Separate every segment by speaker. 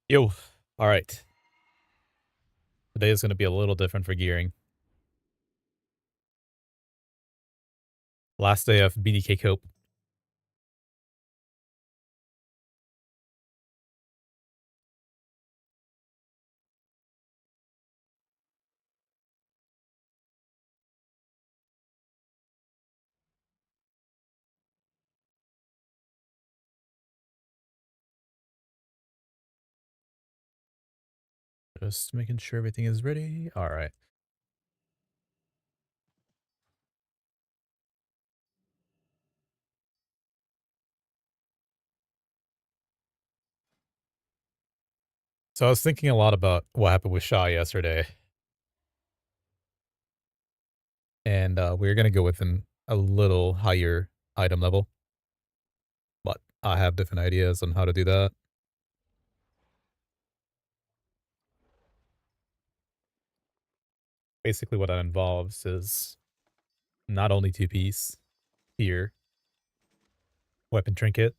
Speaker 1: Yo, alright. Today is going to be a little different for gearing. Last day of BDK Cope. Just making sure everything is ready. Alright. So I was thinking a lot about what happened with Sha yesterday. And we're going to go with a little higher item level. But I have different ideas on how to do that. Basically what that involves is not only 2-piece here, weapon trinket.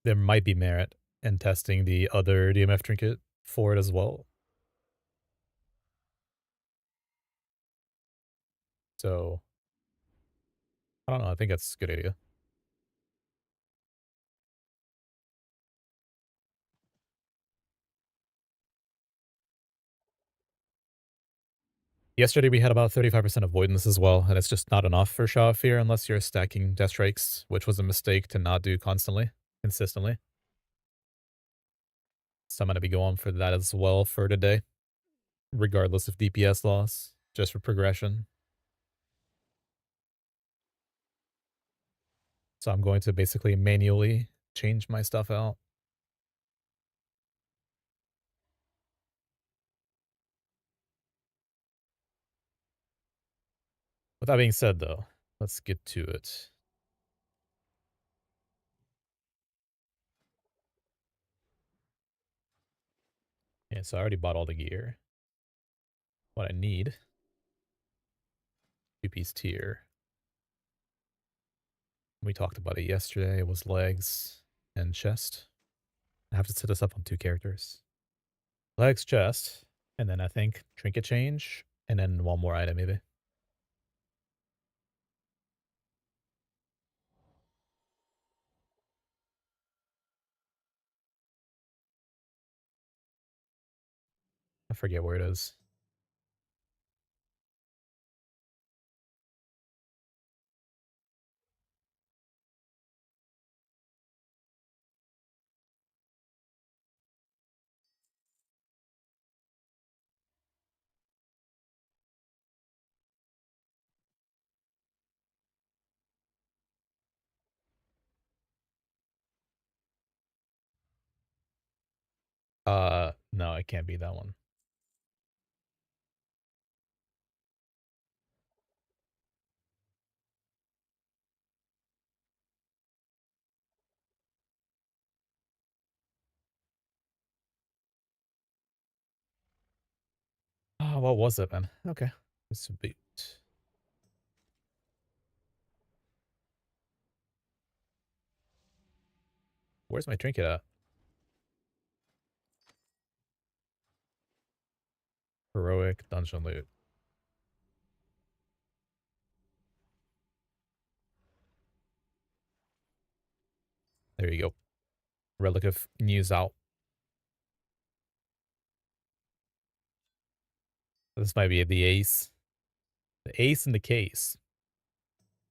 Speaker 1: There might be merit in testing the other DMF trinket for it as well. So, I don't know, I think that's a good idea. Yesterday we had about 35% avoidance as well, and it's just not enough for Sha of Fear unless you're stacking Death Strikes, which was a mistake to not do consistently. So I'm going to be going for that as well for today, regardless of DPS loss, just for progression. So I'm going to basically manually change my stuff out. With that being said though, let's get to it. Yeah, so I already bought all the gear. What I need, 2-piece tier. We talked about it yesterday, it was legs and chest. I have to set this up on 2 characters. Legs, chest, and then I think trinket change, and then one more item maybe. I forget where it is. No, it can't be that one. Oh, what was it then? Okay. This would be... Where's my trinket at? Heroic dungeon loot. There you go. Relic of news out. This might be the ace. The ace in the case.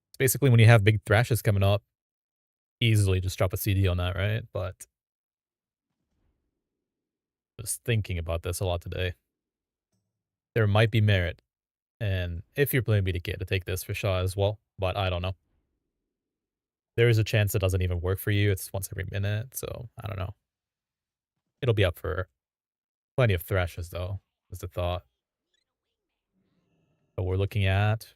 Speaker 1: It's basically when you have big thrashes coming up, easily just drop a CD on that, right? But just thinking about this a lot today. There might be merit, and if you're playing BDK, to take this for Sha as well, but I don't know. There is a chance it doesn't even work for you. It's once every minute, so I don't know. It'll be up for plenty of thrashes, though, is the thought. But we're looking at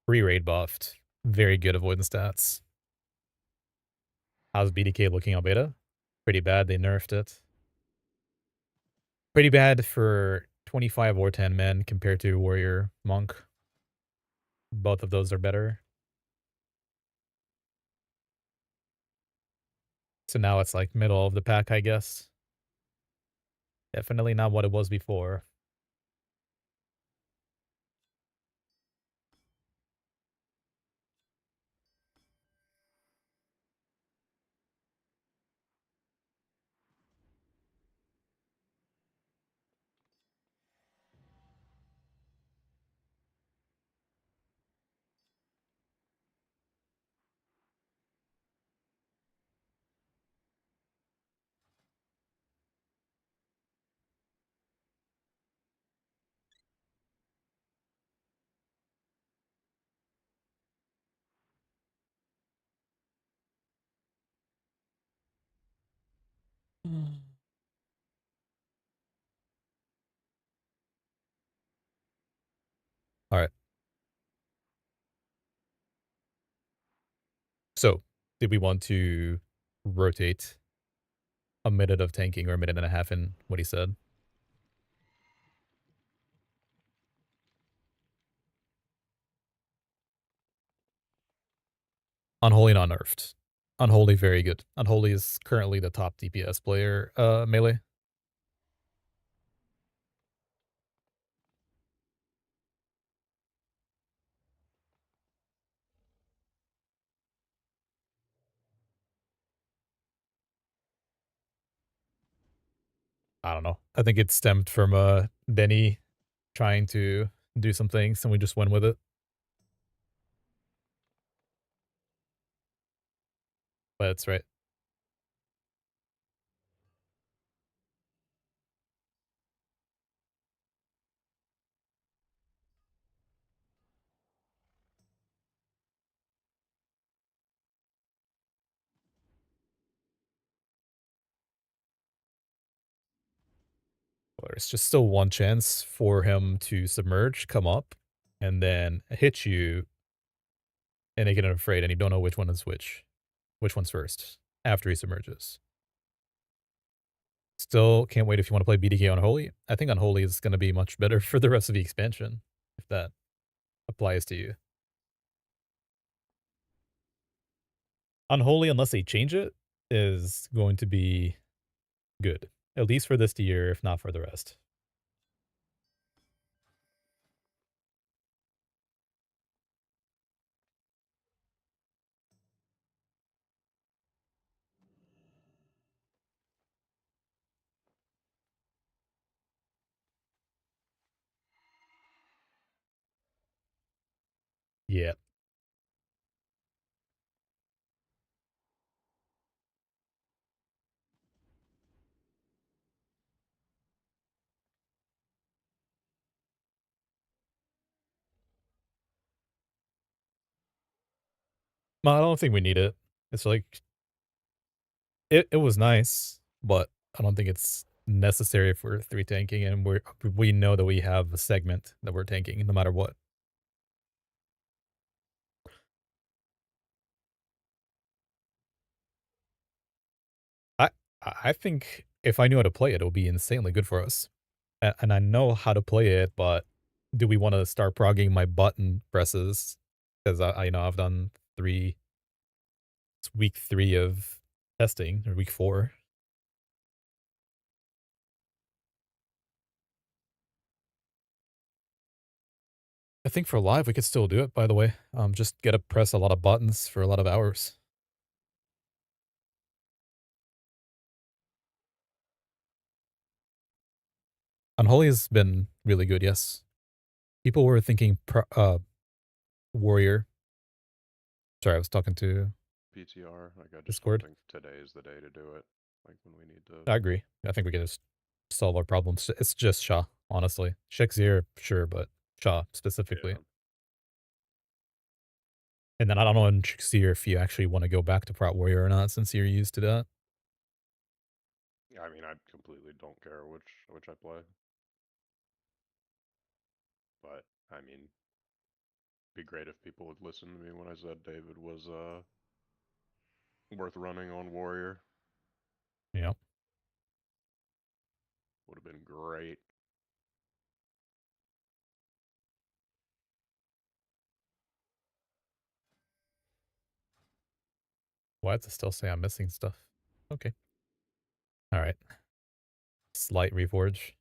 Speaker 1: pre-raid buffed. Very good avoidance stats. How's BDK looking on beta? Pretty bad. They nerfed it. Pretty bad for 25 or 10 men compared to Warrior Monk. Both of those are better. So now it's like middle of the pack, I guess. Definitely not what it was before. Alright. So, did we want to rotate a minute of tanking or a minute and a half in what he said? Unholy not nerfed. Unholy very good. Unholy is currently the top DPS player, melee. I don't know. I think it stemmed from, Benny trying to do some things and we just went with it. But that's right. There's just still one chance for him to submerge, come up, and then hit you and they get afraid and you don't know which one is which one's first after he submerges. Still can't wait if you want to play BDK Unholy. I think Unholy is going to be much better for the rest of the expansion, if that applies to you. Unholy, unless they change it, is going to be good. At least for this year, if not for the rest. Yeah. No, I don't think we need it. It's like it was nice, but I don't think it's necessary for 3 tanking, and we know that we have a segment that we're tanking no matter what. I I think if I knew how to play it, it would be insanely good for us. And I know how to play it, but do we wanna start progging my button presses? 'Cause I know I've done 3 it's week 3 of testing, or week 4. I think for live, we could still do it, by the way. Just gotta press a lot of buttons for a lot of hours. Unholy has been really good, yes. People were thinking Warrior. Sorry, I was talking to
Speaker 2: PTR. Like, I just don't
Speaker 1: Discord.
Speaker 2: think today is the day to do it. Like, when we need to.
Speaker 1: I agree. I think we can just solve our problems. It's just Sha, honestly. Shek'zeer, sure, but Sha specifically.
Speaker 2: Yeah.
Speaker 1: And then I don't know in Shek'zeer if you actually want to go back to Prot Warrior or not, since you're used to that.
Speaker 2: I mean, I completely don't care which I play. But, I mean, be great if people would listen to me when I said David was, worth running on Warrior.
Speaker 1: Yeah.
Speaker 2: Would have been great.
Speaker 1: Why does it still say I'm missing stuff? Okay. Alright. Slight reforge.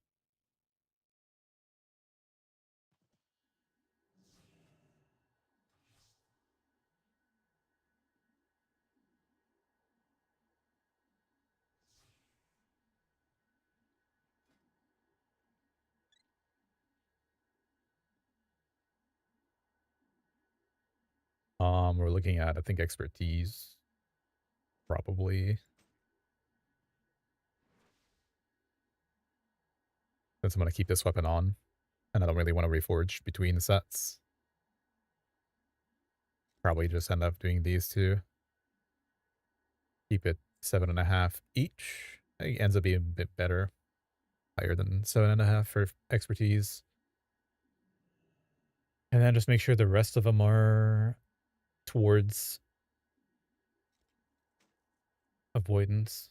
Speaker 1: We're looking at, I think, expertise. Probably. Since I'm gonna keep this weapon on. And I don't really want to reforge between the sets. Probably just end up doing these two. Keep it 7.5 each. I think it ends up being a bit better. Higher than 7.5 for expertise. And then just make sure the rest of them are towards avoidance.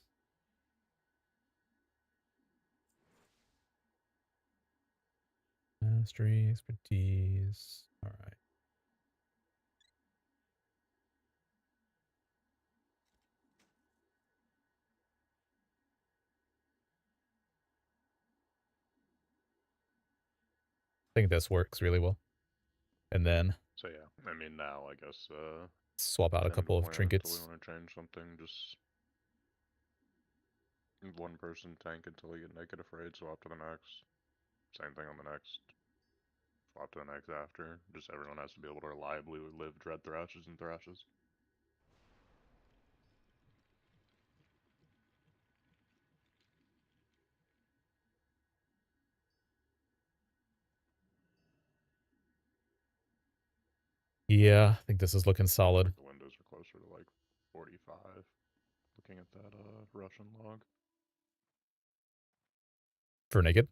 Speaker 1: Mastery, expertise. Alright. I think this works really well. And then
Speaker 2: So yeah, I mean now I guess
Speaker 1: swap out a
Speaker 2: end
Speaker 1: couple of
Speaker 2: plan until we
Speaker 1: trinkets.
Speaker 2: want to change something. Just one person tank until we get naked afraid. Swap to the next. Same thing on the next. Swap to the next after. Just everyone has to be able to reliably live dread thrashes and thrashes.
Speaker 1: Yeah, I think this is looking
Speaker 2: Looks
Speaker 1: solid.
Speaker 2: like the windows are closer to like 45. Looking at that Russian log.
Speaker 1: For naked.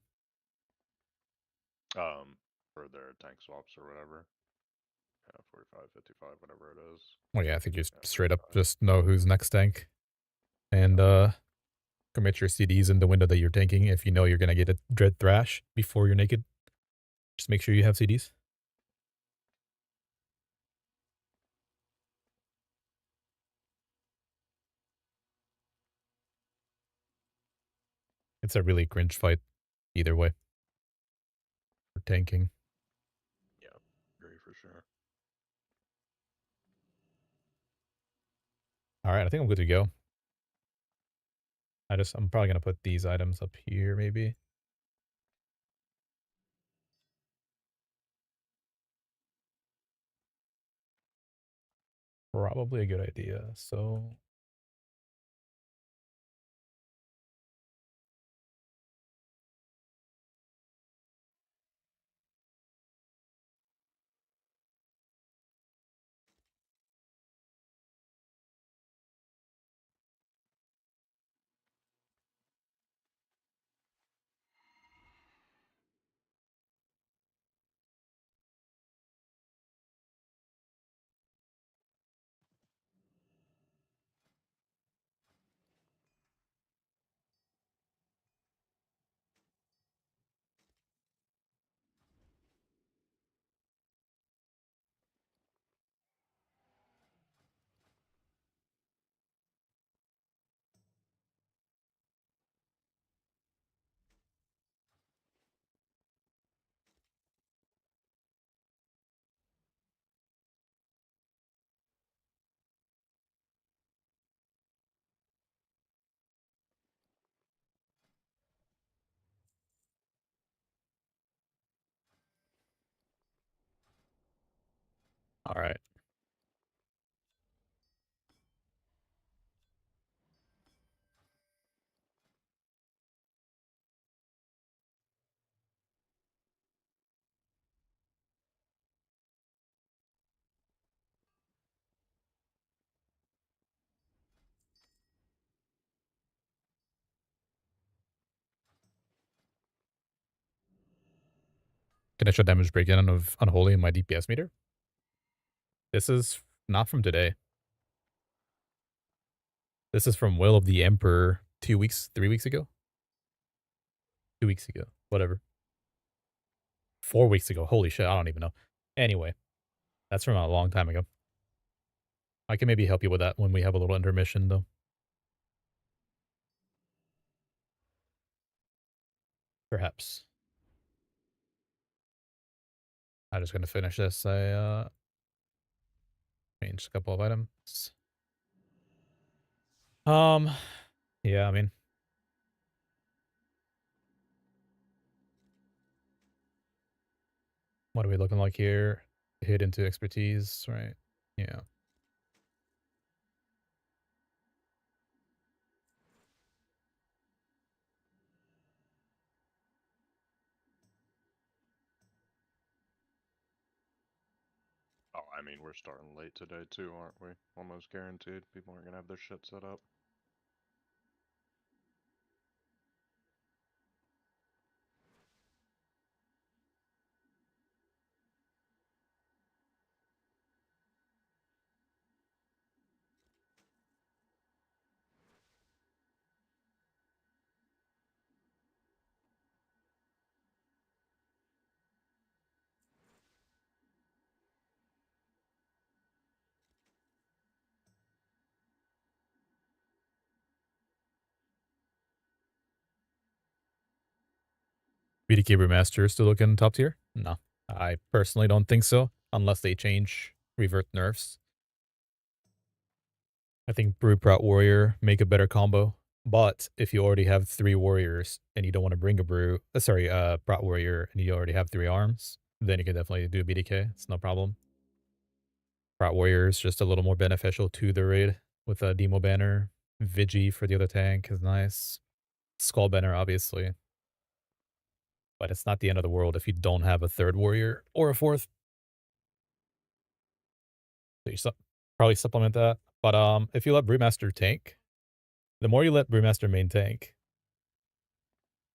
Speaker 2: For their tank swaps or whatever. Yeah, 45, 55, whatever it is.
Speaker 1: Well, yeah, I think you
Speaker 2: Yeah,
Speaker 1: straight up
Speaker 2: 45.
Speaker 1: just know who's next tank. And,
Speaker 2: Yeah.
Speaker 1: commit your CDs in the window that you're tanking if you know you're gonna get a Dread Thrash before you're naked. Just make sure you have CDs. It's a really cringe fight either way for tanking.
Speaker 2: Yeah, agree for sure.
Speaker 1: Alright, I think I'm good to go. I'm probably gonna put these items up here maybe. Probably a good idea. So alright. Can I show damage break-in of Unholy in my DPS meter? This is not from today. This is from Will of the Emperor 2 weeks, 3 weeks ago? 2 weeks ago. Whatever. 4 weeks ago. Holy shit, I don't even know. Anyway, that's from a long time ago. I can maybe help you with that when we have a little intermission, though. Perhaps. I'm just gonna finish this. I changed a couple of items. Um, yeah, I mean, what are we looking like here? Hit into expertise, right? Yeah.
Speaker 2: Oh, I mean, we're starting late today too, aren't we? Almost guaranteed. People aren't gonna have their shit set up.
Speaker 1: BDK Remaster still looking top tier? No. I personally don't think so, unless they change revert nerfs. I think Brew Prot Warrior make a better combo. But if you already have 3 warriors and you don't want to bring a Prot Warrior and you already have 3 arms, then you can definitely do BDK. It's no problem. Prot Warrior is just a little more beneficial to the raid with a Demo Banner. Vigi for the other tank is nice. Skull Banner, obviously. But it's not the end of the world if you don't have a 3rd warrior or a 4th. So you probably supplement that. But if you let Brewmaster tank, the more you let Brewmaster main tank,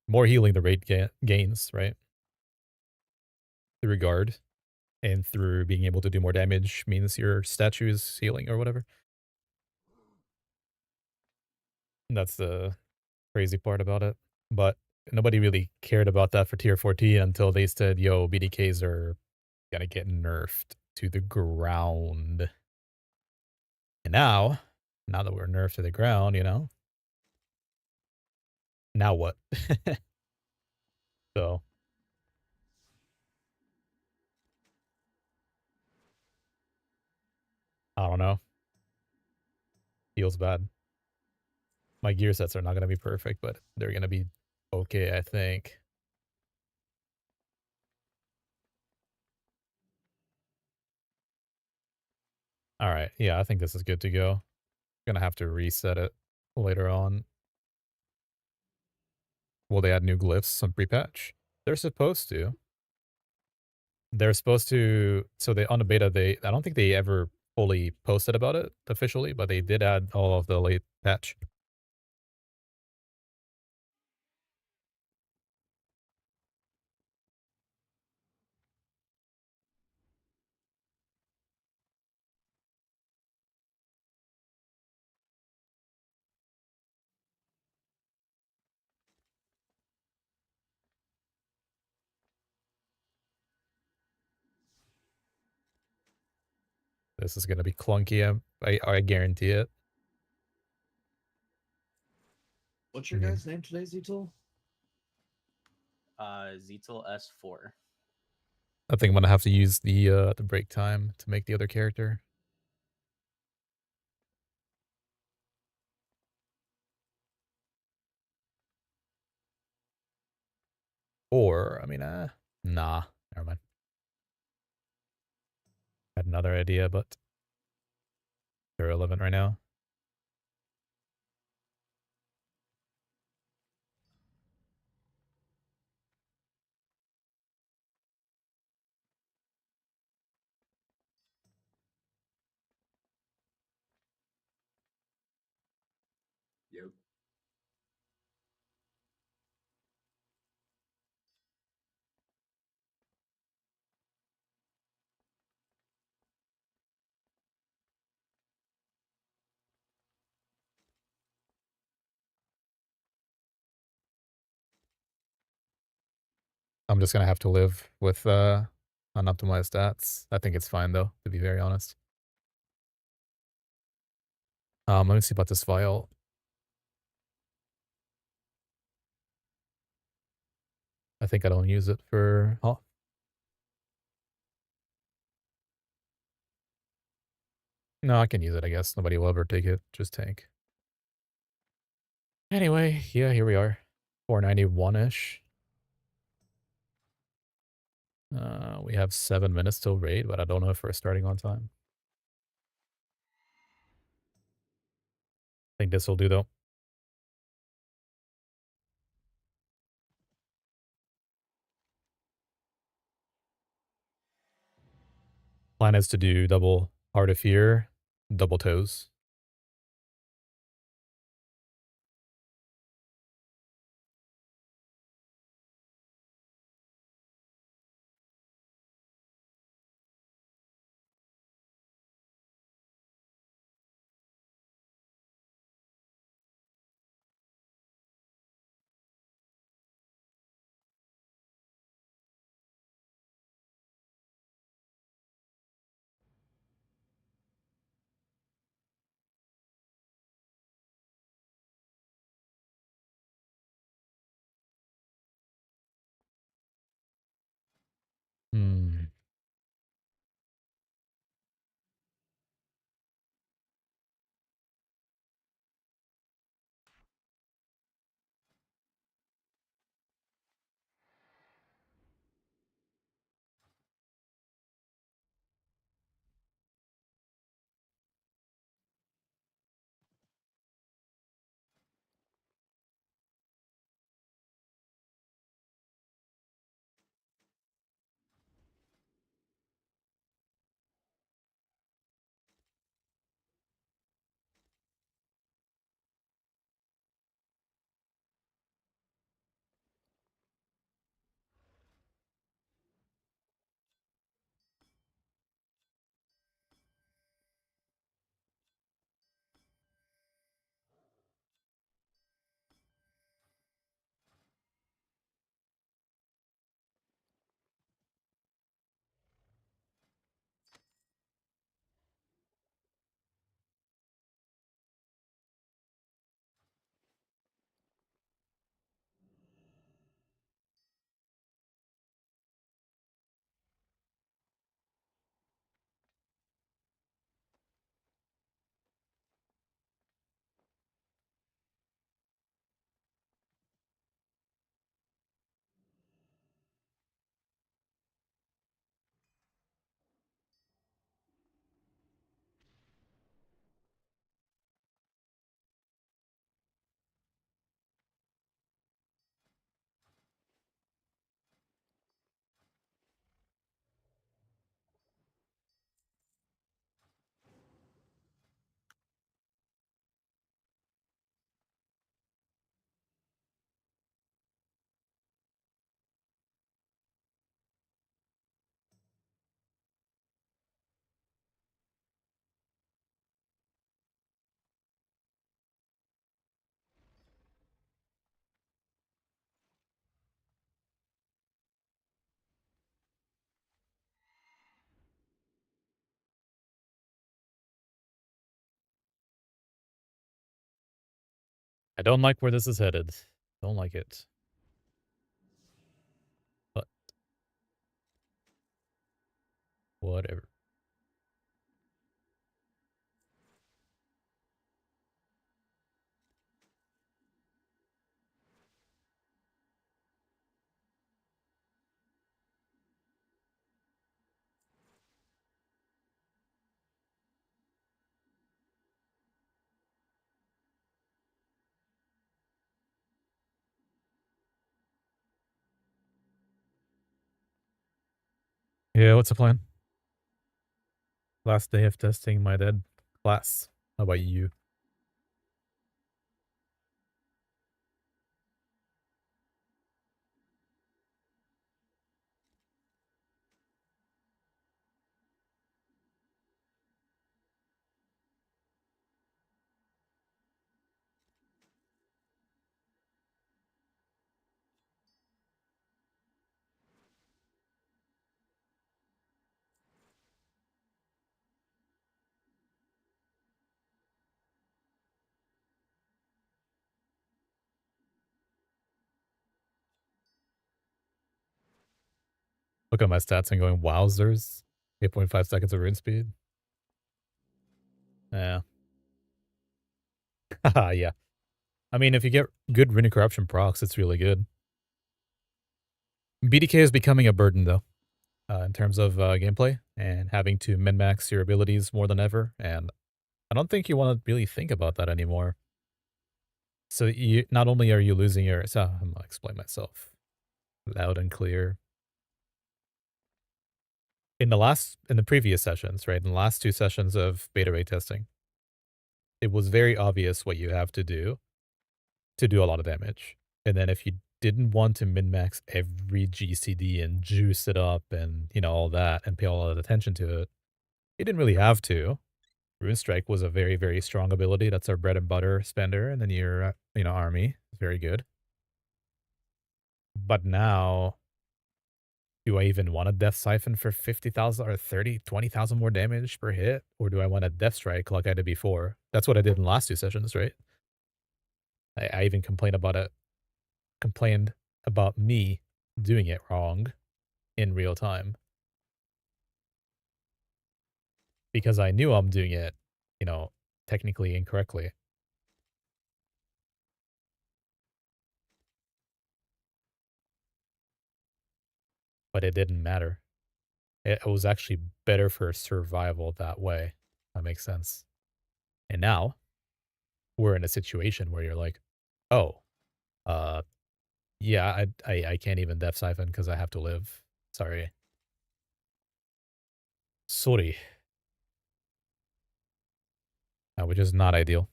Speaker 1: more healing the raid gains, right? Through guard and through being able to do more damage means your statue is healing or whatever. And that's the crazy part about it. But nobody really cared about that for tier 14 until they said, yo, BDKs are gonna get nerfed to the ground. And now that we're nerfed to the ground, you know, now what? So, I don't know. Feels bad. My gear sets are not going to be perfect, but they're going to be okay, I think. All right. Yeah, I think this is good to go. Gonna have to reset it later on. Will they add new glyphs on pre-patch? They're supposed to. They're supposed to. So they on the beta, I don't think they ever fully posted about it officially, but they did add all of the late patch. This is gonna be clunky. I guarantee it.
Speaker 3: What's
Speaker 1: I
Speaker 3: your
Speaker 1: mean,
Speaker 3: guy's name today, Zeetul?
Speaker 4: Zeetul S4.
Speaker 1: I think I'm gonna have to use the break time to make the other character. Or, I mean, nah, never mind. Had another idea, but they're irrelevant right now.
Speaker 3: Yep.
Speaker 1: I'm just gonna have to live with unoptimized stats. I think it's fine though, to be very honest. Let me see about this file. think I don't use it for HoF. No, I can use it, I guess. Nobody will ever take it. Just tank. Anyway, yeah, here we are. 491-ish. We have 7 minutes till raid, but I don't know if we're starting on time. I think this will do, though. Plan is to do double Heart of Fear, double toes. Hmm. I don't like where this is headed. Don't like it. But whatever. Yeah, what's the plan? Last day of testing my dead class. How about you? Look at my stats and going, wowzers. 8.5 seconds of rune speed. Yeah. Haha, yeah. I mean, if you get good rune corruption procs, it's really good. BDK is becoming a burden, though, in terms of gameplay and having to min-max your abilities more than ever. And I don't think you want to really think about that anymore. So you not only are you losing your... So I'm going to explain myself loud and clear. In the previous sessions, right, in the last 2 sessions of beta rate testing, it was very obvious what you have to do a lot of damage. And then if you didn't want to min-max every GCD and juice it up and, you know, all that and pay all that attention to it, you didn't really have to. Rune Strike was a very, very strong ability. That's our bread and butter spender. And then your, you know, army is very good. But now, do I even want a Death Siphon for 50,000 or 30, 20,000 more damage per hit? Or do I want a Death Strike like I did before? That's what I did in the last 2 sessions, right? I even complained about me doing it wrong in real time. Because I knew I'm doing it, you know, technically incorrectly. But it didn't matter. It was actually better for survival that way. That makes sense. And now, we're in a situation where you're like, oh, yeah, I can't even Death Siphon because I have to live. Sorry. Sorry. Which is not ideal.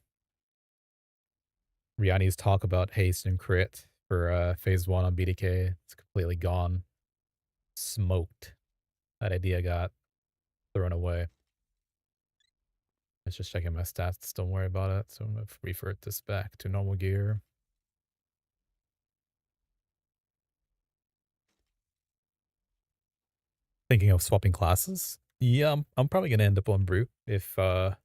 Speaker 1: Rihanni's talk about haste and crit for phase 1 on BDK, it's completely gone. Smoked. That idea got thrown away. It's just checking my stats. Don't worry about it. So I'm going to revert this back to normal gear. Thinking of swapping classes? Yeah, I'm probably going to end up on Brew if BDK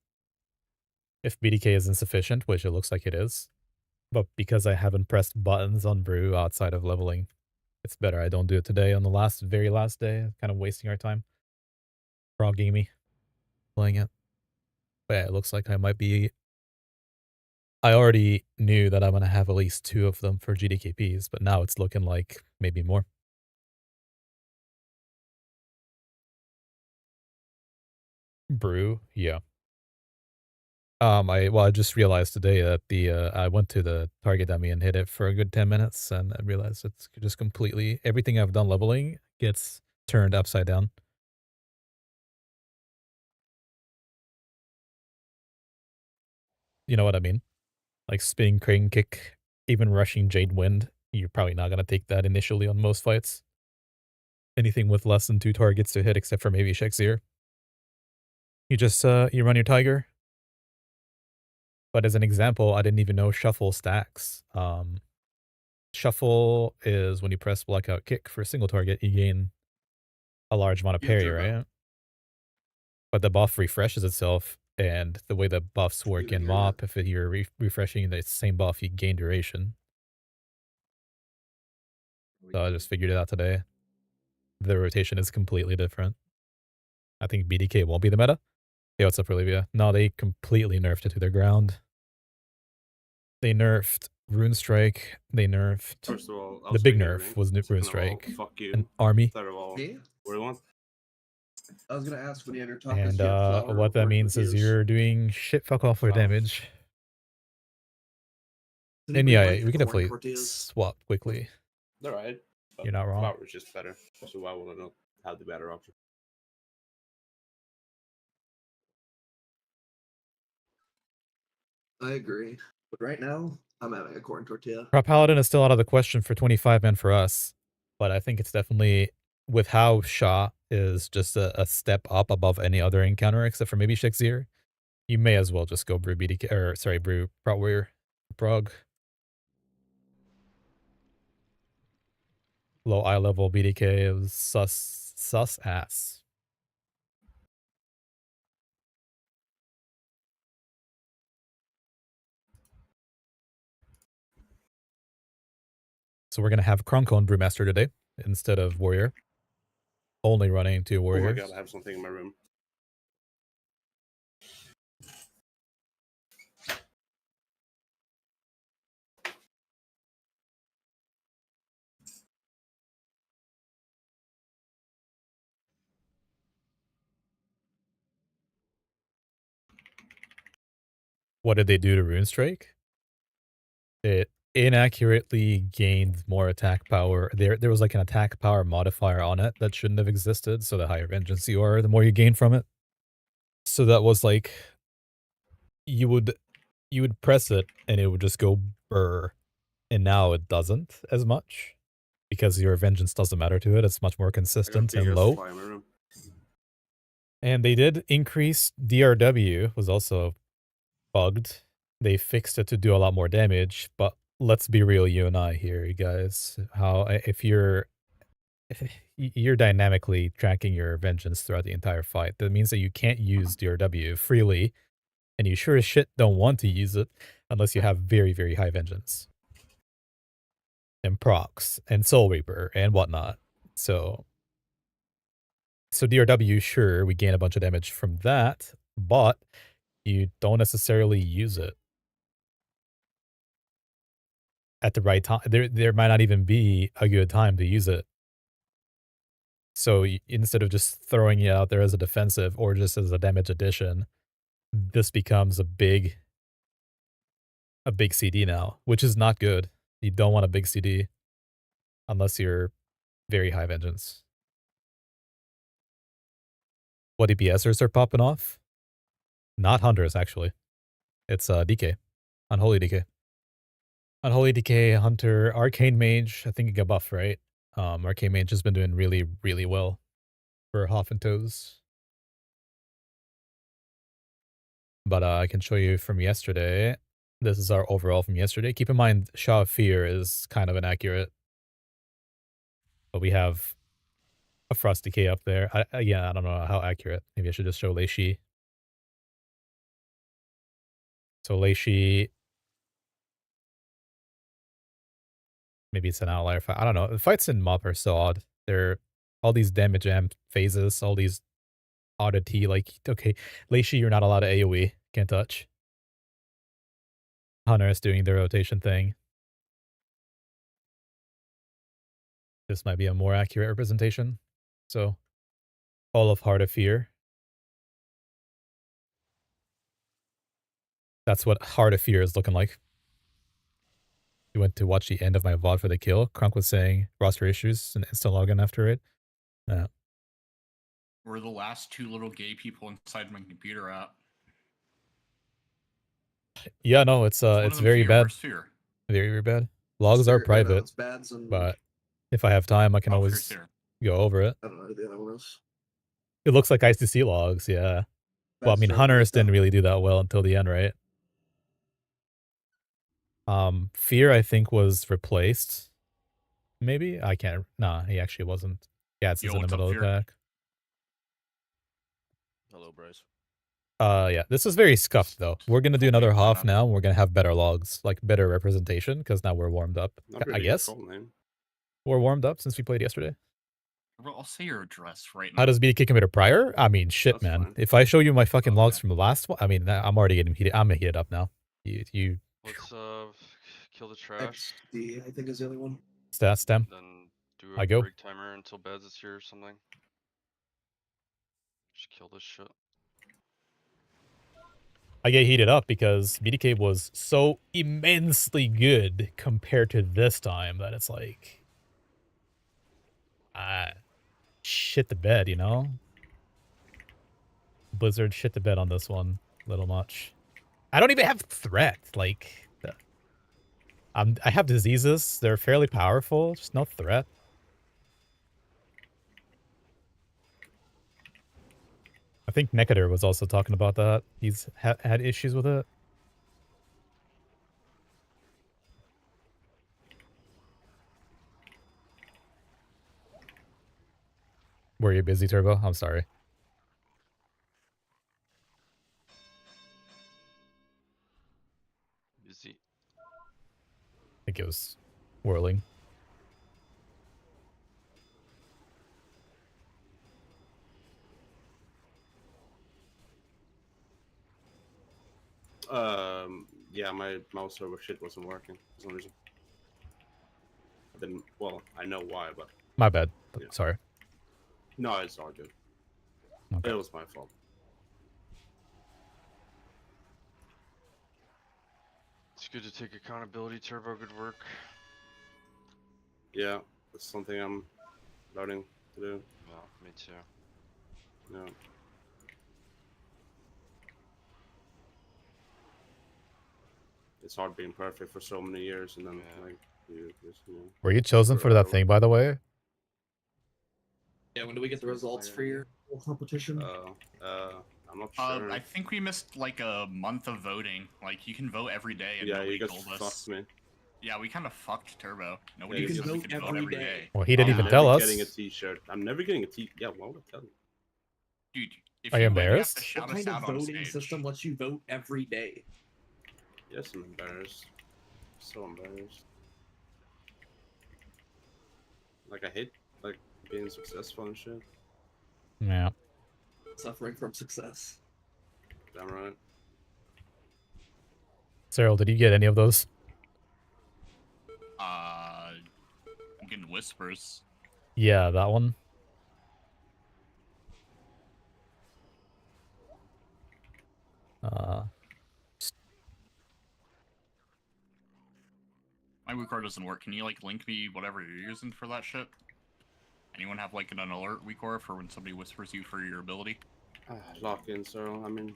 Speaker 1: is insufficient, which it looks like it is. But because I haven't pressed buttons on Brew outside of leveling, it's better I don't do it today on the very last day. Kind of wasting our time. Frogging me playing it. But yeah, it looks like I might be... I already knew that I'm going to have at least 2 of them for GDKPs, but now it's looking like maybe more. Brew, yeah. I just realized today that I went to the target dummy and hit it for a good 10 minutes, and I realized it's just completely everything I've done leveling gets turned upside down. You know what I mean? Like spinning crane kick, even rushing Jade Wind. You're probably not gonna take that initially on most fights. Anything with less than 2 targets to hit, except for maybe Shek'zeer. You just you run your Tiger. But as an example, I didn't even know Shuffle stacks. Shuffle is when you press Blackout Kick for a single target, you gain a large amount of parry, right? But the buff refreshes itself, and the way the buffs work in MOP, if you're refreshing the same buff, you gain duration. So I just figured it out today. The rotation is completely different. I think BDK won't be the meta. Hey, what's up, Olivia? No, they completely nerfed it to their ground. They nerfed Rune Strike. They nerfed...
Speaker 5: First of all,
Speaker 1: the big nerf was Rune Strike.
Speaker 5: Fuck you.
Speaker 1: An army.
Speaker 5: Third of all,
Speaker 3: Me?
Speaker 5: what do you want?
Speaker 3: I was gonna ask when you enter top
Speaker 1: And what that means is you're doing shit fuck all for damage. And yeah, we can definitely swap quickly.
Speaker 5: They're right.
Speaker 1: You're not wrong.
Speaker 5: Flour is just better. So I want to know how the better option.
Speaker 3: I agree. But right now, I'm having a corn tortilla.
Speaker 1: Prop Paladin is still out of the question for 25 and for us. But I think it's definitely, with how Sha is just a step up above any other encounter, except for maybe Shek'zeer, you may as well just go Brew BDK, or sorry, Brew Prot Warrior Prog. Low eye level BDK is sus ass. So we're going to have Kronko and Brewmaster today instead of Warrior. only running 2
Speaker 5: Oh my
Speaker 1: warriors.
Speaker 5: god, I have something in my room.
Speaker 1: What did they do to Runestrike? It inaccurately gained more attack power. There was like an attack power modifier on it that shouldn't have existed, so the higher vengeance you are, the more you gain from it. So that was like you would press it and it would just go brr. And now it doesn't as much because your vengeance doesn't matter to it. It's much more
Speaker 5: I got
Speaker 1: consistent and
Speaker 5: bigger
Speaker 1: low.
Speaker 5: fly in my room.
Speaker 1: And they did increase DRW, was also bugged. They fixed it to do a lot more damage, but let's be real, you and I here, you guys. If you're dynamically tracking your vengeance throughout the entire fight, that means that you can't use DRW freely, and you sure as shit don't want to use it unless you have very, very high vengeance. And procs, and Soul Reaper, and whatnot. So DRW, sure, we gain a bunch of damage from that, but you don't necessarily use it at the right time. There might not even be a good time to use it. So instead of just throwing it out there as a defensive or just as a damage addition, this becomes a big CD now, which is not good. You don't want a big CD unless you're very high vengeance. What DPSers are popping off? Not Hunters, actually. It's DK. Unholy DK. Unholy DK, Hunter, Arcane Mage. I think it got buffed, right? Arcane Mage has been doing really, really well for HoF-ToES. But I can show you from yesterday. This is our overall from yesterday. Keep in mind, Sha of Fear is kind of inaccurate. But we have a Frost Decay up there. I don't know how accurate. Maybe I should just show Lei Shi. So Lei Shi, maybe it's an outlier fight. I don't know. The fights in MOP are so odd. They're all these damage amp phases, all these oddity. Like, okay, Lei Shi, you're not allowed to AoE. Can't touch. Hunter is doing the rotation thing. This might be a more accurate representation. So, all of Heart of Fear. That's what Heart of Fear is looking like. You went to watch the end of my VOD for the kill. Crunk was saying roster issues and instant login after it. Yeah.
Speaker 6: We're the last 2 little gay people inside my computer app.
Speaker 1: Yeah, no, it's very bad.
Speaker 6: Fear?
Speaker 1: Very, very bad. Logs are private, but if I have time, I can always go over it.
Speaker 3: I don't know who the other one is.
Speaker 1: It looks like ICC logs, yeah. Well, I mean, Hunters didn't really do that well until the end, right? Fear, I think, was replaced. Maybe? I can't. Nah, he actually wasn't. Yeah, it's in the middle of the pack.
Speaker 7: Hello, Bryce.
Speaker 1: Yeah, this is very scuffed, though. We're gonna do another HoF now, and we're gonna have better logs, like better representation, because now we're warmed up.
Speaker 5: Really
Speaker 1: I guess. We're warmed up since we played yesterday.
Speaker 6: I'll say your address right now.
Speaker 1: How does BDK commander prior? I mean, shit, that's man. Fine. If I show you my fucking logs from the last one, I mean, I'm already getting heated. I'm heated up now. You.
Speaker 7: Let's kill the trash.
Speaker 3: XD, I think is the other one.
Speaker 1: Stat stem.
Speaker 7: Then do a break timer until beds is here or something. Just kill this shit.
Speaker 1: I get heated up because BDK was so immensely good compared to this time that it's like, shit the bed, you know? Blizzard shit the bed on this one a little much. I don't even have threat. Like, I have diseases. They're fairly powerful. Just no threat. I think Nekader was also talking about that. He's had issues with it. Were you busy, Turbo? I'm sorry.
Speaker 7: Busy.
Speaker 1: I think it was whirling.
Speaker 5: Yeah, my mouse server shit wasn't working for some reason. I didn't. Well, I know why, but
Speaker 1: My bad.
Speaker 5: Yeah.
Speaker 1: Sorry.
Speaker 5: no, it's all good.
Speaker 1: Okay.
Speaker 5: It was my fault.
Speaker 7: It's good to take accountability, Turbo. Good work.
Speaker 5: Yeah, that's something I'm learning to do.
Speaker 7: Yeah, me too.
Speaker 5: Yeah. It's hard being perfect for so many years, and then
Speaker 7: Yeah.
Speaker 5: like you just
Speaker 1: Were you chosen for that thing, by the way?
Speaker 3: Yeah, when do we get the results for your competition?
Speaker 5: I'm not sure.
Speaker 6: I think we missed like a month of voting. Like you can vote every day, and
Speaker 5: Yeah,
Speaker 6: nobody
Speaker 5: you guys
Speaker 6: told us.
Speaker 5: fucked me.
Speaker 6: Yeah, we kind of fucked Turbo. Nobody
Speaker 5: Yeah, you
Speaker 6: said
Speaker 5: can
Speaker 6: we
Speaker 3: vote
Speaker 6: could vote
Speaker 3: every
Speaker 6: every
Speaker 3: day.
Speaker 6: day.
Speaker 1: Well, he didn't
Speaker 6: Yeah.
Speaker 1: even
Speaker 5: I'm
Speaker 1: tell
Speaker 5: never
Speaker 1: us.
Speaker 5: getting a T-shirt. I'm never getting a T. Yeah, why would I tell you?
Speaker 6: Dude, if
Speaker 1: Are you
Speaker 6: you win, you have
Speaker 1: embarrassed?
Speaker 6: to shout
Speaker 3: What
Speaker 6: us
Speaker 3: kind of
Speaker 6: out on
Speaker 3: voting
Speaker 6: stage.
Speaker 3: system lets you vote every day?
Speaker 5: Yes, I'm embarrassed. So embarrassed. Like I hate like being successful and shit.
Speaker 1: Yeah.
Speaker 3: Suffering from success.
Speaker 5: Damn right.
Speaker 1: Cyril, did you get any of those?
Speaker 6: I'm getting whispers.
Speaker 1: Yeah, that one.
Speaker 6: My WeCore doesn't work. Can you like link me whatever you're using for that shit? Anyone have like an alert WeCore for when somebody whispers you for your ability?
Speaker 5: Lock in, so I mean,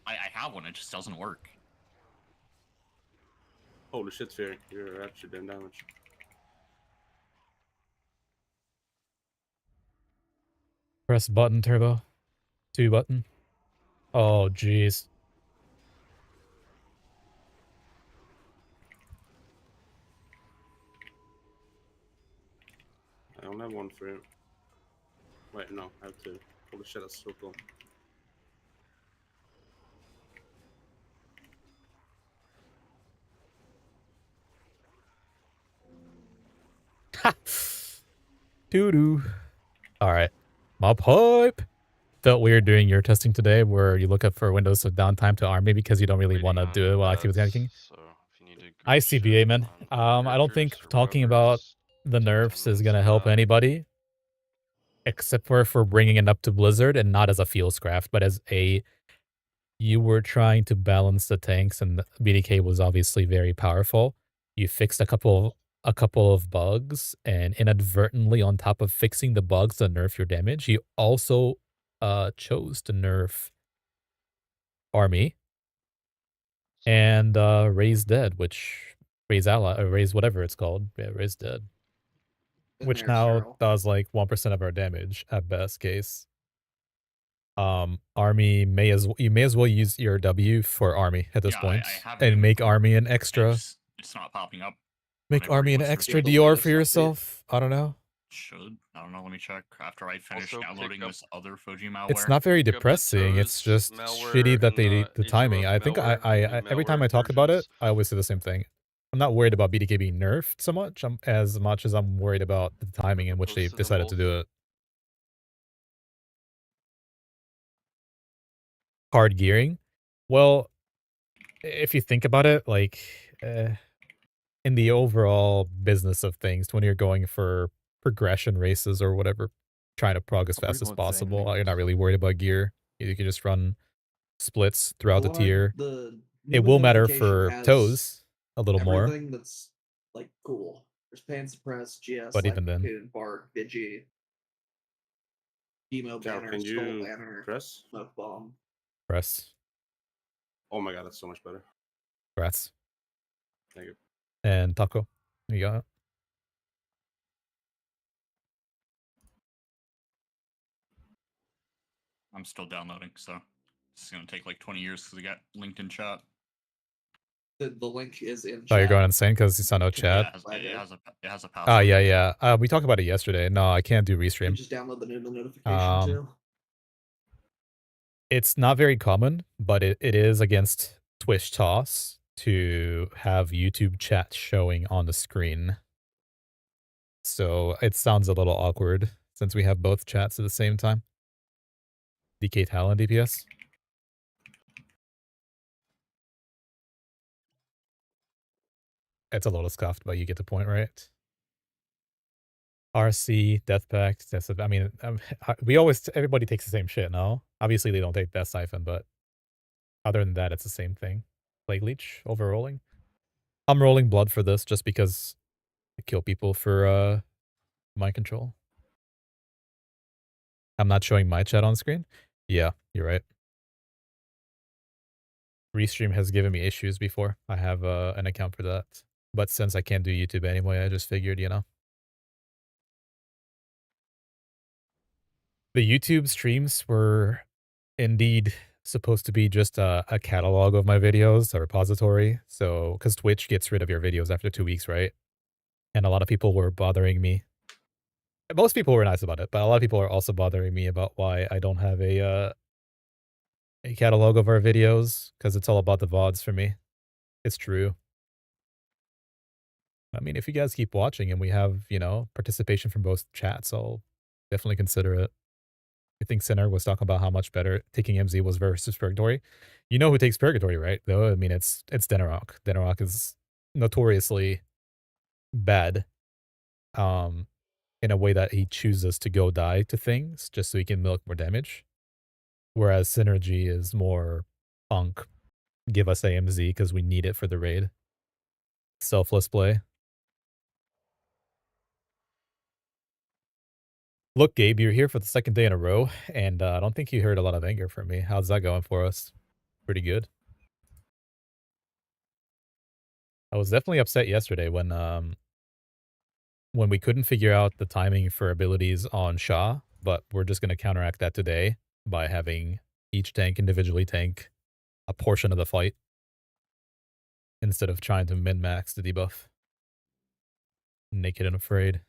Speaker 6: I have one. It just doesn't work.
Speaker 5: holy shit, Fear, you're actually doing damage.
Speaker 1: Press button, Turbo. 2 button. Oh, jeez.
Speaker 5: I don't have one for you. Wait, no, I have two. Holy shit, that's so cool.
Speaker 1: Ha! Doo-doo. Alright. My pipe! Felt weird doing your testing today where you look up for windows of downtime to army because you don't really want to do it while actively anything.
Speaker 7: So if you need to
Speaker 1: ICBA, man. I don't think talking about the nerfs is going to help anybody. Except for bringing it up to Blizzard and not as a Fields craft, but as a... You were trying to balance the tanks and the BDK was obviously very powerful. You fixed a couple of bugs and inadvertently on top of fixing the bugs to nerf your damage, you also chose to nerf army and raise dead, which raise ally or raise whatever it's called. Yeah, raise dead. Which now does like 1% of our damage at best case. Army you may as well use your W for army at this point and make army an extra.
Speaker 6: It's not popping up.
Speaker 1: Make army an extra DR for yourself. I don't know.
Speaker 6: Should. I don't know. Let me check after I finish downloading this other Fuji malware.
Speaker 1: It's not very depressing. It's just shitty that they the timing. I think I every time I talk about it, I always say the same thing. I'm not worried about BDK being nerfed so much, as much as I'm worried about the timing in which they decided to do it. Hard gearing. Well, if you think about it, like in the overall business of things, when you're going for progression races or whatever, trying to prog as fast as possible, you're not really worried about gear. You can just run splits throughout the tier. It will matter for ToES a little more.
Speaker 3: Everything that's like cool. There's Pan Suppress, GS,
Speaker 1: but even then,
Speaker 3: Bark, Digi, Emo banner,
Speaker 5: can
Speaker 3: Skull
Speaker 5: you
Speaker 3: banner,
Speaker 5: press?
Speaker 3: Smoke Bomb.
Speaker 1: press.
Speaker 5: Oh my god, that's so much better.
Speaker 1: Rats.
Speaker 5: Thank you.
Speaker 1: And Taco. You got it.
Speaker 6: I'm still downloading, so it's gonna take like 20 years because we got linked in chat.
Speaker 3: The link is in chat.
Speaker 1: Oh, you're going insane because you saw no chat?
Speaker 6: Yeah, it has a password.
Speaker 1: Oh, yeah. We talked about it yesterday. No, I can't do restream.
Speaker 3: You just download the notification too.
Speaker 1: It's not very common, but it is against Twitch ToES to have YouTube chat showing on the screen. So it sounds a little awkward since we have both chats at the same time. DK Talon DPS? It's a little scuffed, but you get the point, right? RC, Death Pact, that's, I mean, everybody takes the same shit, no? Obviously, they don't take Death Siphon, but other than that, it's the same thing. Plague Leech, overrolling. I'm rolling blood for this just because I kill people for, mind control. I'm not showing my chat on screen? Yeah, you're right. Restream has given me issues before. I have an account for that. But since I can't do YouTube anyway, I just figured, you know. The YouTube streams were indeed supposed to be just a catalog of my videos, a repository. So, because Twitch gets rid of your videos after 2 weeks, right? And a lot of people were bothering me. Most people were nice about it, but a lot of people are also bothering me about why I don't have a catalog of our videos, because it's all about the VODs for me. It's true. I mean, if you guys keep watching and we have, you know, participation from both chats, I'll definitely consider it. I think Sinner was talking about how much better taking MZ was versus Purgatory. You know who takes Purgatory, right? Though, I mean, it's Denarok. Denarok is notoriously bad, in a way that he chooses to go die to things just so he can milk more damage. Whereas Synergy is more punk. Give us AMZ because we need it for the raid. Selfless play. Look, Gabe, you're here for the second day in a row, and I don't think you heard a lot of anger from me. How's that going for us? Pretty good. I was definitely upset yesterday when we couldn't figure out the timing for abilities on Sha, but we're just going to counteract that today by having each tank individually tank a portion of the fight instead of trying to min-max the debuff. Naked and Afraid.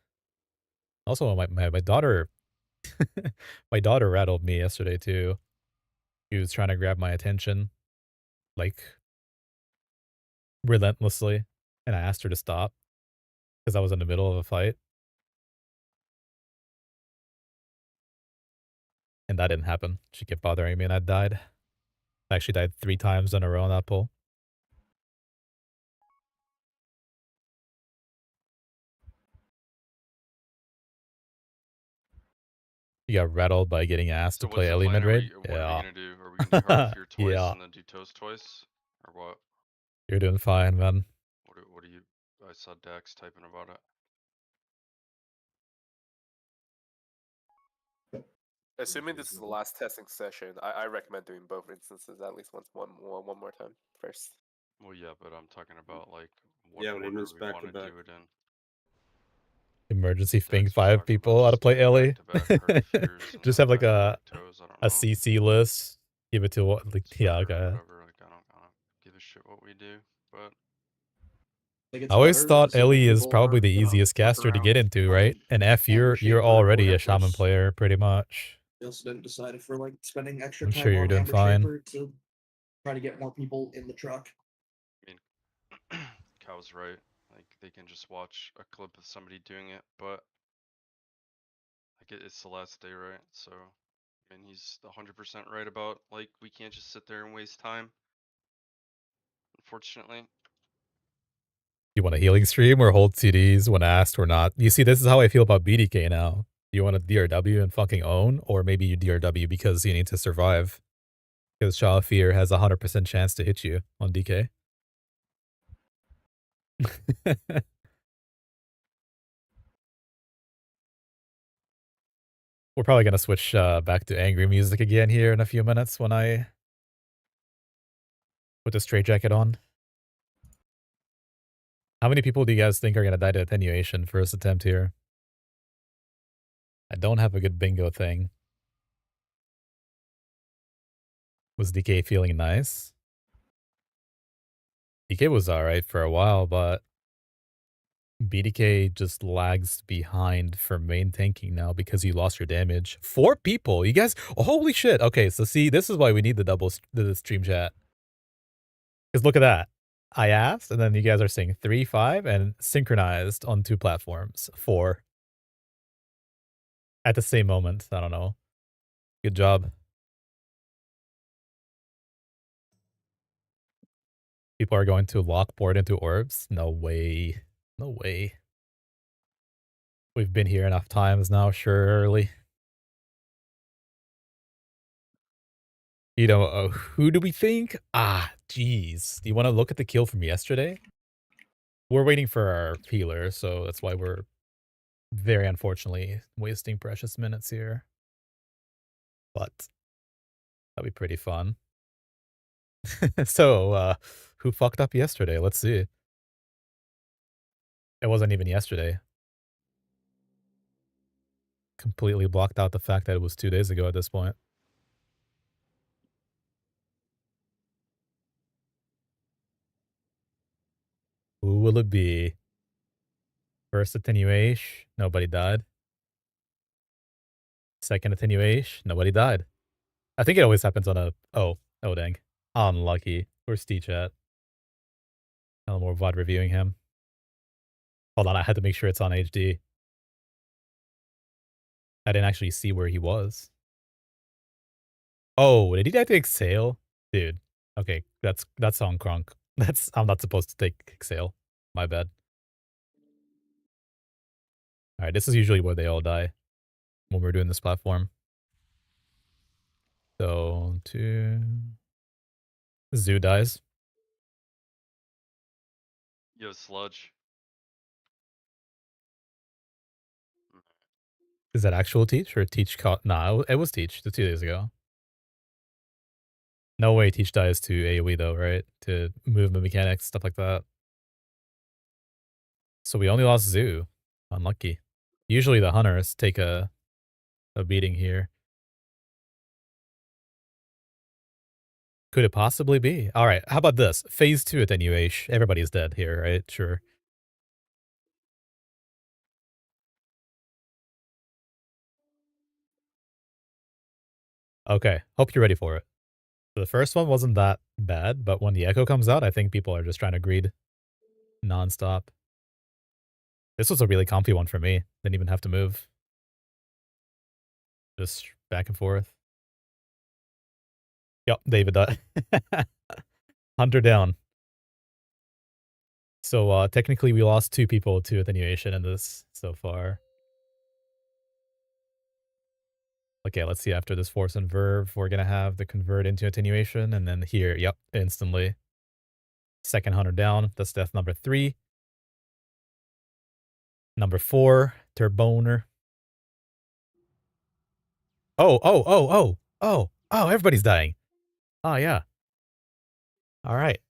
Speaker 1: Also, my daughter, my daughter rattled me yesterday too. She was trying to grab my attention, like, relentlessly, and I asked her to stop because I was in the middle of a fight. And that didn't happen. She kept bothering me and I died. I actually died 3 times in a row on that pull. You got rattled by getting asked
Speaker 7: So
Speaker 1: to
Speaker 7: what's
Speaker 1: play
Speaker 7: the
Speaker 1: Ellie
Speaker 7: plan?
Speaker 1: mid-raid?
Speaker 7: What are we
Speaker 1: Yeah.
Speaker 7: gonna do? Are we gonna do Heart of Fear twice
Speaker 1: Yeah.
Speaker 7: and then do Toes twice? Or what?
Speaker 1: You're doing fine, man.
Speaker 7: What do you... I saw Dax typing about it.
Speaker 8: Assuming this is the last testing session, I recommend doing both instances at least one more time first.
Speaker 7: Well, yeah, but I'm talking about like what
Speaker 5: Yeah, when he
Speaker 7: order
Speaker 5: moves
Speaker 7: we
Speaker 5: back
Speaker 7: want
Speaker 5: to
Speaker 7: to
Speaker 5: back.
Speaker 7: do it in.
Speaker 1: Emergency ping
Speaker 7: Dax was
Speaker 1: 5
Speaker 7: talking
Speaker 1: people
Speaker 7: about
Speaker 1: how to
Speaker 7: just
Speaker 1: play
Speaker 7: doing
Speaker 1: Ellie.
Speaker 7: back-to-back Heart of Fears and
Speaker 1: Just
Speaker 7: then
Speaker 1: have like
Speaker 7: back-to-back Toes, I don't know.
Speaker 1: CC list. Give it to what? Like, yeah,
Speaker 7: Whatever,
Speaker 1: okay.
Speaker 7: whatever. Like, I don't give a shit what we do, but
Speaker 3: Like,
Speaker 1: I always thought
Speaker 3: assuming
Speaker 1: Ellie is
Speaker 3: people
Speaker 1: probably
Speaker 3: aren't
Speaker 1: the
Speaker 3: gonna
Speaker 1: easiest
Speaker 3: fuck
Speaker 1: caster to
Speaker 3: around
Speaker 1: get into, right? And F,
Speaker 3: and
Speaker 1: you're
Speaker 3: shaper
Speaker 1: already a
Speaker 3: whatever.
Speaker 1: shaman player, pretty much.
Speaker 3: We also didn't decide if we're like spending extra
Speaker 1: I'm
Speaker 3: time
Speaker 1: sure you're
Speaker 3: on
Speaker 1: doing
Speaker 3: Amber
Speaker 1: fine.
Speaker 3: Shaper to try to get more people in the truck.
Speaker 7: I mean, Cow's right. Like, they can just watch a clip of somebody doing it, but like it's the last day, right? So, I mean, he's 100% right about like we can't just sit there and waste time. Unfortunately.
Speaker 1: You want a healing stream or hold CDs when asked or not? You see, this is how I feel about BDK now. Do you want to DRW and fucking own? Or maybe you DRW because you need to survive. Because Sha of Fear has a 100% chance to hit you on DK. We're probably going to switch back to angry music again here in a few minutes when I put the straight jacket on. How many people do you guys think are going to die to attenuation first attempt here? I don't have a good bingo thing. Was DK feeling nice? DK was alright for a while, but BDK just lags behind for main tanking now because you lost your damage. 4 people! You guys, oh, holy shit! Okay, so see, this is why we need the stream chat. Because look at that. I asked, and then you guys are saying 3, 5, and synchronized on 2 platforms. 4. At the same moment. I don't know. Good job. People are going to lock board into orbs? No way. No way. We've been here enough times now, surely. You know, who do we think? Ah, jeez. Do you want to look at the kill from yesterday? We're waiting for our healer, so that's why we're very unfortunately wasting precious minutes here. But that'd be pretty fun. So, who fucked up yesterday? Let's see. It wasn't even yesterday. Completely blocked out the fact that it was 2 days ago at this point. Who will it be? First attenuation, nobody died. Second attenuation, nobody died. I think it always happens on a... Oh dang. Unlucky. Where's Steve at? No more VOD reviewing him. Hold on, I had to make sure it's on HD. I didn't actually see where he was. Oh, did he die to exhale? Dude. Okay, that's on Kronk. I'm not supposed to take exhale. My bad. Alright, this is usually where they all die when we're doing this platform. So, 2... Zoo dies.
Speaker 7: Yo, Sludge.
Speaker 1: Is that actual Teach or Teach caught? Nah, it was Teach 2 days ago. No way Teach dies to AoE though, right? To movement mechanics, stuff like that. So we only lost Zoo. Unlucky. Usually the hunters take a beating here. Could it possibly be? Alright, how about this? Phase 2 attenuation. Everybody's dead here, right? Sure. Okay, hope you're ready for it. The first one wasn't that bad, but when the echo comes out, I think people are just trying to greed nonstop. This was a really comfy one for me. Didn't even have to move. Just back and forth. Yep, David died. Hunter down. So technically we lost 2 people to attenuation in this so far. Okay, let's see after this force and verve, we're gonna have the convert into attenuation, and then here, yep, instantly. Second hunter down, that's death number 3. Number 4, Turboner. Oh, everybody's dying. Oh, yeah. Alright.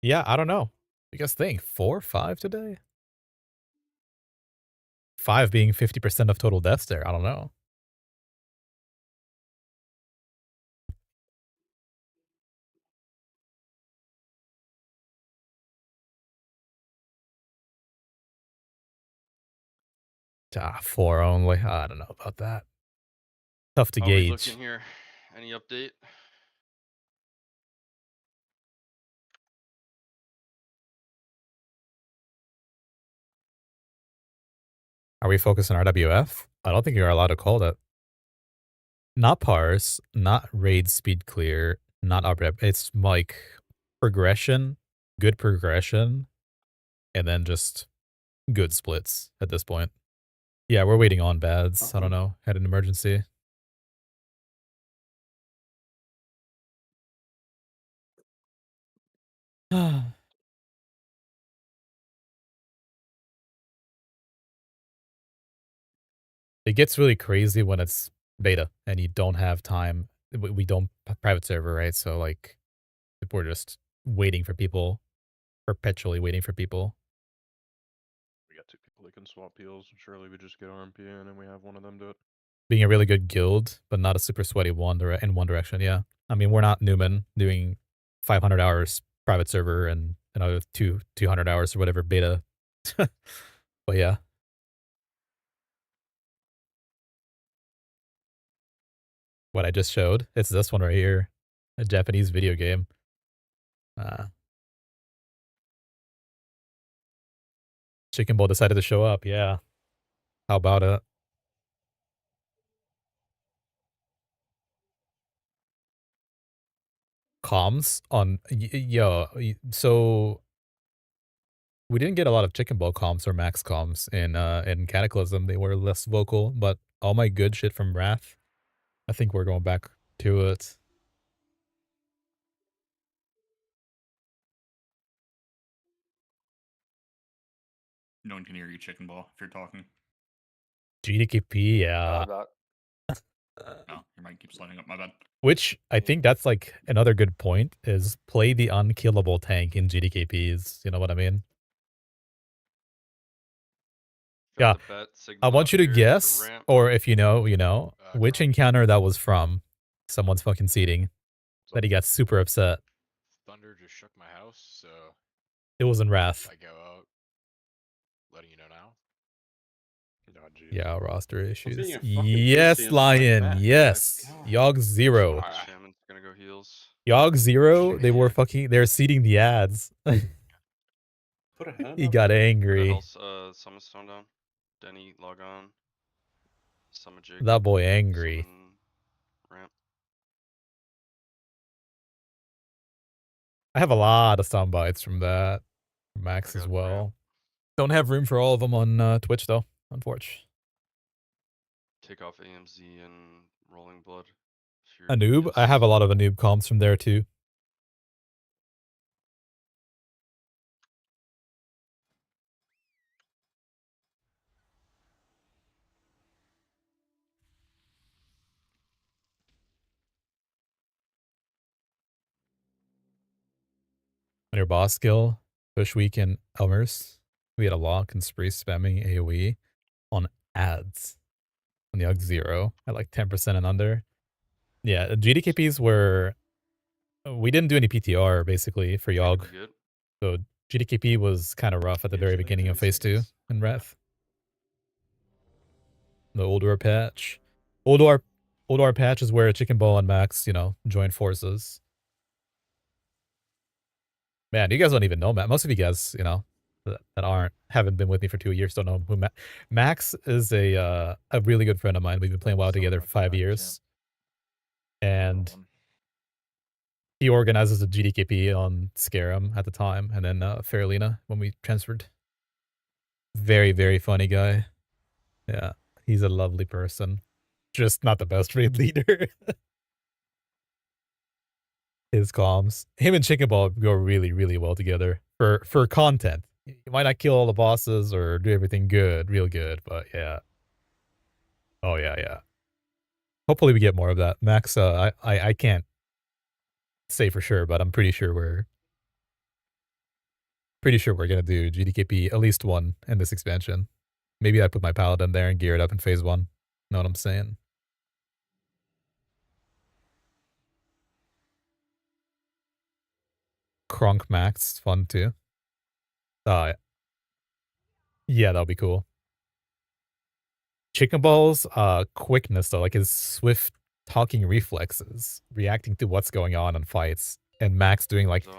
Speaker 1: Yeah, I don't know. You guys think? 4, 5 today? 5 being 50% of total deaths there, I don't know. Ah, 4 only. I don't know about that. Tough to
Speaker 7: How we
Speaker 1: gauge.
Speaker 7: looking here? Any update?
Speaker 1: Are we focused on RWF? I don't think you're allowed to call that. Not parse, not raid speed clear, not uprep. It's like progression, good progression, and then just good splits at this point. Yeah, we're waiting on bads. I don't know. Had an emergency. It gets really crazy when it's beta and you don't have time. We don't private server, right? So like, we're just waiting for people, perpetually waiting for people.
Speaker 2: We got 2 people that can swap heals. Surely we just get RMP in and we have one of them do it.
Speaker 1: Being a really good guild, but not a super sweaty in one direction. Yeah, I mean we're not Newman doing 500 hours private server and another 200 hours or whatever beta. But yeah. What I just showed, it's this one right here, a Japanese video game. Chicken Bowl decided to show up. Yeah, how about it? comms on so we didn't get a lot of chicken ball comms or max comms in Cataclysm. They were less vocal, but all my good shit from Wrath, I think we're going back to it.
Speaker 6: No one can hear you, chicken ball, if you're talking.
Speaker 1: GDKP, yeah.
Speaker 8: I'm not.
Speaker 6: No, your mic keeps lighting up. My bad.
Speaker 1: Which I think that's like another good point is play the unkillable tank in GDKPs. You know what I mean? Yeah.
Speaker 7: Got the bat
Speaker 1: I
Speaker 7: signal
Speaker 1: want
Speaker 7: out
Speaker 1: you to
Speaker 7: here for
Speaker 1: guess,
Speaker 7: ramp.
Speaker 1: or if you know, which
Speaker 9: Chrome.
Speaker 1: encounter that was from. Someone's fucking seating that he got super upset.
Speaker 9: Thunder just shook my house, so
Speaker 1: It was in
Speaker 9: if
Speaker 1: Wrath.
Speaker 9: I go out, letting you know now.
Speaker 2: Oh, jeez.
Speaker 1: Yeah, roster
Speaker 5: being
Speaker 1: issues.
Speaker 5: a fucking
Speaker 1: Yes,
Speaker 5: pussy and like
Speaker 1: Lion.
Speaker 5: that.
Speaker 1: Yes.
Speaker 5: God.
Speaker 1: Yogg Zero.
Speaker 5: Ah.
Speaker 7: Shaman's gonna go heals.
Speaker 1: Yogg Zero, they were
Speaker 5: Shit.
Speaker 1: they're seeding the ads.
Speaker 5: Put a hand
Speaker 1: He
Speaker 5: up.
Speaker 1: got
Speaker 7: Put a
Speaker 1: angry.
Speaker 7: health summon stone down. Denny, log on. Summon Jacob.
Speaker 1: That boy angry.
Speaker 7: Summon ramp.
Speaker 1: I have a lot of sound bites from that. Max
Speaker 7: I
Speaker 1: as
Speaker 7: got
Speaker 1: well.
Speaker 7: ramp.
Speaker 1: Don't have room for all of them on Twitch though, unfortunately.
Speaker 7: Take off AMZ and Rolling Blood. if you're
Speaker 1: Anub, I have a lot of Anub comms from there too. On your boss skill, Push Week and Elmers, we had a lock and spree spamming AoE on ads on the Yogg Zero at like 10% and under. Yeah, GDKPs were... We didn't do any PTR basically for
Speaker 7: Gonna
Speaker 1: Yogg.
Speaker 7: be good.
Speaker 1: So GDKP was kind of rough at the very
Speaker 9: Usually
Speaker 1: beginning of
Speaker 9: 30
Speaker 1: Phase 2
Speaker 9: seconds.
Speaker 1: in Wrath. The Oldor patch. Oldor patch is where Chicken Ball and Max, join forces. Man, you guys don't even know Max. Most of you guys, that haven't been with me for 2 years don't know who Max is a really good friend of mine. We've been playing WoW together for 5 years. And he organizes a GDKP on Scarum at the time, and then Faralina when we transferred. Very, very funny guy. Yeah, he's a lovely person. Just not the best raid leader. His comms. Him and Chicken Ball go really, really well together for content. You might not kill all the bosses or do everything good, real good, but yeah. Oh yeah, yeah. Hopefully we get more of that. Max, I can't say for sure, but I'm pretty sure we're gonna do GDKP at least one in this expansion. Maybe I put my paladin there and gear it up in Phase 1. Know what I'm saying? Kronk Max, fun too. Yeah, that'll be cool. Chicken Ball's quickness though, like his swift talking reflexes, reacting to what's going on in fights, and Max doing like
Speaker 7: So,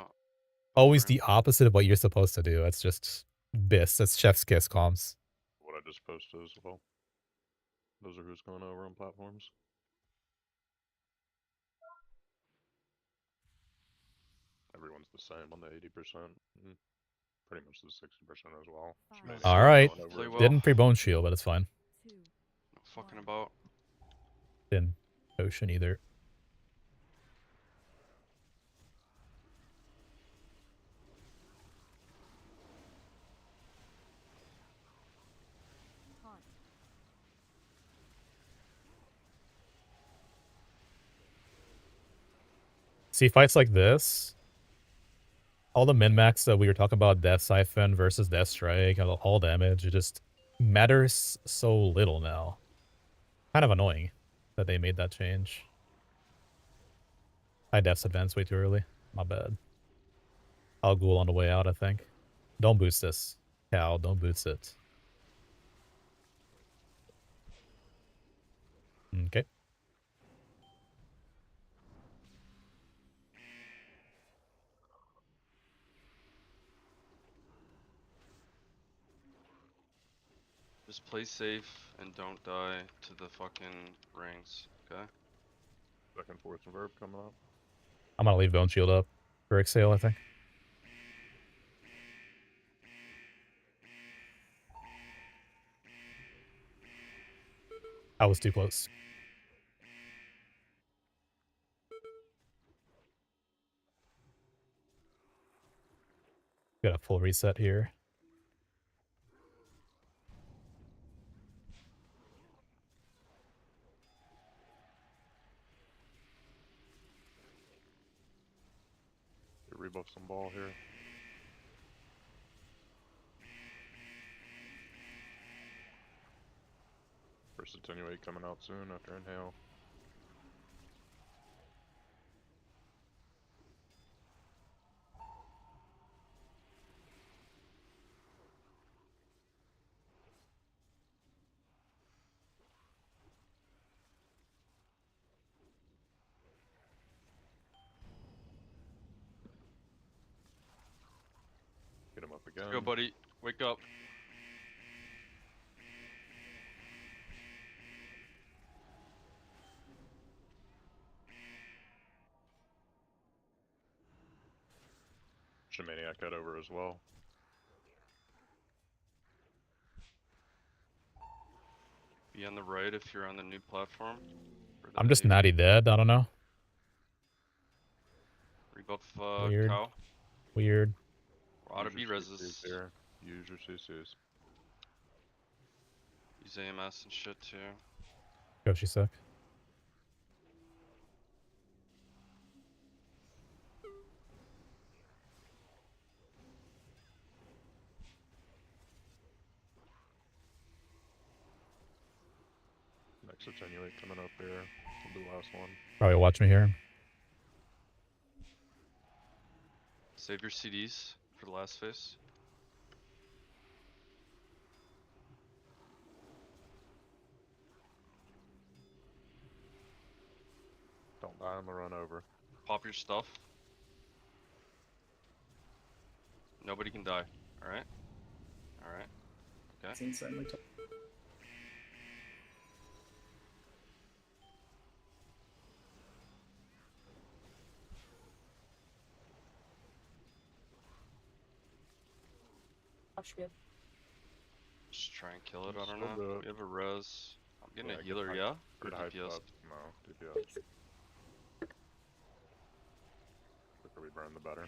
Speaker 1: always
Speaker 7: ramp.
Speaker 1: the opposite of what you're supposed to do. It's just this. That's chef's kiss comms.
Speaker 2: What I just posted as well. Those are who's going over on platforms. Everyone's the same on the 80%. Pretty much the 60% as well. Just mainly
Speaker 1: All
Speaker 2: who's
Speaker 1: right.
Speaker 2: going over
Speaker 7: Play
Speaker 2: as
Speaker 7: well.
Speaker 1: Didn't pre-bone shield, but it's fine.
Speaker 7: No fucking about.
Speaker 1: Didn't potion either. See, fights like this, all the min-max that we were talking about, Death Siphon versus Death Strike, all damage, it just matters so little now. Kind of annoying that they made that change. I Death's advanced way too early. My bad. I'll ghoul on the way out, I think. Don't boost this. Cal, don't boost it. Okay.
Speaker 7: Just play safe and don't die to the fucking rings, okay?
Speaker 2: Second, fourth, and verb coming up.
Speaker 1: I'm gonna leave Bone Shield up for Exhale, I think. I was too close. Got a full reset here.
Speaker 2: Rebuff some ball here. First attenuate coming out soon after inhale. Get him up again.
Speaker 7: Go, buddy. Wake up.
Speaker 2: Shamaniac head over as well.
Speaker 7: Be on the right if you're on the new platform.
Speaker 1: I'm just natty dead. I don't know.
Speaker 7: Rebuff
Speaker 1: Weird.
Speaker 7: cow.
Speaker 1: Weird.
Speaker 7: Ought to
Speaker 2: Use
Speaker 7: be
Speaker 2: your
Speaker 7: reses.
Speaker 2: CCs here. Use your CCs.
Speaker 7: Use AMS and shit too.
Speaker 1: Go, she suck.
Speaker 2: Next attenuate coming up here. We'll do the last one.
Speaker 1: Probably watch me here.
Speaker 7: Save your CDs for the last phase.
Speaker 2: Don't die on the run over.
Speaker 7: Pop your stuff. Nobody can die. Alright? Alright. Okay.
Speaker 10: It's insanely tough.
Speaker 7: Just try and kill it, I don't
Speaker 2: Still do
Speaker 7: know.
Speaker 2: it.
Speaker 7: We have a res. I'm getting
Speaker 2: Yeah,
Speaker 7: a
Speaker 2: get
Speaker 7: healer,
Speaker 2: hyped-
Speaker 7: yeah? Or
Speaker 2: Get hyped
Speaker 7: DPS?
Speaker 2: up. No, DPS. The quicker we burn, the better.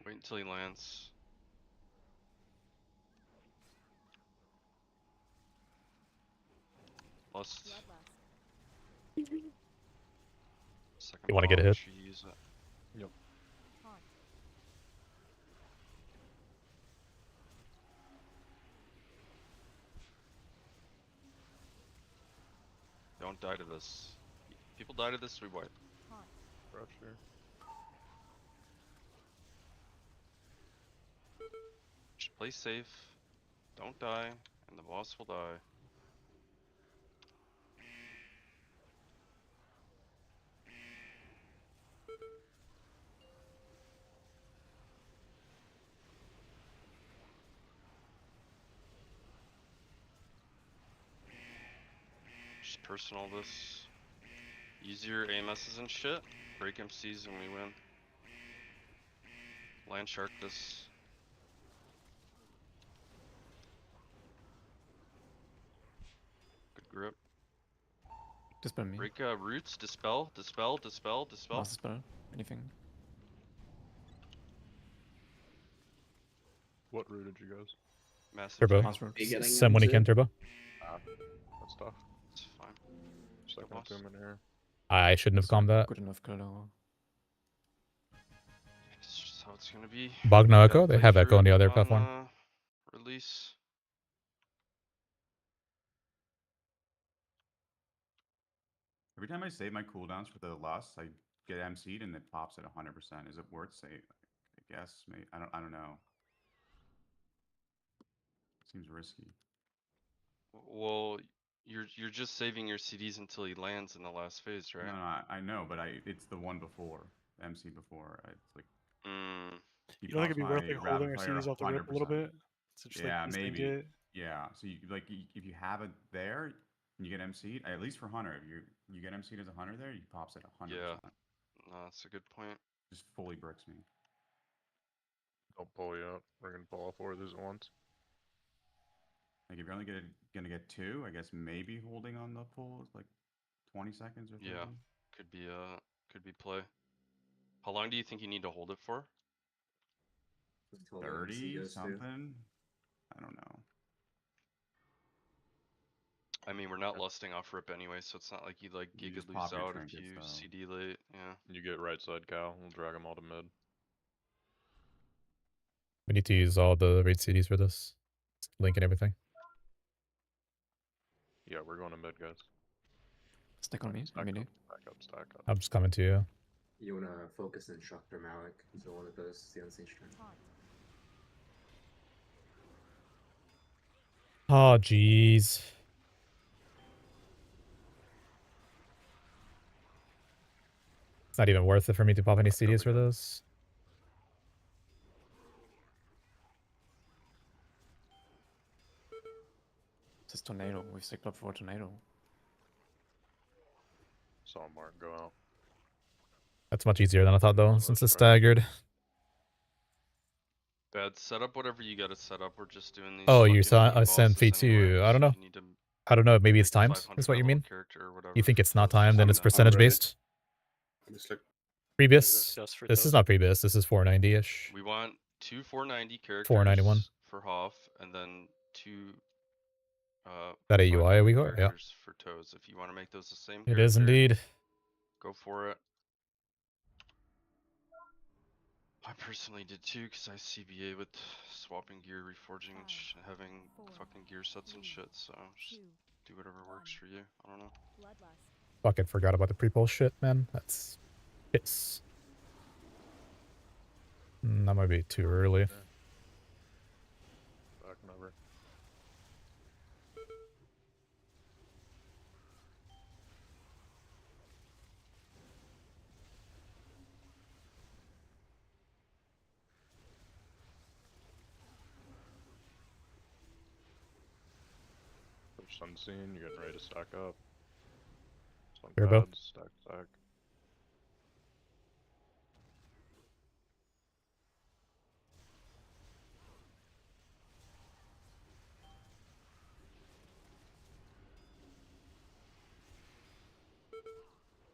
Speaker 7: Wait until he lands. Lust. Second
Speaker 1: You wanna get a
Speaker 7: ball,
Speaker 1: hit?
Speaker 7: should use it.
Speaker 2: Yep.
Speaker 7: Don't die to this. People die to this, we wipe.
Speaker 2: Pressure.
Speaker 7: Just play safe. Don't die, and the boss will die. Just personal this. Use your AMSs and shit. Break MCs and we win. Land shark this. Good grip.
Speaker 10: Dispel me.
Speaker 7: Break roots, dispel, dispel.
Speaker 10: Master spell. Anything.
Speaker 2: What route did you guys?
Speaker 7: Massive
Speaker 1: Turbo.
Speaker 7: tank.
Speaker 10: Master root.
Speaker 3: Getting
Speaker 1: Send when you
Speaker 3: into-
Speaker 1: can, Turbo.
Speaker 2: That's tough.
Speaker 7: It's fine.
Speaker 2: Second
Speaker 7: boss.
Speaker 2: tomb in here.
Speaker 1: I shouldn't have commed that.
Speaker 10: Good enough kill though.
Speaker 7: It's just how it's gonna be.
Speaker 1: Bog no
Speaker 7: Yeah,
Speaker 1: echo? They
Speaker 7: play
Speaker 1: have echo on the
Speaker 7: through
Speaker 1: other platform.
Speaker 7: Release.
Speaker 11: Every time I save my cooldowns for the lust, I get MC'd and it pops at 100%. Is it worth save? I guess. Maybe. I don't know. Seems risky.
Speaker 7: Well, you're just saving your CDs until he lands in the last phase, right?
Speaker 11: No, I know, but it's the one before. The MC before. It's like
Speaker 7: Mm.
Speaker 11: He
Speaker 12: You don't think it'd be
Speaker 11: pops
Speaker 12: worth
Speaker 11: my
Speaker 12: like holding our
Speaker 11: rapid fire
Speaker 12: CDs off the rip a little
Speaker 11: 100%.
Speaker 12: bit? To just
Speaker 11: Yeah,
Speaker 12: like instant
Speaker 11: maybe.
Speaker 12: get?
Speaker 11: Yeah, so you like if you have it there and you get MC'd, at least for Hunter, if you get MC'd as a Hunter there, he pops at 100%.
Speaker 7: Yeah. No, that's a good point.
Speaker 11: Just fully bricks me.
Speaker 2: Don't pull you up. We're gonna pull all 4 of these at once.
Speaker 11: Like if you're only gonna get 2, I guess maybe holding on the pull is like 20 seconds or 30.
Speaker 7: Yeah, could be play. How long do you think you need to hold it for?
Speaker 11: 30 something. I don't know.
Speaker 7: I mean, we're not lusting off rip anyway, so it's not like you like
Speaker 11: You
Speaker 7: giga
Speaker 11: just
Speaker 7: lose
Speaker 11: pop your
Speaker 7: out if
Speaker 11: trinkets,
Speaker 7: you
Speaker 11: though.
Speaker 7: CD late. Yeah.
Speaker 2: You get right side cow. We'll drag them all to mid.
Speaker 1: We need to use all the raid CDs for this. Link and everything.
Speaker 2: Yeah, we're going to mid, guys.
Speaker 10: Stick on me.
Speaker 2: Stack
Speaker 10: Immediate.
Speaker 2: up, stack up, stack up.
Speaker 1: I'm just coming to you.
Speaker 3: You wanna focus and shock their Malik until one of those the unseen strength.
Speaker 1: Oh, jeez. It's not even worth it for me to pop any CDs for this.
Speaker 10: This is tornado. We've sticked up for a tornado.
Speaker 2: Saw Mark go out.
Speaker 1: That's much easier than I thought, though, since it's staggered.
Speaker 7: Bad. Set up whatever you gotta set up. We're just doing these.
Speaker 1: Oh, you
Speaker 7: fucking
Speaker 1: saw I sent
Speaker 7: bosses
Speaker 1: V2.
Speaker 7: anyway,
Speaker 1: I don't
Speaker 7: so
Speaker 1: know.
Speaker 7: if you need to
Speaker 1: I don't know. Maybe it's
Speaker 7: make a
Speaker 1: timed. Is
Speaker 7: 500
Speaker 1: what you
Speaker 7: level
Speaker 1: mean?
Speaker 7: character or whatever
Speaker 1: You think
Speaker 7: for
Speaker 1: it's not
Speaker 7: Toes,
Speaker 1: timed, then
Speaker 7: just
Speaker 1: it's
Speaker 7: do that.
Speaker 1: percentage based?
Speaker 5: Just like
Speaker 1: Previous.
Speaker 12: Just for
Speaker 1: This is
Speaker 12: Toes.
Speaker 1: not previous. This is 490-ish.
Speaker 7: We want 2 490 characters
Speaker 1: 491.
Speaker 7: for HoF, and then 2
Speaker 1: That a UI
Speaker 7: 500
Speaker 1: we got? Yeah.
Speaker 7: characters for Toes. If you want to make those the same
Speaker 1: It is
Speaker 7: character,
Speaker 1: indeed.
Speaker 7: go for it. I personally did too, because I CBA with swapping gear, reforging, and having fucking gear sets and shit, so just do whatever works for you. I don't know.
Speaker 1: Fucking forgot about the pre-poll shit, man. That's piss. That might be too early.
Speaker 2: Back and over. Push unseen. You're getting ready to stack up. Some
Speaker 1: Turbo.
Speaker 2: pads, stack.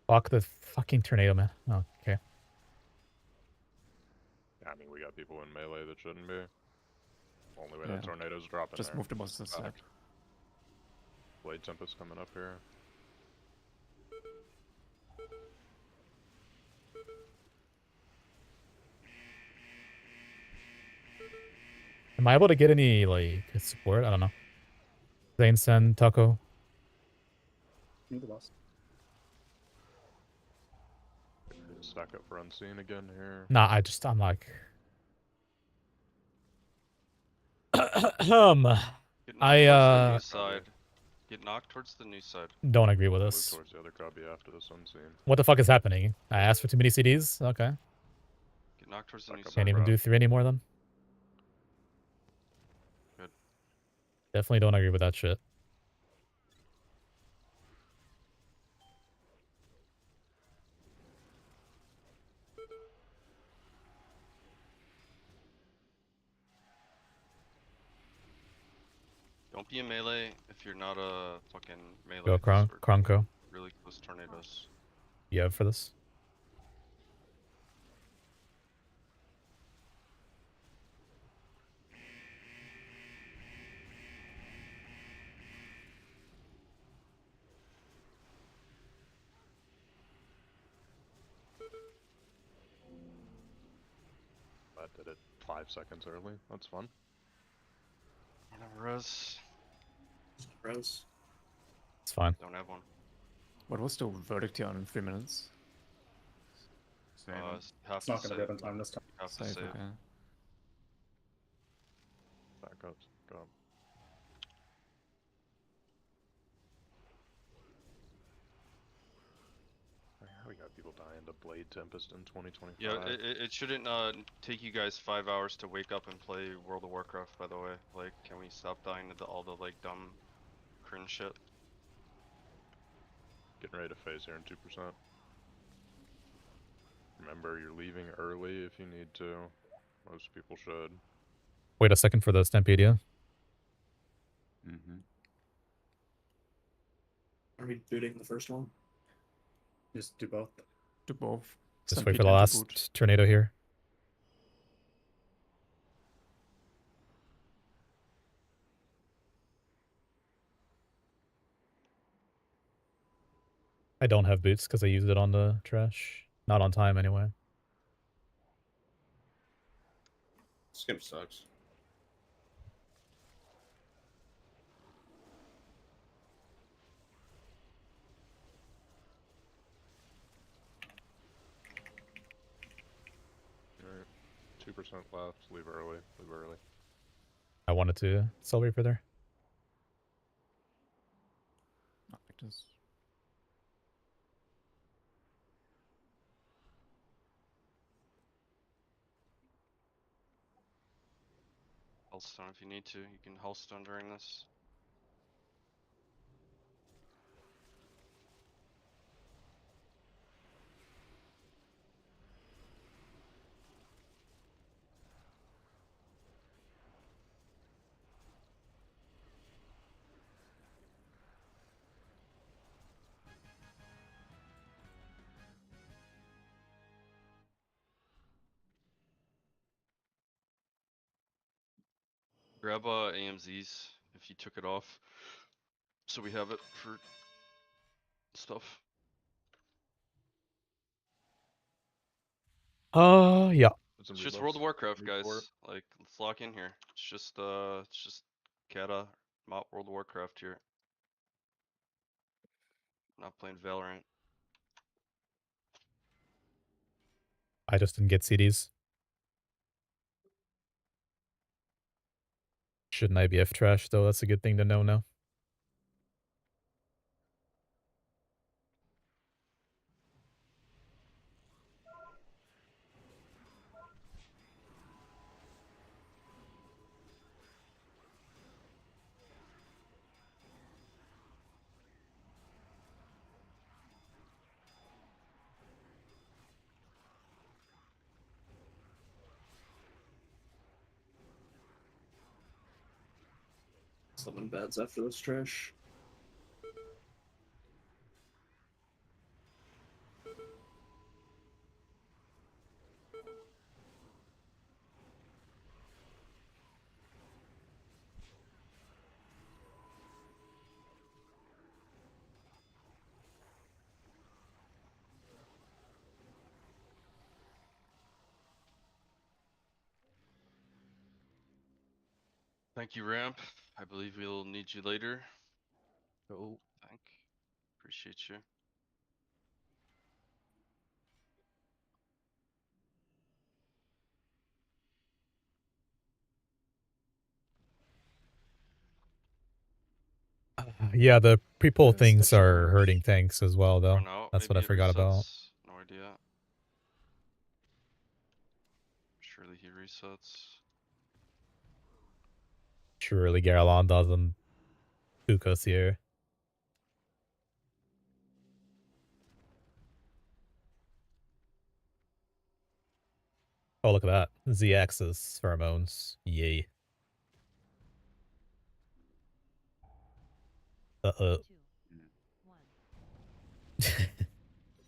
Speaker 1: Fuck the fucking tornado, man. Oh, okay.
Speaker 2: Yeah, I mean, we got people in melee that shouldn't be. Only way
Speaker 10: Yeah.
Speaker 2: that tornado's dropping
Speaker 10: Just
Speaker 2: there.
Speaker 10: move the boss to the side.
Speaker 2: Blade Tempest coming up here.
Speaker 1: Am I able to get any, like, support? I don't know. Zane, Sen, Taco.
Speaker 2: Stack up for unseen again here.
Speaker 1: Nah, I'm like...
Speaker 7: Get knocked towards the new side. Get knocked towards the new side.
Speaker 1: Don't agree with
Speaker 2: Move
Speaker 1: this.
Speaker 2: towards the other copy after this unseen.
Speaker 1: What the fuck is happening? I asked for too many CDs? Okay.
Speaker 7: Get knocked towards the new side.
Speaker 1: Can't even do 3 anymore then?
Speaker 7: Good.
Speaker 1: Definitely don't agree with that shit.
Speaker 7: Don't be a melee if you're not a fucking melee.
Speaker 1: Go
Speaker 7: 'cause we're
Speaker 1: Kronko.
Speaker 7: really close tornadoes.
Speaker 1: You have for this?
Speaker 2: I did it 5 seconds early. That's fun.
Speaker 7: Whatever else.
Speaker 3: Rose.
Speaker 1: It's fine.
Speaker 7: Don't have one.
Speaker 10: What was the verdict here on 3 minutes?
Speaker 7: Half
Speaker 12: It's not
Speaker 7: to
Speaker 12: gonna be up
Speaker 7: save.
Speaker 12: in time this time.
Speaker 7: Half to
Speaker 10: Save,
Speaker 7: save.
Speaker 10: okay.
Speaker 2: Back up, go up. We got people die into Blade Tempest in 2025.
Speaker 7: Yeah, it shouldn't take you guys 5 hours to wake up and play World of Warcraft. By the way, like, can we stop dying to all the like dumb, cringe shit?
Speaker 2: Getting ready to phase here in 2%. Remember, you're leaving early if you need to. Most people should.
Speaker 1: Wait a second for the Stampedia.
Speaker 11: Mm-hmm.
Speaker 3: Are we booting the first one?
Speaker 10: Just do both. Do both.
Speaker 1: Just wait for
Speaker 10: Stampede
Speaker 1: the
Speaker 10: and
Speaker 1: last
Speaker 10: boot.
Speaker 1: tornado here. I don't have boots because I used it on the trash. Not on time anyway.
Speaker 5: This game sucks.
Speaker 2: Alright. 2% left. Leave early. Leave early.
Speaker 1: I wanted to sell Reaper there.
Speaker 10: Not like this.
Speaker 7: Healthstone if you need to. You can Healthstone during this. Grab AMZs if you took it off, so we have it for stuff.
Speaker 1: Yeah.
Speaker 2: Put some
Speaker 7: It's just
Speaker 2: debuffs.
Speaker 7: World of Warcraft,
Speaker 2: Move for
Speaker 7: guys. Like, let's lock in here. It's just Kata, not World of Warcraft here. Not playing Valorant.
Speaker 1: I just didn't get CDs. Shouldn't IBF trash though? That's a good thing to know now.
Speaker 3: Summon beds after this trash.
Speaker 7: Thank you, Ramp. I believe we'll need you later.
Speaker 2: Oh.
Speaker 7: Appreciate you.
Speaker 1: Yeah, the pre-pull
Speaker 10: Yes, that
Speaker 1: things
Speaker 10: should
Speaker 1: are
Speaker 10: work.
Speaker 1: hurting tanks as well, though.
Speaker 7: Run out,
Speaker 1: That's what I
Speaker 7: maybe it
Speaker 1: forgot about.
Speaker 7: resets. No idea. Surely he resets.
Speaker 1: Surely Gara'lon doesn't spook us here. Oh, look at that. Z-axis pheromones. Yay. Uh-oh.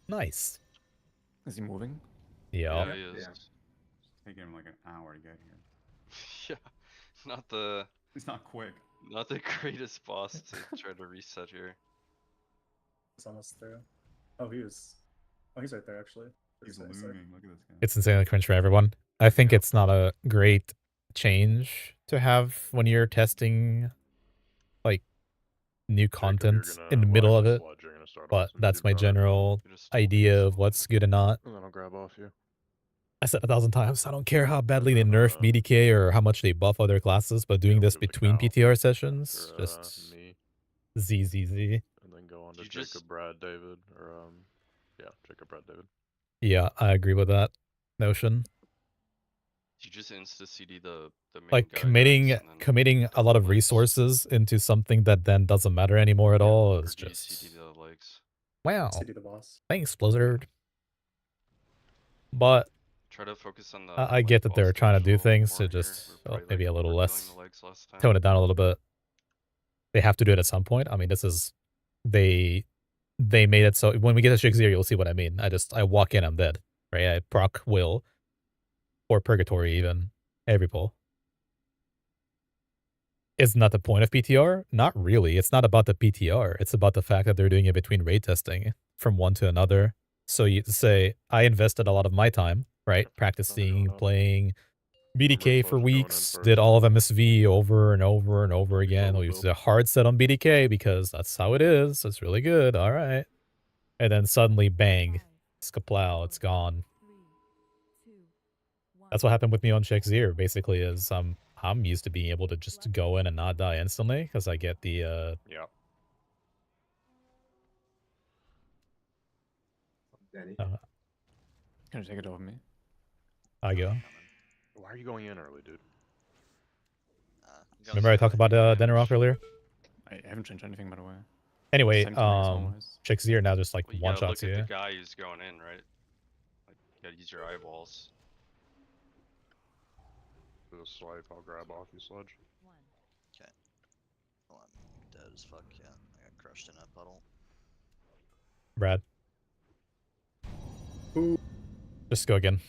Speaker 1: Nice.
Speaker 10: Is he moving?
Speaker 1: Yeah.
Speaker 7: Yeah, he is.
Speaker 11: Yeah. It's taking him like an hour to get here.
Speaker 7: Yeah, not the
Speaker 11: It's not quick.
Speaker 7: not the greatest boss to try to reset here.
Speaker 12: It's almost through. Oh, he's right there actually.
Speaker 11: He's looming. Look at this guy.
Speaker 1: It's insanely cringe for everyone. I think it's not a great change to have when you're testing like new content in the middle of it. But that's my general idea of what's good and not.
Speaker 2: And then I'll grab off you.
Speaker 1: I said 1,000 times, I don't care how badly they nerf BDK or how much they buff other classes, but doing this between PTR sessions, just
Speaker 2: me.
Speaker 1: ZZZ.
Speaker 2: And then go on to
Speaker 7: You
Speaker 2: Jacob,
Speaker 7: just-
Speaker 2: Brad, David, or Yeah, Jacob Red David.
Speaker 1: Yeah, I agree with that notion.
Speaker 7: You just insta CD the main
Speaker 1: Like
Speaker 7: guy
Speaker 1: committing
Speaker 7: guys, and then
Speaker 1: committing a
Speaker 7: double
Speaker 1: lot of
Speaker 7: legs.
Speaker 1: resources into something that then doesn't matter anymore at
Speaker 12: Yeah,
Speaker 1: all
Speaker 7: Or
Speaker 1: is
Speaker 7: do you
Speaker 1: just
Speaker 7: CD the legs?
Speaker 1: wow.
Speaker 12: CD the boss.
Speaker 1: Thanks, Blizzard. But
Speaker 7: Try to focus on the
Speaker 1: I
Speaker 7: like,
Speaker 1: get that they're
Speaker 7: boss
Speaker 1: trying to do
Speaker 7: visual
Speaker 1: things
Speaker 7: more
Speaker 1: to
Speaker 7: here.
Speaker 1: just
Speaker 7: We're probably,
Speaker 1: maybe a little
Speaker 7: overkilling
Speaker 1: less,
Speaker 7: the legs last time.
Speaker 1: tone it down a little bit. They have to do it at some point. I mean, this is they made it so when we get to Shek'zeer, you'll see what I mean. I walk in, I'm dead. Right? I proc will or purgatory even every pull. Isn't that the point of PTR? Not really. It's not about the PTR. It's about the fact that they're doing it between raid testing from one to another. So you say, I invested a lot of my time, right? Practicing, playing BDK for weeks, did all of MSV over and over and over again. We used a hard set on BDK because that's how it is. It's really good. All right. And then suddenly, bang, skaplow, it's gone. That's what happened with me on Shek'zeer, basically, is I'm used to being able to just go in and not die instantly, because I get the,
Speaker 2: Yeah.
Speaker 10: Gonna take it over me.
Speaker 1: I go.
Speaker 2: Why are you going in early, dude?
Speaker 1: Remember I talked about Denarok earlier?
Speaker 10: I haven't changed anything, by the way.
Speaker 1: Anyway,
Speaker 10: Same thing as always.
Speaker 1: Shek'zeer now just like
Speaker 7: Well, you
Speaker 1: one
Speaker 7: gotta
Speaker 1: shots
Speaker 7: look
Speaker 1: you.
Speaker 7: at the guy who's going in, right? Like, you gotta use your eyeballs.
Speaker 2: Do a swipe, I'll grab off you, Sludge.
Speaker 13: Okay. Well, I'm dead as fuck, yeah. I got crushed in that puddle.
Speaker 1: Brad. Just go again.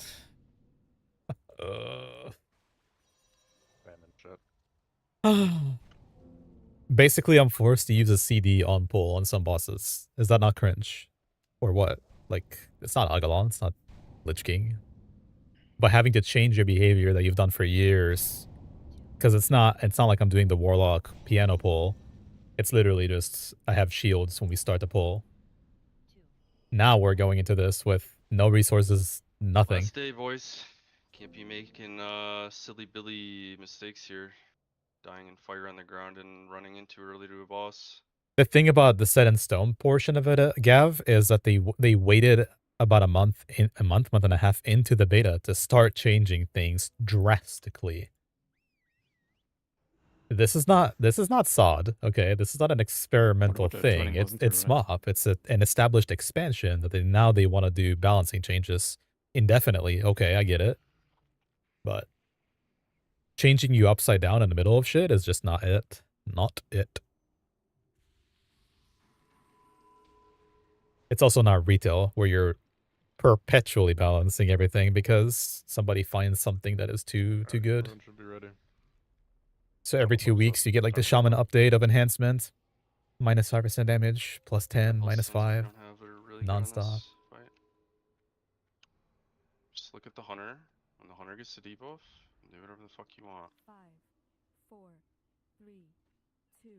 Speaker 1: Basically, I'm forced to use a CD on pull on some bosses. Is that not cringe? Or what? Like, it's not Gara'lon, it's not Lich King. But having to change your behavior that you've done for years, because it's not like I'm doing the Warlock piano pull. It's literally just, I have shields when we start the pull. Now we're going into this with no resources, nothing.
Speaker 7: Last day, boys. Can't be making silly Billy mistakes here. Dying in fire on the ground and running in too early to a boss.
Speaker 1: The thing about the set in stone portion of it, Gav, is that they waited about a month and a half into the beta to start changing things drastically. This is not SOD, okay? This is not an experimental thing. It's MOP. It's an established expansion that now they want to do balancing changes indefinitely. Okay, I get it. But changing you upside down in the middle of shit is just not it. Not it. It's also not retail where you're perpetually balancing everything because somebody finds something that is too good.
Speaker 2: Should be ready.
Speaker 1: So every 2 weeks you get like the shaman update of enhancement, minus 5% damage, plus 10, minus 5, non-stop.
Speaker 7: Just look at the hunter. When the hunter gets the debuff, do whatever the fuck you want.
Speaker 14: 5, 4, 3, 2,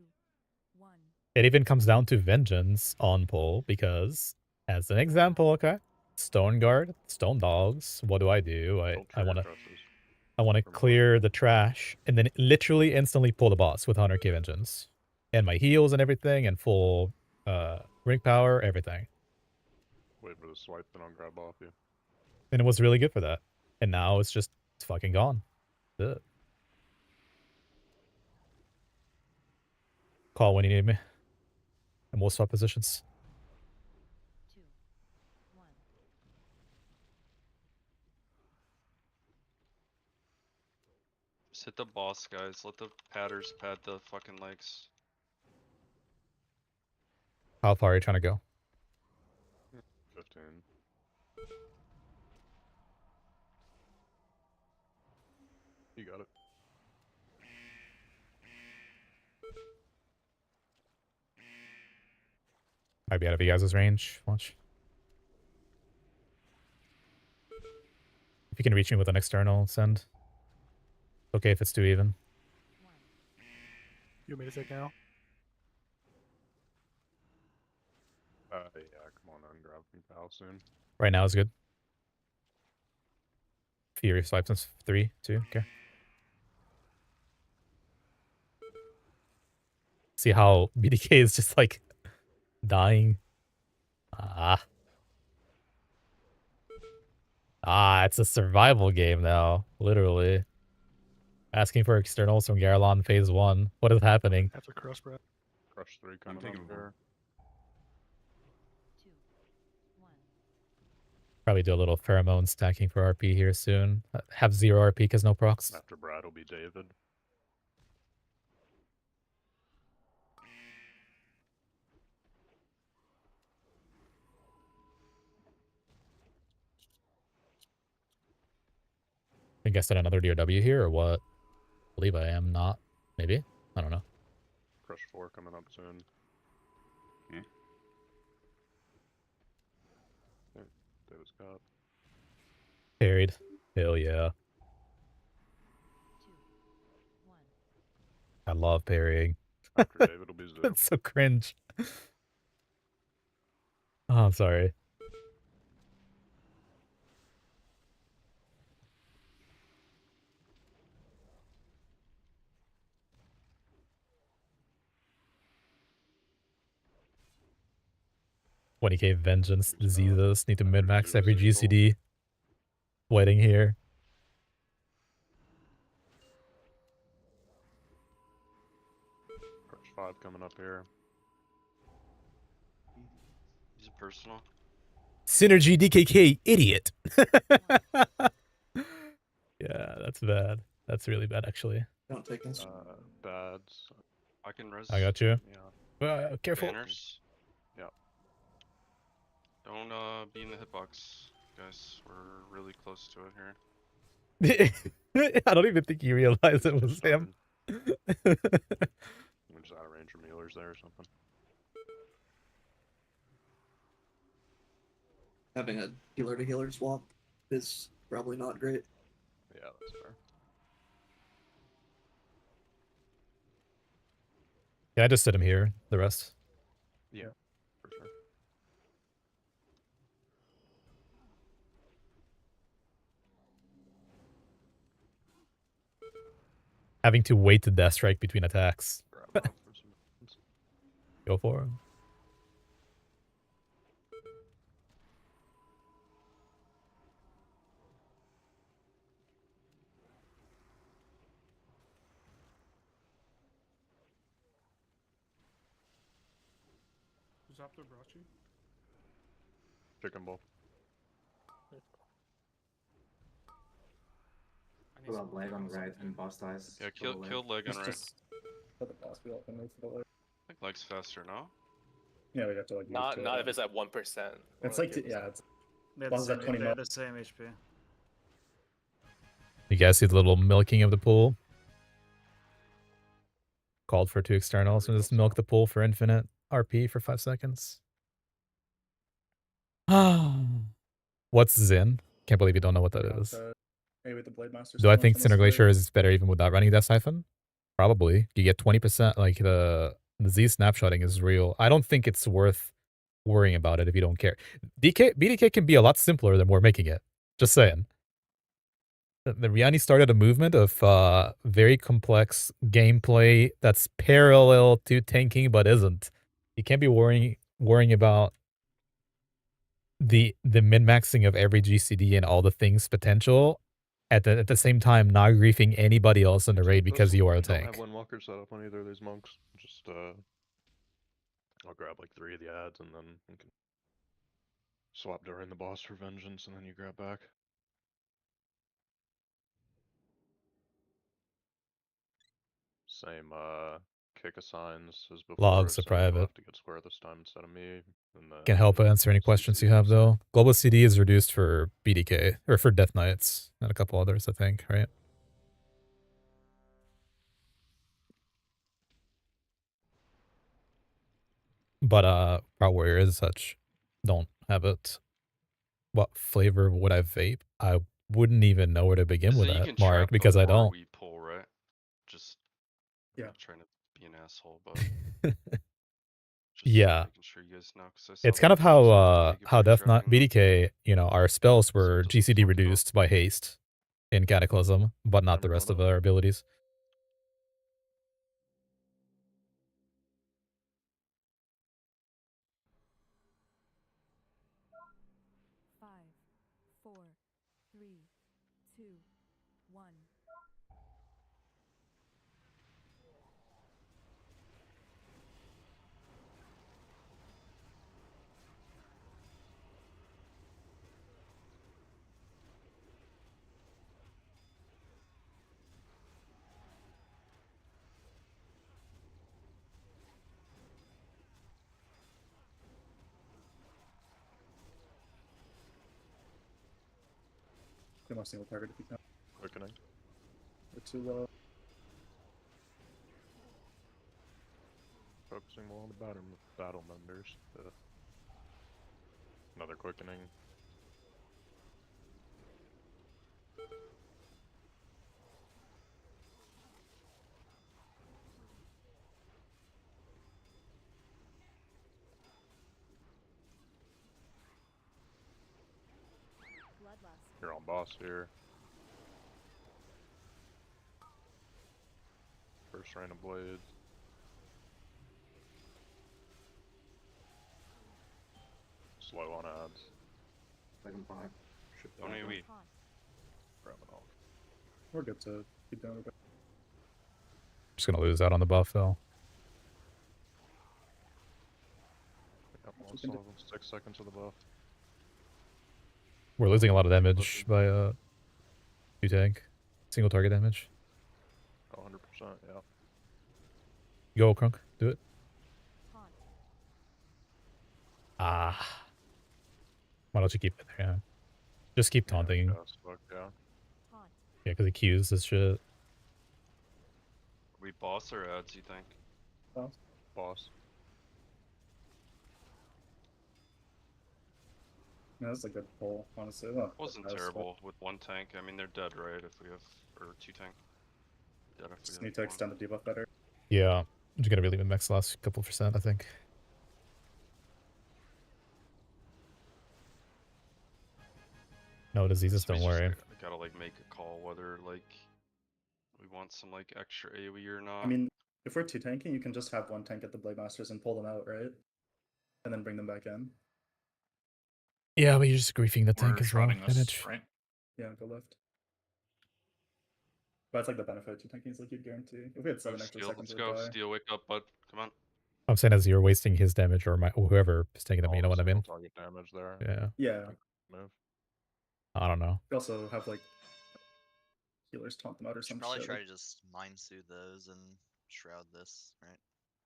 Speaker 14: 1.
Speaker 1: It even comes down to vengeance on pull because, as an example, okay, stone guard, stone dogs. What do? I want to clear the trash and then literally instantly pull the boss with 100k vengeance, and my heals and everything, and full ring power, everything.
Speaker 2: Wait for the swipe, then I'll grab off you.
Speaker 1: And it was really good for that. And now it's fucking gone. Ugh. Call when you need me. And we'll swap positions.
Speaker 14: 2, 1.
Speaker 7: Just hit the boss, guys. Let the padders pad the fucking legs.
Speaker 1: How far are you trying to go?
Speaker 2: 15. You got it.
Speaker 1: Might be out of you guys' range. Watch. If you can reach me with an external, send. Okay if it's too even.
Speaker 15: You want me to take now?
Speaker 2: Yeah, come on and grab me pal soon.
Speaker 1: Right now is good. Fury swipes us 3, 2, okay. See how BDK is just like dying. Ah, it's a survival game now, literally. Asking for externals from Gara'lon phase 1. What is happening?
Speaker 2: Have to crush, bro. Crush 3 coming up here.
Speaker 1: Probably do a little pheromone stacking for RP here soon. Have 0 RP because no procs.
Speaker 2: After Brad will be David.
Speaker 1: I guess that another DRW here or what? I believe I am not. Maybe? I don't know.
Speaker 2: Crush 4 coming up soon.
Speaker 11: Yeah.
Speaker 2: David's got.
Speaker 1: Parried. Hell yeah. I love parrying.
Speaker 2: After David will be Zoo.
Speaker 1: That's so cringe. Oh, I'm sorry. $20k vengeance diseases. Need to min-max every GCD. Waiting here.
Speaker 2: Crush 5 coming up here.
Speaker 7: Is it personal?
Speaker 1: Synergy DKK, idiot. Yeah, that's bad. That's really bad, actually.
Speaker 3: Don't take this.
Speaker 2: Bads.
Speaker 7: I can res.
Speaker 1: I got you.
Speaker 2: Yeah.
Speaker 1: Careful.
Speaker 7: Banners.
Speaker 2: Yeah.
Speaker 7: Don't be in the hitbox, guys. We're really close to it here.
Speaker 1: I don't even think you realized it was him.
Speaker 2: We just out of range from healers there or something.
Speaker 3: Having a healer to healer swap is probably not great.
Speaker 2: Yeah, that's fair.
Speaker 1: Yeah, I just sit him here. The rest.
Speaker 2: Yeah, for sure.
Speaker 1: Having to wait to death strike between attacks.
Speaker 2: Grab off for some reasons.
Speaker 1: Go for him.
Speaker 2: Who's after Brachi? Chicken Bowl.
Speaker 12: What about leg on right and boss dies?
Speaker 7: Yeah, kill leg on right.
Speaker 12: Just let the boss be open move for the leg.
Speaker 7: I think leg's faster, no?
Speaker 12: Yeah, we have to like.
Speaker 8: Not if it's at 1%.
Speaker 12: It's like yeah, it's. Boss at 20
Speaker 10: they're the same HP.
Speaker 1: You guys see the little milking of the pool? Called for 2 externals and just milk the pool for infinite RP for 5 seconds. What's Zin? Can't believe you don't know what that is.
Speaker 12: Maybe with the Blade Master.
Speaker 1: Do I think Cinder Glacier is better even without running Death Siphon? Probably. You get 20%, like the Z snapshotting is real. I don't think it's worth worrying about it if you don't care. BDK can be a lot simpler than we're making it. Just saying. The Riani started a movement of very complex gameplay that's parallel to tanking but isn't. You can't be worrying about the min-maxing of every GCD and all the things potential at the same time not griefing anybody else in the raid because you are a tank.
Speaker 2: I don't have Windwalker set up on either of these monks. Just I'll grab like 3 of the ads and then we can swap during the boss for vengeance and then you grab back. Same kick assigns as before.
Speaker 1: Logs are
Speaker 2: so you'll
Speaker 1: private.
Speaker 2: have to get square this time instead of me. And then
Speaker 1: Can help answer any questions you have though. Global CD is reduced for BDK or for Death Knights and a couple others, I think, right? But Proud Warrior is such. Don't have it. What flavor would I vape? I wouldn't even know where to begin with
Speaker 7: you
Speaker 1: that,
Speaker 7: can
Speaker 1: Mark,
Speaker 7: trap the
Speaker 1: because I
Speaker 7: war
Speaker 1: don't.
Speaker 7: We pull, right? Just
Speaker 12: yeah,
Speaker 7: trying to be an asshole, but just
Speaker 1: Yeah.
Speaker 7: making sure you guys know, 'cause I saw
Speaker 1: It's kind of
Speaker 7: the videos
Speaker 1: how
Speaker 7: big if
Speaker 1: how
Speaker 7: you're
Speaker 1: Death Knight
Speaker 7: trapping them.
Speaker 1: BDK, you know, our spells were GCD reduced by haste in Cataclysm, but not the rest of our abilities.
Speaker 12: Two more single target if you can.
Speaker 2: Quickening.
Speaker 12: We're too low.
Speaker 2: Focusing more on the battle members. Another quickening.
Speaker 14: Bloodlust.
Speaker 2: You're on boss here. First rain of blades. Slow on ads.
Speaker 3: Second 5. Should
Speaker 7: Don't need we.
Speaker 14: Haunt.
Speaker 2: Grab it off.
Speaker 12: We're good to keep doing it.
Speaker 1: Just gonna lose out on the buff though.
Speaker 2: Yep, also 6 seconds of the buff.
Speaker 1: We're losing a lot of damage by 2 tank. Single target damage.
Speaker 2: 100%, yeah.
Speaker 1: Go, Crunk. Do it.
Speaker 14: Haunt.
Speaker 1: Ah. Why don't you keep it there? Yeah. Just keep taunting.
Speaker 2: Yeah, fuck, yeah.
Speaker 14: Haunt.
Speaker 1: Yeah, because he Qs this shit.
Speaker 7: We boss or ads, you think?
Speaker 2: Boss.
Speaker 12: Yeah, that's a good pull, honestly. Look,
Speaker 7: Wasn't
Speaker 12: that was
Speaker 7: terrible with 1 tank. I mean, they're dead, right? If we have, or 2 tank. Dead if
Speaker 12: Just
Speaker 7: we
Speaker 12: need
Speaker 7: have
Speaker 12: to
Speaker 7: one.
Speaker 12: extend the debuff better.
Speaker 1: Yeah. I'm just gonna really min-max the last couple %, I think. No diseases,
Speaker 7: So we
Speaker 1: don't
Speaker 7: just
Speaker 1: worry.
Speaker 7: gotta like make a call whether like we want some like extra AoE or not.
Speaker 12: I mean, if we're 2 tanking, you can just have 1 tank at the Blade Masters and pull them out, right? And then bring them back in.
Speaker 1: Yeah, but you're just griefing the tank
Speaker 6: We're
Speaker 1: as well.
Speaker 6: shrouding this,
Speaker 1: Damage.
Speaker 6: right?
Speaker 12: Yeah, go left. But it's like the benefit of 2 tanking is like you'd guarantee. If we had 7 extra
Speaker 7: Steel,
Speaker 12: seconds,
Speaker 7: let's
Speaker 12: we'd
Speaker 7: go.
Speaker 12: die.
Speaker 7: Steel, wake up, bud. Come on.
Speaker 1: I'm saying as you're wasting his damage or my or whoever is taking them, you know what I mean?
Speaker 2: Target damage there.
Speaker 1: Yeah.
Speaker 12: Yeah.
Speaker 2: Move.
Speaker 1: I don't know.
Speaker 12: We also have like healers taunt them out or
Speaker 13: Should
Speaker 12: some
Speaker 13: probably
Speaker 12: shit.
Speaker 13: try
Speaker 12: like-
Speaker 13: to just mind soothe those and shroud this, right?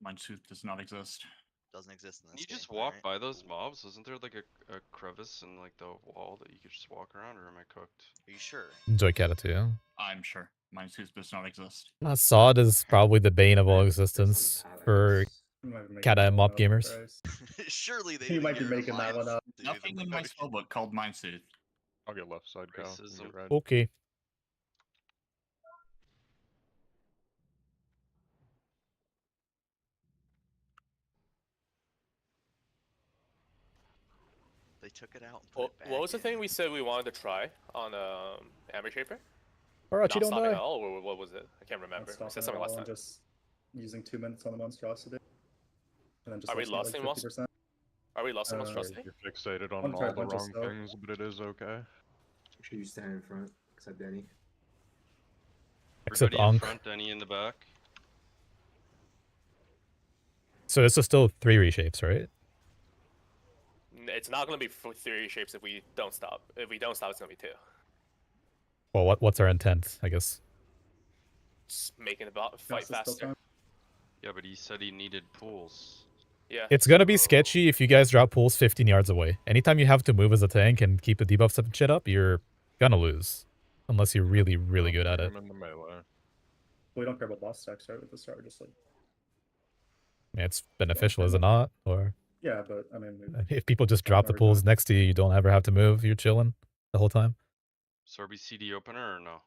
Speaker 6: Mind Sooth does not exist.
Speaker 13: Doesn't exist in
Speaker 7: Can
Speaker 13: this
Speaker 7: you just
Speaker 13: game,
Speaker 7: walk
Speaker 13: right?
Speaker 7: by those mobs? Isn't there like a crevice in like the wall that you could just walk around, or am I cooked?
Speaker 13: Are you sure?
Speaker 1: Enjoy Kata too, yeah?
Speaker 6: I'm sure. Mind Sooth does not exist.
Speaker 1: Sod is probably the bane of all existence for
Speaker 12: You might be making
Speaker 1: Kata
Speaker 12: that
Speaker 1: and
Speaker 12: one
Speaker 1: MOP
Speaker 12: up,
Speaker 1: gamers.
Speaker 12: Bryce.
Speaker 13: Surely they
Speaker 12: You
Speaker 13: didn't
Speaker 12: might be
Speaker 13: get rid of
Speaker 12: making that
Speaker 13: Mind
Speaker 12: one up.
Speaker 13: Soothe,
Speaker 6: Nothing in my
Speaker 13: but-
Speaker 6: spellbook called Mind Sooth.
Speaker 2: I'll get left side cow. You
Speaker 7: Racism.
Speaker 2: get right.
Speaker 1: Okay.
Speaker 13: They took it out and put it back
Speaker 8: What was the
Speaker 13: in.
Speaker 8: thing we said we wanted to try on Amber Shaper?
Speaker 1: Alright, you
Speaker 8: Not
Speaker 1: don't
Speaker 8: stopping
Speaker 1: die.
Speaker 8: at all, or what was it? I can't
Speaker 12: Not
Speaker 8: remember. We
Speaker 12: stopping
Speaker 8: said
Speaker 12: at
Speaker 8: something
Speaker 12: all
Speaker 8: last
Speaker 12: and
Speaker 8: time.
Speaker 12: just using 2 minutes on the monstrosity. And then just
Speaker 8: Are we
Speaker 12: wasting,
Speaker 8: lusting
Speaker 12: like
Speaker 8: most-
Speaker 12: 50%.
Speaker 8: Are we lost in
Speaker 12: Uh,
Speaker 8: monstrosity?
Speaker 2: You're fixated on
Speaker 12: One try
Speaker 2: all
Speaker 12: a
Speaker 2: the
Speaker 12: bunch of
Speaker 2: wrong
Speaker 12: stuff.
Speaker 2: things, but it is okay.
Speaker 3: Make sure you stand in front, except Denny.
Speaker 1: Except
Speaker 7: Everybody in
Speaker 1: Ankh.
Speaker 7: front, any in the back.
Speaker 1: So this is still 3 reshapes, right?
Speaker 8: It's not going to be 3 shapes if we don't stop. If we don't stop, it's going to be 2.
Speaker 1: Well, what's our intent, I guess?
Speaker 8: Just making the fight
Speaker 12: Fastest build
Speaker 8: faster.
Speaker 12: time.
Speaker 7: Yeah, but he said he needed pools.
Speaker 8: Yeah.
Speaker 1: It's gonna be
Speaker 7: So-
Speaker 1: sketchy if you guys drop pools 15 yards away. Anytime you have to move as a tank and keep the debuffs and shit up, you're gonna lose. Unless you're really, really good at it.
Speaker 2: I'm in the melee.
Speaker 12: We don't care about boss stacks, right? With the start, just like
Speaker 1: I mean, it's beneficial, is it not? Or
Speaker 12: yeah, but I mean,
Speaker 1: if people just drop the
Speaker 12: Never
Speaker 1: pools
Speaker 12: done.
Speaker 1: next to you, you don't ever have to move. You're chilling the whole time.
Speaker 7: So are we CD opener or no?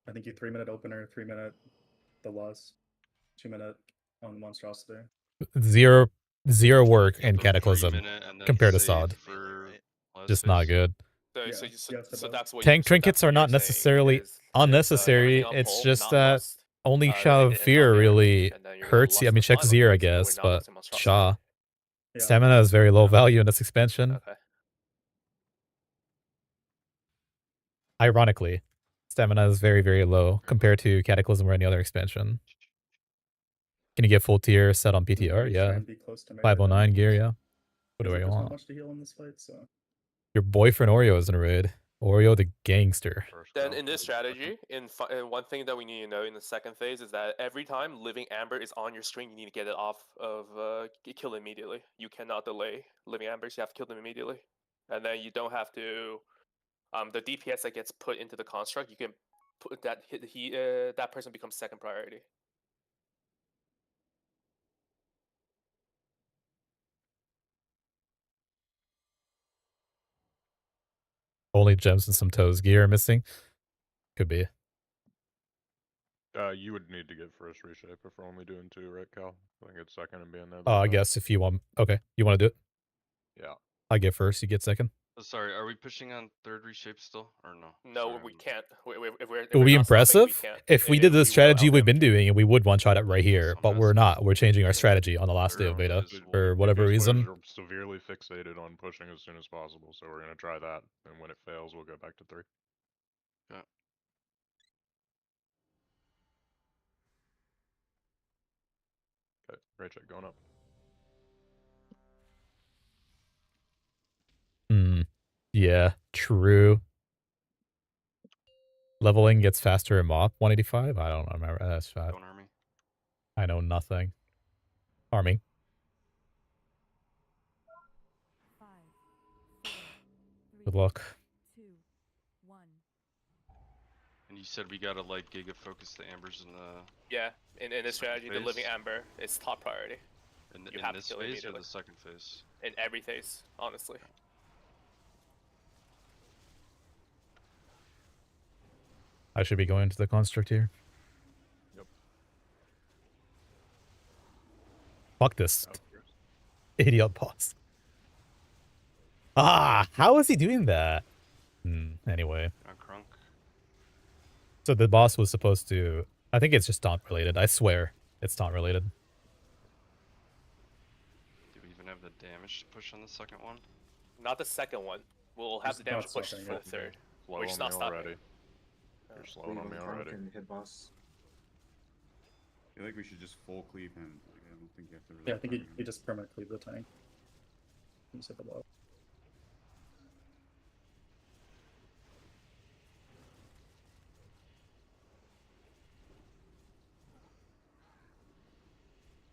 Speaker 12: I think you 3-minute opener, 3-minute the loss, 2-minute on the monstrosity.
Speaker 1: Zero work
Speaker 7: Keep
Speaker 1: in
Speaker 7: them
Speaker 1: Cataclysm
Speaker 7: 3-minute and then
Speaker 1: compared to
Speaker 7: save
Speaker 1: Sod.
Speaker 7: for
Speaker 13: Right?
Speaker 7: last
Speaker 1: Just not
Speaker 7: phase.
Speaker 1: good.
Speaker 8: So,
Speaker 12: Yeah,
Speaker 8: so,
Speaker 12: you
Speaker 8: so,
Speaker 12: have to
Speaker 8: so
Speaker 12: buff.
Speaker 8: that's what
Speaker 1: Tank
Speaker 8: you, so
Speaker 1: trinkets
Speaker 8: that's what
Speaker 1: are not
Speaker 8: you're saying
Speaker 1: necessarily
Speaker 8: is if,
Speaker 1: unnecessary.
Speaker 8: everything on
Speaker 1: It's
Speaker 8: pull,
Speaker 1: just
Speaker 8: not
Speaker 1: that
Speaker 8: lust,
Speaker 1: only
Speaker 8: then
Speaker 1: Sha of
Speaker 8: it
Speaker 1: Fear
Speaker 8: not there,
Speaker 1: really
Speaker 8: and then you're gonna
Speaker 1: hurts you. I
Speaker 8: lust
Speaker 1: mean,
Speaker 8: the final
Speaker 1: Shek'zeer, I
Speaker 8: phase, so we're
Speaker 1: guess,
Speaker 8: not
Speaker 1: but
Speaker 8: losing monstrosity.
Speaker 1: Sha.
Speaker 12: Yeah.
Speaker 1: Stamina is very low value in this expansion.
Speaker 8: Okay.
Speaker 1: Ironically, stamina is very, very low compared to Cataclysm or any other expansion. Can you get full tier set on PTR?
Speaker 12: Try
Speaker 1: Yeah.
Speaker 12: and be close to melee
Speaker 1: 509
Speaker 12: then.
Speaker 1: gear, yeah.
Speaker 12: Feels
Speaker 1: Whatever
Speaker 12: like
Speaker 1: you
Speaker 12: there's not
Speaker 1: want.
Speaker 12: much to heal in this fight, so
Speaker 1: Your boyfriend Oreo is in a raid. Oreo the gangster.
Speaker 2: First
Speaker 8: Then
Speaker 2: round,
Speaker 8: in this
Speaker 2: first second.
Speaker 8: strategy, one thing that we need to know in the second phase is that every time Living Amber is on your screen, you need to get it off of kill immediately. You cannot delay Living Ambers. You have to kill them immediately, and then you don't have to The DPS that gets put into the construct, you can put that that person becomes second priority.
Speaker 1: Only gems and some toes gear missing. Could be.
Speaker 2: You would need to get first reshape if we're only doing 2, right, Cal? I think it's second and being there.
Speaker 1: I guess if you want. Okay, you want to do it?
Speaker 2: Yeah.
Speaker 1: I get first. You get second.
Speaker 7: Oh, sorry, are we pushing on third reshape still or no?
Speaker 8: No,
Speaker 7: Sorry,
Speaker 8: we can't. If
Speaker 1: It would be impressive if we did the strategy we've been doing and we would one shot it right here, but we're not. We're changing our strategy on the last day of beta for whatever
Speaker 2: Because
Speaker 1: reason.
Speaker 2: players are severely fixated on pushing as soon as possible, so we're gonna try that, and when it fails, we'll go back to 3.
Speaker 7: Yeah.
Speaker 2: Okay, right check going up.
Speaker 1: Yeah, true. Leveling gets faster in MOP 185? I don't remember. That's 5.
Speaker 7: Don't army.
Speaker 1: I know nothing. Army.
Speaker 14: 5, 4, 3,
Speaker 1: Good luck.
Speaker 14: 2, 1.
Speaker 7: And you said we gotta like giga focus the ambers in the
Speaker 8: Yeah, in this strategy, the
Speaker 7: phase?
Speaker 8: living amber is top priority.
Speaker 7: in
Speaker 8: You have to
Speaker 7: this
Speaker 8: kill
Speaker 7: phase or
Speaker 8: immediately.
Speaker 7: the second phase.
Speaker 8: In every phase, honestly.
Speaker 1: I should be going to the construct here.
Speaker 2: Yep.
Speaker 1: Fuck this. Idiot boss. How is he doing that? Anyway.
Speaker 7: Crunk.
Speaker 1: So the boss was supposed to... I think it's just taunt related. I swear it's taunt related.
Speaker 7: Do we even have the damage to push on the second one?
Speaker 8: Not the second one. We'll have
Speaker 12: Just
Speaker 8: the damage
Speaker 12: not
Speaker 8: pushed
Speaker 12: stopping
Speaker 8: for the
Speaker 12: it.
Speaker 8: third.
Speaker 2: Slow
Speaker 8: We're
Speaker 2: on
Speaker 8: just
Speaker 2: me
Speaker 8: not stopping.
Speaker 2: already. You're slowing on me already.
Speaker 11: Hit boss. I feel like we should just full cleave him. Like, I don't think you have to really.
Speaker 12: Yeah, I think
Speaker 11: target
Speaker 12: you just permanently cleave the tank. You just hit the blow.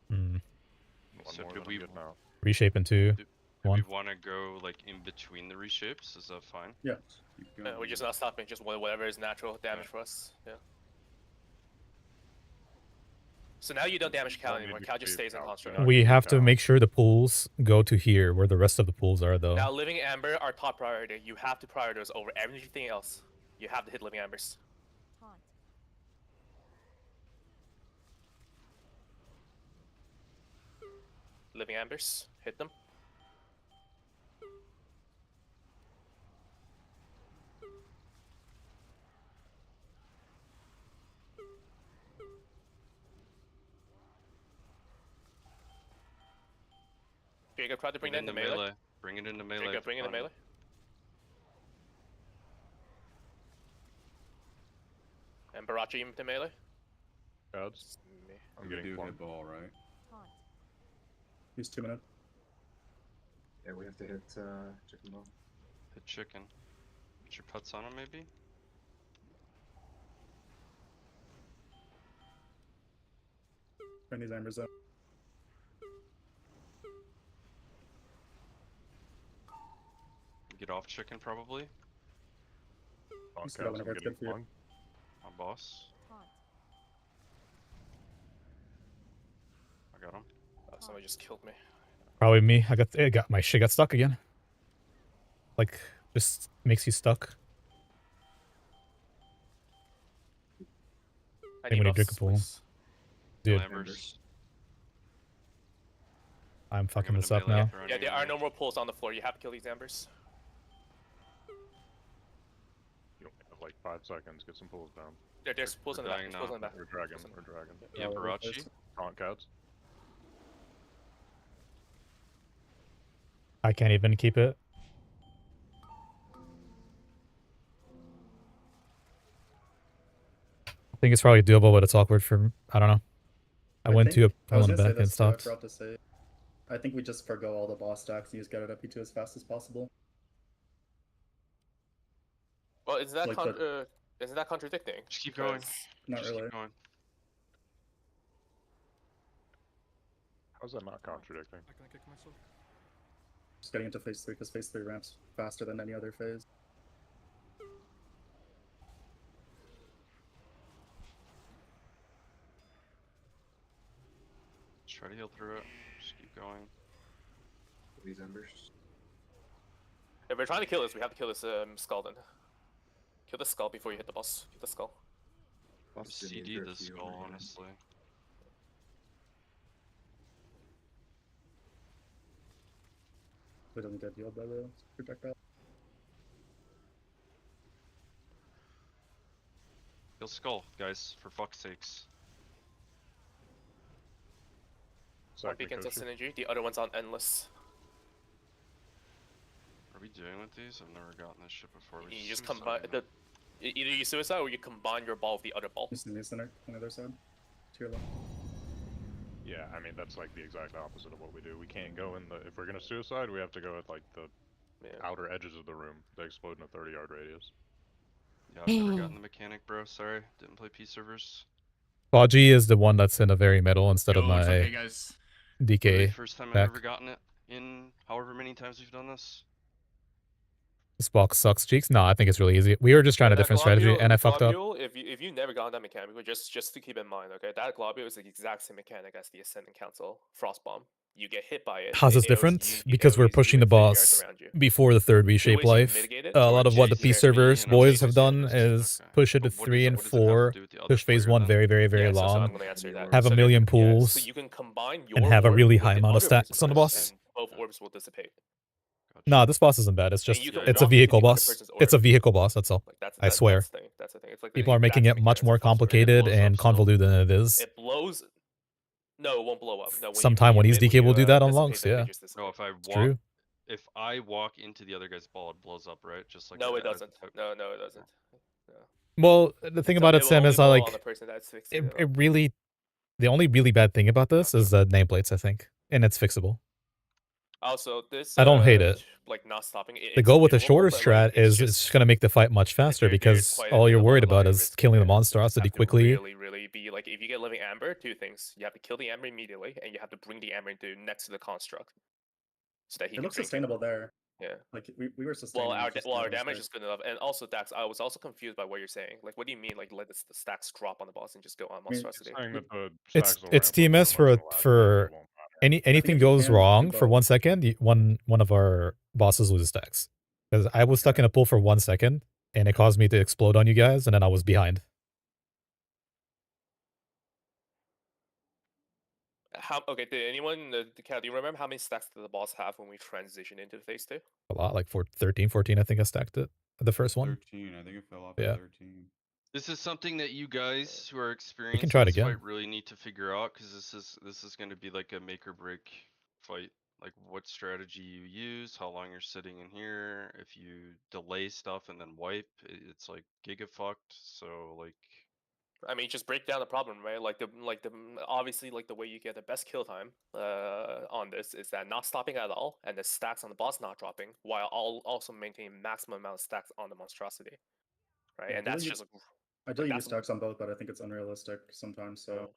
Speaker 2: One
Speaker 7: So
Speaker 2: more
Speaker 7: do
Speaker 2: than
Speaker 7: we
Speaker 2: I'm getting out.
Speaker 1: Reshape in 2.
Speaker 7: do
Speaker 1: 1.
Speaker 7: we want to go like in between the reshapes? Is that fine?
Speaker 12: Yeah.
Speaker 8: We're just not stopping. Just whatever is natural damage for us. Yeah. So now you don't damage Cal anymore. Cal just stays in construct.
Speaker 1: We have to make sure the pools go to here, where the rest of the pools are, though.
Speaker 8: Now living amber are top priority. You have to prioritize over everything else. You have to hit living ambers.
Speaker 14: Taunt.
Speaker 8: Living ambers, hit them. Jacob, try to bring that into melee.
Speaker 7: Bring it into melee.
Speaker 8: Jacob, bring it into melee. And Barachi into melee.
Speaker 2: Gods. I'm getting
Speaker 11: do
Speaker 2: one.
Speaker 11: hit ball, right?
Speaker 14: Taunt.
Speaker 12: Use 2 minutes.
Speaker 11: Yeah, we have to hit chicken ball.
Speaker 7: Hit chicken. Put your putts on him, maybe?
Speaker 12: Bring these ambers up.
Speaker 7: Get off chicken, probably.
Speaker 12: You see that whenever it's good for you.
Speaker 7: My boss.
Speaker 14: Taunt.
Speaker 7: I got him.
Speaker 8: Oh, somebody just killed me.
Speaker 1: Probably me. My shit got stuck again. Like, just makes you stuck.
Speaker 8: I
Speaker 1: Think
Speaker 8: need
Speaker 1: we need drink a
Speaker 8: buffs,
Speaker 1: pool.
Speaker 8: please.
Speaker 1: Dude,
Speaker 7: Ambers.
Speaker 1: I'm fucking
Speaker 7: him
Speaker 1: this
Speaker 7: into
Speaker 1: up
Speaker 7: melee
Speaker 1: now.
Speaker 7: after
Speaker 8: Yeah,
Speaker 7: running
Speaker 8: there are
Speaker 7: away.
Speaker 8: no more pools on the floor. You have to kill these ambers.
Speaker 2: You have like 5 seconds. Get some pulls down.
Speaker 8: There's pools in the back. There's pools in the back.
Speaker 2: We're dragging. We're dragging.
Speaker 7: Yeah, Barachi.
Speaker 2: Taunt Gods.
Speaker 1: I can't even keep it. I think it's probably doable, but it's awkward for... I don't know. I went
Speaker 12: think-
Speaker 1: to
Speaker 12: I was
Speaker 1: a
Speaker 12: gonna say
Speaker 1: back and
Speaker 12: this too, I
Speaker 1: stopped.
Speaker 12: forgot to say. I think we just forgo all the boss stacks and just get it up E2 as fast as possible.
Speaker 8: Well, isn't that
Speaker 12: Like
Speaker 8: isn't that contradicting?
Speaker 7: Just keep going.
Speaker 12: Not
Speaker 7: Just
Speaker 12: really.
Speaker 7: keep going.
Speaker 2: How's that not contradicting?
Speaker 12: Just getting into phase 3 because phase 3 ramps faster than any other phase.
Speaker 7: try to heal through it. Just keep going.
Speaker 11: These embers.
Speaker 8: If we're trying to kill this, we have to kill this skull then. Kill the skull before you hit the boss. Kill the skull.
Speaker 7: Just CD the skull, honestly.
Speaker 12: We don't get healed by the projectile.
Speaker 7: Kill skull, guys, for fuck's sakes.
Speaker 8: One beacons on synergy, the other one's on endless.
Speaker 7: What are we doing with these? I've never gotten this shit before. We
Speaker 8: You just combine the. Either you suicide or you combine your ball with the other ball.
Speaker 12: Just in the center on the other side. To your left.
Speaker 2: Yeah, I mean that's like the exact opposite of what we do. We can't go in the. If we're gonna suicide, we have to go at like the outer edges of the room. They explode in a 30-yard radius.
Speaker 7: Yeah, I've never gotten the mechanic, bro. Sorry, didn't play P servers.
Speaker 1: Baji is the one that's in the very middle instead of
Speaker 6: Yo, it's
Speaker 1: my
Speaker 6: okay, guys.
Speaker 1: DK.
Speaker 7: Literally first time I've
Speaker 1: back.
Speaker 7: ever gotten it in however many times we've done this.
Speaker 1: This box sucks, cheeks. No, I think it's really easy. We were just trying a different strategy, and I fucked up.
Speaker 8: If you never got that mechanic, just to keep in mind, okay, that globule is the exact same mechanic as the Ascendant Council Frostbomb. You get hit by it.
Speaker 1: How's this different? Because we're pushing the boss before the third reshape life. A lot of what the P servers boys have done is push it to 3 and 4, push phase 1 very, very, very long, have a million pools,
Speaker 8: so you can combine your
Speaker 1: and have a
Speaker 8: orb
Speaker 1: really
Speaker 8: with
Speaker 1: high
Speaker 8: the
Speaker 1: amount of
Speaker 8: other
Speaker 1: stacks
Speaker 8: person's
Speaker 1: on the
Speaker 8: orb,
Speaker 1: boss.
Speaker 8: and both orbs will dissipate.
Speaker 1: Nah, this boss isn't bad. It's just,
Speaker 8: you can
Speaker 1: it's a
Speaker 8: walk
Speaker 1: vehicle
Speaker 8: into the other
Speaker 1: boss.
Speaker 8: person's
Speaker 1: It's a
Speaker 8: orb.
Speaker 1: vehicle boss, that's all. I swear.
Speaker 8: That's the thing. It's like the
Speaker 1: People are making
Speaker 8: exact
Speaker 1: it much
Speaker 8: mechanics
Speaker 1: more
Speaker 8: of Frostbomb.
Speaker 1: complicated and convoluted than it is.
Speaker 8: It blows. No, it won't blow up. No,
Speaker 1: Sometime when he's DK, we'll do that on longs, yeah.
Speaker 7: No, if I
Speaker 1: It's
Speaker 7: walk,
Speaker 1: true.
Speaker 7: if I walk into the other guy's ball, it blows up, right? Just like
Speaker 8: No,
Speaker 7: a-
Speaker 8: it doesn't. No, it doesn't. No.
Speaker 1: Well, the thing about it,
Speaker 8: will
Speaker 1: Sam,
Speaker 8: only
Speaker 1: is I
Speaker 8: blow
Speaker 1: like
Speaker 8: on the person that's fixed
Speaker 1: it,
Speaker 8: it
Speaker 1: it really. The only really bad thing about this is the nameplates, I think, and it's fixable.
Speaker 8: Also, this
Speaker 1: I don't hate it.
Speaker 8: like not stopping.
Speaker 1: The goal with the shorter strat is it's going to make the fight much faster because all you're worried about is killing the monstrosity quickly.
Speaker 8: Really be like if you get living amber, two things: you have to kill the amber immediately, and you have to bring the amber into next to the construct, so that he
Speaker 12: It
Speaker 8: can
Speaker 12: looks
Speaker 8: drink it.
Speaker 12: sustainable there.
Speaker 8: Yeah.
Speaker 12: Like we were sustaining.
Speaker 8: Well,
Speaker 12: just
Speaker 8: our
Speaker 12: not
Speaker 8: damage
Speaker 12: there.
Speaker 8: is good enough, and also Dax. I was also confused by what you're saying. Like, what do you mean? Like, let the stacks drop on the boss and just go on monstrosity?
Speaker 1: It's TMS for anything goes wrong for 1 second, one of our bosses loses stacks. Because I was stuck in a pool for 1 second, and it caused me to explode on you guys, and then I was behind.
Speaker 8: Okay, did anyone do you remember how many stacks did the boss have when we transitioned into phase 2?
Speaker 1: A lot, like 13, 14, I think I stacked it. The first one.
Speaker 11: 13, I think it fell off
Speaker 1: Yeah.
Speaker 11: at 13.
Speaker 7: This is something that you guys who are experienced
Speaker 1: can try
Speaker 7: in
Speaker 1: it
Speaker 7: this
Speaker 1: again.
Speaker 7: fight really need to figure out because this is going to be like a make or break fight. Like what strategy you use, how long you're sitting in here. If you delay stuff and then wipe, it's like gigafucked. So like,
Speaker 8: I mean, just break down the problem, right? Like the obviously like the way you get the best kill time on this is that not stopping at all, and the stacks on the boss not dropping, while also maintaining maximum amount of stacks on the monstrosity, right?
Speaker 12: Yeah,
Speaker 8: and that's just
Speaker 12: I do use stacks on both, but I think it's unrealistic sometimes. So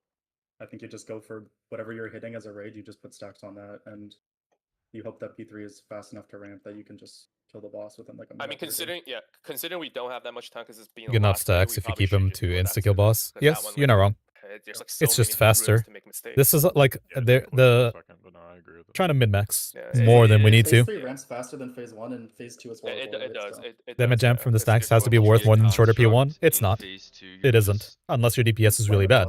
Speaker 12: I think you just go for whatever you're hitting as a raid. You just put stacks on that, and you hope that P3 is fast enough to ramp that you can just kill the boss within like a minute.
Speaker 8: I mean, considering we don't have that much time because it's being
Speaker 1: Good enough stacks if you keep him to insta-kill boss. Yes, you're not wrong.
Speaker 8: There's like so
Speaker 1: It's just
Speaker 8: many rooms
Speaker 1: faster.
Speaker 8: to make mistakes.
Speaker 1: This is like the trying to min-max more than we need
Speaker 12: phase
Speaker 1: to.
Speaker 12: 3 ramps faster than phase 1 and phase 2 as well.
Speaker 8: It does.
Speaker 1: Damage jump from the stacks has to be worth more than shorter P1. It's not. It isn't. Unless your DPS is really bad.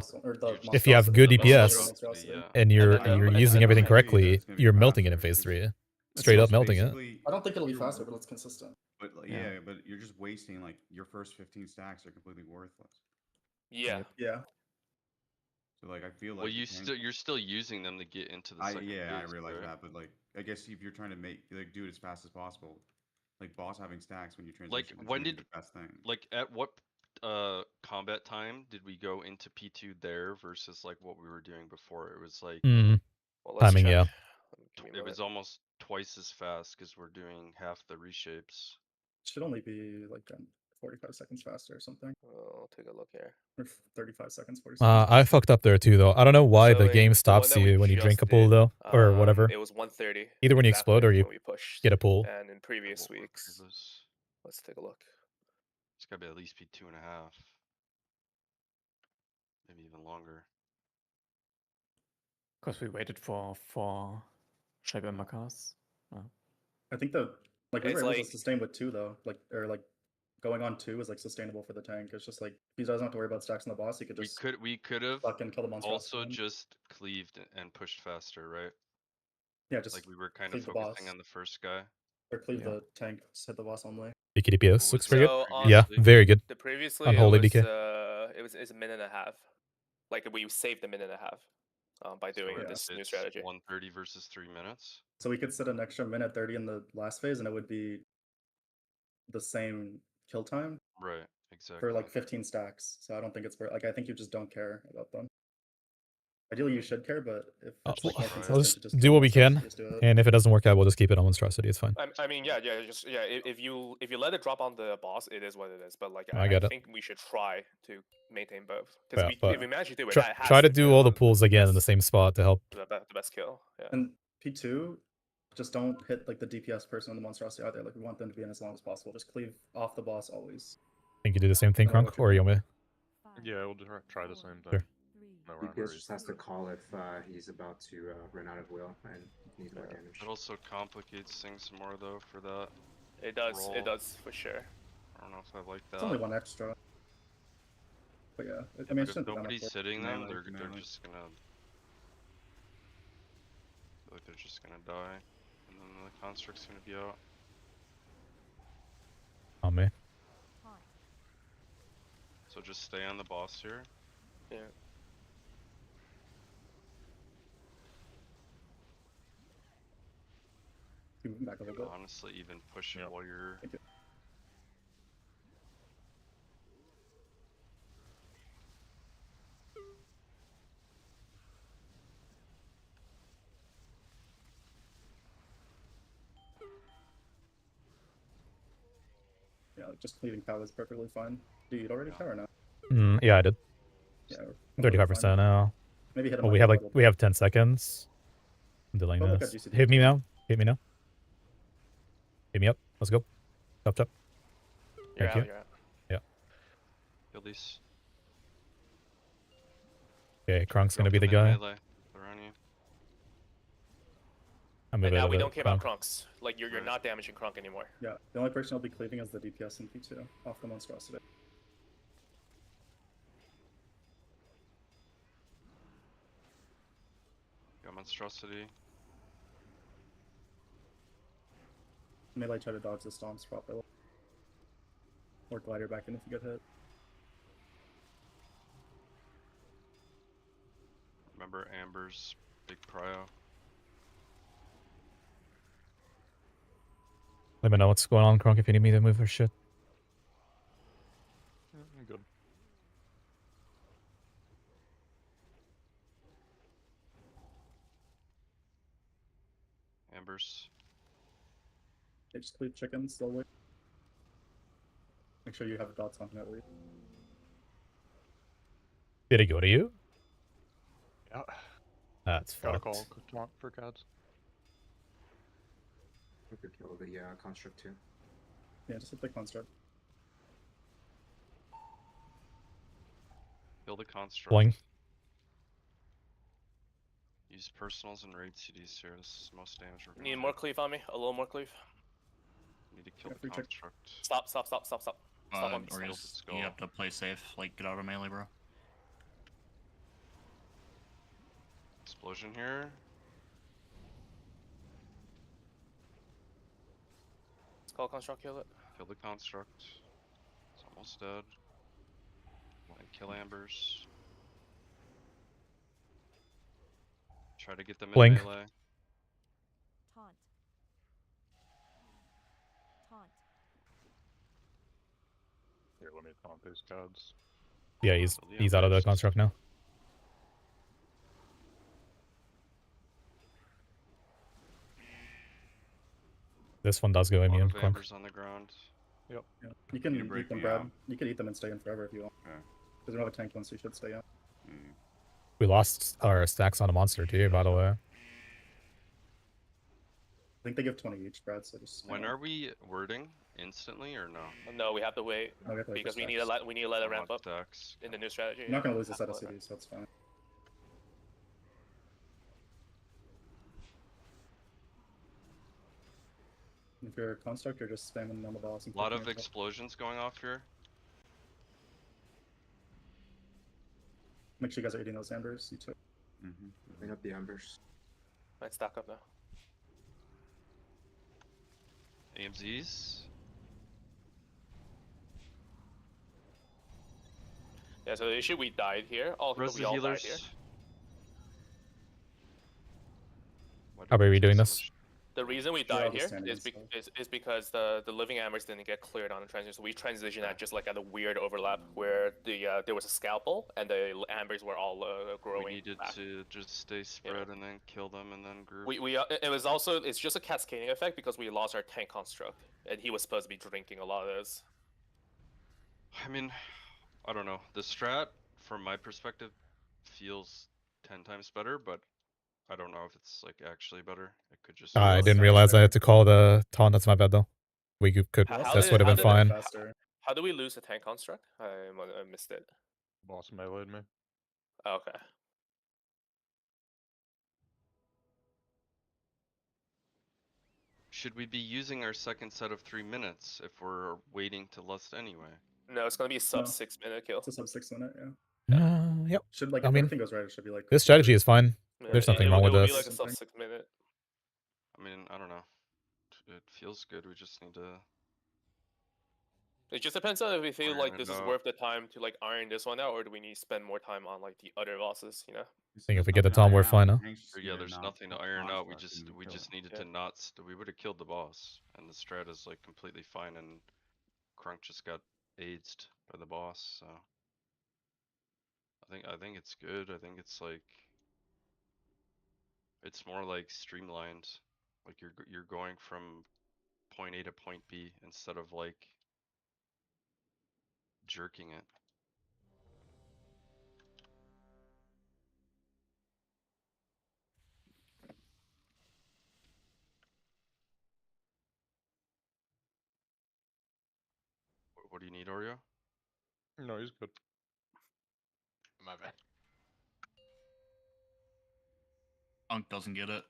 Speaker 1: If you have good DPS and you're using everything correctly, you're melting it in phase 3. Straight up melting it.
Speaker 12: I don't think it'll be faster, but it's consistent.
Speaker 11: But like, yeah, but you're just wasting like your first 15 stacks are completely worthless.
Speaker 8: Yeah.
Speaker 12: Yeah.
Speaker 11: So like I feel like
Speaker 7: well, you're still using them to get into the second
Speaker 11: I
Speaker 7: phase,
Speaker 11: realize
Speaker 7: right?
Speaker 11: that, but like I guess if you're trying to do it as fast as possible, like boss having stacks when you transition,
Speaker 7: Like
Speaker 11: is
Speaker 7: when
Speaker 11: gonna be
Speaker 7: did
Speaker 11: the best thing.
Speaker 7: like at what combat time did we go into P2 there versus like what we were doing before? It was like
Speaker 1: Timing, yeah.
Speaker 7: It was almost twice as fast because we're doing half the reshapes.
Speaker 12: Should only be like 45 seconds faster or something.
Speaker 8: I'll take a look here.
Speaker 12: Or 35 seconds, 40 seconds.
Speaker 1: I fucked up there too, though. I don't know why the game stops you when you drink a pool, though, or whatever.
Speaker 8: It was 1:30.
Speaker 1: Either when you explode or you
Speaker 8: when we pushed,
Speaker 1: get a pool.
Speaker 8: And in previous weeks, let's take a look.
Speaker 7: It's gotta be at least be 2.5, maybe even longer.
Speaker 10: Because we waited for shape and Makas.
Speaker 12: I think the like we
Speaker 8: It's
Speaker 12: were able to
Speaker 8: like-
Speaker 12: sustain with 2 though, like or like going on 2 is like sustainable for the tank. It's just like he doesn't have to worry about stacks on the boss. He could just
Speaker 7: We could have
Speaker 12: fucking kill the monster.
Speaker 7: also just cleaved and pushed faster, right?
Speaker 12: Yeah, just
Speaker 7: Like we were kind of
Speaker 12: cleave the
Speaker 7: focusing
Speaker 12: boss.
Speaker 7: on the first guy.
Speaker 12: Or cleave
Speaker 10: Yeah.
Speaker 12: the tank, just hit the boss only.
Speaker 1: DK DPS looks pretty good.
Speaker 8: So on
Speaker 1: Yeah,
Speaker 7: previously?
Speaker 1: very good.
Speaker 8: the previously
Speaker 1: Unholy
Speaker 8: it was
Speaker 1: DK.
Speaker 8: it's a minute and a half. Like we saved a minute and a half by doing
Speaker 7: So
Speaker 8: this new
Speaker 7: it's
Speaker 8: strategy.
Speaker 7: 130 versus 3 minutes.
Speaker 12: So we could sit an extra minute 30 in the last phase, and it would be the same kill time
Speaker 7: Right, exactly.
Speaker 12: for like 15 stacks. So I don't think it's worth. Like I think you just don't care about them. Ideally, you should care, but if it's like more
Speaker 7: well,
Speaker 12: consistent,
Speaker 1: Let's
Speaker 12: to just
Speaker 1: do
Speaker 12: kill
Speaker 1: what we
Speaker 12: monsters,
Speaker 1: can,
Speaker 12: just do it.
Speaker 1: and if it doesn't work out, we'll just keep it on Monstrosity. It's fine.
Speaker 8: I mean, yeah. If you let it drop on the boss, it is what it is. But like,
Speaker 1: I get it.
Speaker 8: think we should try to maintain both. Because
Speaker 1: Yeah, but
Speaker 8: if we manage to do it,
Speaker 1: Try,
Speaker 8: that has
Speaker 1: try to
Speaker 8: to
Speaker 1: do
Speaker 8: be
Speaker 1: all the
Speaker 8: on
Speaker 1: pulls again in the
Speaker 8: best-
Speaker 1: same spot to help.
Speaker 8: the best kill. Yeah.
Speaker 12: And P2, just don't hit like the DPS person on the monstrosity either. Like we want them to be in as long as possible. Just cleave off the boss always.
Speaker 1: Think you do the same thing,
Speaker 12: I don't know
Speaker 1: Crunk,
Speaker 12: what you
Speaker 1: or you
Speaker 12: think.
Speaker 1: want me?
Speaker 2: Yeah, we'll just try the same thing.
Speaker 1: Sure.
Speaker 2: No rhyme or
Speaker 15: DPS just
Speaker 2: reason.
Speaker 15: has to call if he's about to run out of will and needs more damage.
Speaker 7: It also complicates things more though for that.
Speaker 8: It does.
Speaker 7: roll.
Speaker 8: It does for sure.
Speaker 7: I don't know if I like that.
Speaker 12: It's only 1 extra. But yeah, I mean, it
Speaker 7: But if
Speaker 12: shouldn't be that much
Speaker 7: nobody's
Speaker 12: work.
Speaker 7: sitting them,
Speaker 11: Melee,
Speaker 7: they're
Speaker 11: melee.
Speaker 7: just gonna. I feel like they're just gonna die, and then the construct's gonna be out.
Speaker 1: On me.
Speaker 7: So just stay on the boss here.
Speaker 8: Yeah.
Speaker 12: Move him back a little bit.
Speaker 7: Honestly, even push it while you're.
Speaker 12: Thank you. Yeah, like just cleaving power is perfectly fine. Do you already power now?
Speaker 1: Yeah, I did.
Speaker 12: Yeah, we're completely
Speaker 1: 35%
Speaker 12: fine.
Speaker 1: now.
Speaker 12: Maybe hit him.
Speaker 1: Well, we
Speaker 12: up
Speaker 1: have
Speaker 12: a
Speaker 1: like
Speaker 12: little
Speaker 1: we
Speaker 12: bit.
Speaker 1: have 10 seconds. I'm delaying
Speaker 12: Oh, look
Speaker 1: this.
Speaker 12: at GCD.
Speaker 1: Hit me now. Hit me now. Hit me up. Let's go. Chop chop.
Speaker 8: You're
Speaker 1: Thank
Speaker 8: out.
Speaker 1: you.
Speaker 8: You're out.
Speaker 1: Yeah.
Speaker 7: Kill these.
Speaker 1: Okay, Crunk's
Speaker 7: Go
Speaker 1: gonna be
Speaker 7: for
Speaker 1: the guy.
Speaker 7: melee. They're on you.
Speaker 1: I'm a
Speaker 8: And
Speaker 1: bit
Speaker 8: now
Speaker 1: of
Speaker 8: we
Speaker 1: a
Speaker 8: don't care about
Speaker 1: Crunk.
Speaker 8: Crunks. Like you're
Speaker 7: Right.
Speaker 8: not damaging Crunk anymore.
Speaker 12: Yeah, the only person I'll be cleaving is the DPS in P2 off the monstrosity.
Speaker 7: Got monstrosity.
Speaker 12: Melee try to dodge the stomps properly. Or glider back in if you get hit.
Speaker 7: Remember Amber's big prio.
Speaker 1: Let me know what's going on, Crunk, if you need me to move or shit.
Speaker 2: Yeah, good.
Speaker 7: Amber's.
Speaker 12: They just cleave chicken slowly. Make sure you have dots on him at least.
Speaker 1: Did it go to you?
Speaker 2: Yeah.
Speaker 1: That's
Speaker 2: Got a
Speaker 1: fucked.
Speaker 2: call for Cads.
Speaker 15: We could kill the construct too.
Speaker 12: Yeah, just hit the construct.
Speaker 7: Kill the construct.
Speaker 1: Fling.
Speaker 7: Use personals and raid CDs here. This is the most damage we're gonna
Speaker 8: Need
Speaker 7: do.
Speaker 8: more cleave on me. A little more cleave.
Speaker 7: Need to kill
Speaker 12: Yeah,
Speaker 7: the
Speaker 12: free check.
Speaker 7: construct.
Speaker 8: Stop. Stop. Stop. Stop. Stop. Stop on me.
Speaker 6: Or
Speaker 7: Stop.
Speaker 6: just,
Speaker 7: Let's
Speaker 6: you
Speaker 7: go.
Speaker 6: have to play safe. Like, get out of melee, bro.
Speaker 7: Explosion here.
Speaker 8: Skull construct. Kill it.
Speaker 7: Kill the construct. It's almost dead. And kill Ambers. Try to get them in
Speaker 1: Blink.
Speaker 7: melee.
Speaker 14: Taunt. Taunt.
Speaker 2: Here, let me taunt these Cads.
Speaker 1: Yeah, he's
Speaker 7: Kill the
Speaker 1: he's out of the
Speaker 7: Ambers.
Speaker 1: construct now. This one does go
Speaker 7: A lot
Speaker 1: immune,
Speaker 7: of
Speaker 1: Crunk.
Speaker 7: Ambers on the ground.
Speaker 12: Yeah. You can
Speaker 11: You
Speaker 12: eat
Speaker 11: break
Speaker 12: them,
Speaker 11: me
Speaker 12: Brad.
Speaker 11: out.
Speaker 12: You can eat them and stay in forever if you want.
Speaker 11: Okay.
Speaker 12: Because we don't have a tank one, so you should stay in.
Speaker 11: Mm.
Speaker 1: We lost our stacks on a monster too, by the way.
Speaker 12: I think they give 20 each, Brad, so just...
Speaker 7: When are we wording? Instantly or no?
Speaker 8: No, we have to wait
Speaker 12: Oh, we have to wait for
Speaker 8: because we need to
Speaker 12: stacks.
Speaker 8: let it ramp
Speaker 7: Not
Speaker 8: up
Speaker 7: stacks.
Speaker 8: in the new strategy.
Speaker 12: You're not going to lose a
Speaker 8: Have
Speaker 12: set
Speaker 8: to
Speaker 12: of
Speaker 8: let it
Speaker 12: cities, so that's fine. If you're a construct, you're just spamming on the boss. And
Speaker 7: A lot
Speaker 12: clicking
Speaker 7: of
Speaker 12: your stuff.
Speaker 7: explosions going off here.
Speaker 12: Make sure you guys are eating those embers. You too.
Speaker 15: Clean up the embers.
Speaker 8: Might stack up now.
Speaker 7: AMZs.
Speaker 8: Yeah, so the issue we died here.
Speaker 7: Where's
Speaker 8: We
Speaker 7: the
Speaker 8: all died
Speaker 7: healers?
Speaker 8: here.
Speaker 7: Why
Speaker 1: How
Speaker 7: did
Speaker 1: are we
Speaker 7: take
Speaker 1: doing
Speaker 7: so
Speaker 1: this?
Speaker 7: much-
Speaker 8: The reason we
Speaker 12: You're all
Speaker 8: died
Speaker 12: just
Speaker 8: here
Speaker 12: standing
Speaker 8: is,
Speaker 12: still.
Speaker 8: is because the living embers didn't get cleared on the transition. So we transitioned at just like at a weird overlap where the there was a scalpel and the ambers were all growing.
Speaker 7: We needed
Speaker 8: back.
Speaker 7: to just stay spread and then kill them and then group.
Speaker 8: It was also, it's just a cascading effect because we lost our tank construct and he was supposed to be drinking a lot of this.
Speaker 7: I mean, I don't know. The strat, from my perspective, feels 10 times better, but I don't know if it's like actually better. It could just.
Speaker 1: I
Speaker 12: Well,
Speaker 1: didn't
Speaker 12: sounds
Speaker 1: realize I
Speaker 12: better.
Speaker 1: had to call the taunt. That's my bad though. We could.
Speaker 8: How
Speaker 1: This
Speaker 8: did-
Speaker 1: would have
Speaker 8: how
Speaker 1: been
Speaker 8: did-
Speaker 1: fine.
Speaker 12: Faster.
Speaker 8: How do we lose the tank construct? I missed it.
Speaker 2: Boss melee'd me.
Speaker 8: Okay.
Speaker 7: Should we be using our second set of 3 minutes if we're waiting to lust anyway?
Speaker 8: No, it's gonna be a sub
Speaker 12: No.
Speaker 8: 6 minute kill.
Speaker 12: It's a sub 6 minute. Yeah.
Speaker 1: Yep.
Speaker 12: Should like
Speaker 1: I
Speaker 12: if
Speaker 1: mean,
Speaker 12: everything goes right, it should be like.
Speaker 1: This strategy is fine. There's nothing wrong with
Speaker 8: It would
Speaker 1: this.
Speaker 8: be like a sub 6 minute.
Speaker 7: I mean, I don't know. It feels good. We just need to.
Speaker 8: It just depends on if we feel
Speaker 7: Iron
Speaker 8: like
Speaker 7: it
Speaker 8: this is
Speaker 7: out.
Speaker 8: worth the time to like iron this one out, or do we need to spend more time on like the other bosses, you know?
Speaker 1: I think if we get the taunt, we're fine, huh?
Speaker 7: Yeah, there's nothing to iron out. We just needed to not. We would have killed the boss, and the strat is like completely fine. And Crunk just got aged by the boss, so I think it's good. I think it's like it's more like streamlined. Like you're going from point A to point B instead of like jerking it. What do you need, Oreo?
Speaker 2: No, he's good.
Speaker 9: My bad.
Speaker 6: Unk doesn't get it.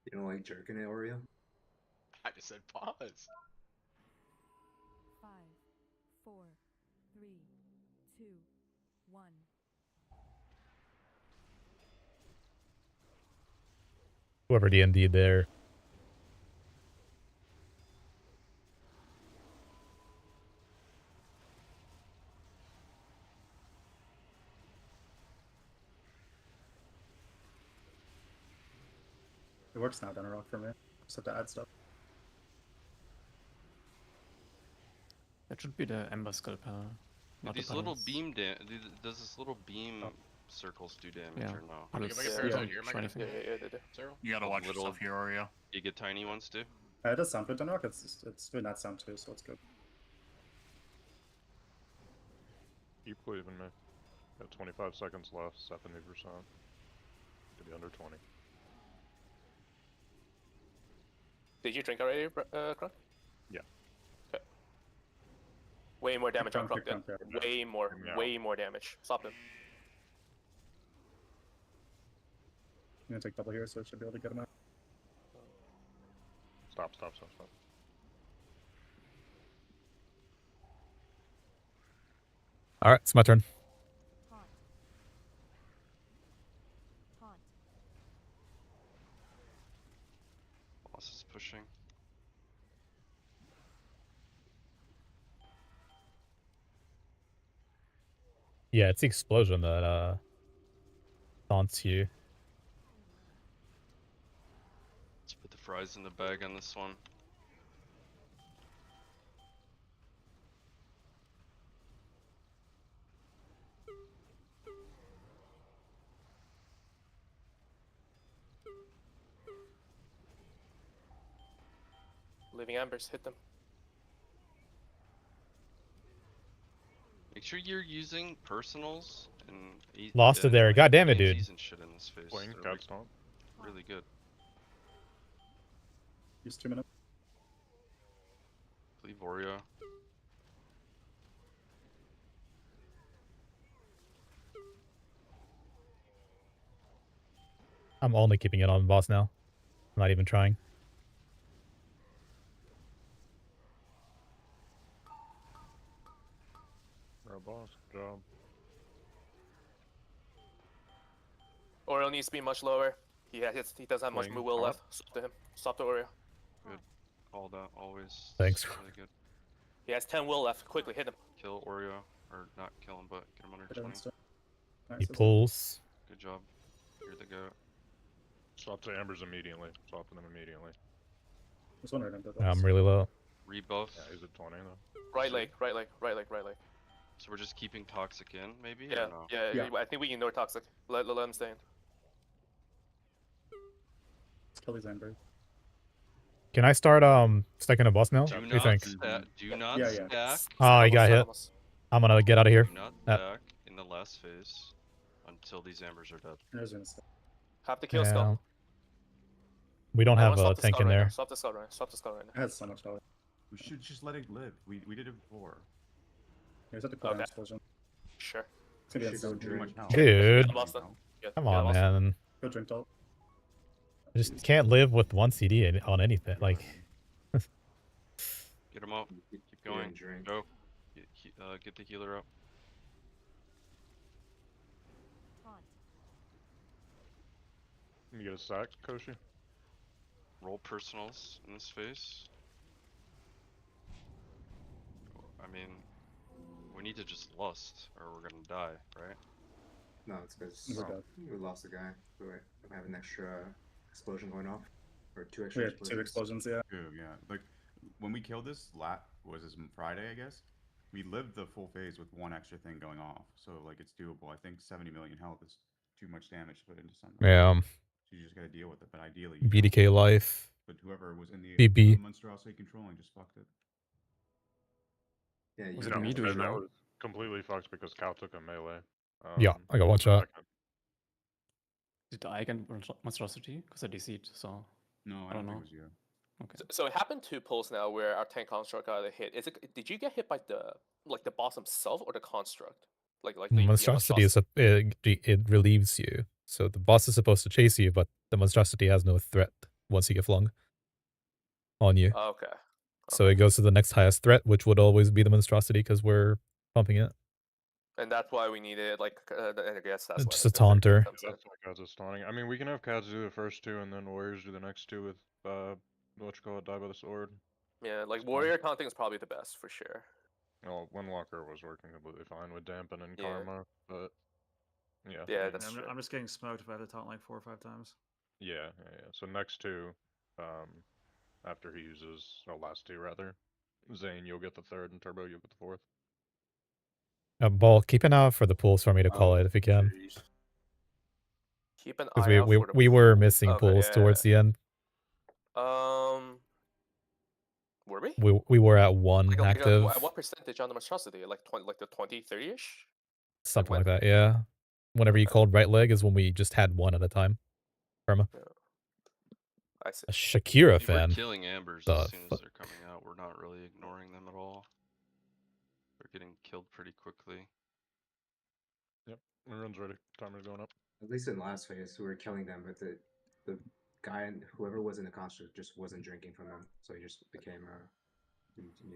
Speaker 15: You don't like jerking it, Oreo?
Speaker 9: I just said pause.
Speaker 14: 5, 4, 3, 2, 1.
Speaker 1: Whoever D&D there.
Speaker 12: It works now, Rock for me. Just have to add stuff.
Speaker 10: That should be the Ember Scalper. Not
Speaker 7: These
Speaker 10: the
Speaker 7: little
Speaker 10: pellets.
Speaker 7: beam does this little beam circles do damage
Speaker 10: Yeah.
Speaker 7: or no?
Speaker 9: Am I
Speaker 10: Pellets
Speaker 9: getting
Speaker 10: don't
Speaker 9: parasite here? Am I
Speaker 10: show
Speaker 9: gonna
Speaker 10: anything.
Speaker 8: They do.
Speaker 2: Zero?
Speaker 6: You gotta watch
Speaker 7: Little-
Speaker 6: yourself here, Oreo.
Speaker 7: You get tiny ones too?
Speaker 12: It does sound good, Rock. It's doing that sound too, so it's good.
Speaker 2: Keep cleaving me. Got 25 seconds left, 70%. Could be under 20.
Speaker 8: Did you drink already, Crunk?
Speaker 2: Yeah.
Speaker 8: Okay. Way more damage on
Speaker 12: Crunk,
Speaker 8: Crunk then.
Speaker 12: yeah.
Speaker 8: Way more,
Speaker 2: Yeah.
Speaker 8: way more damage. Stop him.
Speaker 12: I'm gonna take double here, so I should be able to get him out.
Speaker 2: Stop.
Speaker 1: Alright, it's my turn.
Speaker 14: Taunt. Taunt.
Speaker 7: Boss is pushing.
Speaker 1: Yeah, it's the explosion that taunts you.
Speaker 7: Let's put the fries in the bag on this one.
Speaker 8: Living embers, hit them.
Speaker 7: Make sure you're using personals and
Speaker 1: Lost it there. God damn it, dude.
Speaker 7: AMZs and shit in this face.
Speaker 2: Wing,
Speaker 7: They're,
Speaker 2: cat
Speaker 7: like,
Speaker 2: stomp.
Speaker 7: really good.
Speaker 12: Use 2 minutes.
Speaker 7: Leave Oreo.
Speaker 1: I'm only keeping it on boss now. I'm not even trying.
Speaker 8: Oreo needs to be much lower. He doesn't have much
Speaker 2: Wing,
Speaker 8: move will
Speaker 2: top.
Speaker 8: left. Stop to him. Stop to Oreo.
Speaker 7: Good. Called out always.
Speaker 1: Thanks.
Speaker 7: Really good.
Speaker 8: He has 10 will left. Quickly hit him.
Speaker 7: Kill Oreo. Or not kill him, but get him under
Speaker 12: Hit
Speaker 7: 20.
Speaker 12: insta. Nice,
Speaker 1: He
Speaker 12: that's it.
Speaker 1: pulls.
Speaker 7: Good job. You're the goat.
Speaker 2: Swap to Ambers immediately. Swap to them immediately.
Speaker 12: Just wondering if that
Speaker 1: I'm
Speaker 12: was-
Speaker 1: really low.
Speaker 7: Rebuff.
Speaker 2: Yeah, he's at 20 though.
Speaker 8: Right leg, right leg, right leg, right leg.
Speaker 7: So we're just keeping Toxic in, maybe?
Speaker 8: Yeah,
Speaker 7: Or no?
Speaker 8: yeah, I think we ignore Toxic. Let him stay in.
Speaker 12: Let's kill these Ambers.
Speaker 1: Can I start stacking a boss now?
Speaker 7: Do
Speaker 1: What do you
Speaker 7: not
Speaker 1: think?
Speaker 7: do not
Speaker 12: Yeah, yeah.
Speaker 7: stack.
Speaker 1: Oh, he got hit.
Speaker 8: Almost.
Speaker 1: I'm gonna get out of here.
Speaker 7: Do not stack in the last phase until these Ambers are dead.
Speaker 12: There's insta.
Speaker 8: Have to kill
Speaker 1: Yeah.
Speaker 8: Skull.
Speaker 1: We don't have
Speaker 8: Everyone
Speaker 1: a
Speaker 8: stop the
Speaker 1: tank
Speaker 8: Skull
Speaker 1: in
Speaker 8: right now.
Speaker 1: there.
Speaker 8: Stop the Skull right now. Stop the Skull right
Speaker 12: It
Speaker 8: now.
Speaker 12: has so much value.
Speaker 11: We should just let it live. We did it before.
Speaker 12: Here's at the cooldown
Speaker 8: Okay.
Speaker 12: explosion.
Speaker 8: Sure.
Speaker 12: It's gonna be
Speaker 15: Should go
Speaker 12: instant.
Speaker 11: Too
Speaker 15: drink.
Speaker 11: much health.
Speaker 1: Dude.
Speaker 8: Get lost then.
Speaker 1: Come on, man.
Speaker 12: Go drink ult.
Speaker 1: I just can't live with one CD on anything. Like,
Speaker 7: Get him up. Keep going.
Speaker 15: Drink.
Speaker 7: Go. Get the healer up.
Speaker 14: Taunt.
Speaker 2: Can you get a sack, Koshi?
Speaker 7: Roll personals in this phase. I mean, we need to just lust, or we're gonna die, right?
Speaker 15: No, it's because
Speaker 12: We're dead.
Speaker 15: we lost a guy. We have an extra explosion going off, or 2
Speaker 12: We
Speaker 15: extra
Speaker 12: had 2 explosions, yeah.
Speaker 11: Yeah. Like when we killed this was this Friday, I guess. We lived the full phase with 1 extra thing going off, so like it's doable. I think 70 million health is too much damage to put into something.
Speaker 1: yeah,
Speaker 11: So you just gotta deal with it. But ideally, you
Speaker 1: BDK
Speaker 11: don't.
Speaker 1: life.
Speaker 11: But whoever was in the
Speaker 1: BB.
Speaker 11: monstrosity controlling just fucked it.
Speaker 15: Yeah,
Speaker 10: Was
Speaker 15: you
Speaker 10: it me doing
Speaker 2: that
Speaker 10: that?
Speaker 2: was completely fucked because Cal took a melee.
Speaker 1: Yeah, I got one shot.
Speaker 10: Did I get monstrosity? Because I DC'd, so
Speaker 11: No, I
Speaker 10: don't
Speaker 11: don't think
Speaker 10: know.
Speaker 11: it was you.
Speaker 10: okay.
Speaker 8: So it happened 2 pulls now where our tank construct got a hit. Did you get hit by the boss himself or the construct? Like the
Speaker 1: Monstrosity is it relieves you. So the boss is supposed to chase you, but the monstrosity has no threat once you get flung on you.
Speaker 8: Okay.
Speaker 1: So it goes to the next highest threat, which would always be the monstrosity because we're pumping it.
Speaker 8: And that's why we needed I guess that's
Speaker 1: Just
Speaker 8: why
Speaker 1: a taunter.
Speaker 2: That's why Kaz is taunting. I mean, we can have Kaz do the first 2 and then Warriors do the next 2 with what you call it, die by the sword.
Speaker 8: Yeah, like warrior taunting is probably the best for sure.
Speaker 2: Well, Windwalker was working completely fine with Dampen and
Speaker 8: Yeah.
Speaker 2: Karma, but yeah.
Speaker 8: Yeah,
Speaker 2: I mean,
Speaker 8: that's true.
Speaker 16: I'm just getting smoked if I have to taunt like 4 or 5 times.
Speaker 2: yeah. So next 2, after he uses last 2 rather, Zane you'll get the 3rd and Turbo you'll get the 4th.
Speaker 1: Ball, keep an eye out for the pools for me to call it if you can.
Speaker 8: Keep an
Speaker 1: Because
Speaker 8: eye out for the
Speaker 1: we were
Speaker 8: pool.
Speaker 1: missing
Speaker 8: Okay,
Speaker 1: pools
Speaker 8: yeah,
Speaker 1: towards the end.
Speaker 8: Were we?
Speaker 1: We were at 1 active.
Speaker 8: At what percentage on the monstrosity? Like 20, like the 20, 30-ish?
Speaker 1: Something like that, yeah. Whenever you called right leg is when we just had 1 at a time. Karma.
Speaker 8: I see.
Speaker 1: A Shakira
Speaker 7: We're
Speaker 1: fan.
Speaker 7: killing Ambers
Speaker 1: The
Speaker 7: as soon as
Speaker 1: fuck?
Speaker 7: they're coming out. We're not really ignoring them at all. They're getting killed pretty quickly.
Speaker 2: Yep, everyone's ready. Timer's going up.
Speaker 15: At least in last phase, we were killing them, but the guy and whoever was in the construct just wasn't drinking from them, so he just became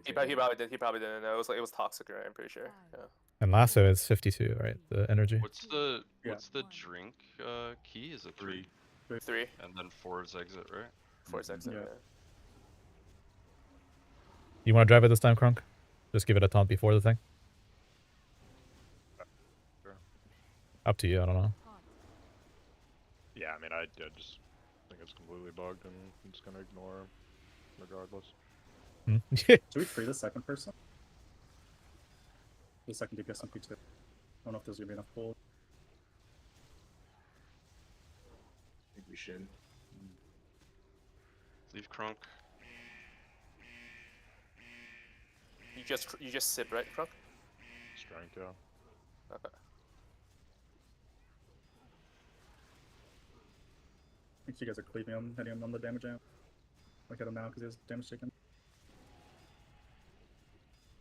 Speaker 8: He probably didn't know. It was toxic, right? I'm pretty sure. Yeah.
Speaker 1: And lasso is 52, right? The energy.
Speaker 7: What's the drink key? Is it 3?
Speaker 8: 3.
Speaker 7: And then 4 is exit, right?
Speaker 8: 4 is exit.
Speaker 12: Yeah.
Speaker 8: Yeah.
Speaker 1: You want to drive it this time, Krunk? Just give it a taunt before the thing?
Speaker 2: Sure.
Speaker 1: Up to you, I don't know.
Speaker 2: Yeah, I mean, I just think it's completely bugged and I'm just gonna ignore him regardless.
Speaker 12: Should we free the second person? The second DPS on P2. I don't know if there's gonna be enough pull.
Speaker 15: I think we should.
Speaker 7: Leave Krunk.
Speaker 8: You just sip, right, Krunk?
Speaker 2: Strength, yeah.
Speaker 8: Okay.
Speaker 12: I think you guys are cleaving him, hitting him on the damage amp. Look at him now because he has damage taken.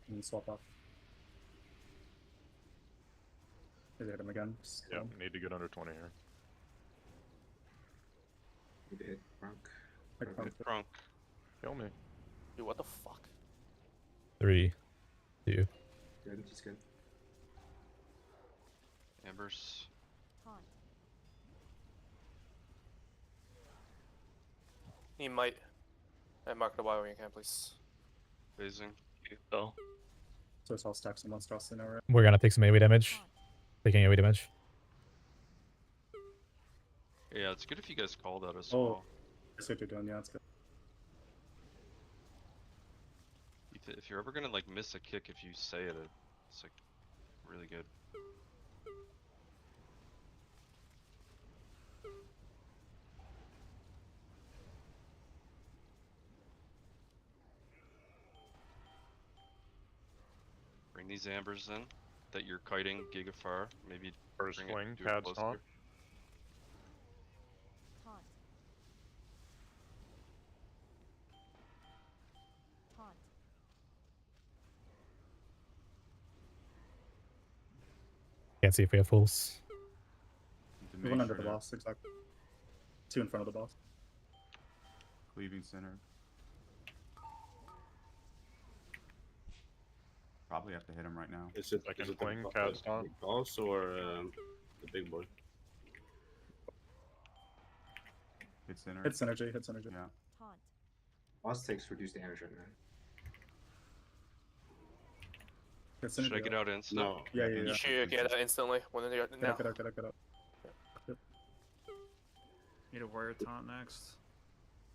Speaker 12: And then swap off. Maybe hit him again. Just
Speaker 2: Yeah,
Speaker 12: kill him.
Speaker 2: need to get under 20 here.
Speaker 15: Need to hit Krunk.
Speaker 12: Hit
Speaker 15: Okay.
Speaker 12: Krunk.
Speaker 7: Krunk.
Speaker 2: Kill me.
Speaker 8: Dude, what the fuck?
Speaker 1: 3, 2.
Speaker 15: Good, he's good.
Speaker 7: Ambers.
Speaker 14: Taunt.
Speaker 8: He might. And mark the Y when you can, please.
Speaker 7: Phasing.
Speaker 4: Go.
Speaker 12: So it's all stacks and monstrosity now, right?
Speaker 1: We're gonna take some AoE damage. Taking AoE damage.
Speaker 7: Yeah, it's good if you guys call that as
Speaker 12: Oh,
Speaker 7: well.
Speaker 12: that's what you're doing. Yeah, it's good.
Speaker 7: If you're ever gonna like miss a kick, if you say it, it's like really good. Bring these ambers in that you're kiting Gigafar. Maybe
Speaker 2: First
Speaker 7: bring
Speaker 2: swing,
Speaker 7: do it
Speaker 2: Cad's
Speaker 7: closer.
Speaker 2: taunt.
Speaker 14: Taunt. Taunt.
Speaker 1: Can't see if we have fools.
Speaker 12: One under the boss, exactly. 2 in front of the boss.
Speaker 11: Cleaving center. Probably have to hit him right now.
Speaker 5: Is it
Speaker 2: Second
Speaker 5: is it
Speaker 2: swing,
Speaker 5: the
Speaker 2: Cad's taunt.
Speaker 5: big boss or the big boy?
Speaker 11: Hit center.
Speaker 12: Hit synergy, hit synergy.
Speaker 11: Yeah.
Speaker 14: Taunt.
Speaker 15: Boss takes reduced damage right now.
Speaker 12: Hit
Speaker 7: Should I
Speaker 12: synergy.
Speaker 7: get out instant?
Speaker 5: No.
Speaker 12: Yeah, yeah,
Speaker 8: You
Speaker 12: yeah.
Speaker 8: should get that instantly when you're
Speaker 12: Get
Speaker 8: now.
Speaker 12: up, get up, get up, get up.
Speaker 16: Need a warrior taunt next.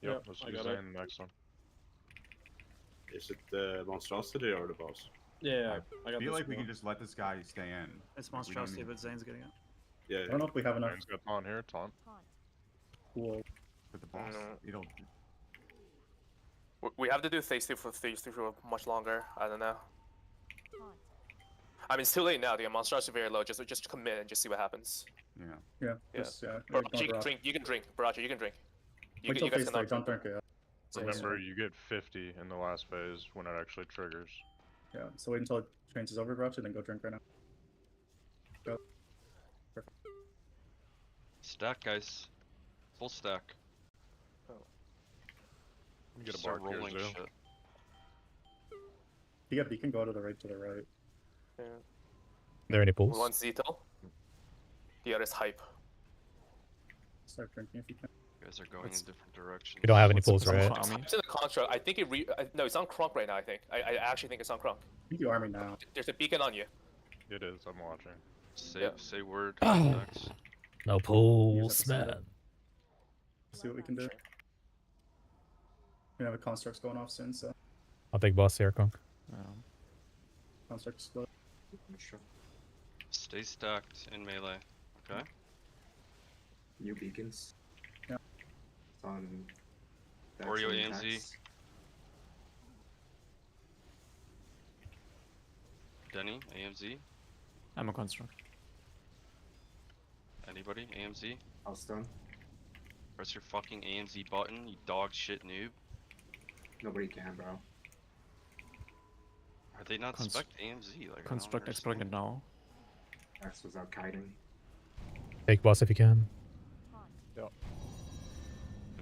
Speaker 2: Yep, let's
Speaker 5: I
Speaker 2: do
Speaker 5: got
Speaker 2: Zane
Speaker 5: it.
Speaker 2: in the next one.
Speaker 5: Is it the monstrosity or the boss?
Speaker 10: Yeah, I
Speaker 11: I feel like we can just let this guy stay in.
Speaker 16: It's
Speaker 11: Like, we don't
Speaker 16: monstrosity,
Speaker 11: need-
Speaker 16: but Zane's getting it.
Speaker 5: Yeah.
Speaker 12: I don't know if we have enough.
Speaker 2: Zane's got taunt here, taunt.
Speaker 14: Taunt.
Speaker 12: Cool.
Speaker 11: With the boss, it'll.
Speaker 8: We have to do phase 2 for much longer. I don't know.
Speaker 14: Taunt.
Speaker 8: I mean, it's too late now. The monstrosity very low. Just commit and just see what happens.
Speaker 11: Yeah.
Speaker 12: Yeah,
Speaker 8: Yeah.
Speaker 12: just, yeah.
Speaker 8: Baracha,
Speaker 12: ignore
Speaker 8: you can
Speaker 12: Barrage.
Speaker 8: drink. You can drink. Baracha, you can drink.
Speaker 12: Wait till
Speaker 8: You guys
Speaker 12: phase 3,
Speaker 8: cannot
Speaker 12: don't drink it.
Speaker 2: Remember, you get 50 in the last phase when it actually triggers.
Speaker 12: Yeah, so wait until it changes over, Barrage, and then go drink right now. Go. Perfect.
Speaker 7: Stack, guys. Full stack.
Speaker 2: You get a
Speaker 7: Start
Speaker 2: bark here,
Speaker 7: rolling
Speaker 2: Zoo.
Speaker 7: shit.
Speaker 12: Yeah, you can go to the right, to the right.
Speaker 8: Yeah.
Speaker 1: Are there any pools?
Speaker 8: One's Zito. The other's hype.
Speaker 12: Start drinking if you can.
Speaker 7: You guys are going in different directions.
Speaker 1: We don't have any
Speaker 10: What's
Speaker 1: pools,
Speaker 10: the
Speaker 1: right?
Speaker 10: army?
Speaker 8: It's in the construct. I think it no, it's on Kronk right now. I think. I actually think it's on Kronk.
Speaker 12: I think you army now.
Speaker 8: There's a beacon on you.
Speaker 2: It is, I'm watching.
Speaker 7: Say word. Next.
Speaker 1: No pools,
Speaker 12: Use that to
Speaker 1: man.
Speaker 12: See what we can do. We have a constructs going off soon, so
Speaker 1: I'll take boss here, Kronk.
Speaker 12: constructs split.
Speaker 7: Stay stacked in melee. Okay.
Speaker 15: New beacons.
Speaker 12: Yeah.
Speaker 15: It's on.
Speaker 7: Oreo
Speaker 15: Vaccine
Speaker 7: ANZ.
Speaker 15: attacks.
Speaker 7: Denny, AMZ.
Speaker 10: I'm a construct.
Speaker 7: Anybody? AMZ?
Speaker 15: I'll stun.
Speaker 7: Press your fucking AMZ button, you dog shit noob.
Speaker 15: Nobody can, bro.
Speaker 7: Are they not spec AMZ? Like, I don't
Speaker 10: Construct exploring it now.
Speaker 15: X was out kiting.
Speaker 1: Take boss if you can.
Speaker 2: Yep.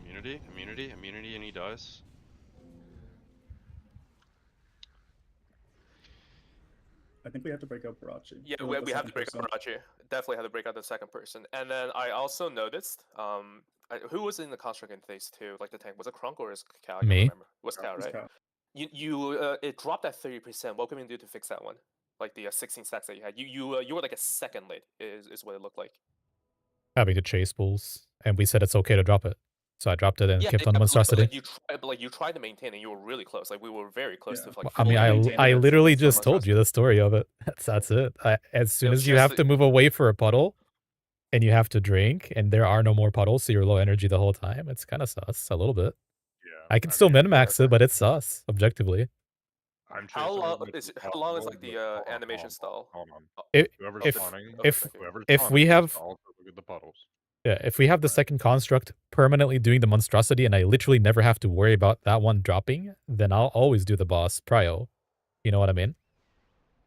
Speaker 7: Immunity, and he dies.
Speaker 12: I think we have to break out Barachi.
Speaker 8: Yeah,
Speaker 12: Or
Speaker 8: we
Speaker 12: the
Speaker 8: have to
Speaker 12: second
Speaker 8: break
Speaker 12: person.
Speaker 8: up Barachi. Definitely have to break out the second person. And then I also noticed, who was in the construct in phase 2? Like the tank, was it Kronk or is Cal? I can't
Speaker 1: Me.
Speaker 8: remember. It was Cal,
Speaker 12: It's
Speaker 8: right?
Speaker 12: Cal.
Speaker 8: It dropped at 30%. What can we do to fix that one? Like the 16 stacks that you had. You were like a second late is what it looked like.
Speaker 1: Having to chase pools, and we said it's okay to drop it. So I dropped it and kept on the
Speaker 8: but
Speaker 1: monstrosity.
Speaker 8: you tried to maintain and you were really close. Like we were very close to like.
Speaker 1: I mean,
Speaker 8: fully maintaining
Speaker 1: I
Speaker 8: it
Speaker 1: literally
Speaker 8: for
Speaker 1: just told
Speaker 8: monstrosity.
Speaker 1: you the story of it. That's it. As soon
Speaker 8: was
Speaker 1: as you
Speaker 8: just
Speaker 1: have
Speaker 8: the-
Speaker 1: to move away for a puddle, and you have to drink, and there are no more puddles, so you're low energy the whole time, it's kind of sus a little bit.
Speaker 2: Yeah.
Speaker 1: I can still min-max it, but it's sus, objectively.
Speaker 2: I'm
Speaker 8: How
Speaker 2: chasing
Speaker 8: long
Speaker 2: as much
Speaker 8: is
Speaker 2: as
Speaker 8: how long is
Speaker 2: possible,
Speaker 8: like the
Speaker 2: but hold on,
Speaker 8: animation
Speaker 2: hold
Speaker 8: stall?
Speaker 2: on, hold on.
Speaker 1: If
Speaker 2: Whoever's
Speaker 1: if
Speaker 2: taunting,
Speaker 1: if
Speaker 2: whoever's
Speaker 1: if
Speaker 2: taunting
Speaker 1: we
Speaker 2: has
Speaker 1: have
Speaker 2: to also look at the puddles.
Speaker 1: yeah, if we have the second construct permanently doing the monstrosity, and I literally never have to worry about that one dropping, then I'll always do the boss prio. You know what I mean?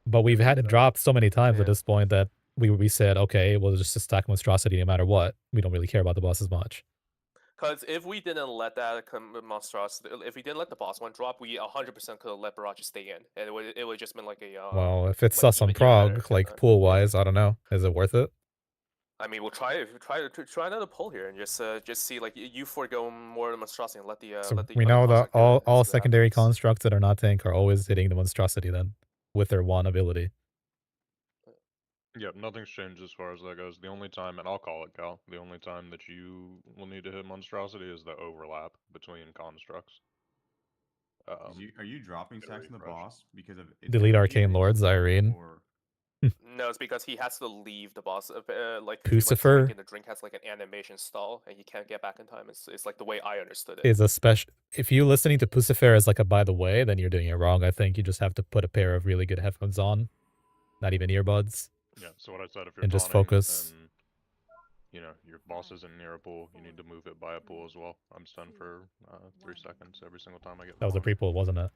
Speaker 1: But we've had it dropped so many times at this point that we said, okay, we'll just stack monstrosity no matter what. We don't really care about the boss as much.
Speaker 8: Because if we didn't let that monstrosity, if we didn't let the boss one drop, we 100% could have let Barachi stay in, and it would just been like a.
Speaker 1: Well, if it's
Speaker 8: like
Speaker 1: sus on
Speaker 8: even better
Speaker 1: prog, like pool wise, I don't know. Is it worth it?
Speaker 8: I mean, we'll try another poll here and just see like you forego more monstrosity and let the
Speaker 1: So
Speaker 8: let the
Speaker 1: we
Speaker 8: other
Speaker 1: know that
Speaker 8: construct do it and
Speaker 1: all
Speaker 8: see what
Speaker 1: secondary
Speaker 8: happens.
Speaker 1: constructs that are not tank are always hitting the monstrosity then with their one ability.
Speaker 2: Yep, nothing's changed as far as that goes. The only time, and I'll call it, Cal, the only time that you will need to hit monstrosity is the overlap between constructs.
Speaker 11: Are you dropping
Speaker 2: get a
Speaker 11: stacks on the
Speaker 2: refresh.
Speaker 11: boss because of it
Speaker 1: Delete
Speaker 11: being
Speaker 1: Arcane
Speaker 11: based,
Speaker 1: Lords, Irene.
Speaker 11: or
Speaker 8: No, it's because he has to leave the boss. Like if he's like
Speaker 1: Pucifer
Speaker 8: drinking, the drink has like an animation stall, and you can't get back in time. It's like the way I understood it.
Speaker 1: is a special. If you're listening to Pucifer as like a by the way, then you're doing it wrong. I think you just have to put a pair of really good headphones on, not even earbuds.
Speaker 2: Yeah, so what I said, if you're
Speaker 1: And just
Speaker 2: taunting
Speaker 1: focus.
Speaker 2: and, you know, your boss isn't near a pool, you need to move it by a pool as well. I'm stunned for 3 seconds every single time I get
Speaker 1: That was a
Speaker 2: taunted.
Speaker 1: pre-pull, wasn't it?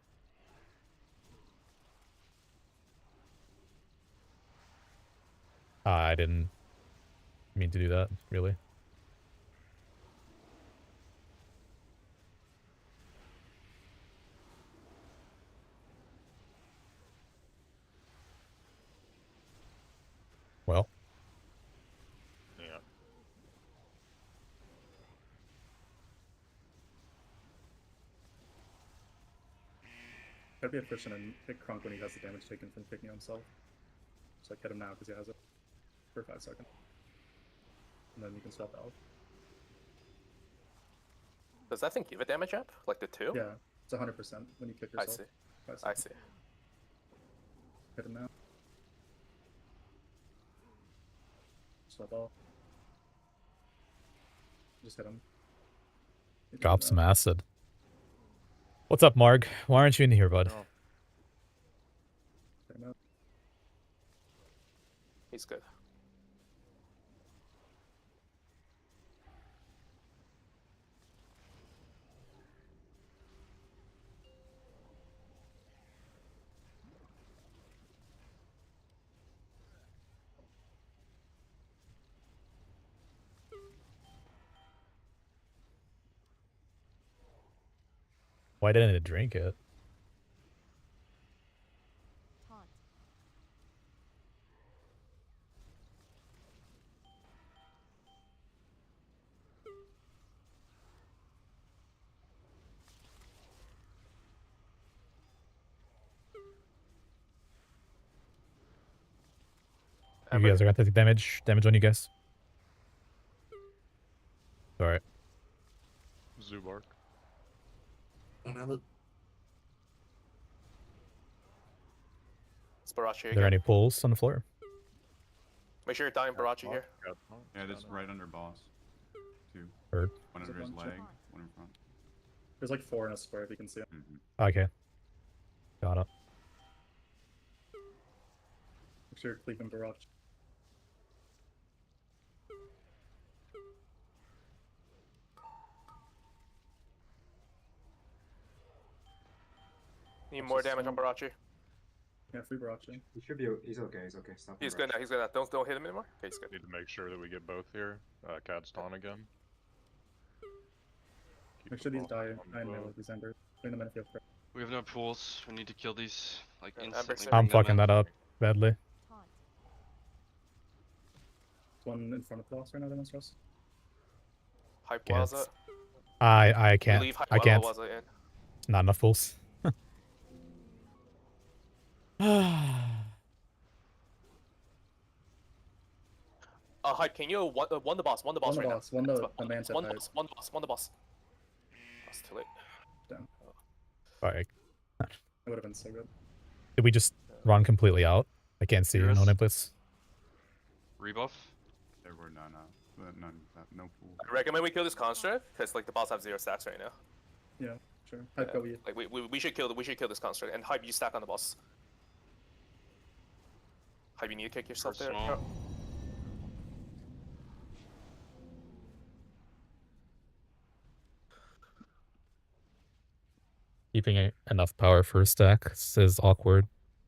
Speaker 1: I didn't mean to do that, really. Well,
Speaker 2: Yeah.
Speaker 12: I'd be efficient and hit Crunk when he has the damage taken from picking himself. Just like hit him now because he has it for 5 seconds. And then you can swap out.
Speaker 8: Does that thing give a damage up? Like the 2?
Speaker 12: Yeah, it's 100% when you kick
Speaker 8: I
Speaker 12: yourself.
Speaker 8: see.
Speaker 12: 5
Speaker 8: I
Speaker 12: seconds.
Speaker 8: see.
Speaker 12: Hit him now. Swap off. Just hit him. Hit him
Speaker 1: drop
Speaker 12: now.
Speaker 1: some acid. What's up, Marg? Why aren't you in here, bud?
Speaker 2: Oh,
Speaker 12: Hit him out.
Speaker 8: He's good.
Speaker 1: Why didn't it drink it?
Speaker 14: Taunt.
Speaker 1: You guys are gonna take damage on you guys. Alright.
Speaker 2: Zubark.
Speaker 3: Don't have it.
Speaker 8: It's Barachi
Speaker 1: Are
Speaker 8: again.
Speaker 1: there any pulls on the floor?
Speaker 8: Make sure you're dying Barachi here.
Speaker 11: yeah, this right under boss. 2.
Speaker 1: Heard.
Speaker 11: One
Speaker 12: Is
Speaker 11: under
Speaker 12: it
Speaker 11: his
Speaker 12: one
Speaker 11: leg,
Speaker 12: check?
Speaker 11: one in front.
Speaker 12: There's like 4 in a square if you can see it.
Speaker 1: Okay. Got it.
Speaker 12: Make sure you're cleaving Barrage.
Speaker 8: Need more damage on Barachi.
Speaker 12: Yeah, free Barrage.
Speaker 15: He should be. He's okay. He's okay. Stop.
Speaker 8: He's good now. He's good now. Don't hit him anymore. Okay, he's good.
Speaker 2: Need to make sure that we get both here. Cad's taunt again. Keep
Speaker 12: Make
Speaker 2: the
Speaker 12: sure these
Speaker 2: ball
Speaker 12: die
Speaker 2: on the
Speaker 12: iron melee
Speaker 2: bow.
Speaker 12: with these embers. Bring them in if you have pressure.
Speaker 7: We have no pools. We need to kill these like
Speaker 8: Yeah,
Speaker 7: instantly.
Speaker 8: Amber's
Speaker 1: I'm
Speaker 7: bring them
Speaker 1: fucking
Speaker 7: in.
Speaker 1: that up badly.
Speaker 14: Taunt.
Speaker 12: There's one in front of the boss right now, that trust.
Speaker 8: Hype
Speaker 1: Can't.
Speaker 8: Waza.
Speaker 1: I can't.
Speaker 8: Leave Hype
Speaker 1: I can't.
Speaker 8: Waza in.
Speaker 1: Not enough pulls.
Speaker 8: Hype, can you one the boss? One the boss
Speaker 12: One the
Speaker 8: right
Speaker 12: boss,
Speaker 8: now.
Speaker 12: one the
Speaker 8: One
Speaker 12: man said
Speaker 8: the
Speaker 12: hype.
Speaker 8: boss. One the boss. One the boss. That's too late.
Speaker 12: Damn.
Speaker 1: Alright.
Speaker 12: It would have been so good.
Speaker 1: Did we just run completely out? I can't see you,
Speaker 7: Terrace?
Speaker 1: no nipples.
Speaker 7: Rebuff.
Speaker 11: There were none, no pool.
Speaker 8: I recommend we kill this construct because like the boss have 0 stacks right now.
Speaker 12: Yeah, sure. Hype go you.
Speaker 8: Like we should kill this construct and Hype you stack on the boss. Hype you need to kick yourself there.
Speaker 7: Personal.
Speaker 1: Keeping enough power for a stack is awkward.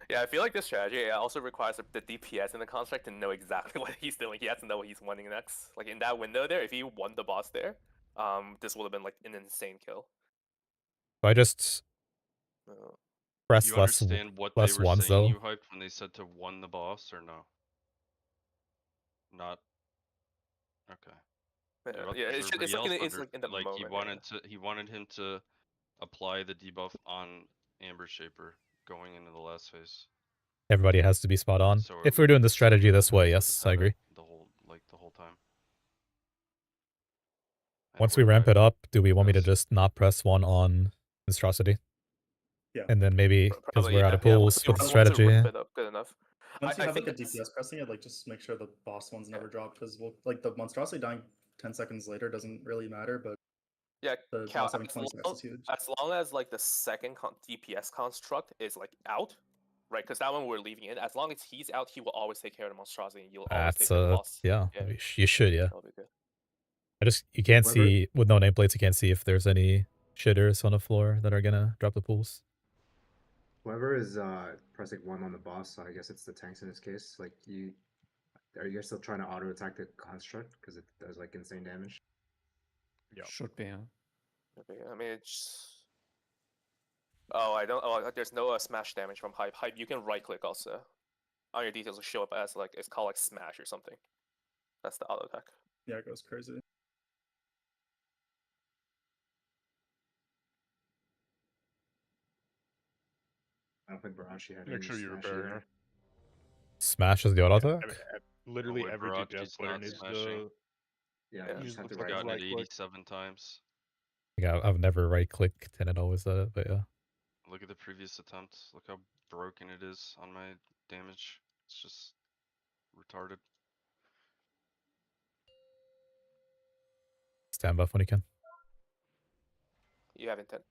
Speaker 8: Yeah, I feel like this strategy also requires the DPS in the construct to know exactly what he's doing. He has to know what he's winning next. Like in that window there, if he won the boss there, this would have been like an insane kill.
Speaker 1: So I just press
Speaker 7: You
Speaker 1: less
Speaker 7: understand what
Speaker 1: less
Speaker 7: they were
Speaker 1: ones
Speaker 7: saying,
Speaker 1: though.
Speaker 7: you hyped when they said to won the boss or no? Not Okay.
Speaker 8: Yeah, it's
Speaker 7: Everybody
Speaker 8: like,
Speaker 7: else
Speaker 8: it's like in the
Speaker 7: like
Speaker 8: moment.
Speaker 7: he wanted him to apply the debuff on Amber Shaper going into the last phase.
Speaker 1: Everybody has to be spot on.
Speaker 7: So
Speaker 1: If we're doing the strategy this way, yes, I
Speaker 7: had it
Speaker 1: agree.
Speaker 7: the whole time.
Speaker 1: Once we ramp it up, do we want me to just not press one on Monstrosity?
Speaker 12: Yeah.
Speaker 1: And then maybe, because
Speaker 8: Probably,
Speaker 1: we're out of pools with the strategy.
Speaker 8: Good enough.
Speaker 12: Once you
Speaker 8: I
Speaker 12: have like
Speaker 8: think
Speaker 12: a DPS pressing it, like just make sure the boss ones never drop, because we'll, like the monstrosity dying 10 seconds later doesn't really matter, but
Speaker 8: yeah,
Speaker 12: the
Speaker 8: Cal,
Speaker 12: boss having 20 seconds is huge.
Speaker 8: as long as like the second DPS construct is like out, right? Because that one we're leaving in. As long as he's out, he will always take care of the monstrosity, and you'll always take
Speaker 1: That's
Speaker 8: care of the boss.
Speaker 1: yeah, you should, yeah.
Speaker 8: That'll be good.
Speaker 1: You can't
Speaker 8: Whoever-
Speaker 1: see, with no nameplates, you can't see if there's any shitters on the floor that are gonna drop the pools.
Speaker 15: Whoever is pressing 1 on the boss, so I guess it's the tanks in this case. Like are you guys still trying to auto attack the construct because it does like insane damage?
Speaker 10: Yeah. Should be. Yeah.
Speaker 8: I mean, it's. Oh, I don't. Oh, there's no smash damage from hype. Hype, you can right click also. On your details will show up as like it's called like smash or something. That's the auto attack.
Speaker 12: Yeah, it goes crazy.
Speaker 15: I don't think Barashi had
Speaker 2: Make
Speaker 15: any
Speaker 2: sure you
Speaker 15: smash
Speaker 2: repair
Speaker 15: either.
Speaker 2: her.
Speaker 1: Smash is the auto attack?
Speaker 2: Literally
Speaker 7: wait,
Speaker 2: every
Speaker 7: Barachi's
Speaker 2: DPS player
Speaker 7: not
Speaker 2: needs
Speaker 7: smashing.
Speaker 2: to.
Speaker 15: Yeah,
Speaker 2: you
Speaker 15: just have
Speaker 2: looks
Speaker 15: to
Speaker 2: like
Speaker 15: right
Speaker 2: a
Speaker 7: Gotten
Speaker 2: right
Speaker 7: it
Speaker 2: click.
Speaker 7: 87 times.
Speaker 1: Yeah, I've never right clicked and it always does it, but yeah.
Speaker 7: Look at the previous attempt. Look how broken it is on my damage. It's just retarded.
Speaker 1: Stand buff when you can.
Speaker 8: You have intent.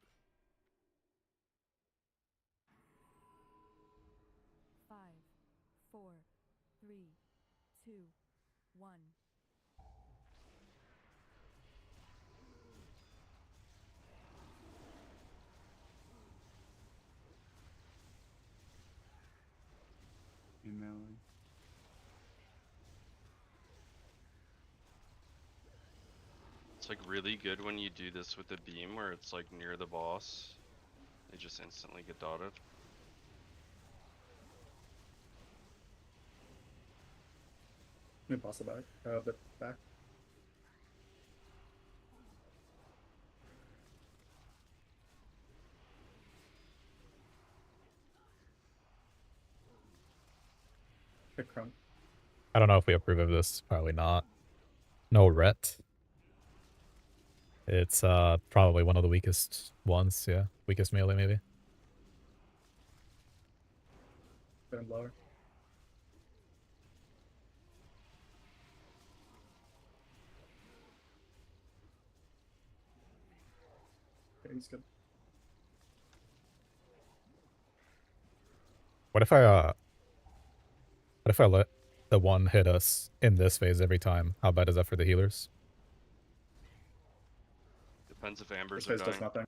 Speaker 14: 5, 4, 3, 2, 1.
Speaker 11: Emailing.
Speaker 7: It's like really good when you do this with the beam where it's like near the boss. They just instantly get dotted.
Speaker 12: Let me pass it back. A bit back. Good crumb.
Speaker 1: I don't know if we approve of this. Probably not. No ret. It's probably one of the weakest ones, yeah. Weakest melee, maybe.
Speaker 12: Put him lower. Okay, he's good.
Speaker 1: What if I let the one hit us in this phase every time? How bad is that for the healers?
Speaker 7: Depends if ambers
Speaker 12: This
Speaker 7: are
Speaker 12: phase does
Speaker 7: dying.
Speaker 12: nothing.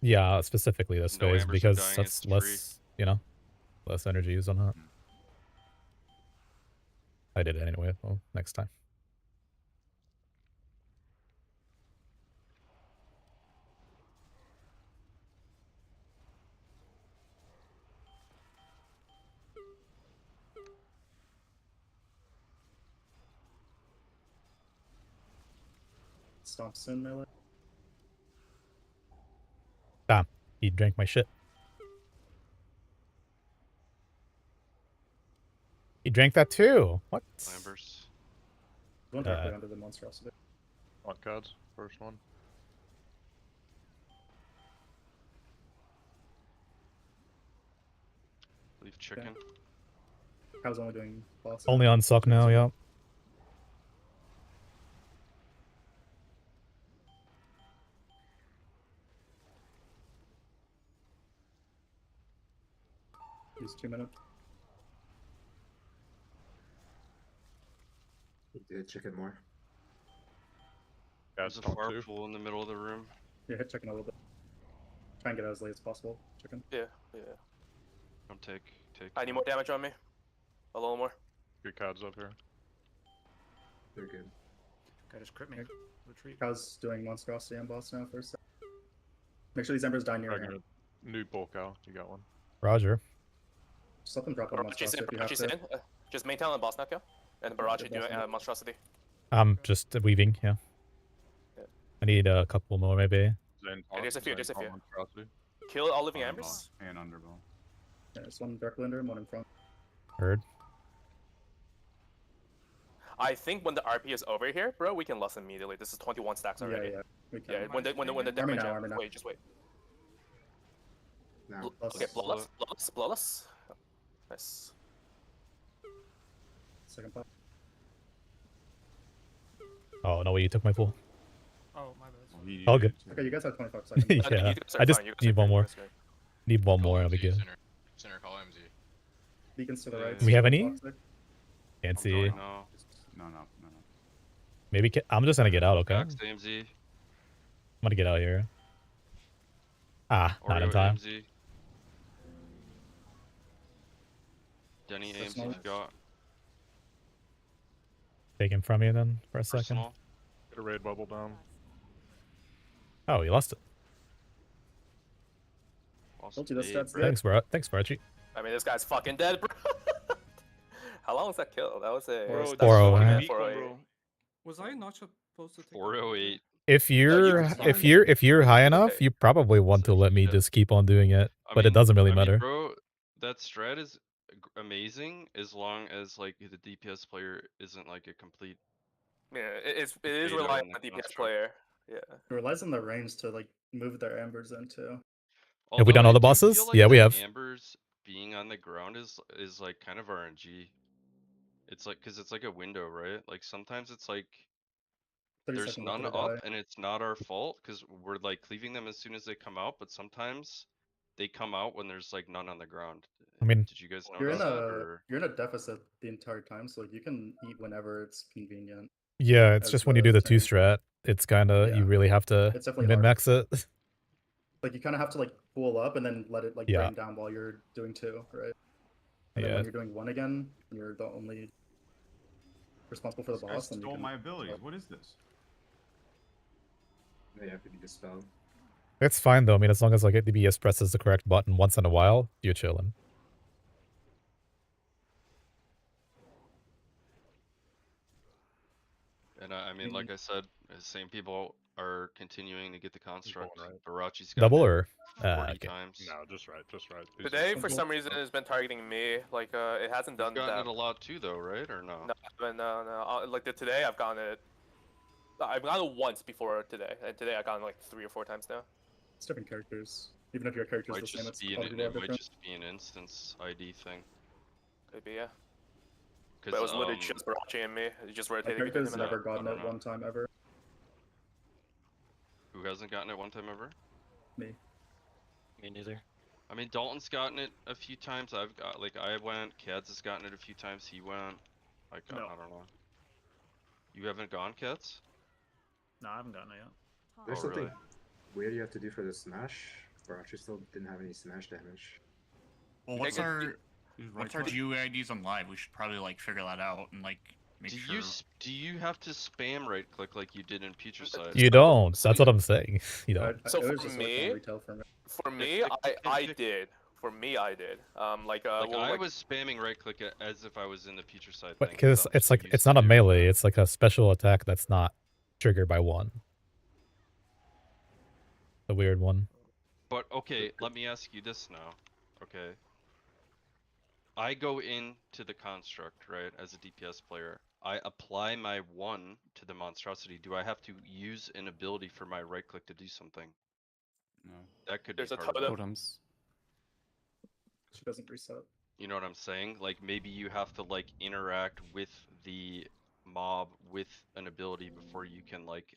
Speaker 1: Yeah, specifically this
Speaker 7: No
Speaker 1: phase,
Speaker 7: ambers are
Speaker 1: because
Speaker 7: dying,
Speaker 1: that's
Speaker 7: it's
Speaker 1: less, you know, less energy used on that. I did it anyway, well, next time.
Speaker 12: Stomp soon, melee.
Speaker 1: Damn, he drank my shit. He drank that too. What?
Speaker 7: Ambers.
Speaker 12: Going directly under the monstrosity.
Speaker 2: On cards, first one.
Speaker 7: Leave chicken.
Speaker 12: How's only doing boss?
Speaker 1: Only on suck now, yeah.
Speaker 12: Use 2 minutes.
Speaker 15: Hit chicken more.
Speaker 7: There's a far pool in the middle of the room.
Speaker 12: Yeah, hit chicken a little bit. Try and get out as late as possible. Chicken.
Speaker 8: Yeah.
Speaker 7: Come take.
Speaker 8: I need more damage on me. A little more.
Speaker 2: Good cards up here.
Speaker 15: They're good.
Speaker 16: Guy just crit me. Retreat.
Speaker 12: How's doing monstrosity and boss now first? Make sure these embers die near him.
Speaker 2: New bulk out. You got one.
Speaker 1: Roger.
Speaker 12: Just let them drop on monstrosity if you have to.
Speaker 8: Just maintain on the boss now, Cal. And Barachi doing monstrosity.
Speaker 1: I'm just weaving, yeah.
Speaker 8: Yeah.
Speaker 1: I need a couple more, maybe.
Speaker 2: Zane
Speaker 8: Yeah, there's a few,
Speaker 2: Zane
Speaker 8: there's a few.
Speaker 2: Monstrosity.
Speaker 8: Kill all living
Speaker 11: Underball
Speaker 8: embers.
Speaker 11: and underball.
Speaker 12: Yeah, there's one directly under him, one in front.
Speaker 1: Heard.
Speaker 8: I think when the RP is over here, bro, we can lust immediately. This is 21 stacks already.
Speaker 12: Yeah, we can.
Speaker 8: Yeah, when the
Speaker 12: Army
Speaker 8: damage
Speaker 12: now,
Speaker 8: ends,
Speaker 12: army now.
Speaker 8: wait, just wait.
Speaker 15: Now,
Speaker 8: Okay, bloodless. Nice.
Speaker 12: Second pop.
Speaker 1: Oh, no way, you took my pool.
Speaker 16: Oh, my bad.
Speaker 1: All good.
Speaker 12: Okay, you guys have 25 seconds.
Speaker 1: Yeah, I just need one more. Need one more, I'll be good.
Speaker 9: Center, call MZ.
Speaker 12: Beacons to the right.
Speaker 1: Do we have any?
Speaker 12: Toxic.
Speaker 1: Can't
Speaker 7: I'm
Speaker 1: see.
Speaker 7: going now.
Speaker 11: No.
Speaker 1: Maybe I'm just gonna get out, okay? I'm
Speaker 7: Max AMZ.
Speaker 1: gonna get out here. Ah, not in
Speaker 7: Oreo
Speaker 1: time.
Speaker 7: AMZ. Denny AMZ if you got.
Speaker 1: Take him from you then for a second.
Speaker 7: Personal.
Speaker 2: Get a raid bubble down.
Speaker 1: Oh, you lost it.
Speaker 7: Lost
Speaker 12: you, the
Speaker 7: eight,
Speaker 12: stats
Speaker 7: bro.
Speaker 1: Thanks, bro. Thanks, Archie.
Speaker 8: I mean, this guy's fucking dead, bro. How long was that kill? That was a.
Speaker 16: Bro,
Speaker 8: that's
Speaker 1: 408.
Speaker 8: fucking
Speaker 16: Weak one,
Speaker 8: 408.
Speaker 16: bro. Was I not supposed to take
Speaker 7: 408.
Speaker 1: If you're
Speaker 8: can
Speaker 1: if you're high enough,
Speaker 8: okay.
Speaker 1: you probably want to let me just keep on doing it, but it doesn't really matter.
Speaker 7: Bro, that strat is amazing as long as like the DPS player isn't like a complete.
Speaker 8: Yeah, it is
Speaker 7: potato
Speaker 8: relying
Speaker 7: in
Speaker 8: on the DPS
Speaker 7: construct.
Speaker 8: player. Yeah.
Speaker 12: It relies on the range to like move their embers in too.
Speaker 1: Have we done all the bosses?
Speaker 7: Feel like
Speaker 1: Yeah, we
Speaker 7: the
Speaker 1: have.
Speaker 7: Ambers being on the ground is like kind of RNG. It's like because it's like a window, right? Like sometimes it's like
Speaker 12: 30
Speaker 7: there's
Speaker 12: seconds left
Speaker 7: none
Speaker 12: to
Speaker 7: up
Speaker 12: die.
Speaker 7: and it's not our fault because we're like cleaving them as soon as they come out, but sometimes they come out when there's like none on the ground.
Speaker 1: I mean,
Speaker 7: Did you guys
Speaker 12: You're in
Speaker 7: notice that?
Speaker 12: a
Speaker 7: Or...
Speaker 12: you're in a deficit the entire time, so you can eat whenever it's convenient.
Speaker 1: yeah, it's
Speaker 12: as
Speaker 1: just when you do the two
Speaker 12: tank.
Speaker 1: strat, it's kind of you
Speaker 12: Yeah.
Speaker 1: really have to
Speaker 12: It's definitely
Speaker 1: min
Speaker 12: hard.
Speaker 1: max it.
Speaker 12: Like you kind of have to like pull up and then let it like
Speaker 1: Yeah.
Speaker 12: drain down while you're doing two, right? And then
Speaker 1: Yeah.
Speaker 12: when you're doing one again, you're the only responsible for the
Speaker 11: This guy
Speaker 12: boss. Then you
Speaker 11: stole
Speaker 12: can...
Speaker 11: my abilities. What is this?
Speaker 15: they have to be dispelled.
Speaker 1: It's fine though. I mean, as long as like DPS presses the correct button once in a while, you're chilling.
Speaker 7: And I mean, like I said, the same people are continuing to get the construct.
Speaker 2: right.
Speaker 7: Barachi's got
Speaker 1: Double
Speaker 7: it
Speaker 1: or
Speaker 7: 40
Speaker 1: okay.
Speaker 7: times.
Speaker 2: No, just right.
Speaker 8: Today, for some reason, has been targeting me. Like, it hasn't done
Speaker 7: You've gotten
Speaker 8: that.
Speaker 7: it a lot too, though, right? Or no?
Speaker 8: No. Like today, I've gotten it. I've gotten it once before today, and today I gotten it like 3 or 4 times now.
Speaker 12: It's different characters. Even if your character's
Speaker 7: Might
Speaker 12: the same,
Speaker 7: just
Speaker 12: it's
Speaker 7: be
Speaker 12: other people are
Speaker 7: it might
Speaker 12: different.
Speaker 7: just be an instance ID thing.
Speaker 8: Could be, yeah.
Speaker 7: Cause
Speaker 8: But it was literally just Barachi and me. It just
Speaker 12: My
Speaker 8: rotated
Speaker 12: character's
Speaker 8: between him and
Speaker 12: never
Speaker 8: I.
Speaker 12: gotten it one time ever.
Speaker 7: Who hasn't gotten it one time ever?
Speaker 12: Me.
Speaker 4: Me neither.
Speaker 7: I mean, Dalton's gotten it a few times. I've got like I went. Kads has gotten it a few times. He went. Like
Speaker 16: No.
Speaker 7: I don't know. You haven't gone, Kads?
Speaker 16: No, I haven't gotten it yet.
Speaker 15: There's
Speaker 7: Oh,
Speaker 15: something
Speaker 7: really?
Speaker 15: weird you have to do for the smash. Barachi still didn't have any smash damage.
Speaker 6: Well,
Speaker 8: What's
Speaker 6: what's our GUI IDs on live? We should probably like figure that out and like make sure.
Speaker 7: Do you have to spam right click like you did in Future Side?
Speaker 1: You don't. That's what I'm saying. You don't.
Speaker 8: So
Speaker 12: it was
Speaker 8: for
Speaker 12: just working on
Speaker 8: me,
Speaker 12: retail for me.
Speaker 8: I did. For me, I did.
Speaker 7: Like I was spamming right click as if I was in the Future Side
Speaker 1: But
Speaker 7: thing.
Speaker 1: because
Speaker 7: I'm
Speaker 1: it's
Speaker 7: so
Speaker 1: like
Speaker 7: used
Speaker 1: it's
Speaker 7: to
Speaker 1: not a
Speaker 7: doing
Speaker 1: melee.
Speaker 7: that.
Speaker 1: It's like a special attack that's not triggered by one. The weird one.
Speaker 7: But okay, let me ask you this now. Okay. I go into the construct, right, as a DPS player. I apply my 1 to the monstrosity. Do I have to use an ability for my right click to do something?
Speaker 11: No.
Speaker 7: That could
Speaker 8: There's
Speaker 7: be
Speaker 8: a
Speaker 7: part of
Speaker 8: totem.
Speaker 7: it.
Speaker 10: Totems.
Speaker 12: She doesn't reset.
Speaker 7: You know what I'm saying? Like maybe you have to like interact with the mob with an ability before you can like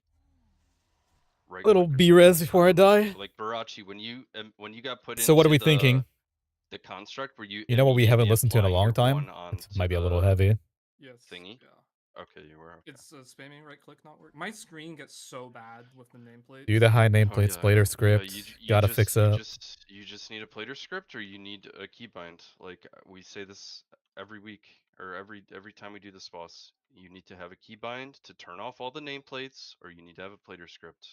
Speaker 7: right
Speaker 1: Little
Speaker 7: click or
Speaker 1: B-res
Speaker 7: something.
Speaker 1: before I die.
Speaker 7: Like Barachi, when you got put
Speaker 1: So what are we
Speaker 7: into
Speaker 1: thinking?
Speaker 7: the construct, were you
Speaker 1: You know what we haven't
Speaker 7: immediately
Speaker 1: listened to in a
Speaker 7: applying
Speaker 1: long
Speaker 7: your
Speaker 1: time?
Speaker 7: one onto
Speaker 1: It might be a little
Speaker 7: the
Speaker 1: heavy.
Speaker 16: Yes.
Speaker 7: thingy?
Speaker 16: Yeah.
Speaker 7: Okay, you were. Okay.
Speaker 16: It's spamming right click not work. My screen gets so bad with the nameplate.
Speaker 1: Do the high nameplate
Speaker 7: yeah.
Speaker 1: splitter
Speaker 7: Yeah,
Speaker 1: script. Gotta fix it.
Speaker 7: You just need a plater script, or you need a keybind. Like we say this every week, or every time we do this boss. You need to have a keybind to turn off all the nameplates, or you need to have a plater script,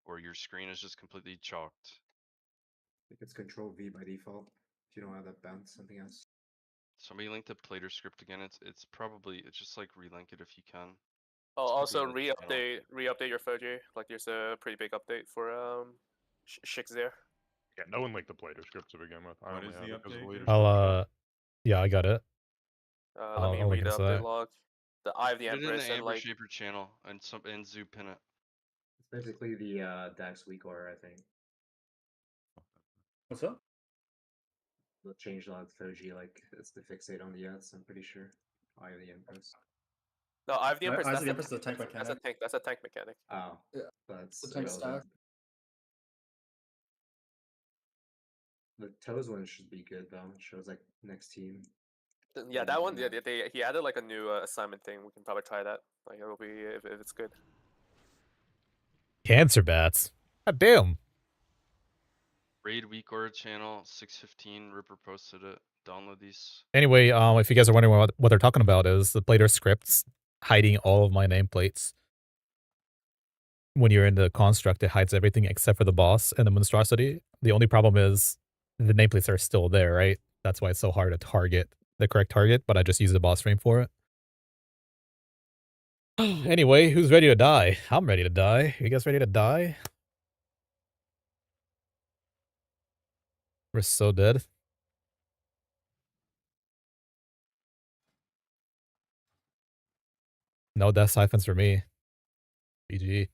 Speaker 7: or your screen is just completely chalked.
Speaker 15: I think it's Control V by default. If you don't have that bound, something else.
Speaker 7: Somebody link the Plater script again. It's just like relink it if you can.
Speaker 8: Oh,
Speaker 7: It's
Speaker 8: also
Speaker 7: gonna be in the channel.
Speaker 8: re-update your Foji. Like there's a pretty big update for Shek'zeer.
Speaker 2: Yeah, no one linked the Plater script to begin with. I
Speaker 11: What
Speaker 2: only
Speaker 11: is
Speaker 2: have
Speaker 11: the
Speaker 2: it because of
Speaker 11: update
Speaker 2: Leader's
Speaker 11: again?
Speaker 1: I'll yeah, I got it.
Speaker 8: Let me
Speaker 1: I'll look
Speaker 8: read the
Speaker 1: into
Speaker 8: update
Speaker 1: that.
Speaker 8: log. The Eye of the
Speaker 7: Put it in
Speaker 8: Empress
Speaker 7: the
Speaker 8: and
Speaker 7: Amber
Speaker 8: like
Speaker 7: Shaper channel and Zoo pin it.
Speaker 15: It's basically the Dax weak order, I think.
Speaker 12: What's up?
Speaker 15: They'll change a lot of Foji, like it's the fixate on the Yats, I'm pretty sure. Eye of the Empress.
Speaker 8: no Eye of the Empress.
Speaker 12: Eyes
Speaker 8: That's
Speaker 12: of the Empress is a tank
Speaker 8: That's a
Speaker 12: mechanic.
Speaker 8: tank. That's a tank mechanic.
Speaker 15: Oh,
Speaker 12: Yeah.
Speaker 15: that's
Speaker 12: The tank
Speaker 15: irrelevant.
Speaker 12: stack.
Speaker 15: The ToES one should be good though. It shows like next team.
Speaker 8: Yeah, that one. He added like a new assignment thing. We can probably try that. Like it'll be if it's good.
Speaker 1: Cancer bats. God damn.
Speaker 7: Raid weak order channel 615. Ripper posted it. Download these.
Speaker 1: Anyway, if you guys are wondering what they're talking about, is the Plater scripts hiding all of my nameplates. When you're in the construct, it hides everything except for the boss and the monstrosity. The only problem is the nameplates are still there, right? That's why it's so hard to target the correct target, but I just use the boss frame for it. Anyway, who's ready to die? I'm ready to die. You guys ready to die? We're so dead. No death siphons for me. GG.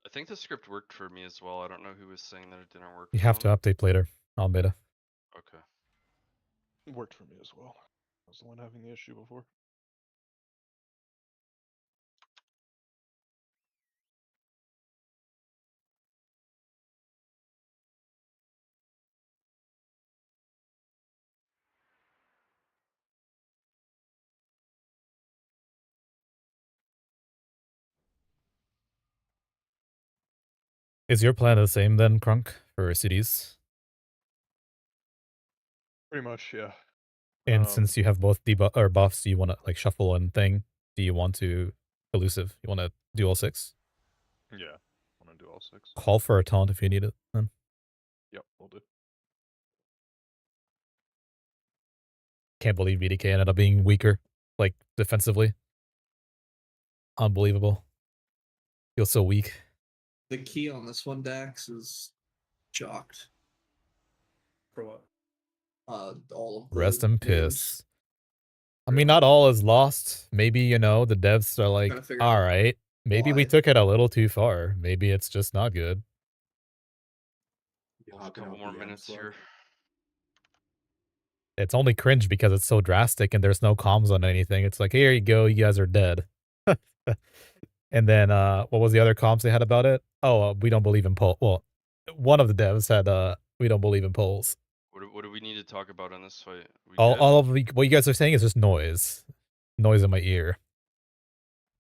Speaker 7: I think the script worked for me as well. I don't know who was saying that it didn't work.
Speaker 1: You
Speaker 7: for
Speaker 1: have
Speaker 7: them.
Speaker 1: to update later on beta.
Speaker 7: Okay.
Speaker 2: It worked for me as well. I was the one having the issue before.
Speaker 1: Is your plan the same then, Crunk, for cities?
Speaker 2: Pretty much, yeah.
Speaker 1: And since you have both debuff or buffs, you want to like shuffle and thing. Do you want to elusive? You want to do all 6?
Speaker 2: Yeah, I want to do all 6.
Speaker 1: Call for a taunt if you need it. Then
Speaker 2: Yep, we'll do.
Speaker 1: can't believe BDK ended up being weaker, like defensively. Unbelievable. Feels so weak.
Speaker 3: The key on this one, Dax, is jocked.
Speaker 12: For what?
Speaker 3: All of the
Speaker 1: Rest in
Speaker 3: names.
Speaker 1: piss. I mean, not all is lost. Maybe, you know, the devs are like,
Speaker 3: figure out
Speaker 1: alright, maybe we
Speaker 3: why.
Speaker 1: took it a little too far. Maybe it's just not good.
Speaker 15: You
Speaker 7: A
Speaker 15: hopping
Speaker 7: couple
Speaker 15: out
Speaker 7: more
Speaker 15: the
Speaker 7: minutes
Speaker 15: slug.
Speaker 7: here.
Speaker 1: It's only cringe because it's so drastic and there's no comms on anything. It's like, here you go, you guys are dead. And then, what was the other comms they had about it? Oh, we don't believe in polls. Well, one of the devs said, we don't believe in polls.
Speaker 7: What do we need to talk about in this fight?
Speaker 1: All of what you guys are saying is just noise. Noise in my ear.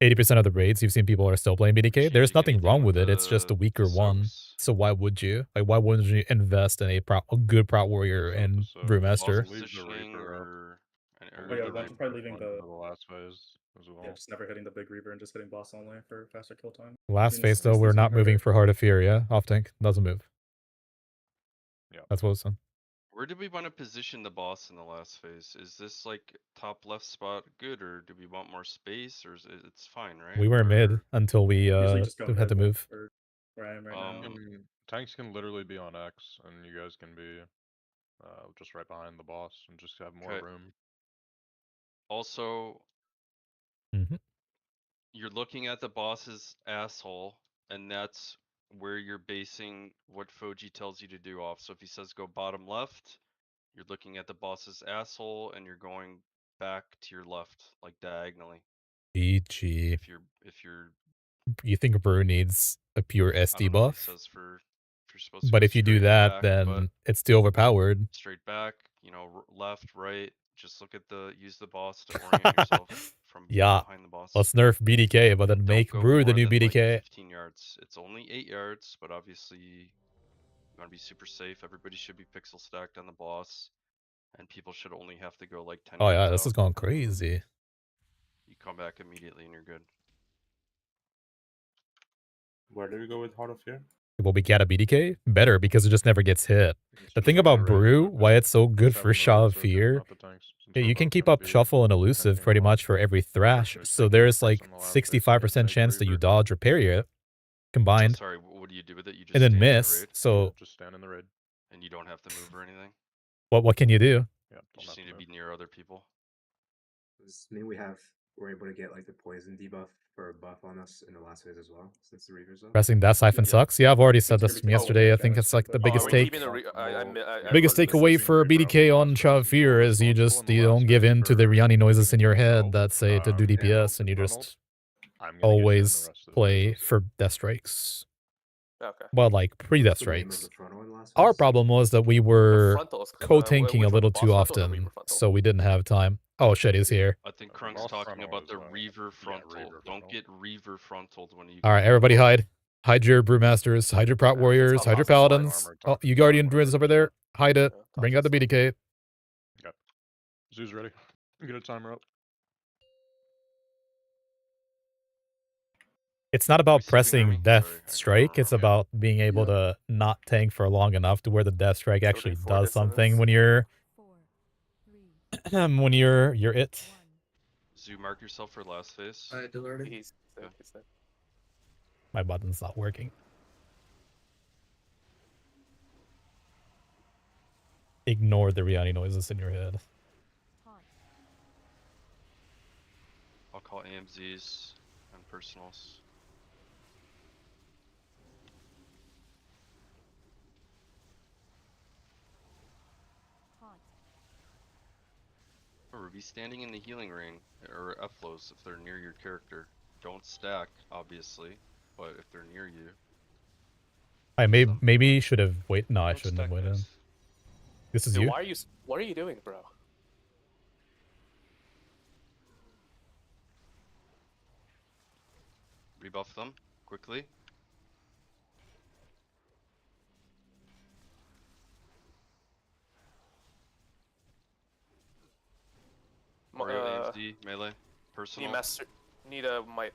Speaker 1: 80% of the raids you've seen people are still playing BDK. There's nothing wrong with it. It's just a weaker one. So why would you? Like, why wouldn't you invest in a good prot warrior and brewmaster?
Speaker 2: Leave the Reaper up.
Speaker 12: Oh yeah, we're probably leaving the
Speaker 2: last phase as well.
Speaker 12: Yeah, just never hitting the big Reaper and just hitting boss only for faster kill time.
Speaker 1: Last phase though, we're not moving for Heart of Fear. Yeah, off tank doesn't move.
Speaker 2: Yeah,
Speaker 1: that's what it's done.
Speaker 7: Where did we want to position the boss in the last phase? Is this like top left spot good, or do we want more space, or is it's fine, right?
Speaker 1: We were mid until we
Speaker 12: Usually just go
Speaker 1: had to
Speaker 12: mid,
Speaker 1: move.
Speaker 12: or where I am right now.
Speaker 2: Tanks can literally be on X, and you guys can be just right behind the boss and just have more room.
Speaker 7: Also,
Speaker 1: Mm-hmm.
Speaker 7: you're looking at the boss's asshole, and that's where you're basing what Foji tells you to do off. So if he says go bottom left, you're looking at the boss's asshole, and you're going back to your left, like diagonally.
Speaker 1: BG.
Speaker 7: If you're
Speaker 1: You think Brew needs a pure
Speaker 7: I
Speaker 1: SD
Speaker 7: don't know what it
Speaker 1: buff?
Speaker 7: says for if you're supposed to
Speaker 1: But
Speaker 7: go
Speaker 1: if you do
Speaker 7: straight
Speaker 1: that,
Speaker 7: back,
Speaker 1: then
Speaker 7: but
Speaker 1: it's still overpowered.
Speaker 7: straight back, you know, left, right. Just look at use the boss to orient yourself from
Speaker 1: Yeah.
Speaker 7: behind the boss.
Speaker 1: Let's nerf BDK, but then make
Speaker 7: Don't go
Speaker 1: Brew the
Speaker 7: more
Speaker 1: new
Speaker 7: than,
Speaker 1: BDK.
Speaker 7: Like 15 yards. It's only 8 yards, but obviously you want to be super safe. Everybody should be pixel stacked on the boss, and people should only have to go like 10
Speaker 1: Oh
Speaker 7: yards
Speaker 1: yeah, this
Speaker 7: out.
Speaker 1: is going crazy.
Speaker 7: You come back immediately and you're good.
Speaker 2: Where do we go with Heart of Fear?
Speaker 1: Will we get a BDK? Better, because it just never gets hit. The thing about Brew, why it's so good for Sha of Fear, you can keep up Shuffle and Elusive pretty much for every Thrash, so there's like 65% chance that you dodge or parry it, combined.
Speaker 7: Sorry, what do you do with it? You just
Speaker 1: And then
Speaker 7: stand in the
Speaker 1: miss,
Speaker 7: raid?
Speaker 1: so
Speaker 2: Just stand in the raid.
Speaker 7: And you don't have to move or anything?
Speaker 1: what can you do?
Speaker 2: Yeah,
Speaker 7: You just need to be near other people.
Speaker 15: Does this mean we're able to get like the poison debuff for a buff on us in the last phase as well, since the Reaver's up?
Speaker 1: Pressing that siphon sucks. Yeah, I've already said this from yesterday. I think it's like the biggest take. Biggest takeaway for BDK on Sha of Fear is you don't give in to the Rihanni noises in your head that say to do DPS, and you just always play for Death Strikes.
Speaker 8: Okay.
Speaker 1: Well, like pre-Death Strikes. Our problem was that we were co-tanking a little too often, so we didn't have time. Oh shit, he's here.
Speaker 7: I think Crunk's talking about the Reaver frontal. Don't get Reaver frontaled when you.
Speaker 1: Alright, everybody hide. Hide your Brewmasters, hide your Prout Warriors, hide your Paladins. Oh, you Guardian Druids over there. Hide it. Bring out the BDK.
Speaker 2: Okay. Zoo's ready. Get a timer up.
Speaker 1: It's not about pressing Death Strike, it's about being able to not tank for long enough to where the Death Strike actually does something when you're when you're it.
Speaker 7: Zoo, mark yourself for last phase.
Speaker 3: I did already.
Speaker 8: He's
Speaker 1: My button's not working. Ignore the Rihanni noises in your head.
Speaker 7: I'll call AMZs and personals. Or be standing in the healing ring or F-flows if they're near your character. Don't stack, obviously, but if they're near you.
Speaker 1: I maybe should have waited. No, I shouldn't have waited. This is
Speaker 8: Dude,
Speaker 1: you.
Speaker 8: What are you doing, bro?
Speaker 7: Rebuff them quickly. Mario AMZ, melee, personal.
Speaker 8: Need a might.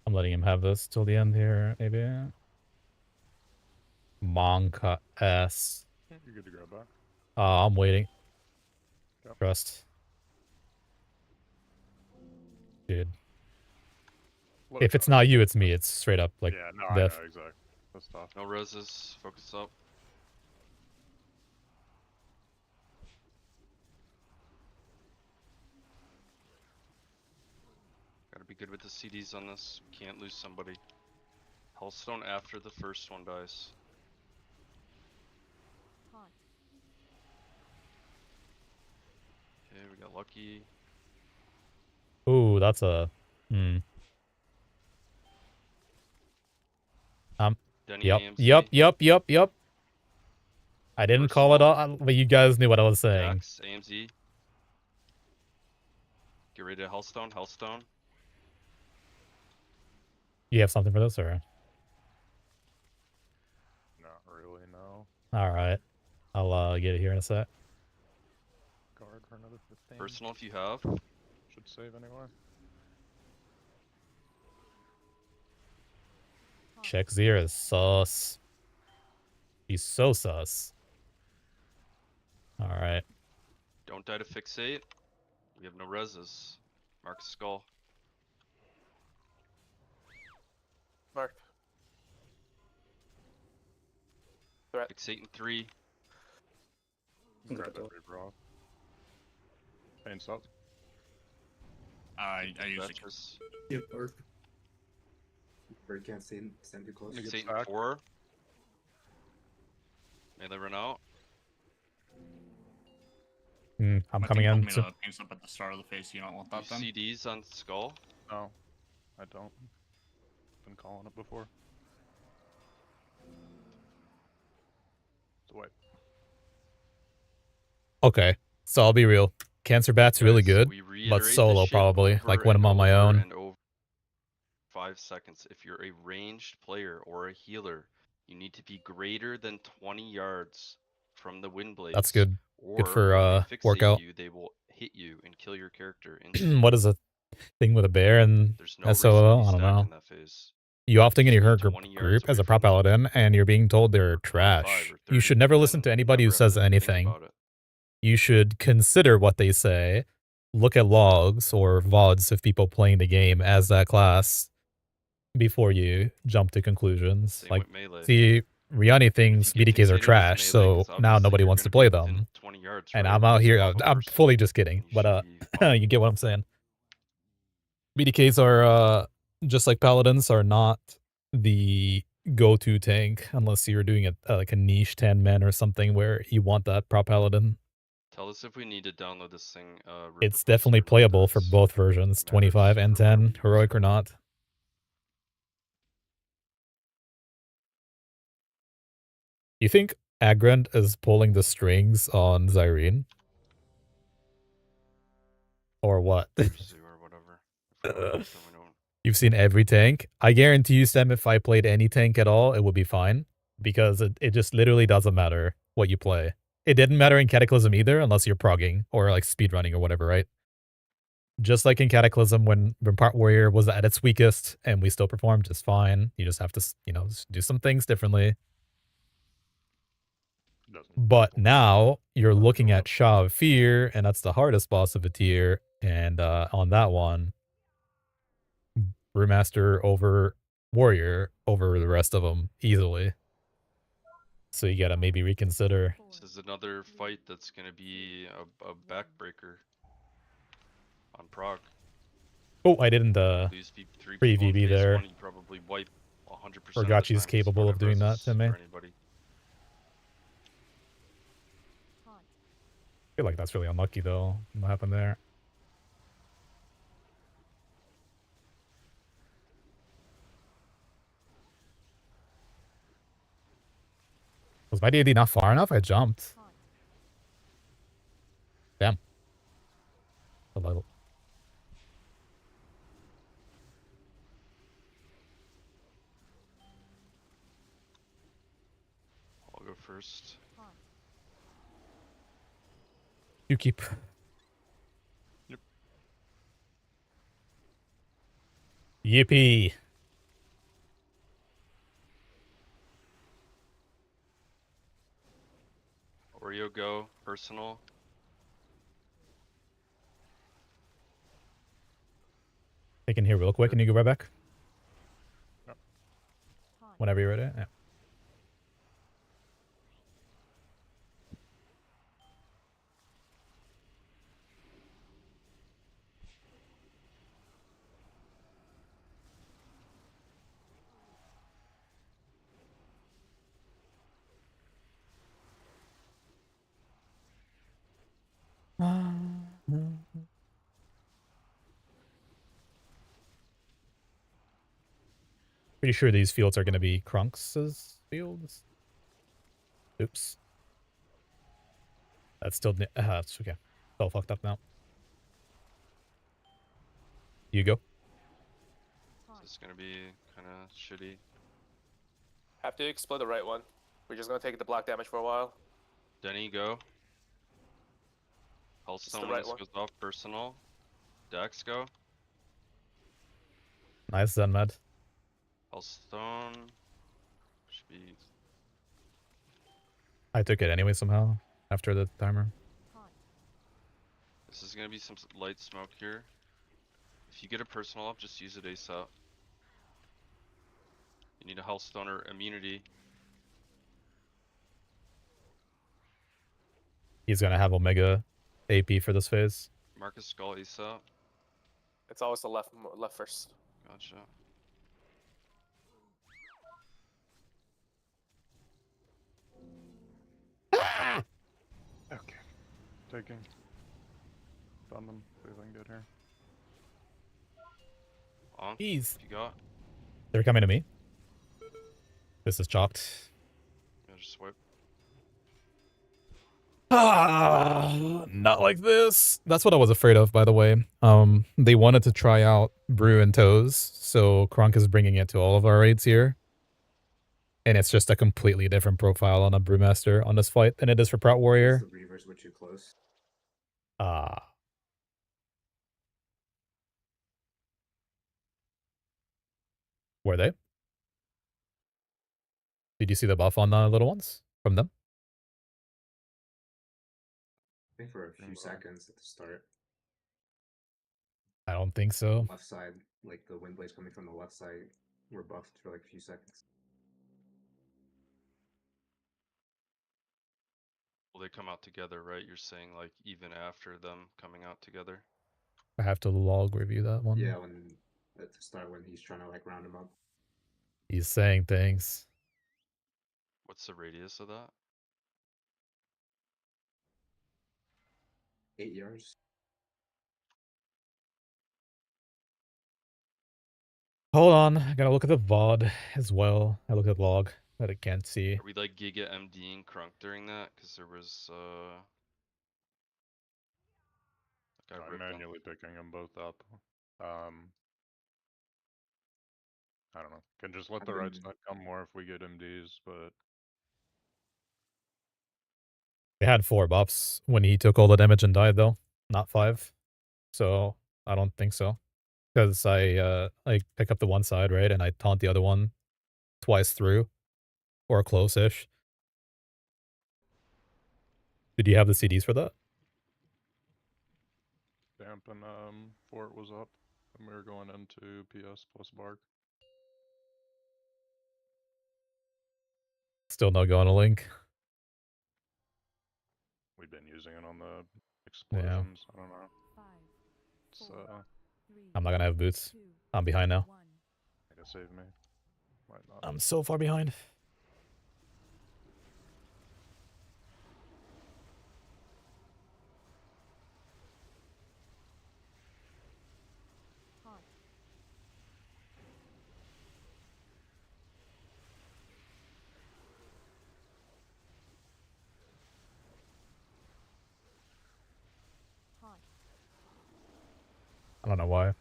Speaker 1: I'm letting him have this till the end here, maybe. Monka S.
Speaker 2: You're good to grab back.
Speaker 1: I'm waiting.
Speaker 2: Yep.
Speaker 1: Trust. Dude. If it's not you, it's me. It's straight up like
Speaker 2: yeah, no,
Speaker 1: death.
Speaker 2: I know, exactly. That's tough.
Speaker 7: No reses, focus up. Gotta be good with the CDs on this. Can't lose somebody. Hellstone after the first one dies. Okay, we got lucky.
Speaker 1: Ooh, that's a...
Speaker 7: Denny
Speaker 1: Yep. I didn't call it all, but you guys knew what I was saying.
Speaker 7: Max, AMZ. Get ready to Hellstone, Hellstone.
Speaker 1: You have something for this, or?
Speaker 2: Not really, no.
Speaker 1: Alright. I'll get it here in a sec.
Speaker 2: Guard for another 15.
Speaker 7: Personal if you have.
Speaker 2: Should save anyway.
Speaker 1: Shek'zeer is sus. He's so sus. Alright.
Speaker 7: Don't die to fixate. We have no reses. Mark skull.
Speaker 8: Mark. Threat.
Speaker 7: Fixate in 3.
Speaker 2: Grab that Reprog. Pain stop.
Speaker 6: I usually
Speaker 3: Yep, or
Speaker 15: Bird can't stand too close.
Speaker 7: Fixate in 4. Melee run out.
Speaker 1: I'm coming in.
Speaker 6: Told me to paint up at the start of the phase. You don't want that then?
Speaker 7: CDs on skull?
Speaker 2: No, I don't. Been calling it before. It's a wipe.
Speaker 1: Okay, so I'll be real. Cancer Bat's really good, but solo probably, like when I'm on my own.
Speaker 7: 5 seconds. If you're a ranged player or a healer, you need to be greater than 20 yards from the wind blades.
Speaker 1: That's good.
Speaker 7: Or
Speaker 1: Good for
Speaker 7: when they fixate
Speaker 1: workout.
Speaker 7: you, they will hit you and kill your character.
Speaker 1: What is a thing with a bear and
Speaker 7: There's no reason to
Speaker 1: SOO?
Speaker 7: be
Speaker 1: I don't
Speaker 7: stacked
Speaker 1: know.
Speaker 7: in that phase.
Speaker 1: You often get in your
Speaker 7: Just be 20 yards
Speaker 1: group as
Speaker 7: away
Speaker 1: a prop
Speaker 7: from them.
Speaker 1: paladin, and you're being told they're
Speaker 7: 25
Speaker 1: trash.
Speaker 7: or
Speaker 1: You
Speaker 7: 30,
Speaker 1: should never
Speaker 7: and
Speaker 1: listen to
Speaker 7: then
Speaker 1: anybody who
Speaker 7: never have
Speaker 1: says
Speaker 7: to think
Speaker 1: anything.
Speaker 7: about it.
Speaker 1: You should consider what they say, look at logs or VODs of people playing the game as that class before you jump to conclusions.
Speaker 7: Same
Speaker 1: Like,
Speaker 7: with melee.
Speaker 1: see, Riani thinks
Speaker 7: get
Speaker 1: BDKs are
Speaker 7: fixated with
Speaker 1: trash,
Speaker 7: melee,
Speaker 1: so
Speaker 7: 'cause
Speaker 1: now
Speaker 7: obviously
Speaker 1: nobody
Speaker 7: you're
Speaker 1: wants to
Speaker 7: gonna be
Speaker 1: play
Speaker 7: within
Speaker 1: them.
Speaker 7: 20 yards,
Speaker 1: And
Speaker 7: right?
Speaker 1: I'm out
Speaker 7: So
Speaker 1: here,
Speaker 7: off a
Speaker 1: I'm
Speaker 7: horse,
Speaker 1: fully just kidding,
Speaker 7: you should
Speaker 1: but
Speaker 7: be fine.
Speaker 1: you get what I'm saying. BDKs are, just like paladins, are not the go-to tank unless you're doing like a niche 10 men or something where you want that prop paladin.
Speaker 7: Tell us if we need to download this thing.
Speaker 1: It's definitely playable for both versions, 25 and 10, heroic or not. You think Agrand is pulling the strings on Zyrene? Or what?
Speaker 7: Or whatever. If we don't, then we don't.
Speaker 1: You've seen every tank. I guarantee you, Sam, if I played any tank at all, it would be fine. Because it just literally doesn't matter what you play. It didn't matter in Cataclysm either, unless you're progging or like speedrunning or whatever, right? Just like in Cataclysm when Part Warrior was at its weakest and we still performed just fine. You just have to, do some things differently. But now you're looking at Sha of Fear, and that's the hardest boss of a tier. And on that one, Brewmaster over Warrior over the rest of them easily. So you gotta maybe reconsider.
Speaker 7: This is another fight that's gonna be a backbreaker on Prog.
Speaker 1: Oh, I didn't
Speaker 7: Lose three
Speaker 1: pre
Speaker 7: people in
Speaker 1: VB
Speaker 7: phase
Speaker 1: there.
Speaker 7: one, you probably wipe 100% of the
Speaker 1: Forgachi's
Speaker 7: time.
Speaker 1: capable of doing that to me. I
Speaker 7: Anybody.
Speaker 1: feel like that's really unlucky though. What happened there? Was my DD not far enough? I jumped. Damn. A little.
Speaker 7: I'll go first.
Speaker 1: You keep.
Speaker 2: Yep.
Speaker 1: Yippee.
Speaker 7: Oreo go, personal.
Speaker 1: Take in here real quick. Can you go right back?
Speaker 2: Yep.
Speaker 1: Whenever you're ready. Yeah. Pretty sure these fields are going to be Krunks' fields. Oops. That's still... that's okay. It's all fucked up now. You go.
Speaker 7: This is gonna be kind of shitty.
Speaker 8: Have to explode the right one. We're just gonna take the black damage for a while.
Speaker 7: Denny go. Healthstone when
Speaker 8: right
Speaker 7: this
Speaker 8: one.
Speaker 7: goes off, personal. Dax go.
Speaker 1: Nice Zen Med.
Speaker 7: Healthstone. Should be.
Speaker 1: I took it anyway somehow after the timer.
Speaker 7: This is gonna be some light smoke here. If you get a personal up, just use it ASAP. You need a Healthstone or immunity.
Speaker 1: He's going to have Omega AP for this phase.
Speaker 7: Marcus Skull ASAP.
Speaker 8: It's always the left first.
Speaker 7: Gotcha.
Speaker 2: Okay. Taking. Thumbing. Feeling good here.
Speaker 7: On.
Speaker 1: Jeez.
Speaker 7: If you got.
Speaker 1: They're coming to me. This is chopped.
Speaker 7: Yeah, just swipe.
Speaker 1: Not like this. That's what I was afraid of, by the way. They wanted to try out Brew and ToES, so Kronk is bringing it to all of our raids here. And it's just a completely different profile on a Brewmaster on this fight than it is for Prout
Speaker 15: Is
Speaker 1: Warrior.
Speaker 15: the Reavers were too close.
Speaker 1: Were they? Did you see the buff on the little ones from them?
Speaker 15: I think for a few seconds at the start.
Speaker 1: I don't think so.
Speaker 15: Left side, like the wind blades coming from the left side, were buffed for like a few seconds.
Speaker 7: Will they come out together, right? You're saying like even after them coming out together?
Speaker 1: I have to log review that one.
Speaker 15: Yeah, when at the start when he's trying to like round him up.
Speaker 1: He's saying things.
Speaker 7: What's the radius of that?
Speaker 15: 8 yards.
Speaker 1: Hold on, I gotta look at the VOD as well. I look at log that I can't see.
Speaker 7: Are we like Giga MD and Crunk during that? Because there was like I
Speaker 2: I'm
Speaker 7: ripped on.
Speaker 2: manually picking them both up. I don't know. Can just let the right side come more if we get MDs, but
Speaker 1: They had 4 buffs when he took all the damage and died though, not 5. So I don't think so. Because I pick up the one side, right, and I taunt the other one twice through. Or close-ish. Did you have the CDs for that?
Speaker 2: Damp and Fort was up, and we were going into PS plus Bark.
Speaker 1: Still no going to link.
Speaker 2: We'd been using it on the explosions. I don't know. It's
Speaker 1: I'm not gonna have boots. I'm behind now.
Speaker 2: I guess save me. Might not.
Speaker 1: I'm so far behind. I don't know why.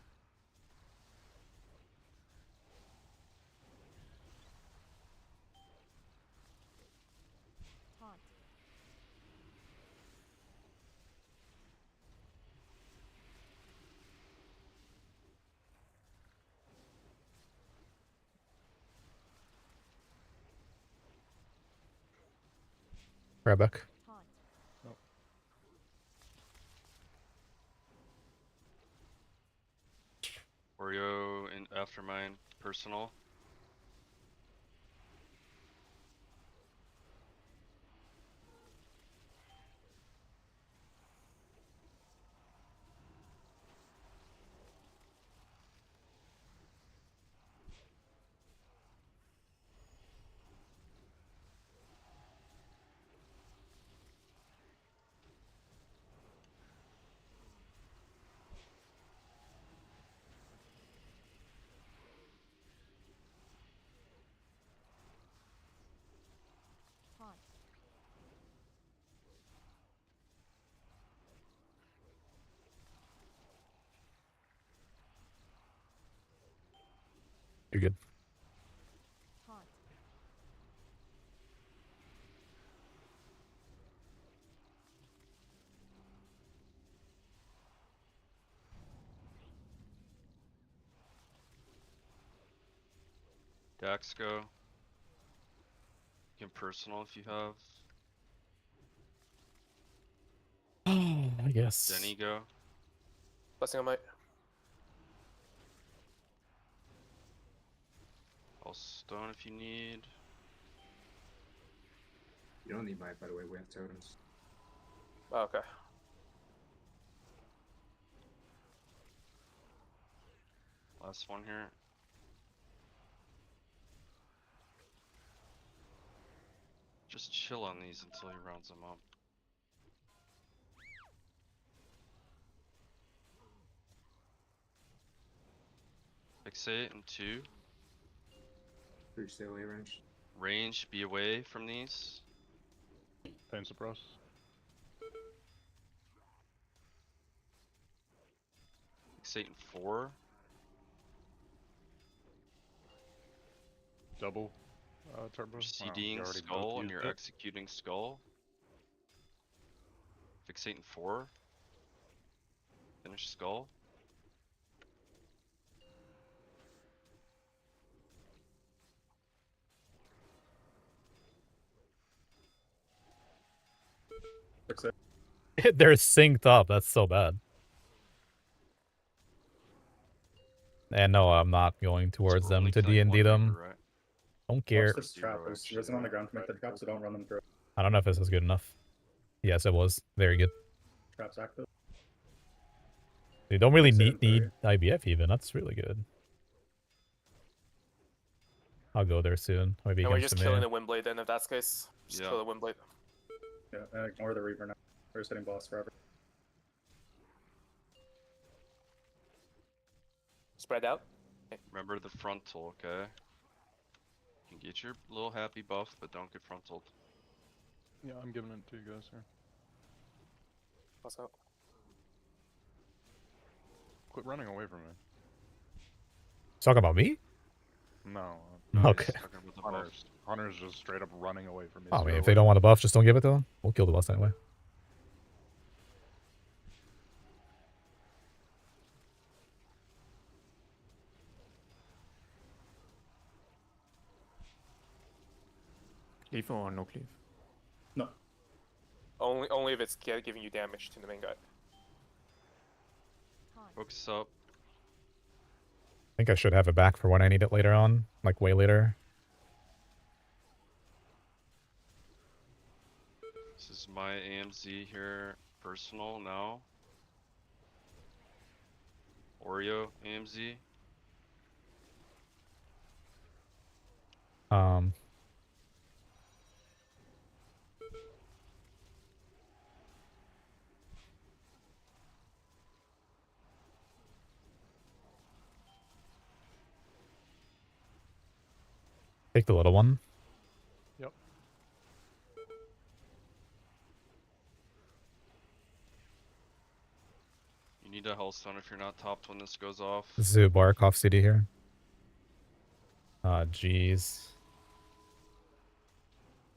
Speaker 1: Right back.
Speaker 7: Oreo in Aftermind personal.
Speaker 1: You're good.
Speaker 7: Dax go. You can personal if you have.
Speaker 1: I guess.
Speaker 7: Denny go.
Speaker 8: Blessing on might.
Speaker 7: I'll stone if you need.
Speaker 15: You don't need might, by the way. We have totems.
Speaker 8: Oh, okay.
Speaker 7: Last one here. Just chill on these until he rounds them up. Fixate in 2.
Speaker 15: 3 stay away range.
Speaker 7: Range, be away from these.
Speaker 2: Pain suppress.
Speaker 7: Fixate in 4.
Speaker 2: Double. Turbo.
Speaker 7: You're
Speaker 2: Wow, you
Speaker 7: CDing
Speaker 2: already
Speaker 7: skull
Speaker 2: both
Speaker 7: and
Speaker 2: used
Speaker 7: you're
Speaker 2: it.
Speaker 7: executing skull. Fixating 4. Finish skull.
Speaker 12: Fix it.
Speaker 1: They're synced up. That's so bad. And no, I'm not going towards them
Speaker 7: only
Speaker 1: to
Speaker 7: killing
Speaker 1: D&D
Speaker 7: one
Speaker 1: them.
Speaker 7: Reaper, right?
Speaker 1: Don't care.
Speaker 12: Watch this trap.
Speaker 7: Zero,
Speaker 12: There's
Speaker 7: actually,
Speaker 12: risen on the
Speaker 7: yeah.
Speaker 12: ground to make the trap, so don't run them through.
Speaker 1: I don't know if this is good enough. Yes, it was. Very good.
Speaker 12: Traps active.
Speaker 1: They don't really
Speaker 12: Fix it in
Speaker 1: need IBF even. That's really good. I'll go there soon. Maybe
Speaker 8: And we're
Speaker 1: against
Speaker 8: just
Speaker 1: the
Speaker 8: killing
Speaker 1: main.
Speaker 8: the Windblade then, if that's the case. Just
Speaker 7: Yeah.
Speaker 8: kill the Windblade.
Speaker 12: Yeah, and ignore the Reaver now. They're just hitting boss forever.
Speaker 8: Spread out.
Speaker 7: Remember the frontal, okay? You can get your little happy buff, but don't get frontaled.
Speaker 2: Yeah, I'm giving it to you guys here.
Speaker 8: What's up?
Speaker 2: Quit running away from me.
Speaker 1: Talking about me?
Speaker 2: No.
Speaker 1: Okay.
Speaker 2: Hunter's just straight up running away from me.
Speaker 1: Oh, I mean, if they don't want a buff, just don't give it to them. We'll kill the boss anyway.
Speaker 10: Cleave or no cleave?
Speaker 12: No.
Speaker 8: Only if it's giving you damage to the main guy.
Speaker 7: Focus up.
Speaker 1: I think I should have it back for when I need it later on. Like, way later.
Speaker 7: This is my AMZ here. Personal now. Oreo AMZ.
Speaker 1: Take the little one.
Speaker 2: Yep.
Speaker 7: You need a Hellstone if you're not topped when this goes off.
Speaker 1: This is a Barkov CD here. Jeez.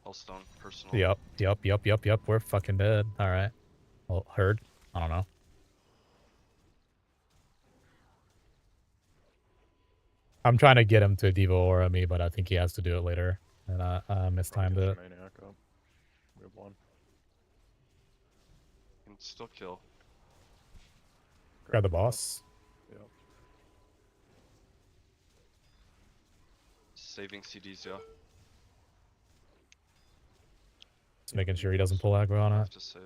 Speaker 7: Hellstone, personal.
Speaker 1: Yep. We're fucking dead. Alright. Well, heard. I don't know. I'm trying to get him to Devo Aura me, but I think he has to do it later. And I mistimed it.
Speaker 2: Maniac up. We have one.
Speaker 7: Can still kill.
Speaker 1: Grab the boss.
Speaker 2: Yep.
Speaker 7: Saving CDs, yeah.
Speaker 1: Just making sure he doesn't pull aggro on it.
Speaker 7: To save.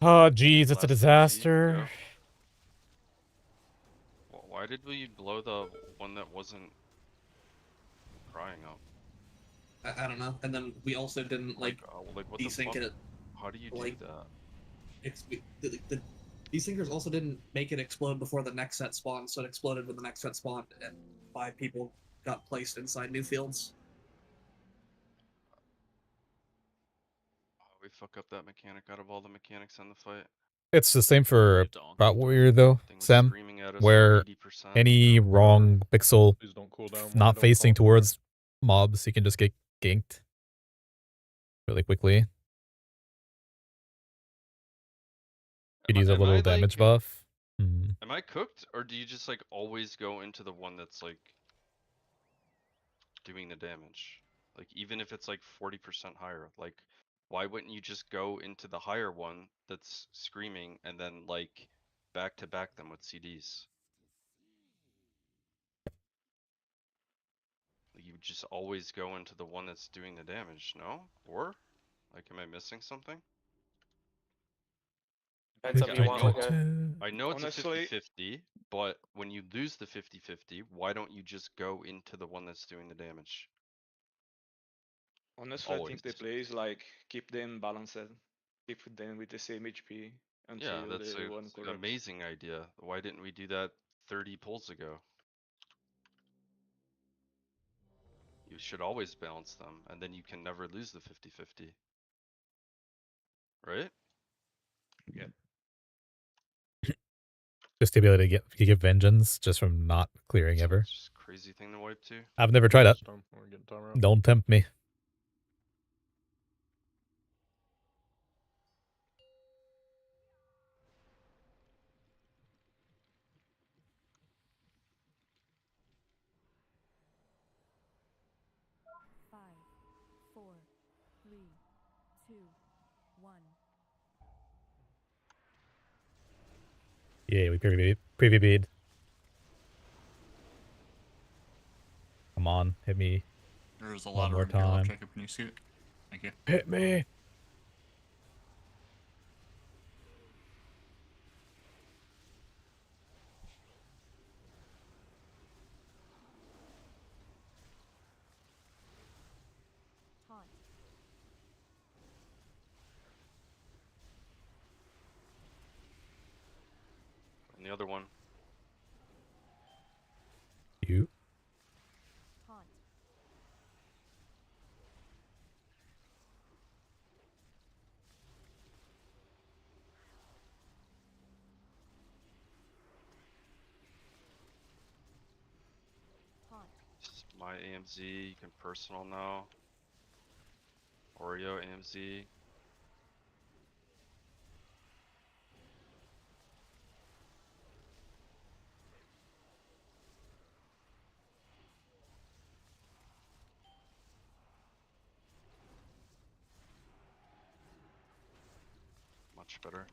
Speaker 1: Oh, jeez, it's a
Speaker 7: Last
Speaker 1: disaster.
Speaker 7: yeah. Why did we blow the one that wasn't crying up?
Speaker 3: I don't know. And then we also didn't like
Speaker 7: what the
Speaker 3: desync
Speaker 7: fuck?
Speaker 3: it.
Speaker 7: How do you
Speaker 3: like,
Speaker 7: do that?
Speaker 3: The desyncers also didn't make it explode before the next set spawned, so it exploded when the next set spawned, and 5 people got placed inside new fields.
Speaker 7: We fuck up that mechanic out of all the mechanics in the fight.
Speaker 1: It's the same for Bot Warrior, though,
Speaker 7: Thing was
Speaker 1: Sam,
Speaker 7: screaming at us
Speaker 1: where
Speaker 7: 80%.
Speaker 1: any wrong pixel
Speaker 2: Please don't cool down when I
Speaker 1: not
Speaker 2: don't
Speaker 1: facing
Speaker 2: call.
Speaker 1: towards mobs, you can just get ganked really quickly. Could use a
Speaker 7: am
Speaker 1: little
Speaker 7: I,
Speaker 1: damage
Speaker 7: like-
Speaker 1: buff.
Speaker 7: Am I cooked, or do you just like always go into the one that's like doing the damage? Like even if it's like 40% higher, like why wouldn't you just go into the higher one that's screaming and then like back to back them with CDs? Like, you would just always go into the one that's doing the damage, no? Or like am I missing something?
Speaker 8: Depends
Speaker 7: Like,
Speaker 8: if you want like a.
Speaker 7: I know it's
Speaker 9: Honestly-
Speaker 7: a 50-50, but when you lose the 50-50, why don't you just go into the one that's doing the damage?
Speaker 9: Honestly, I
Speaker 7: Always.
Speaker 9: think the play is like keep them balanced, keep them with the same HP until
Speaker 7: Yeah, that's
Speaker 9: the one
Speaker 7: an
Speaker 9: corrupts.
Speaker 7: amazing idea. Why didn't we do that 30 pulls ago? You should always balance them, and then you can never lose the 50-50. Right?
Speaker 9: Yeah.
Speaker 1: Just to be able to get vengeance just from not clearing ever.
Speaker 7: Just a crazy thing to wipe too.
Speaker 1: I've never tried it.
Speaker 2: We're getting time out.
Speaker 1: Don't tempt me.
Speaker 14: Five, four, three, two, one.
Speaker 1: Yeah, we preview. Come on, hit me.
Speaker 6: There's a
Speaker 1: One
Speaker 6: lot of
Speaker 1: more
Speaker 6: room here left,
Speaker 1: time.
Speaker 6: Jacob. Can you see it? Thank you.
Speaker 1: Hit me.
Speaker 14: Haunt.
Speaker 7: And the other one.
Speaker 1: You.
Speaker 14: Haunt. Haunt.
Speaker 7: My AMZ, you can personal now. Oreo AMZ. Much better.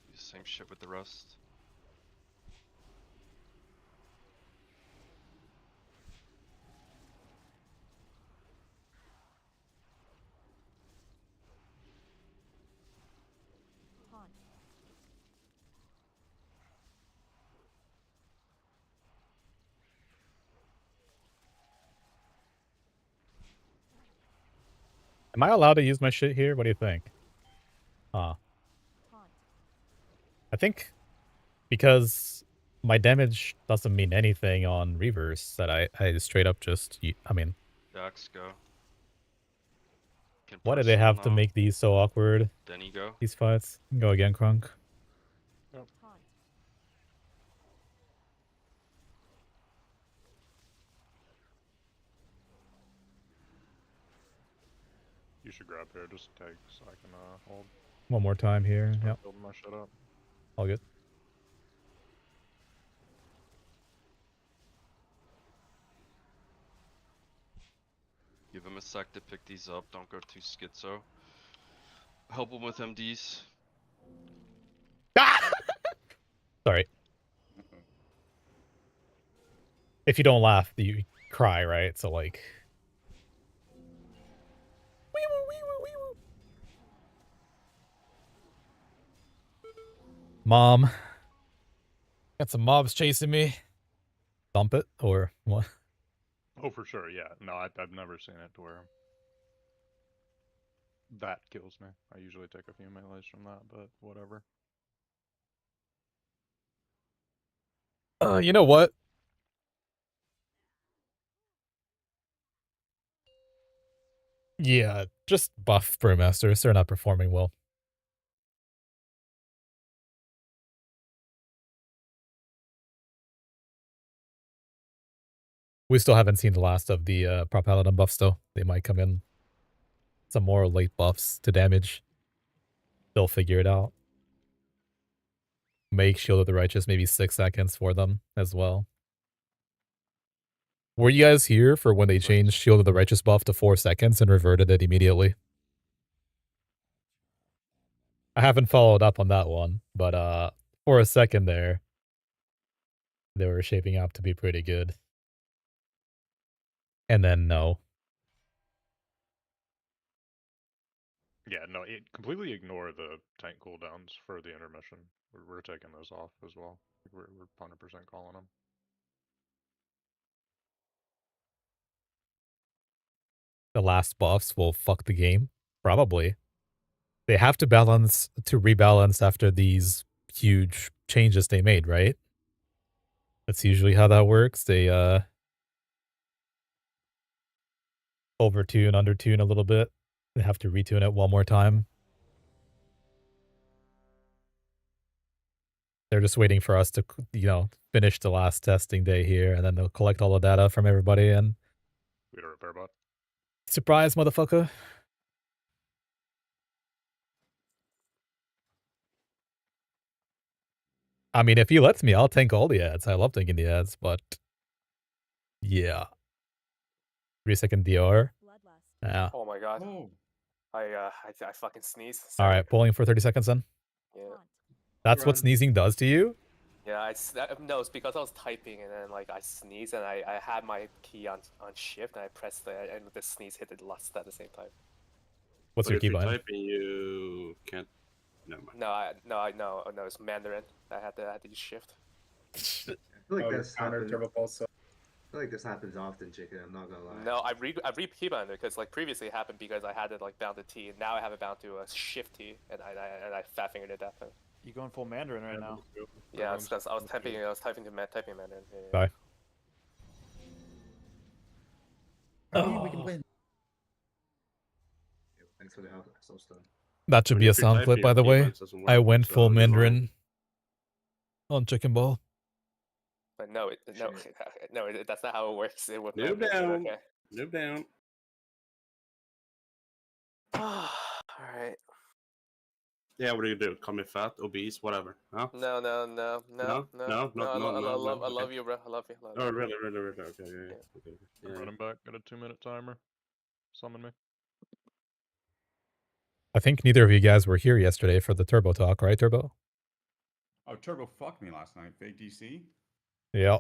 Speaker 7: Do the same shit with the rest.
Speaker 14: Haunt.
Speaker 1: Am I allowed to use my shit here? What do you think? Huh.
Speaker 14: Haunt.
Speaker 1: I think because my damage doesn't mean anything on reverse, that I straight up just, I mean,
Speaker 7: Dax, go. Can
Speaker 1: why do they
Speaker 7: personal
Speaker 1: have to
Speaker 7: now.
Speaker 1: make these so awkward?
Speaker 7: Then you go.
Speaker 1: These fights. Go again, Crunk.
Speaker 2: Yep.
Speaker 14: Haunt.
Speaker 2: You should grab here, just take so I can hold.
Speaker 1: One more time here.
Speaker 2: Start
Speaker 1: Yep.
Speaker 2: building my shit up.
Speaker 1: All good.
Speaker 7: Give him a sec to pick these up. Don't go too schizo. Help him with MDs.
Speaker 1: Sorry. If you don't laugh, you cry, right? So like. Mom. Got some mobs chasing me. Dump it or what?
Speaker 2: Oh, for sure, yeah. No, I've never seen it to where that kills me. I usually take a few melees from that, but whatever.
Speaker 1: You know what? Yeah, just buff Brewmasters. They're not performing well. We still haven't seen the last of the Prop Paladin buffs, though. They might come in. Some more late buffs to damage. They'll figure it out. Make Shield of the Righteous maybe 6 seconds for them as well. Were you guys here for when they changed Shield of the Righteous buff to 4 seconds and reverted it immediately? I haven't followed up on that one, but for a second there, they were shaping up to be pretty good. And then no.
Speaker 2: Yeah, no, completely ignore the tank cooldowns for the intermission. We're taking those off as well. We're 100% calling them.
Speaker 1: The last buffs will fuck the game? Probably. They have to rebalance after these huge changes they made, right? That's usually how that works. They overtune, undertune a little bit. They have to retune it one more time. They're just waiting for us to, finish the last testing day here, and then they'll collect all the data from everybody and
Speaker 2: We got a repair bot.
Speaker 1: surprise, motherfucker. I mean, if he lets me, I'll tank all the ads. I love tanking the ads, but yeah. 3-second DR. Yeah.
Speaker 8: Oh my god.
Speaker 11: Oh.
Speaker 8: I fucking sneezed.
Speaker 1: All
Speaker 8: Sorry.
Speaker 1: right, pulling for 30 seconds then.
Speaker 8: Yeah.
Speaker 1: That's what
Speaker 3: Run.
Speaker 1: sneezing does to you?
Speaker 8: Yeah, no, it's because I was typing and then like I sneezed and I had my key on shift and I pressed the and the sneeze hit the last at the same time.
Speaker 1: What's
Speaker 5: But
Speaker 1: your
Speaker 5: if you're
Speaker 1: keybind?
Speaker 5: typing, you can't. Never mind.
Speaker 8: No, it's Mandarin. I had to use shift.
Speaker 15: I feel like this
Speaker 12: counter
Speaker 15: happens.
Speaker 12: turbo pulse. So
Speaker 15: I feel like this happens often, chicken. I'm not gonna lie.
Speaker 8: No, I re keybind it because like previously it happened because I had it like bound to T and now I have it bound to a shift T and I fat fingered it that time.
Speaker 17: You going full Mandarin right now?
Speaker 8: Yeah, it's because I was typing typing Mandarin. Yeah.
Speaker 1: Bye.
Speaker 12: we can win.
Speaker 15: Thanks for the help. So stuff.
Speaker 1: That should
Speaker 5: But
Speaker 1: be a
Speaker 5: if you're
Speaker 1: sound clip,
Speaker 5: typing,
Speaker 1: by the way.
Speaker 5: keybinds doesn't
Speaker 1: I
Speaker 5: work,
Speaker 1: went
Speaker 5: so
Speaker 1: full
Speaker 5: you're wrong.
Speaker 1: Mandarin on Chicken Ball.
Speaker 8: But no, that's not how it works. It would
Speaker 5: Noob
Speaker 8: never
Speaker 5: down.
Speaker 8: okay.
Speaker 5: Noob down.
Speaker 8: All right.
Speaker 5: Yeah, what do you do? Call me fat, obese, whatever? Huh?
Speaker 8: No. I love
Speaker 5: okay.
Speaker 8: you, bro. I love you.
Speaker 5: Oh, really? Okay, yeah. Okay.
Speaker 2: I'm
Speaker 5: Yeah.
Speaker 2: running back. Got a 2-minute timer. Summon me.
Speaker 1: I think neither of you guys were here yesterday for the Turbo talk, right, Turbo?
Speaker 11: Oh, Turbo fucked me last night. Fake DC.
Speaker 1: Yeah.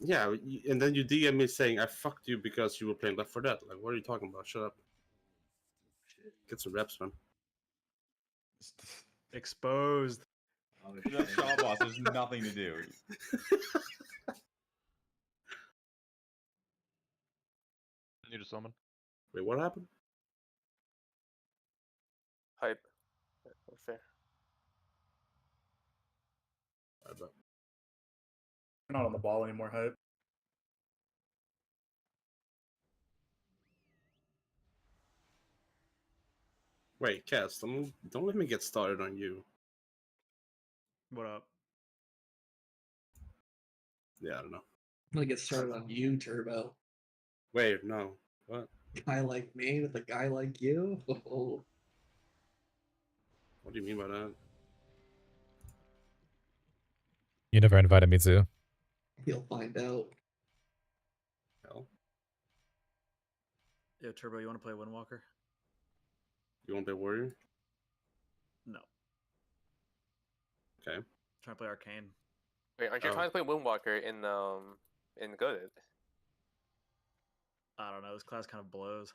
Speaker 5: Yeah, and then you DM me saying I fucked you because you were playing Left 4 Dead. Like, what are you talking about? Shut up. Get some reps, man.
Speaker 17: Exposed.
Speaker 15: Oh,
Speaker 11: That's Shaw boss. There's nothing to do.
Speaker 2: Need a summon.
Speaker 5: Wait, what happened?
Speaker 8: Hype. Fair.
Speaker 12: We're not on the ball anymore, hype.
Speaker 5: Wait, Cass, don't let me get started on you.
Speaker 17: What up?
Speaker 5: Yeah, I don't know.
Speaker 3: I'm gonna get started on you, Turbo.
Speaker 5: Wait, no. What?
Speaker 3: Guy like me with a guy like you? Oh.
Speaker 5: What do you mean by that?
Speaker 1: You never invited me to.
Speaker 3: You'll find out.
Speaker 5: Hell,
Speaker 17: Yo, Turbo, you want to play Windwalker?
Speaker 5: you want to play Warrior?
Speaker 17: No.
Speaker 5: Okay.
Speaker 17: Trying to play Arcane.
Speaker 8: Wait, aren't you trying to play Windwalker in Goated?
Speaker 17: I don't know. This class kind of blows.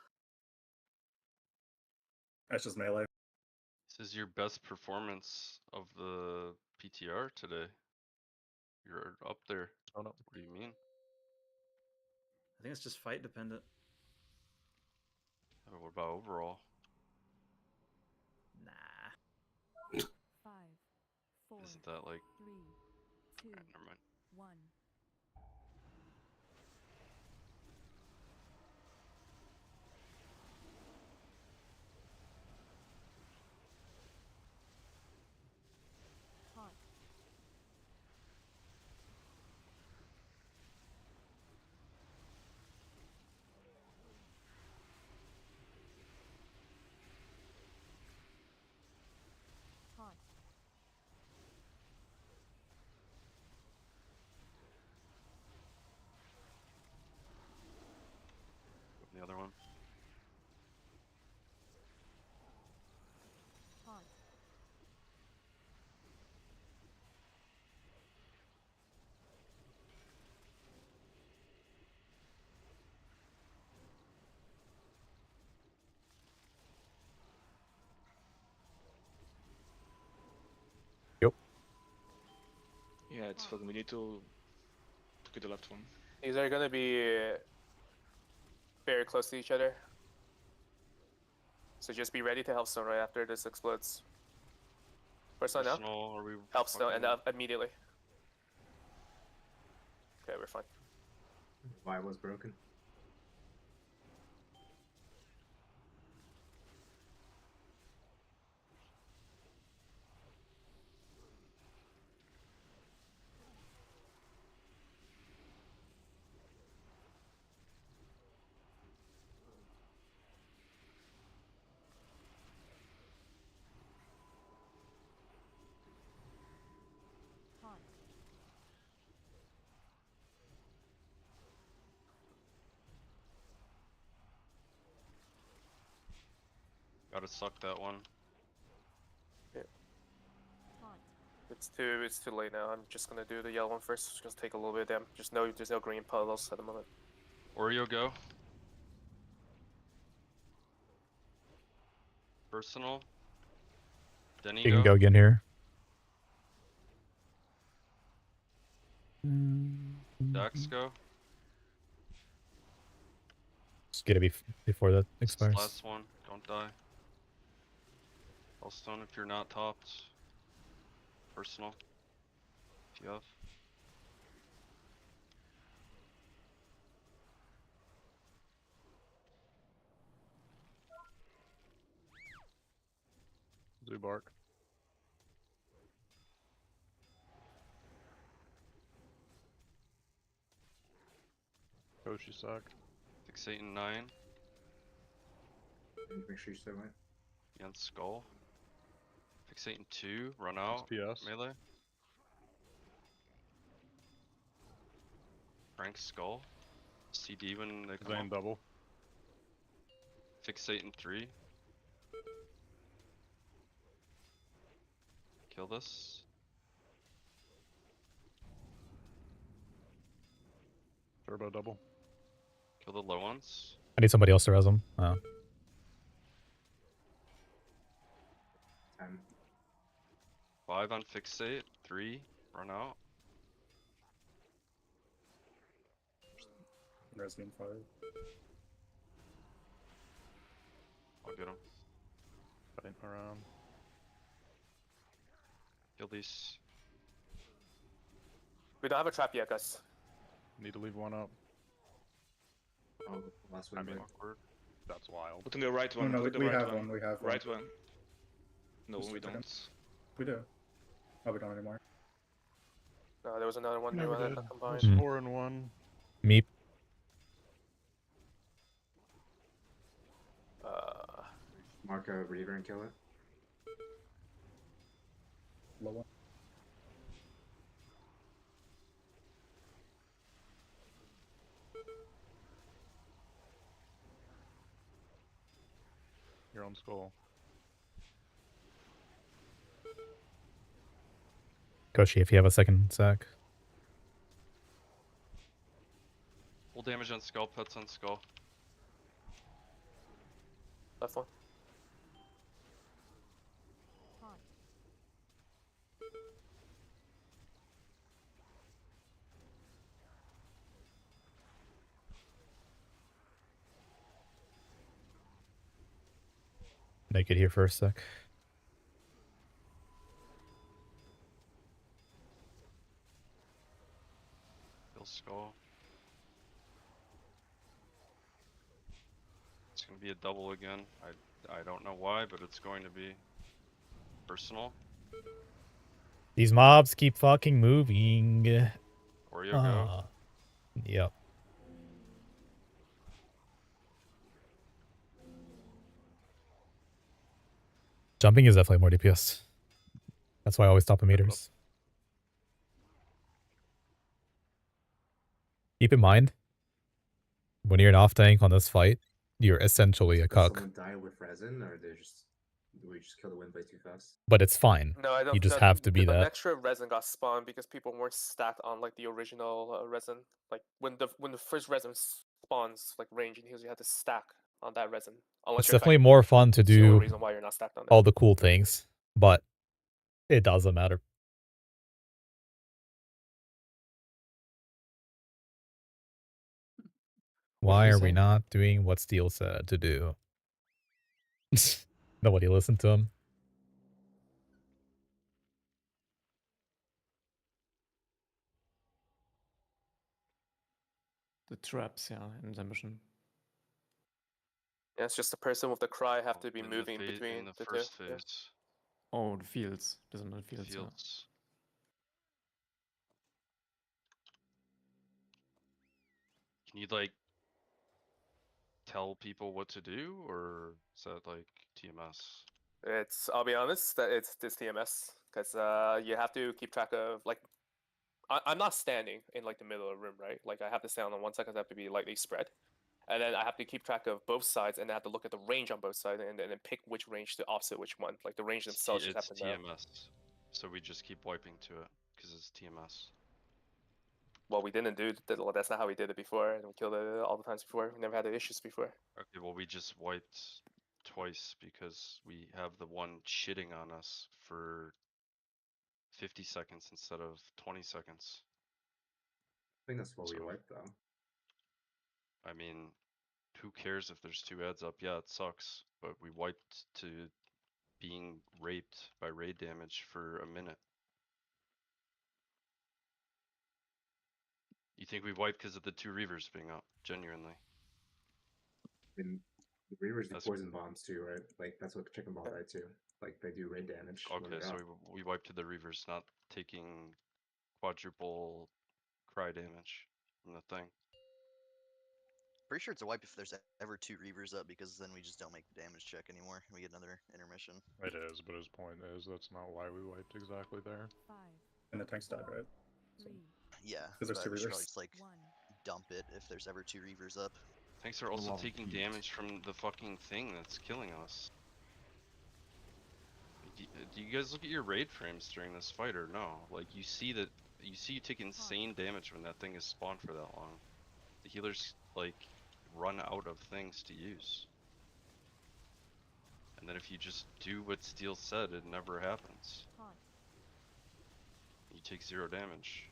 Speaker 12: That's just melee.
Speaker 7: This is your best performance of the PTR today. You're up there.
Speaker 2: Oh no.
Speaker 7: What do you mean?
Speaker 17: I think it's just fight dependent.
Speaker 7: What about overall?
Speaker 17: Nah.
Speaker 14: 5, 4,
Speaker 7: Isn't that like
Speaker 14: 3, 2,
Speaker 7: never mind.
Speaker 14: 1. Hot. Hot.
Speaker 7: The other one.
Speaker 14: Hot.
Speaker 9: Yeah, it's fucking. We need to get the left one.
Speaker 8: These are gonna be very close to each other. So just be ready to help stone right after this explodes. First one now.
Speaker 7: Personal, are we
Speaker 8: Help stone and
Speaker 7: fucking-
Speaker 8: immediately. Okay, we're fine.
Speaker 15: Why was broken?
Speaker 7: Gotta suck that one.
Speaker 8: It's too late now. I'm just gonna do the yellow one first. It's gonna take a little bit of damage. Just know there's no green puddles at the moment.
Speaker 7: Oreo go. Personal. Denny
Speaker 1: You can go again here.
Speaker 7: Dax go.
Speaker 1: Just get it before that
Speaker 7: This is
Speaker 1: expires.
Speaker 7: last one. Don't die. Hellstone if you're not topped. Personal. If you have.
Speaker 2: Zubark. Koshi sucked.
Speaker 7: Fixating 9.
Speaker 15: Make sure you stay away.
Speaker 7: Against Skull. Fixating 2. Run out.
Speaker 2: PS.
Speaker 7: Melee. Frank Skull. CD when they come
Speaker 2: Zane
Speaker 7: up.
Speaker 2: double.
Speaker 7: Fixating 3. Kill this.
Speaker 2: Turbo double.
Speaker 7: Kill the low ones.
Speaker 1: I need somebody else to res him. Oh.
Speaker 15: 10.
Speaker 7: 5 on fixate. 3. Run out.
Speaker 12: Res being 5.
Speaker 7: I'll get him.
Speaker 2: Fighting around.
Speaker 7: Kill these.
Speaker 8: We don't have a trap yet, guys.
Speaker 2: Need to leave one up.
Speaker 15: Oh, last
Speaker 2: I
Speaker 15: one.
Speaker 2: mean,
Speaker 7: Awkward.
Speaker 2: that's wild.
Speaker 9: Put in the right one.
Speaker 12: No,
Speaker 9: put
Speaker 12: we
Speaker 9: the right
Speaker 12: have one. We have one.
Speaker 9: Right one. No,
Speaker 12: Just
Speaker 9: we
Speaker 12: a second.
Speaker 9: don't.
Speaker 12: We do. Oh, we don't anymore.
Speaker 8: There was another one new
Speaker 2: Never
Speaker 8: one
Speaker 2: did.
Speaker 8: that combined.
Speaker 2: It was 4 and 1.
Speaker 1: Meep.
Speaker 15: Mark a Reaver and kill it.
Speaker 12: Low one.
Speaker 2: Your own skull.
Speaker 1: Koshi, if you have a second sack.
Speaker 7: Full damage on Skull. Pets on Skull.
Speaker 8: Left one.
Speaker 1: Naked here for a sec.
Speaker 7: Kill Skull. It's gonna be a double again. I don't know why, but it's going to be. Personal.
Speaker 1: These mobs keep fucking moving.
Speaker 7: Oreo go.
Speaker 1: Yep. Jumping is definitely more DPS. That's why I always stop at meters. Keep in mind, when you're an off tank on this fight, you're essentially a
Speaker 15: Does
Speaker 1: cuck.
Speaker 15: someone die with resin, or they just do we just kill the wind blade too fast?
Speaker 1: But it's fine.
Speaker 8: No, I don't.
Speaker 1: You just
Speaker 8: no,
Speaker 1: have to be
Speaker 8: an
Speaker 1: that.
Speaker 8: extra resin got spawned because people weren't stacked on like the original resin. Like when the first resin spawns, like range and heals, you have to stack on that resin. Unless
Speaker 1: It's
Speaker 8: you're
Speaker 1: definitely
Speaker 8: tank.
Speaker 1: more fun to
Speaker 8: It's the only
Speaker 1: do
Speaker 8: reason why you're not stacked on that.
Speaker 1: all the cool things, but it doesn't matter. Why
Speaker 10: you
Speaker 1: are we
Speaker 10: say?
Speaker 1: not doing what Steel said to do? Nobody listened to him.
Speaker 10: The traps, yeah, in the mission.
Speaker 8: Yeah, it's just the person with the cry have to be
Speaker 7: In
Speaker 8: moving
Speaker 7: the
Speaker 8: between
Speaker 7: in the
Speaker 8: the
Speaker 7: first
Speaker 8: two.
Speaker 7: phase.
Speaker 10: Oh, the fields. Doesn't the fields.
Speaker 7: Fields. Can you like tell people what to do, or is that like TMS?
Speaker 8: It's. I'll be honest. That it's TMS because you have to keep track of like. I'm not standing in like the middle of the room, right? Like I have to stand on one side because I have to be lightly spread, and then I have to keep track of both sides, and I have to look at the range on both sides, and then pick which range to offset which one. Like the range themselves just have
Speaker 7: It's
Speaker 8: to know.
Speaker 7: TMS, so we just keep wiping to it because it's TMS.
Speaker 8: Well, we didn't do that. Well, that's not how we did it before, and we killed it all the times before. We never had the issues before.
Speaker 7: Okay, well we just wiped twice because we have the one shitting on us for 50 seconds instead of 20 seconds.
Speaker 15: I think that's what we
Speaker 7: So-
Speaker 15: wiped though.
Speaker 7: I mean, who cares if there's 2 ads up? Yeah, it sucks, but we wiped to being raped by raid damage for a minute. You think we wiped because of the 2 Reavers being up? Genuinely.
Speaker 15: I mean, the Reavers do
Speaker 7: That's-
Speaker 15: poison bombs too, right? Like that's what chicken ball died too. Like they do raid damage. when
Speaker 7: Okay,
Speaker 15: they're
Speaker 7: so
Speaker 15: up.
Speaker 7: we wiped to the Reavers, not taking quadruple cry damage from the thing.
Speaker 13: Pretty sure it's a wipe if there's ever 2 Reavers up, because then we just don't make the damage check anymore. We get another intermission.
Speaker 2: It is, but his point is that's not why we wiped exactly there.
Speaker 14: 5,
Speaker 12: And the tanks died, right?
Speaker 14: 3,
Speaker 13: Yeah,
Speaker 12: 'Cause there's
Speaker 13: but
Speaker 12: 2
Speaker 13: we should
Speaker 12: Reavers.
Speaker 13: probably just like
Speaker 14: 1.
Speaker 13: dump it if there's ever 2 Reavers up.
Speaker 7: Tanks are also
Speaker 11: Well,
Speaker 7: taking
Speaker 11: heat.
Speaker 7: damage from the fucking thing that's killing us. Do you guys look at your raid frames during this fight or no? Like you see you take insane damage when that thing is spawned for that long. The healers like run out of things to use. And then if you just do what Steel said, it never happens.
Speaker 14: Haunt.
Speaker 7: You take 0 damage.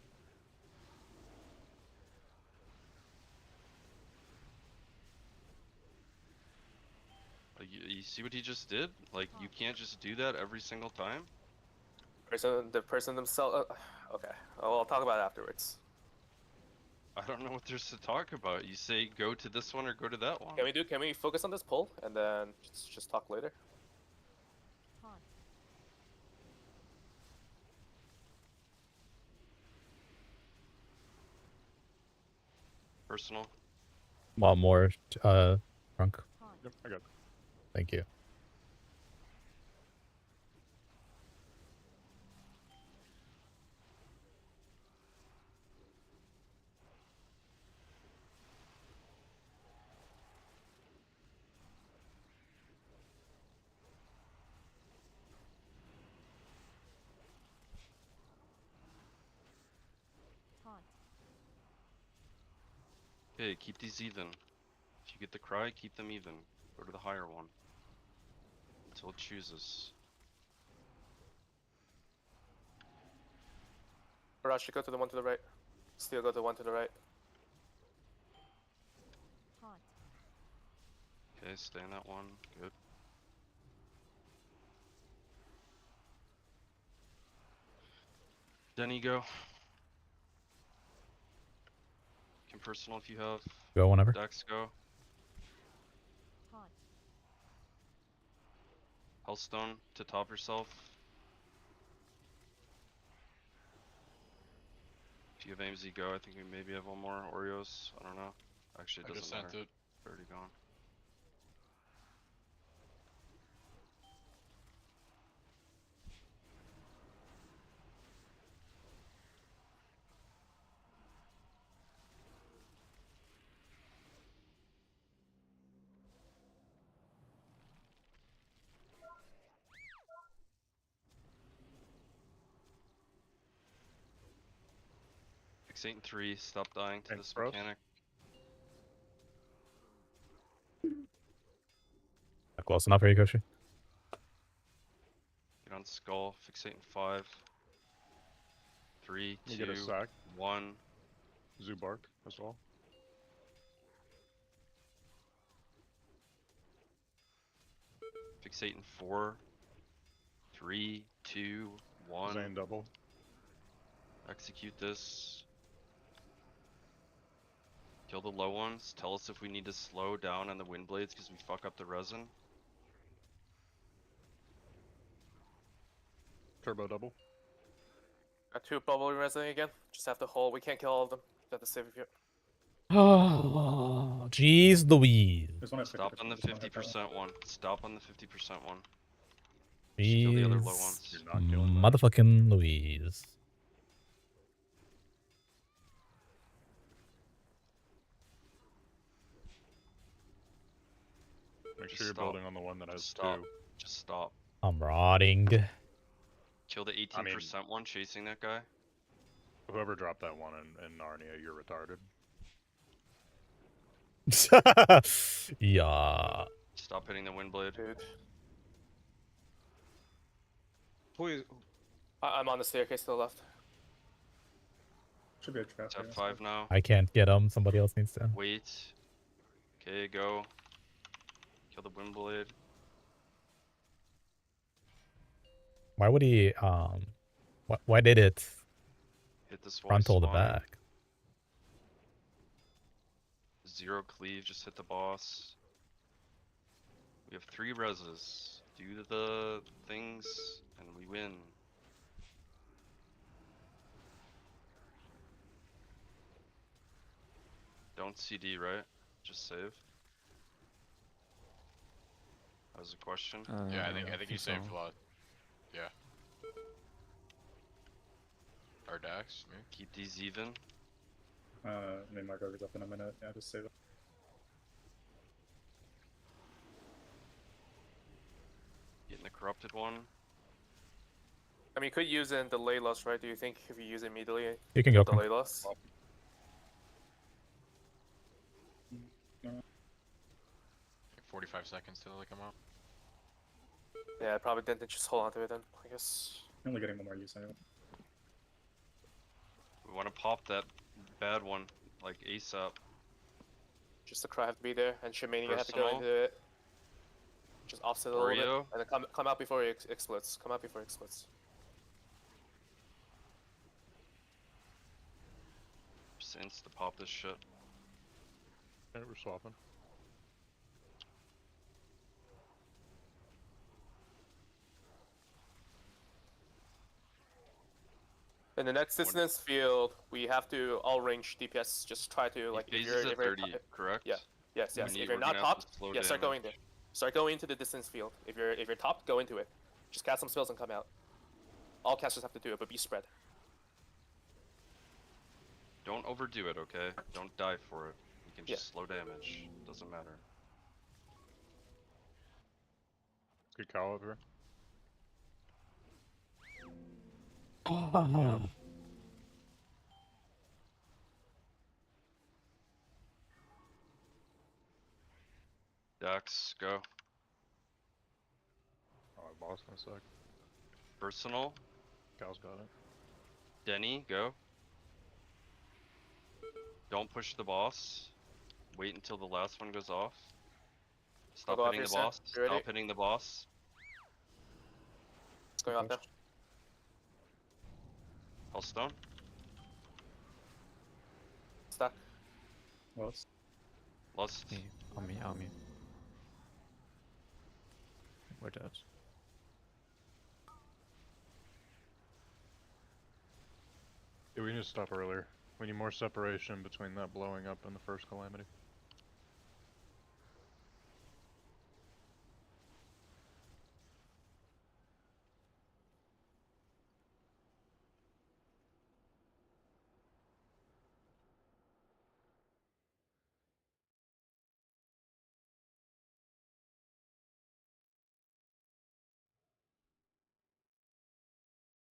Speaker 7: Like, you see what he just did? Like, you can't just do that every single time?
Speaker 8: The person themselves. Okay, I'll talk about it afterwards.
Speaker 7: I don't know what there's to talk about. You say go to this one or go to that one.
Speaker 8: Can we focus on this poll and then just talk later?
Speaker 14: Haunt.
Speaker 7: Personal.
Speaker 1: Want more, drunk?
Speaker 14: Haunt.
Speaker 2: Yep, I got it.
Speaker 1: Thank you.
Speaker 14: Haunt.
Speaker 7: Okay, keep these even. If you get the cry, keep them even. Go to the higher one. Until it chooses.
Speaker 8: Rush, go to the one to the right. Steel, go to the one to the right.
Speaker 14: Haunt.
Speaker 7: Okay, stay in that one. Good. Denny, go. Can personal if you have.
Speaker 1: Go whenever.
Speaker 7: Dex, go.
Speaker 14: Haunt.
Speaker 7: Hellstone to top yourself. If you have AMZ, go. I think we maybe have one more. Oreos. I don't know. Actually, it
Speaker 18: I
Speaker 7: doesn't
Speaker 18: just
Speaker 7: matter.
Speaker 18: sent it.
Speaker 7: It's already gone. Fixate and 3, stop dying to
Speaker 2: Thanks,
Speaker 7: this
Speaker 2: bros.
Speaker 7: mechanic.
Speaker 1: Not close enough for you, Koshi.
Speaker 7: Get on skull, fixate in 5. 3,
Speaker 2: You
Speaker 7: 2,
Speaker 2: get a sack.
Speaker 7: 1.
Speaker 2: Zubark as well.
Speaker 7: Fixate in 4. 3, 2, 1.
Speaker 2: Zane double.
Speaker 7: Execute this. Kill the low ones. Tell us if we need to slow down on the wind blades because we fuck up the resin.
Speaker 2: Turbo double.
Speaker 8: Got 2 bubble resonating again. Just have to hold. We can't kill all of them. Just have to save a few.
Speaker 1: Oh, jeez Louise.
Speaker 12: There's one at
Speaker 7: Stop
Speaker 12: 50%,
Speaker 7: on the
Speaker 12: just wanna hit that one.
Speaker 7: 50% one. Stop on the 50% one. Just kill the other low ones.
Speaker 1: Jeez.
Speaker 2: You're not killing that.
Speaker 1: Motherfucking Louise.
Speaker 2: Make
Speaker 7: Just
Speaker 2: sure you're
Speaker 7: stop.
Speaker 2: building on the one that has
Speaker 7: Stop.
Speaker 2: 2.
Speaker 7: Just stop.
Speaker 1: I'm rotting.
Speaker 7: Kill the 18% one chasing that guy.
Speaker 2: Whoever dropped that one in Narnia, you're retarded.
Speaker 1: Yeah.
Speaker 7: Stop hitting the wind blade.
Speaker 8: Dude.
Speaker 9: Who is?
Speaker 8: I'm on the staircase to the left.
Speaker 12: Should be a trap.
Speaker 7: It's
Speaker 12: here,
Speaker 7: at
Speaker 12: so-
Speaker 7: 5 now.
Speaker 1: I can't get him. Somebody else needs to.
Speaker 7: Wait. Okay, go. Kill the wind blade.
Speaker 1: Why would he, why did it
Speaker 7: Hit the swan
Speaker 1: frontal the
Speaker 7: spine.
Speaker 1: back?
Speaker 7: 0 cleave, just hit the boss. We have 3 reses. Do the things, and we win. Don't CD, right? Just save. That was a question.
Speaker 10: Yeah, I think
Speaker 18: you saved
Speaker 10: so.
Speaker 18: a lot. Yeah. Or Dax, maybe.
Speaker 7: Keep these even.
Speaker 12: I mean, my guard is up in a minute. Yeah, just save it.
Speaker 7: Getting the corrupted one.
Speaker 8: I mean, you could use it in the Lei Loss, right? Do you think if you use it immediately,
Speaker 1: You can go
Speaker 8: the
Speaker 1: com-
Speaker 8: Lei Loss?
Speaker 18: Like 45 seconds till they come out.
Speaker 8: Yeah, probably didn't just hold on to it then, I guess.
Speaker 12: You're only getting one more use anyway.
Speaker 7: We want to pop that bad one, like ASAP.
Speaker 8: Just the cry have to be there, and Shamania have to go
Speaker 7: Personal.
Speaker 8: into it. Just offset a little bit,
Speaker 7: Oreo.
Speaker 8: and then come out before it explodes. Come out before it explodes.
Speaker 7: Just insta pop this shit.
Speaker 2: Okay, we're swapping.
Speaker 8: In the next distance field, we have to all range DPS. Just try to like if
Speaker 7: Phases
Speaker 8: you're,
Speaker 7: at
Speaker 8: if you're
Speaker 7: 30, correct?
Speaker 8: Yeah. Yes.
Speaker 7: We
Speaker 8: Yes.
Speaker 7: need-
Speaker 8: If you're
Speaker 7: we're
Speaker 8: not
Speaker 7: gonna have to
Speaker 8: topped,
Speaker 7: slow
Speaker 8: yeah, start going there.
Speaker 7: damage.
Speaker 8: Start going into the distance field. If you're topped, go into it. Just cast some spells and come out. All casters have to do it, but be spread.
Speaker 7: Don't overdo it, okay? Don't die for it. You can
Speaker 8: Yeah.
Speaker 7: just slow damage. Doesn't matter.
Speaker 2: Good call over.
Speaker 7: Dax, go.
Speaker 2: Oh, I lost in a sec.
Speaker 7: Personal.
Speaker 2: Cal's got it.
Speaker 7: Denny, go. Don't push the boss. Wait until the last one goes off. Stop
Speaker 8: go off
Speaker 7: hitting the
Speaker 8: your set.
Speaker 7: boss.
Speaker 8: You ready?
Speaker 7: Stop hitting the boss.
Speaker 8: It's going off now.
Speaker 7: Hellstone.
Speaker 8: Stuck.
Speaker 12: Lost.
Speaker 7: Lust.
Speaker 10: Me, on me, on me. We're dead.
Speaker 2: Yeah, we need to stop earlier. We need more separation between that blowing up and the first calamity.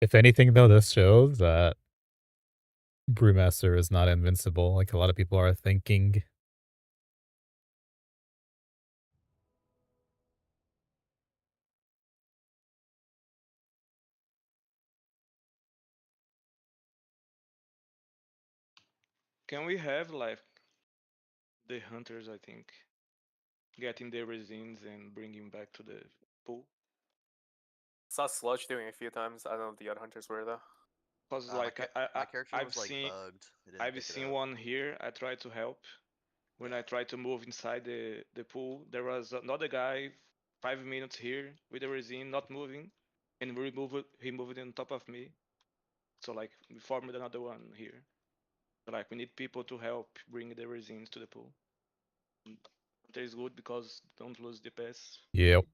Speaker 1: If anything, though, this shows that Brewmaster is not invincible, like a lot of people are thinking.
Speaker 9: Can we have like the hunters? I think getting the resins and bringing back to the pool.
Speaker 8: Saw Sludge doing it a few times. I don't know if the other hunters were though.
Speaker 9: Cause
Speaker 13: my
Speaker 9: like
Speaker 13: my character
Speaker 9: I've
Speaker 13: was like
Speaker 9: seen
Speaker 13: bugged. It didn't
Speaker 9: I've
Speaker 13: pick it
Speaker 9: seen
Speaker 13: up.
Speaker 9: one here. I tried to help. When I tried to move inside the pool, there was another guy 5 minutes here with the resin not moving, and he moved on top of me. So like we formed another one here. So like we need people to help bring the resins to the pool. That is good because don't lose the pass.
Speaker 1: Yep.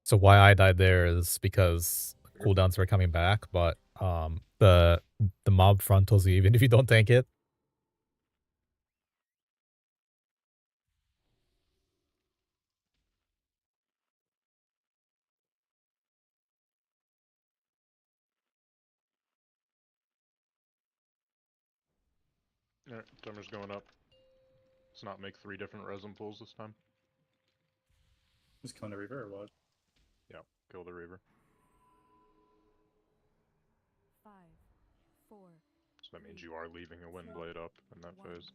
Speaker 1: So why I died there is because cooldowns were coming back, but the mob frontals you even if you don't tank it.
Speaker 2: Alright, timer's going up. Let's not make 3 different resin pools this time.
Speaker 12: Just killing a Reaver or what?
Speaker 2: Yeah, kill the Reaver.
Speaker 14: 5, 4.
Speaker 2: So that means you are leaving a Wind Blade up in that phase.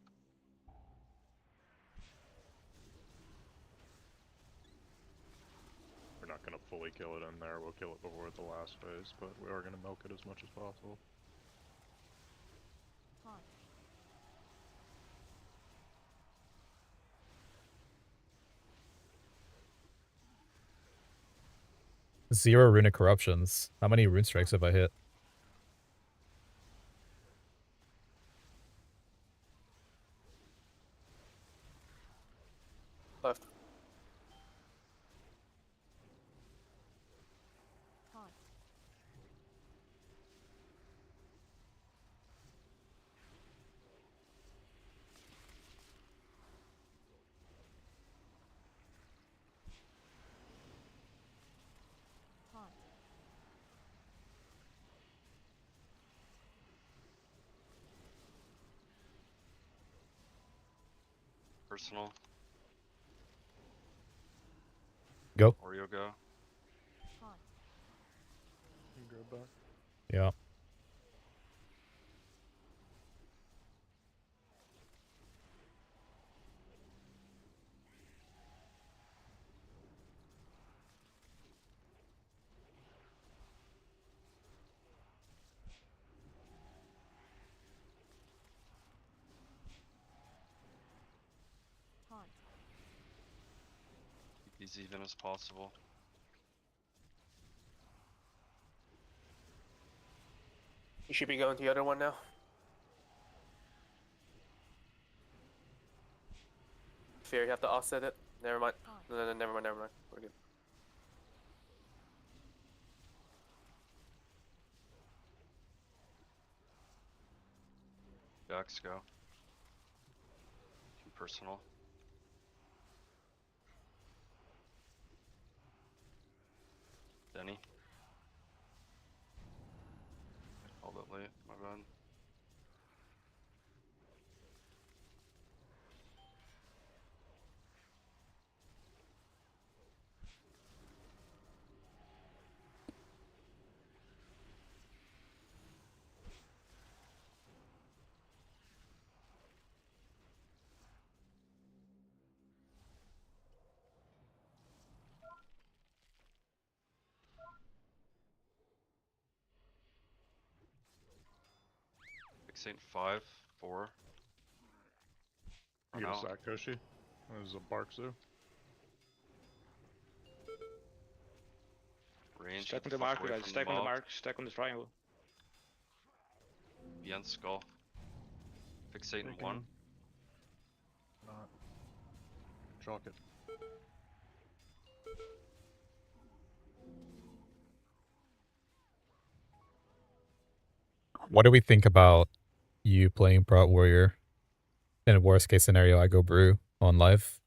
Speaker 2: We're not going to fully kill it in there, we'll kill it before the last phase, but we are going to milk it as much as possible.
Speaker 14: Haunt.
Speaker 1: Zero runic corruptions. How many rune strikes have I hit?
Speaker 8: Left.
Speaker 14: Haunt. Haunt.
Speaker 7: Personal.
Speaker 1: Go.
Speaker 7: Oreo go.
Speaker 14: Haunt.
Speaker 2: Grab back.
Speaker 1: Yeah.
Speaker 14: Haunt.
Speaker 7: Keep these even as possible.
Speaker 8: You should be going to the other one now. Fear, you have to offset it. Never mind. No, never mind, never mind. We're good.
Speaker 7: Jacks go. Too personal. Denny. Called it late, my bad. Fixate 5, 4.
Speaker 2: You get a sack, Koshi. There's a Barkzu.
Speaker 7: Range.
Speaker 9: Stack
Speaker 7: get
Speaker 9: on the
Speaker 7: fuck
Speaker 9: mark,
Speaker 7: away
Speaker 9: guys.
Speaker 7: from
Speaker 9: Stack on the
Speaker 7: mob.
Speaker 9: mark. Stack on the triangle.
Speaker 7: Beyond skull. Fixate in 1.
Speaker 2: Not. Chalk it.
Speaker 1: What do we think about you playing Prot Warrior? In a worst case scenario, I go Brew on live.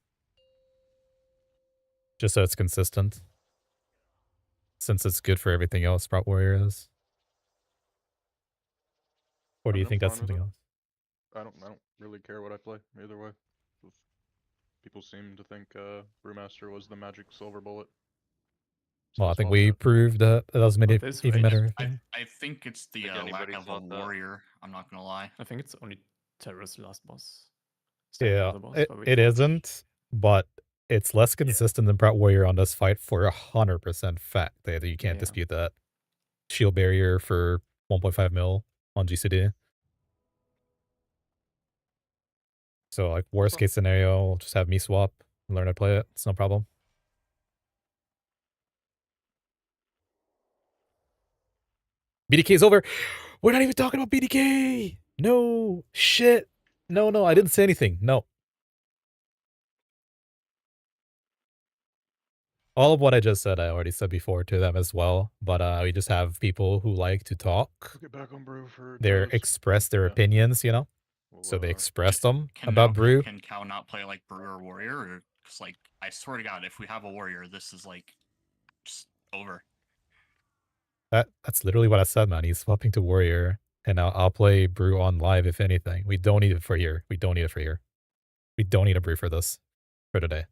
Speaker 1: Just so it's consistent. Since it's good for everything else Prot Warrior is. Or do you think that's something else?
Speaker 2: I don't really care what I play, either way. People seem to think Brewmaster was the magic silver bullet. So
Speaker 1: Well, I think
Speaker 2: swapped
Speaker 1: we
Speaker 2: it.
Speaker 1: proved that it doesn't make
Speaker 10: this
Speaker 1: even
Speaker 10: range,
Speaker 1: better.
Speaker 6: I think it's the
Speaker 7: Think
Speaker 6: lack
Speaker 7: anybody
Speaker 6: of a
Speaker 7: thought that?
Speaker 6: warrior. I'm not gonna lie.
Speaker 10: I think it's only Terrace last boss. Second
Speaker 1: Yeah,
Speaker 10: other boss, but we
Speaker 1: it
Speaker 10: fought.
Speaker 1: isn't, but it's less consistent than Prot Warrior on this fight for 100% fact. That you can't
Speaker 10: Yeah.
Speaker 1: dispute that. Shield barrier for 1.5 mil on GCD. So, like, worst case scenario, just have me swap and learn how to play it. It's no problem. BDK's over. We're not even talking about BDK. No. Shit. No, I didn't say anything. No. All of what I just said, I already said before to them as well. But we just have people who like to talk.
Speaker 2: Get back on Brew for
Speaker 1: They
Speaker 2: Terrace.
Speaker 1: express their opinions, you know? So they express them about Brew.
Speaker 6: Can Cow not play like Brew or Warrior? Or, cause like, I swear to God, if we have a Warrior, this is like just over.
Speaker 1: That's literally what I said, man. He's swapping to Warrior. And I'll play brew on live if anything. We don't need it for here. We don't need it for here. We don't need a brew for this. For today.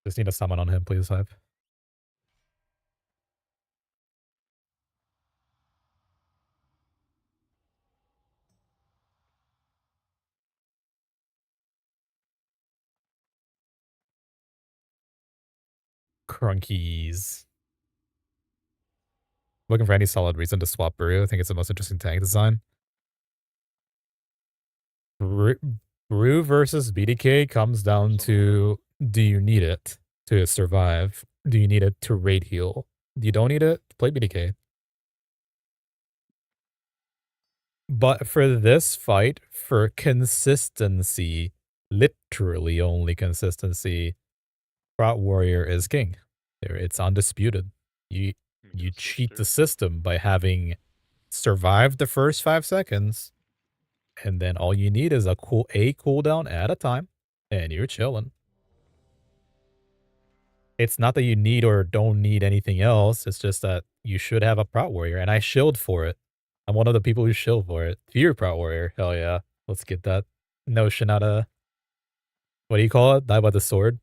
Speaker 1: Just need a summon on him, please, Hive. Crunkies. Looking for any solid reason to swap brew. I think it's the most interesting tank design. Brew versus BDK comes down to, do you need it to survive? Do you need it to raid heal? You don't need it, play BDK. But for this fight, for consistency, literally only consistency, Prot Warrior is king. It's undisputed. You cheat the system by having survived the first 5 seconds, and then all you need is a cooldown at a time, and you're chilling. It's not that you need or don't need anything else, it's just that you should have a Prot Warrior, and I shilled for it. I'm one of the people who shill for it. Fear Prot Warrior, hell yeah. Let's get that notion out of... What do you call it? Die by the sword?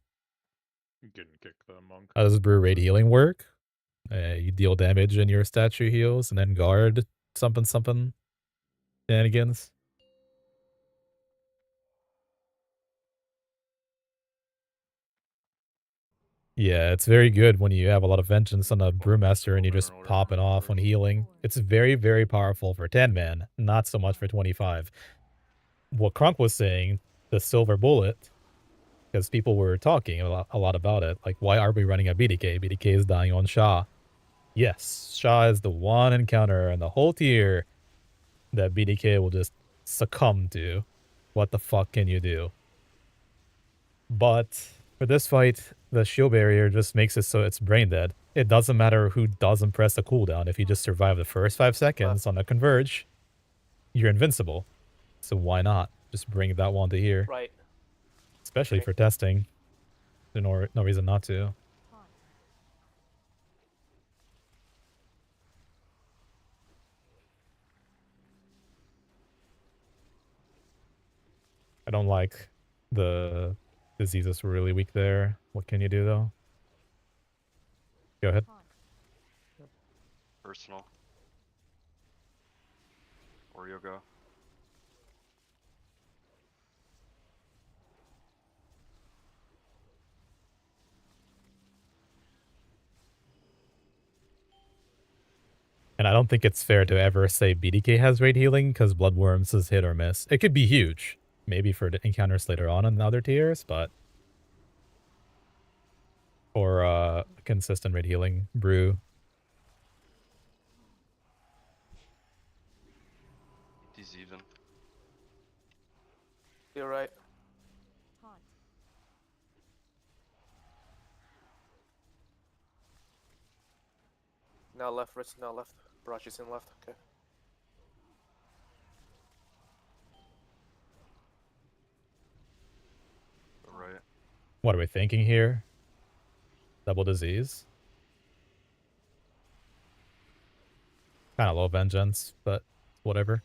Speaker 2: Getting kicked the monk.
Speaker 1: How does brew raid healing work? You deal damage and your statue heals, and then guard something shenanigans. Yeah, it's very good when you have a lot of vengeance on a brewmaster and you just pop it off when healing. It's very, very powerful for 10 man, not so much for 25. What Crunk was saying, the silver bullet, because people were talking a lot about it. Like, why are we running a BDK? BDK is dying on Sha. Yes, Sha is the one encounter in the whole tier that BDK will just succumb to. What the fuck can you do? But for this fight, the shield barrier just makes it so it's brain dead. It doesn't matter who doesn't press the cooldown. If you just survive the first 5 seconds on a converge, you're invincible. So why not just bring that one to here?
Speaker 8: Right.
Speaker 1: Especially for testing. There's no reason not to. I don't like the diseases were really weak there. What can you do though? Go ahead.
Speaker 7: Personal. Oreo go.
Speaker 1: And I don't think it's fair to ever say BDK has raid healing, because Bloodworms is hit or miss. It could be huge, maybe for the encounters later on in the other tiers, but for consistent raid healing, brew.
Speaker 7: He's even.
Speaker 8: You're right. Now left, Ritz, now left. Barachi's in left, okay.
Speaker 7: Right.
Speaker 1: What are we thinking here? Double disease? Kind of low vengeance, but whatever.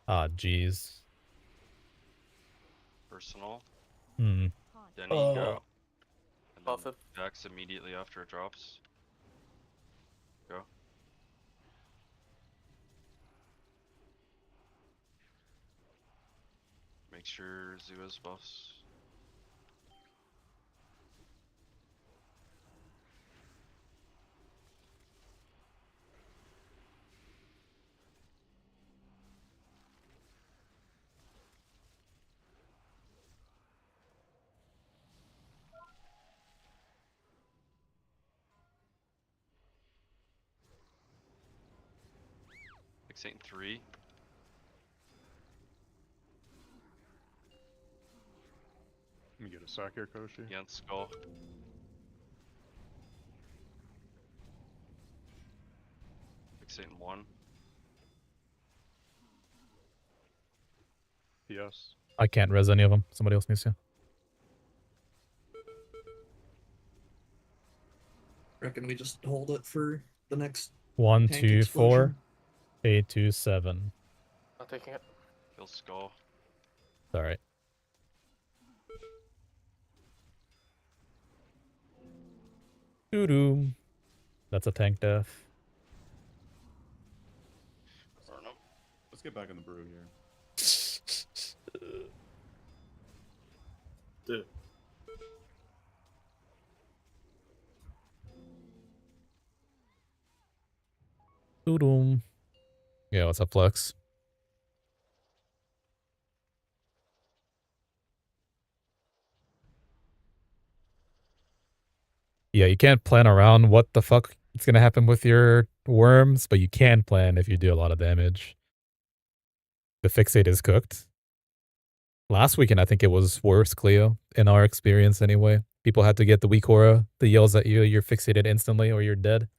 Speaker 1: Ah, jeez.
Speaker 7: Personal.
Speaker 1: Hmm.
Speaker 7: Then you go. And
Speaker 8: Buff
Speaker 7: then
Speaker 8: him.
Speaker 7: Vex immediately after it drops. Go. Make sure Zoo has buffs. Fixate in 3.
Speaker 2: Let me get a sack here, Koshi.
Speaker 7: Against Skull. Fixate in 1.
Speaker 2: PS.
Speaker 1: I can't res any of them. Somebody else needs to.
Speaker 3: Reckon we just hold it for the next
Speaker 1: 1,
Speaker 3: Tank
Speaker 1: 2, 4,
Speaker 3: explosion.
Speaker 1: 8, 2, 7.
Speaker 8: Not taking it.
Speaker 7: Kill skull.
Speaker 1: Sorry. Doo-doo. That's a tank death.
Speaker 11: Let's get back in the brew here.
Speaker 5: Dude.
Speaker 1: Doo-doo. Yeah, what's up, Flex? Yeah, you can't plan around what the fuck is gonna happen with your worms, but you can plan if you do a lot of damage. The fixate is cooked. Last weekend, I think it was worse, Cleo, in our experience anyway. People had to get the weak aura, the yells at you, you're fixated instantly or you're dead.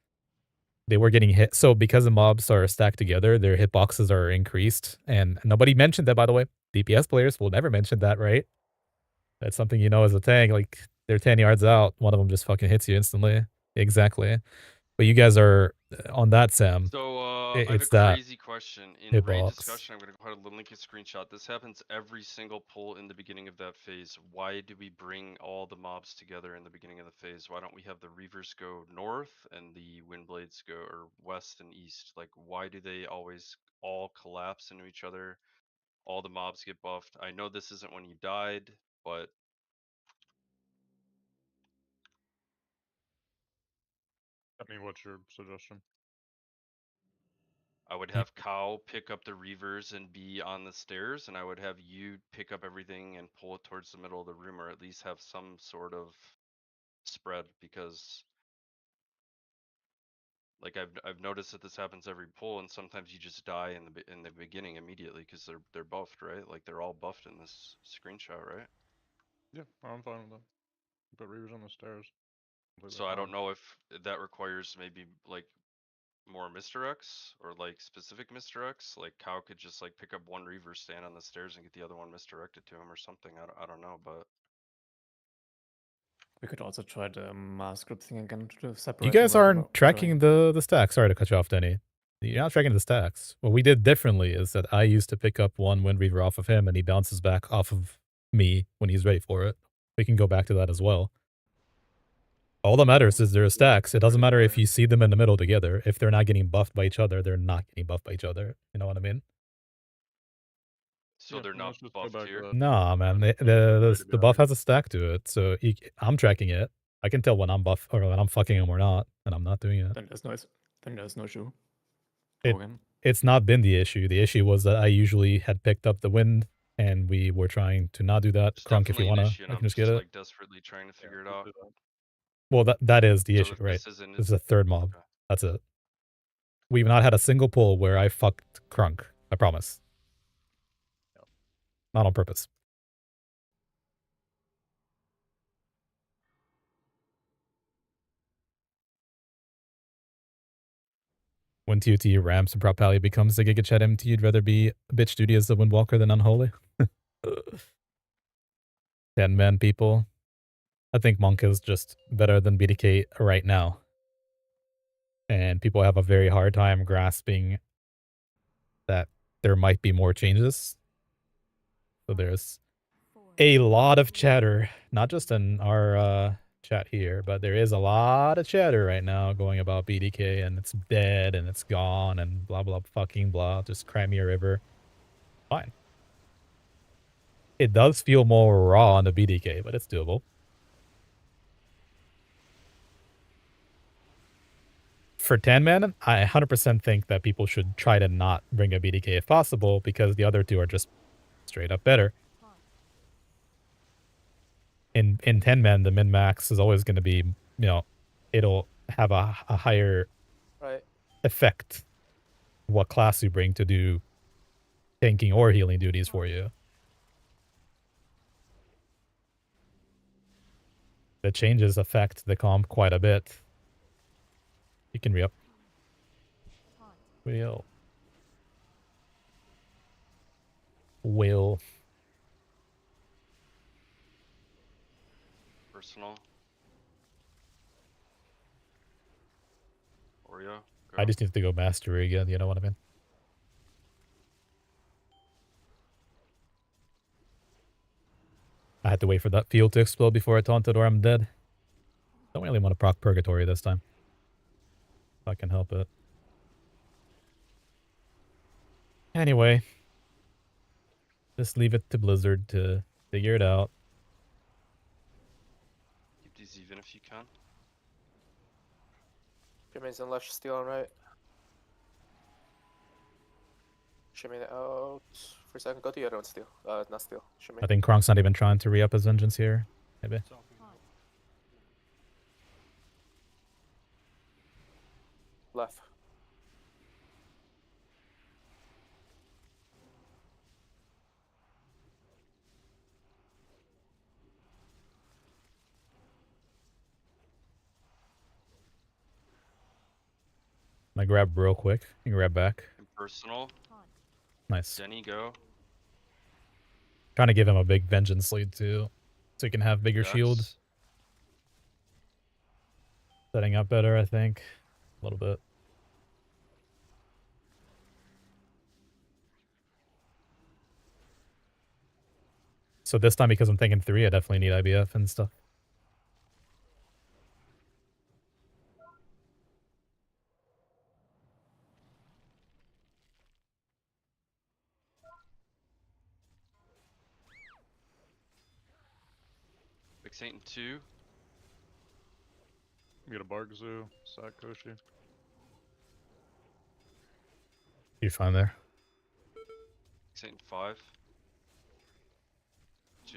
Speaker 1: They were getting hit. So because the mobs are stacked together, their hitboxes are increased. And nobody mentioned that, by the way. DPS players will never mention that, right? That's something you know as a tank. Like, they're 10 yards out. One of them just fucking hits you instantly. Exactly. But you guys are on that, Sam.
Speaker 7: So I have a
Speaker 1: It's that
Speaker 7: crazy question. In raid
Speaker 1: hitbox.
Speaker 7: discussion, I'm gonna go ahead and link a screenshot. This happens every single pull in the beginning of that phase. Why do we bring all the mobs together in the beginning of the phase? Why don't we have the Reavers go north and the Windblades go or west and east? Like, why do they always all collapse into each other? All the mobs get buffed. I know this isn't when you died, but
Speaker 2: I mean, what's your suggestion?
Speaker 7: I would have Cow pick up the Reavers and be on the stairs, and I would have you pick up everything and pull it towards the middle of the room, or at least have some sort of spread. Because, like, I've noticed that this happens every pull, and sometimes you just die in the beginning immediately because they're buffed, right? Like they're all buffed in this screenshot, right?
Speaker 2: Yeah, I'm fine with that. Put Reavers on the stairs.
Speaker 7: So I don't know if that requires maybe like more misdirects or like specific misdirects. Like Cow could just like pick up one Reaver, stand on the stairs, and get the other one misdirected to him or something. I don't know, but
Speaker 10: We could also try the mask group thing again to separate.
Speaker 1: You guys
Speaker 10: them
Speaker 1: aren't
Speaker 10: while
Speaker 1: tracking
Speaker 10: going.
Speaker 1: the stacks. Sorry to cut you off, Denny. You're not tracking the stacks. What we did differently is that I used to pick up one Wind Reaver off of him, and he bounces back off of me when he's ready for it. We can go back to that as well. All that matters is there are stacks. It doesn't matter if you see them in the middle together. If they're not getting buffed by each other, they're not getting buffed by each other. You know what I mean?
Speaker 7: so they're not buffed here.
Speaker 1: Nah, man. The buff has a stack to it, so I'm tracking it. I can tell when I'm buff or when I'm fucking him or not, and I'm not doing it.
Speaker 10: Then there's no issue.
Speaker 1: It's not been the issue. The issue was that I usually had picked up the wind, and we were trying to not do that.
Speaker 7: It's
Speaker 1: Crunk, if you
Speaker 7: definitely an
Speaker 1: wanna,
Speaker 7: issue, and
Speaker 1: I
Speaker 7: I'm
Speaker 1: can just
Speaker 7: just
Speaker 1: get it.
Speaker 7: like desperately trying to figure it out.
Speaker 1: Well, that is the
Speaker 7: So
Speaker 1: issue,
Speaker 7: if
Speaker 1: right?
Speaker 7: this isn't
Speaker 1: This is a third mob. That's it. We've not had a single pull where I fucked Crunk. I promise. Not on purpose. When TOT ramps and Prop Pally becomes a Giga Chat MT, you'd rather be a bitch duty as the Windwalker than Unholy? 10-man people. I think Monk is just better than BDK right now. And people have a very hard time grasping that there might be more changes. So there's a lot of chatter, not just in our chat here, but there is a lot of chatter right now going about BDK and it's dead and it's gone and blah blah fucking blah. Just cry me a river. Fine. It does feel more raw on the BDK, but it's doable. For 10-man, I 100% think that people should try to not bring a BDK if possible, because the other two are just straight up better. In 10-man, the min-max is always going to be, you know, it'll have a higher effect what class you bring to do tanking or healing duties for you. The changes affect the comp quite a bit. You can re-up. Will.
Speaker 7: Personal. Oreo.
Speaker 1: I just need to go mastery again, you know what I mean? I had to wait for that field to explode before I taunted or I'm dead. Don't really want to proc Purgatory this time. If I can help it. Anyway. Just leave it to Blizzard to figure it out.
Speaker 7: Keep these even if you can.
Speaker 8: Jimmy's in left, steal on right. Shimmy out for a second. Go to the other one, steal. Not steal. Shimmy.
Speaker 1: I think Kronk's not even trying to re-up his vengeance here. Maybe.
Speaker 8: Left.
Speaker 1: I grab real quick. You can grab back.
Speaker 7: Impersonal.
Speaker 1: Nice.
Speaker 7: Denny, go.
Speaker 1: Trying to give him a big vengeance lead too. So he can have bigger
Speaker 7: Dex.
Speaker 1: shield. Setting up better, I think. A little bit. So this time, because I'm thinking 3, I definitely need IBF and stuff.
Speaker 7: Fixating 2.
Speaker 2: Get a Bark Zoo, sack Koshi.
Speaker 1: You're fine there.
Speaker 7: Fixating 5. 2.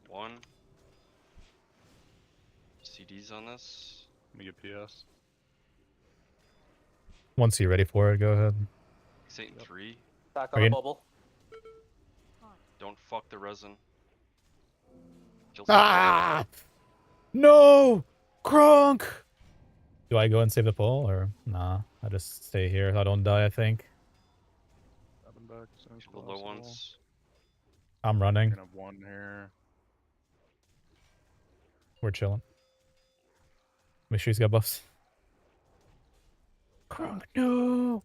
Speaker 7: 1. CDs on this.
Speaker 2: Let me get PS.
Speaker 1: Once you're ready for it, go ahead.
Speaker 7: Fixating 3.
Speaker 8: Back
Speaker 1: Are
Speaker 8: on the
Speaker 1: you-
Speaker 8: bubble.
Speaker 7: Don't fuck the resin. Kill
Speaker 1: Ah! No! Kronk! Do I go and save the pole, or nah? I just stay here. I don't die, I think.
Speaker 2: Stepping back as soon as
Speaker 7: the low
Speaker 2: possible.
Speaker 7: ones.
Speaker 1: I'm running.
Speaker 2: Gonna have 1 here.
Speaker 1: We're chilling. Make sure he's got buffs. Kronk, no!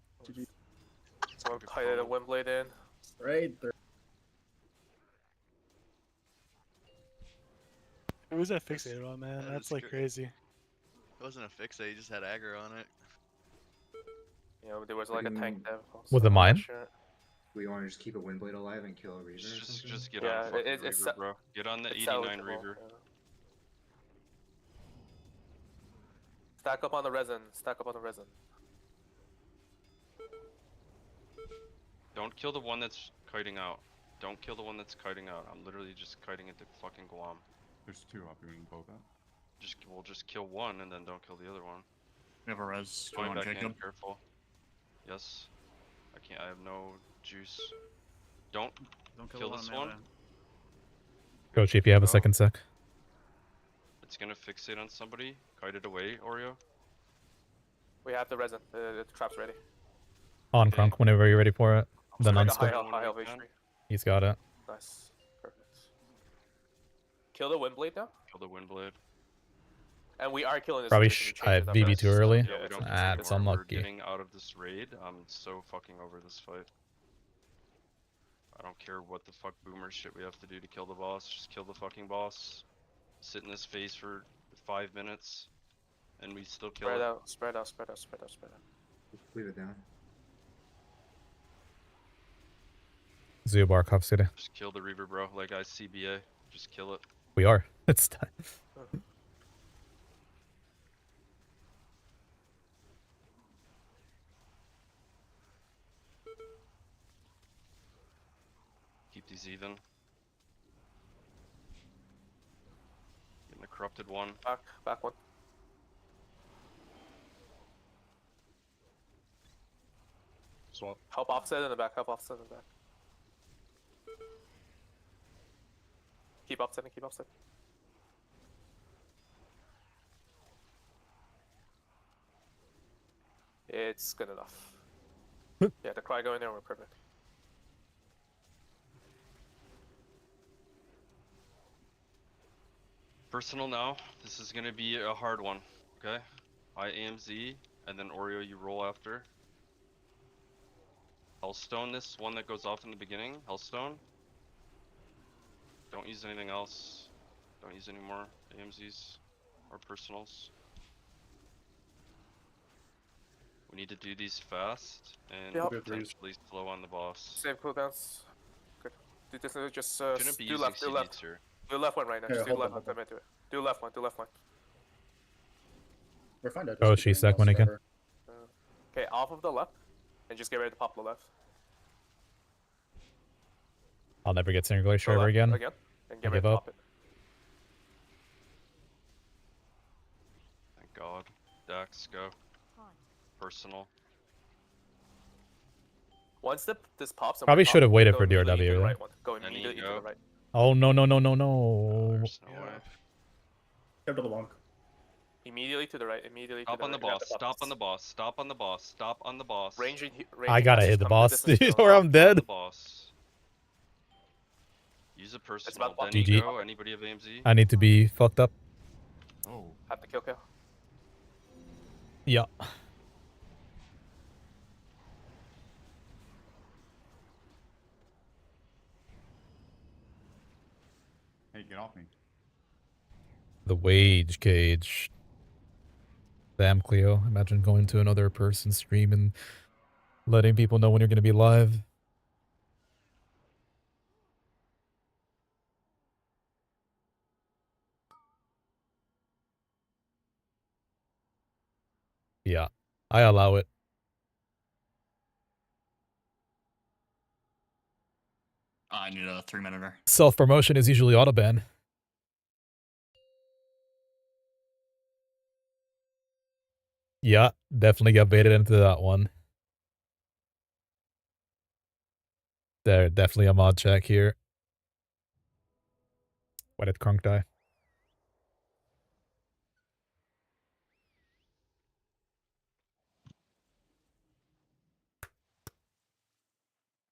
Speaker 8: Someone kited a Windblade in.
Speaker 12: Right there.
Speaker 19: Who was that fixated on, man?
Speaker 13: That
Speaker 19: That's
Speaker 13: is
Speaker 19: like crazy.
Speaker 13: It wasn't a fixate, he just had aggro on it.
Speaker 8: You know, there was like a tank dev.
Speaker 1: Was it mine?
Speaker 15: We want to just keep a Windblade alive and kill a Reaver or something?
Speaker 7: Just get
Speaker 8: Yeah,
Speaker 7: on fucking
Speaker 8: it's
Speaker 7: Reaver, bro. Get on the
Speaker 8: it's
Speaker 7: 89
Speaker 8: salvageable,
Speaker 7: Reaver.
Speaker 8: yeah. Stack up on the resin. Stack up on the resin.
Speaker 7: Don't kill the one that's kiting out. Don't kill the one that's kiting out. I'm literally just kiting into fucking Guam.
Speaker 11: There's 2 up. You can both up.
Speaker 7: We'll just kill one and then don't kill the other one.
Speaker 6: We have a res.
Speaker 7: Going
Speaker 6: Going
Speaker 7: back in,
Speaker 6: Jacob.
Speaker 7: careful. Yes. I can't. I have no juice. Don't
Speaker 17: Don't
Speaker 7: kill this one.
Speaker 1: Go, Chief, you have a second sec.
Speaker 7: It's gonna fixate on somebody. Kite it away, Oreo.
Speaker 8: We have the resin. The trap's ready.
Speaker 1: On Kronk, whenever you're ready for it. Then
Speaker 8: Strike a
Speaker 1: unscale.
Speaker 8: high elevation.
Speaker 1: He's got it.
Speaker 8: Nice. Perfect. Kill the Windblade now.
Speaker 7: Kill the Windblade.
Speaker 8: And we are killing this.
Speaker 1: Probably
Speaker 8: position, we
Speaker 1: I
Speaker 8: changed it up,
Speaker 1: VB
Speaker 8: right?
Speaker 1: too early.
Speaker 7: Yeah, we don't
Speaker 1: Ah,
Speaker 7: get
Speaker 1: it's
Speaker 7: to anymore.
Speaker 1: unlucky.
Speaker 7: We're getting out of this raid. I'm so fucking over this fight. I don't care what the fuck boomer shit we have to do to kill the boss. Just kill the fucking boss. Sit in his face for 5 minutes, and we still kill
Speaker 8: Spread
Speaker 7: it.
Speaker 8: out, spread out, spread out, spread out, spread out.
Speaker 15: Leave it down.
Speaker 1: Zubarkov City.
Speaker 7: Just kill the Reaver, bro. Like I CBA. Just kill it.
Speaker 1: We are. It's time.
Speaker 7: Keep these even. Getting the corrupted one.
Speaker 8: Back one.
Speaker 2: Swap.
Speaker 8: Help offset in the back. Help offset in the back. Keep offsetting. Keep offsetting. It's good enough. Yeah, the cry going there, we're perfect.
Speaker 7: Personal now. This is gonna be a hard one. Okay. I AMZ and then Oreo you roll after. Hellstone, this one that goes off in the beginning. Hellstone. Don't use anything else. Don't use any more AMZs or personals. We need to do these fast and
Speaker 8: Yep.
Speaker 7: potentially slow on the boss.
Speaker 8: Save cooldowns. Good. Do this. Just
Speaker 7: Shouldn't be
Speaker 8: do
Speaker 7: using
Speaker 8: left. Do left.
Speaker 7: CDs here.
Speaker 8: Do left one right now.
Speaker 12: Yeah,
Speaker 8: Just do
Speaker 12: hold
Speaker 8: left
Speaker 12: on,
Speaker 8: one. Time into it. Do left one. Do left one.
Speaker 12: We're fine to just
Speaker 1: Oh,
Speaker 12: keep
Speaker 1: she's
Speaker 12: doing
Speaker 1: sec when
Speaker 12: boss
Speaker 1: again.
Speaker 12: forever.
Speaker 8: Okay, off of the left, and just get ready to pop the left.
Speaker 1: I'll never get Single Glacier
Speaker 8: Go
Speaker 1: ever
Speaker 8: left
Speaker 1: again.
Speaker 8: again, and
Speaker 1: I
Speaker 8: get ready
Speaker 1: give
Speaker 8: to
Speaker 1: up.
Speaker 8: pop it.
Speaker 7: Thank God. Dax, go.
Speaker 14: Haunt.
Speaker 7: Personal.
Speaker 8: Once this pops, and
Speaker 1: Probably
Speaker 8: we're
Speaker 1: should have
Speaker 8: popping,
Speaker 1: waited
Speaker 8: go
Speaker 1: for
Speaker 8: immediately to
Speaker 1: DRW.
Speaker 8: the
Speaker 1: Yeah?
Speaker 8: right one. Go
Speaker 7: Any
Speaker 8: immediately to
Speaker 7: go?
Speaker 8: the right.
Speaker 1: Oh no no no no no!
Speaker 7: There's no way.
Speaker 12: Give to the bonk.
Speaker 8: Immediately to the right. Immediately
Speaker 7: Stop
Speaker 8: to the
Speaker 7: on the
Speaker 8: right. Grab
Speaker 7: boss. Stop on the boss. Stop on the boss. Stop on the boss.
Speaker 8: Ranging.
Speaker 1: I gotta hit the boss, dude, or
Speaker 7: Stop
Speaker 1: I'm
Speaker 7: on
Speaker 1: dead.
Speaker 7: the boss. Use a personal.
Speaker 8: about
Speaker 7: Then you
Speaker 1: GG.
Speaker 7: go. Anybody have AMZ?
Speaker 1: I need to be fucked up.
Speaker 11: Oh.
Speaker 8: Have to kill.
Speaker 1: Yeah.
Speaker 11: Hey, get off me.
Speaker 1: The wage cage. Damn, Cleo. Imagine going to another person's stream and letting people know when you're gonna be live. Yeah, I allow it.
Speaker 6: I need a 3-minuter.
Speaker 1: Self-promotion is usually auto-ban. Yeah, definitely got baited into that one. There, definitely a mod check here. Why did Krunk die?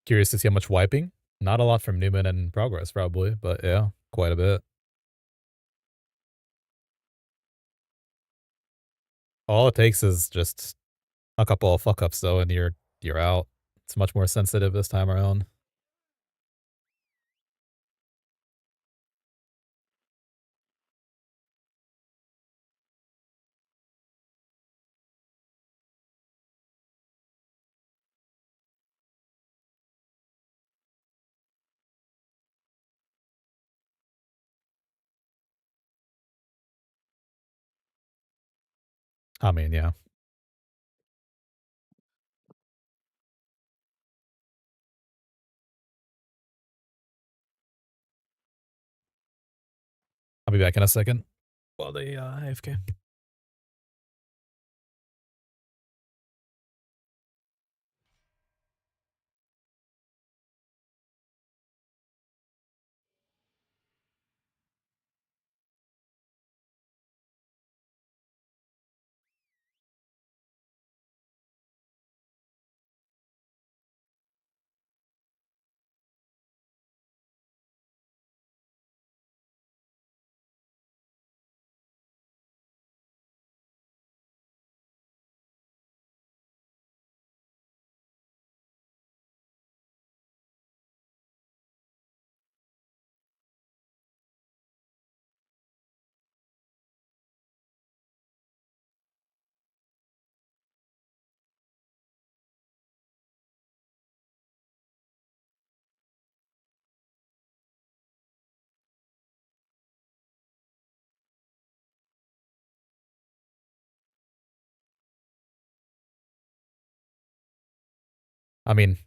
Speaker 1: Curious to see how much wiping. Not a lot from Newman and Progress, probably, but yeah, quite a bit. All it takes is just a couple of fuck-ups, though, and you're out. It's much more sensitive this time around. I mean, yeah. I'll be back in a second. While they AFK. I mean,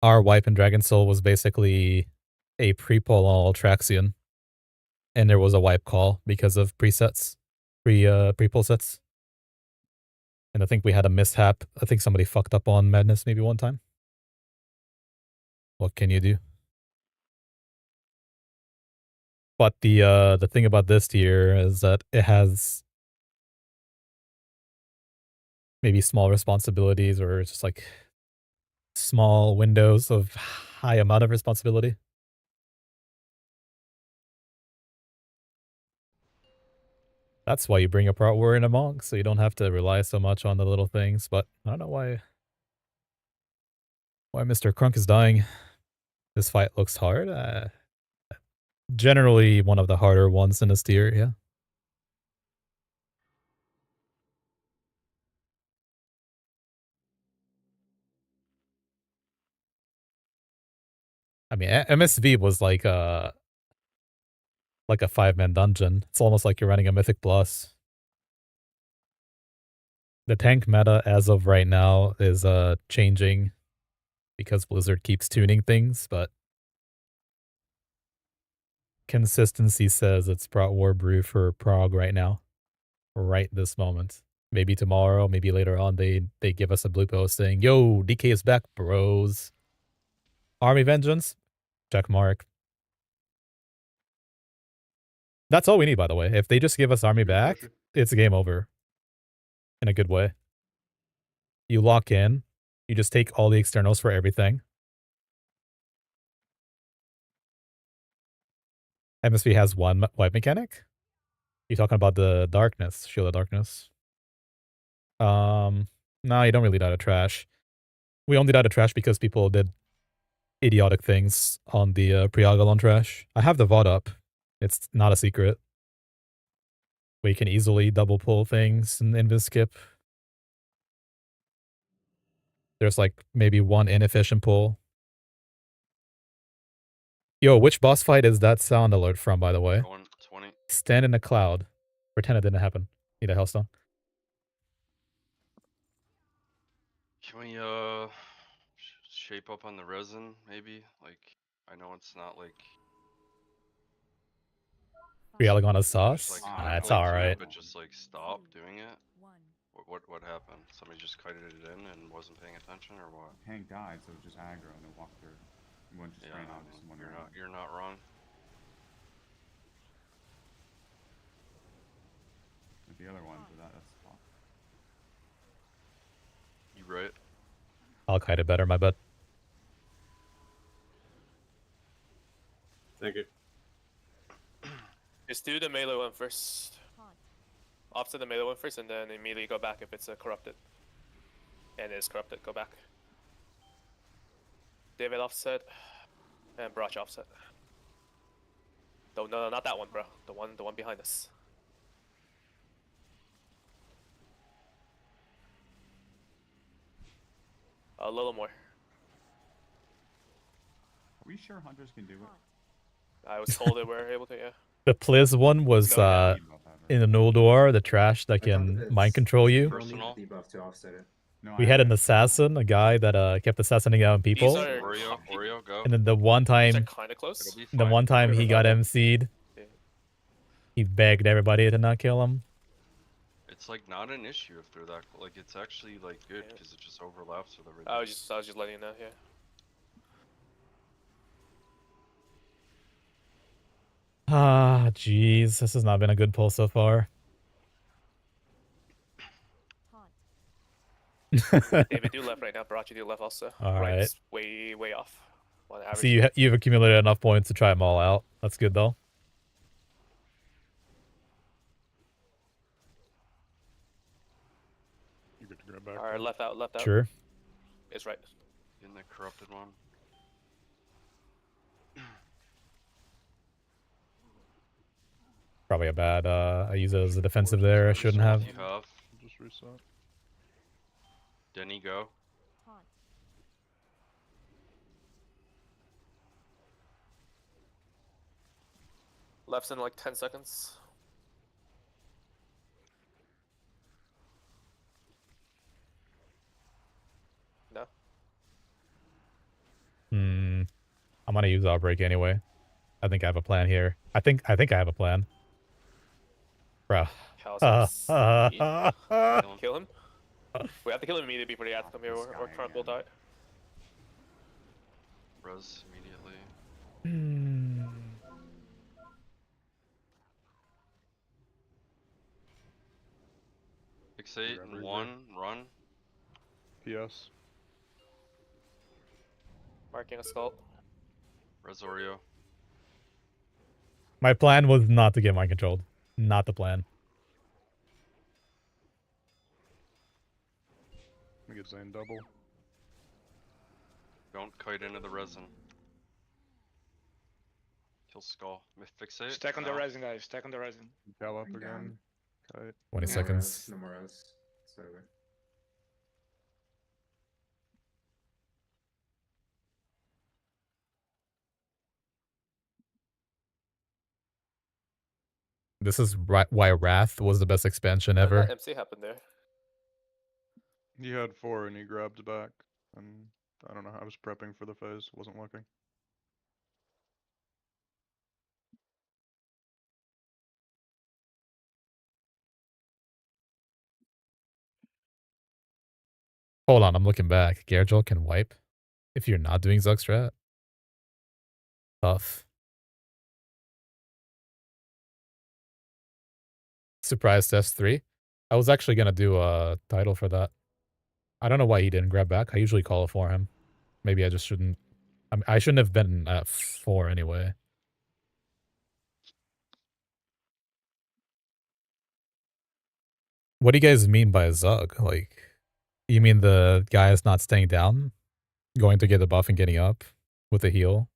Speaker 1: our wipe in Dragon Soul was basically a pre-pull on Traxion. And there was a wipe call because of presets. Pre-pull sets. And I think we had a mishap. I think somebody fucked up on Madness maybe one time. What can you do? But the thing about this tier is that it has maybe small responsibilities or just like small windows of high amount of responsibility. That's why you bring a Prot Warrior and a Monk, so you don't have to rely so much on the little things, but I don't know why Mr. Crunk is dying. This fight looks hard. Generally one of the harder ones in this tier, yeah. I mean, MSV was like a 5-man dungeon. It's almost like you're running a Mythic Plus. The tank meta as of right now is changing because Blizzard keeps tuning things, but consistency says it's Prot War Brew for Prague right now. Right this moment. Maybe tomorrow, maybe later on they give us a blue post saying, "Yo, DK is back, bros." Army Vengeance? Check mark. That's all we need, by the way. If they just give us Army back, it's game over. In a good way. You lock in. You just take all the externals for everything. MSV has one wipe mechanic? You talking about the darkness, Shield of Darkness? No, you don't really die to trash. We only die to trash because people did idiotic things on the pre-Gara'lon trash. I have the VOD up. It's not a secret. We can easily double pull things in invis skip. There's like maybe one inefficient pull. Yo, which boss fight is that sound alert from, by the way?
Speaker 7: 20.
Speaker 1: Stand in a cloud. Pretend it didn't happen. Need a Hellstone.
Speaker 7: Can we shape up on the resin maybe? Like I know it's not like
Speaker 1: Realing on a sauce?
Speaker 7: like
Speaker 1: It's
Speaker 7: like
Speaker 1: alright.
Speaker 7: but just like stop doing it. What happened? Somebody just kited it in and wasn't paying attention or what?
Speaker 11: Tank died, so it was just aggro and then walked through. You wouldn't just
Speaker 7: Yeah,
Speaker 11: ran out just one
Speaker 7: you're not wrong.
Speaker 11: With the other ones, but that's tough.
Speaker 7: You right.
Speaker 1: I'll kite it better, my bad.
Speaker 5: Thank you.
Speaker 8: Just do the melee one first. Offset the melee one first, and then immediately go back if it's corrupted. And it's corrupted, go back. David offset, and Broch offset. No, not that one, bro. The one behind us. A little more.
Speaker 11: Are we sure hunters can do it?
Speaker 8: I was told they were able to, yeah.
Speaker 1: The Pliz one was in the Noldor, the trash that can mind control you.
Speaker 15: Debuff to offset it.
Speaker 1: We had an assassin, a guy that kept assassinating out people.
Speaker 7: Oreo, go.
Speaker 1: And then the one time,
Speaker 8: kind of close.
Speaker 1: the one time he got MC'd, he begged everybody to not kill him.
Speaker 7: It's like not an issue if they're that like it's actually like good because it just overlaps with everything.
Speaker 8: I was just letting you know, yeah.
Speaker 1: Ah, jeez, this has not been a good pull so far.
Speaker 8: David, do left right now. Barachi, do left also.
Speaker 1: Alright.
Speaker 8: Right's way off. On average.
Speaker 1: See, you've accumulated enough points to try them all out. That's good, though.
Speaker 2: You get to grab back.
Speaker 8: Alright, left out.
Speaker 1: Sure.
Speaker 8: It's right.
Speaker 7: In the corrupted one.
Speaker 1: Probably a bad, I use it as a defensive there. I shouldn't have.
Speaker 2: Just reset.
Speaker 7: Denny, go.
Speaker 8: Left's in like 10 seconds. No.
Speaker 1: I'm gonna use Outbreak anyway. I think I have a plan here. I think I have a plan. Bruh.
Speaker 8: Kill him? We have to kill him immediately before he has to come here, or Trump will die.
Speaker 7: Res immediately. 6-8 and 1, run.
Speaker 2: PS.
Speaker 8: Marking a skull.
Speaker 7: Res Oreo.
Speaker 1: My plan was not to get mind controlled. Not the plan.
Speaker 2: get Zane double.
Speaker 7: Don't kite into the resin. Kill skull. Fixate.
Speaker 9: Stack on the
Speaker 7: now.
Speaker 9: resin, guys. Stack on the resin.
Speaker 2: Cal up
Speaker 15: I'm
Speaker 2: again.
Speaker 15: down.
Speaker 2: Kite.
Speaker 1: 20
Speaker 15: No more
Speaker 1: seconds.
Speaker 15: res, no more res. It's over.
Speaker 1: This is why Wrath was the best expansion
Speaker 8: How did
Speaker 1: ever.
Speaker 8: that MC happened there?
Speaker 2: He had 4 and he grabbed back. And I don't know, I was prepping for the phase, wasn't looking.
Speaker 1: Hold on, I'm looking back. Gara'lon can wipe if you're not doing Zug strat. Tough. Surprise test 3. I was actually gonna do a title for that. I don't know why he didn't grab back. I usually call it for him. Maybe I just shouldn't. I shouldn't have been at 4 anyway. What do you guys mean by Zug? Like, you mean the guy is not staying down? Going to get the buff and getting up with the heal?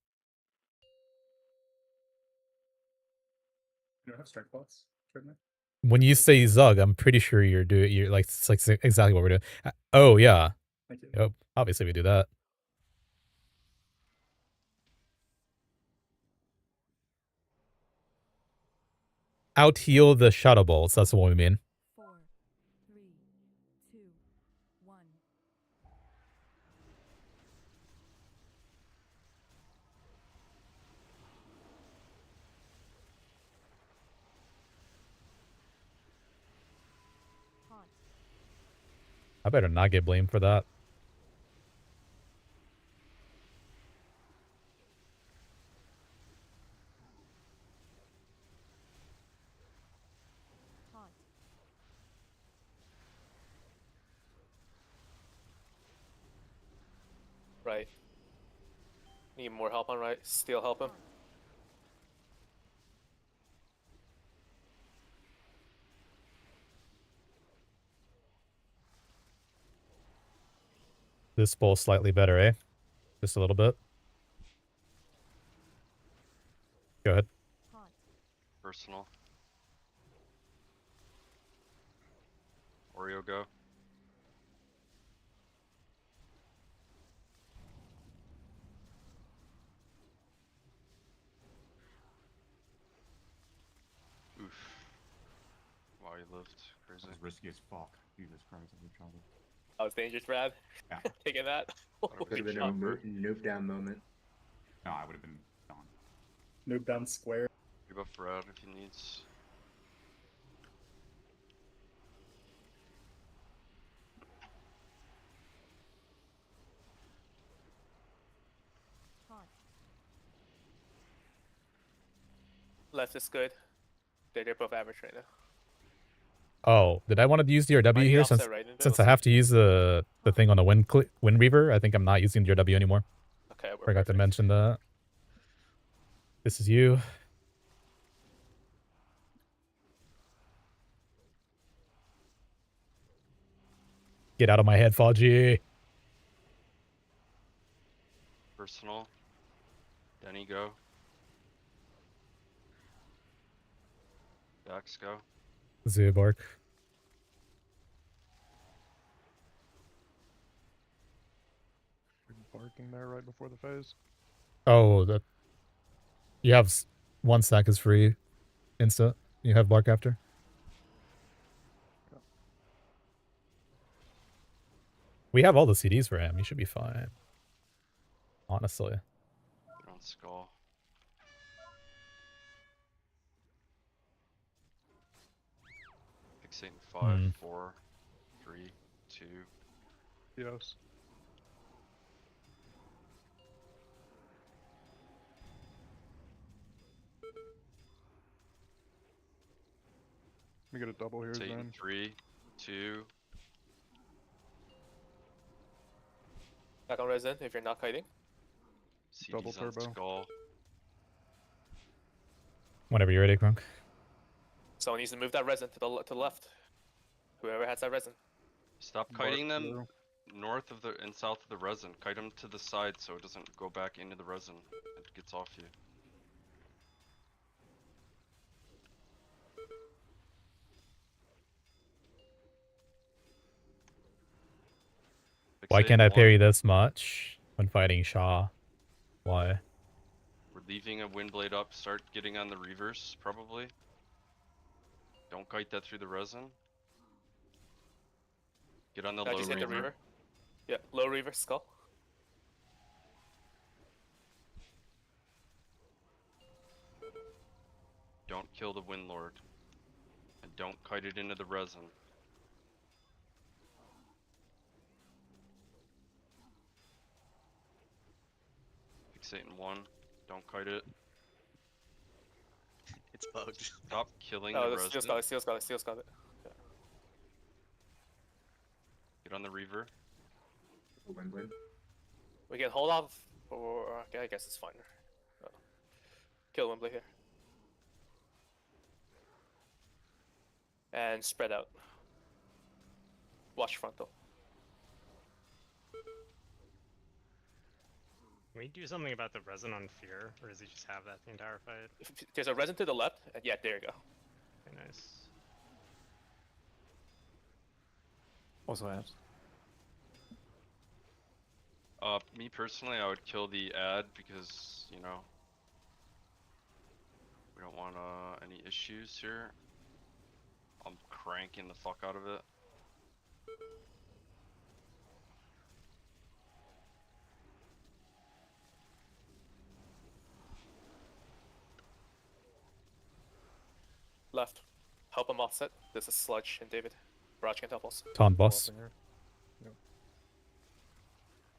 Speaker 12: You don't have strength bots, certainly.
Speaker 1: When you say Zug, I'm pretty sure you're like, it's like exactly what we're doing. Oh, yeah.
Speaker 12: Thank you.
Speaker 1: Yep. Obviously, we do that. Out heal the shadow bolts. That's what we mean.
Speaker 14: 4, 3, 2, 1. Taunt.
Speaker 1: I better not get blamed for that.
Speaker 14: Taunt.
Speaker 8: Right. Need more help on right. Still help him.
Speaker 1: This bowl's slightly better, eh? Just a little bit. Go ahead.
Speaker 14: Taunt.
Speaker 7: Personal. Oreo go. Oof. Wow, he lived. Crazy.
Speaker 11: That was risky as fuck. Jesus Christ, I'm in trouble.
Speaker 8: That was dangerous, Brad.
Speaker 11: Yeah.
Speaker 8: Taking that.
Speaker 15: Could have been a noob down moment.
Speaker 11: No, I would have been gone.
Speaker 12: Noob down square.
Speaker 7: Give up Brad if he needs.
Speaker 14: Taunt.
Speaker 8: Left is good. They're both average right now.
Speaker 1: Oh, did I want to use the
Speaker 8: Might
Speaker 1: RW
Speaker 8: be
Speaker 1: here
Speaker 8: offset
Speaker 1: since
Speaker 8: right into
Speaker 1: since
Speaker 8: it,
Speaker 1: I have to use the thing on the wind reaver? I think I'm not using the RW anymore.
Speaker 8: Okay, we're
Speaker 1: Forgot to
Speaker 8: perfect.
Speaker 1: mention that. This is you. Get out of my head, Fauji.
Speaker 7: Personal. Denny go. Dax go.
Speaker 1: Zubark.
Speaker 2: Barking there right before the phase.
Speaker 1: Oh, that. You have one stack is free. Instant. You have bark after. We have all the CDs for him. You should be fine. Honestly.
Speaker 7: Get on skull. Fixate in 5, 4, 3, 2.
Speaker 2: Yes. Let me get a double here,
Speaker 7: Fixate in
Speaker 2: Zane.
Speaker 7: 3, 2.
Speaker 8: Back on resin if you're not kiting.
Speaker 2: Double
Speaker 7: CD's on
Speaker 2: turbo.
Speaker 7: skull.
Speaker 1: Whenever you're ready, Crunk.
Speaker 8: Someone needs to move that resin to the left. Whoever has that resin.
Speaker 7: Stop kiting them.
Speaker 2: Through.
Speaker 7: north of the and south of the resin. Kite him to the side so it doesn't go back into the resin. It gets off you.
Speaker 1: Why
Speaker 7: Fixate
Speaker 1: can't I
Speaker 7: one.
Speaker 1: parry this much when fighting Sha? Why?
Speaker 7: We're leaving a wind blade up. Start getting on the reverse, probably. Don't kite that through the resin. Get on the
Speaker 8: I
Speaker 7: low
Speaker 8: just hit the
Speaker 7: reaver.
Speaker 8: reaver. Yeah, low reaver skull.
Speaker 7: Don't kill the wind lord. And don't kite it into the resin. Fixating one. Don't kite it.
Speaker 13: It's bugged.
Speaker 7: Stop killing
Speaker 8: Oh,
Speaker 7: the
Speaker 8: the
Speaker 7: resin.
Speaker 8: steel's got it. Steel's got it. Steel's got it. Yeah.
Speaker 7: Get on the reaver.
Speaker 15: Win-win.
Speaker 8: We can hold off, or okay, I guess it's fine. Kill Wembley here. And spread out. Watch frontal.
Speaker 20: Can we do something about the resin on Fear, or does he just have that the entire fight?
Speaker 8: There's a resin to the left. Yeah, there you go.
Speaker 20: Okay, nice.
Speaker 10: Also add.
Speaker 7: Me personally, I would kill the ad because, you know, we don't want any issues here. I'm cranking the fuck out of it.
Speaker 8: Left. Help him offset. This is Sludge and David. Barrage can't help us.
Speaker 1: Taunt boss.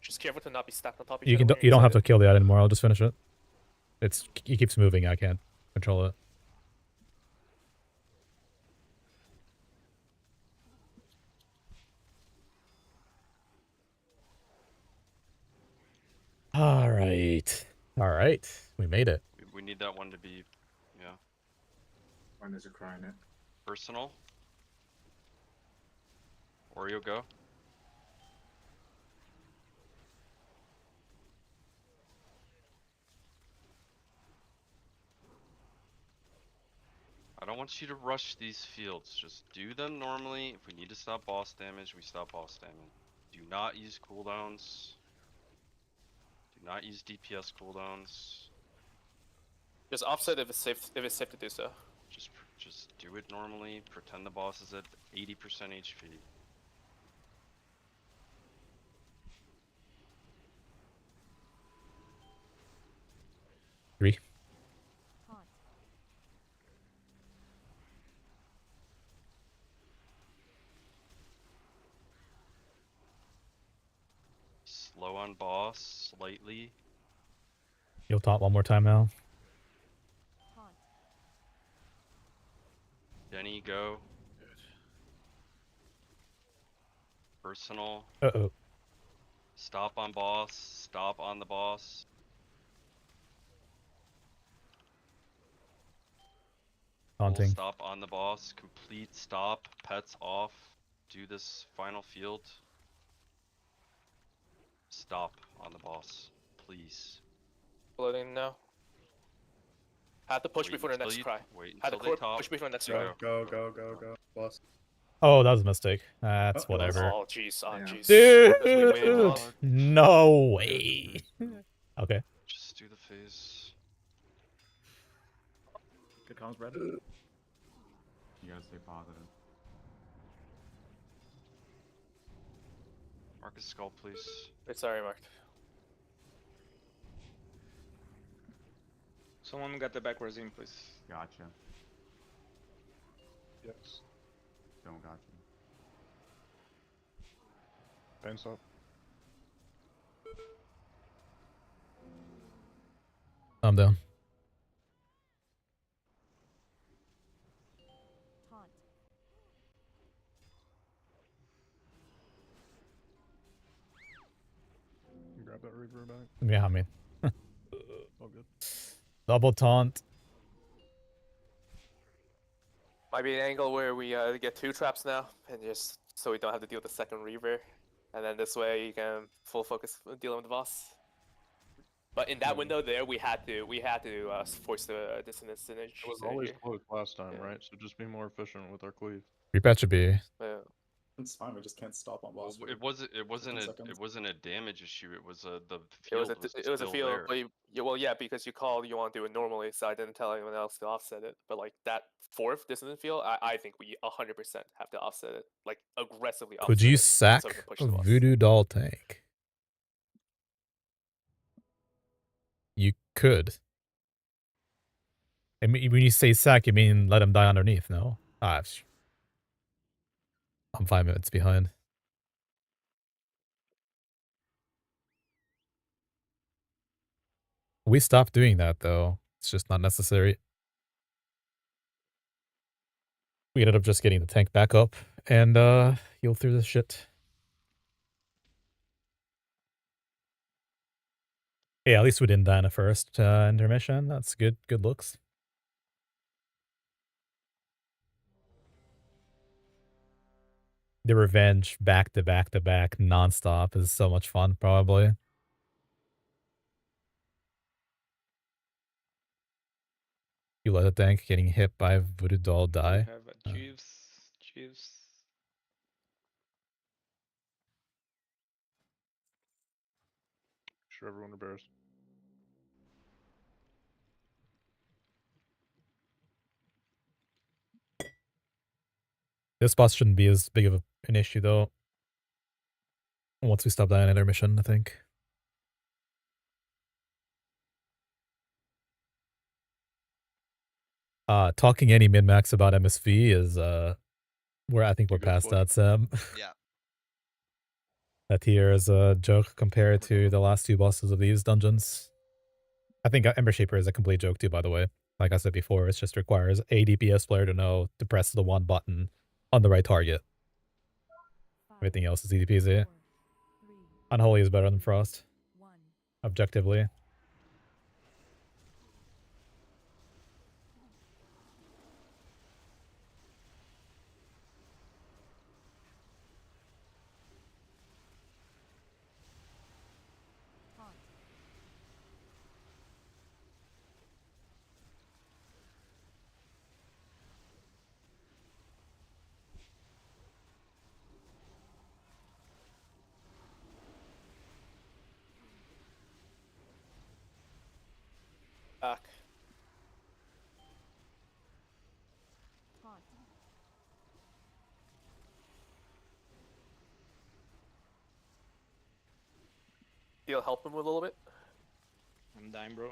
Speaker 8: Just careful to not be stacked on top of each
Speaker 1: You can
Speaker 8: other.
Speaker 1: you don't have to kill the ad anymore. I'll just finish it. He keeps moving. I can't control it. All right. We made it.
Speaker 7: We need that one to be, yeah.
Speaker 15: When there's a cry in it.
Speaker 7: Personal. Oreo, go. I don't want you to rush these fields. Just do them normally. If we need to stop boss damage, we stop boss damage. Do not use cooldowns. Do not use DPS cooldowns.
Speaker 8: Just offset if it's safe. If it's safe to do so.
Speaker 7: Just do it normally. Pretend the boss is at 80% HP.
Speaker 1: Three.
Speaker 7: Slow on boss, slightly.
Speaker 1: You'll taunt one more time now.
Speaker 7: Denny, go. Personal.
Speaker 1: Uh-oh.
Speaker 7: Stop on boss. Stop on the boss.
Speaker 1: Taunting.
Speaker 7: Full stop on the boss. Complete stop. Pets off. Do this final field. Stop on the boss, please.
Speaker 8: Floating now. Had to push
Speaker 7: Wait
Speaker 8: before the
Speaker 7: until
Speaker 8: next
Speaker 7: you-
Speaker 8: cry.
Speaker 7: wait
Speaker 8: Had to
Speaker 7: until they top.
Speaker 8: push before the next
Speaker 7: Go.
Speaker 8: cry.
Speaker 12: Go. Boss.
Speaker 1: Oh, that was a mistake. That's whatever.
Speaker 8: Oh jeez, oh jeez.
Speaker 1: Dude, no way. Okay.
Speaker 7: Just do the phase.
Speaker 17: Good comms, Brad.
Speaker 11: You gotta stay positive.
Speaker 7: Mark his skull, please.
Speaker 8: It's already marked.
Speaker 9: Someone got the backwards in, please.
Speaker 11: Gotcha.
Speaker 2: Yes.
Speaker 11: Don't gotcha.
Speaker 2: Fence up.
Speaker 1: I'm down.
Speaker 2: Grab that reaver back.
Speaker 1: Yeah, I mean.
Speaker 2: All good.
Speaker 1: Double taunt.
Speaker 8: Might be an angle where we get two traps now, and just so we don't have to deal with the second reaver. and then this way you can full focus dealing with the boss. But in that window there, we had to force the dissonance synergy.
Speaker 2: It was always close last time, right? So just be more efficient with our cleave.
Speaker 1: Repatch should be.
Speaker 8: Yeah.
Speaker 12: It's fine. We just can't stop on boss.
Speaker 7: Well,
Speaker 12: for
Speaker 7: it wasn't
Speaker 12: 15
Speaker 7: a
Speaker 12: seconds.
Speaker 7: damage issue. It was the
Speaker 8: It was
Speaker 7: field
Speaker 8: it was a
Speaker 7: still
Speaker 8: field,
Speaker 7: there.
Speaker 8: but well, yeah, because you want to do it normally, so I didn't tell anyone else to offset it. But like that fourth dissonant field, I think we 100% have to offset it, like aggressively offset
Speaker 1: Could you
Speaker 8: it, so we
Speaker 1: sack
Speaker 8: can push
Speaker 1: a
Speaker 8: the boss.
Speaker 1: voodoo doll tank? You could. I mean, when you say sack, you mean let him die underneath, no? I'm 5 minutes behind. We stopped doing that, though. It's just not necessary. We ended up just getting the tank back up and heal through this shit. Yeah, at least we didn't die in the first intermission. That's good. Good looks. The revenge back to back to back nonstop is so much fun, probably. You let a tank getting hit by a voodoo doll die.
Speaker 9: We have a Chiefs.
Speaker 2: Sure, everyone bears.
Speaker 1: This boss shouldn't be as big of an issue, though. Once we stop dying in intermission, I think. Talking any min-max about MSV is, where I think we're past that, Sam.
Speaker 13: Yeah.
Speaker 1: That tier is a joke compared to the last two bosses of these dungeons. I think Ember Shaper is a complete joke too, by the way. Like I said before, it just requires a DPS player to know to press the one button on the right target. Everything else is easy peasy. Unholy is better than Frost. Objectively.
Speaker 8: Back. You'll help him with a little bit.
Speaker 9: I'm dying, bro.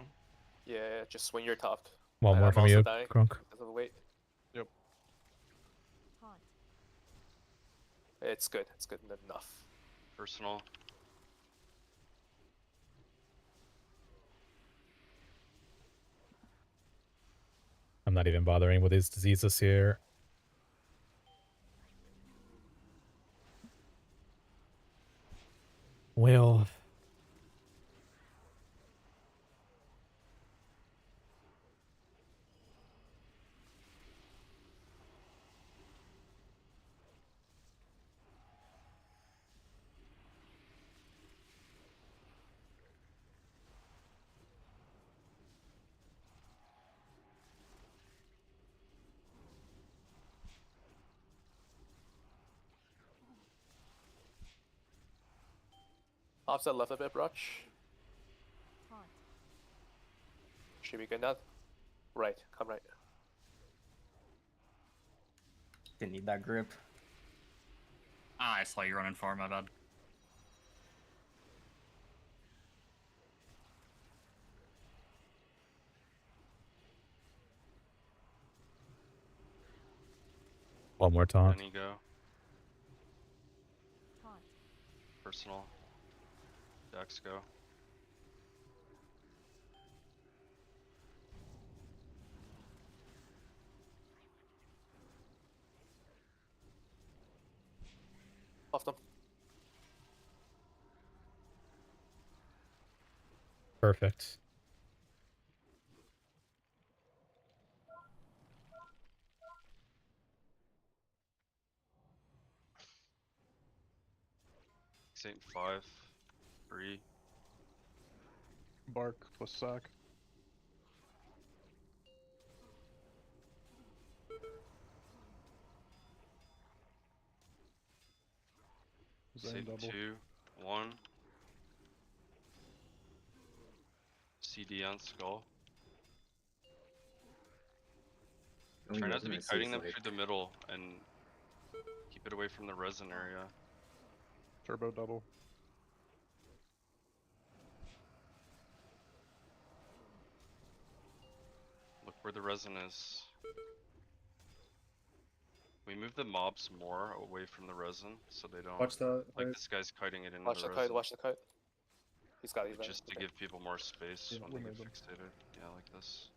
Speaker 8: Yeah, just swing your top.
Speaker 1: One more
Speaker 8: I'm
Speaker 1: from
Speaker 8: also
Speaker 1: you,
Speaker 8: dying
Speaker 1: Crunk.
Speaker 8: because of the weight.
Speaker 2: Yep.
Speaker 8: It's good. It's good enough.
Speaker 7: Personal.
Speaker 1: I'm not even bothering with his diseases here. Well...
Speaker 8: Offset left a bit, Brutch. Should be good now. Right, come right.
Speaker 10: Didn't need that grip.
Speaker 6: Ah, I saw you running far, my bad.
Speaker 1: One more taunt.
Speaker 7: Then you go. Personal. Dex go.
Speaker 8: Off them.
Speaker 1: Perfect.
Speaker 7: 8 and 5. 3.
Speaker 2: Bark plus sack. Zane
Speaker 7: Save
Speaker 2: double.
Speaker 7: 2. 1. CD on skull.
Speaker 15: Only
Speaker 7: Try not to
Speaker 15: weapon
Speaker 7: be
Speaker 15: I see
Speaker 7: kiting
Speaker 15: is
Speaker 7: them
Speaker 15: like
Speaker 7: through the middle and keep it away from the resin area.
Speaker 2: Turbo double.
Speaker 7: Look where the resin is. We move the mobs more away from the resin so they don't.
Speaker 12: Watch the
Speaker 7: Like
Speaker 12: right.
Speaker 7: this guy's kiting it into
Speaker 8: Watch
Speaker 7: the
Speaker 8: the
Speaker 7: resin.
Speaker 8: kite. Watch the kite. He's got these.
Speaker 7: Just to give people more space
Speaker 2: Yeah,
Speaker 7: when
Speaker 2: we
Speaker 7: they get
Speaker 2: made them.
Speaker 7: fixated. Yeah, like this.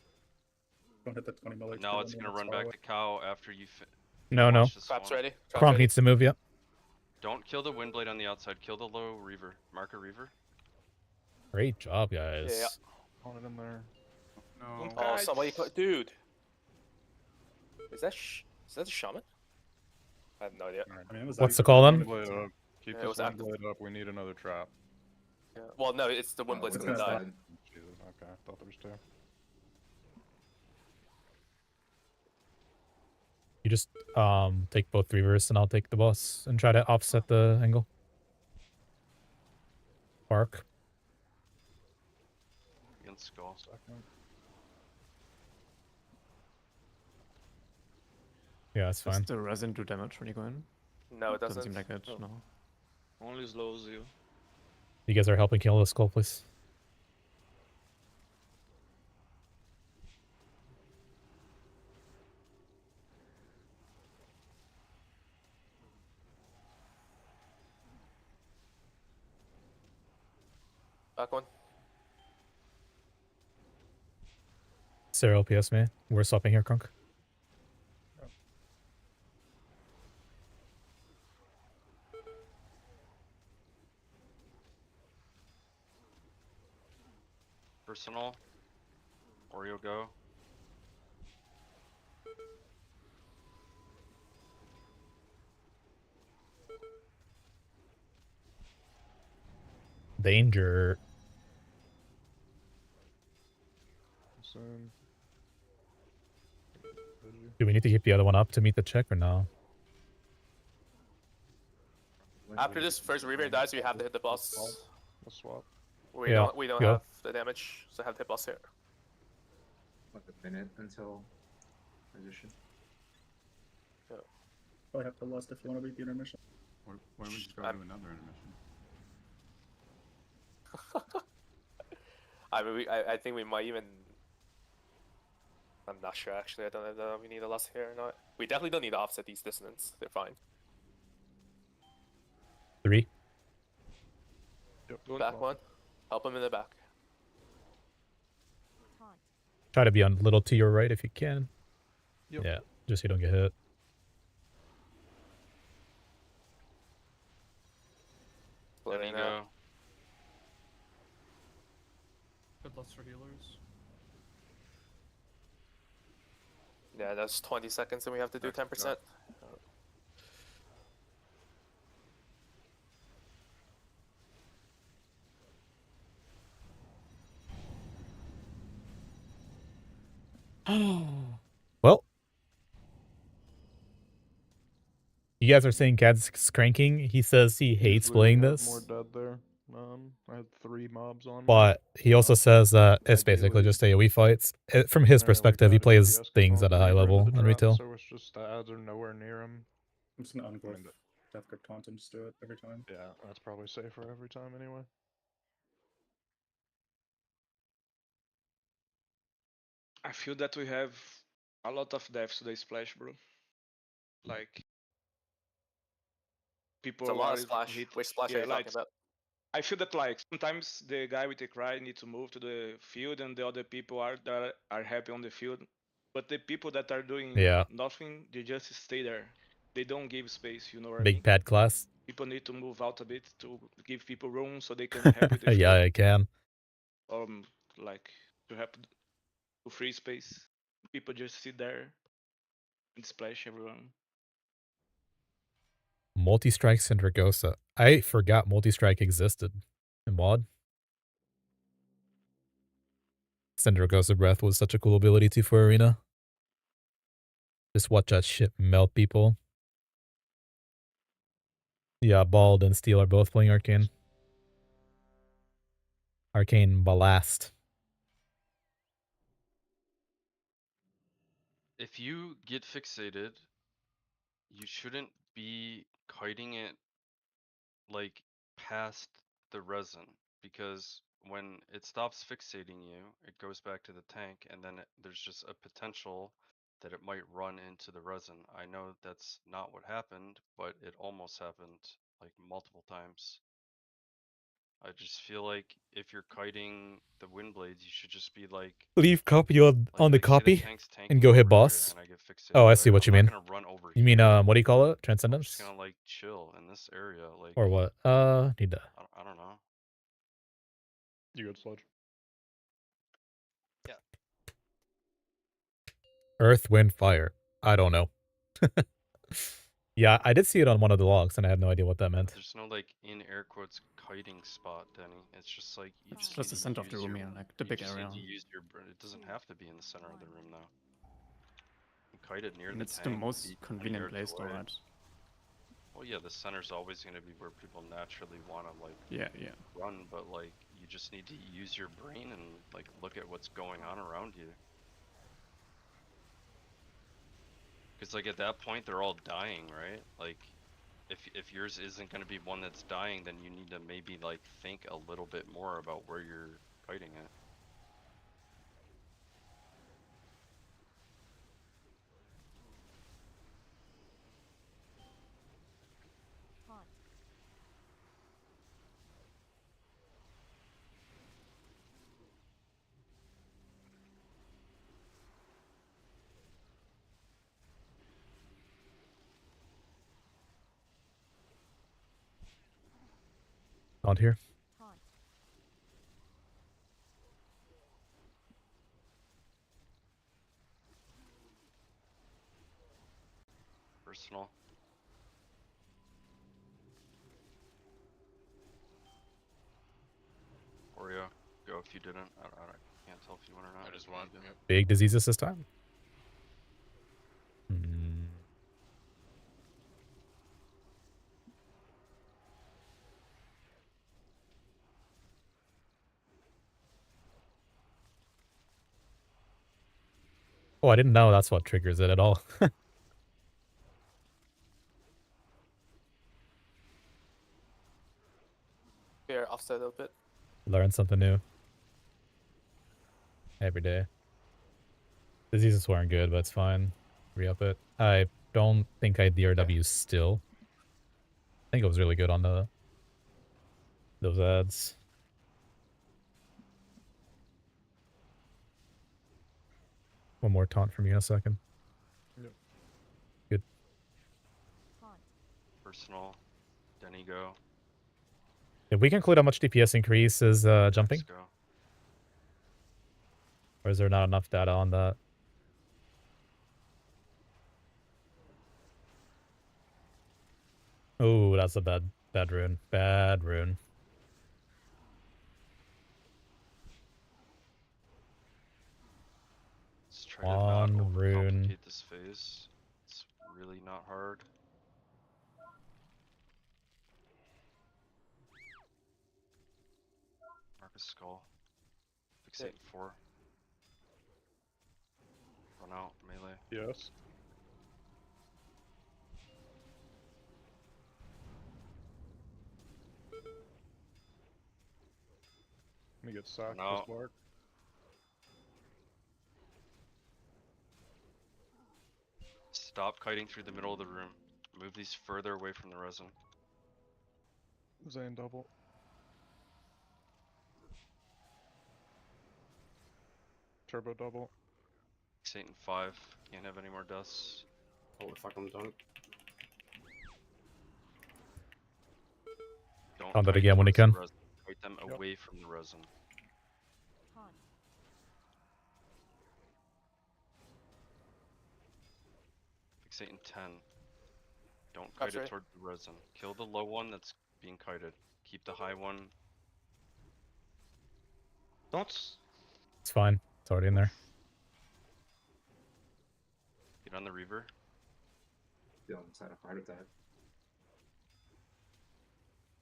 Speaker 12: Don't hit the 20 mil
Speaker 7: But
Speaker 12: HP
Speaker 7: now
Speaker 12: when
Speaker 7: it's
Speaker 12: the
Speaker 7: gonna
Speaker 12: unit's
Speaker 7: run
Speaker 12: far
Speaker 7: back
Speaker 12: away.
Speaker 7: the cow after you
Speaker 1: No, no.
Speaker 7: watch this
Speaker 8: Traps
Speaker 7: one.
Speaker 8: ready. Traps
Speaker 1: Kronk
Speaker 8: ready.
Speaker 1: needs to move, yep.
Speaker 7: Don't kill the windblade on the outside. Kill the low reaver. Mark a reaver.
Speaker 1: Great job, guys.
Speaker 8: Yeah.
Speaker 2: On it in there.
Speaker 11: No.
Speaker 8: Oh, somebody, dude. Is that a shaman? I have no idea.
Speaker 12: I mean, it was
Speaker 1: What's the
Speaker 12: active.
Speaker 1: call then?
Speaker 2: Windblade up. Keep
Speaker 8: Yeah, it
Speaker 2: this
Speaker 8: was active.
Speaker 2: windblade up. We need another trap.
Speaker 8: Yeah. Well, no, it's the windblade's
Speaker 15: it's
Speaker 8: gonna
Speaker 15: gonna
Speaker 8: die.
Speaker 15: die.
Speaker 2: Jesus, okay. I thought there was 2.
Speaker 1: You just take both reavers and I'll take the boss and try to offset the angle. Bark.
Speaker 7: Against skull.
Speaker 2: Second.
Speaker 1: Yeah, that's
Speaker 10: Does
Speaker 1: fine.
Speaker 10: the resin do damage when you go in?
Speaker 8: No, it doesn't.
Speaker 10: Doesn't seem like it.
Speaker 9: No.
Speaker 10: No.
Speaker 9: Only slows you.
Speaker 1: You guys are helping kill the skull, please.
Speaker 8: Back one.
Speaker 1: Sarah LPS me. We're swapping here, Kronk.
Speaker 7: Personal. Oreo go.
Speaker 1: Danger.
Speaker 2: Soon.
Speaker 1: Do we need to keep the other one up to meet the check or no?
Speaker 8: After this first reaver dies, we have to hit the boss.
Speaker 2: Let's swap.
Speaker 8: We
Speaker 1: Yeah,
Speaker 8: don't
Speaker 1: go.
Speaker 8: have the damage, so have to hit boss here.
Speaker 15: Like a minute until position.
Speaker 12: Probably have to lust if you want to beat the intermission.
Speaker 11: Why don't we just go to another intermission?
Speaker 8: I mean, I think we might even. I'm not sure actually. I don't know if we need a lust here or not. We definitely don't need to offset these dissonance. They're fine.
Speaker 1: 3.
Speaker 2: Yep.
Speaker 8: Back one. Help him in the back.
Speaker 1: Try to be a little to your right if you can.
Speaker 2: Yep.
Speaker 1: Yeah, just so you don't get hit.
Speaker 8: Split
Speaker 7: Heavy
Speaker 8: in now.
Speaker 7: go.
Speaker 16: Good luck for healers.
Speaker 8: Yeah, that's 20 seconds, and we have to do 10%.
Speaker 1: Well, you guys are saying Gad's cranking. He says he hates
Speaker 2: Usually
Speaker 1: playing
Speaker 2: we have
Speaker 1: this,
Speaker 2: More dead there. I had 3 mobs on me.
Speaker 1: but he also says that it's basically just AoE fights. From his perspective, he plays things at a high level in retail.
Speaker 2: So it's just the ads are nowhere near him.
Speaker 12: I'm just gonna ungrowth Death Grip Taunt and just do it every time.
Speaker 2: Yeah, that's probably safer every time anyway.
Speaker 9: I feel that we have a lot of deaths to the splash, bro. Like people
Speaker 8: It's a lot
Speaker 9: are
Speaker 8: of splash.
Speaker 9: hit.
Speaker 8: Which splash
Speaker 9: yeah,
Speaker 8: are you
Speaker 9: like,
Speaker 8: talking about?
Speaker 9: I feel that like sometimes the guy with the cry need to move to the field, and the other people that are happy on the field. But the people that are doing nothing, they just stay there. They don't give space. You know what I mean?
Speaker 1: Big pad class.
Speaker 9: People need to move out a bit to give people room so they can help with the field.
Speaker 1: Yeah, I can.
Speaker 9: Like to help to free space. People just sit there and splash everyone.
Speaker 1: multi-strike Syndragosa. I forgot multi-strike existed in mod. Syndragosa Breath was such a cool ability too for Arena. Just watch that shit melt people. Yeah, Bald and Steel are both playing Arcane. Arcane Ballast.
Speaker 7: If you get fixated, you shouldn't be kiting it like past the resin, because when it stops fixating you, it goes back to the tank, and then there's just a potential that it might run into the resin. I know that's not what happened, but it almost happened like multiple times. I just feel like if you're kiting the wind blades, you should just be like,
Speaker 1: Leave copy on the
Speaker 7: say the
Speaker 1: copy
Speaker 7: tank's
Speaker 1: and
Speaker 7: tanking
Speaker 1: go hit
Speaker 7: over here
Speaker 1: boss.
Speaker 7: and I get fixated,
Speaker 1: Oh, I see
Speaker 7: right?
Speaker 1: what
Speaker 7: I'm
Speaker 1: you
Speaker 7: not
Speaker 1: mean.
Speaker 7: gonna run over
Speaker 1: You mean
Speaker 7: here.
Speaker 1: what do you call it?
Speaker 7: I'm just
Speaker 1: Transcendence?
Speaker 7: gonna like chill in this area, like.
Speaker 1: Or what? Need to.
Speaker 7: I don't know.
Speaker 2: You good, Sludge?
Speaker 7: Yeah.
Speaker 1: Earth, wind, fire. I don't know. Yeah, I did see it on one of the logs, and I had no idea what that meant.
Speaker 7: There's no like in air quotes kiting spot, Denny. It's just like you
Speaker 10: It's
Speaker 7: just
Speaker 10: just
Speaker 7: need
Speaker 10: the
Speaker 7: to
Speaker 10: center of the
Speaker 7: use
Speaker 10: room
Speaker 7: your-
Speaker 10: here, like the
Speaker 7: you
Speaker 10: big
Speaker 7: just
Speaker 10: area.
Speaker 7: Need to use your. It doesn't have to be in the center of the room though. You kite it near
Speaker 10: And
Speaker 7: the
Speaker 10: it's the
Speaker 7: tank.
Speaker 10: most
Speaker 7: you can
Speaker 10: convenient
Speaker 7: clear it
Speaker 10: place, though,
Speaker 7: away.
Speaker 10: right?
Speaker 7: Well, yeah, the center's always going to be where people naturally want to like
Speaker 10: Yeah.
Speaker 7: run, but like you just need to use your brain and like look at what's going on around you. Because like at that point they're all dying, right? Like if yours isn't going to be one that's dying, then you need to maybe like think a little bit more about where you're fighting it.
Speaker 1: On here.
Speaker 7: Personal. Oreo, go if you didn't. I can't tell if you went or not.
Speaker 18: I just won. Yep.
Speaker 1: Big diseases this time. Oh, I didn't know that's what triggers it at all.
Speaker 8: Here, offset a little bit.
Speaker 1: Learn something new. Every day. Diseases weren't good, but it's fine. Re-up it. I don't think I DRW still. I think it was really good on those ads. One more taunt from you in a second.
Speaker 2: Yep.
Speaker 1: Good.
Speaker 7: Personal. Denny, go.
Speaker 1: If we conclude how much DPS increase is jumping?
Speaker 7: Let's go.
Speaker 1: Or is there not enough data on that? Oh, that's a bad rune. Bad rune.
Speaker 7: Let's try to not
Speaker 1: One rune.
Speaker 7: overcomplicate this phase. It's really not hard. Marcus Skull. Fixate 4. Run out, melee.
Speaker 2: Yes. Let me get sacked
Speaker 7: No.
Speaker 2: this mark.
Speaker 7: Stop kiting through the middle of the room. Move these further away from the resin.
Speaker 2: Zane double. Turbo double.
Speaker 7: Satan 5. Can't have any more deaths.
Speaker 5: Holy fuck, I'm done.
Speaker 7: Don't
Speaker 1: Count that
Speaker 7: kite
Speaker 1: again when you
Speaker 7: towards the
Speaker 1: can.
Speaker 7: resin. Kite them away from the resin. Fixate in 10. Don't
Speaker 8: That's
Speaker 7: kite it
Speaker 8: right.
Speaker 7: toward the resin. Kill the low one that's being kited. Keep the high one.
Speaker 9: Don't.
Speaker 1: It's fine. It's already in there.
Speaker 7: Get on the Reaver.
Speaker 15: Feel inside a heart attack.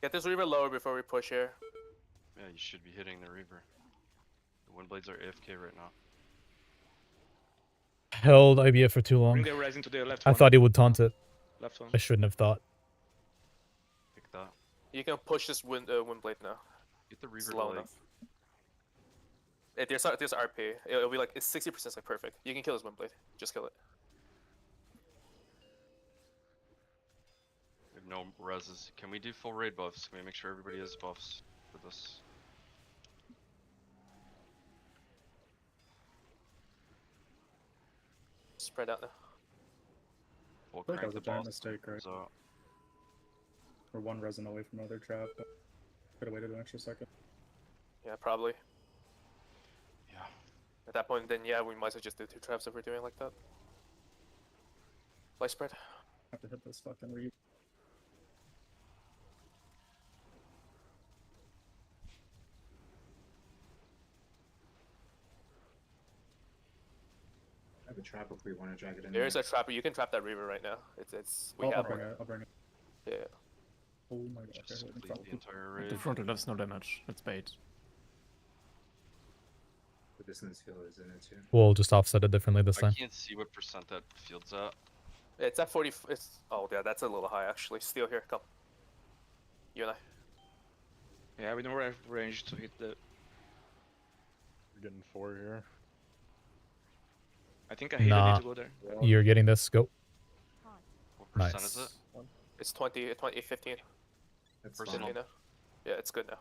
Speaker 8: Get this Reaver lower before we push here.
Speaker 7: Yeah, you should be hitting the Reaver. The Windblades are AFK right now.
Speaker 1: Held IBF for too long.
Speaker 9: Bring the resin to the left
Speaker 1: I
Speaker 9: one.
Speaker 1: thought he would taunt it.
Speaker 9: Left one.
Speaker 1: I shouldn't have thought.
Speaker 7: Pick that.
Speaker 8: You can push this Windblade now.
Speaker 7: Get the Reaver
Speaker 8: Slow
Speaker 7: to
Speaker 8: enough. There's RP. It'll be like, it's 60% like perfect. You can kill this Windblade. Just kill it.
Speaker 7: We have no reses. Can we do full raid buffs? Can we make sure everybody has buffs for this?
Speaker 8: Spread out now.
Speaker 7: We'll
Speaker 12: I feel like that
Speaker 7: crank
Speaker 12: was a
Speaker 7: the
Speaker 12: giant
Speaker 7: boss.
Speaker 12: mistake, right?
Speaker 7: So,
Speaker 12: We're one resin away from another trap. Could have waited an extra second.
Speaker 8: Yeah, probably.
Speaker 7: yeah.
Speaker 8: At that point, then yeah, we might as well just do 2 traps if we're doing like that. Play spread.
Speaker 12: Have to hit this fucking read.
Speaker 15: I have a trap if we want to drag it in.
Speaker 8: There's a trapper. You can trap that Reaver right now. We
Speaker 12: I'll
Speaker 8: have
Speaker 12: bring
Speaker 8: one.
Speaker 12: it. I'll bring it.
Speaker 8: Yeah.
Speaker 12: Oh my god.
Speaker 7: Just
Speaker 12: Okay,
Speaker 7: complete the entire raid.
Speaker 10: The frontal does no damage. It's bait.
Speaker 15: The dissonance field is in it too.
Speaker 1: We'll just offset it differently this
Speaker 7: I
Speaker 1: time.
Speaker 7: can't see what percent that field's at.
Speaker 8: It's at 40. It's yeah, that's a little high actually. Steal here, come. You and I.
Speaker 9: Yeah, we don't have range to hit the.
Speaker 2: We're getting 4 here.
Speaker 9: I think I hit
Speaker 1: Nah.
Speaker 9: it to go there.
Speaker 1: You're getting this. Go.
Speaker 7: What percent
Speaker 1: Nice.
Speaker 7: is it?
Speaker 8: It's 20, 15.
Speaker 15: That's
Speaker 7: Personal.
Speaker 15: fine.
Speaker 8: Now. Yeah, it's good now.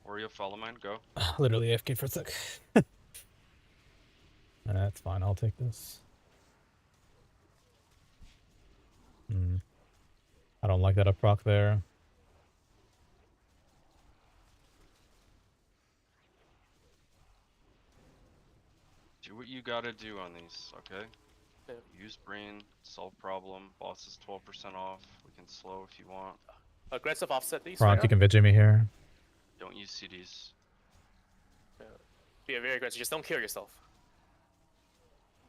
Speaker 7: Oreo, follow mine. Go.
Speaker 1: Literally AFK for a sec. That's fine. I'll take this. I don't like that up proc there.
Speaker 7: Do what you gotta do on these, okay?
Speaker 8: Yeah.
Speaker 7: Use brain, solve problem. Boss is 12% off. We can slow if you want.
Speaker 8: Aggressive offset these.
Speaker 1: Prompt,
Speaker 8: right
Speaker 1: you can Vigil me here.
Speaker 7: Don't use CDs.
Speaker 8: now. Be very aggressive. Just don't kill yourself.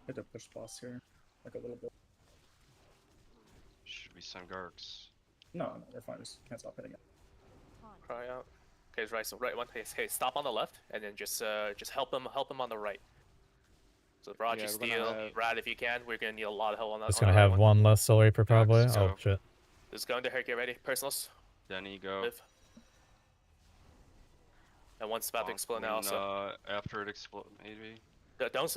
Speaker 12: Hit to push boss here. Like a little bit.
Speaker 7: Should we send Garks?
Speaker 12: No, we're fine. Just can't stop hitting it.
Speaker 8: Cry out. Okay, right. So right one. Hey, stop on the left, and then just help him on the right. So Raj,
Speaker 9: Yeah,
Speaker 8: you
Speaker 9: we're gonna
Speaker 8: steal.
Speaker 9: have-
Speaker 8: Rad, if you can. We're gonna need a lot of help on that.
Speaker 1: It's
Speaker 8: on
Speaker 1: gonna
Speaker 8: the right
Speaker 1: have one less soul raper probably.
Speaker 7: let's
Speaker 1: Oh
Speaker 7: go.
Speaker 1: shit.
Speaker 8: This is going to hurt. Get ready. Personals.
Speaker 7: Denny, go.
Speaker 8: Live. And one's about to explode now.
Speaker 7: Bonk
Speaker 8: Also,
Speaker 7: after it explodes, maybe.
Speaker 8: don't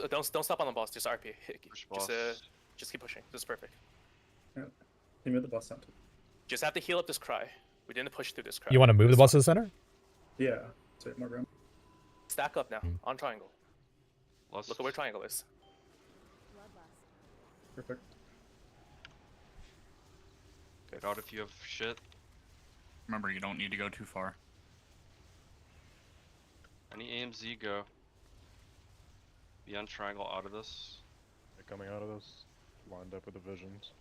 Speaker 8: stop on the boss. Just RP.
Speaker 7: Push
Speaker 8: Just
Speaker 7: boss.
Speaker 8: just keep pushing. This is perfect.
Speaker 12: Yeah. You move the boss down too.
Speaker 8: Just have to heal up this cry. We didn't push through this cry.
Speaker 1: You want to move the boss to the center?
Speaker 12: Yeah. So you have more room.
Speaker 8: Stack up now on triangle.
Speaker 7: Lust.
Speaker 8: Look at where triangle is.
Speaker 12: Perfect.
Speaker 7: Get out if you have shit.
Speaker 6: Remember, you don't need to go too far.
Speaker 7: Any AMZ, go. Be on triangle out of this.
Speaker 2: They're coming out of this. Lined up with the visions.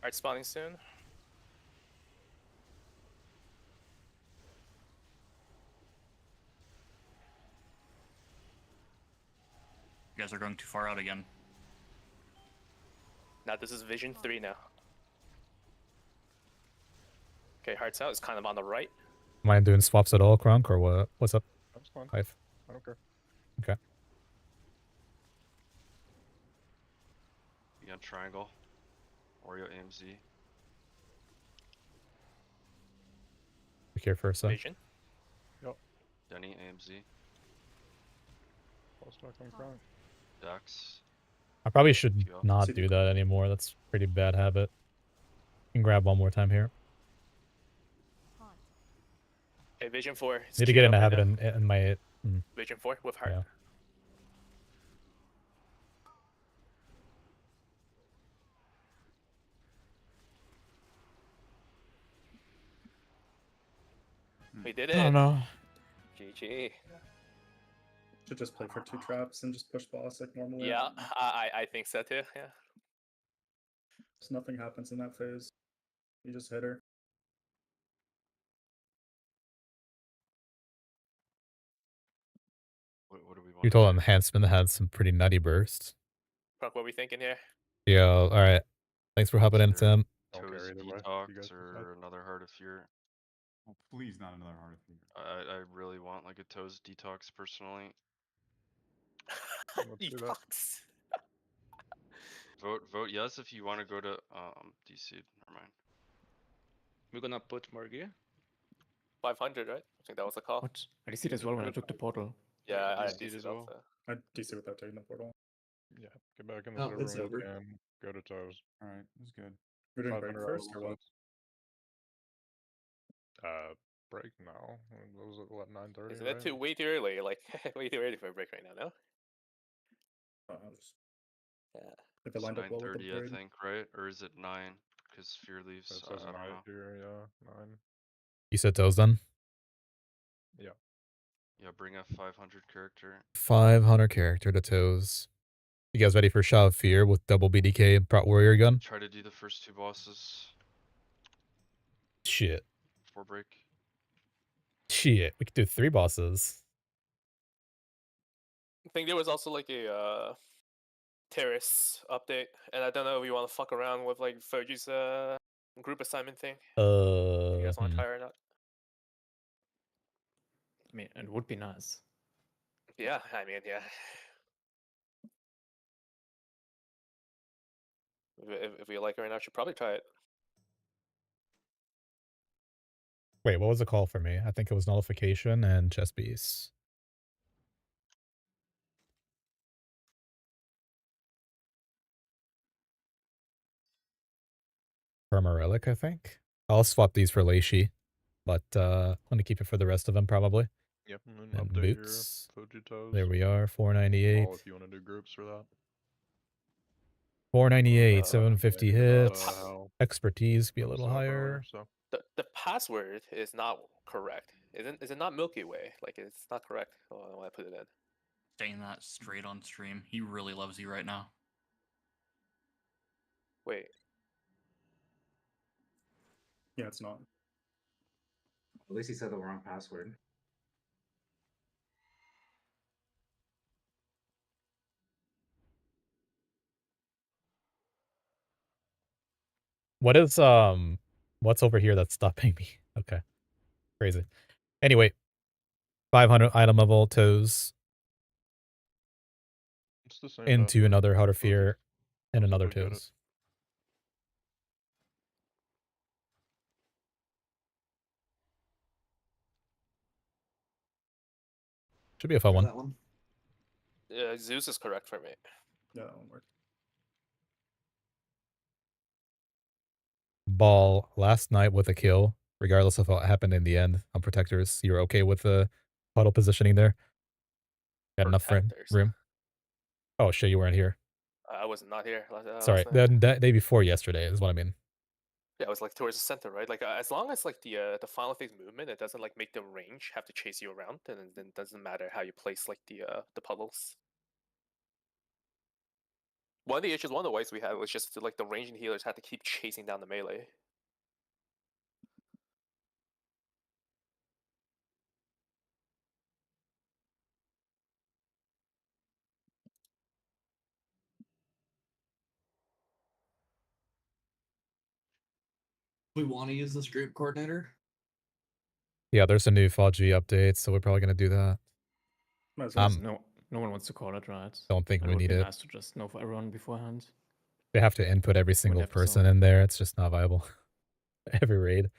Speaker 8: Alright, spawning soon.
Speaker 6: You guys are going too far out again.
Speaker 8: Now this is vision 3 now. Okay, hearts out. It's kind of on the right.
Speaker 1: Am I doing swaps at all, Kronk, or what? What's up?
Speaker 2: That's fine.
Speaker 1: Hive.
Speaker 2: I don't care.
Speaker 1: Okay.
Speaker 7: Be on triangle. Oreo AMZ.
Speaker 1: Be here for a sec.
Speaker 8: Vision.
Speaker 7: Denny AMZ.
Speaker 2: I'll start on crying.
Speaker 7: Dex.
Speaker 1: I probably should
Speaker 7: Yeah.
Speaker 1: not do that anymore. That's a pretty bad habit. You can grab one more time here.
Speaker 8: Okay, vision 4. It's
Speaker 1: Need to get in
Speaker 8: queued
Speaker 1: a
Speaker 8: up right
Speaker 1: habit
Speaker 8: now.
Speaker 1: in my.
Speaker 8: Vision 4 with heart.
Speaker 1: Yeah.
Speaker 8: We did it.
Speaker 1: I don't know.
Speaker 8: GG.
Speaker 12: Should just play for 2 traps and just push boss like normally.
Speaker 8: Yeah, I think so too. Yeah.
Speaker 12: So nothing happens in that phase. You just hit her.
Speaker 7: What do we want?
Speaker 1: You told Enhancement had some pretty nutty bursts.
Speaker 8: Fuck, what are we thinking here?
Speaker 1: Yeah, alright. Thanks for hopping in, Tim.
Speaker 2: either
Speaker 7: ToES
Speaker 2: way. You guys
Speaker 7: Detox
Speaker 2: decide.
Speaker 7: or another Heart of Fear.
Speaker 11: Oh, please, not another Heart of Fear.
Speaker 7: I really want like a ToES Detox personally.
Speaker 2: Let's do that.
Speaker 8: Detox.
Speaker 7: Vote yes if you want to go to DC. Never mind.
Speaker 9: We're gonna put more gear.
Speaker 8: 500, right? I think that was the call.
Speaker 10: What? I did as well when I took the portal.
Speaker 8: Yeah, I
Speaker 7: DC
Speaker 8: DC
Speaker 7: as
Speaker 8: as
Speaker 7: well.
Speaker 8: well.
Speaker 12: I DC without taking the portal.
Speaker 2: Yeah, get back in the
Speaker 3: Oh,
Speaker 2: server
Speaker 3: it's
Speaker 2: when
Speaker 3: over.
Speaker 2: you can. Go to toes.
Speaker 11: Alright, that's good.
Speaker 12: We're doing break
Speaker 2: 500
Speaker 12: first or what?
Speaker 2: Break now. What was it? What, 9:30?
Speaker 8: Isn't
Speaker 2: right?
Speaker 8: it way too early? Like, way too early for a break right now, no? Yeah.
Speaker 12: If it
Speaker 7: It's
Speaker 12: lined up well with the
Speaker 7: 9:30, I
Speaker 12: parade.
Speaker 7: think, right? Or is it 9? Because Fear leaves.
Speaker 2: It
Speaker 7: I
Speaker 2: says
Speaker 7: don't
Speaker 2: 9
Speaker 7: know.
Speaker 2: here, yeah. 9.
Speaker 1: You said those then?
Speaker 2: Yeah.
Speaker 7: Yeah, bring a 500 character.
Speaker 1: 500 character to toes. You guys ready for Sha of Fear with double BDK and Prot Warrior gun?
Speaker 7: Try to do the first 2 bosses.
Speaker 1: Shit.
Speaker 7: Before break.
Speaker 1: Shit. We could do 3 bosses.
Speaker 8: I think there was also like a Terrace update, and I don't know if you want to fuck around with like Fergie's group assignment thing. You guys want to try or not?
Speaker 10: I mean, it would be nice.
Speaker 8: Yeah, I mean, yeah. If you like it right now, I should probably try it.
Speaker 1: Wait, what was the call for me? I think it was Nullification and Chess Beast. Perma Relic, I think. I'll swap these for Lei Shi, but I'm gonna keep it for the rest of them probably.
Speaker 2: Yep, and then
Speaker 1: And
Speaker 2: update
Speaker 1: boots.
Speaker 2: your Fuji toes.
Speaker 1: There we are, 498.
Speaker 2: All if you want to do groups for that.
Speaker 1: 498, 750 hits.
Speaker 2: how
Speaker 1: Expertise be a
Speaker 2: that's
Speaker 1: little
Speaker 2: up or
Speaker 1: higher.
Speaker 2: whatever, so.
Speaker 8: The password is not correct. Is it not Milky Way? Like it's not correct. Oh, when I put it in.
Speaker 6: Saying that straight on stream. He really loves you right now.
Speaker 8: Wait.
Speaker 12: Yeah, it's not.
Speaker 15: At least he said the wrong password.
Speaker 1: What is what's over here that's stopping me? Okay. Crazy. Anyway, 500 item level toes
Speaker 2: It's the same
Speaker 1: into
Speaker 2: password.
Speaker 1: another Heart of
Speaker 2: Both
Speaker 1: Fear and
Speaker 2: both
Speaker 1: another
Speaker 2: will get it.
Speaker 1: toes. Should be a fun
Speaker 3: Try
Speaker 1: one.
Speaker 3: that one.
Speaker 8: Yeah, Zeus is correct for me.
Speaker 12: Yeah, that won't work.
Speaker 1: Ball last night with a kill, regardless of what happened in the end on Protectors. You're okay with the puddle positioning there? Got enough
Speaker 8: Protectors.
Speaker 1: room? Oh shit, you weren't here.
Speaker 8: I was not here
Speaker 1: Sorry,
Speaker 8: last night.
Speaker 1: the day before yesterday is what I mean.
Speaker 8: Yeah, it was like towards the center, right? Like as long as like the final phase movement, it doesn't like make the range have to chase you around, then it doesn't matter how you place like the puddles. One of the issues, one of the ways we had was just like the ranging healers had to keep chasing down the melee.
Speaker 3: We want to use this group coordinator.
Speaker 1: Yeah, there's a new FOG update, so we're probably gonna do that.
Speaker 10: No one wants to call it, right?
Speaker 1: Don't think
Speaker 10: And
Speaker 1: we
Speaker 10: it would
Speaker 1: need
Speaker 10: be
Speaker 1: it.
Speaker 10: nice to just know for everyone beforehand.
Speaker 1: They have to input every single person in there. It's just not viable. Every raid.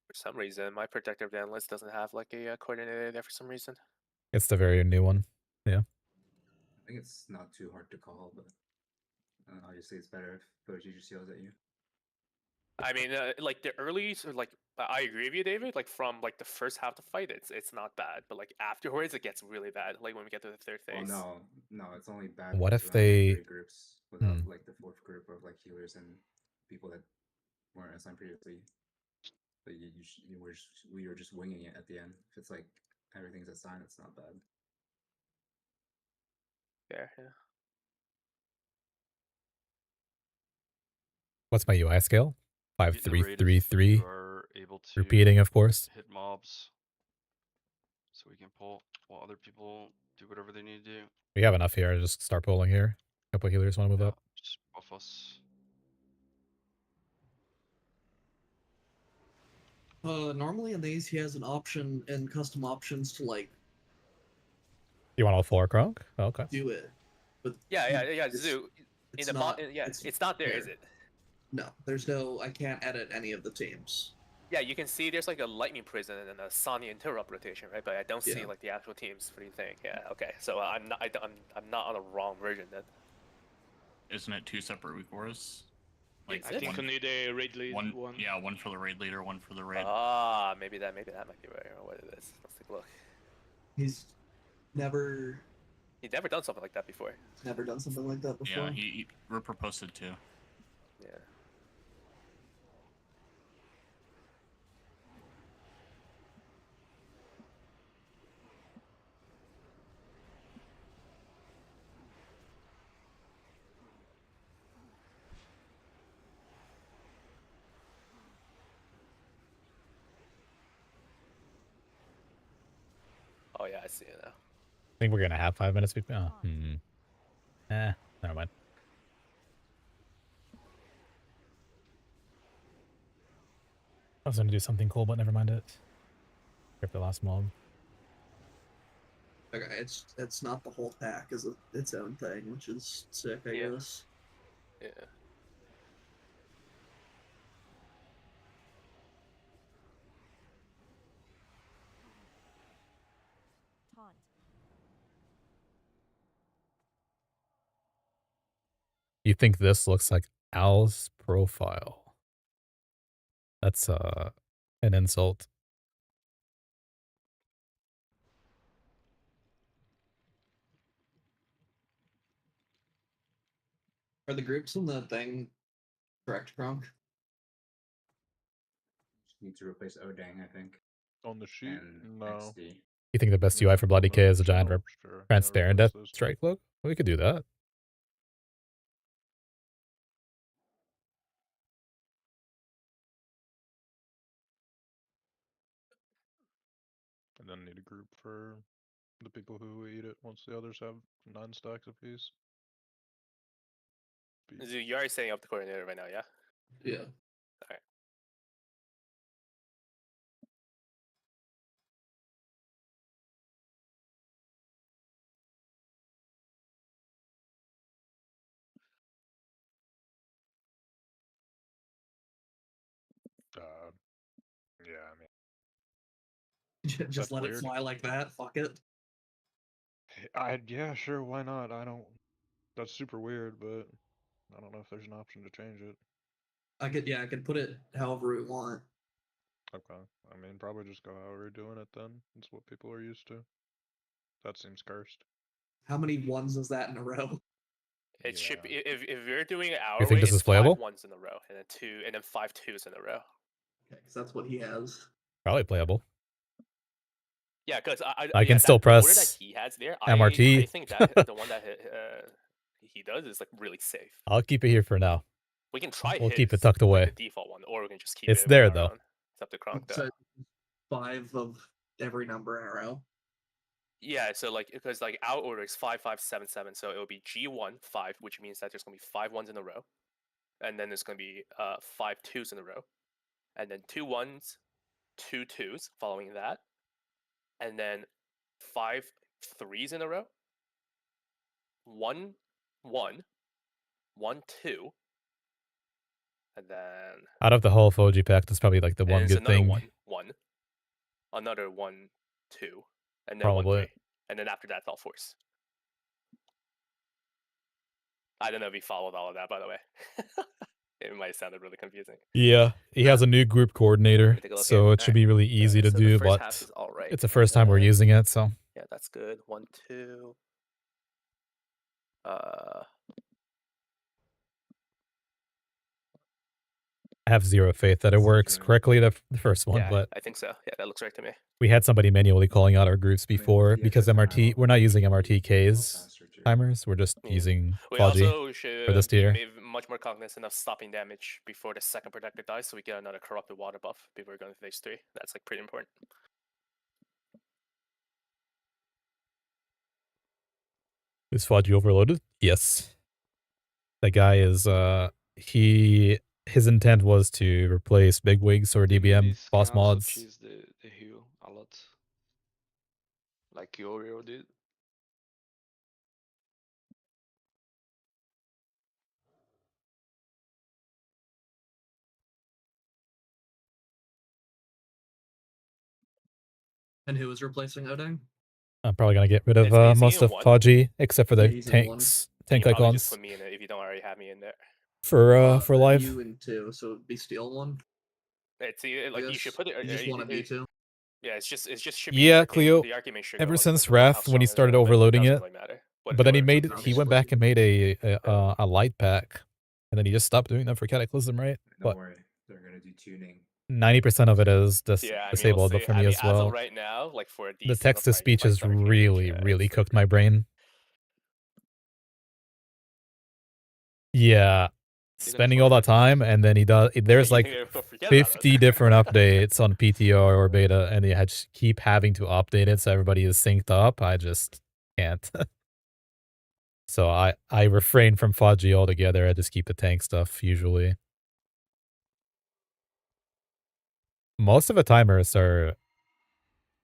Speaker 8: For some reason, my protective analyst doesn't have like a coordinator there for some reason.
Speaker 1: It's the very new one. Yeah.
Speaker 15: I think it's not too hard to call, but obviously it's better if Boji just yells at you.
Speaker 8: I mean, like the early, so like I agree with you, David. Like from like the first half of the fight, it's not bad, but like afterwards, it gets really bad. Like when we get to the third phase.
Speaker 15: Well, no, it's only bad.
Speaker 1: What
Speaker 15: because
Speaker 1: if
Speaker 15: we only have
Speaker 1: they-
Speaker 15: 3 groups without like the 4th group of like healers and people that weren't assigned previously? But we were just winging it at the end. If it's like everything's assigned, it's not bad.
Speaker 8: Fair, yeah.
Speaker 1: What's my UI scale?
Speaker 7: Beat the raid if
Speaker 1: 5333.
Speaker 7: you are able to
Speaker 1: Repeating, of course.
Speaker 7: hit mobs, so we can pull while other people do whatever they need to do.
Speaker 1: We have enough here. Just start pulling here. A couple of healers want to move up.
Speaker 7: Just buff us.
Speaker 3: Normally in these, he has an option in custom options to like
Speaker 1: You want all 4, Kronk? Oh, okay.
Speaker 3: do it, but
Speaker 8: Yeah, Zoo.
Speaker 3: it's
Speaker 8: In the
Speaker 3: not-
Speaker 8: yeah, it's not there, is it?
Speaker 3: no, there's no. I can't edit any of the teams.
Speaker 8: Yeah, you can see there's like a lightning prison and a Sonny interrupt rotation, right? But I don't see
Speaker 3: Yeah.
Speaker 8: like the actual teams. What do you think? Yeah, okay. So I'm not on the wrong version then.
Speaker 6: Isn't it 2 separate week wars? Like
Speaker 8: Is it?
Speaker 9: I think we need a raid lead
Speaker 6: one.
Speaker 9: one.
Speaker 6: Yeah, one for the raid leader, one for the raid.
Speaker 8: Ah, maybe that might be right, or what it is. Let's take a look.
Speaker 3: He's never
Speaker 8: He's never done something like that before.
Speaker 3: never done something like that before.
Speaker 6: Yeah, he Ripper posted too.
Speaker 8: Yeah. Oh yeah, I see it now.
Speaker 1: I think we're gonna have 5 minutes. Oh, never mind. I was gonna do something cool, but never mind it. Grip the last mob.
Speaker 3: Okay, it's not the whole pack is its own thing, which is sick, I guess.
Speaker 8: Yeah.
Speaker 14: Taunt.
Speaker 1: You think this looks like Al's profile? That's an insult.
Speaker 3: Are the groups in the thing correct, Kronk?
Speaker 15: Need to replace Odang, I think.
Speaker 2: On the sheet?
Speaker 15: And
Speaker 2: No.
Speaker 15: XD.
Speaker 1: You think the best UI for Bloody K is a giant transparent death strike look? Well, we could do that.
Speaker 2: And then need a group for the people who eat it once the others have 9 stacks apiece.
Speaker 8: Zoo, you're already setting up the coordinator right now, yeah?
Speaker 3: Yeah.
Speaker 8: Alright.
Speaker 2: Yeah, I mean,
Speaker 3: Just
Speaker 2: That's
Speaker 3: let it
Speaker 2: weird.
Speaker 3: fly like that. Fuck it.
Speaker 2: yeah, sure, why not? I don't. That's super weird, but I don't know if there's an option to change it.
Speaker 3: I could put it however we want.
Speaker 2: Okay, I mean, probably just go how we're doing it then. It's what people are used to. That seems cursed.
Speaker 3: How many ones is that in a row?
Speaker 8: It should be if you're doing it our
Speaker 1: You think
Speaker 8: way,
Speaker 1: this
Speaker 8: it's
Speaker 1: is playable?
Speaker 8: 5 ones in a row, and then 5 2s in a row.
Speaker 3: Okay, because that's what he has.
Speaker 1: Probably playable.
Speaker 8: Yeah, because
Speaker 1: I can
Speaker 8: that
Speaker 1: still
Speaker 8: order
Speaker 1: press
Speaker 8: that he has there.
Speaker 1: MRT.
Speaker 8: I think that the one that he does is like really safe.
Speaker 1: I'll keep it here for now.
Speaker 8: We can try.
Speaker 1: We'll
Speaker 8: his,
Speaker 1: keep it tucked away.
Speaker 8: like the default one, or we can just keep
Speaker 1: It's
Speaker 8: it.
Speaker 1: there,
Speaker 8: with our
Speaker 1: though.
Speaker 8: own. It's up to Kronk though.
Speaker 3: So 5 of every number in a row.
Speaker 8: Yeah, so like because like our order is 5 5 7 7, so it will be G1 5, which means that there's gonna be 5 1s in a row, and then there's gonna be 5 2s in a row, and then 2 1s, 2 2s following that, and then 5 3s in a row, 1 1, 1 2, and then
Speaker 1: Out of the whole Foji pack, that's probably like the
Speaker 8: and
Speaker 1: one
Speaker 8: it's
Speaker 1: good
Speaker 8: another
Speaker 1: thing.
Speaker 8: 1 1, another 1 2, and then
Speaker 1: Probably.
Speaker 8: 1 3, and then after that it's all force. I don't know if you followed all of that, by the way. It might have sounded really confusing.
Speaker 1: Yeah, he has a new group coordinator,
Speaker 8: take a look
Speaker 1: so
Speaker 8: here.
Speaker 1: it should be really easy to
Speaker 8: so the
Speaker 1: do,
Speaker 8: first
Speaker 1: but
Speaker 8: half is all right.
Speaker 1: it's the first time we're using it, so
Speaker 8: Yeah, that's good. 1 2.
Speaker 1: I have zero faith that it works correctly the first one,
Speaker 8: Yeah,
Speaker 1: but
Speaker 8: I think so. Yeah, that looks right to me.
Speaker 1: we had somebody manually calling out our groups before because MRT, we're not using MRTKs timers. We're just using
Speaker 8: We
Speaker 1: Faji
Speaker 8: also
Speaker 1: for
Speaker 8: should
Speaker 1: this
Speaker 8: be
Speaker 1: tier.
Speaker 8: much more cognizant of stopping damage before the second protector dies, so we get another corrupted water buff before going to phase 3. That's like pretty important.
Speaker 1: Is Faji overloaded? Yes. That guy is his intent was to replace Bigwigs or DBM
Speaker 9: This
Speaker 1: boss
Speaker 9: can also
Speaker 1: mods.
Speaker 9: cheese the heal a lot. Like Yorio did.
Speaker 3: And who is replacing Odang?
Speaker 1: I'm probably gonna get rid of
Speaker 8: It's
Speaker 1: most
Speaker 8: in
Speaker 1: of
Speaker 8: one.
Speaker 1: Faji except for
Speaker 3: Yeah,
Speaker 1: the
Speaker 3: he's in one.
Speaker 1: tanks,
Speaker 8: You
Speaker 1: tank
Speaker 8: can probably just
Speaker 1: icons
Speaker 8: put me in it if you don't already have me in there.
Speaker 1: for live.
Speaker 3: You and 2, so it'd be Steel 1.
Speaker 8: It's like you should put it.
Speaker 3: You just want to be 2.
Speaker 8: Yeah, it's just should be
Speaker 1: Yeah,
Speaker 8: the
Speaker 1: Cleo.
Speaker 8: Arcane should
Speaker 1: Ever
Speaker 8: go,
Speaker 1: since
Speaker 8: because of how
Speaker 1: Wrath, when he
Speaker 8: strong it is,
Speaker 1: started
Speaker 8: but
Speaker 1: overloading
Speaker 8: doesn't
Speaker 1: it,
Speaker 8: really matter.
Speaker 1: but then he
Speaker 8: whatever,
Speaker 1: made he went back and made a light pack, and then he just stopped doing that for Cataclysm, right?
Speaker 15: Don't worry, they're gonna do tuning.
Speaker 1: 90% of it is
Speaker 8: Yeah, I mean,
Speaker 1: disabled,
Speaker 8: we'll
Speaker 1: but
Speaker 8: see.
Speaker 1: for
Speaker 8: I
Speaker 1: me
Speaker 8: mean,
Speaker 1: as
Speaker 8: as
Speaker 1: well.
Speaker 8: of right now, like for a
Speaker 1: The
Speaker 8: decent
Speaker 1: text to speech has really cooked my brain. Yeah, spending all that time, and then he does. There's like
Speaker 8: Forget about
Speaker 1: 50 different updates on PTR or beta, and they just keep having to update it so everybody is synced up. I just can't. So I refrain from Faji altogether. I just keep the tank stuff usually. Most of the timers are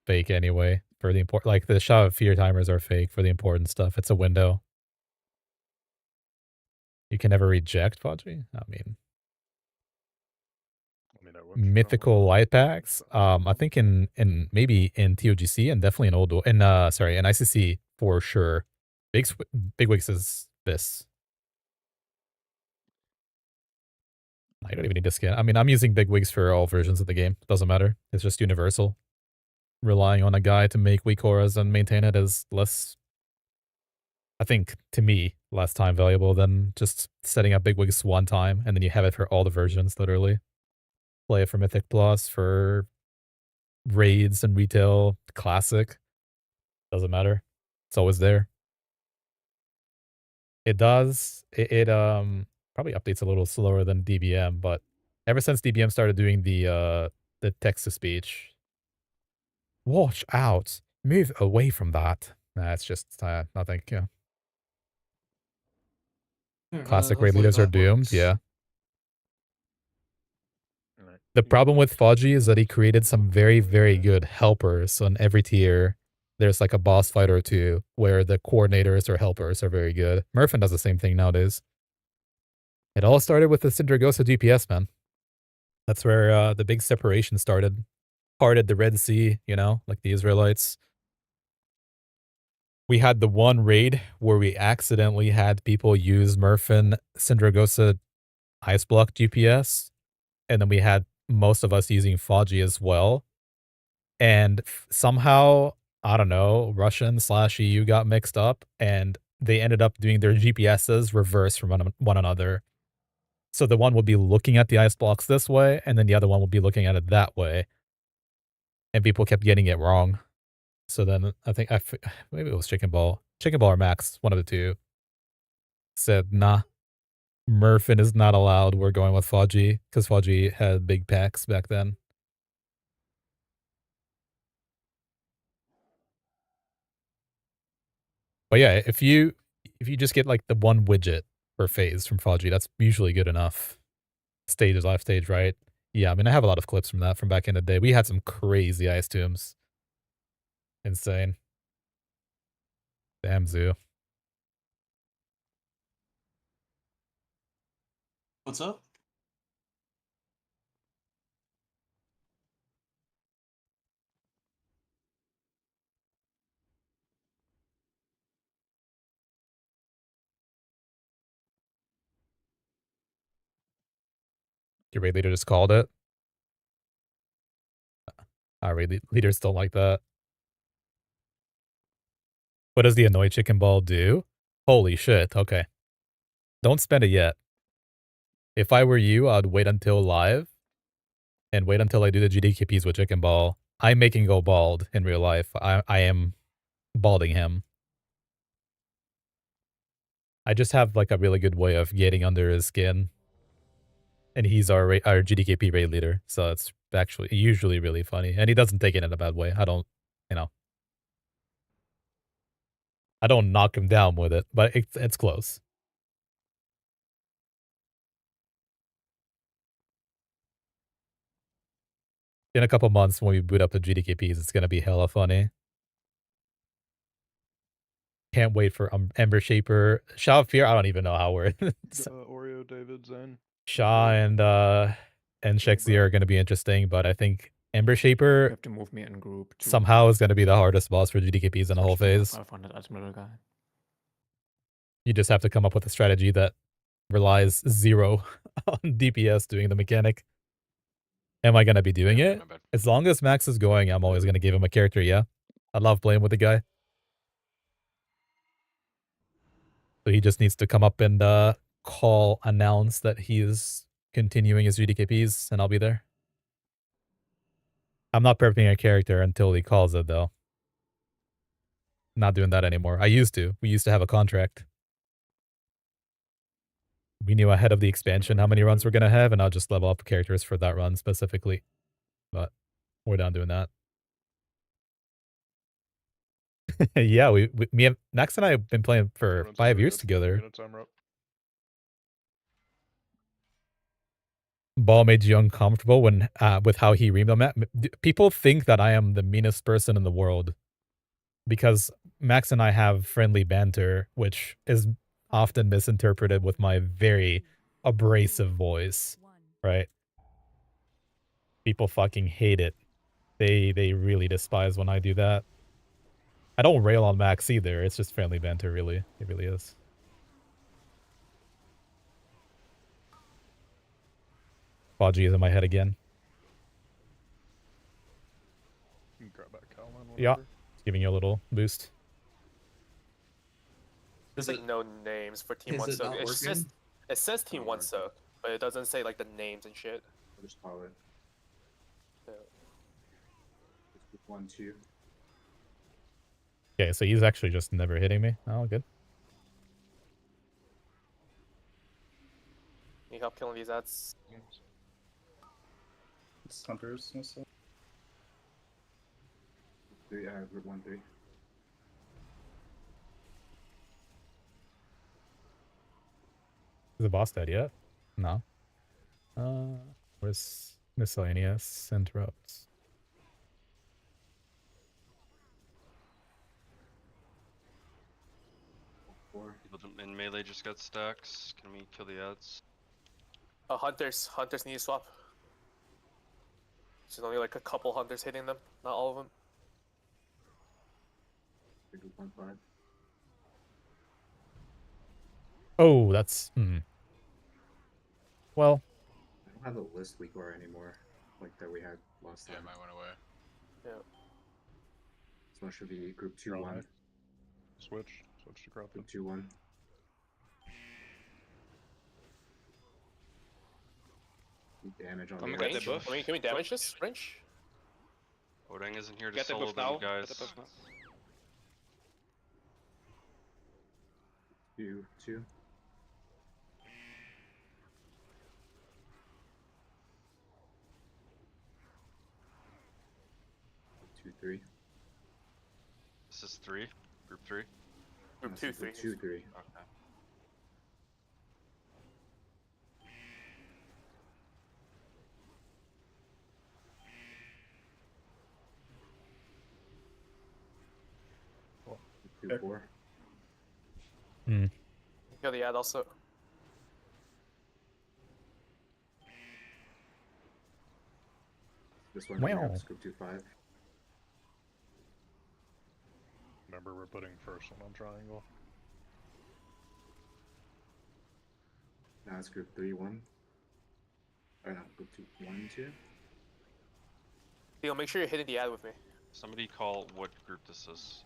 Speaker 1: fake anyway for the important. Like the Sha of Fear timers are fake for the important stuff. It's a window. You can never reject Faji. I mean, mythical light packs. I think in maybe in TOGC and definitely in old in sorry in ICC for sure. Bigwigs is this. I don't even need to skin. I mean, I'm using Bigwigs for all versions of the game. Doesn't matter. It's just universal. Relying on a guy to make weak auras and maintain it is less, I think, to me, less time valuable than just setting up Bigwigs one time and then you have it for all the versions, literally. Play it for Mythic Plus, for raids and retail, classic. Doesn't matter. It's always there. It does. It probably updates a little slower than DBM, but ever since DBM started doing the text to speech, watch out, move away from that. Nah, it's just nothing. Yeah. Classic raid
Speaker 3: hopefully
Speaker 1: leaders are
Speaker 3: that
Speaker 1: doomed.
Speaker 3: works.
Speaker 1: Yeah. The problem with Faji is that he created some very, very good helpers on every tier. There's like a boss fight or two where the coordinators or helpers are very good. Murphin does the same thing nowadays. It all started with the Sindragosa GPS, man. That's where the big separation started. Parted the Red Sea, you know, like the Israelites. We had the one raid where we accidentally had people use Murphin Sindragosa Ice Block GPS. And then we had most of us using Faji as well. And somehow, I don't know, Russian/EU got mixed up and they ended up doing their GPSs reverse from one another. So the one would be looking at the ice blocks this way, and then the other one would be looking at it that way. And people kept getting it wrong. So then I think, maybe it was Chicken Ball or Max, one of the two, said, nah, Murphin is not allowed. We're going with Faji, because Faji had big packs back then. But yeah, if you just get like the one widget per phase from Faji, that's usually good enough. Stage is live stage, right? Yeah, I mean, I have a lot of clips from that from back in the day. We had some crazy ice tombs. Insane. Damn Zoo.
Speaker 3: What's up?
Speaker 1: Your raid leader just called it. Our raid leaders don't like that. What does the annoy chicken ball do? Holy shit, okay. Don't spend it yet. If I were you, I'd wait until live and wait until I do the GDKPs with chicken ball. I'm making go bald in real life. I am balding him. I just have like a really good way of getting under his skin. And he's our GDKP raid leader, so it's actually usually really funny. And he doesn't take it in a bad way. I don't, you know. I don't knock him down with it, but it's close. In a couple months when we boot up the GDKPs, it's gonna be hella funny. Can't wait for Ember Shaper. Sha of Fear, I don't even know how we're
Speaker 2: Oreo, David, Zen.
Speaker 1: Sha and Shek'zeer are gonna be interesting, but I think Ember
Speaker 10: You
Speaker 1: Shaper
Speaker 10: have to move me in group.
Speaker 1: somehow is gonna be the hardest boss for GDKPs in the whole phase.
Speaker 10: 500 admiral guy.
Speaker 1: You just have to come up with a strategy that relies 0 on DPS doing the mechanic. Am I gonna be doing it? As long as Max is going, I'm always gonna give him a character, yeah. I love playing with the guy. So he just needs to come up and announce that he is continuing his GDKPs, and I'll be there. I'm not prepping a character until he calls it, though. Not doing that anymore. I used to. We used to have a contract. We knew ahead of the expansion how many runs we're gonna have, and I'll just level up characters for that run specifically. But we're done doing that. Yeah, me and Max and I have been playing for 5 years together. Ball made you uncomfortable when with how he reamed them. People think that I am the meanest person in the world because Max and I have friendly banter, which is often misinterpreted with my very abrasive voice, right? People fucking hate it. They really despise when I do that. I don't rail on Max either. It's just friendly banter, really. It really is. Faji is in my head again.
Speaker 2: You can grab that Calman,
Speaker 1: Yeah,
Speaker 2: whatever.
Speaker 1: it's giving you a little boost.
Speaker 8: There's like no names for Team
Speaker 3: is
Speaker 8: 1
Speaker 3: it
Speaker 8: Soak.
Speaker 3: not
Speaker 8: It's
Speaker 3: working?
Speaker 8: just it says Team 1 Soak, but it doesn't say like the names and shit.
Speaker 15: I'll just call it.
Speaker 8: Yeah.
Speaker 15: Just group 1, 2.
Speaker 1: Okay, so he's actually just never hitting me. Oh, good.
Speaker 8: Need help killing these ads?
Speaker 12: It's hunters also.
Speaker 15: 3, group 1, 3.
Speaker 1: Is the boss dead yet? No. Where's miscellaneous interrupts?
Speaker 7: People in melee just got stacks. Can we kill the ads?
Speaker 8: Hunters need to swap. There's only like a couple hunters hitting them, not all of them.
Speaker 15: Group 1, 5.
Speaker 1: Oh, that's well.
Speaker 15: I don't have the list we core anymore, like that we had last time.
Speaker 18: Yeah, mine went away.
Speaker 8: Yeah.
Speaker 15: So it should be group 2, 1.
Speaker 2: Switch to Crappy.
Speaker 15: Group 2, 1. Damage on
Speaker 9: Come
Speaker 15: the
Speaker 9: get the
Speaker 15: edge.
Speaker 9: buff.
Speaker 8: Can we damage this range?
Speaker 7: Odang isn't here to
Speaker 9: Get the
Speaker 7: solo
Speaker 9: buff
Speaker 7: them,
Speaker 9: now.
Speaker 7: guys.
Speaker 9: Get the buff now.
Speaker 15: 2, 2. Two, 3.
Speaker 7: This is 3. Group 3.
Speaker 8: Group
Speaker 15: This
Speaker 8: 2,
Speaker 15: is
Speaker 8: 3.
Speaker 15: 2, 3.
Speaker 7: Okay.
Speaker 15: Group 4.
Speaker 8: Kill the ad also.
Speaker 15: This one
Speaker 1: Wow.
Speaker 15: grabs group 2, 5.
Speaker 2: Remember, we're putting first one on triangle.
Speaker 15: Now it's group 3, 1. Or no, group 2, 1, 2.
Speaker 8: Theo, make sure you're hitting the ad with me.
Speaker 7: Somebody call what group this is.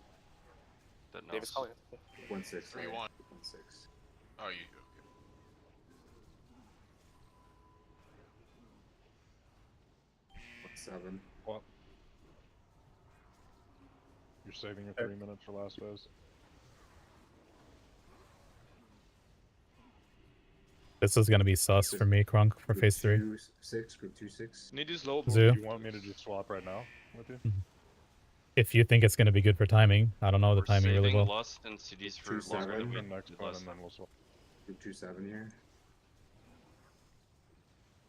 Speaker 7: That knows.
Speaker 8: David's calling it.
Speaker 15: 1, 6.
Speaker 18: 3,
Speaker 15: sorry.
Speaker 18: 1.
Speaker 15: 1, 6.
Speaker 18: Oh, you. Okay.
Speaker 15: 1, 7.
Speaker 2: What? You're saving your 3 minutes for last phase.
Speaker 1: This is gonna be sus for me, Krunk, for
Speaker 15: Group
Speaker 1: phase 3.
Speaker 15: 2-6, group 2-6.
Speaker 9: Need is low.
Speaker 1: Zoo.
Speaker 2: Do you want me to just swap right now with you?
Speaker 1: If you think it's gonna be good for timing, I don't know the
Speaker 7: We're
Speaker 1: timing really
Speaker 7: saving
Speaker 1: well.
Speaker 7: Lust and CDs for
Speaker 15: 2-7.
Speaker 7: longer than we
Speaker 2: The next
Speaker 7: did
Speaker 2: one,
Speaker 7: last
Speaker 2: and
Speaker 7: time.
Speaker 2: then we'll swap.
Speaker 15: Group 2-7 here.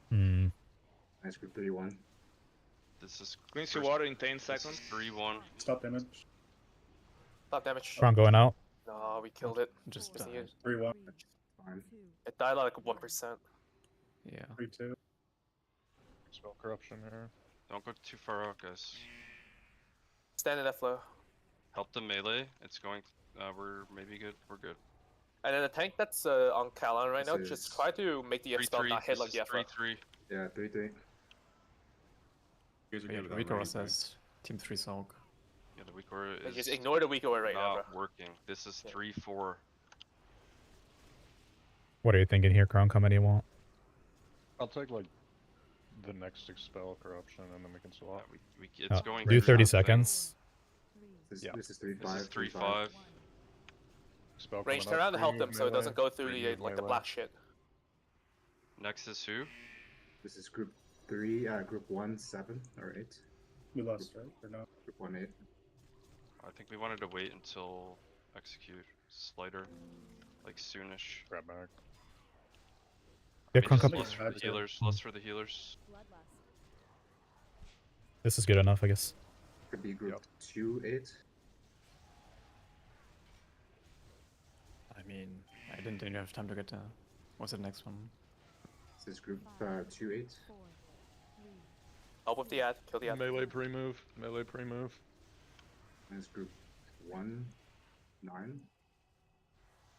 Speaker 1: Hmm.
Speaker 15: Nice group 3-1.
Speaker 7: This is
Speaker 9: Cleanse your
Speaker 7: first-
Speaker 9: water in 10
Speaker 7: This
Speaker 9: seconds.
Speaker 7: is 3-1.
Speaker 12: Stop damage.
Speaker 8: Stop damage.
Speaker 1: Krunk going out.
Speaker 8: No, we killed it.
Speaker 10: Just
Speaker 8: Missing
Speaker 10: died.
Speaker 8: it.
Speaker 12: 3-1.
Speaker 15: Fine.
Speaker 8: It died at like 1%.
Speaker 10: Yeah.
Speaker 12: 3-2.
Speaker 2: Spell corruption here.
Speaker 7: Don't go too far out, guys.
Speaker 8: Stand in that flow.
Speaker 7: Help the melee. It's going. We're maybe good. We're good.
Speaker 8: And then the tank that's on Gara'lon right now,
Speaker 15: This
Speaker 8: just
Speaker 15: is
Speaker 8: try to make the spell
Speaker 7: 3-3.
Speaker 8: not hit
Speaker 7: This
Speaker 8: like
Speaker 7: is
Speaker 8: the F.
Speaker 7: 3-3.
Speaker 15: Yeah, 3-3.
Speaker 11: You guys are
Speaker 10: Yeah,
Speaker 11: good with that,
Speaker 10: Rico
Speaker 11: right?
Speaker 10: says Team 3 Zor'lok.
Speaker 7: Yeah, the weak aura
Speaker 8: Like,
Speaker 7: is
Speaker 8: just ignore the weak aura right now,
Speaker 7: not
Speaker 8: bro.
Speaker 7: working. This is 3-4.
Speaker 1: What are you thinking here, Krunk? How many you want?
Speaker 2: I'll take like the next expel corruption, and then we can swap.
Speaker 7: It's going.
Speaker 1: Do
Speaker 7: through
Speaker 1: 30
Speaker 7: something.
Speaker 1: seconds.
Speaker 15: This,
Speaker 2: Yeah.
Speaker 15: this is 3-5.
Speaker 7: This is 3-5.
Speaker 2: Spell
Speaker 8: Range,
Speaker 2: coming
Speaker 8: turn
Speaker 2: up,
Speaker 8: around to help
Speaker 2: remove
Speaker 8: them so it doesn't
Speaker 2: melee,
Speaker 8: go through the
Speaker 2: remove
Speaker 8: like the
Speaker 2: melee.
Speaker 8: black shit.
Speaker 7: Next is who?
Speaker 15: This is group 3, group 1, 7 or 8.
Speaker 12: We lost, right? Or no?
Speaker 15: Group 1, 8.
Speaker 7: I think we wanted to wait until execute slider, like soonish.
Speaker 2: Grab back.
Speaker 1: Yeah,
Speaker 7: I mean,
Speaker 1: Krunk
Speaker 7: just
Speaker 1: up.
Speaker 7: less for the healers. Less for the healers.
Speaker 1: This is good enough, I guess.
Speaker 15: Could be group 2, 8.
Speaker 10: I mean, I didn't even have time to get there. What's the next one?
Speaker 15: This is group 2, 8.
Speaker 8: Help with the ad, kill the ad.
Speaker 2: Melee pre-move. Melee pre-move.
Speaker 15: And it's group 1, 9.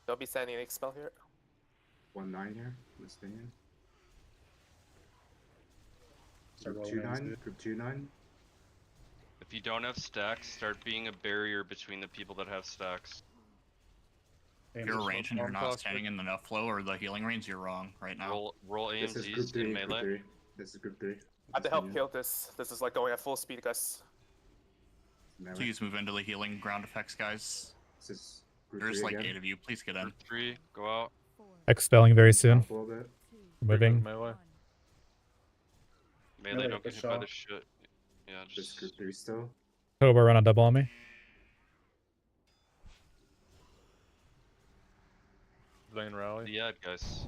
Speaker 8: They'll be standing an expel here.
Speaker 15: 1, 9 here. Let's stay in.
Speaker 12: Start
Speaker 15: Group
Speaker 12: rolling
Speaker 15: 2,
Speaker 12: names,
Speaker 15: 9.
Speaker 12: dude.
Speaker 15: Group 2, 9.
Speaker 7: If you don't have stacks, start being a barrier between the people that have stacks.
Speaker 10: If you're range and you're not standing in the enough flow or the healing range, you're wrong right now.
Speaker 7: Roll
Speaker 15: This is group
Speaker 7: AMZs
Speaker 15: 3.
Speaker 7: in
Speaker 15: Group
Speaker 7: melee.
Speaker 15: 3. This is group 3.
Speaker 8: I have to help kill this. This is like going at full speed, guys.
Speaker 15: Melee.
Speaker 6: Please move into the healing ground effects, guys.
Speaker 15: This is group
Speaker 6: There's
Speaker 15: 3
Speaker 6: like
Speaker 15: again.
Speaker 6: 8 of you. Please get in.
Speaker 7: Group 3, go out.
Speaker 1: Expelling very soon.
Speaker 15: Up a little bit.
Speaker 1: Moving.
Speaker 2: Melee.
Speaker 7: Melee,
Speaker 12: Melee,
Speaker 7: don't
Speaker 12: good
Speaker 7: get hit by
Speaker 12: shot.
Speaker 7: the shit. Yeah,
Speaker 15: This
Speaker 7: just.
Speaker 15: group 3 still.
Speaker 1: Cobra run a double on me.
Speaker 2: Lane rally.
Speaker 7: The ad, guys.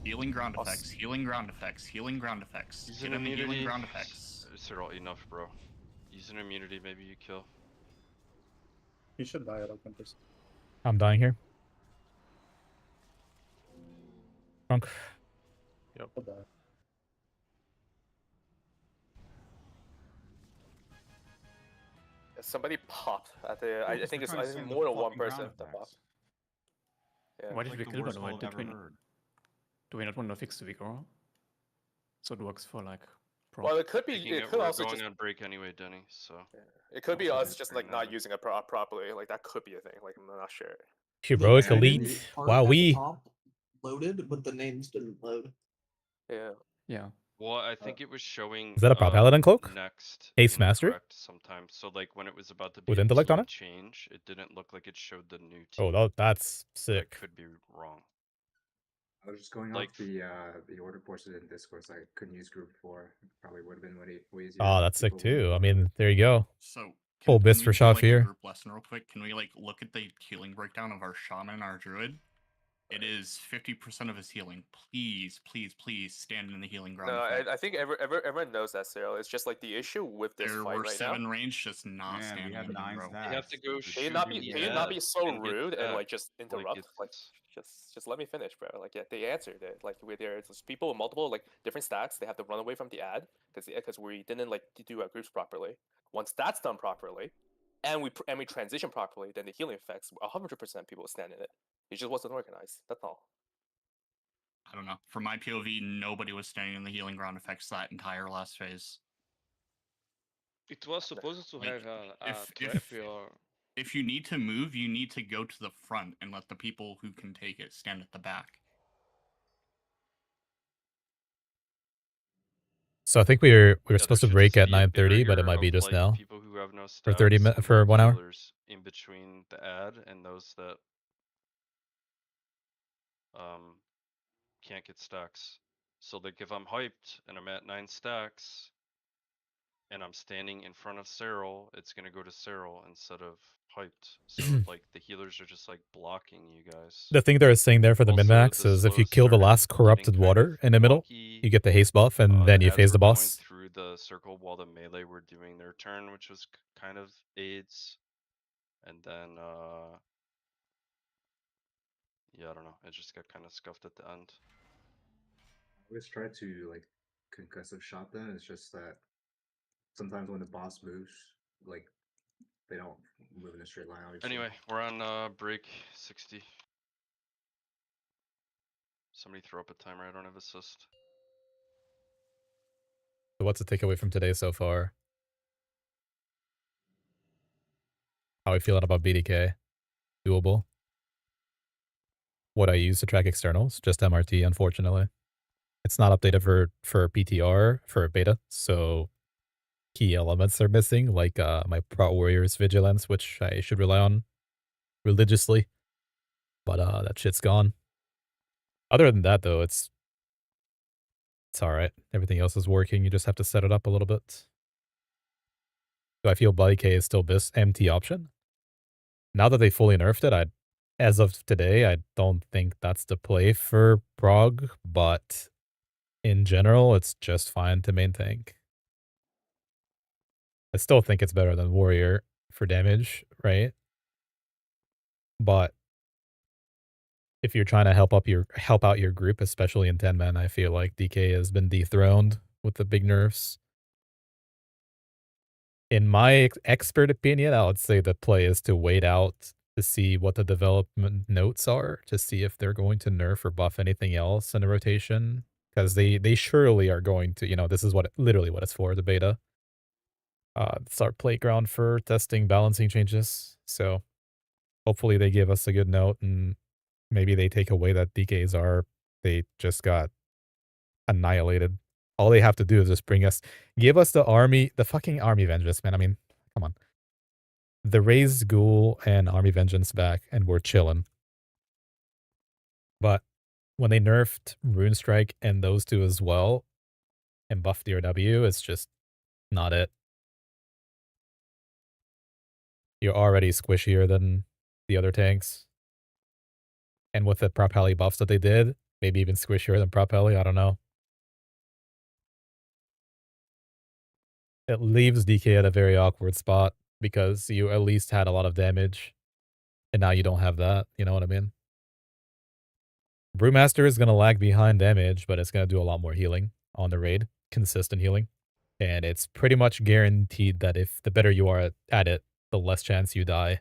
Speaker 6: Healing ground effects. Healing ground effects. Healing ground effects.
Speaker 7: Use
Speaker 6: Get
Speaker 7: an
Speaker 6: in the healing
Speaker 7: immunity.
Speaker 6: ground effects.
Speaker 7: Zor'lok, enough, bro. Use an immunity, maybe you kill.
Speaker 12: You should buy it, like 1%.
Speaker 1: I'm dying here. Krunk.
Speaker 2: Yep.
Speaker 12: I'll buy.
Speaker 8: Somebody popped at the. I
Speaker 11: Because
Speaker 8: think
Speaker 11: we're
Speaker 8: it's
Speaker 11: trying to stand the
Speaker 8: more than one
Speaker 11: fucking ground
Speaker 8: person that
Speaker 11: effects.
Speaker 8: popped. Yeah.
Speaker 10: Why did
Speaker 11: Like
Speaker 10: we
Speaker 11: the
Speaker 10: kill by
Speaker 11: worst
Speaker 10: the way?
Speaker 11: hold
Speaker 10: Did
Speaker 11: ever
Speaker 10: we,
Speaker 11: heard.
Speaker 10: do we not want to fix the weak aura? So it works for like pro.
Speaker 8: Well, it could be.
Speaker 7: Thinking
Speaker 8: It could
Speaker 7: we're
Speaker 8: also
Speaker 7: going
Speaker 8: just.
Speaker 7: on break anyway, Denny. So
Speaker 8: It could be
Speaker 7: Also
Speaker 8: us
Speaker 7: just
Speaker 8: just
Speaker 7: right
Speaker 8: like not
Speaker 7: now.
Speaker 8: using it properly. Like that could be a thing. Like I'm not sure.
Speaker 1: Heroic
Speaker 12: The
Speaker 1: elite.
Speaker 12: menu part
Speaker 1: Wow,
Speaker 12: at the
Speaker 1: we.
Speaker 12: top loaded, but the names didn't load.
Speaker 8: Yeah.
Speaker 10: Yeah.
Speaker 7: well, I think it was showing.
Speaker 1: Is that a Prop Paladin cloak?
Speaker 7: Next.
Speaker 1: Ace Mastery?
Speaker 7: incorrect Sometimes. So like when it was about to be
Speaker 1: With
Speaker 7: a
Speaker 1: intellect on
Speaker 7: team
Speaker 1: it?
Speaker 7: change, it didn't look like it showed the new
Speaker 1: Oh,
Speaker 7: team.
Speaker 1: that's
Speaker 7: That
Speaker 1: sick.
Speaker 7: could be wrong.
Speaker 15: I was just going
Speaker 7: Like-
Speaker 15: off the order portion in Discord, so I couldn't use group 4. Probably would have been way easier.
Speaker 1: Oh,
Speaker 15: if
Speaker 1: that's sick
Speaker 15: people wouldn't
Speaker 1: too. I
Speaker 15: go
Speaker 1: mean, there you go.
Speaker 6: So
Speaker 1: Full bits
Speaker 6: we
Speaker 1: for
Speaker 6: do,
Speaker 1: Sha of
Speaker 6: like, a
Speaker 1: Fear.
Speaker 6: group lesson real quick? Can we like look at the healing breakdown of our shaman and our druid? It is 50% of his healing. Please, please, please stand in the healing ground.
Speaker 8: No,
Speaker 6: effect.
Speaker 8: I think everyone knows that, Cyril. It's just like the issue with this
Speaker 6: There
Speaker 8: fight
Speaker 6: were
Speaker 8: right
Speaker 6: 7
Speaker 8: now.
Speaker 6: range just not
Speaker 11: Man, we
Speaker 6: standing
Speaker 11: had
Speaker 6: in the
Speaker 11: 9
Speaker 6: row.
Speaker 11: stacks.
Speaker 7: You have to go
Speaker 8: Can
Speaker 7: shoot.
Speaker 8: you not be? Can you not be so
Speaker 7: and get
Speaker 8: rude and like
Speaker 7: stacked.
Speaker 8: just interrupt?
Speaker 7: it's-
Speaker 8: Like just let me finish, bro. Like yeah, they answered it. Like there's people with multiple like different stacks. They have to run away from the ad because we didn't like do our groups properly. Once that's done properly, and we transition properly, then the healing effects 100% people will stand in it. It just wasn't organized. That's all.
Speaker 6: I don't know. From my POV, nobody was standing in the healing ground effects that entire last phase.
Speaker 9: It was supposed to
Speaker 6: Like,
Speaker 9: have a
Speaker 6: if-
Speaker 9: trap
Speaker 6: if-
Speaker 9: or
Speaker 6: If you need to move, you need to go to the front and let the people who can take it stand at the back.
Speaker 1: So I think we were
Speaker 7: Yeah,
Speaker 1: supposed to
Speaker 7: there should
Speaker 1: break
Speaker 7: just
Speaker 1: at
Speaker 7: be a
Speaker 1: 9:30, but it
Speaker 7: barrier
Speaker 1: might be
Speaker 7: of,
Speaker 1: just
Speaker 7: like,
Speaker 1: now.
Speaker 7: People who have no
Speaker 1: For 30
Speaker 7: stacks and
Speaker 1: for
Speaker 7: like
Speaker 1: 1 hour.
Speaker 7: healers in between the ad and those that can't get stacks. So like if I'm hyped and I'm at 9 stacks and I'm standing in front of Serral, it's gonna go to Serral instead of hyped. So like the healers are just like blocking you guys.
Speaker 1: The thing they're saying there for the
Speaker 7: Also,
Speaker 1: min-max
Speaker 7: the
Speaker 1: is if you
Speaker 7: slows
Speaker 1: kill the
Speaker 7: started
Speaker 1: last corrupted
Speaker 7: getting kind
Speaker 1: water
Speaker 7: of
Speaker 1: in the middle,
Speaker 7: wonky.
Speaker 1: you get the haste buff, and then you
Speaker 7: Ads
Speaker 1: phase
Speaker 7: were
Speaker 1: the
Speaker 7: going
Speaker 1: boss.
Speaker 7: through the circle while the melee were doing their turn, which was kind of aids. And then, yeah, I don't know. It just got kind of scuffed at the end.
Speaker 15: I always try to like concussive shot them. It's just that sometimes when the boss moves, like they don't move in a straight line. Obviously.
Speaker 7: Anyway, we're on break 60. Somebody throw up a timer. I don't have assist.
Speaker 1: So what's the takeaway from today so far? How are we feeling about BDK? Doable? What I use to track externals? Just MRT, unfortunately. It's not updated for PTR, for beta, so key elements are missing, like my Prot Warrior's Vigilance, which I should rely on religiously. But that shit's gone. Other than that, though, it's alright. Everything else is working. You just have to set it up a little bit. Do I feel Body K is still this MT option? Now that they fully nerfed it, as of today, I don't think that's the play for Prog, but in general, it's just fine to main tank. I still think it's better than Warrior for damage, right? But if you're trying to help out your group, especially in 10-man, I feel like DK has been dethroned with the big nerfs. In my expert opinion, I would say the play is to wait out to see what the development notes are, to see if they're going to nerf or buff anything else in the rotation. Because they surely are going to, this is literally what it's for, the beta. It's our playground for testing balancing changes. So hopefully they give us a good note and maybe they take away that DKs they just got annihilated. All they have to do is just give us the fucking army vengeance, man. I mean, come on. The raised ghoul and army vengeance back, and we're chilling. But when they nerfed Rune Strike and those two as well, and buffed DRW, it's just not it. You're already squishier than the other tanks. And with the Prop Heli buffs that they did, maybe even squishier than Prop Heli, I don't know. It leaves DK at a very awkward spot because you at least had a lot of damage, and now you don't have that, you know what I mean? Brewmaster is going to lag behind damage, but it's going to do a lot more healing on the raid, consistent healing. And it's pretty much guaranteed that if the better you are at it, the less chance you die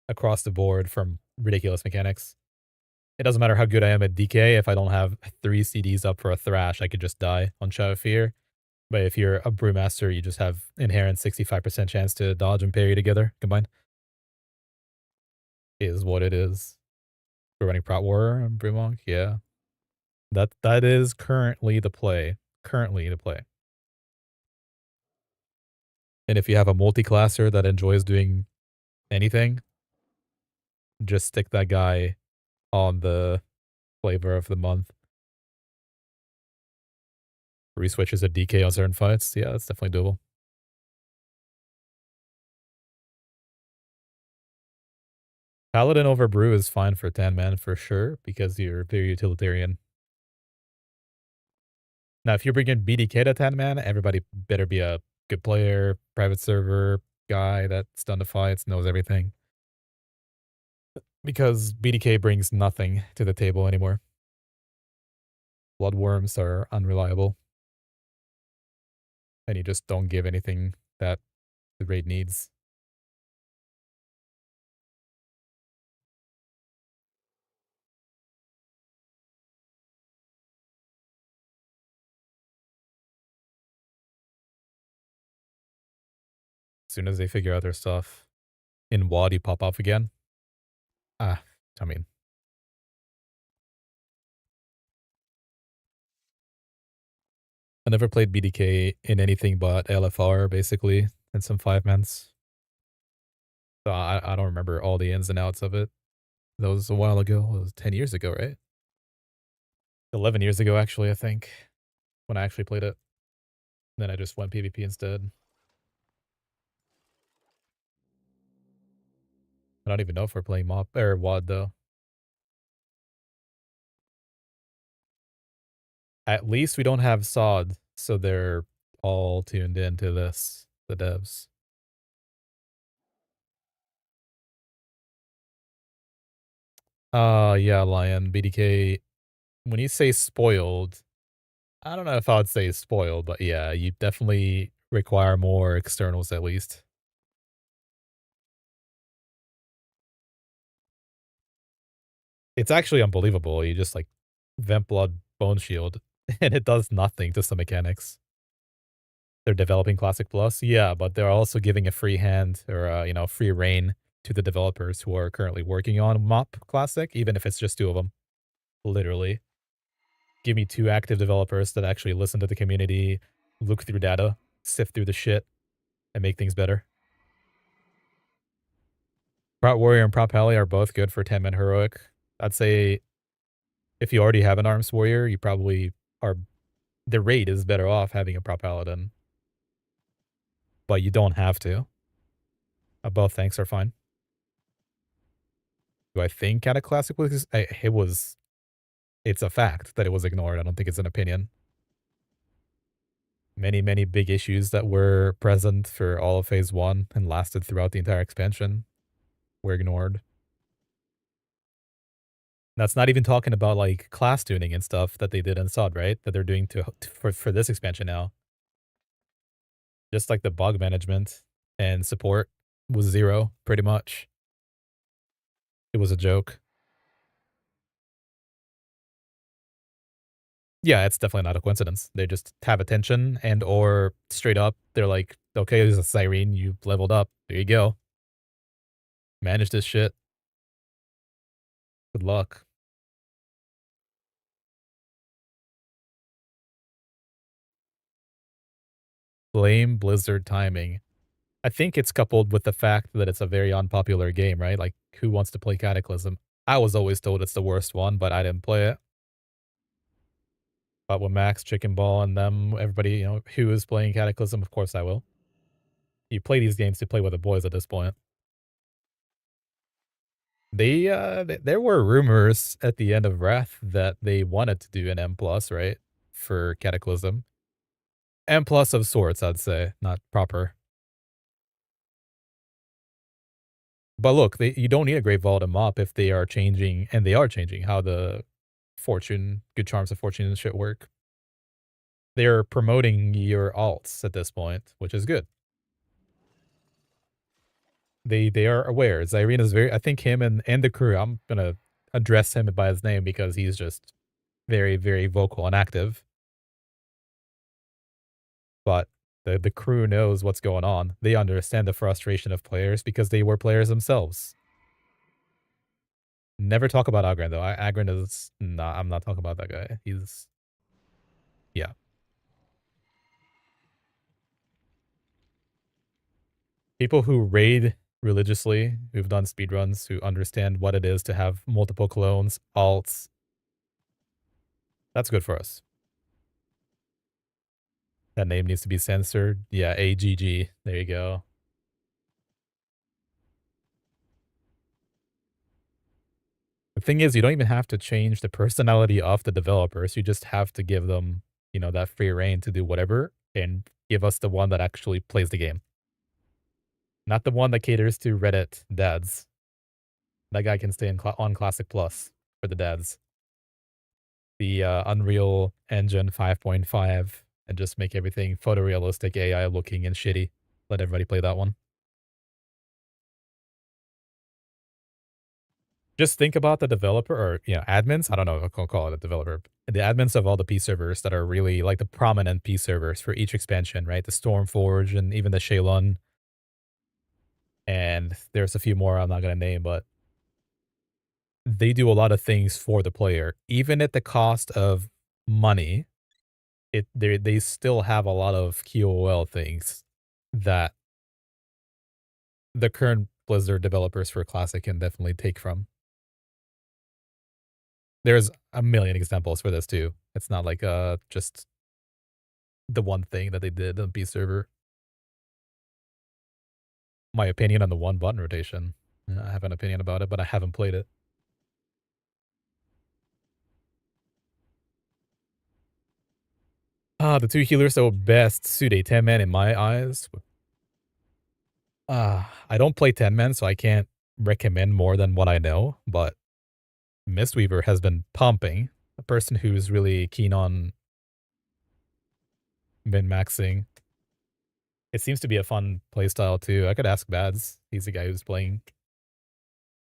Speaker 1: across the board from ridiculous mechanics. It doesn't matter how good I am at DK, if I don't have 3 CDs up for a Thrash, I could just die on Sha of Fear. But if you're a Brewmaster, you just have inherent 65% chance to dodge and parry together combined. Is what it is. We're running Prot Warrior and Brewmonk, yeah. That is currently the play. Currently the play. And if you have a multi-classer that enjoys doing anything, just stick that guy on the flavor of the month. Reswitches at DK on certain fights. Yeah, that's definitely doable. Paladin over Brew is fine for 10-man for sure, because you're very utilitarian. Now, if you bring in BDK to 10-man, everybody better be a good player, private server guy that's done the fights, knows everything. Because BDK brings nothing to the table anymore. Bloodworms are unreliable. And you just don't give anything that the raid needs. As soon as they figure out their stuff, in WoD you pop off again. I mean. I never played BDK in anything but LFR, basically, and some 5-mans. So I don't remember all the ins and outs of it. That was a while ago. It was 10 years ago, right? 11 years ago, actually, I think, when I actually played it. Then I just went PvP instead. I don't even know if we're playing MOP or WOD though. At least we don't have SOD, so they're all tuned into this, the devs. Yeah, Lion, BDK, when you say spoiled, I don't know if I would say spoiled, but yeah, you definitely require more externals at least. It's actually unbelievable. You just like Vent Blood Bone Shield, and it does nothing to some mechanics. They're developing Classic Plus, yeah, but they're also giving a free hand or you know, free reign to the developers who are currently working on MOP Classic, even if it's just 2 of them. Literally. Give me 2 active developers that actually listen to the community, look through data, sift through the shit, and make things better. Prot Warrior and Prot Pally are both good for 10-man heroic. I'd say if you already have an Arms Warrior, you probably are... The raid is better off having a Prot Paladin. But you don't have to. Both tanks are fine. Do I think Cataclassic was... it was... It's a fact that it was ignored. I don't think it's an opinion. Many, many big issues that were present for all of Phase 1 and lasted throughout the entire expansion were ignored. That's not even talking about, like, class tuning and stuff that they did in SOD, right? That they're doing for this expansion now. Just like the bug management and support was 0, pretty much. It was a joke. Yeah, it's definitely not a coincidence. They just have attention and or straight up, they're like, okay, there's a Siren, you leveled up. There you go. Manage this shit. Good luck. Blame Blizzard timing. I think it's coupled with the fact that it's a very unpopular game, right? Like, who wants to play Cataclysm? I was always told it's the worst one, but I didn't play it. But with Max, Chicken Ball, and them, everybody, you know, who is playing Cataclysm, of course I will. You play these games to play with the boys at this point. There were rumors at the end of Wrath that they wanted to do an M+, right? For Cataclysm. M+ of sorts, I'd say, not proper. But look, you don't need a Great Vault and MOP if they are changing, and they are changing, how the fortune, good charms of fortune and shit work. They're promoting your alts at this point, which is good. They are aware. Zyrene is very... I think him and the crew, I'm gonna address him by his name because he's just very, very vocal and active. But the crew knows what's going on. They understand the frustration of players because they were players themselves. Never talk about Agran, though. Agran is... Nah, I'm not talking about that guy. He's... Yeah. People who raid religiously, who've done speedruns, who understand what it is to have multiple clones, alts. That's good for us. That name needs to be censored. Yeah, AGG. There you go. The thing is, you don't even have to change the personality of the developers. You just have to give them, you know, that free reign to do whatever and give us the one that actually plays the game. Not the one that caters to Reddit dads. That guy can stay on Classic Plus for the dads. The Unreal Engine 5.5 and just make everything photorealistic, AI looking and shitty. Let everybody play that one. Just think about the developer or, you know, admins. I don't know if I'll call it a developer. The admins of all the P servers that are really like the prominent P servers for each expansion, right? The Stormforge and even the Shaylun. And there's a few more I'm not going to name, but they do a lot of things for the player. Even at the cost of money, they still have a lot of QOL things that the current Blizzard developers for Classic can definitely take from. There's a million examples for this too. It's not like just the one thing that they did on B server. My opinion on the one button rotation. I have an opinion about it, but I haven't played it. The two healers that would best suit a 10-man in my eyes. I don't play 10-man, so I can't recommend more than what I know, but Mistweaver has been pumping. A person who's really keen on min-maxing. It seems to be a fun playstyle too. I could ask Bads. He's the guy who's playing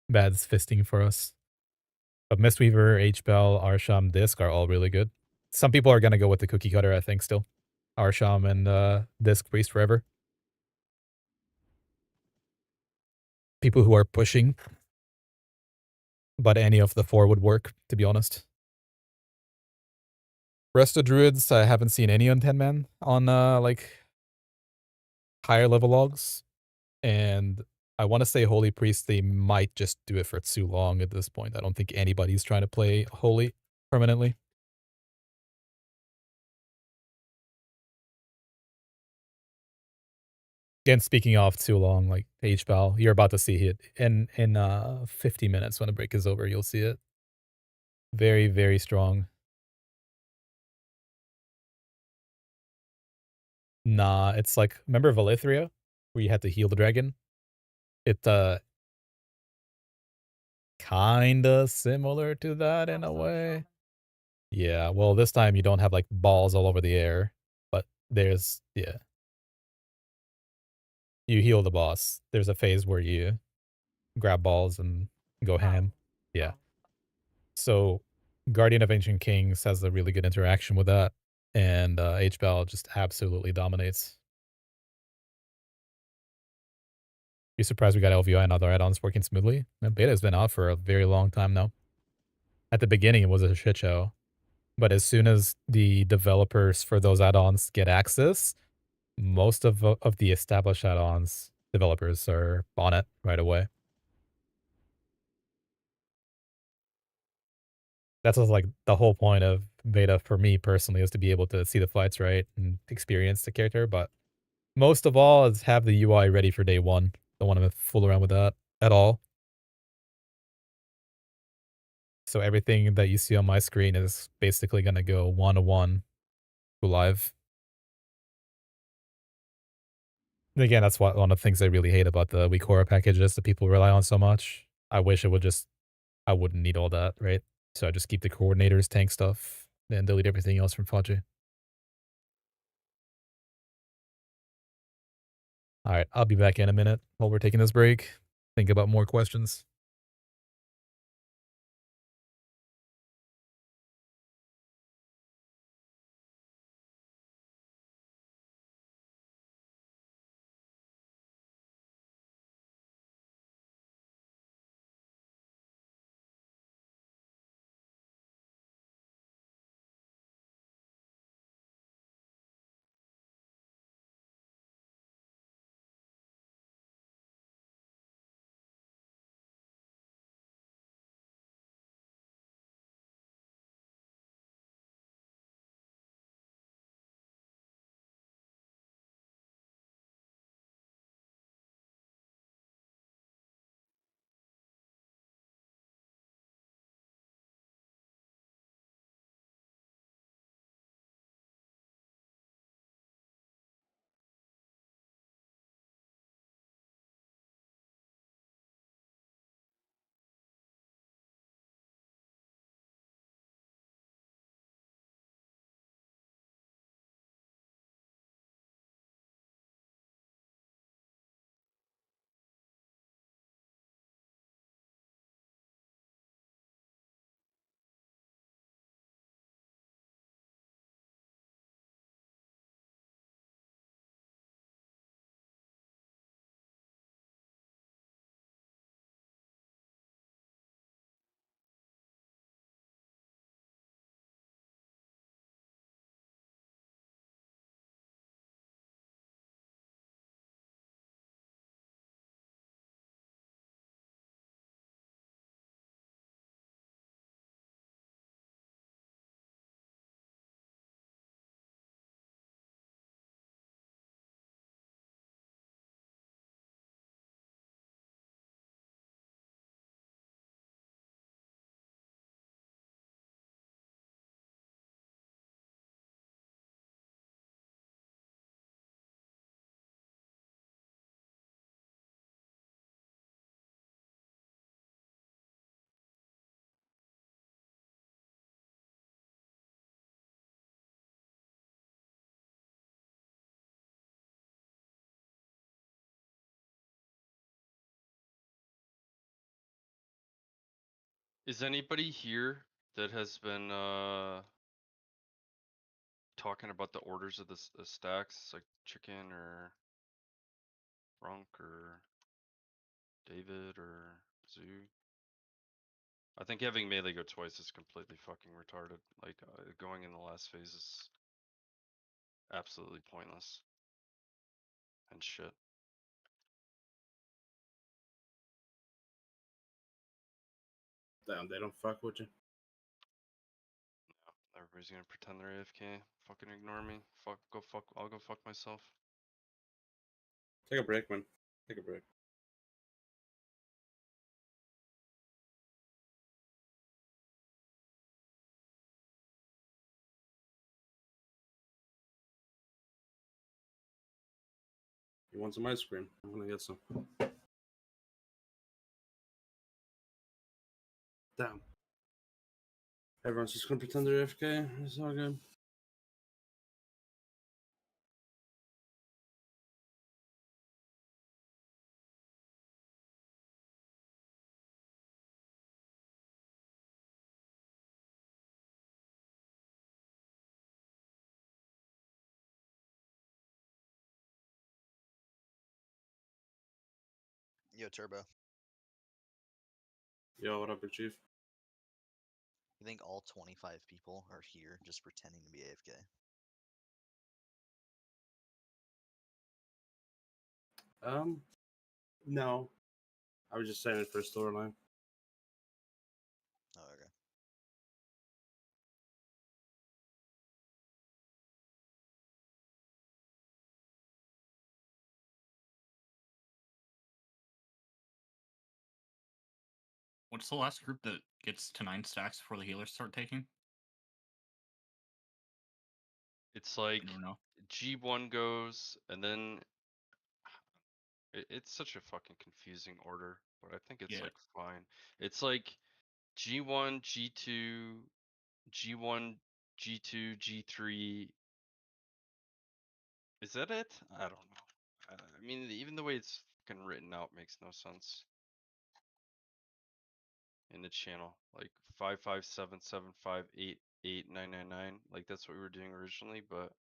Speaker 1: Bads fisting for us. But Mistweaver, H-Bell, Arsham, Disc are all really good. Some people are gonna go with the cookie cutter, I think, still. Arsham and Disc Priest forever. People who are pushing. But any of the four would work, to be honest. Rest of Druids, I haven't seen any on 10-man on like higher level logs. And I want to say Holy Priest, they might just do it for Tsu'long at this point. I don't think anybody's trying to play Holy permanently. Again, speaking of Tsu'long, like H-Bal, you're about to see it in 50 minutes when the break is over. You'll see it. Very, very strong. Nah, it's like, remember Valithria, where you had to heal the dragon? It kinda similar to that in a way. Yeah, well, this time you don't have like balls all over the air, but there's yeah. You heal the boss. There's a phase where you grab balls and go ham. Yeah. So Guardian of Ancient Kings has a really good interaction with that, and H-Bal just absolutely dominates. You're surprised we got LVI and other add-ons working smoothly? The beta's been out for a very long time now. At the beginning, it was a shit show. But as soon as the developers for those add-ons get access, most of the established add-ons developers are on it right away. That's like the whole point of beta for me personally, is to be able to see the fights right and experience the character. But most of all is have the UI ready for day one. Don't want to fool around with that at all. So everything that you see on my screen is basically going to go one-to-one to live. And again, that's one of the things I really hate about the weak horror packages that people rely on so much. I wish it would just, I wouldn't need all that, right? So I just keep the coordinators, tank stuff, and delete everything else from Fudgy. Alright, I'll be back in a minute while we're taking this break. Think about more questions.
Speaker 7: Is anybody here that has been talking about the orders of the stacks, like Chicken or Runk or David or Zoo? I think having melee go twice is completely fucking retarded. Like going in the last phase is absolutely pointless and shit.
Speaker 5: Damn, they don't fuck with you.
Speaker 7: Everybody's gonna pretend they're AFK. Fucking ignore me. Fuck. Go fuck. I'll go fuck myself.
Speaker 5: Take a break, man. Take a break. You want some ice cream? I'm gonna get some. Damn. Everyone's just gonna pretend they're AFK. It's all good.
Speaker 13: Yo, Turbo.
Speaker 5: Yo, what up, Big Chief?
Speaker 13: You think all 25 people are here just pretending to be AFK?
Speaker 5: No. I was just saying it for storyline.
Speaker 13: Oh, okay.
Speaker 6: What's the last group that gets to 9 stacks before the healers start taking?
Speaker 7: It's like G1 goes, and then it's such a fucking confusing order, but I think it's like fine. It's like G1, G2, G1, G2, G3. Is that it? I don't know. I mean, even the way it's fucking written out makes no sense. In the channel, like 55775888999, like that's what we were doing originally, but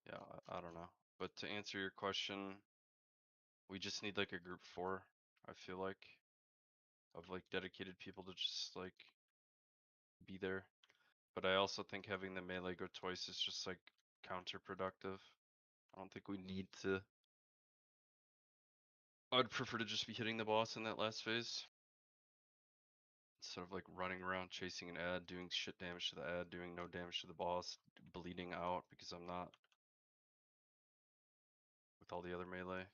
Speaker 7: yeah, I don't know. But to answer your question, we just need like a group 4, I feel like, of like dedicated people to just like be there. But I also think having the melee go twice is just like counterproductive. I don't think we need to. I'd prefer to just be hitting the boss in that last phase, instead of like running around chasing an ad, doing shit damage to the ad, doing no damage to the boss, bleeding out because I'm not with all the other melee.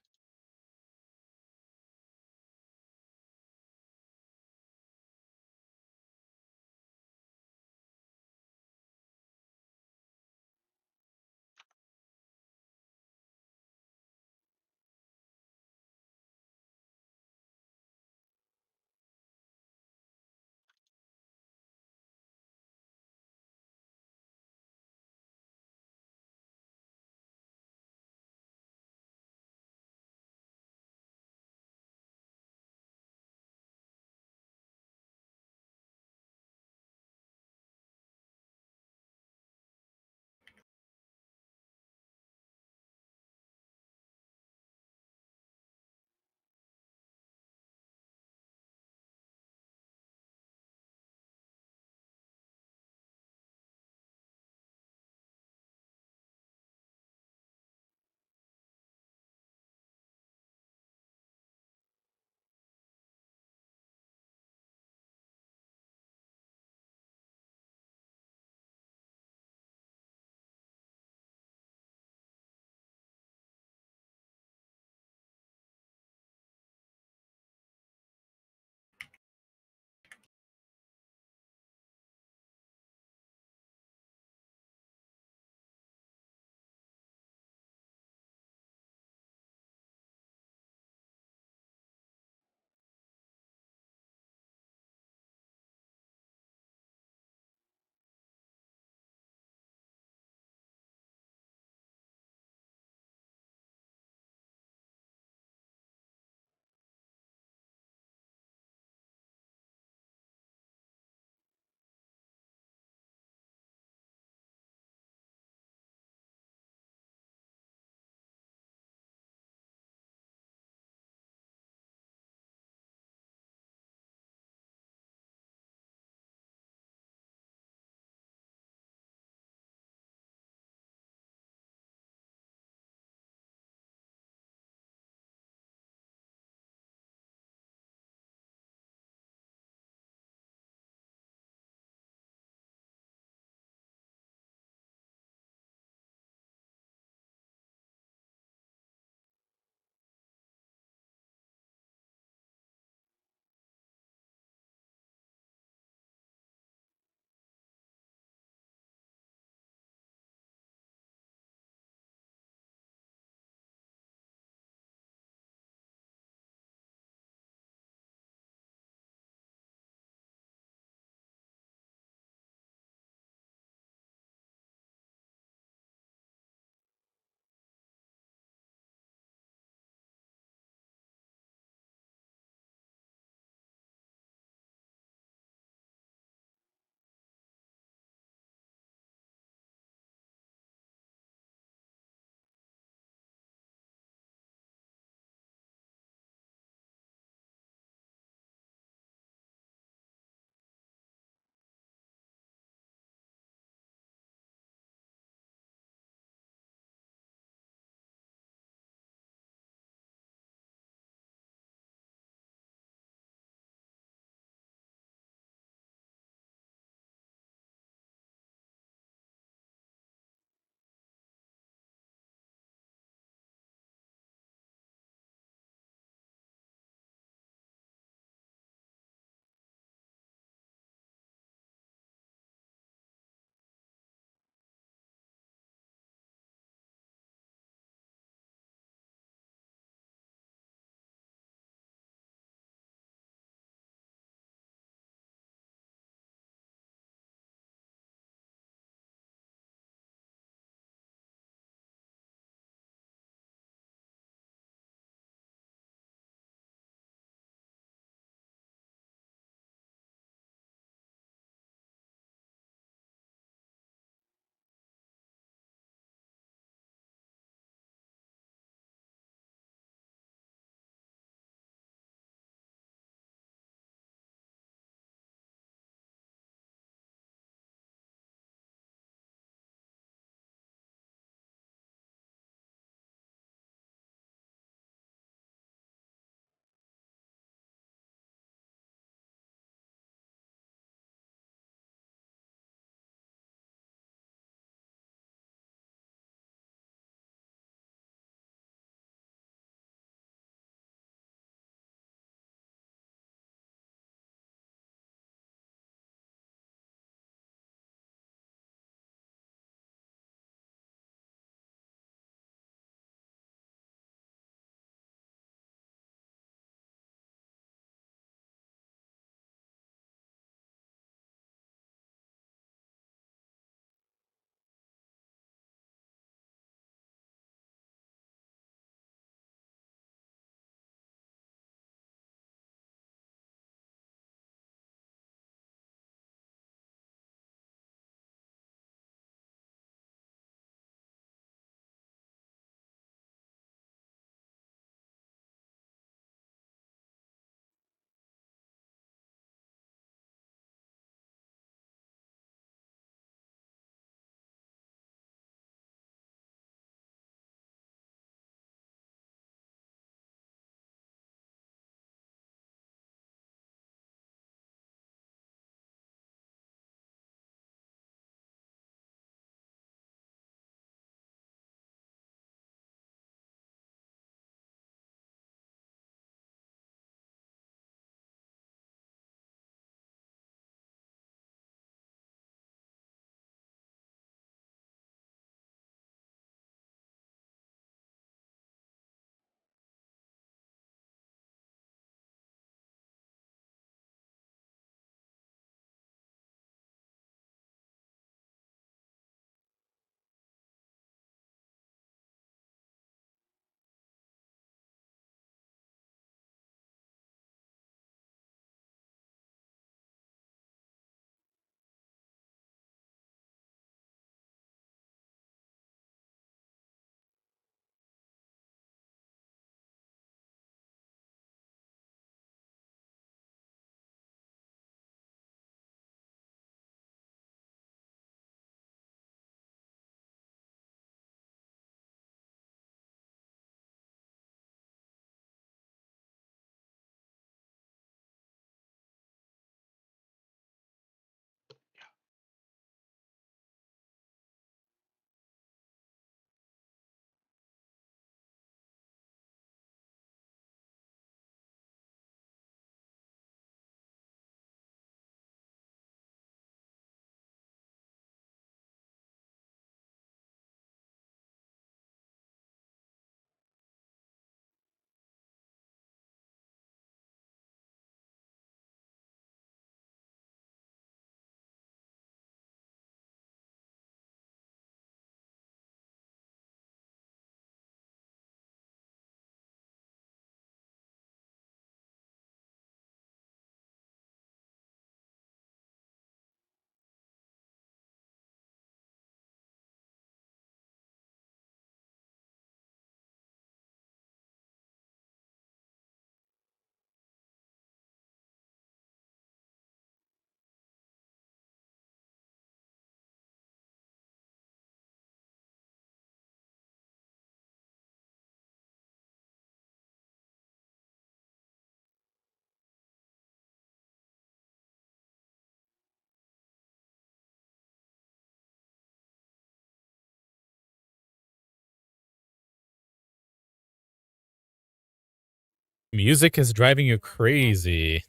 Speaker 1: Music is driving you crazy.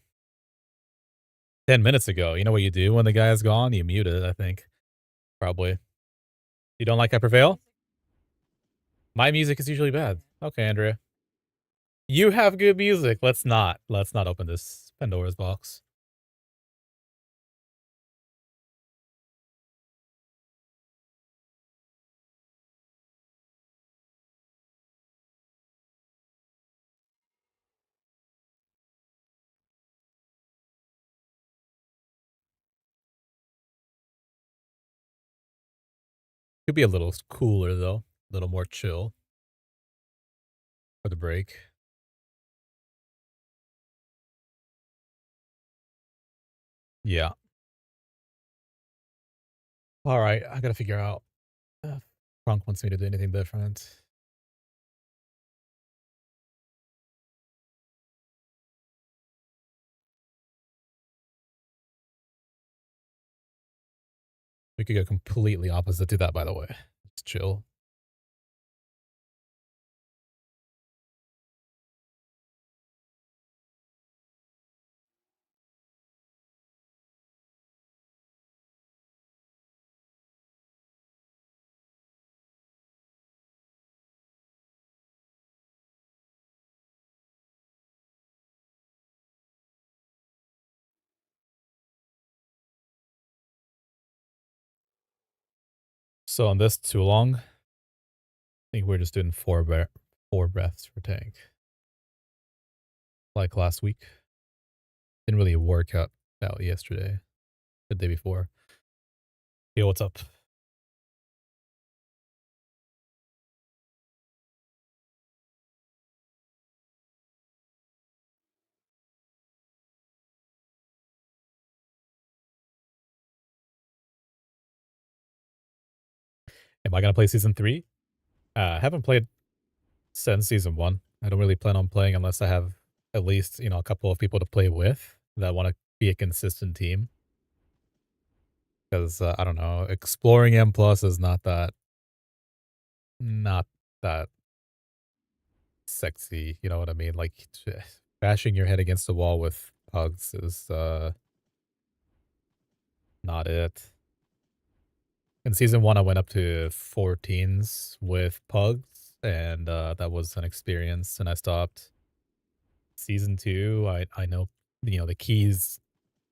Speaker 1: 10 minutes ago. You know what you do when the guy is gone? You mute it, I think. Probably. You don't like I Prevail? My music is usually bad. Okay, Andrea. You have good music. Let's not open this Pandora's box. Could be a little cooler though. A little more chill. For the break. Yeah. Alright, I gotta figure out if Crunk wants me to do anything different. We could go completely opposite to that, by the way. It's chill. So on this Tsu'long, I think we're just doing 4 breaths for tank. Like last week. Didn't really work out yesterday. The day before. Yo, what's up? Am I gonna play season 3? I haven't played since season 1. I don't really plan on playing unless I have at least, a couple of people to play with that want to be a consistent team. Because, I don't know, exploring M+ is not that sexy, you know what I mean? Like, bashing your head against the wall with pugs is, not it. In season 1, I went up to 14s with pugs, and that was an experience, and I stopped. Season 2, I know, the keys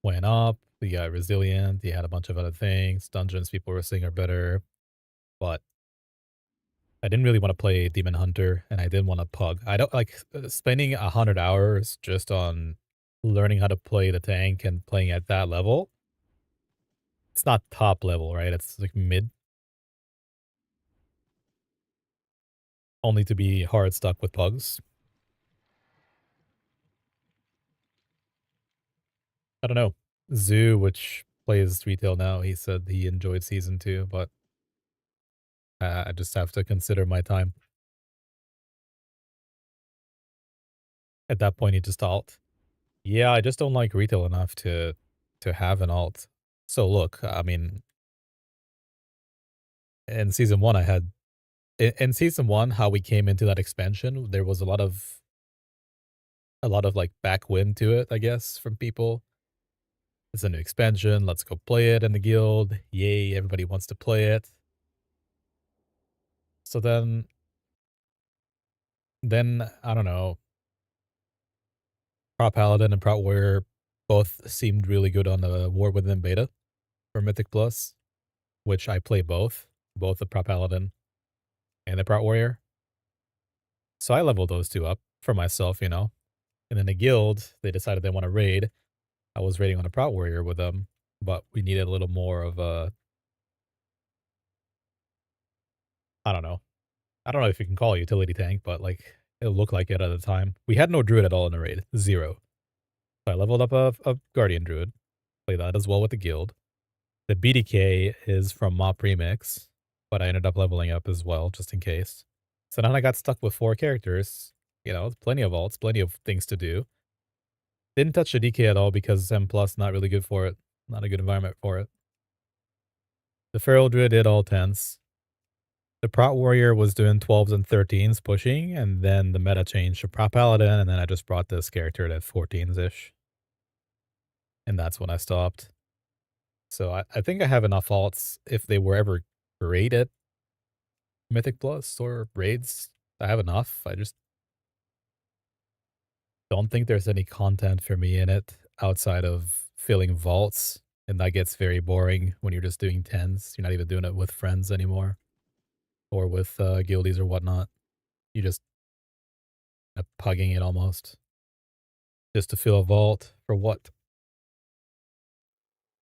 Speaker 1: went up, we got resilient, you had a bunch of other things, dungeons people were saying are better, but I didn't really want to play Demon Hunter, and I didn't want to pug. I don't like spending 100 hours just on learning how to play the tank and playing at that level. It's not top level, right? It's like mid. Only to be hard stuck with pugs. I don't know. Zoo, which plays retail now, he said he enjoyed season 2, but I just have to consider my time. At that point, you just alt. Yeah, I just don't like retail enough to have an alt. So look, I mean, in season 1, I had in season 1, how we came into that expansion, there was a lot of like backwind to it, I guess, from people. It's a new expansion. Let's go play it in the guild. Yay, everybody wants to play it. So then I don't know. Prop Paladin and Prop Warrior both seemed really good on the War Within beta for Mythic Plus, which I play both the Prop Paladin and the Prop Warrior. So I leveled those two up for myself, And in the guild, they decided they want to raid. I was raiding on a Prop Warrior with them, but we needed a little more of a... I don't know. I don't know if you can call it a utility tank, but like it looked like it at the time. We had no druid at all in the raid. 0. So I leveled up a Guardian Druid. Play that as well with the guild. The BDK is from MOP Remix, but I ended up leveling up as well, just in case. So then I got stuck with 4 characters. Plenty of alts, plenty of things to do. Didn't touch the DK at all because M+, not really good for it. Not a good environment for it. The Feral Druid did all 10s. The Prot Warrior was doing 12s and 13s pushing, and then the meta changed to Prot Paladin, and then I just brought this character to 14s-ish. And that's when I stopped. So I think I have enough alts if they were ever great at Mythic Plus or raids. I have enough. I just don't think there's any content for me in it outside of filling vaults, and that gets very boring when you're just doing 10s. You're not even doing it with friends anymore, or with guildies or whatnot. You just pugging it almost just to fill a vault for what?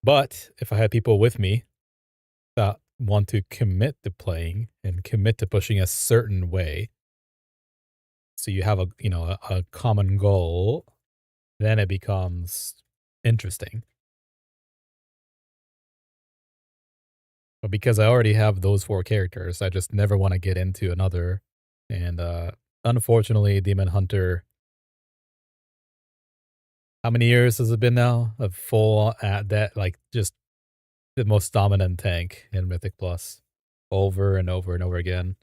Speaker 1: But if I had people with me that want to commit to playing and commit to pushing a certain way, so you have a common goal, then it becomes interesting. But because I already have those 4 characters, I just never want to get into another. And unfortunately, Demon Hunter, how many years has it been now? Of full at that, like, just the most dominant tank in Mythic Plus. Over and over and over again.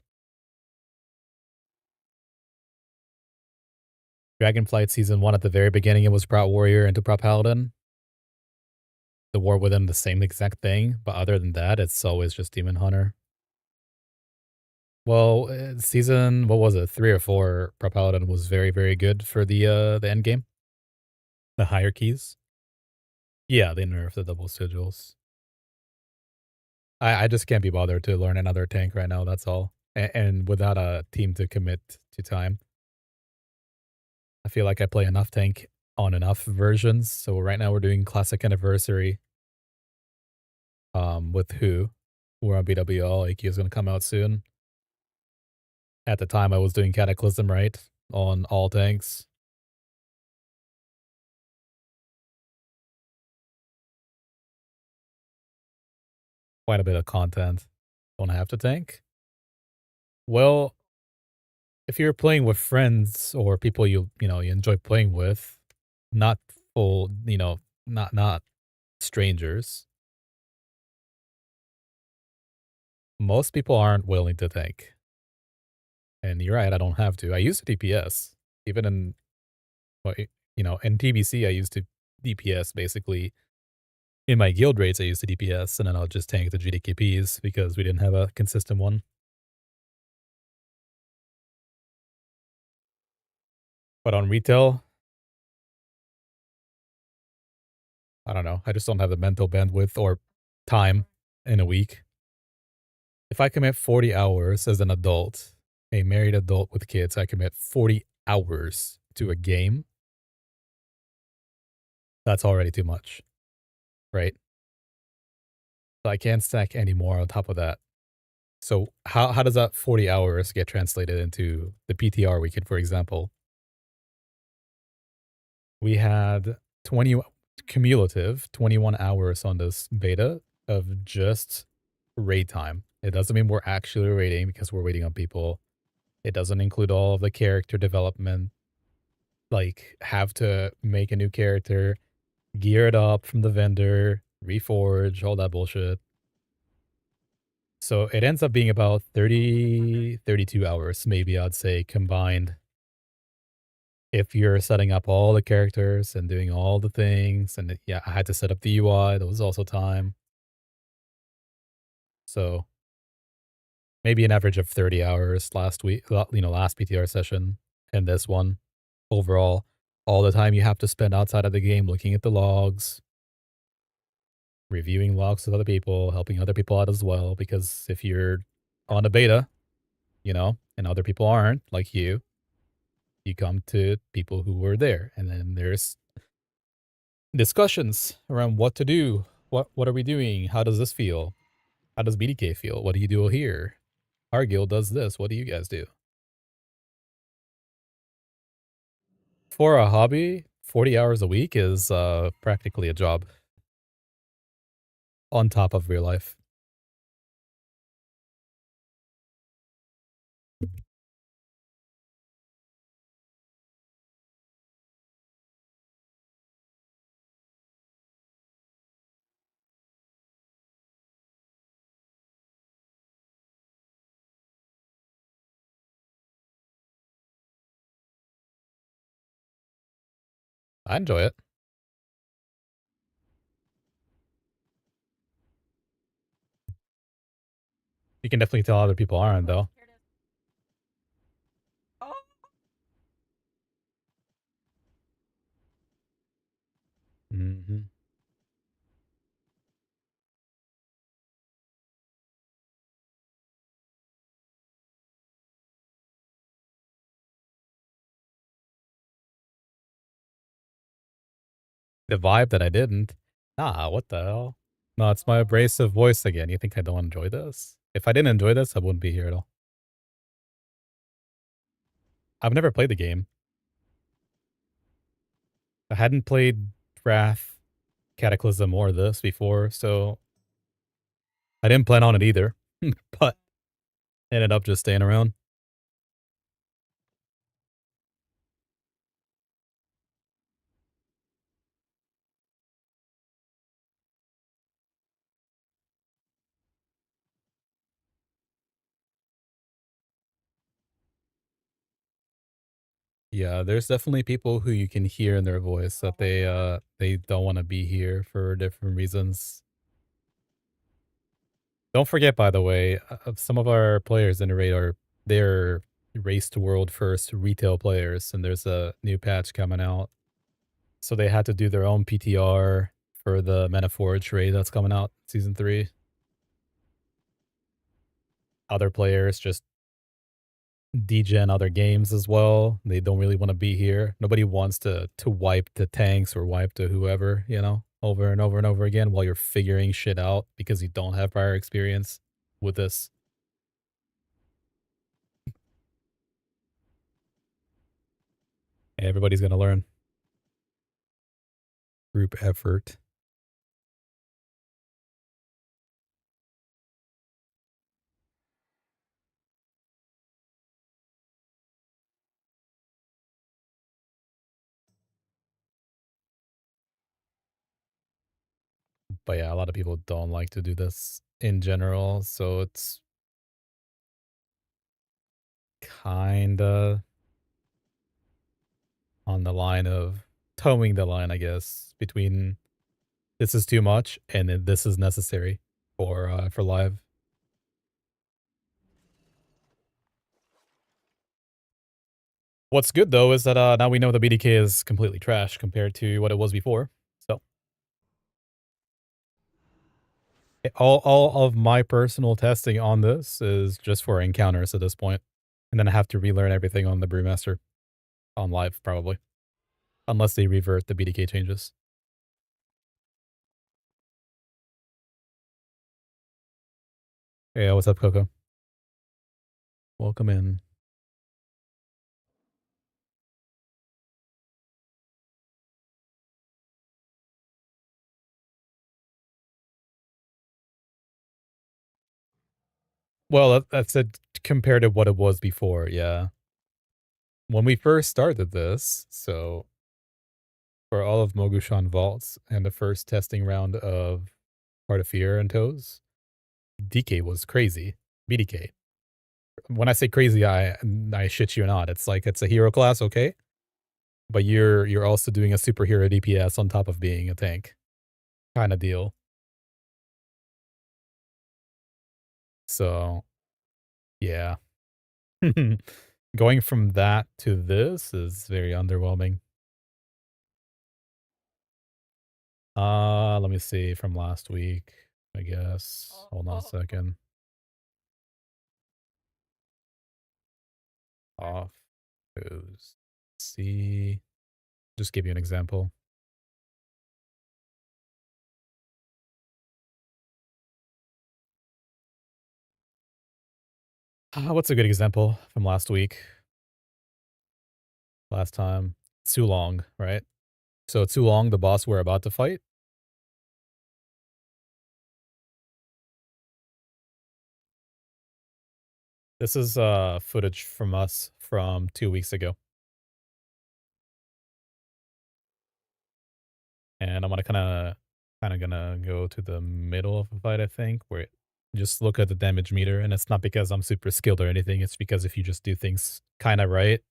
Speaker 1: Dragonflight Season 1 at the very beginning, it was Prot Warrior into Prot Paladin. The war within the same exact thing, but other than that, it's always just Demon Hunter. Well, season, what was it, 3 or 4, Prot Paladin was very, very good for the end game. The hierarchies. Yeah, they nerfed the double sigils. I just can't be bothered to learn another tank right now, that's all. And without a team to commit to time. I feel like I play enough tank on enough versions. So right now we're doing Classic Anniversary. With who? We're on BWL. AQ is going to come out soon. At the time, I was doing Cataclysm, right? On all tanks. Quite a bit of content. Don't have to tank? Well, if you're playing with friends or people you enjoy playing with, not full, not strangers, most people aren't willing to tank. And you're right, I don't have to. I used to DPS. Even in, in TBC, I used to DPS basically. In my guild raids, I used to DPS, and then I'll just tank the GDKPs because we didn't have a consistent one. But on retail, I don't know. I just don't have the mental bandwidth or time in a week. If I commit 40 hours as an adult, a married adult with kids, I commit 40 hours to a game. That's already too much, right? So I can't stack any more on top of that. So how does that 40 hours get translated into the PTR weekend, for example? We had 20 cumulative 21 hours on this beta of just raid time. It doesn't mean we're actually raiding because we're waiting on people. It doesn't include all of the character development, like have to make a new character, gear it up from the vendor, reforge, all that bullshit. So it ends up being about 32 hours, maybe I'd say, combined. If you're setting up all the characters and doing all the things, and yeah, I had to set up the UI, that was also time. So maybe an average of 30 hours last week, last PTR session and this one. Overall, all the time you have to spend outside of the game looking at the logs, reviewing logs with other people, helping other people out as well, because if you're on a beta, and other people aren't, like you come to people who were there, and then there's discussions around what to do. What are we doing? How does this feel? How does BDK feel? What do you do here? Our guild does this. What do you guys do? For a hobby, 40 hours a week is practically a job on top of real life. I enjoy it. You can definitely tell other people aren't, though. Mm-hmm. The vibe that I didn't. Nah, what the hell? No, it's my abrasive voice again. You think I don't enjoy this? If I didn't enjoy this, I wouldn't be here at all. I've never played the game. I hadn't played Wrath, Cataclysm, or this before, so I didn't plan on it either, but ended up just staying around. Yeah, there's definitely people who you can hear in their voice that they don't want to be here for different reasons. Don't forget, by the way, some of our players in the raid they're race to world first retail players, and there's a new patch coming out. So they had to do their own PTR for the Metaforge raid that's coming out season 3. Other players just degen other games as well. They don't really want to be here. Nobody wants to wipe the tanks or wipe to whoever, you know, over and over and over again while you're figuring shit out because you don't have prior experience with this. Everybody's gonna learn. Group effort. But yeah, a lot of people don't like to do this in general, so it's kinda on the line of towing the line, I guess, between this is too much and then this is necessary for live. What's good though is that now we know the BDK is completely trash compared to what it was before. So all of my personal testing on this is just for encounters at this point, and then I have to relearn everything on the Brewmaster on live probably, unless they revert the BDK changes. Hey, what's up, Coco? Welcome in. Well, that's it compared to what it was before, yeah. When we first started this, so for all of Mogushan Vaults and the first testing round of Heart of Fear and ToES, DK was crazy. BDK. When I say crazy, I shit you not. It's like it's a hero class, okay? But you're also doing a superhero DPS on top of being a tank. Kind of deal. So yeah. Going from that to this is very underwhelming. Let me see from last week, I guess. Hold on a second. HoF-ToES. See. Just give you an example. What's a good example from last week? Last time. Tsu'long, right? So Tsu'long, the boss we're about to fight. This is footage from us from 2 weeks ago. And I'm gonna kinda gonna go to the middle of the fight, I think, where just look at the damage meter, and it's not because I'm super skilled or anything, it's because if you just do things kinda right.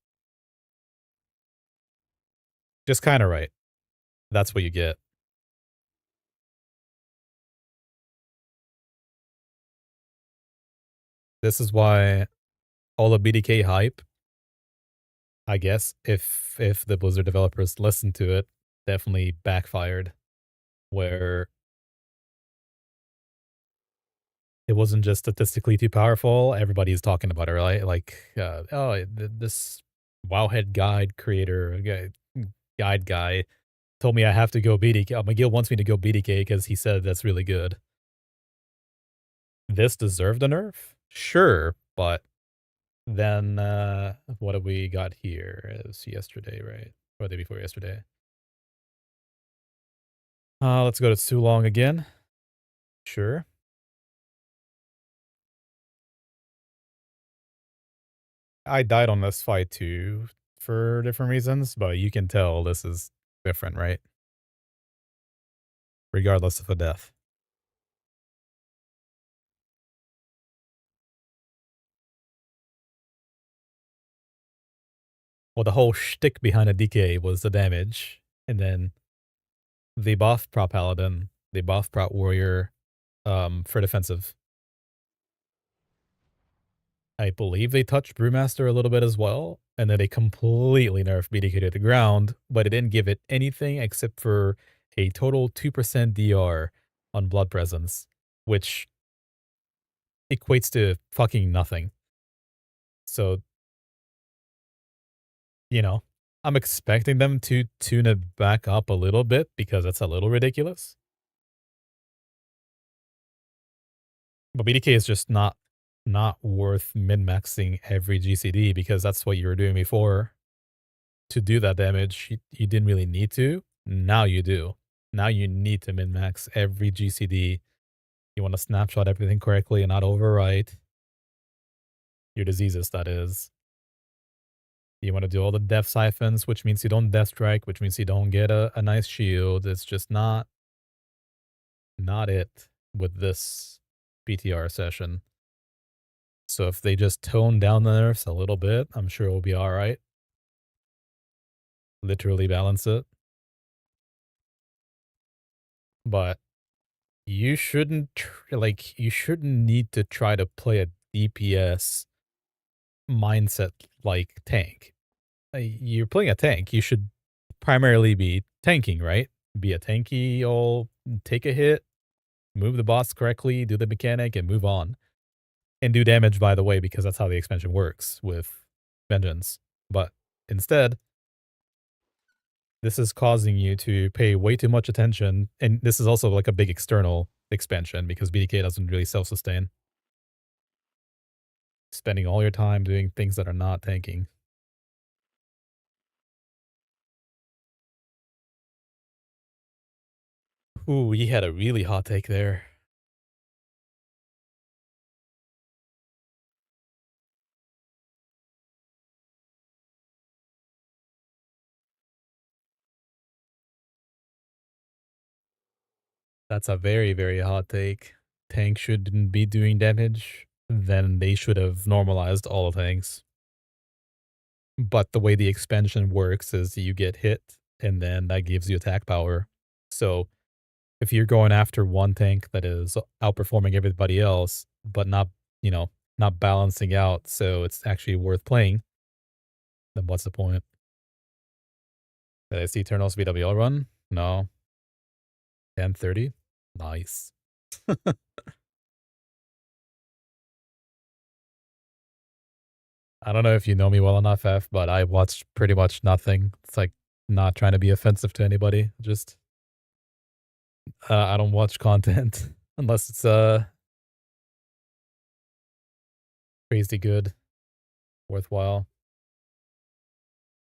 Speaker 1: Just kinda right. That's what you get. This is why all the BDK hype, I guess, if the Blizzard developers listened to it, definitely backfired. Where it wasn't just statistically too powerful, everybody's talking about it, right? Like, this Wowhead guide creator, guide guy, told me I have to go BDK. McGill wants me to go BDK because he said that's really good. This deserved a nerf? Sure, but then what have we got here? It was yesterday, right? Or the day before yesterday. Let's go to Tsu'long again. Sure. I died on this fight too for different reasons, but you can tell this is different, right? Regardless of a death. Well, the whole shtick behind a DK was the damage, and then they buff prop paladin, they buff prop warrior, for defensive. I believe they touched Brewmaster a little bit as well, and then they completely nerfed BDK to the ground, but it didn't give it anything except for a total 2% DR on Blood Presence, which equates to fucking nothing. So, you know, I'm expecting them to tune it back up a little bit because that's a little ridiculous. But BDK is just not worth min-maxing every GCD because that's what you were doing before. To do that damage, you didn't really need to. Now you do. Now you need to min-max every GCD. You want to snapshot everything correctly and not overwrite your diseases, that is. You want to do all the death siphons, which means you don't death strike, which means you don't get a nice shield. It's just not it with this PTR session. So if they just tone down the nerfs a little bit, I'm sure it'll be alright. Literally balance it. But you shouldn't, you shouldn't need to try to play a DPS mindset like tank. You're playing a tank. You should primarily be tanking, right? Be a tanky, you'll take a hit, move the boss correctly, do the mechanic, and move on. And do damage, by the way, because that's how the expansion works with Vengeance. But instead, this is causing you to pay way too much attention. And this is also like a big external expansion because BDK doesn't really self-sustain. Spending all your time doing things that are not tanking. Ooh, he had a really hot take there. That's a very, very hot take. Tank shouldn't be doing damage. Then they should have normalized all tanks. But the way the expansion works is you get hit, and then that gives you attack power. So if you're going after one tank that is outperforming everybody else, but not, not balancing out, so it's actually worth playing, then what's the point? Did I see Eternal's VWL run? No. 10:30? Nice. I don't know if you know me well enough, F, but I watch pretty much nothing. It's like not trying to be offensive to anybody. Just I don't watch content unless it's crazy good, worthwhile.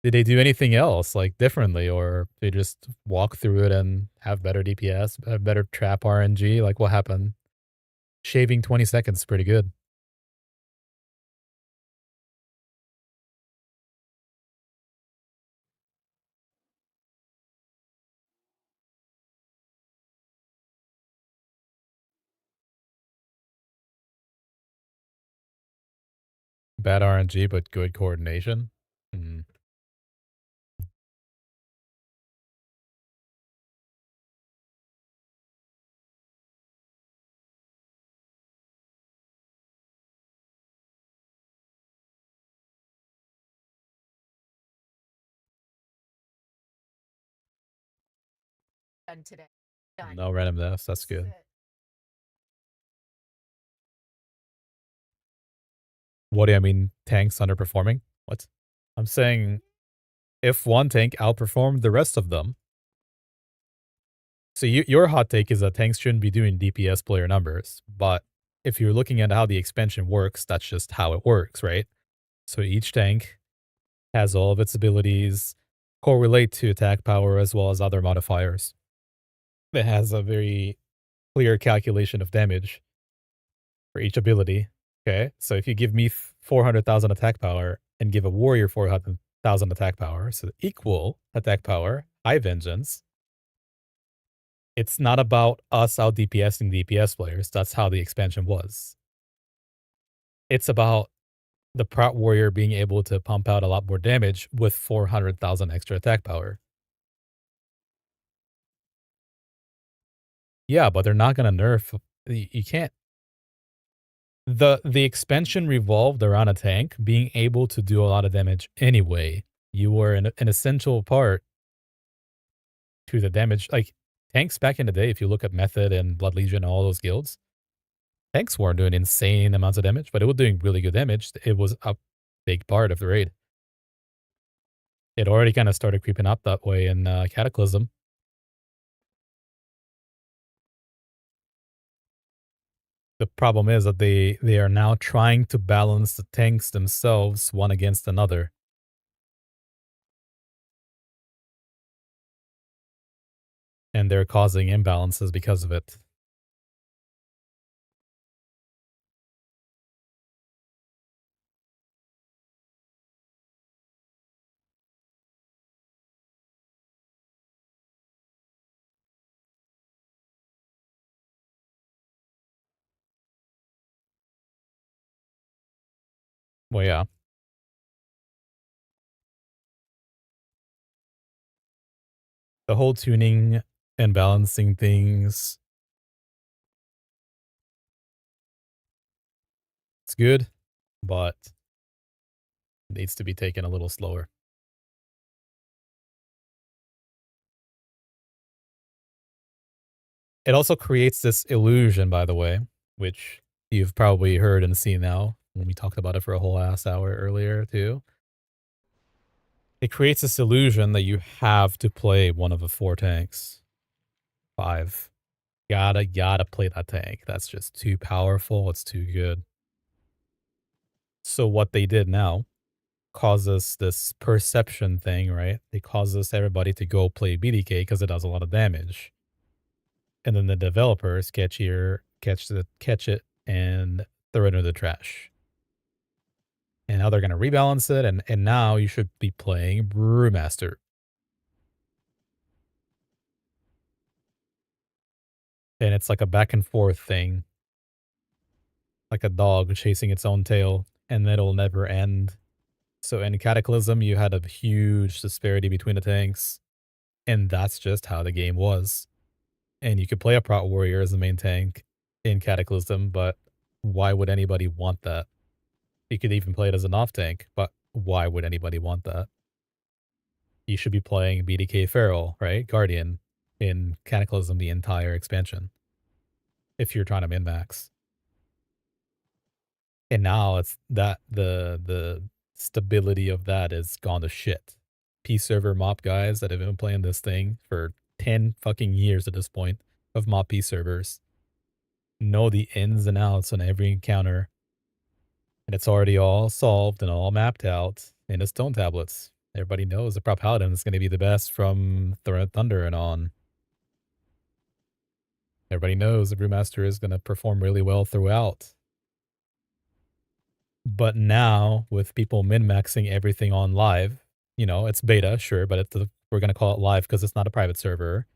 Speaker 1: Did they do anything else like differently, or they just walk through it and have better DPS, have better trap RNG? Like what happened? Shaving 20 seconds is pretty good. Bad RNG, but good coordination.
Speaker 14: done today.
Speaker 1: No random deaths. That's
Speaker 14: This is
Speaker 1: good.
Speaker 14: it.
Speaker 1: What do I mean? Tanks underperforming? What? I'm saying if one tank outperformed the rest of them. So your hot take is that tanks shouldn't be doing DPS player numbers, but if you're looking at how the expansion works, that's just how it works, right? So each tank has all of its abilities correlate to attack power as well as other modifiers. It has a very clear calculation of damage for each ability. Okay, so if you give me 400,000 attack power and give a warrior 400,000 attack power, so equal attack power, high vengeance, it's not about us out DPSing DPS players. That's how the expansion was. It's about the Prout Warrior being able to pump out a lot more damage with 400,000 extra attack power. Yeah, but they're not going to nerf. You can't. The expansion revolved around a tank being able to do a lot of damage anyway. You were an essential part to the damage. Like, tanks back in the day, if you look at Method and Blood Legion and all those guilds, tanks weren't doing insane amounts of damage, but it was doing really good damage. It was a big part of the raid. It already kind of started creeping up that way in Cataclysm. The problem is that they are now trying to balance the tanks themselves one against another. And they're causing imbalances because of it. Well, yeah. The whole tuning and balancing things, it's good, but it needs to be taken a little slower. It also creates this illusion, by the way, which you've probably heard and seen now when we talked about it for a whole ass hour earlier, too. It creates this illusion that you have to play one of the 4 tanks. 5. Gotta play that tank. That's just too powerful. It's too good. So what they did now causes this perception thing, right? It causes everybody to go play BDK because it does a lot of damage. And then the developers catch it and throw it into the trash. And now they're going to rebalance it, and now you should be playing Brewmaster. And it's like a back and forth thing. Like a dog chasing its own tail, and it'll never end. So in Cataclysm, you had a huge disparity between the tanks, and that's just how the game was. And you could play a Prout Warrior as the main tank in Cataclysm, but why would anybody want that? You could even play it as an off tank, but why would anybody want that? You should be playing BDK Feral, right? Guardian in Cataclysm the entire expansion. If you're trying to min-max. And now it's that the stability of that is gone to shit. Peace server MOP guys that have been playing this thing for 10 fucking years at this point of MOP peace servers know the ins and outs on every encounter. And it's already all solved and all mapped out in the stone tablets. Everybody knows the Prop Paladin is going to be the best from Throne of Thunder and on. Everybody knows the Brewmaster is going to perform really well throughout. But now, with people min-maxing everything on live, you know, it's beta, sure, but we're going to call it live because it's not a private server.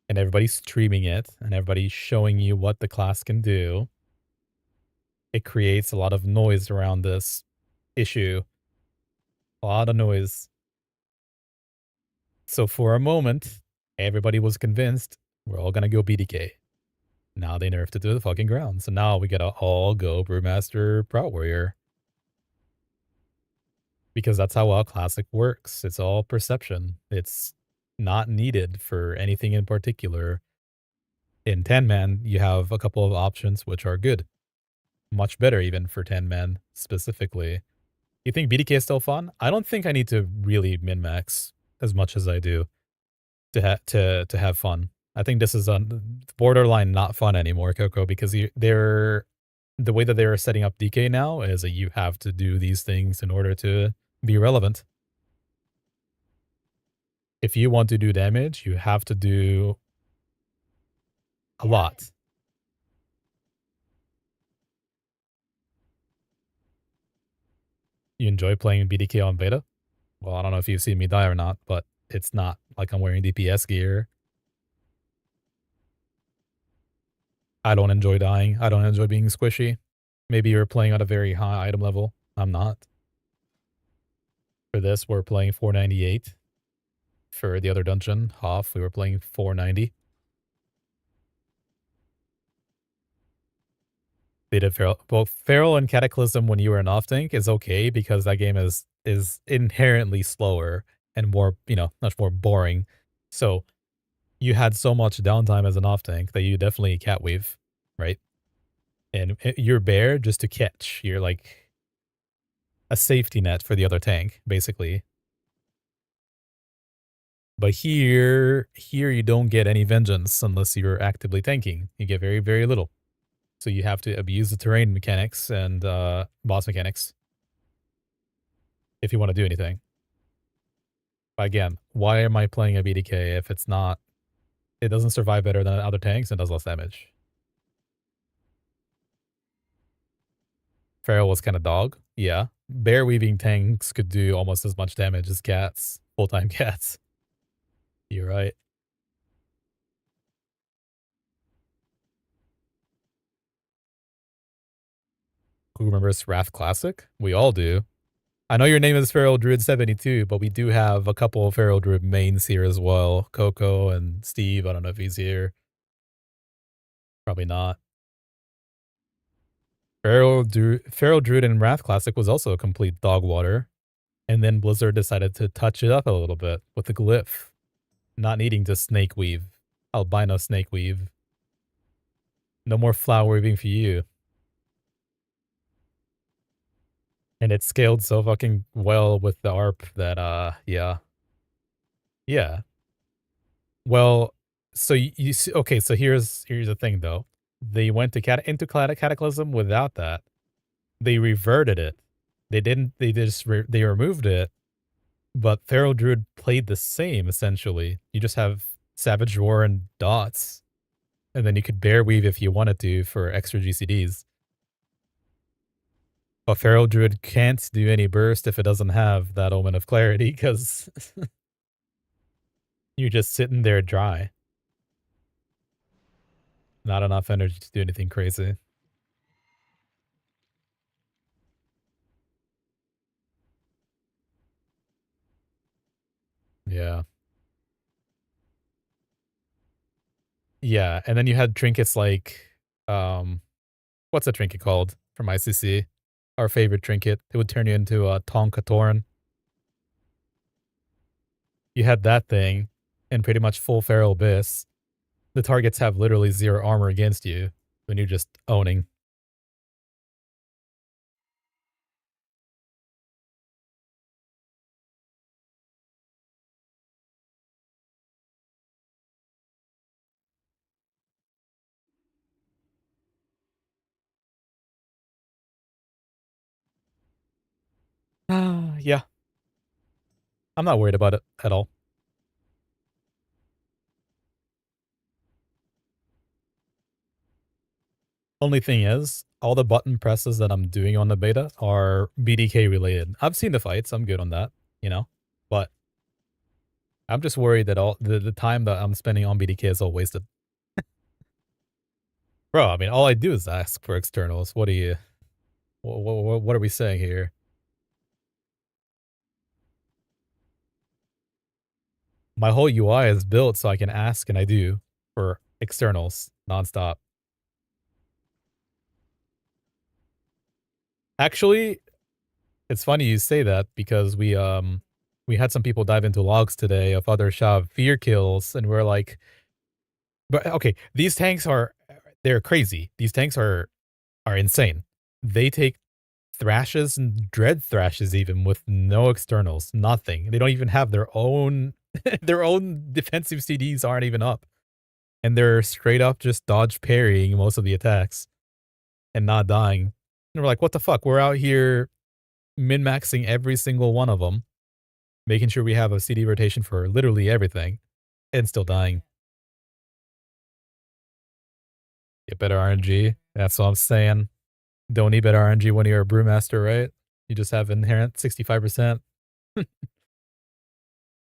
Speaker 1: And everybody's streaming it, and everybody's showing you what the class can do. It creates a lot of noise around this issue. A lot of noise. So for a moment, everybody was convinced we're all going to go BDK. Now they nerfed it to the fucking ground. So now we gotta all go Brewmaster Prout Warrior. Because that's how WoW Classic works. It's all perception. It's not needed for anything in particular. In 10-man, you have a couple of options which are good. Much better even for 10-man specifically. You think BDK is still fun? I don't think I need to really min-max as much as I do to have fun. I think this is borderline not fun anymore, Coco, because the way that they're setting up DK now is that you have to do these things in order to be relevant. If you want to do damage, you have to do a lot. You enjoy playing BDK on beta? Well, I don't know if you've seen me die or not, but it's not like I'm wearing DPS gear. I don't enjoy dying. I don't enjoy being squishy. Maybe you're playing at a very high item level. I'm not. For this, we're playing 498. For the other dungeon, HoF, we were playing 490. Beta Feral. Both Feral and Cataclysm when you were an off tank is okay because that game is inherently slower and more, much more boring. So you had so much downtime as an off tank that you definitely catweave, right? And you're bare just to catch. You're like a safety net for the other tank, basically. But here you don't get any vengeance unless you're actively tanking. You get very, very little. So you have to abuse the terrain mechanics and boss mechanics if you want to do anything. But again, why am I playing a BDK if it doesn't survive better than other tanks and does less damage? Feral was kind of dog. Yeah. Bear weaving tanks could do almost as much damage as cats. Full-time cats. You're right. Who remembers Wrath Classic? We all do. I know your name is Feral Druid 72, but we do have a couple of Feral Druid mains here as well. Coco and Steve. I don't know if he's here. Probably not. Feral Druid in Wrath Classic was also a complete dog water. And then Blizzard decided to touch it up a little bit with the glyph. Not needing to snake weave. Albino snake weave. No more flower weaving for you. And it scaled so fucking well with the ARP that, yeah. Yeah. Well, so you see, okay, so here's the thing though. They went to into Cataclysm without that. They reverted it. They removed it, but Feral Druid played the same essentially. You just have Savage Roar and dots. And then you could bear weave if you wanted to for extra GCDs. But Feral Druid can't do any burst if it doesn't have that Omen of Clarity, because you're just sitting there dry. Not enough energy to do anything crazy. Yeah. Yeah, and then you had trinkets like, what's a trinket called from ICC? Our favorite trinket. It would turn you into a Tonka Torn. You had that thing, and pretty much full Feral Abyss. The targets have literally 0 armor against you when you're just owning. Yeah. I'm not worried about it at all. Only thing is, all the button presses that I'm doing on the beta are BDK related. I've seen the fights, I'm good on that, but I'm just worried that all the time that I'm spending on BDK is all wasted. Bro, I mean, all I do is ask for externals. What are we saying here? My whole UI is built so I can ask, and I do, for externals nonstop. Actually, it's funny you say that because we we had some people dive into logs today of other Sha of Fear kills, and we're like, but okay, these tanks they're crazy. These tanks are insane. They take thrashes and dread thrashes even with no externals, nothing. They don't even have their own their own defensive CDs aren't even up. And they're straight up just dodge parrying most of the attacks and not dying. And we're like, what the fuck? We're out here min-maxing every single one of them, making sure we have a CD rotation for literally everything, and still dying. Get better RNG. That's what I'm saying. Don't need better RNG when you're a Brewmaster, right? You just have inherent 65%.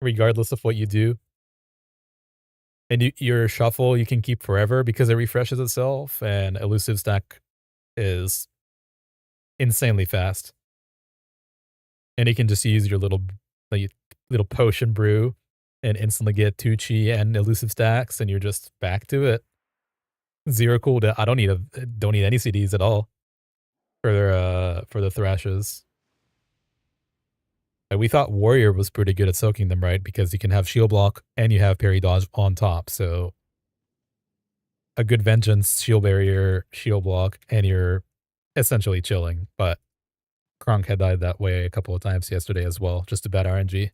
Speaker 1: Regardless of what you do. And your shuffle you can keep forever because it refreshes itself, and elusive stack is insanely fast. And you can just use your little potion brew and instantly get 2 chi and elusive stacks, and you're just back to it. 0 cooldown. I don't need any CDs at all for the thrashes. We thought Warrior was pretty good at soaking them, right? Because you can have shield block and you have parry dodge on top. So a good vengeance, shield barrier, shield block, and you're essentially chilling. But Kronk had died that way a couple of times yesterday as well, just a bad RNG.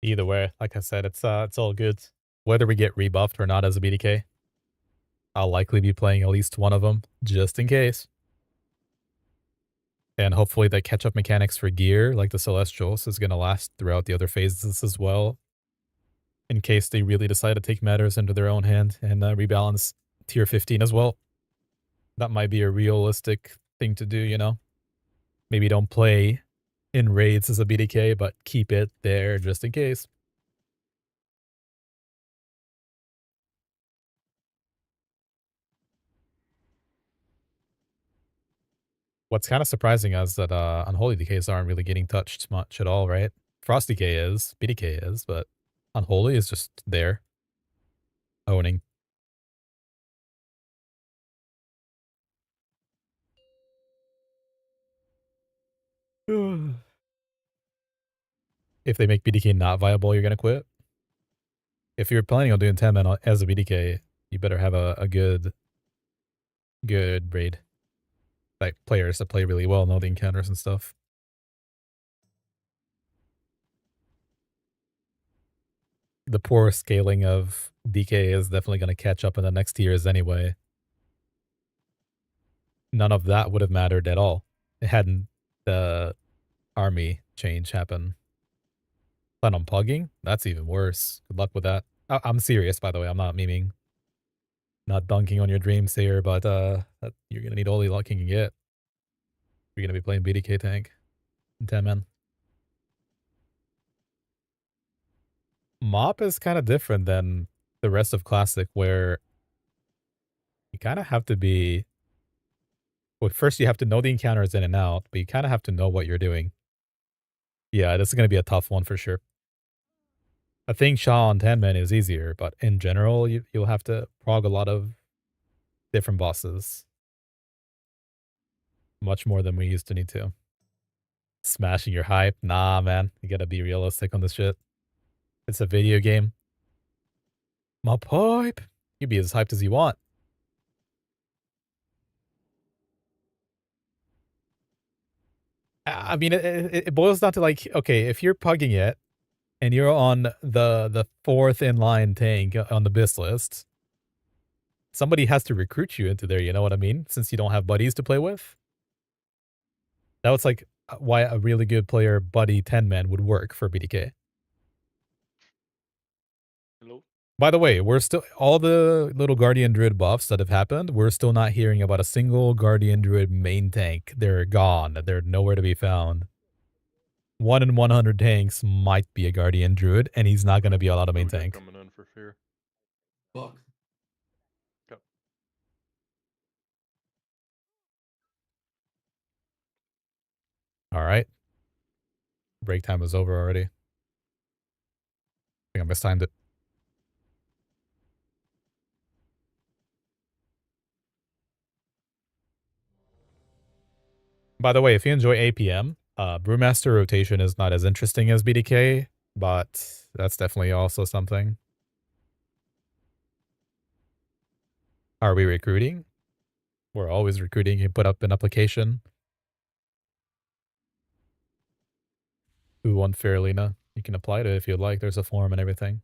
Speaker 1: Either way, like I said, it's all good. Whether we get rebuffed or not as a BDK, I'll likely be playing at least one of them, just in case. And hopefully the catch-up mechanics for gear, like the Celestials, is going to last throughout the other phases as well. In case they really decide to take matters into their own hand and rebalance tier 15 as well. That might be a realistic thing to do, you know? Maybe don't play in raids as a BDK, but keep it there just in case. What's kind of surprising is that Unholy DKs aren't really getting touched much at all, right? Frost DK is, BDK is, but Unholy is just there. Owning. If they make BDK not viable, you're gonna quit. If you're planning on doing 10 men as a BDK, you better have a good raid. Like players that play really well, know the encounters and stuff. The poor scaling of DK is definitely going to catch up in the next tiers anyway. None of that would have mattered at all. It hadn't the army change happen. Plan on plugging? That's even worse. Good luck with that. I'm serious, by the way. I'm not memeing. Not dunking on your dreams here, but you're going to need all the luck you can get. You're going to be playing BDK tank in 10 men. MOP is kind of different than the rest of Classic, where you kind of have to be... Well, first you have to know the encounters in and out, but you kind of have to know what you're doing. Yeah, this is going to be a tough one for sure. I think Sha on 10 men is easier, but in general, you'll have to prog a lot of different bosses. Much more than we used to need to. Smashing your hype? Nah, man. You gotta be realistic on this shit. It's a video game. My pipe! You be as hyped as you want. I mean, it boils down to like, okay, if you're pugging it, and you're on the 4th in line tank on the BIS list, somebody has to recruit you into there, you know what I mean? Since you don't have buddies to play with. That was like why a really good player buddy 10-man would work for BDK.
Speaker 9: Hello?
Speaker 1: By the way, we're still, all the little Guardian Druid buffs that have happened, we're still not hearing about a single Guardian Druid main tank. They're gone. They're nowhere to be found. 1 in 100 tanks might be a Guardian Druid, and he's not going to be allowed a main tank.
Speaker 2: Coming in for for fear.
Speaker 3: Fuck.
Speaker 2: Go.
Speaker 1: All right. Break time is over already. I think I mistimed it. By the way, if you enjoy APM, Brewmaster rotation is not as interesting as BDK, but that's definitely also something. Are we recruiting? We're always recruiting. You put up an application. Who won Fairlina? You can apply to it if you'd like. There's a form and everything.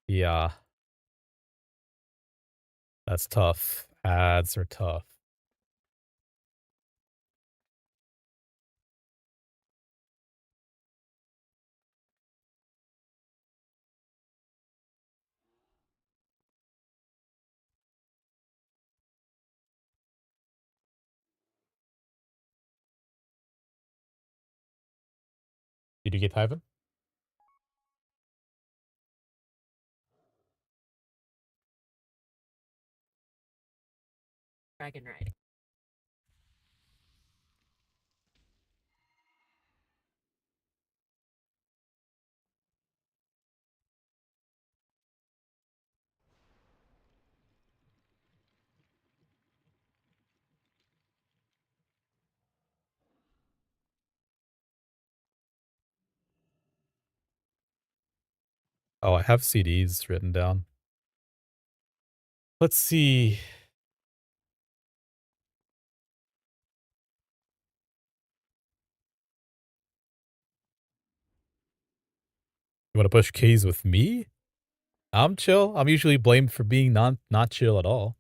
Speaker 1: Yeah. That's tough. Ads are tough. Did you get Hyven?
Speaker 14: Dragon Ride.
Speaker 1: Oh, I have CDs written down. Let's see. You want to push keys with me? I'm chill. I'm usually blamed for being not chill at all.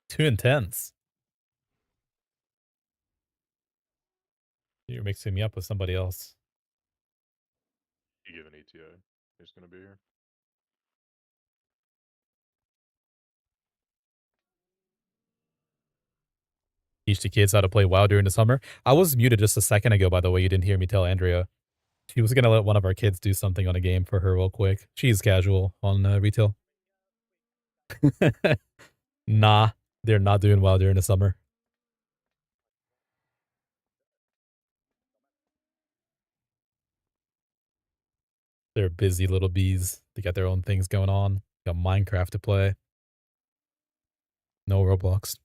Speaker 1: Too intense. You're mixing me up with somebody else.
Speaker 2: You give an ETA. He's gonna be here.
Speaker 1: Teach the kids how to play WoW during the summer. I was muted just a second ago, by the way. You didn't hear me tell Andrea. She was going to let one of our kids do something on a game for her real quick. She's casual on retail. Nah, they're not doing well during the summer. They're busy little bees. They got their own things going on. Got Minecraft to play. No Roblox.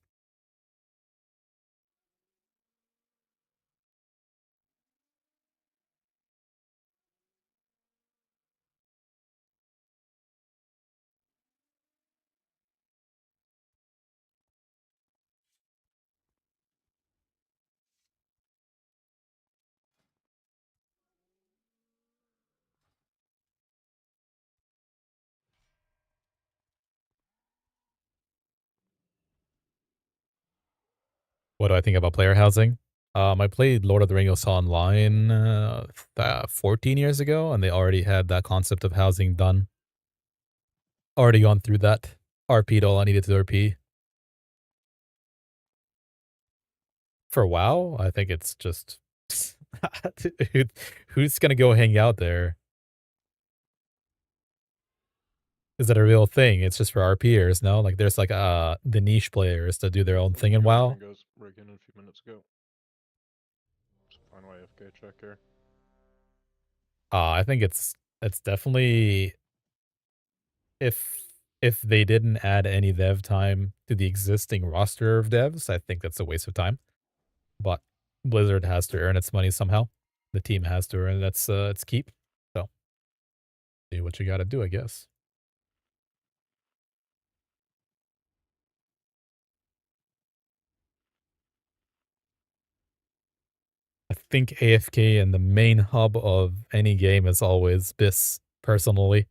Speaker 1: What do I think about player housing? I played Lord of the Rings online 14 years ago, and they already had that concept of housing done. Already gone through that. RP'd all I needed to RP. For WoW, I think it's just... who's gonna go hang out there? Is that a real thing? It's just for RPers, no? Like, there's like the niche players that do their own thing in WoW.
Speaker 2: Goes break in a few minutes ago. Just final AFK check here.
Speaker 1: I think it's definitely... If they didn't add any dev time to the existing roster of devs, I think that's a waste of time. But Blizzard has to earn its money somehow. The team has to earn its keep. So, do what you gotta do, I guess. I think AFK and the main hub of any game is always BIS, personally.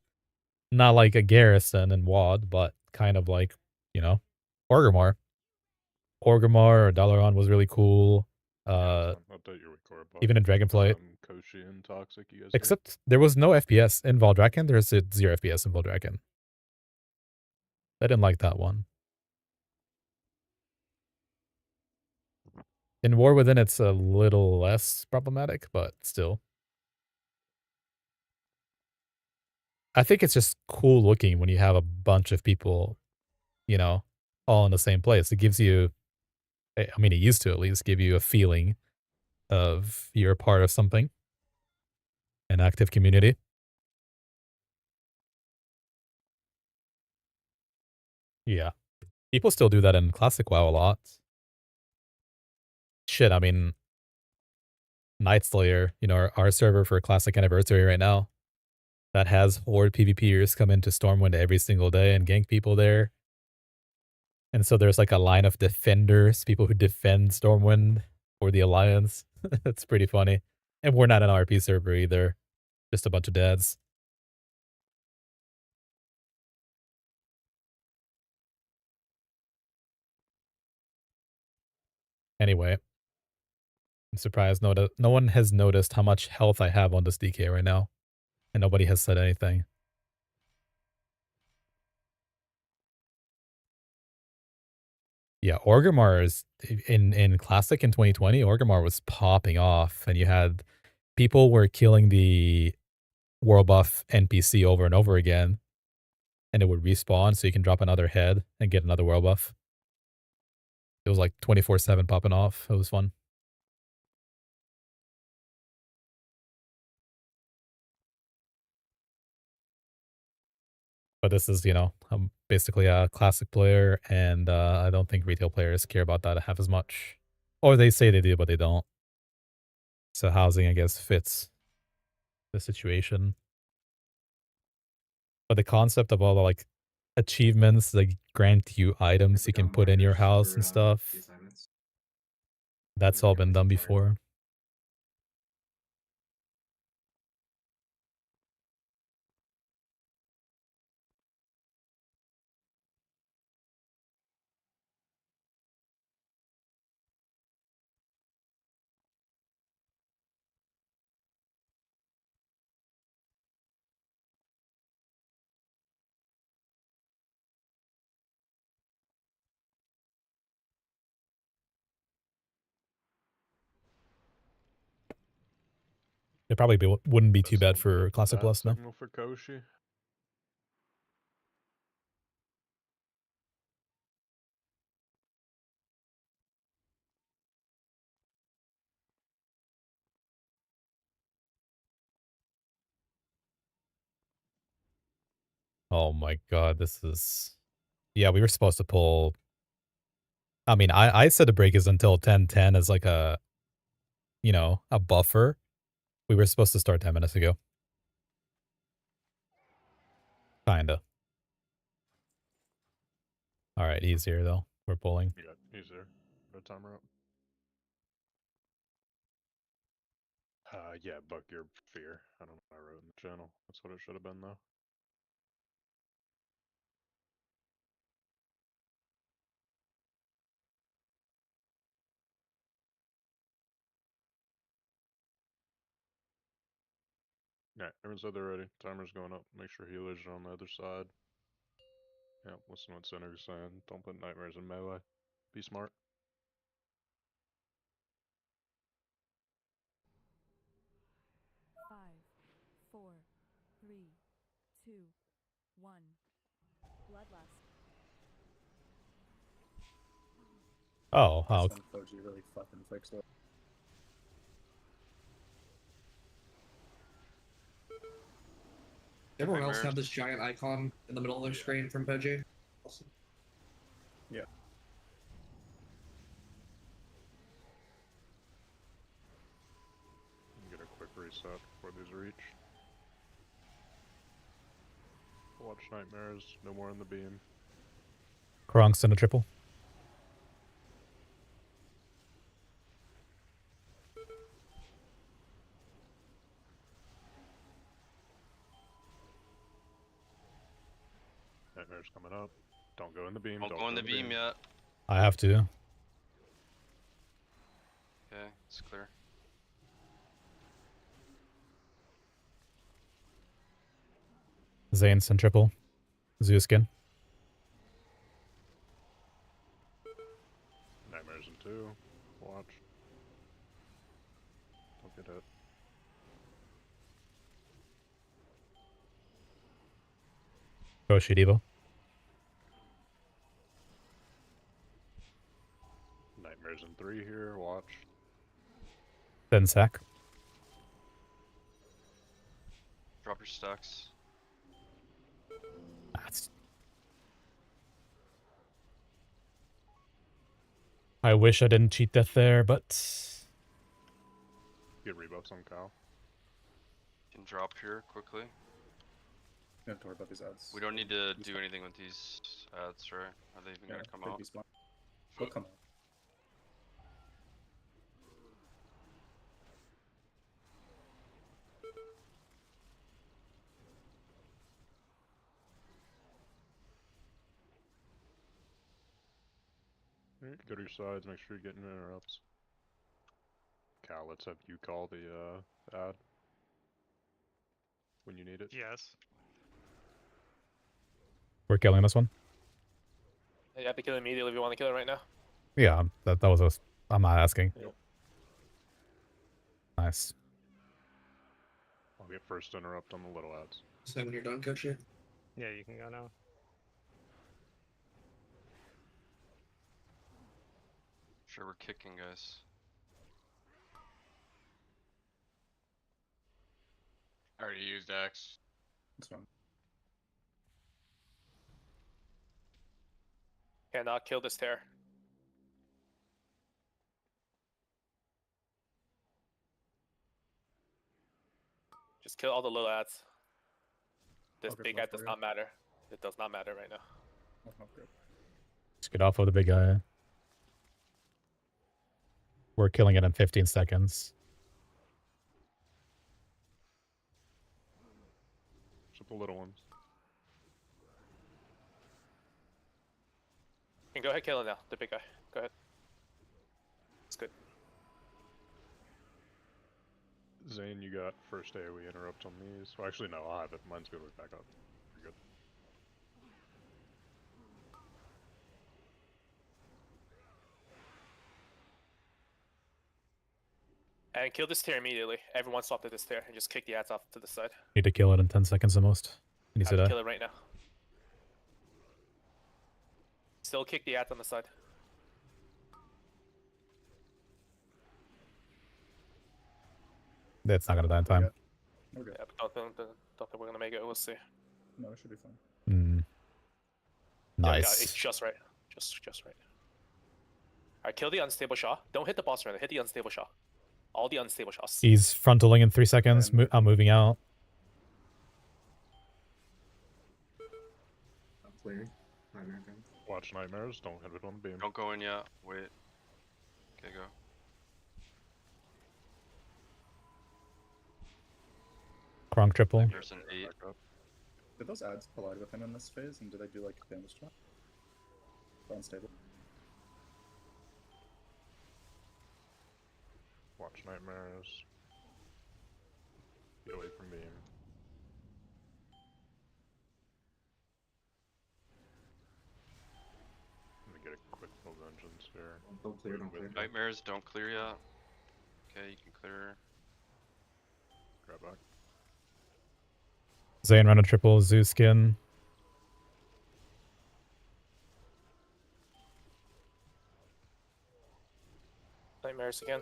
Speaker 1: Not like a Garrison and WoD, but kind of like, you know, Orgrimmar. Orgrimmar or Dalaran was really cool. Even in Dragonflight.
Speaker 2: Koshi and Toxic, you guys
Speaker 1: Except there was no FPS in Valdrakken. There's 0 FPS in Valdrakken. I didn't like that one. In War Within, it's a little less problematic, but still. I think it's just cool looking when you have a bunch of people, you know, all in the same place. It gives you, I mean, it used to at least give you a feeling of you're a part of something, an active community. Yeah. People still do that in Classic WoW a lot. Shit, I mean, Night Slayer, you know, our server for Classic Anniversary right now, that has Horde PvPers come into Stormwind every single day and gank people there. And so there's like a line of defenders, people who defend Stormwind for the Alliance. It's pretty funny. And we're not an RP server either. Just a bunch of dads. Anyway, I'm surprised no one has noticed how much health I have on this DK right now. And nobody has said anything. Yeah, Orgrimmar is in Classic in 2020, Orgrimmar was popping off, and you had people were killing the world buff NPC over and over again, and it would respawn so you can drop another head and get another world buff. It was like 24/7 popping off. It was fun. But this is, you know, I'm basically a Classic player, and I don't think retail players care about that half as much. Or they say they do, but they don't. So housing, I guess, fits the situation. But the concept of all the, like, achievements that grant you items you can put in your house and stuff, that's all been done before. It probably wouldn't be too bad for Classic Plus, no?
Speaker 2: Signal for Koshi.
Speaker 1: Oh my god, this is... Yeah, we were supposed to pull... I mean, I said the break is until 10:10 as like a, you know, a buffer. We were supposed to start 10 minutes ago. Kinda. Alright, easier though. We're pulling.
Speaker 2: Yeah, easier. No timer up. Yeah, Buck your fear. I don't know what I wrote in the channel. That's what it should have been though. Yeah, everyone said they're ready. Timer's going up. Make sure healers are on the other side. Yeah, listen to what Senator's saying. Don't put nightmares in melee. Be smart.
Speaker 14: Five, four, three, two, one. Bloodlust.
Speaker 1: Oh, how...
Speaker 12: That's when Koji really fucking fixed it.
Speaker 3: Everyone else have this giant icon in the middle of their screen from Poji? Awesome.
Speaker 12: Yeah.
Speaker 2: Get a quick reset before these reach. Watch nightmares. No more in the beam.
Speaker 1: Kronks and a triple.
Speaker 2: Nightmares coming up. Don't go in the beam.
Speaker 7: Don't go in the beam yet.
Speaker 1: I have to.
Speaker 7: Okay, it's clear.
Speaker 1: Zane's and triple. Zeuskin.
Speaker 2: Nightmares in 2. Watch. Don't get hit.
Speaker 1: Go shoot Evo.
Speaker 2: Nightmares in 3 here. Watch.
Speaker 1: Then sack.
Speaker 7: Drop your stacks.
Speaker 1: That's... I wish I didn't cheat death there, but
Speaker 2: Get rebuffs on Kyle.
Speaker 7: Can drop here quickly.
Speaker 12: You have to worry about these ads.
Speaker 7: We don't need to do anything with these ads, right? Are they even
Speaker 12: Yeah,
Speaker 7: gonna come
Speaker 12: they'd
Speaker 7: out?
Speaker 12: be smart. They'll come out.
Speaker 2: Alright, go to your sides, make sure you're getting interrupts. Cal, let's have you call the ad. When you need it.
Speaker 20: Yes.
Speaker 1: we're killing this one.
Speaker 8: You have to kill it immediately if you want to kill it right now.
Speaker 1: Yeah, that was a... I'm not asking.
Speaker 8: Yep.
Speaker 1: Nice.
Speaker 2: I'll get first interrupt on the little ads.
Speaker 3: Say when you're done, Coach.
Speaker 20: Yeah, you can go now.
Speaker 7: Sure, we're kicking, guys.
Speaker 18: I already used X.
Speaker 12: That's fine.
Speaker 8: Cannot kill this tear. Just kill all the little ads. This
Speaker 12: Okay,
Speaker 8: big
Speaker 12: flash
Speaker 8: ad does
Speaker 12: for you.
Speaker 8: not matter. It does not matter right now.
Speaker 12: Oh, good.
Speaker 1: Let's get off of the big guy. We're killing it in 15 seconds.
Speaker 2: Just the little ones.
Speaker 8: You can go ahead, kill it now. The big guy. Go ahead. It's good.
Speaker 2: Zane, you got first AoE interrupt on these. Well, actually, no, I'll have it. Mine's good with backup. You're good.
Speaker 8: And kill this tear immediately. Everyone swap to this tear and just kick the ads off to the side.
Speaker 1: Need to kill it in 10 seconds the most. He needs
Speaker 8: Have
Speaker 1: to
Speaker 8: to
Speaker 1: die.
Speaker 8: kill it right now. Still kick the ads on the side.
Speaker 1: That's not gonna die in time.
Speaker 12: We're good.
Speaker 8: Yeah, but don't think we're gonna make it. We'll see.
Speaker 12: No, it should be fine.
Speaker 8: Yeah,
Speaker 1: Nice.
Speaker 8: it's just right. Just right. Alright, kill the unstable Sha. Don't hit the boss runner. Hit the unstable Sha. All the unstable Shas.
Speaker 1: He's frontaling in 3 seconds. I'm moving out.
Speaker 15: I'm clearing. Nightmare coming.
Speaker 2: Watch nightmares. Don't hit it on the beam.
Speaker 7: Don't go in yet. Wait. Okay, go.
Speaker 1: Kronk triple.
Speaker 7: There's an 8.
Speaker 12: Did those ads collide with him in this phase, and do they do like damage to him? Unstable.
Speaker 2: Watch nightmares. Get away from beam. Let me get a quick little vengeance here.
Speaker 15: Don't clear, don't clear.
Speaker 7: Nightmares, don't clear yet. Okay, you can clear.
Speaker 2: Grab back.
Speaker 1: Zane run a triple zoo skin.
Speaker 8: Nightmares again.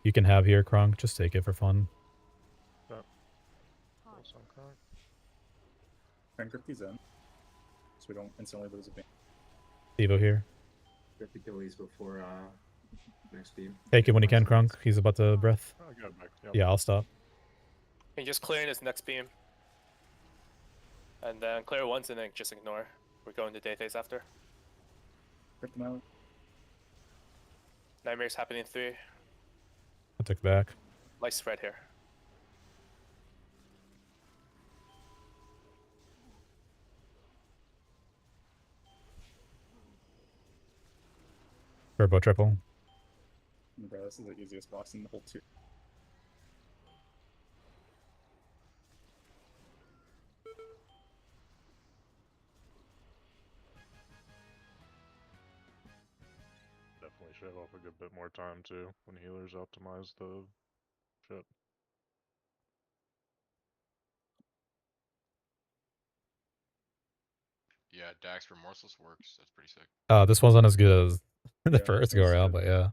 Speaker 1: You can have here, Kronk. Just take it for fun.
Speaker 2: Yep. That's on Kronk.
Speaker 12: Try and grip these in, so we don't instantly lose a beam.
Speaker 1: Evo here.
Speaker 15: Grip the killies before next beam.
Speaker 1: Take it when you can, Kronk. He's about to breath.
Speaker 2: Oh, I got it back. Yep.
Speaker 1: Yeah, I'll stop.
Speaker 8: And just clear in his next beam. And then clear once and then just ignore. We're going to day phase after.
Speaker 12: Grip them out.
Speaker 8: Nightmares happening in 3.
Speaker 1: I took back.
Speaker 8: Light spread here.
Speaker 1: Turbo triple.
Speaker 12: Bro, this is the easiest boss in the whole tier.
Speaker 2: shave off a good bit more time too when healers optimize the shit.
Speaker 18: Yeah, Dax Remorseless works. That's pretty sick.
Speaker 1: This one's not as good as the
Speaker 12: Yeah,
Speaker 1: first
Speaker 12: this
Speaker 1: go
Speaker 12: was
Speaker 1: around,
Speaker 12: good.
Speaker 1: but yeah.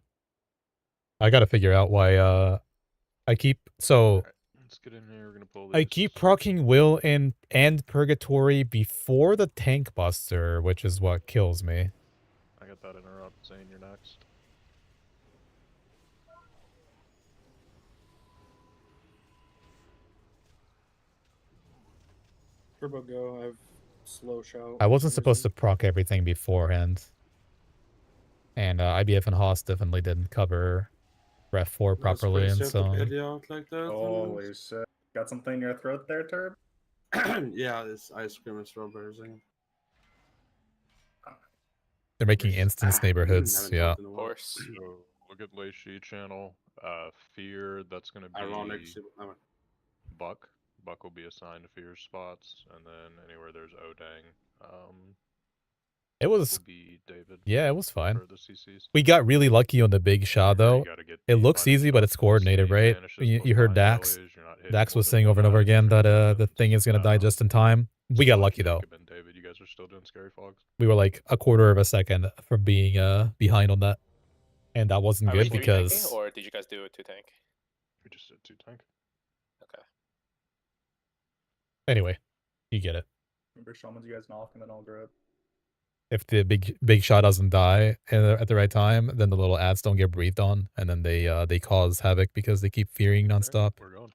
Speaker 1: I gotta figure out why I keep
Speaker 2: Let's get in here. We're gonna pull
Speaker 1: I
Speaker 2: these.
Speaker 1: keep proccing Will and Purgatory before the Tank Buster, which is what kills me.
Speaker 2: I got that interrupt. Zane, you're next.
Speaker 12: Turbo go. I have slow shout.
Speaker 1: I wasn't supposed to proc everything beforehand. And IBF and HoF definitely didn't cover Ref 4 properly, and so...
Speaker 5: Like that.
Speaker 12: Holy shit. Got something in your throat there, Turb?
Speaker 5: Yeah, this ice cream and strawberries thing.
Speaker 1: They're making instance neighborhoods, yeah.
Speaker 2: Of course. So look at Lei Shi channel. Fear, that's gonna be
Speaker 5: Ironic.
Speaker 2: Buck. Buck will be assigned to Fear spots, and then anywhere there's Odang,
Speaker 1: It was...
Speaker 2: will be David.
Speaker 1: Yeah, it was fine.
Speaker 2: For the CCs.
Speaker 1: We got really lucky on the big Sha, though. It looks easy, but it's coordinated, right? You heard Dax. Dax was saying over and over again that the thing is gonna die just in time. We got lucky, though.
Speaker 2: And David, you guys are still doing scary fogs.
Speaker 1: We were like a quarter of a second from being behind on that. And that wasn't
Speaker 8: Are we
Speaker 1: good
Speaker 8: three
Speaker 1: because...
Speaker 8: tanking, or did you guys do a 2 tank?
Speaker 2: We just did 2 tank.
Speaker 8: Okay.
Speaker 1: Anyway, you get it.
Speaker 12: Remember shamans you guys knock and then I'll grab.
Speaker 1: If the big Sha doesn't die at the right time, then the little ads don't get breathed on, and then they cause havoc because they keep fearing nonstop.
Speaker 2: We're going.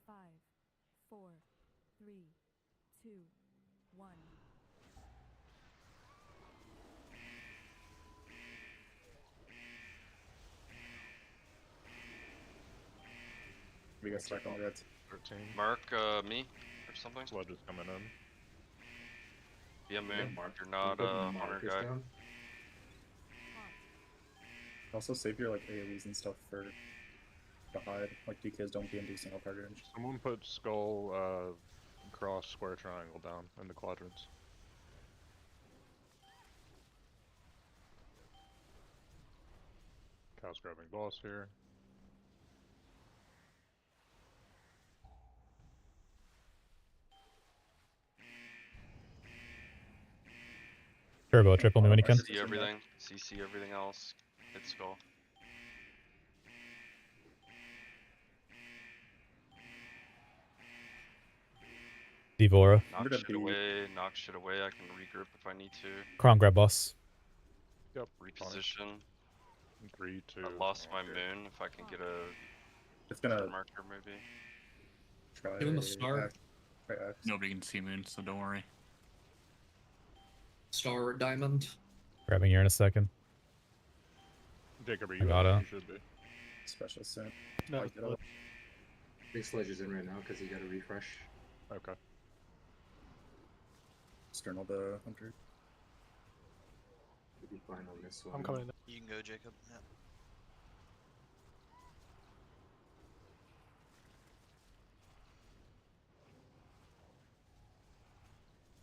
Speaker 14: Five, 4, 3, 2, 1.
Speaker 12: We got stuck on reds.
Speaker 2: 13.
Speaker 7: Mark me or something.
Speaker 2: Sludge is coming in.
Speaker 7: Yeah, moon.
Speaker 15: Mark.
Speaker 7: You're not a hunter guy.
Speaker 12: Also save your like AoEs and stuff for to hide. Like DKs don't BMD single target range.
Speaker 2: Someone put skull, cross, square, triangle down in the quadrants. Cow's grabbing boss here.
Speaker 1: Turbo, triple me when you can.
Speaker 7: See everything. CC everything else. Hit skull.
Speaker 1: Devora.
Speaker 7: Knock shit away. Knock shit away. I can regroup if I need to.
Speaker 1: Crown grab boss.
Speaker 2: Yep.
Speaker 7: Reposition.
Speaker 2: 3, 2.
Speaker 7: I lost my moon. If I can get a
Speaker 12: It's gonna
Speaker 7: marker maybe.
Speaker 12: try.
Speaker 3: Give him a star.
Speaker 12: Try X.
Speaker 6: Nobody can see moon, so don't worry.
Speaker 3: Star or diamond.
Speaker 1: Grabbing here in a second.
Speaker 2: Jacob, are
Speaker 1: I
Speaker 2: you
Speaker 1: gotta.
Speaker 2: up? You should be.
Speaker 12: Special soon.
Speaker 19: No,
Speaker 12: Like,
Speaker 19: but-
Speaker 15: I think Sledge is in right now because he got a refresh.
Speaker 2: Okay.
Speaker 12: external the hunter.
Speaker 15: We'll be fine on this one.
Speaker 19: I'm coming in.
Speaker 13: You can go, Jacob. Yeah.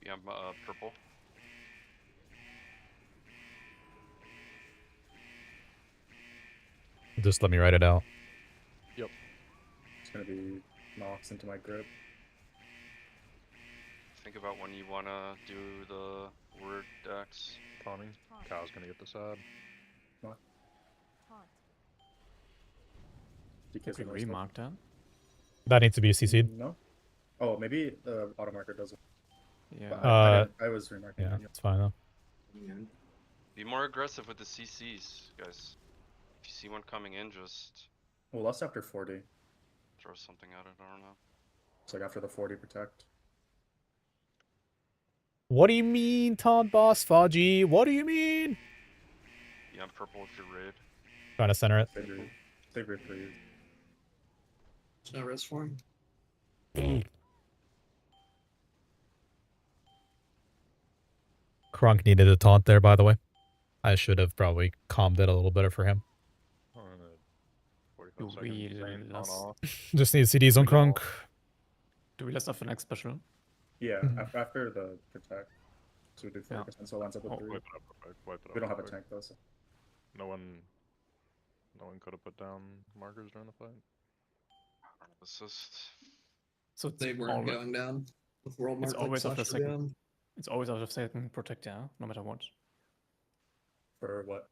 Speaker 7: Yeah, I'm purple.
Speaker 1: Just let me write it out.
Speaker 2: Yep.
Speaker 12: It's gonna be knocks into my grip.
Speaker 7: Think about when you wanna do the word decks.
Speaker 2: Conning. Kyle's gonna get this ad.
Speaker 12: What?
Speaker 21: Could we mark down?
Speaker 1: That needs to be CC'd.
Speaker 12: No. Oh, maybe the auto marker doesn't.
Speaker 21: Yeah.
Speaker 12: But I was remarking.
Speaker 1: Yeah,
Speaker 12: it,
Speaker 1: it's fine though.
Speaker 7: Be more aggressive with the CCs, guys. If you see one coming in, just
Speaker 12: Well, that's after 40.
Speaker 7: throw something at it. I don't know.
Speaker 12: It's like after the 40 protect.
Speaker 1: What do you mean, Taunt Boss Fudgy? What do you mean?
Speaker 7: Yeah, I'm purple with your raid.
Speaker 1: Trying to center it.
Speaker 12: Save your 3.
Speaker 3: There's no res for him.
Speaker 1: Krunk needed a taunt there, by the way. I should have probably calmed it a little better for him.
Speaker 2: I'm gonna
Speaker 21: Do
Speaker 2: 45
Speaker 21: we
Speaker 2: seconds. Zane on
Speaker 21: last?
Speaker 2: off.
Speaker 1: Just need CDs on Kronk.
Speaker 21: Do we last off the next special?
Speaker 12: Yeah,
Speaker 1: Mhm.
Speaker 12: after the protect. So we do 40%, so it ends up with
Speaker 21: Oh,
Speaker 12: 3.
Speaker 2: Wipe it up real quick. Wipe it up
Speaker 12: We don't
Speaker 2: real
Speaker 12: have a
Speaker 2: quick.
Speaker 12: tank though, so.
Speaker 2: No one could have put down markers during the fight.
Speaker 7: Assist.
Speaker 21: So it's
Speaker 3: They weren't going down. With world
Speaker 21: It's
Speaker 3: mark like
Speaker 21: always after
Speaker 3: Sasha
Speaker 21: second.
Speaker 3: down.
Speaker 21: It's always after second protect, yeah, no matter what.
Speaker 12: For what?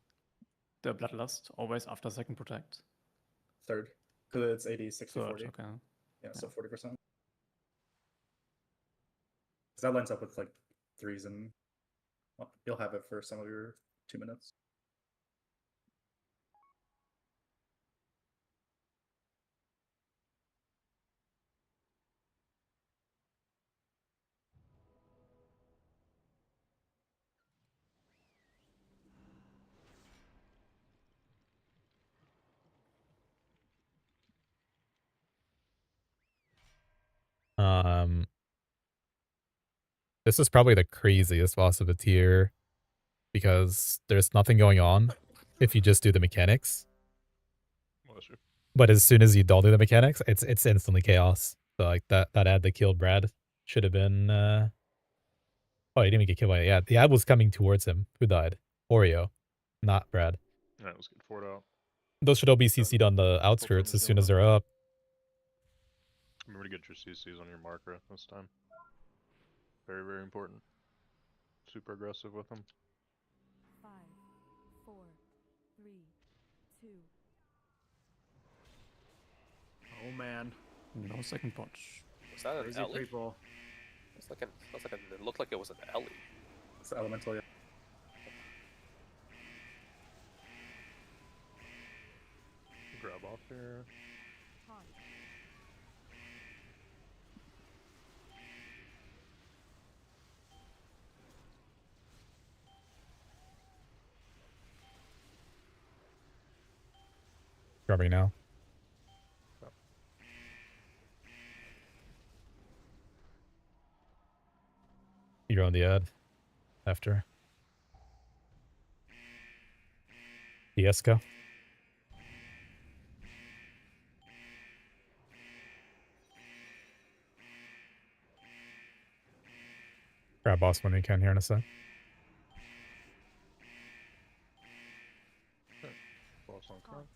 Speaker 21: The bloodlust always after second protect.
Speaker 12: Third. Because it's 80, 60,
Speaker 21: Third,
Speaker 12: 40.
Speaker 21: okay.
Speaker 12: Yeah, so 40%. Because that lines up with like 3s and well, you'll have it for some of your 2 minutes.
Speaker 1: This is probably the craziest boss of the tier because there's nothing going on if you just do the mechanics. But as soon as you don't do the mechanics, it's instantly chaos. So like that ad that killed Brad should have been oh, he didn't even get killed by it. Yeah, the ad was coming towards him. Who died? Oreo, not Brad.
Speaker 2: Alright, let's get Ford out.
Speaker 1: Those should all be CC'd on the outskirts as soon as they're up.
Speaker 2: Remember to get your CCs on your marker this time. Very, very important. Super aggressive with them.
Speaker 14: 5, 4, 3, 2.
Speaker 17: Oh man.
Speaker 21: No second punch.
Speaker 8: Was that an
Speaker 17: Crazy
Speaker 8: Ellie?
Speaker 17: people.
Speaker 8: It looked like it was an Ellie.
Speaker 12: It's elemental, yeah.
Speaker 2: Grab off here.
Speaker 1: Grabbing now. You're on the ad after. Fiesco. Grab boss when you can here in a sec.
Speaker 2: Boss on Kronk.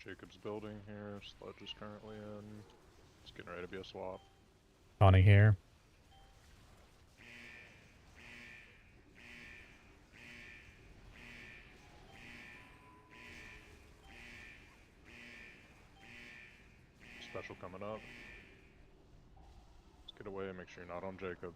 Speaker 2: Jacob's building here. Sludge is currently in. It's getting ready to be a swap.
Speaker 1: Taunting here.
Speaker 2: Special coming up. Let's get away and make sure you're not on Jacob.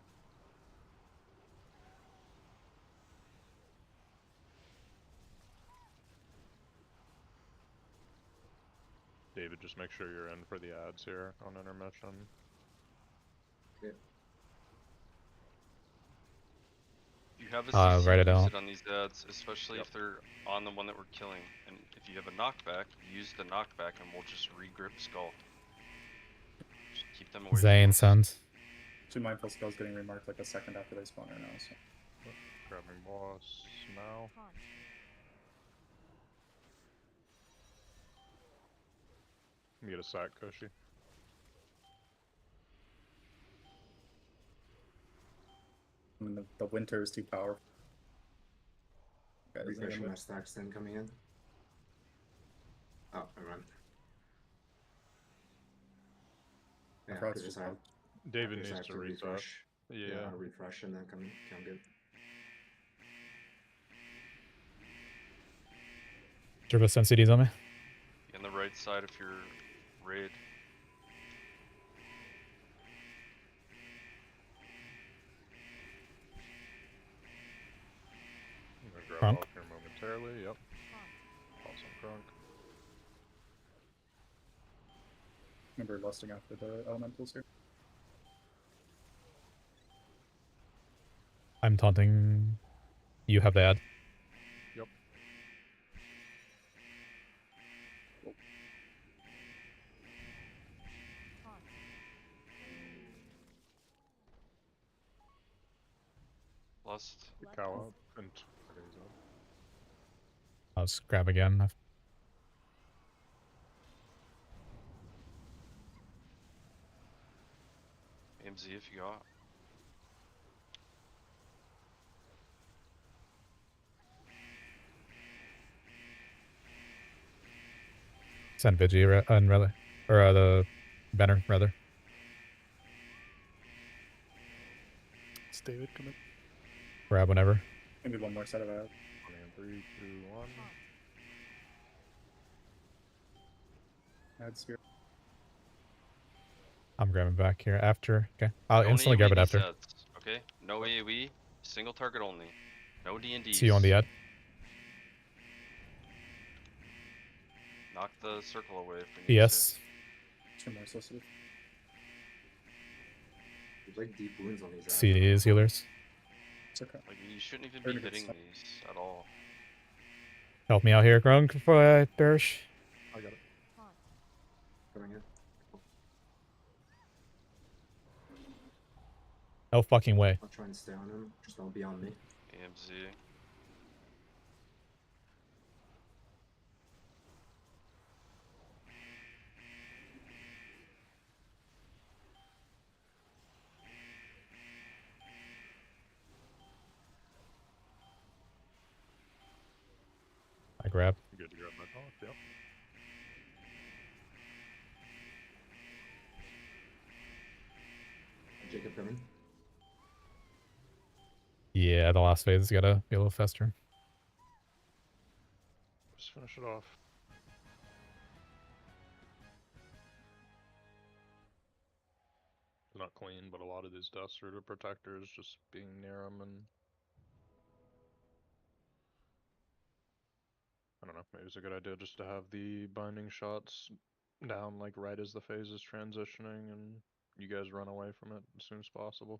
Speaker 2: David, just make sure you're in for the ads here on Intermission.
Speaker 15: Yeah.
Speaker 7: You have a CC,
Speaker 1: write it
Speaker 7: use
Speaker 1: out.
Speaker 7: it on these ads, especially if they're on the one that we're killing. And if you have a knockback, use the knockback and we'll just regrip Skull. Just keep them away
Speaker 1: Zane
Speaker 7: from us.
Speaker 1: sends.
Speaker 12: 2 mindful spells getting remarked like a second after they spawn right now, so.
Speaker 2: Grabbing boss now. Let me get a sack, Koshi.
Speaker 12: I mean, the winter is too powerful. Okay,
Speaker 15: Refreshing my stacks then coming in. Oh, never mind. Yeah,
Speaker 12: forgot
Speaker 15: because
Speaker 12: to
Speaker 15: I
Speaker 2: David
Speaker 15: just
Speaker 2: needs
Speaker 15: have
Speaker 2: to reset. Yeah.
Speaker 15: I'll refresh and then come good.
Speaker 1: Turbo send CDs on me.
Speaker 7: On the right side of your raid.
Speaker 2: I'm gonna grab
Speaker 1: Kronk.
Speaker 2: off here momentarily. Yep. Awesome, Kronk.
Speaker 12: Remember lusting after the elementals here.
Speaker 1: I'm taunting. You have the ad.
Speaker 2: Yep.
Speaker 7: Lust.
Speaker 2: Cow up and
Speaker 1: I'll just grab again.
Speaker 7: AMZ if you got.
Speaker 1: Send Vigi and Rally. Or the banner, rather.
Speaker 19: It's David coming.
Speaker 1: Grab whenever.
Speaker 12: Maybe one more set of ads.
Speaker 2: 3, 2, 1.
Speaker 12: Ads here.
Speaker 1: I'm grabbing back here after. Okay. I'll
Speaker 7: Don't
Speaker 1: instantly grab it
Speaker 7: AoE
Speaker 1: after.
Speaker 7: sets, okay? No AoE, single target only. No D&Ds.
Speaker 1: See you on the ad.
Speaker 7: Knock the circle away if we need
Speaker 1: Yes.
Speaker 12: Two more solicited.
Speaker 15: There's like deep wounds on these ads.
Speaker 1: CDs, healers.
Speaker 12: It's okay.
Speaker 7: Like, you shouldn't even
Speaker 12: Very
Speaker 7: be
Speaker 12: good
Speaker 7: hitting
Speaker 12: stuff.
Speaker 7: these at all.
Speaker 1: Help me out here, Grunk, before I perish.
Speaker 2: I got it.
Speaker 15: Coming in.
Speaker 1: No fucking way.
Speaker 15: I'll try and stay on him. Just don't be on me.
Speaker 7: AMZ.
Speaker 1: I grab.
Speaker 2: Good to grab my talk, yep.
Speaker 15: Jacob coming.
Speaker 1: Yeah, the last phase has gotta be a little faster.
Speaker 2: Just finish it off. Not clean, but a lot of these deaths are to protectors just being near them and... I don't know, maybe it's a good idea just to have the binding shots down like right as the phase is transitioning and you guys run away from it as soon as possible.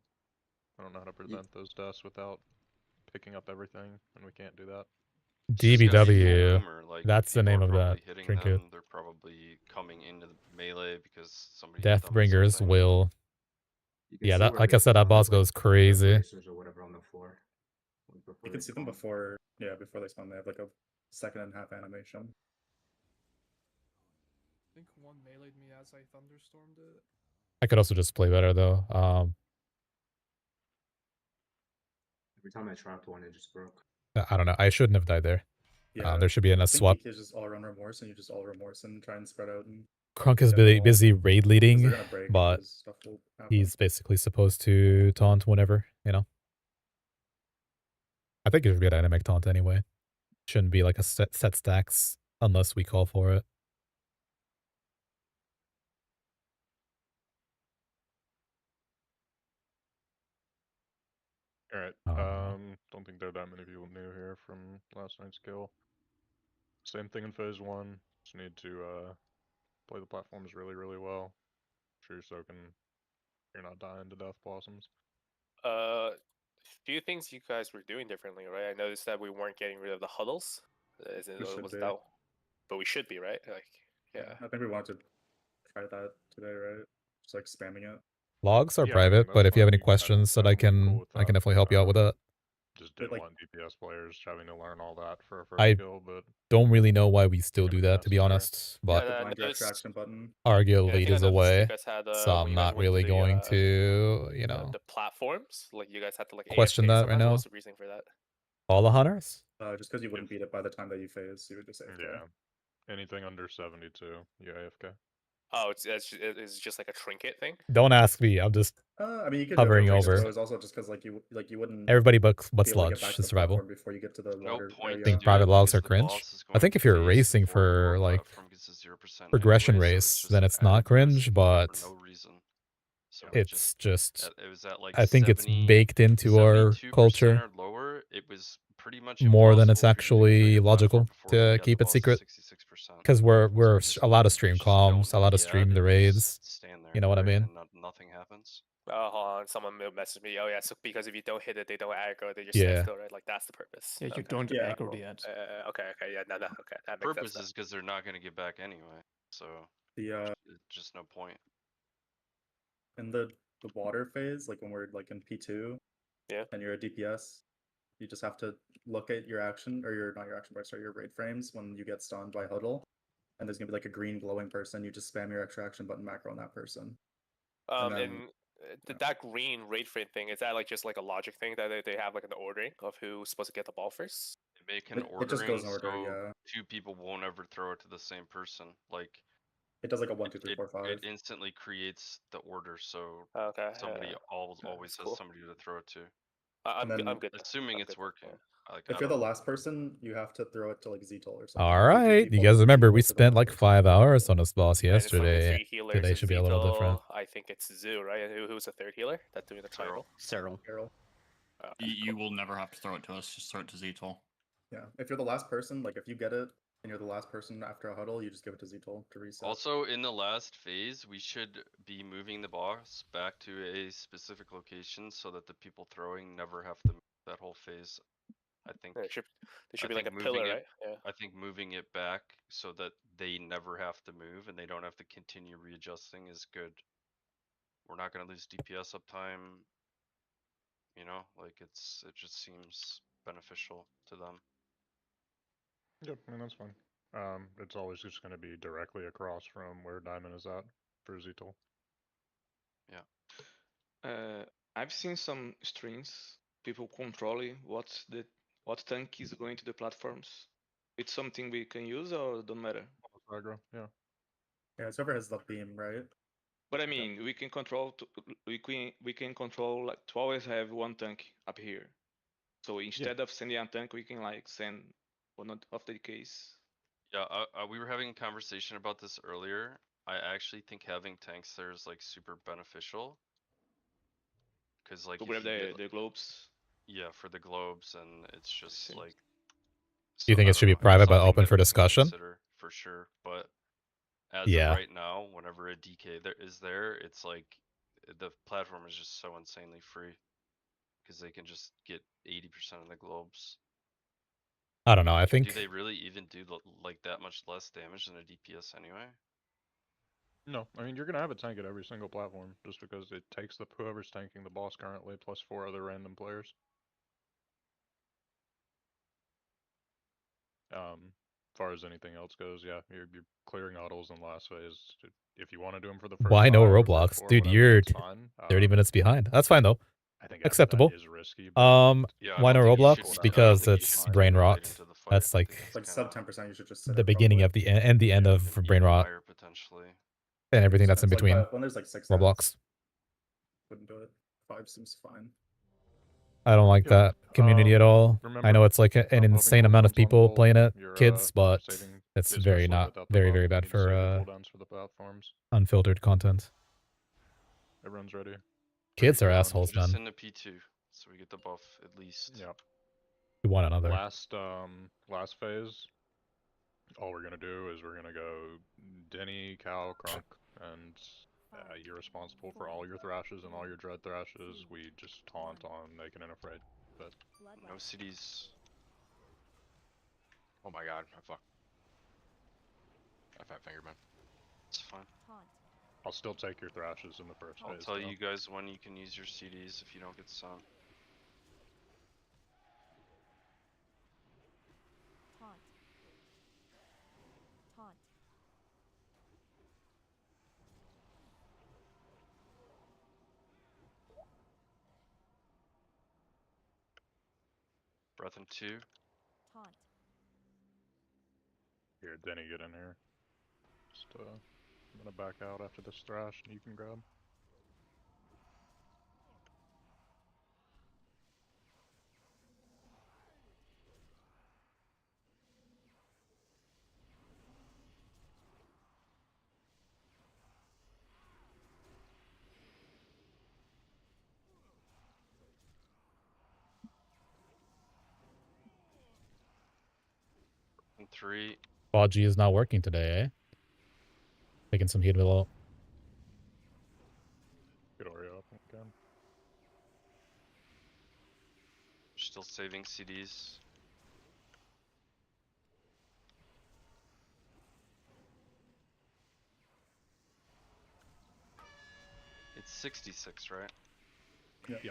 Speaker 2: I don't know how to prevent those deaths without picking up everything, and we can't do that.
Speaker 7: It's just gotta be a
Speaker 1: DBW.
Speaker 7: rumor, like,
Speaker 1: That's the
Speaker 7: people
Speaker 1: name
Speaker 7: are
Speaker 1: of that
Speaker 7: probably hitting
Speaker 1: trinket.
Speaker 7: them, they're probably coming into the melee because somebody hit them with
Speaker 1: Deathbringers
Speaker 7: something.
Speaker 1: will.
Speaker 15: You can
Speaker 1: Yeah,
Speaker 15: see
Speaker 1: that
Speaker 15: where
Speaker 1: like
Speaker 15: they
Speaker 1: I said, that
Speaker 15: spawn,
Speaker 1: boss
Speaker 15: like,
Speaker 1: goes crazy.
Speaker 15: Racers or whatever on the floor. Like, before
Speaker 12: You
Speaker 15: they
Speaker 12: can see them
Speaker 15: spawn.
Speaker 12: before, yeah, before they spawn. They have like a 1.5-second animation.
Speaker 16: I think one meleeed me as I thunderstormed it.
Speaker 1: I could also just play better though.
Speaker 15: Every time I trapped one, it just broke.
Speaker 1: I don't know. I shouldn't have died there.
Speaker 12: Yeah,
Speaker 1: There should be a
Speaker 12: I think
Speaker 1: swap.
Speaker 12: DK is just all run remorse, and you just all remorse and try and spread out. And
Speaker 1: Crunk is
Speaker 12: get them all,
Speaker 1: busy raid
Speaker 12: 'cause
Speaker 1: leading,
Speaker 12: they're gonna break,
Speaker 1: but
Speaker 12: 'cause stuff will happen.
Speaker 1: he's basically supposed to taunt whenever, you know. I think it's a good dynamic taunt anyway. Shouldn't be like a set stacks unless we call for it.
Speaker 2: Alright, don't think there are that many people new here from last night's kill. Same thing in phase 1, just need to play the platforms really, really well. Sure you're soaking, you're not dying to death blossoms.
Speaker 8: Few things you guys were doing differently, right? I noticed that we weren't getting rid of the huddles.
Speaker 12: We should
Speaker 8: Was
Speaker 12: be.
Speaker 8: that? But we should be, right? Like, yeah.
Speaker 12: I think we wanted to try that today, right? Just like spamming it.
Speaker 1: Logs are
Speaker 2: Yeah, I
Speaker 1: private,
Speaker 2: mean,
Speaker 1: but
Speaker 2: that's
Speaker 1: if you have
Speaker 2: fine.
Speaker 1: any questions that I can definitely help you out with that.
Speaker 2: Just didn't want DPS players having to learn all that for a first
Speaker 1: I
Speaker 2: kill, but
Speaker 1: don't really know why we still do that, to be
Speaker 2: necessary.
Speaker 1: honest. But
Speaker 12: The blind direct action button.
Speaker 1: Arguably
Speaker 8: I think
Speaker 1: lead
Speaker 8: I
Speaker 1: is
Speaker 8: noticed
Speaker 1: away,
Speaker 8: you guys had,
Speaker 1: so
Speaker 8: when
Speaker 1: I'm
Speaker 8: you guys
Speaker 1: not
Speaker 8: went to
Speaker 1: really
Speaker 8: the,
Speaker 1: going to, you know,
Speaker 8: the platforms. Like you guys had to like
Speaker 1: question
Speaker 8: AFK
Speaker 1: that right
Speaker 8: sometimes.
Speaker 1: now.
Speaker 8: What's the reason for that?
Speaker 1: All the hunters?
Speaker 12: Just because you wouldn't beat it by the time that you phase, you would just AFK.
Speaker 2: Yeah, anything under 72, you AFK.
Speaker 8: Oh, it's just like a trinket thing.
Speaker 1: Don't ask me. I'm just
Speaker 12: I mean, you could
Speaker 1: hovering
Speaker 12: go for
Speaker 1: over.
Speaker 12: It was also just because like you wouldn't.
Speaker 1: Everybody but
Speaker 12: be able to get
Speaker 1: sludge
Speaker 12: back
Speaker 1: is
Speaker 12: to the
Speaker 1: survival.
Speaker 12: platform before you get to the water area.
Speaker 1: I think private logs are cringe. I think if you're racing for like progression race, then it's not cringe, but
Speaker 7: So
Speaker 1: it's just
Speaker 7: it was at like
Speaker 1: I think it's
Speaker 7: 70,
Speaker 1: baked into our
Speaker 7: 72%
Speaker 1: culture
Speaker 7: or lower. It was pretty much
Speaker 1: more than it's
Speaker 7: impossible for you to do a
Speaker 1: actually
Speaker 7: trinket platform
Speaker 1: logical
Speaker 7: before you
Speaker 1: to
Speaker 7: got
Speaker 1: keep
Speaker 7: the
Speaker 1: it
Speaker 7: boss
Speaker 1: secret.
Speaker 7: 66%.
Speaker 1: Because we're
Speaker 7: So just
Speaker 1: allowed to stream comms, allowed to
Speaker 7: the
Speaker 1: stream
Speaker 7: ad,
Speaker 1: the
Speaker 7: you
Speaker 1: raids.
Speaker 7: just stand there,
Speaker 1: You know what I
Speaker 7: right,
Speaker 1: mean?
Speaker 7: and nothing happens.
Speaker 8: Oh, hold on. Someone messaged me. Oh yeah, so because if you don't hit it, they don't aggro. They just stand
Speaker 1: Yeah.
Speaker 8: still, right? Like that's the purpose.
Speaker 21: Yeah, you
Speaker 8: Okay.
Speaker 21: don't
Speaker 12: Yeah.
Speaker 21: aggro the ad.
Speaker 8: Okay. Yeah. No. Okay. That makes
Speaker 7: Purpose
Speaker 8: sense.
Speaker 7: is because they're not going to get back anyway. So
Speaker 12: The
Speaker 7: just no point.
Speaker 12: in the water phase, like when we're like in P2,
Speaker 8: Yeah.
Speaker 12: and you're a DPS, you just have to look at your action, or your, not your action bar, sorry, your raid frames when you get stunned by huddle. And there's gonna be like a green glowing person. You just spam your extra action button macro on that person.
Speaker 8: That green raid frame thing, is that like just like a logic thing that they have like an ordering of who's supposed to get the ball first?
Speaker 7: They make an
Speaker 12: It just goes
Speaker 7: ordering
Speaker 12: in order,
Speaker 7: so
Speaker 12: yeah.
Speaker 7: 2 people won't ever throw it to the same person. Like
Speaker 12: it does like a 1, 2, 3, 4, 5.
Speaker 7: It instantly creates the order, so
Speaker 8: Okay.
Speaker 7: somebody always
Speaker 8: that's
Speaker 7: has
Speaker 8: cool.
Speaker 7: somebody to throw it to.
Speaker 8: I'm
Speaker 12: And then-
Speaker 8: good.
Speaker 7: Assuming
Speaker 8: I'm
Speaker 7: it's
Speaker 8: good.
Speaker 7: working.
Speaker 8: Yeah.
Speaker 7: Like,
Speaker 12: If you're the last person, you have to throw it to like Ztol or something.
Speaker 1: All right, you guys remember we spent like 5 hours on this boss
Speaker 8: And it's fucking
Speaker 1: yesterday.
Speaker 8: 3 healers.
Speaker 1: Today
Speaker 8: and
Speaker 1: should be a little
Speaker 8: Zito,
Speaker 1: different.
Speaker 8: I think it's Zoo, right? Who's the third healer that's doing the triangle?
Speaker 4: Cyril.
Speaker 6: You will never have to throw it to us. Just throw it to Ztol.
Speaker 12: Yeah, if you're the last person, like if you get it and you're the last person after a huddle, you just give it to Ztol to reset.
Speaker 7: Also, in the last phase, we should be moving the boss back to a specific location so that the people throwing never have to move that whole phase. I think
Speaker 8: there should be like a pillar, right? Yeah.
Speaker 7: I think moving it back so that they never have to move and they don't have to continue readjusting is good. We're not gonna lose DPS uptime. You know, like it just seems beneficial to them.
Speaker 2: Yep, I mean that's fine. It's always just going to be directly across from where Diamond is at for Ztol.
Speaker 7: Yeah.
Speaker 9: I've seen some streams, people controlling what tank is going to the platforms. It's something we can use or don't matter.
Speaker 2: Aggro, yeah.
Speaker 12: Yeah, it's whoever has the beam, right?
Speaker 9: But I mean, we can control. We can control like to always have one tank up here. So instead of sending a tank, we can like send one of the case.
Speaker 7: Yeah, we were having a conversation about this earlier. I actually think having tanks there is like super beneficial. Cause like
Speaker 9: To
Speaker 7: if
Speaker 9: grab
Speaker 7: you get,
Speaker 9: the globes.
Speaker 7: Yeah, for the globes, and it's just like.
Speaker 1: Do you think
Speaker 7: I
Speaker 1: it should be
Speaker 7: don't know, it's
Speaker 1: private but
Speaker 7: something
Speaker 1: open
Speaker 7: that
Speaker 1: for
Speaker 7: we can
Speaker 1: discussion?
Speaker 7: consider, for sure, but as
Speaker 1: Yeah.
Speaker 7: of right now, whenever a DK is there, it's like the platform is just so insanely free because they can just get 80% of the globes.
Speaker 1: I don't know. I
Speaker 7: Do
Speaker 1: think
Speaker 7: they really even do like that much less damage than a DPS anyway?
Speaker 2: No, I mean you're gonna have a tank at every single platform just because it takes whoever's tanking the boss currently plus 4 other random players. As far as anything else goes, yeah, you're clearing huddles in last phase. If you want to do them for the first
Speaker 1: why no
Speaker 2: 5 or
Speaker 1: Roblox,
Speaker 2: first 4,
Speaker 1: dude?
Speaker 2: whatever,
Speaker 1: You're
Speaker 2: that's fine.
Speaker 1: 30 minutes behind. That's fine though.
Speaker 2: I think after
Speaker 1: Acceptable.
Speaker 2: that is risky, but
Speaker 7: Yeah, I
Speaker 1: why no
Speaker 7: don't think you should-
Speaker 1: Roblox?
Speaker 7: I
Speaker 1: Because
Speaker 7: don't think you
Speaker 1: it's
Speaker 7: should
Speaker 1: brain
Speaker 7: manipulate
Speaker 1: rot.
Speaker 7: into the fight.
Speaker 1: That's like
Speaker 12: It's like sub 10%. You should just sit
Speaker 1: the
Speaker 12: it
Speaker 1: beginning
Speaker 12: probably.
Speaker 1: of the end and the end of brain rot
Speaker 7: Higher potentially.
Speaker 1: and everything that's in
Speaker 12: It's like
Speaker 1: between.
Speaker 12: when there's like 6
Speaker 1: Roblox.
Speaker 12: stats, wouldn't do it. 5 seems fine.
Speaker 1: I don't like that community at all. I
Speaker 2: remember,
Speaker 1: know it's like an insane amount of people playing it,
Speaker 2: you're,
Speaker 1: kids, but
Speaker 2: saving,
Speaker 1: it's
Speaker 2: especially
Speaker 1: very
Speaker 2: without the
Speaker 1: very
Speaker 2: buff, you
Speaker 1: bad
Speaker 2: need to save
Speaker 1: for
Speaker 2: the cooldowns for the platforms.
Speaker 1: unfiltered content.
Speaker 2: Everyone's ready.
Speaker 1: Kids are
Speaker 2: Ready,
Speaker 1: assholes,
Speaker 7: Just
Speaker 1: man.
Speaker 7: in the P2, so we get the buff at least.
Speaker 2: Yep.
Speaker 1: To one another.
Speaker 2: Last phase, all we're gonna do is we're gonna go Denny, Cal, Crunk, and you're responsible for all your thrashes and all your dread thrashes. We just taunt on naked and afraid, but
Speaker 7: no CDs.
Speaker 18: Oh my god, I fuck. I fat fingered, man.
Speaker 7: It's fine.
Speaker 2: I'll still take your thrashes in the first
Speaker 7: I'll
Speaker 2: phase.
Speaker 7: tell
Speaker 2: though.
Speaker 7: you guys when you can use your CDs if you don't get some.
Speaker 14: Taunt. Taunt.
Speaker 7: Breath in 2.
Speaker 14: Taunt.
Speaker 2: Here, Denny, get in here. Just I'm gonna back out after this thrash, and you can grab.
Speaker 7: In 3.
Speaker 1: Quad G is not working today, eh? Taking some heat below.
Speaker 2: Get Oreo up again.
Speaker 7: Still saving CDs. It's 66, right?
Speaker 2: Yep.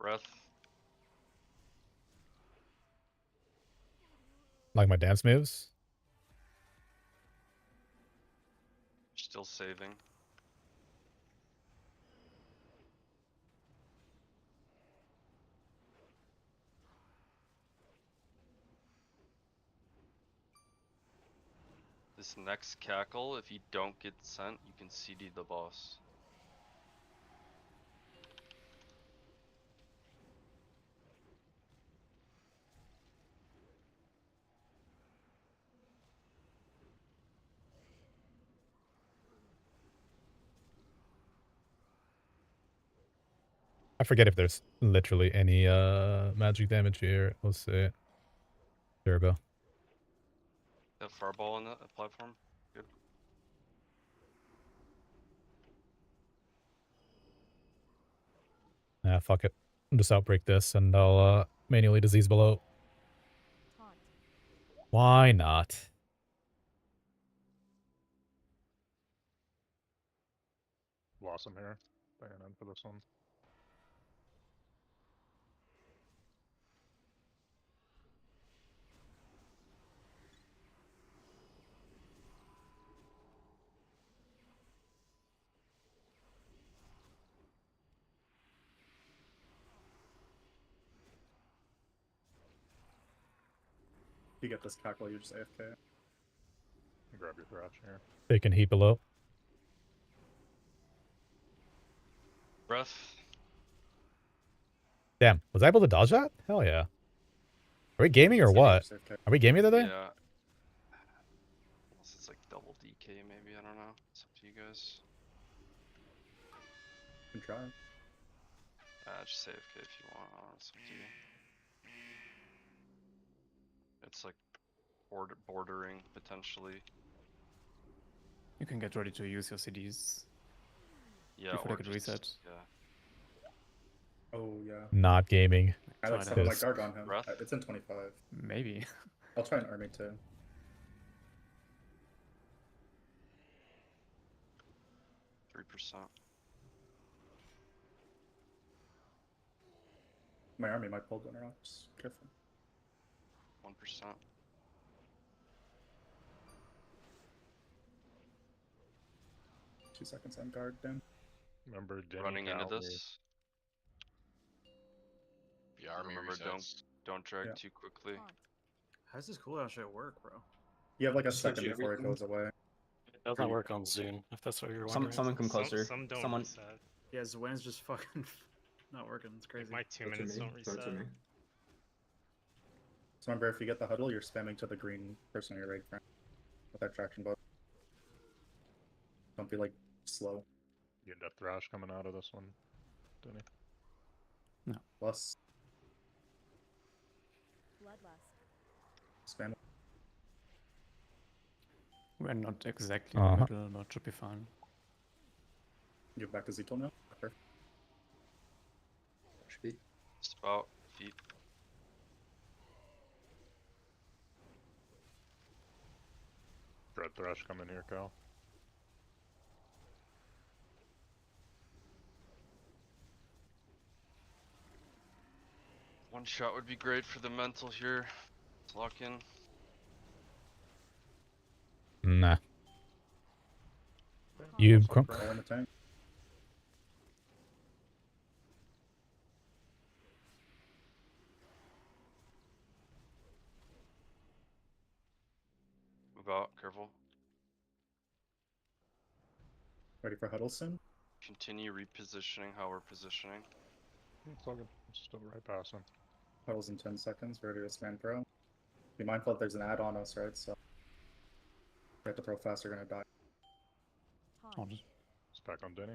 Speaker 7: Breath.
Speaker 1: Like my dance moves?
Speaker 7: Still saving. This next cackle, if you don't get sent, you can CD the boss.
Speaker 1: I forget if there's literally any magic damage here. Let's see. Turbo.
Speaker 7: That fireball on the platform. Good.
Speaker 1: Ah, fuck it. I'll just outbreak this and I'll manually disease below. Why not?
Speaker 2: Blossom here. Staying in for this one.
Speaker 12: If you get this cackle, you just AFK.
Speaker 2: Grab your thrash here.
Speaker 1: Taking heat below.
Speaker 7: Breath.
Speaker 1: Damn, was I able to dodge that? Hell yeah. Are we gaming or what? Are we gaming today?
Speaker 7: Yeah. Unless it's like double DK, maybe. I don't know. It's up to you guys.
Speaker 12: You can try.
Speaker 7: Just say AFK if you want. I don't know, it's up to you. It's like bordering potentially.
Speaker 21: You can get ready to use your CDs.
Speaker 7: Yeah,
Speaker 21: before
Speaker 7: or
Speaker 21: they get
Speaker 7: just,
Speaker 21: reset.
Speaker 7: Yeah.
Speaker 12: Oh yeah.
Speaker 1: Not gaming.
Speaker 12: I like
Speaker 21: Try
Speaker 12: something
Speaker 21: that.
Speaker 12: like Gara'lon him.
Speaker 7: Breath?
Speaker 12: It's in 25.
Speaker 21: Maybe.
Speaker 12: I'll try an army too.
Speaker 7: %.
Speaker 12: My army might pull Gunner off. Just careful.
Speaker 7: 1%.
Speaker 12: Two seconds on guard then.
Speaker 2: Remember
Speaker 7: Running into
Speaker 2: Cavalry.
Speaker 7: this.
Speaker 18: The army
Speaker 7: Remember,
Speaker 18: resets.
Speaker 7: don't drag
Speaker 12: Yeah.
Speaker 7: too quickly.
Speaker 17: How does this cooldown shit work, bro?
Speaker 12: You have like a
Speaker 17: Just switch
Speaker 12: second before it
Speaker 17: everything.
Speaker 12: goes away.
Speaker 19: It does not work on Zune, if that's what you're wondering.
Speaker 20: Some don't reset.
Speaker 17: Yeah, Zwen's just fucking not working. It's crazy.
Speaker 20: Like my 2 minutes don't reset.
Speaker 12: So remember, if you get the huddle, you're spamming to the green person on your right front with that traction button. Don't be like slow.
Speaker 2: You get thrash coming out of this one, Denny.
Speaker 21: No.
Speaker 12: Plus
Speaker 14: Bloodlust.
Speaker 12: spam.
Speaker 21: We're not exactly in the middle, but should be fine.
Speaker 12: You're back to Zito now? Perfect.
Speaker 15: Speed.
Speaker 7: Spout, feet.
Speaker 2: Dread thrash coming here, Cal.
Speaker 7: One shot would be great for the mental here. Let's lock in.
Speaker 1: Nah. You crunk.
Speaker 12: All in the tank.
Speaker 7: Move out, careful.
Speaker 12: Ready for huddle soon?
Speaker 7: Continue repositioning how we're positioning.
Speaker 2: It's all good. It's still right past him.
Speaker 12: Huddle's in 10 seconds. Ready to spam throw. Be mindful that there's an ad on us, right? So we have to throw fast, you're gonna die.
Speaker 2: It's back on Denny.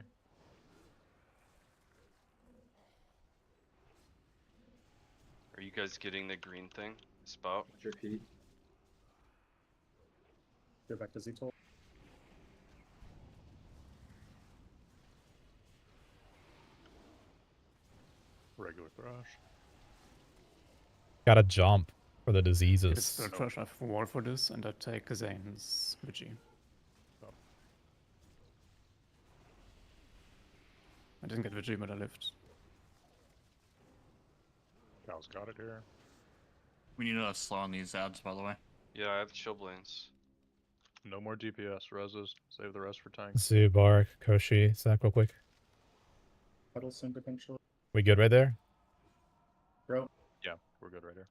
Speaker 7: Are you guys getting the green thing? Spout?
Speaker 15: Repeat.
Speaker 12: Go back to Zito.
Speaker 2: Regular thrash.
Speaker 1: Gotta jump for the
Speaker 21: It's
Speaker 1: diseases.
Speaker 21: the trash. I have a wall for this, and I take Zane's Vigi. I didn't get Vigi, but I lived.
Speaker 2: Cal's got it here.
Speaker 6: We need to slow on these ads, by the way.
Speaker 7: Yeah, I have Chillblains.
Speaker 2: No more DPS. Reses. Save the rest for tank.
Speaker 1: Zubar, Koshi, Zach, real quick.
Speaker 12: Huddle soon potentially.
Speaker 1: We good right there?
Speaker 12: Bro.
Speaker 2: Yeah, we're good right here.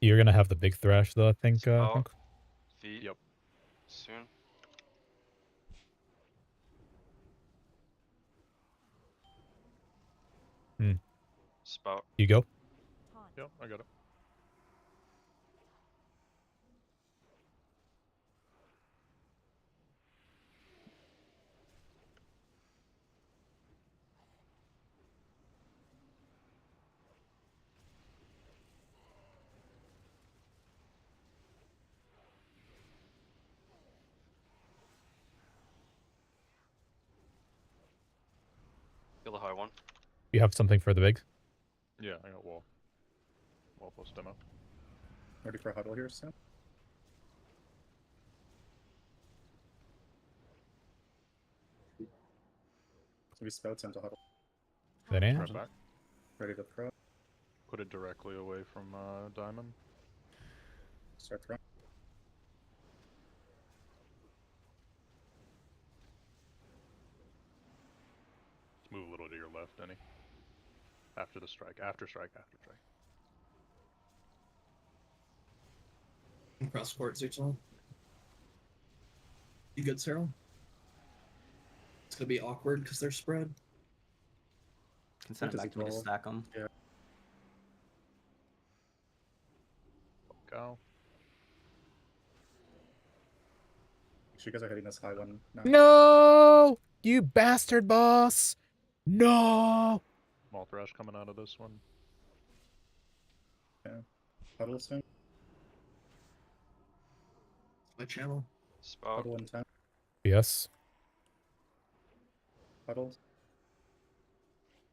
Speaker 1: You're gonna have the big thrash though, I think.
Speaker 7: Out. Feet.
Speaker 2: Yep.
Speaker 7: Soon.
Speaker 1: Hmm.
Speaker 7: Spout.
Speaker 1: You go.
Speaker 2: Yep, I got it.
Speaker 7: Kill the high one.
Speaker 1: You have something for the big?
Speaker 2: Yeah, I got wall. Wall plus demo.
Speaker 12: Ready for a huddle here soon. So we spouts into huddle.
Speaker 1: That ain't.
Speaker 2: Right back.
Speaker 12: Ready to throw.
Speaker 2: Put it directly away from diamond.
Speaker 12: Start throwing.
Speaker 2: Move a little to your left, Denny. After the strike. After strike. After strike.
Speaker 3: Cross court, Tsu'long. You good, Cyril? It's gonna be awkward because they're spread.
Speaker 4: Can send it back to me to stack them.
Speaker 12: Yeah.
Speaker 2: Go.
Speaker 12: You guys are hitting this high one now.
Speaker 1: No! You bastard boss! No!
Speaker 2: Small thrash coming out of this one.
Speaker 12: Yeah. Huddle soon.
Speaker 3: My channel.
Speaker 7: Spout.
Speaker 12: Huddle in 10.
Speaker 1: Yes.
Speaker 12: Huddle.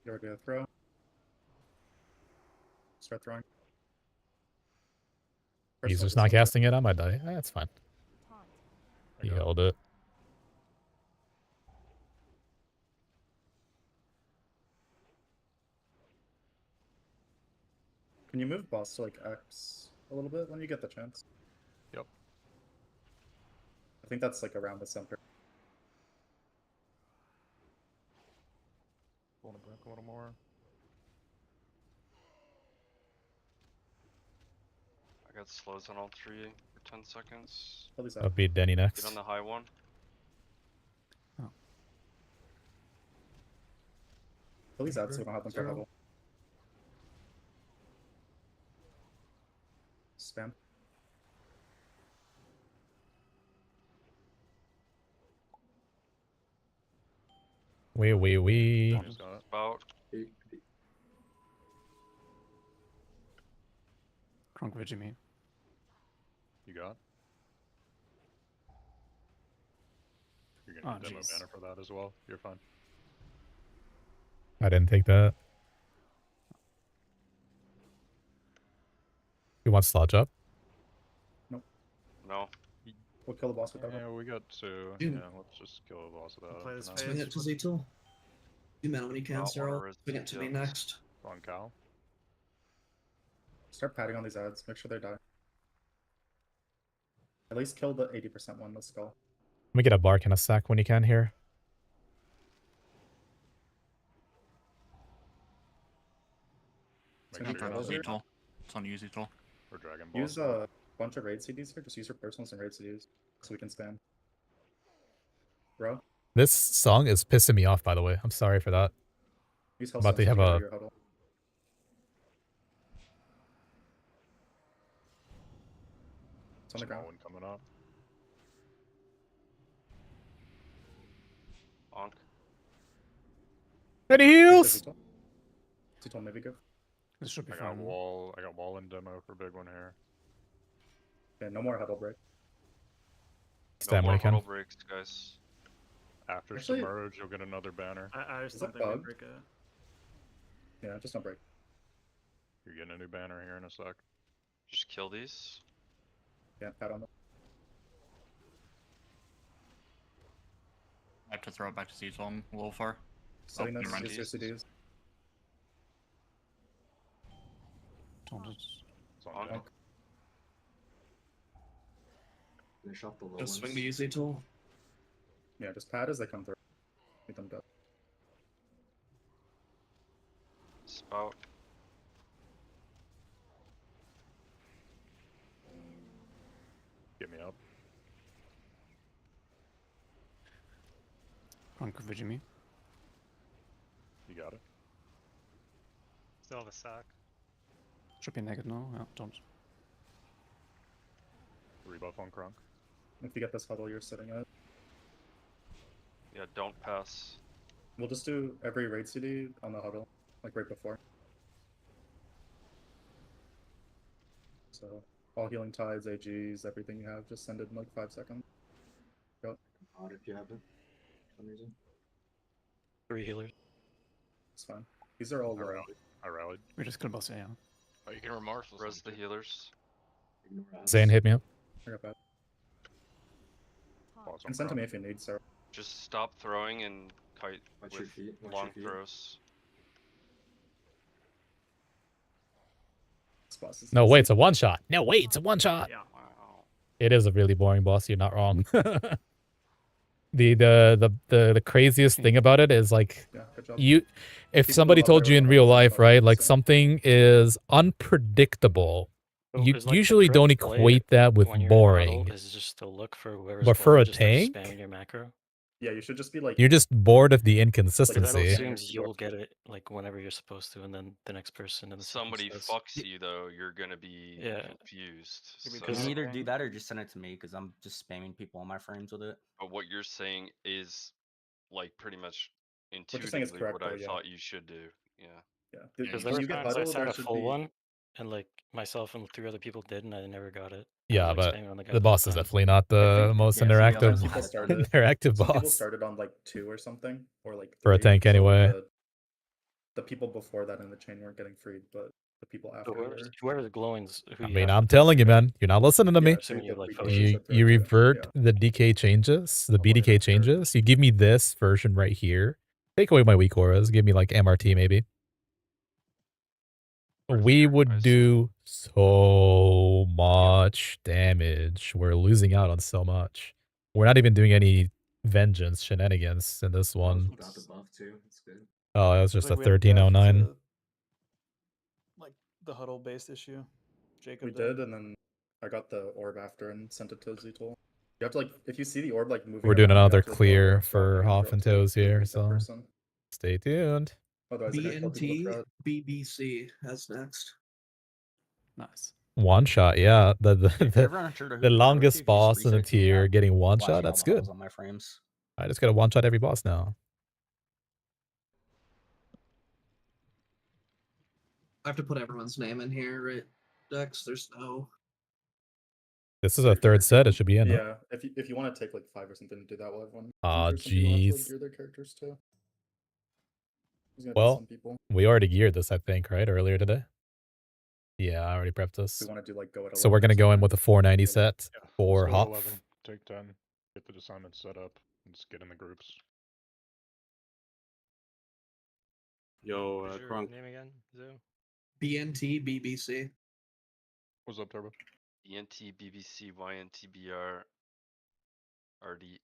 Speaker 12: Get ready to throw. Start throwing.
Speaker 1: He's just not casting it. I might die. That's fine. He held it.
Speaker 12: Can you move boss to like X a little bit when you get the chance?
Speaker 2: Yep.
Speaker 12: I think that's like around the center.
Speaker 2: Want to break a little more.
Speaker 7: I got slows on all three for 10 seconds.
Speaker 1: I'll beat Denny next.
Speaker 7: Get on the high one.
Speaker 12: Kill these ads so we don't have them for huddle. Spam.
Speaker 1: Wee.
Speaker 7: Spout.
Speaker 21: Crunk Vigimy.
Speaker 2: You got? You're gonna get demo banner for that as well. You're fine.
Speaker 1: I didn't take that. You want sludge up?
Speaker 12: Nope.
Speaker 7: No.
Speaker 12: We'll kill the boss with that one.
Speaker 2: Yeah, we got two.
Speaker 3: Dude.
Speaker 2: Yeah, let's just kill the boss with that.
Speaker 17: Play this
Speaker 3: Swing it to Z-Tool. You mana when you can,
Speaker 7: Not
Speaker 3: Cyril.
Speaker 7: one of
Speaker 3: Swing it to me
Speaker 7: Rizzi's.
Speaker 3: next.
Speaker 2: On Cal.
Speaker 12: Start padding on these ads. Make sure they die. At least kill the 80% one. Let's go.
Speaker 1: Let me get a bark and a sack when you can here.
Speaker 2: Make
Speaker 12: Make
Speaker 2: sure
Speaker 12: sure
Speaker 2: you're
Speaker 12: those
Speaker 2: not
Speaker 12: are-
Speaker 6: tool. It's on Uzi tool.
Speaker 2: Or Dragon Ball.
Speaker 12: Use a bunch of raid CDs here. Just use your personals and raid CDs so we can spam. Bro,
Speaker 1: This song is pissing me off, by the way. I'm sorry for that.
Speaker 12: use
Speaker 1: But they
Speaker 12: Hellstones
Speaker 1: have
Speaker 12: to get out
Speaker 1: a
Speaker 12: of your huddle. It's on the
Speaker 2: Small
Speaker 12: ground.
Speaker 2: one coming up.
Speaker 7: Onk.
Speaker 1: Ready heals.
Speaker 12: Z-Tool maybe go.
Speaker 21: This should be
Speaker 2: I got
Speaker 21: fine.
Speaker 2: wall. I got wall and demo for big one here.
Speaker 12: Yeah, no more huddle break.
Speaker 1: Stand
Speaker 7: no
Speaker 1: when
Speaker 7: more
Speaker 1: you can.
Speaker 7: huddle breaks, guys.
Speaker 2: After
Speaker 12: Actually-
Speaker 2: submerge, you'll get another banner.
Speaker 17: I just
Speaker 12: Is
Speaker 17: don't
Speaker 12: that
Speaker 17: think we
Speaker 12: bug?
Speaker 17: break it.
Speaker 12: Yeah, just don't break.
Speaker 2: You're getting a new banner here in a sec.
Speaker 7: Just kill these.
Speaker 12: Yeah, pat on them.
Speaker 6: I have to throw it back to Z-Tool. I'm a little far.
Speaker 12: Setting
Speaker 7: never
Speaker 12: this,
Speaker 7: mind,
Speaker 12: use your
Speaker 7: Jesus.
Speaker 12: CDs.
Speaker 15: Zonk. Finish off the low
Speaker 3: Just
Speaker 15: ones.
Speaker 3: swing the easy tool.
Speaker 12: Yeah, just pad as they come through. Make them go.
Speaker 7: Spout.
Speaker 2: Get me up.
Speaker 21: Uncover me.
Speaker 2: You got it.
Speaker 20: Still have a sack.
Speaker 21: Should be naked now. Yeah, don't.
Speaker 2: Rebuff on Kronk.
Speaker 12: If you get this huddle you're sitting at.
Speaker 7: Yeah, don't pass.
Speaker 12: We'll just do every raid CD on the huddle, like right before. So all healing tides, AGs, everything you have, just send it in like 5 seconds. Go.
Speaker 15: Odd if you have it. For some reason.
Speaker 19: 3 healers.
Speaker 12: It's fine. These are all
Speaker 2: I
Speaker 12: low.
Speaker 2: rallied. I rallied.
Speaker 21: We're just gonna boss it, yeah.
Speaker 18: Oh, you can remorse.
Speaker 7: Res the healers.
Speaker 15: Ignore us.
Speaker 1: Zane hit me up.
Speaker 12: I got that.
Speaker 2: Pause on
Speaker 12: And send to me
Speaker 2: Kronk.
Speaker 12: if you need, sir.
Speaker 7: Just stop throwing and kite
Speaker 15: Watch your
Speaker 7: with
Speaker 15: feet, watch
Speaker 7: long
Speaker 15: your feet.
Speaker 7: throws.
Speaker 12: This boss is
Speaker 1: No, wait, it's
Speaker 12: easy.
Speaker 1: a one shot. No, wait, it's a one shot.
Speaker 17: Yeah.
Speaker 7: Wow.
Speaker 1: It is a really boring boss. You're not wrong. The craziest thing about it is like
Speaker 12: Yeah, good job.
Speaker 1: if
Speaker 12: People
Speaker 1: somebody
Speaker 12: out
Speaker 1: told
Speaker 12: there
Speaker 1: you in
Speaker 12: with
Speaker 1: real
Speaker 12: huddles
Speaker 1: life,
Speaker 12: and
Speaker 1: right, like
Speaker 12: so-
Speaker 1: something is unpredictable,
Speaker 19: So
Speaker 1: you
Speaker 19: is, like, the
Speaker 1: usually
Speaker 19: correct
Speaker 1: don't
Speaker 19: play
Speaker 1: equate that with
Speaker 19: when you're in a huddle
Speaker 1: boring.
Speaker 19: is just to look for where's
Speaker 1: But for
Speaker 19: going,
Speaker 1: a
Speaker 19: just start
Speaker 1: tank,
Speaker 19: spamming your macro.
Speaker 12: Yeah, you should just be like.
Speaker 1: you're just bored of the
Speaker 19: Because that
Speaker 1: inconsistency.
Speaker 19: assumes you'll get it like whenever you're supposed to, and then the next person in the
Speaker 7: Somebody
Speaker 19: sequence
Speaker 7: fucks you though, you're gonna be
Speaker 19: Yeah.
Speaker 7: confused.
Speaker 4: You
Speaker 7: So,
Speaker 4: can either do that or just send it to me because I'm just spamming people on my frames with it.
Speaker 7: but what you're saying is like pretty much
Speaker 12: What you're saying is
Speaker 7: intuitively
Speaker 12: correct,
Speaker 7: what I
Speaker 12: yeah.
Speaker 7: thot you should do. Yeah.
Speaker 12: Yeah.
Speaker 19: Because
Speaker 12: When
Speaker 19: there
Speaker 12: you
Speaker 19: were
Speaker 12: get
Speaker 19: times I
Speaker 12: huddle,
Speaker 19: sent
Speaker 12: there
Speaker 19: a
Speaker 12: should
Speaker 19: full
Speaker 12: be.
Speaker 19: one, and like myself and 3 other people did, and I never got it.
Speaker 1: Yeah,
Speaker 19: I was,
Speaker 1: but
Speaker 19: spamming on the guy
Speaker 1: the
Speaker 19: the
Speaker 1: boss
Speaker 19: whole
Speaker 1: is
Speaker 19: time.
Speaker 1: definitely not the most
Speaker 12: Yeah,
Speaker 1: interactive
Speaker 12: some people started.
Speaker 1: interactive
Speaker 12: Some people
Speaker 1: boss
Speaker 12: started on like 2 or something, or like 3.
Speaker 1: for a tank
Speaker 12: so
Speaker 1: anyway.
Speaker 12: The people before that in the chain weren't getting freed, but the people after
Speaker 19: So
Speaker 12: were.
Speaker 19: whoever's glowing's who
Speaker 1: I
Speaker 19: you
Speaker 1: mean,
Speaker 19: have
Speaker 1: I'm
Speaker 19: to
Speaker 1: telling you,
Speaker 19: throw, right?
Speaker 1: man, you're not listening to
Speaker 19: Yeah,
Speaker 1: me.
Speaker 19: assuming you like
Speaker 12: We
Speaker 19: focus.
Speaker 12: should throw
Speaker 1: You
Speaker 12: too.
Speaker 1: revert
Speaker 12: Yeah.
Speaker 1: the DK changes, the
Speaker 12: I wanted
Speaker 1: BDK
Speaker 12: to throw.
Speaker 1: changes. You give me this version right here. Take away my weak auras. Give me like MRT maybe. We would do so much damage. We're losing out on so much. We're not even doing any vengeance shenanigans in this one.
Speaker 15: Without the buff too. It's good.
Speaker 1: Oh, it was just a
Speaker 17: Like we had death
Speaker 1: 1309.
Speaker 17: to, like the huddle based issue. Jacob
Speaker 12: We did, and then I got the orb after and sent it to Zutol. You have to like, if you see the orb like moving.
Speaker 1: We're doing
Speaker 12: around, you
Speaker 1: another
Speaker 12: have to
Speaker 1: clear
Speaker 12: drop
Speaker 1: for
Speaker 12: and
Speaker 1: HoF
Speaker 12: drop
Speaker 1: and
Speaker 12: to
Speaker 1: ToES here,
Speaker 12: release that
Speaker 1: so
Speaker 12: person.
Speaker 1: stay tuned.
Speaker 12: Otherwise, they're gonna kill people
Speaker 3: BNT,
Speaker 12: with threat.
Speaker 3: BBC has next.
Speaker 21: Nice.
Speaker 1: One shot, yeah.
Speaker 4: If you're ever unsure to who
Speaker 1: The
Speaker 4: to throw
Speaker 1: longest
Speaker 4: to, just
Speaker 1: boss in the
Speaker 4: research me,
Speaker 1: tier
Speaker 4: I'm
Speaker 1: getting one
Speaker 4: watching
Speaker 1: shot,
Speaker 4: all
Speaker 1: that's
Speaker 4: the
Speaker 1: good.
Speaker 4: huddles on my frames.
Speaker 1: I just gotta one shot every boss now.
Speaker 3: I have to put everyone's name in here, right? Dex, there's no.
Speaker 1: This is a third set, it should be in.
Speaker 12: Yeah, if you want to take like 5 or something to do that, we'll have one.
Speaker 1: Aw,
Speaker 12: Some people have to, like,
Speaker 1: jeez.
Speaker 12: gear their characters too. There's gonna be
Speaker 1: Well,
Speaker 12: some people.
Speaker 1: we already geared this, I think, right? Earlier today? Yeah, I already prepped this.
Speaker 12: We want to do like go at 11.
Speaker 1: So we're gonna go in with a 490 set
Speaker 2: Yeah.
Speaker 1: for
Speaker 2: Let's go
Speaker 1: HoF.
Speaker 2: 11, take 10, get the assignment set up, and just get in the groups.
Speaker 5: Yo,
Speaker 20: What's your
Speaker 5: Kronk.
Speaker 20: name again, Zoo?
Speaker 3: BNT, BBC.
Speaker 2: What's up, Turbo?
Speaker 7: ENT, BBC, YNTBR, RD.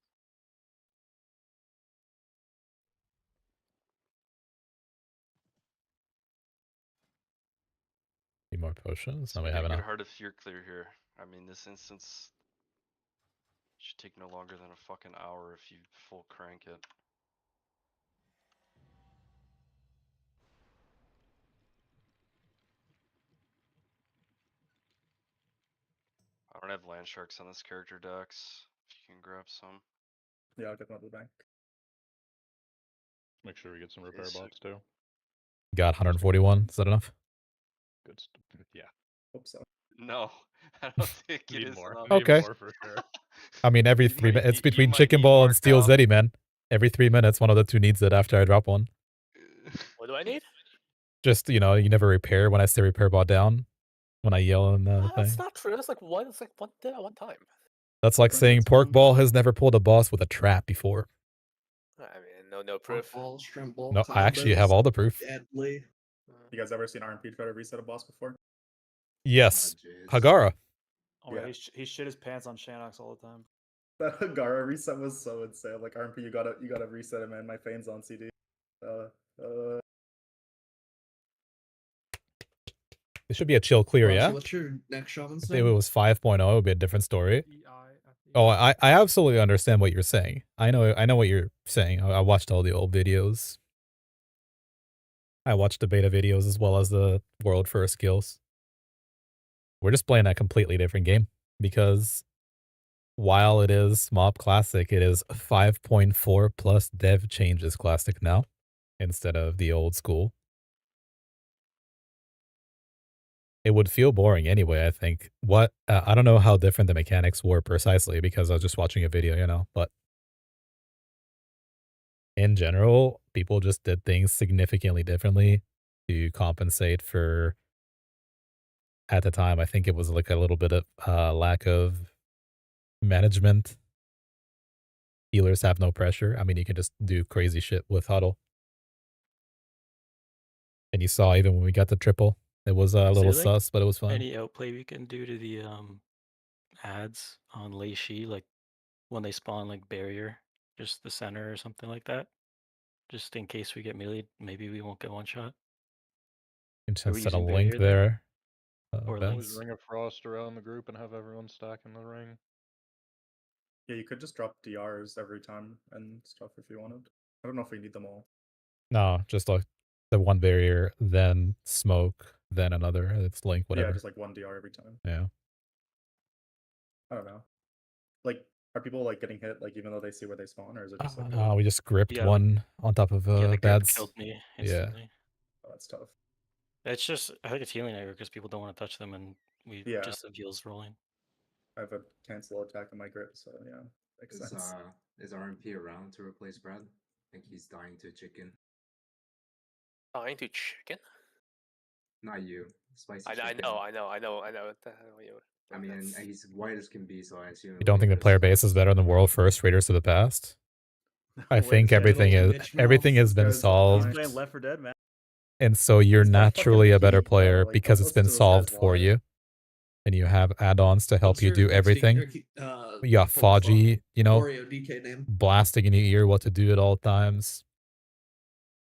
Speaker 1: Need more potions?
Speaker 7: So
Speaker 1: No, we
Speaker 7: get
Speaker 1: have
Speaker 7: a good
Speaker 1: enough.
Speaker 7: Heart of Fear clear here. I mean, this instance should take no longer than a fucking hour if you full crank it. I don't have land sharks on this character, Dex. If you can grab some.
Speaker 12: Yeah, I'll get them out of the bank.
Speaker 2: Make sure we get some repair
Speaker 7: so-
Speaker 2: bots too.
Speaker 1: Got 141. Is that enough?
Speaker 2: Good stuff. Yeah.
Speaker 12: Hope so.
Speaker 7: No, I don't think it
Speaker 2: Need
Speaker 7: is
Speaker 2: more.
Speaker 7: enough.
Speaker 2: Need
Speaker 1: Okay.
Speaker 2: more for sure.
Speaker 1: I mean, every
Speaker 7: You
Speaker 1: 3
Speaker 7: might
Speaker 1: minutes. It's
Speaker 7: need- you
Speaker 1: between
Speaker 7: might
Speaker 1: Chicken
Speaker 7: need
Speaker 1: Ball
Speaker 7: more,
Speaker 1: and Steel
Speaker 7: Cal.
Speaker 1: Zeddy, man. Every 3 minutes, one of the two needs it after I drop one.
Speaker 8: What do I need?
Speaker 1: Just, you know, you never repair when I say repair bot down. When I yell in the
Speaker 8: That's
Speaker 1: thing.
Speaker 8: not true. That's like one. It's like one time.
Speaker 1: That's like saying Pork Ball has never pulled a boss with a trap before.
Speaker 8: I mean, no proof.
Speaker 3: Ball, shrimp ball,
Speaker 1: No, I actually have
Speaker 3: combos,
Speaker 1: all the proof.
Speaker 3: deadly.
Speaker 12: You guys ever seen RMP try to reset a boss before?
Speaker 1: Yes,
Speaker 15: jeez.
Speaker 1: Hagara.
Speaker 17: Oh yeah, he shit his pants on Shanox all the time.
Speaker 12: That Gara reset was so insane. Like RMP, you gotta reset it, man. My Fane's on CD.
Speaker 1: It should be a chill clear,
Speaker 3: Roxy,
Speaker 1: yeah?
Speaker 3: what's your next shaman's
Speaker 1: If
Speaker 3: name?
Speaker 1: it was 5.0, it would be a different story. Oh, I absolutely understand what you're saying. I know what you're saying. I watched all the old videos. I watched the beta videos as well as the world first skills. We're just playing a completely different game because while it is MOP Classic, it is 5.4 plus dev changes Classic now instead of the old school. It would feel boring anyway, I think. I don't know how different the mechanics were precisely because I was just watching a video, you know, but in general, people just did things significantly differently to compensate for, at the time, I think it was like a little bit of lack of management. Healers have no pressure. I mean, you can just do crazy shit with huddle. And you saw even when we got the triple, it was a little sus, but it was fun.
Speaker 19: Any outplay we can do to the ads on Lei Shi, like when they spawn like barrier, just the center or something like that, just in case we get melee, maybe we won't get one shot.
Speaker 1: You
Speaker 19: Are we
Speaker 1: just set a
Speaker 19: using
Speaker 1: link
Speaker 19: barrier
Speaker 1: there.
Speaker 19: Or
Speaker 2: Always
Speaker 19: links?
Speaker 2: Ring of Frost around the group and have everyone stack in the ring.
Speaker 12: Yeah, you could just drop DRs every time and stuff if you wanted. I don't know if we need them all.
Speaker 1: No, just like the one barrier, then smoke, then another. It's link, whatever.
Speaker 12: Yeah, just like one DR every time.
Speaker 1: Yeah.
Speaker 12: I don't know. Like, are people like getting hit like even though they see where they spawn, or is it just like?
Speaker 1: We just gripped
Speaker 19: Yeah,
Speaker 1: one on top of
Speaker 19: yeah, the grip
Speaker 1: Bads.
Speaker 19: killed me
Speaker 1: Yeah.
Speaker 19: instantly.
Speaker 12: Oh, that's tough.
Speaker 19: It's just, I think it's healing aggro because people don't want to touch them and we
Speaker 12: Yeah.
Speaker 19: just have heals rolling.
Speaker 12: I have a cancel attack on my grip, so yeah, makes sense.
Speaker 15: Is RMP around to replace Brad? I think he's dying to chicken.
Speaker 8: Dying to chicken?
Speaker 15: Not you, spicy
Speaker 8: I
Speaker 15: chicken.
Speaker 8: know. What the hell you?
Speaker 15: I mean, he's white as can be, so I assume.
Speaker 1: You don't think the player base is better than world first Raiders of the past? I think everything has been solved.
Speaker 17: He's playing Left 4 Dead, man.
Speaker 1: And so you're naturally a better player
Speaker 12: like,
Speaker 1: because it's been
Speaker 12: most of those
Speaker 1: solved
Speaker 12: guys
Speaker 1: for
Speaker 12: lie.
Speaker 1: you. And you have add-ons to help
Speaker 3: What's
Speaker 1: you
Speaker 3: your
Speaker 1: do
Speaker 3: Kickstarter-
Speaker 1: everything. You got Foggy, you know,
Speaker 3: Oreo DK name.
Speaker 1: blasting in your ear what to do at all times.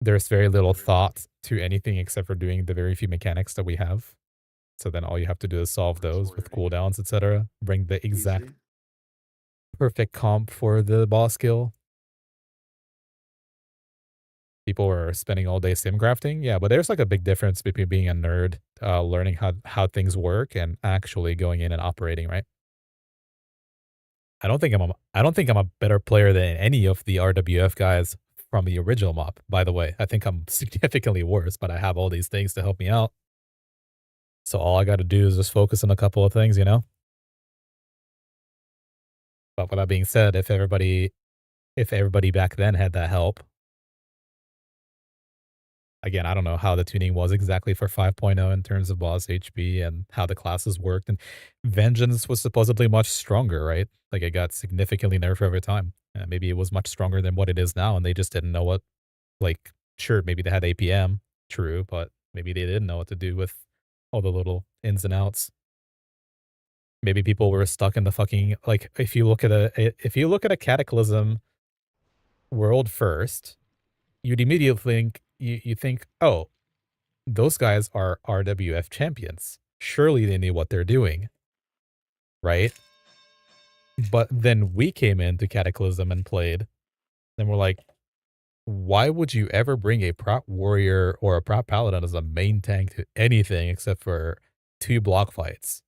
Speaker 1: There's very little thought to anything except for doing the very few mechanics that we have. So then all you have to do is solve those with cooldowns, etc. Bring the exact perfect comp for the boss kill. People are spending all day sim crafting. Yeah, but there's like a big difference between being a nerd, learning how things work, and actually going in and operating, right? I don't think I'm a better player than any of the RWF guys from the original MOP, by the way. I think I'm significantly worse, but I have all these things to help me out. So all I got to do is just focus on a couple of things, you know? But with that being said, if everybody back then had that help, again, I don't know how the tuning was exactly for 5.0 in terms of boss HP and how the classes worked. And Vengeance was supposedly much stronger, right? Like it got significantly nerfed over time. Maybe it was much stronger than what it is now, and they just didn't know what, like, sure, maybe they had APM, true, but maybe they didn't know what to do with all the little ins and outs. Maybe people were stuck in the fucking, like, if you look at a Cataclysm world first, you'd immediately think, you think, oh, those guys are RWF champions. Surely they knew what they're doing, right? But then we came into Cataclysm and played, and we're like, why would you ever bring a prop warrior or a prop paladin as a main tank to anything except for 2 block fights?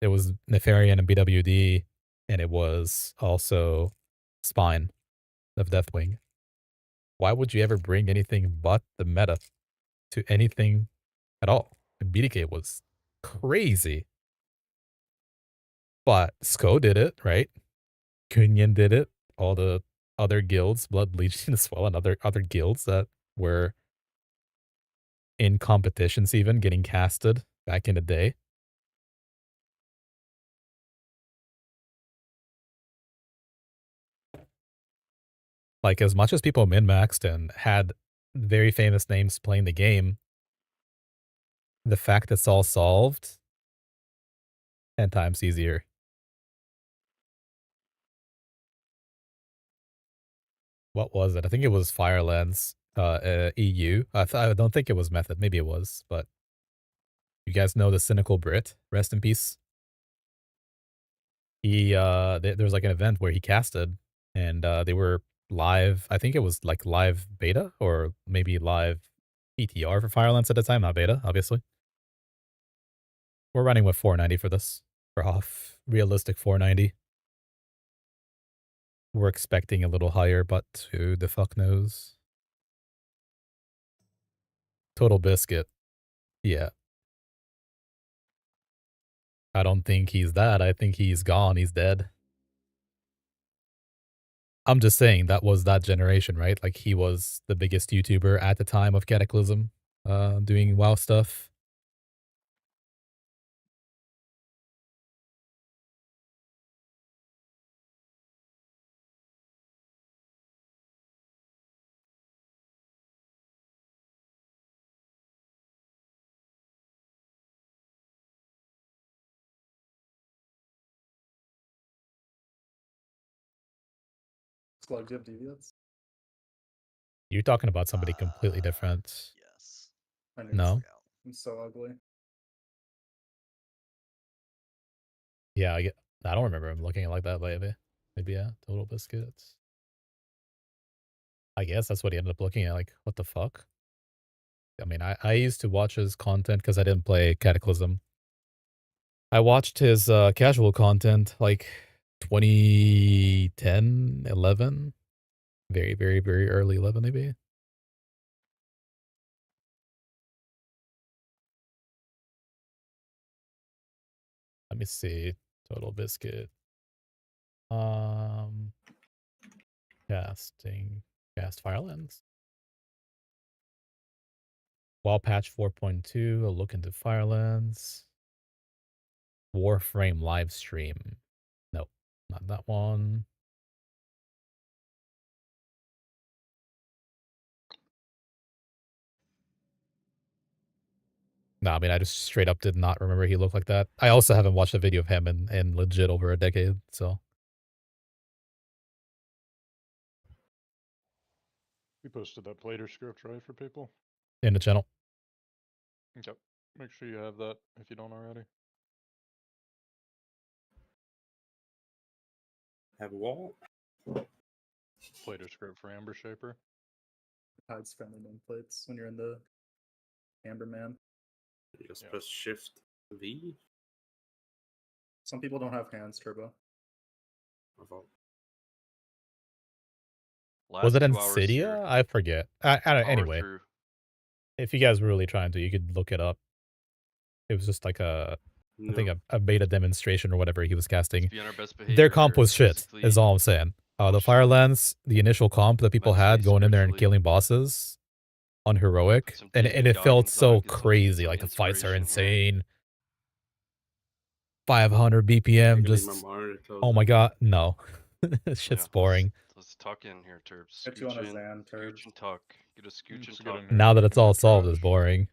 Speaker 1: It was Nefarian and BWD, and it was also Spine of Deathwing. Why would you ever bring anything but the meta to anything at all? And BDK was crazy. But Sko did it, right? Kunyan did it. All the other guilds, Blood Legion as well, and other guilds that were in competitions even getting casted back in the day. Like, as much as people min-maxed and had very famous names playing the game, the fact it's all solved 10 times easier. What was it? I think it was Firelands, EU. I don't think it was Method. Maybe it was, but you guys know the Cynical Brit? Rest in peace. He, there was like an event where he casted, and they were live. I think it was like live beta or maybe live PTR for Firelands at the time, not beta, obviously. We're running with 490 for this, for HoF. Realistic 490. We're expecting a little higher, but who the fuck knows? Total Biscuit. Yeah. I don't think he's that. I think he's gone. He's dead. I'm just saying that was that generation, right? Like, he was the biggest YouTuber at the time of Cataclysm, doing WoW stuff.
Speaker 12: Slug, do you have deviants?
Speaker 1: You're talking about somebody completely different.
Speaker 13: Yes.
Speaker 12: I knew
Speaker 1: No?
Speaker 12: I'm so ugly.
Speaker 1: Yeah, I don't remember him looking like that lately. Maybe, yeah, Total Biscuits. I guess that's what he ended up looking at, like, what the fuck? I mean, I used to watch his content because I didn't play Cataclysm. I watched his casual content, like, 2010, 11? Very, very, very early 11, maybe? Let me see. Total Biscuit. Casting. Cast Firelands. WoW patch 4.2. A look into Firelands. Warframe live stream. Nope, not that one. No, I mean, I just straight up did not remember he looked like that. I also haven't watched a video of him in legit over a decade, so.
Speaker 2: We posted that plater script, right, for people?
Speaker 1: In the channel.
Speaker 2: Yep. Make sure you have that if you don't already.
Speaker 5: Have a wall.
Speaker 2: Plater script for Amber Shaper.
Speaker 12: Hides friendly nameplates when you're in the Amber Man.
Speaker 5: You just press Shift V.
Speaker 12: Some people don't have hands, Turbo.
Speaker 1: Was it Insidia? I forget. I don't,
Speaker 7: Power
Speaker 1: anyway.
Speaker 7: through.
Speaker 1: If you guys were really trying to, you could look it up. It was just like I think a beta demonstration or whatever he was casting.
Speaker 7: Be on our best
Speaker 1: Their
Speaker 7: behavior
Speaker 1: comp
Speaker 7: here,
Speaker 1: was shit,
Speaker 7: physically,
Speaker 1: is all I'm saying. The Firelands, the initial comp that people had going in there and
Speaker 7: spiritually.
Speaker 1: killing bosses on heroic,
Speaker 7: Some
Speaker 1: and
Speaker 7: David
Speaker 1: it felt
Speaker 7: Goggins on
Speaker 1: so
Speaker 7: it, get some
Speaker 1: crazy. Like, the fights are
Speaker 7: inspiration here.
Speaker 1: insane. 500 BPM, just oh my god, no. This shit's boring.
Speaker 7: Let's tuck in here, Terps.
Speaker 12: Get you on a
Speaker 7: Scooch in,
Speaker 12: Zan, Terps.
Speaker 7: scooch and tuck. Get a scooch and
Speaker 2: get
Speaker 7: tuck.
Speaker 2: in here.
Speaker 1: Now that it's all solved, is boring.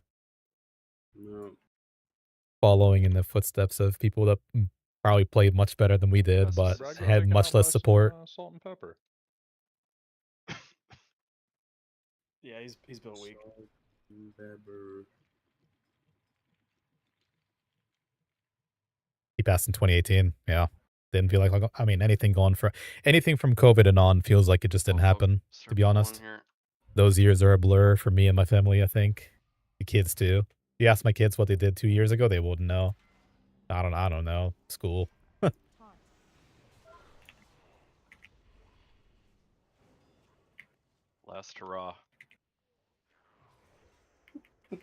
Speaker 5: No.
Speaker 1: Following in the footsteps of people that probably played much better than we did, but had much less support.
Speaker 2: Salt and pepper.
Speaker 17: Yeah, he's built weak.
Speaker 1: He passed in 2018. Yeah. Didn't feel like I mean, anything from COVID and on feels like it just didn't happen, to be honest. Those years are a blur for me and my family, I think. The kids too. You ask my kids what they did 2 years ago, they wouldn't know. I don't know. School.
Speaker 7: Last hurrah.
Speaker 21: Do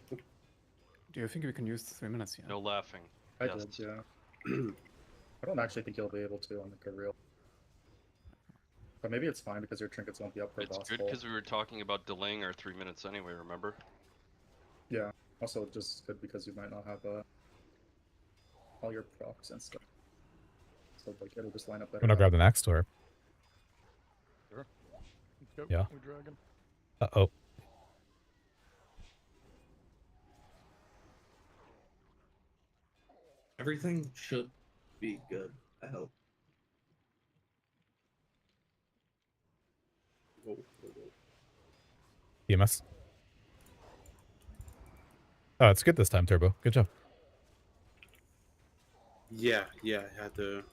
Speaker 21: you think we can use 3 minutes here?
Speaker 7: No laughing.
Speaker 12: I
Speaker 7: Yes.
Speaker 12: did, yeah. I don't actually think you'll be able to on like a real. But maybe it's fine because your trinkets won't be up for
Speaker 7: It's
Speaker 12: boss
Speaker 7: good
Speaker 12: pull.
Speaker 7: because we were talking about delaying our 3 minutes anyway, remember?
Speaker 12: Yeah. Also, just good because you might not have all your procs and stuff. So like it'll just line up better.
Speaker 1: I'm gonna grab the next door.
Speaker 2: Sure. Yep,
Speaker 1: Yeah.
Speaker 2: we dragon.
Speaker 1: Uh-oh.
Speaker 3: Everything should be good, I hope.
Speaker 1: EMS. Oh, it's good this time, Turbo. Good job.
Speaker 5: Yeah, I had to.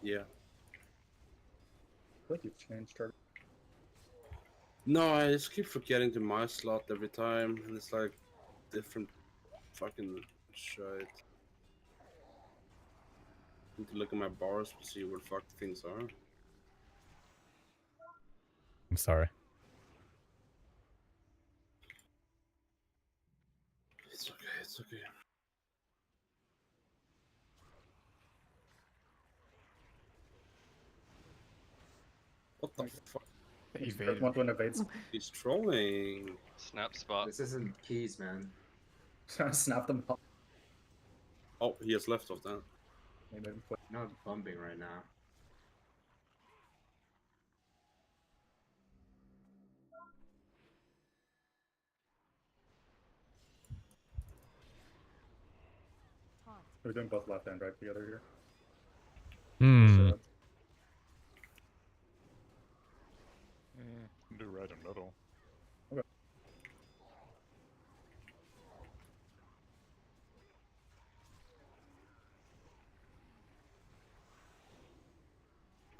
Speaker 5: Yeah.
Speaker 12: I feel like you've changed her.
Speaker 5: No, I just keep forgetting to my slot every time, and it's like different fucking shit. Need to look at my bars to see where the fuck things are.
Speaker 1: I'm sorry.
Speaker 5: It's okay, it's okay. What the fuck?
Speaker 12: Evade. Want to evade?
Speaker 5: He's trolling.
Speaker 7: Snap spot.
Speaker 15: This isn't keys, man.
Speaker 12: Trying to snap them up.
Speaker 5: Oh, he has left of that.
Speaker 15: Not bumping right now.
Speaker 12: We're doing both left and right together here.
Speaker 1: Hmm.
Speaker 2: Do right and middle.
Speaker 12: Okay.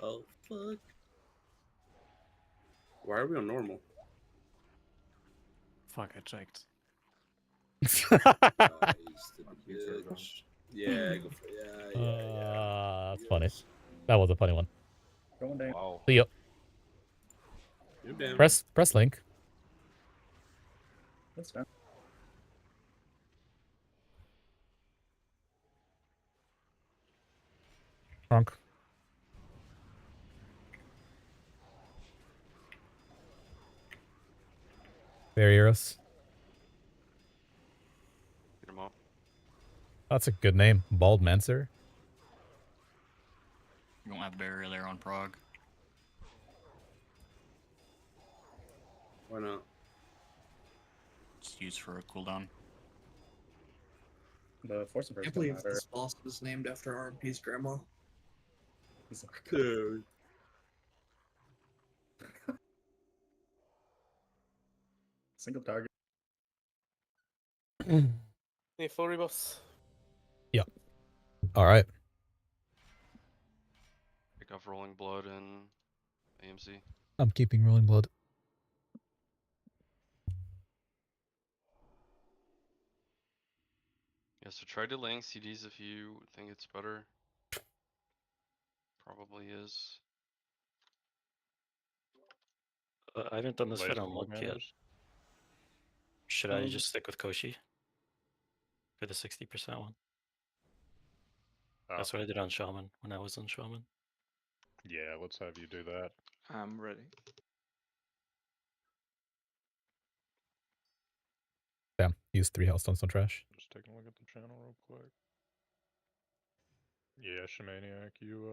Speaker 5: Oh, fuck. Why are we on normal?
Speaker 21: Fuck, I checked.
Speaker 5: Yeah, go for it. Yeah.
Speaker 1: That's funny. That was a funny one.
Speaker 12: Going down.
Speaker 2: Wow.
Speaker 1: See ya.
Speaker 5: You're down.
Speaker 1: Press link.
Speaker 12: That's fine.
Speaker 1: Trunk. Barrieros.
Speaker 7: Get him up.
Speaker 1: That's a good name. Bald Mancer.
Speaker 6: You don't have barrier there on Prague.
Speaker 5: Why not?
Speaker 6: It's used for a cooldown.
Speaker 12: The force of
Speaker 3: I can't believe this boss was named after RMP's grandma.
Speaker 5: Dude.
Speaker 12: Single target.
Speaker 8: Need full rebus.
Speaker 1: Yep. All right.
Speaker 7: Pick off Rolling Blood and AMC.
Speaker 1: I'm keeping Rolling Blood.
Speaker 7: Yeah, so try delaying CDs if you think it's better. Probably is.
Speaker 19: I haven't done this
Speaker 2: Latest
Speaker 19: fit on Monk yet.
Speaker 2: matters.
Speaker 19: Should I just stick with Koshi for the 60% one? That's what I did on Shaman when I was on Shaman.
Speaker 2: Yeah, let's have you do that.
Speaker 9: I'm ready.
Speaker 1: Damn. Use 3 Hellstones on trash.
Speaker 2: Just taking a look at the channel real quick. Yeah, Shamaniac, you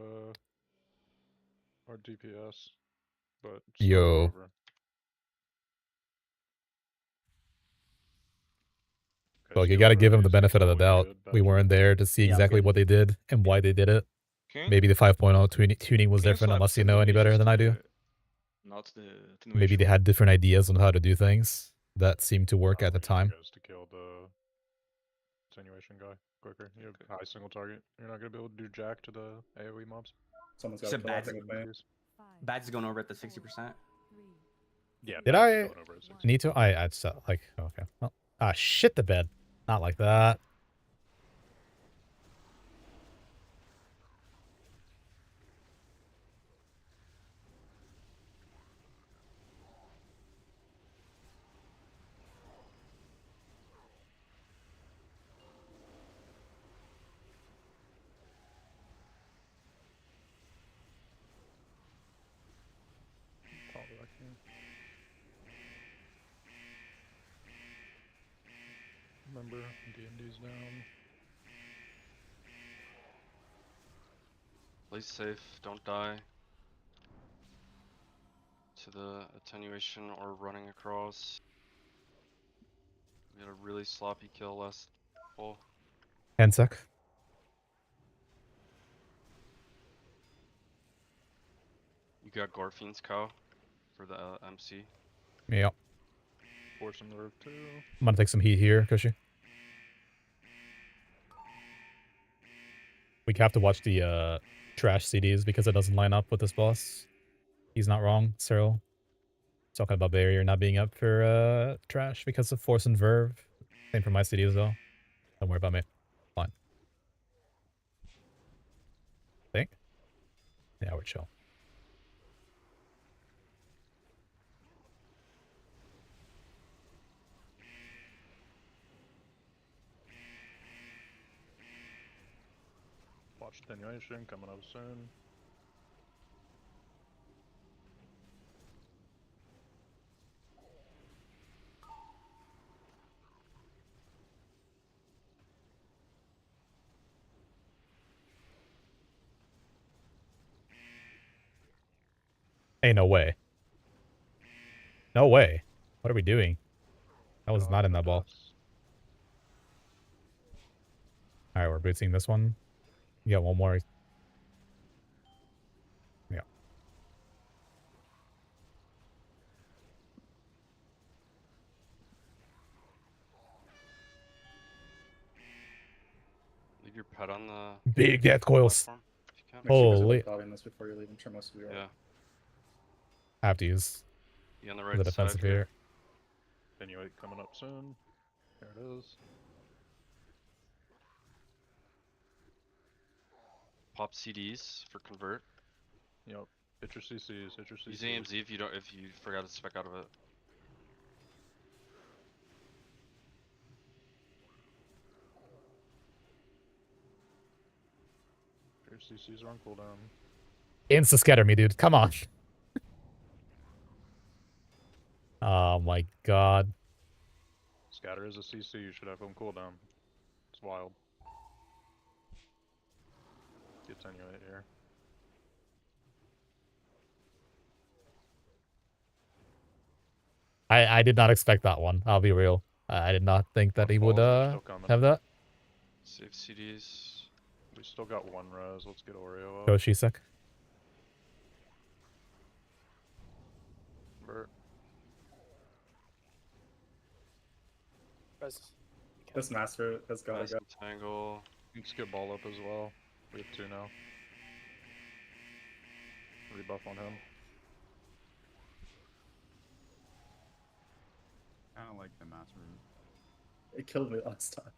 Speaker 2: are DPS, but start
Speaker 1: Yo.
Speaker 2: over.
Speaker 1: Look, you gotta give him the benefit of the doubt. We weren't there to see
Speaker 4: Yeah,
Speaker 1: exactly
Speaker 4: good.
Speaker 1: what they did and why they did it.
Speaker 9: Can
Speaker 1: Maybe the 5.0 tuning was
Speaker 9: can you
Speaker 1: different,
Speaker 9: slap
Speaker 1: unless you
Speaker 9: some
Speaker 1: know any better
Speaker 9: images
Speaker 1: than
Speaker 9: to
Speaker 1: I do.
Speaker 9: the- Not the
Speaker 1: Maybe they
Speaker 9: attenuation.
Speaker 1: had different ideas on how to do things that seemed to work at the time.
Speaker 2: Guys to kill the attenuation guy quicker. You have high single target. You're not gonna be able to do jack to the AoE mobs.
Speaker 12: Someone's
Speaker 4: You
Speaker 12: got to
Speaker 4: said
Speaker 12: kill that
Speaker 4: Bad's,
Speaker 12: thing with me.
Speaker 4: Bad's going over at the 60%.
Speaker 2: Yeah.
Speaker 1: Did
Speaker 2: that's
Speaker 1: I
Speaker 2: going over at 60.
Speaker 1: need to? I just like, okay. Well, shit the bed. Not like that.
Speaker 2: Pop back here. Remember, D&D's down.
Speaker 7: Play safe, don't die. to the attenuation or running across. We had a really sloppy kill last pull.
Speaker 1: Hand sec.
Speaker 7: You got Gorfine's cow for the MC.
Speaker 1: Yeah.
Speaker 2: Forcing the roof too.
Speaker 1: I'm gonna take some heat here, Cushy. We have to watch the trash CDs because it doesn't line up with this boss. He's not wrong, Cyril. Talking about barrier not being up for trash because of force and verve. Same for my CD as well. Don't worry about me. Fine. Think? Yeah, we're chill.
Speaker 2: Watch attenuation coming up soon.
Speaker 1: Hey, no way. No way. What are we doing? That was not in that ball. Alright, we're booting this one. You got one more. Yeah.
Speaker 7: Leave your pet on the
Speaker 1: Big death coils.
Speaker 7: platform, if you can.
Speaker 12: Make sure you guys are
Speaker 1: Holy.
Speaker 12: dotting this before you leave. I'm sure most of you are.
Speaker 7: Yeah.
Speaker 1: Have to use
Speaker 7: Be on the
Speaker 1: the
Speaker 7: right
Speaker 1: defensive
Speaker 7: side here.
Speaker 1: here.
Speaker 2: Attenuate coming up soon. There it is.
Speaker 7: Pop CDs for convert.
Speaker 2: Yep. Hit your CCs. Hit your CCs.
Speaker 7: Use AMZ if you forgot to spec out of it.
Speaker 2: Your CCs are on cooldown.
Speaker 1: Insta scatter me, dude. Come on. Oh my god.
Speaker 2: Scatter is a CC. You should have him cooldown. It's wild. Attenuate here.
Speaker 1: I did not expect that one. I'll be real. I did not think that he would have that.
Speaker 7: Save CDs.
Speaker 2: We still got one res. Let's get Oreo up.
Speaker 1: Go Shisek.
Speaker 2: Bert.
Speaker 8: Res.
Speaker 12: This master has got to go.
Speaker 7: Tangle.
Speaker 2: You can skip ball up as well. We have two now. Rebuff on him.
Speaker 11: I don't like the master room.
Speaker 12: It killed me last time.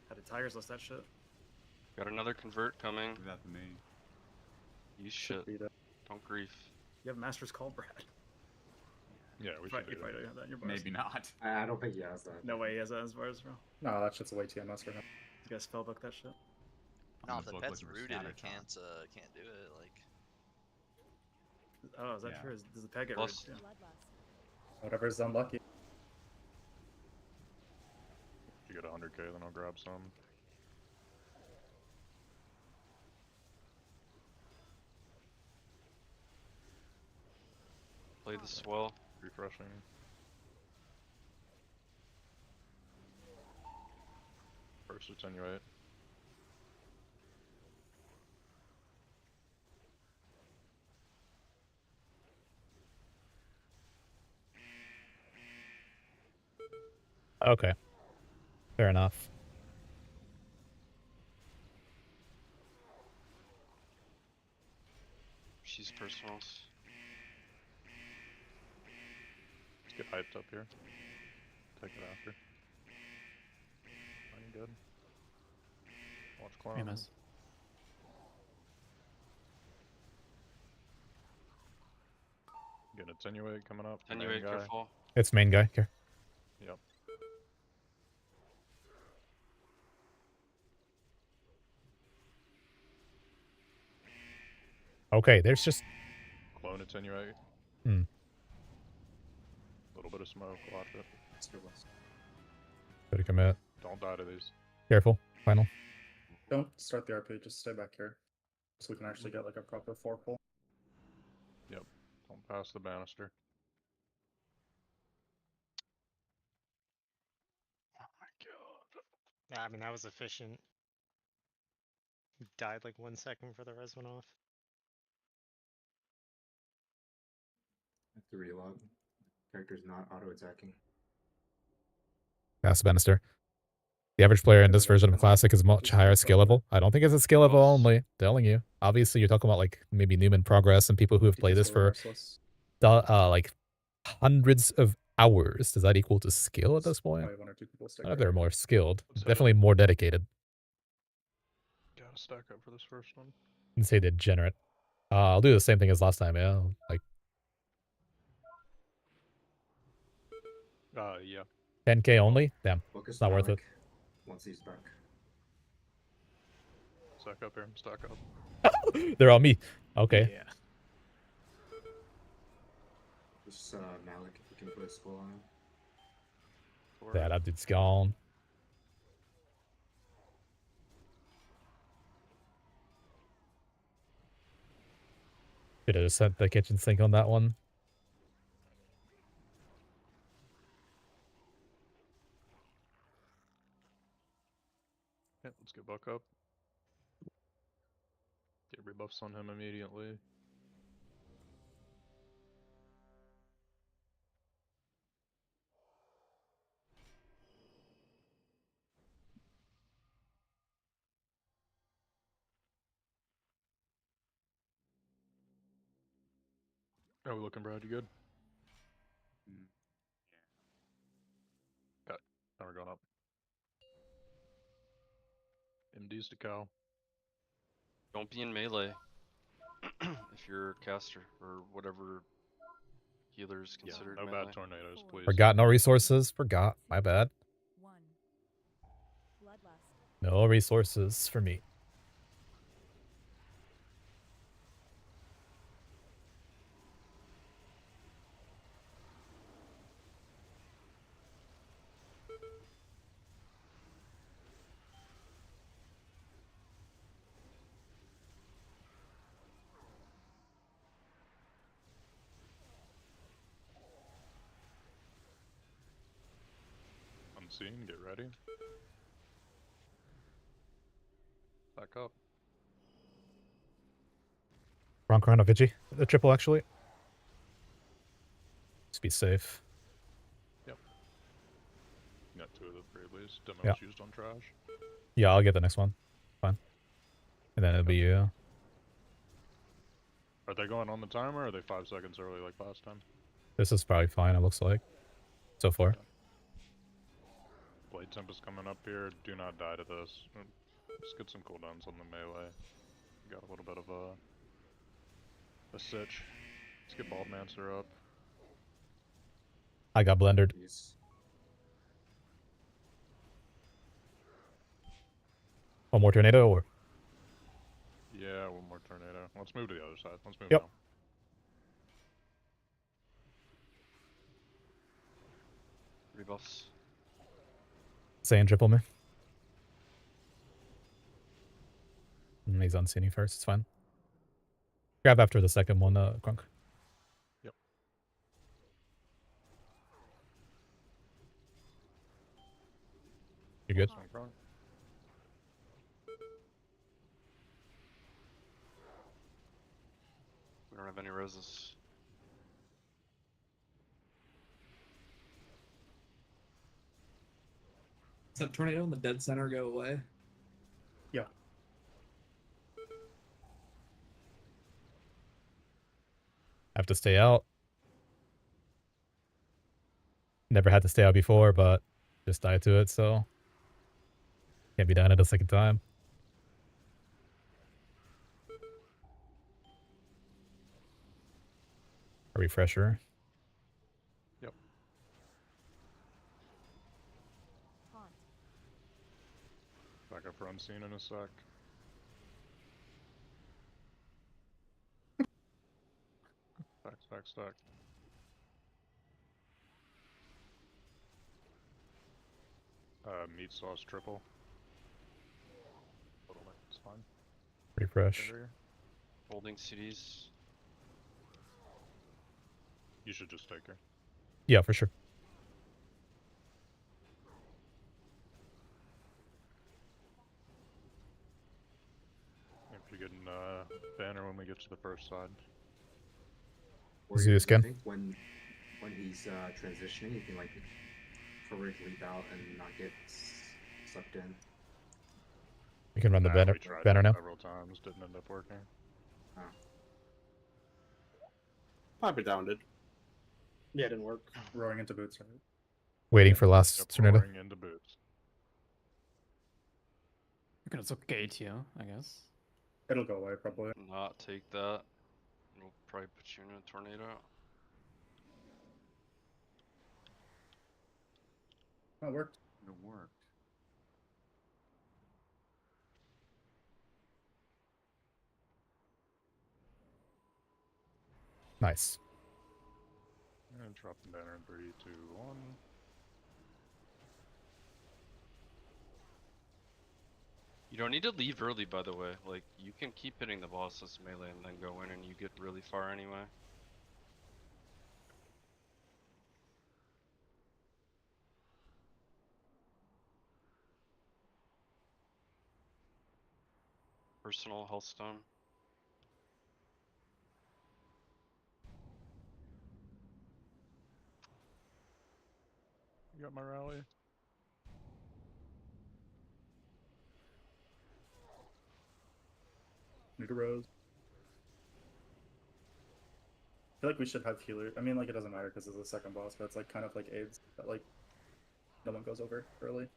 Speaker 21: Had the Tigers list that shit.
Speaker 7: Got another convert coming.
Speaker 11: Leave that to me.
Speaker 7: You shit. Don't grief.
Speaker 21: You have Master's Call, Brad.
Speaker 2: Yeah, we should
Speaker 21: You probably don't have that in your bars.
Speaker 11: Maybe not.
Speaker 15: I don't think he has that.
Speaker 21: No way he has that in his bars, bro.
Speaker 12: No, that shit's way TMS for him.
Speaker 21: You guys spellbook that shit.
Speaker 13: No, if the pet's rooted, it can't do it. Like.
Speaker 21: Oh, is that true? Does the pet get
Speaker 7: Plus-
Speaker 21: rooted? Yeah.
Speaker 12: Whatever's unlucky.
Speaker 2: If you get 100k, then I'll grab some.
Speaker 7: Play the swell.
Speaker 2: Refreshing. First attenuate.
Speaker 1: Okay. Fair enough.
Speaker 7: She's personals.
Speaker 2: Let's get hyped up here. Take it after. Playing good. Watch clown.
Speaker 21: EMS.
Speaker 2: Get an attenuate coming up. main
Speaker 7: Attenuate,
Speaker 2: guy.
Speaker 7: careful.
Speaker 1: It's main guy. Here.
Speaker 2: Yep.
Speaker 1: Okay, there's just...
Speaker 2: Clone attenuate.
Speaker 1: Hmm.
Speaker 2: Little bit of smoke. Watch it.
Speaker 1: Better commit.
Speaker 2: Don't die to these.
Speaker 1: Careful. Final.
Speaker 12: Don't start the RP, just stay back here. So we can actually get like a proper 4 pull.
Speaker 2: Yep. Don't pass the banister.
Speaker 20: Oh my god. Yeah, I mean, that was efficient. He died like 1 second for the res went off.
Speaker 15: I have to relog. Character's not auto-attacking.
Speaker 1: Pass the banister. The average player in this version of Classic is much higher skill level. I don't think it's a skill level only. Telling you. Obviously, you're talking about like maybe Newman Progress and people who have played this for like hundreds of hours. Does that equal to skill at this point?
Speaker 12: Probably 1 or 2 people
Speaker 1: I
Speaker 12: stick
Speaker 1: don't know if they're
Speaker 12: around.
Speaker 1: more skilled.
Speaker 2: Let's hit
Speaker 1: Definitely
Speaker 2: it.
Speaker 1: more dedicated.
Speaker 2: Gotta stack up for this first one.
Speaker 1: You can say degenerate. I'll do the same thing as last time, yeah. Like
Speaker 2: Yeah.
Speaker 1: 10k only? Damn.
Speaker 15: Focus
Speaker 1: It's not worth it.
Speaker 15: Malik once he's back.
Speaker 2: Stack up here. Stack up.
Speaker 1: They're on me. Okay.
Speaker 20: Yeah.
Speaker 15: Just Malik, if you can put a skull on him.
Speaker 1: Yeah, that dude's gone. Should have just sent the kitchen sink on that one.
Speaker 2: Yeah, let's get Buck up. Get rebuffs on him immediately. How are we looking, Brad? You good? Got it. Now we're going up. MD's to cow.
Speaker 7: Don't be in melee if you're a caster or whatever healer is considered
Speaker 2: no
Speaker 7: melee.
Speaker 2: bad tornadoes, please.
Speaker 1: Forgot no resources. Forgot. My bad. No resources for me.
Speaker 2: Unseen, get ready. Back up.
Speaker 1: Bronco on a Vigi. The triple, actually. Just be safe.
Speaker 2: Yep. Got 2 of the 3 at least. Demos
Speaker 1: Yeah.
Speaker 2: used on trash.
Speaker 1: Yeah, I'll get the next one. Fine. And then it'll be you.
Speaker 2: Are they going on the timer or are they 5 seconds early like last time?
Speaker 1: This is probably fine, it looks like. So far.
Speaker 2: Blade Temp is coming up here. Do not die to this. Let's get some cooldowns on the melee. Got a little bit of a sitch. Let's get Baldmancer up.
Speaker 1: I got blendered. One more tornado or?
Speaker 2: Yeah, one more tornado. Let's move to the other side. Let's move
Speaker 1: Yep.
Speaker 2: now.
Speaker 7: Rebuffs.
Speaker 1: Saying triple me. He's unseen first, it's fine. Grab after the second one, Crunk.
Speaker 2: Yep.
Speaker 1: You're good?
Speaker 7: We don't have any roses.
Speaker 3: Does that tornado in the dead center go away?
Speaker 12: Yeah.
Speaker 1: Have to stay out. Never had to stay out before, but just died to it, so can't be done at a second time. A refresher.
Speaker 2: Yep. Back up for unseen in a sec. Stack. Meat sauce triple. It's fine.
Speaker 1: Refresh.
Speaker 7: Holding CDs.
Speaker 2: You should just take her.
Speaker 1: Yeah, for sure.
Speaker 2: If you're getting banner when we get to the first side.
Speaker 1: Zeus
Speaker 15: I
Speaker 1: can.
Speaker 15: think when he's transitioning, you can like forward leap out and not get sucked in.
Speaker 1: You can run the banner
Speaker 2: We tried
Speaker 1: banner
Speaker 2: that
Speaker 1: now.
Speaker 2: several times, didn't end up working.
Speaker 15: Oh.
Speaker 5: Might be down, dude.
Speaker 12: Yeah, it didn't work. Roaring into boots, right?
Speaker 1: Waiting for last
Speaker 2: Yep,
Speaker 1: tornado.
Speaker 2: roaring into boots.
Speaker 21: You can also gate here, I guess.
Speaker 12: It'll go away probably.
Speaker 7: Not take that. It'll probably put you in a tornado.
Speaker 12: Oh, it worked.
Speaker 11: It worked.
Speaker 1: Nice.
Speaker 2: And drop the banner in 3, 2, 1.
Speaker 7: You don't need to leave early, by the way. Like, you can keep hitting the boss's melee and then go in and you get really far anyway. Personal health stone.
Speaker 2: You got my rally?
Speaker 12: Need a rose. I feel like we should have healer. I mean, like, it doesn't matter because it's the second boss, but it's like kind of like AIDS that like no one goes over early.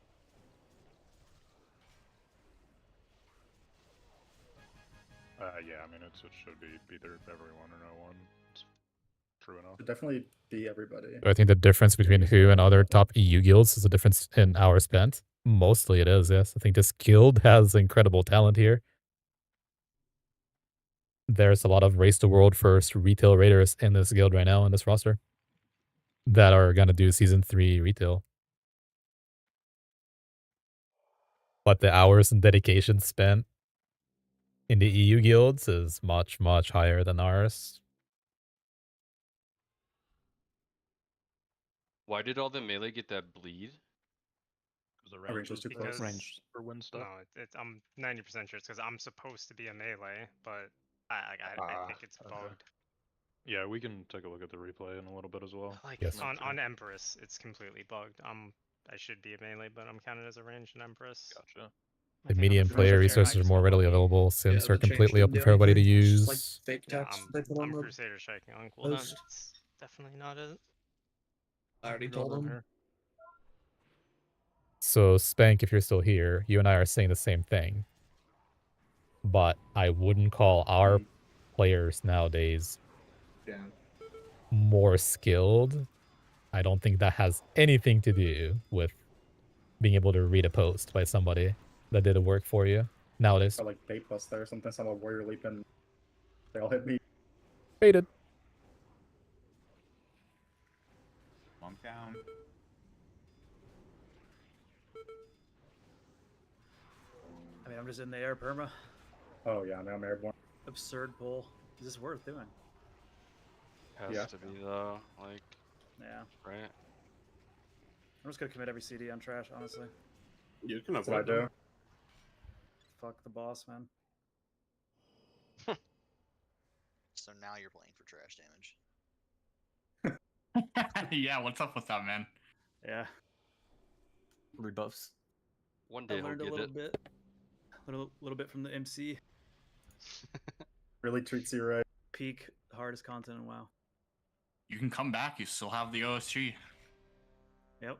Speaker 2: Yeah, I mean, it should be either everyone or no one. It's true enough.
Speaker 12: Should definitely be everybody.
Speaker 1: I think the difference between who and other top EU guilds is the difference in hours spent. Mostly it is, yes. I think this guild has incredible talent here. There's a lot of race the world first retail raiders in this guild right now in this roster that are gonna do season 3 retail. But the hours and dedication spent in the EU guilds is much, much higher than ours.
Speaker 7: Why did all the melee get that bleed?
Speaker 2: Because the range was
Speaker 12: too
Speaker 2: close.
Speaker 12: close.
Speaker 21: Range.
Speaker 2: For win stuff.
Speaker 20: No, I'm 90% sure it's because I'm supposed to be a melee, but I think it's
Speaker 2: okay.
Speaker 20: bugged.
Speaker 2: Yeah, we can take a look at the replay in a little bit as well.
Speaker 20: Like
Speaker 1: Yes.
Speaker 20: on Empress, it's completely bugged. I should be a melee, but I'm counted as a ranged in Empress.
Speaker 2: Gotcha.
Speaker 1: The medium player resources are more readily available. Sims
Speaker 3: Yeah,
Speaker 1: are
Speaker 3: the change
Speaker 1: completely
Speaker 3: didn't
Speaker 1: open
Speaker 3: do
Speaker 1: for everybody to
Speaker 3: anything. It's
Speaker 1: use.
Speaker 3: just, like, fake
Speaker 20: Yeah,
Speaker 3: text they put on
Speaker 20: I'm
Speaker 3: the
Speaker 20: Crusader shaking on cooldown.
Speaker 3: post.
Speaker 20: It's definitely not it.
Speaker 3: I already
Speaker 2: Go
Speaker 3: told
Speaker 2: down
Speaker 3: him.
Speaker 2: here.
Speaker 1: So, Spank, if you're still here, you and I are saying the same thing. But I wouldn't call our players nowadays
Speaker 15: Yeah.
Speaker 1: more skilled. I don't think that has anything to do with being able to read a post by somebody that did the work for you nowadays.
Speaker 12: Or like bait buster or something. Some warrior leap and they all hit me.
Speaker 1: Baited.
Speaker 11: Monk down.
Speaker 17: I mean, I'm just in the air perma.
Speaker 12: Oh yeah, now I'm airborne.
Speaker 17: Absurd pull. Is this worth doing?
Speaker 7: Has to be though, like,
Speaker 17: Yeah.
Speaker 7: right?
Speaker 17: I'm just gonna commit every CD on trash, honestly.
Speaker 5: You can
Speaker 12: That's what I
Speaker 5: avoid them.
Speaker 12: do.
Speaker 17: Fuck the boss, man.
Speaker 13: So now you're playing for trash damage.
Speaker 6: Yeah, what's up with that, man?
Speaker 17: Yeah.
Speaker 4: Rebuffs.
Speaker 7: One
Speaker 17: I
Speaker 7: day he'll
Speaker 17: learned a
Speaker 7: get
Speaker 17: little
Speaker 7: it.
Speaker 17: bit. Little bit from the MC.
Speaker 12: Really treats you right.
Speaker 17: Peak hardest content in WoW.
Speaker 6: You can come back. You still have the OSG.
Speaker 17: Yep.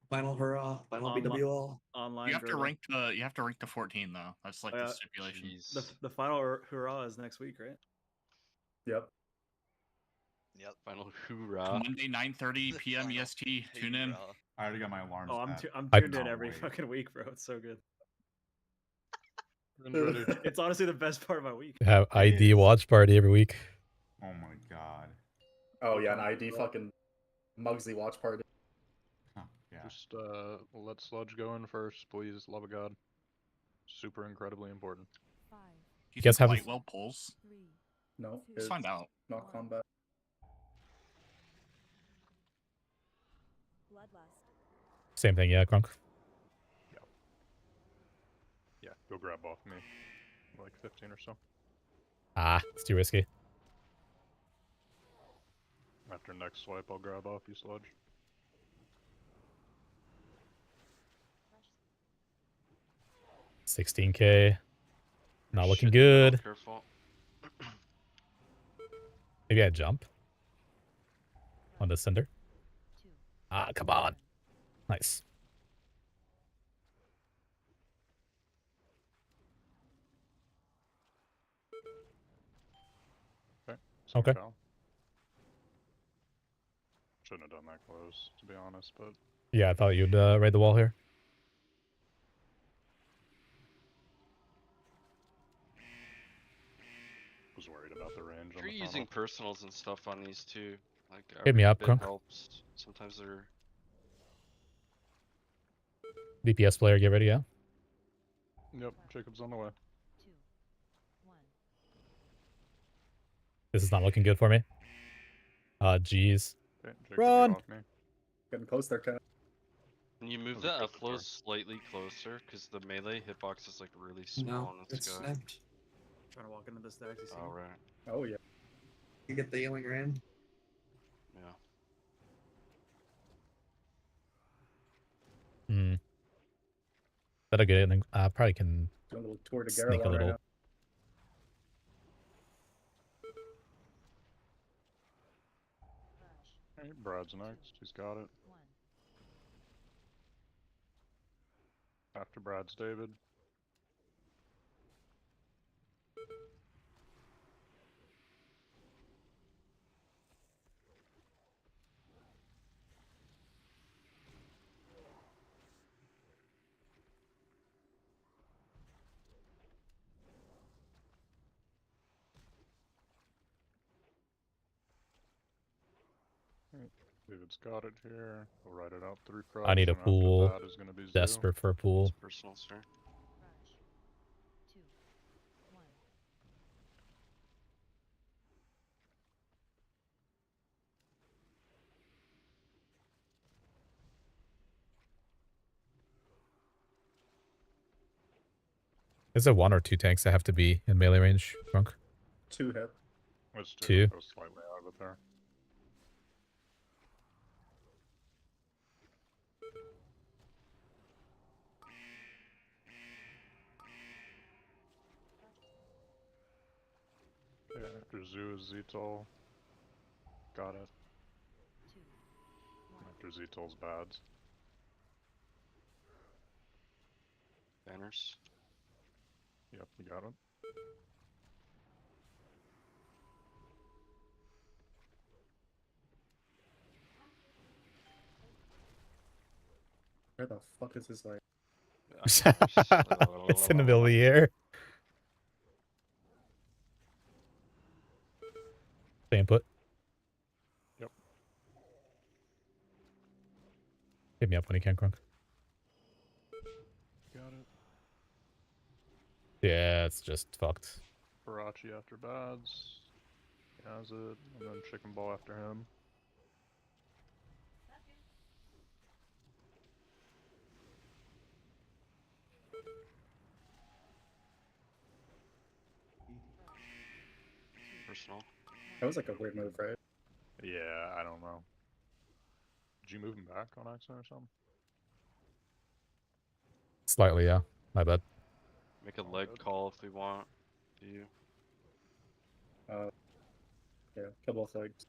Speaker 3: Final hurrah, final
Speaker 17: Onli-
Speaker 3: BWL.
Speaker 17: Online.
Speaker 6: You have to
Speaker 17: driven.
Speaker 6: rank the. You have to rank to 14 though. That's like the stipulation.
Speaker 17: The final hurrah is next week, right?
Speaker 12: Yep.
Speaker 13: Yep.
Speaker 7: Final hoorah.
Speaker 6: Monday 9:30 p.m. EST. Tune in.
Speaker 11: I already got my alarms.
Speaker 17: Oh, I'm
Speaker 11: set.
Speaker 17: I'm
Speaker 1: I-
Speaker 17: tuned in every
Speaker 11: wait.
Speaker 17: fucking week, bro. It's so good.
Speaker 2: Ready.
Speaker 17: It's honestly the best part of my week.
Speaker 1: Have ID watch party every week.
Speaker 11: Oh my god.
Speaker 12: Oh yeah, an ID fucking Muggsy watch party.
Speaker 11: Huh, yeah.
Speaker 2: Just let Sludge go in first, please. Love of God. Super incredibly important.
Speaker 6: Do you
Speaker 1: guys
Speaker 6: think
Speaker 1: have-
Speaker 6: Lightwell pulls?
Speaker 12: No,
Speaker 6: Let's find out.
Speaker 12: not combat.
Speaker 1: Same thing, yeah, Crunk.
Speaker 2: Yeah, go grab off me. Like 15 or so.
Speaker 1: Ah, it's too risky.
Speaker 2: After next swipe, I'll grab off you, Sludge.
Speaker 1: $16K. Not looking
Speaker 7: Shit in the middle,
Speaker 1: good.
Speaker 7: Careful.
Speaker 1: Maybe I jump on the cinder. Ah, come on. Nice. Okay.
Speaker 2: Shouldn't have done that close, to be honest, but
Speaker 1: Yeah, I thought you'd raid the wall here.
Speaker 2: was worried about the range
Speaker 7: If
Speaker 2: on
Speaker 7: you're
Speaker 2: the
Speaker 7: using
Speaker 2: funnel.
Speaker 7: personals and stuff on these too, like
Speaker 1: Hit me
Speaker 7: every
Speaker 1: up,
Speaker 7: bit
Speaker 1: Crunk.
Speaker 7: helps. Sometimes they're
Speaker 1: DPS player, get ready, yeah?
Speaker 2: Yep, Jacob's on the way.
Speaker 1: This is not looking good for me. Jeez.
Speaker 2: Okay, Jacob,
Speaker 1: Run!
Speaker 2: get off me.
Speaker 12: Getting close there, Cat.
Speaker 7: Can you move that outflow slightly closer? Because the melee hitbox is like really small
Speaker 3: No,
Speaker 7: on this
Speaker 3: it's
Speaker 7: guy.
Speaker 3: snapped.
Speaker 17: Trying to walk into the stacks.
Speaker 7: Alright.
Speaker 12: Oh, yeah.
Speaker 3: You get the healing ram.
Speaker 7: Yeah.
Speaker 1: Hmm. That a good thing? Probably can
Speaker 12: Doing a little tour to
Speaker 1: sneak a
Speaker 12: Gara'lon right
Speaker 1: little.
Speaker 12: now.
Speaker 2: Hey, Brad's next. He's got it. After Brad's David. David's got it here. We'll write it out 3 procs.
Speaker 1: I need a
Speaker 2: and
Speaker 1: pool.
Speaker 2: After that is gonna be Zoo.
Speaker 1: Desperate for a pool.
Speaker 7: Personal, sir.
Speaker 1: Is it 1 or 2 tanks that have to be in melee range, Crunk?
Speaker 12: 2 hit.
Speaker 2: It's
Speaker 1: 2?
Speaker 2: I was slightly out of it there. Yeah, after Zoo is Ztol. Got it. After Ztol's Bads.
Speaker 7: Banners.
Speaker 2: Yep, you got it.
Speaker 12: Where the fuck is his like?
Speaker 1: It's in the middle of the air. Stay put.
Speaker 2: Yep.
Speaker 1: Hit me up when you can, Crunk.
Speaker 2: Got it.
Speaker 1: Yeah, it's just fucked.
Speaker 2: Barachi after Bads. He has it. And then Chicken Ball after him.
Speaker 7: Personal.
Speaker 12: That was like a weird move, right?
Speaker 2: Yeah, I don't know. Did you move him back on accident or something?
Speaker 1: Slightly, yeah. My bad.
Speaker 7: Make a leg call if we want. Do you?
Speaker 12: Yeah, kill both legs.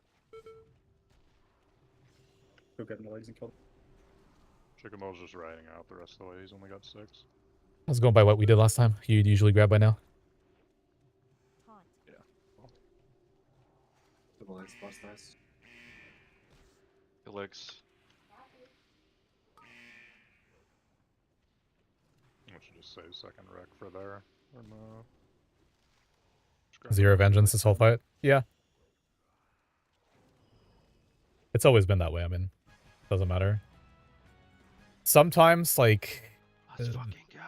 Speaker 12: Go get in the legs and kill.
Speaker 2: Chicken Ball's just riding out the rest of the way. He's only got 6.
Speaker 1: I was going by what we did last time. You'd usually grab by now.
Speaker 2: Yeah. Well,
Speaker 15: Double legs, boss dice.
Speaker 7: Good legs.
Speaker 2: I should just save second rec for there. And,
Speaker 1: Zero vengeance this whole fight. Yeah. It's always been that way. I mean, doesn't matter. Sometimes, like,
Speaker 7: Let's fucking go.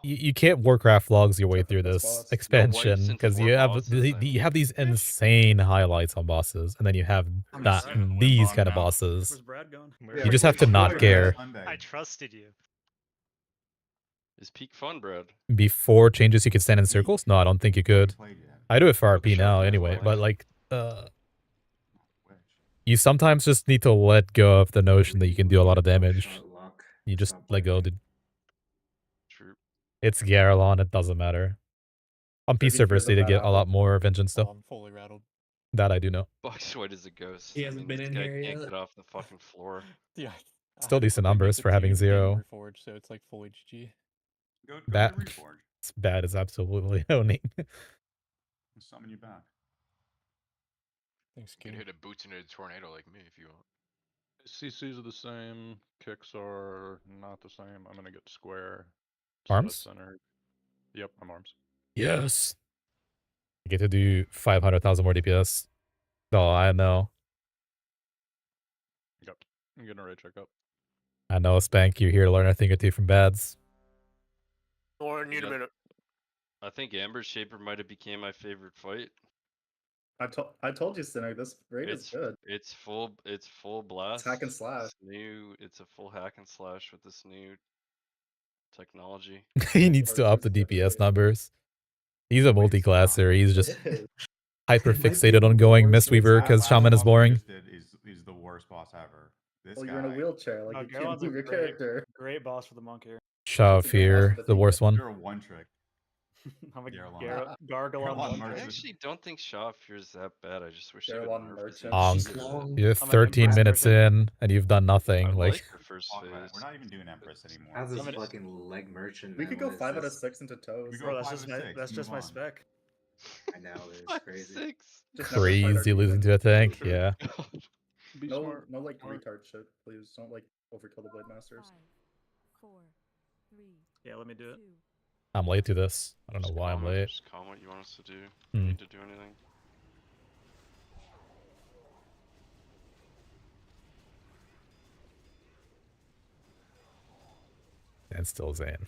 Speaker 1: you can't Warcraft logs your way
Speaker 12: Except for
Speaker 1: through
Speaker 12: the
Speaker 1: this
Speaker 12: boss.
Speaker 7: No,
Speaker 1: expansion
Speaker 7: wipes
Speaker 1: because
Speaker 7: into
Speaker 1: you
Speaker 7: four
Speaker 1: have
Speaker 7: bosses,
Speaker 1: you have these insane highlights on bosses, and then you have
Speaker 16: I'm
Speaker 1: that
Speaker 16: just saying.
Speaker 1: these
Speaker 6: Limbon
Speaker 1: kind of
Speaker 6: now.
Speaker 1: bosses.
Speaker 17: Where's Brad going?
Speaker 20: Where-
Speaker 1: You just have to not care.
Speaker 20: I trusted you.
Speaker 7: Is peak fun, Brad?
Speaker 1: Before changes, you could stand in circles. No, I don't think you could. I do it for
Speaker 7: Well, the
Speaker 1: RP now
Speaker 7: shotgun
Speaker 1: anyway,
Speaker 7: flying.
Speaker 1: but like, you sometimes just need to let go of the notion that you can do a lot of damage. You just let go, dude.
Speaker 7: True.
Speaker 1: It's Gara'lon, it doesn't matter. On P
Speaker 12: Maybe
Speaker 1: servers,
Speaker 12: fears of
Speaker 1: they
Speaker 12: bad
Speaker 1: get a
Speaker 12: apple.
Speaker 1: lot more vengeance though.
Speaker 21: I'm fully rattled.
Speaker 1: That I do know.
Speaker 7: Box white is a ghost.
Speaker 3: He
Speaker 7: I
Speaker 3: hasn't
Speaker 7: mean,
Speaker 3: been
Speaker 7: this
Speaker 3: in
Speaker 7: guy
Speaker 3: here
Speaker 7: can't
Speaker 3: yet.
Speaker 7: get off the fucking floor.
Speaker 21: Yeah.
Speaker 1: Still decent numbers for having 0.
Speaker 21: Reforged, so it's like full HG.
Speaker 11: Go
Speaker 1: Bad.
Speaker 11: to Reforge.
Speaker 1: It's bad is absolutely owning.
Speaker 11: I'll summon you back.
Speaker 21: Thanks,
Speaker 18: You can
Speaker 21: King.
Speaker 18: hit a boots into a tornado like me if you want.
Speaker 2: CCs are the same. Kicks are not the same. I'm gonna get square.
Speaker 1: Arms?
Speaker 2: Center. Yep, I'm arms.
Speaker 1: Yes. I get to do 500,000 more DPS. Oh, I know.
Speaker 2: Yep. I'm getting a rage check up.
Speaker 1: I know, Spank, you're here to learn a thing or two from bads.
Speaker 8: Or need a
Speaker 7: Yep.
Speaker 8: minute.
Speaker 7: I think Amber Shaper might have became my favorite fight.
Speaker 12: I told you, Sinner, this raid is good.
Speaker 7: It's full blast.
Speaker 12: hack and slash.
Speaker 7: It's a full hack and slash with this new technology.
Speaker 1: He needs to up the DPS numbers. He's a multi-classer. He's just hyper fixated on going Mistweaver because Shaman is boring.
Speaker 11: Is the worst boss ever. This
Speaker 12: Well,
Speaker 11: guy.
Speaker 12: you're in a wheelchair, like
Speaker 17: Oh,
Speaker 12: you can't
Speaker 17: Gara'lon's a
Speaker 12: move your
Speaker 17: great,
Speaker 12: character.
Speaker 17: great boss for the monk here.
Speaker 1: Sha of
Speaker 12: It's a great boss
Speaker 1: Fear,
Speaker 12: for
Speaker 1: the worst one.
Speaker 11: You're a one trick.
Speaker 17: I'm a
Speaker 11: Gara'lon.
Speaker 17: Gargalon
Speaker 11: Gara'lon
Speaker 17: monk.
Speaker 7: I actually don't think Sha of Fear is that bad. I just wish they would
Speaker 12: Gara'lon
Speaker 7: nerf it.
Speaker 12: merchant.
Speaker 1: You're
Speaker 17: I'm an
Speaker 1: 13
Speaker 17: Empress
Speaker 1: minutes
Speaker 17: person.
Speaker 1: in, and you've done nothing.
Speaker 7: I
Speaker 1: Like,
Speaker 7: like the first
Speaker 11: Fuck
Speaker 7: phase.
Speaker 11: that. We're not even doing Empress anymore.
Speaker 15: How's this
Speaker 17: I'm an-
Speaker 15: fucking leg merchant?
Speaker 12: We
Speaker 15: man?
Speaker 12: could go
Speaker 15: What is
Speaker 12: 5 out of
Speaker 15: this?
Speaker 12: 6 into toes.
Speaker 11: We go
Speaker 17: Bro, that's
Speaker 11: 5
Speaker 17: just
Speaker 11: out of
Speaker 17: my
Speaker 11: 6,
Speaker 17: that's just
Speaker 11: move
Speaker 17: my
Speaker 11: on.
Speaker 17: spec.
Speaker 15: I know it's crazy.
Speaker 12: Just never fight our
Speaker 1: crazy losing
Speaker 12: demons.
Speaker 1: to a tank. Yeah.
Speaker 2: Be
Speaker 12: No,
Speaker 2: smart.
Speaker 12: no, like
Speaker 2: Smart.
Speaker 12: retard shit, please. Don't like overkill the blade masters.
Speaker 14: 5, 4, 3,
Speaker 17: Yeah, let me do it.
Speaker 14: 2,
Speaker 1: I'm late to this. I don't know
Speaker 7: Just
Speaker 1: why I'm
Speaker 7: comment-
Speaker 1: late.
Speaker 7: Just comment what you want us to do.
Speaker 1: Hmm.
Speaker 7: Need to do anything.
Speaker 1: And still Zane.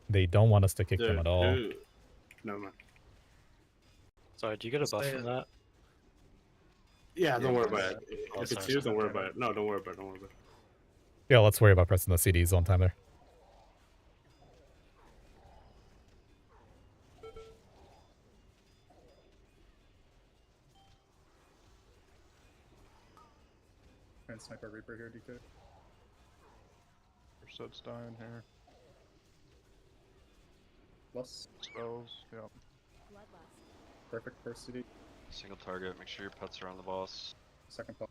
Speaker 1: They don't want us to kick them at all.
Speaker 5: No man.
Speaker 19: Sorry, do you get a buff from that?
Speaker 5: Yeah, don't worry about it.
Speaker 19: Oh,
Speaker 5: If it's
Speaker 19: sorry,
Speaker 5: you,
Speaker 19: sorry.
Speaker 5: don't worry about it. No, don't worry about it. Don't worry about it.
Speaker 1: Yeah, let's worry about pressing the CDs on time there.
Speaker 12: And sniper reaper here, DK.
Speaker 2: Sets dying here.
Speaker 12: Plus,
Speaker 2: Spells. Yep.
Speaker 14: Bloodlust.
Speaker 12: perfect first CD.
Speaker 7: Single target. Make sure your pets are on the boss.
Speaker 12: Second pop.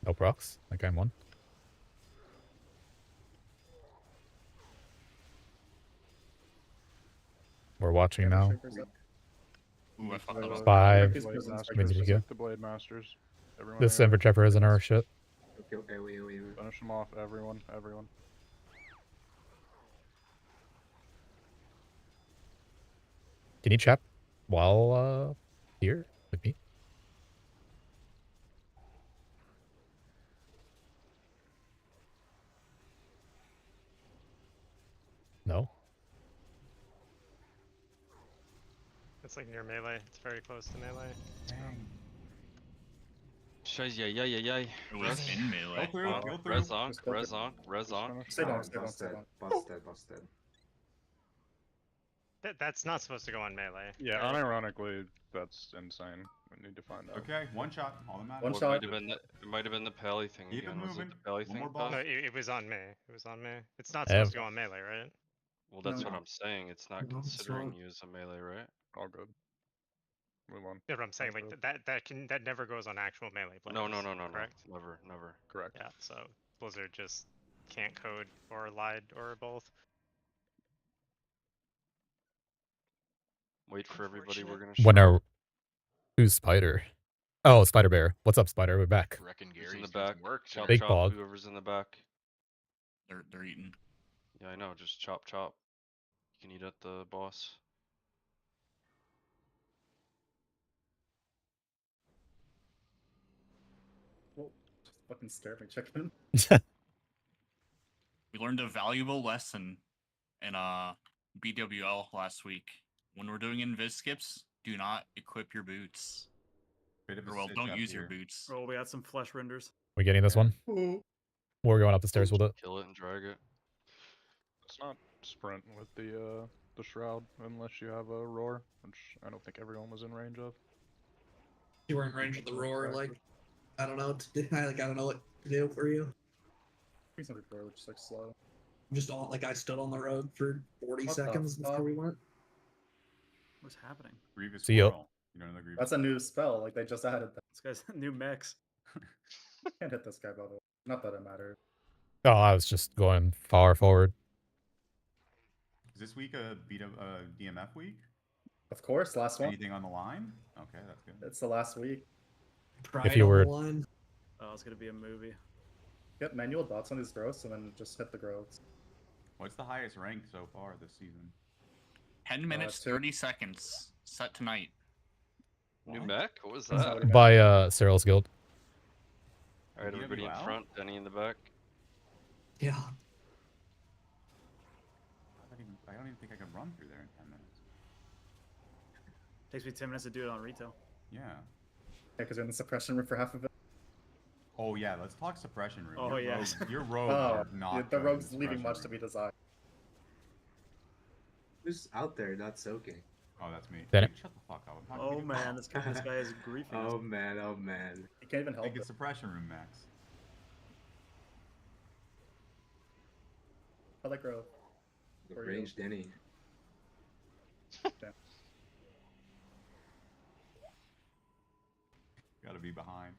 Speaker 1: No procs. Like I'm one. We're watching now.
Speaker 12: Shaper's up.
Speaker 6: Ooh, I fucked that up.
Speaker 1: 5
Speaker 12: Blade
Speaker 2: Blade
Speaker 12: Masters.
Speaker 1: minutes
Speaker 2: Masters.
Speaker 1: to go.
Speaker 2: The Blade Masters. Everyone
Speaker 1: This
Speaker 2: here.
Speaker 1: Ember Trapper isn't our shit.
Speaker 15: Okay, wait.
Speaker 2: Finish them off, everyone.
Speaker 1: Can you chat while here with me? No.
Speaker 20: It's like near melee. It's very close to melee.
Speaker 7: Yeah.
Speaker 6: It was in melee.
Speaker 7: Rezonk.
Speaker 12: Stay long, stay long, stay long.
Speaker 15: Busted.
Speaker 20: That's not supposed to go on melee.
Speaker 2: Yeah, unironically, that's insane. We need to find out.
Speaker 11: Okay, one shot. All that matters.
Speaker 12: One
Speaker 7: Well,
Speaker 12: shot.
Speaker 7: it might have been the pally thing
Speaker 11: Keep it
Speaker 7: again. Was it
Speaker 11: moving.
Speaker 7: the pally
Speaker 11: One
Speaker 7: thing?
Speaker 11: more boss.
Speaker 20: No, it was on me. It was on me. It's not
Speaker 1: Yeah.
Speaker 20: supposed to go on melee, right?
Speaker 7: Well, that's
Speaker 12: No.
Speaker 7: what I'm saying. It's not
Speaker 3: No, it's
Speaker 7: considering
Speaker 3: not.
Speaker 7: you as a melee, right?
Speaker 2: All good. Move on.
Speaker 20: Yeah, but I'm saying like that never goes on actual melee players.
Speaker 7: No.
Speaker 20: Correct.
Speaker 7: Never.
Speaker 2: Correct.
Speaker 20: Yeah. So Blizzard just can't code or lied or both.
Speaker 7: Wait for everybody. We're gonna.
Speaker 1: When
Speaker 7: show
Speaker 1: are... Who's Spider? Oh, Spider Bear. What's up, Spider? We're back.
Speaker 18: Reckon
Speaker 7: Who's
Speaker 18: Gary's
Speaker 7: in the
Speaker 18: doing
Speaker 7: back?
Speaker 18: some work.
Speaker 7: Chop,
Speaker 1: Big
Speaker 7: chop,
Speaker 1: bog.
Speaker 7: Whoever's in the back.
Speaker 6: They're eating.
Speaker 7: Yeah, I know. Just chop. can eat at the boss.
Speaker 12: Whoa, just fucking stare at me, chicken.
Speaker 6: We learned a valuable lesson in BWL last week. When we're doing invis skips, do not equip your boots.
Speaker 11: Bit of a
Speaker 6: Or well,
Speaker 11: stitch
Speaker 6: don't
Speaker 11: up
Speaker 6: use your
Speaker 11: here.
Speaker 6: boots.
Speaker 17: Oh, we had some flesh renders.
Speaker 1: We getting this one?
Speaker 12: Ooh.
Speaker 1: We're going up the stairs with it.
Speaker 7: Kill it and drag it.
Speaker 2: Let's not sprint with the shroud unless you have a roar, which I don't think everyone was in range of.
Speaker 3: You were in range of the roar, like I don't know what to do. I don't know what to do for you.
Speaker 12: He's not roar, just like slow.
Speaker 3: Just all like I stood on the road for 40
Speaker 12: What the
Speaker 3: seconds before
Speaker 12: fuck?
Speaker 3: we went.
Speaker 17: What's happening?
Speaker 11: Grievous
Speaker 1: See ya.
Speaker 11: Squirrel. You don't know the Grievous.
Speaker 12: That's a new spell. Like they just added that.
Speaker 17: This guy's new mix.
Speaker 12: Can't hit this guy by the way. Not that it matters.
Speaker 1: Oh, I was just going far forward.
Speaker 11: Is this week a DMF week?
Speaker 12: Of course, last one.
Speaker 11: Anything on the line? Okay, that's good.
Speaker 12: It's the last week.
Speaker 3: Pride
Speaker 1: you
Speaker 3: on
Speaker 1: were-
Speaker 3: the line.
Speaker 17: Oh, it's gonna be a movie.
Speaker 12: Get manual dots on these growths and then just hit the growths.
Speaker 11: What's the highest rank so far this season?
Speaker 6: 10 minutes,
Speaker 12: two.
Speaker 6: 30 seconds. Set tonight.
Speaker 7: New mech? What was
Speaker 12: That's not
Speaker 7: that?
Speaker 12: what it
Speaker 1: By Cyril's guild.
Speaker 7: Alright, everybody in
Speaker 11: DWL?
Speaker 7: front, Denny in the back.
Speaker 3: Yeah.
Speaker 11: I don't even think I can run through there in 10 minutes.
Speaker 17: Takes me 10 minutes to do it on retail.
Speaker 11: Yeah.
Speaker 12: Yeah, because you're in the suppression room for half of it.
Speaker 11: Oh yeah, let's talk suppression room.
Speaker 17: Oh,
Speaker 11: your
Speaker 17: yeah.
Speaker 11: rogues, your rogues
Speaker 12: Oh,
Speaker 11: are not.
Speaker 12: yeah, the
Speaker 11: good in
Speaker 12: rogue's leaving
Speaker 11: suppression
Speaker 12: much to
Speaker 11: room.
Speaker 12: be desired.
Speaker 15: Who's out there not soaking?
Speaker 11: Oh, that's me.
Speaker 1: Then
Speaker 11: Dude, shut the fuck up. I'm talking
Speaker 17: Oh
Speaker 11: to you.
Speaker 17: man, this guy is griefing.
Speaker 15: Oh man, oh man.
Speaker 12: You can't even help
Speaker 11: Like a
Speaker 12: it.
Speaker 11: suppression room, Max.
Speaker 12: I like growth.
Speaker 15: The
Speaker 12: For you.
Speaker 15: range Denny.
Speaker 11: Gotta be behind.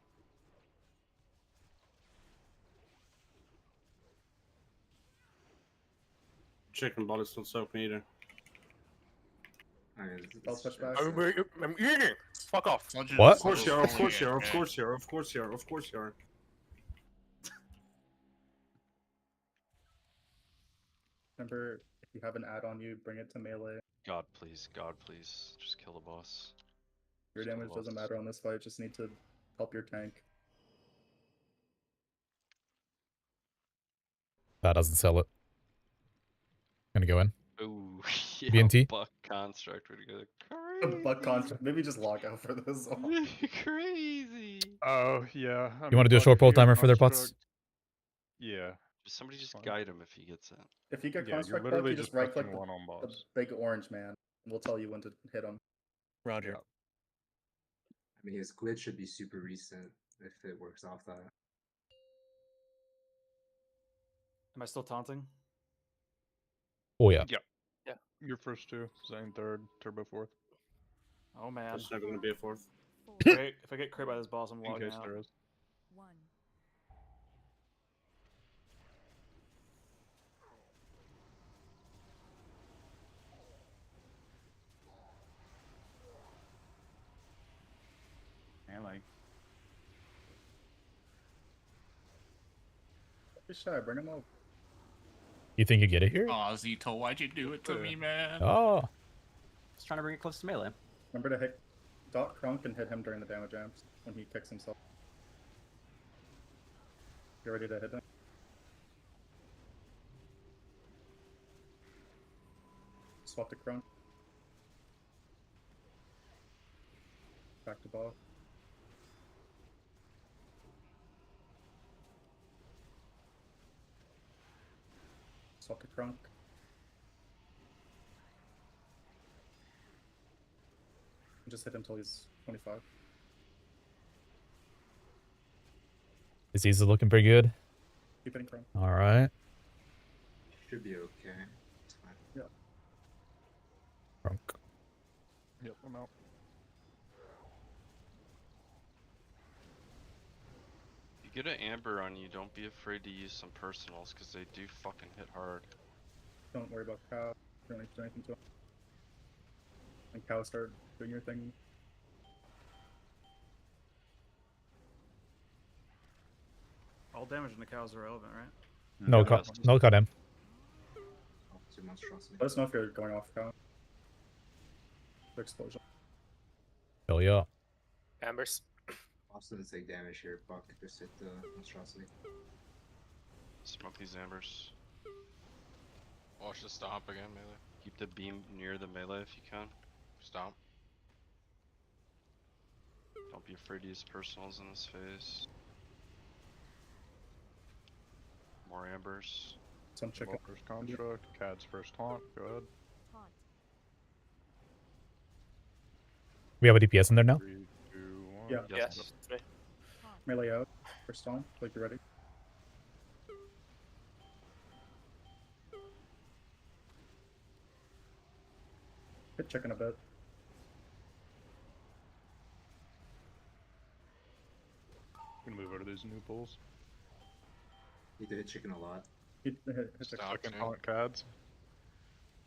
Speaker 5: Chicken bodies don't soak me either.
Speaker 12: I'll switch back.
Speaker 8: I'm eating. Fuck off.
Speaker 1: What?
Speaker 5: Of course you are, of course you are, of course you are, of course you are, of course you are.
Speaker 12: Remember, if you have an add on you, bring it to melee.
Speaker 7: God please, just kill the boss.
Speaker 12: Your
Speaker 7: Just kill the
Speaker 12: damage doesn't
Speaker 7: boss.
Speaker 12: matter on this fight, just need to help your tank.
Speaker 1: That doesn't sell it. Gonna go in.
Speaker 7: Ooh, yeah,
Speaker 1: BNT?
Speaker 7: buck construct would go
Speaker 12: A butt contract. Maybe just log out for this one.
Speaker 7: crazy.
Speaker 2: Oh yeah. I
Speaker 1: You want to
Speaker 2: mean,
Speaker 1: do a
Speaker 2: Buck,
Speaker 1: short
Speaker 2: if
Speaker 1: pull
Speaker 2: you get
Speaker 1: timer for their
Speaker 2: construct-
Speaker 1: pots?
Speaker 2: Yeah.
Speaker 7: Somebody just
Speaker 2: Fine.
Speaker 7: guide him if he gets it.
Speaker 12: If you get
Speaker 2: Yeah, you're
Speaker 12: construct buck,
Speaker 2: literally
Speaker 12: you
Speaker 2: just
Speaker 12: just right click
Speaker 2: pressing
Speaker 12: the,
Speaker 2: one on
Speaker 12: the
Speaker 2: boss.
Speaker 12: big orange man, and we'll tell you when to hit him.
Speaker 17: Roger.
Speaker 15: I mean, his glitch should be super recent if it works off that.
Speaker 17: Am I still taunting?
Speaker 1: Oh yeah.
Speaker 2: Yeah.
Speaker 8: Yeah.
Speaker 2: Your first two, Zane third, Turbo fourth.
Speaker 17: Oh man.
Speaker 5: There's never gonna be a fourth.
Speaker 17: If I get crit by this boss, I'm
Speaker 2: In
Speaker 17: logging
Speaker 2: case
Speaker 17: out.
Speaker 2: there is.
Speaker 14: 1.
Speaker 11: Melee.
Speaker 12: Be shy, bring him over.
Speaker 1: You think you get it here?
Speaker 6: Aw, Zito, why'd you do it to me, man?
Speaker 1: Oh.
Speaker 4: Just trying to bring it close to melee.
Speaker 12: Remember to hit dot crunk and hit him during the damage amps when he kicks himself. You ready to hit him? Swap to crunk. Back to ball. Swap to crunk. Just hit him till he's 25.
Speaker 1: Disease is looking pretty good.
Speaker 12: Keep hitting crunk.
Speaker 1: All right.
Speaker 15: Should be okay. It's fine.
Speaker 12: Yeah.
Speaker 1: Crunk.
Speaker 2: Yep, I'm out.
Speaker 7: If you get an amber on you, don't be afraid to use some personals, because they do fucking hit hard.
Speaker 12: Don't worry about cow. Don't need to do anything to him. And cow start doing your thing.
Speaker 17: All damage in the cows are relevant, right?
Speaker 1: No cut. No cut him.
Speaker 15: Two monstrosity.
Speaker 12: Let us know if you're going off count. Explosion.
Speaker 1: Hell yeah.
Speaker 8: Ambers.
Speaker 15: Boss doesn't take damage here. Buck, just hit the monstrosity.
Speaker 7: Smoke these ambers.
Speaker 18: Watch the stomp again, melee.
Speaker 7: Keep the beam near the melee if you can.
Speaker 18: Stomp.
Speaker 7: Don't be afraid to use personals in this phase. More ambers.
Speaker 12: Some chicken.
Speaker 2: First construct. Cad's first taunt. Go ahead.
Speaker 14: Taunt.
Speaker 1: We have a DPS in there now?
Speaker 2: 3, 2, 1.
Speaker 12: Yeah.
Speaker 8: Yes.
Speaker 2: Yep.
Speaker 8: Right.
Speaker 12: Melee out. First on. Like you're ready. Hit chicken a bit.
Speaker 2: Gonna move over to these new pools.
Speaker 15: He did hit chicken a lot.
Speaker 12: Hit chicken.
Speaker 18: Stomp
Speaker 2: Second
Speaker 18: too.
Speaker 2: taunt Cads.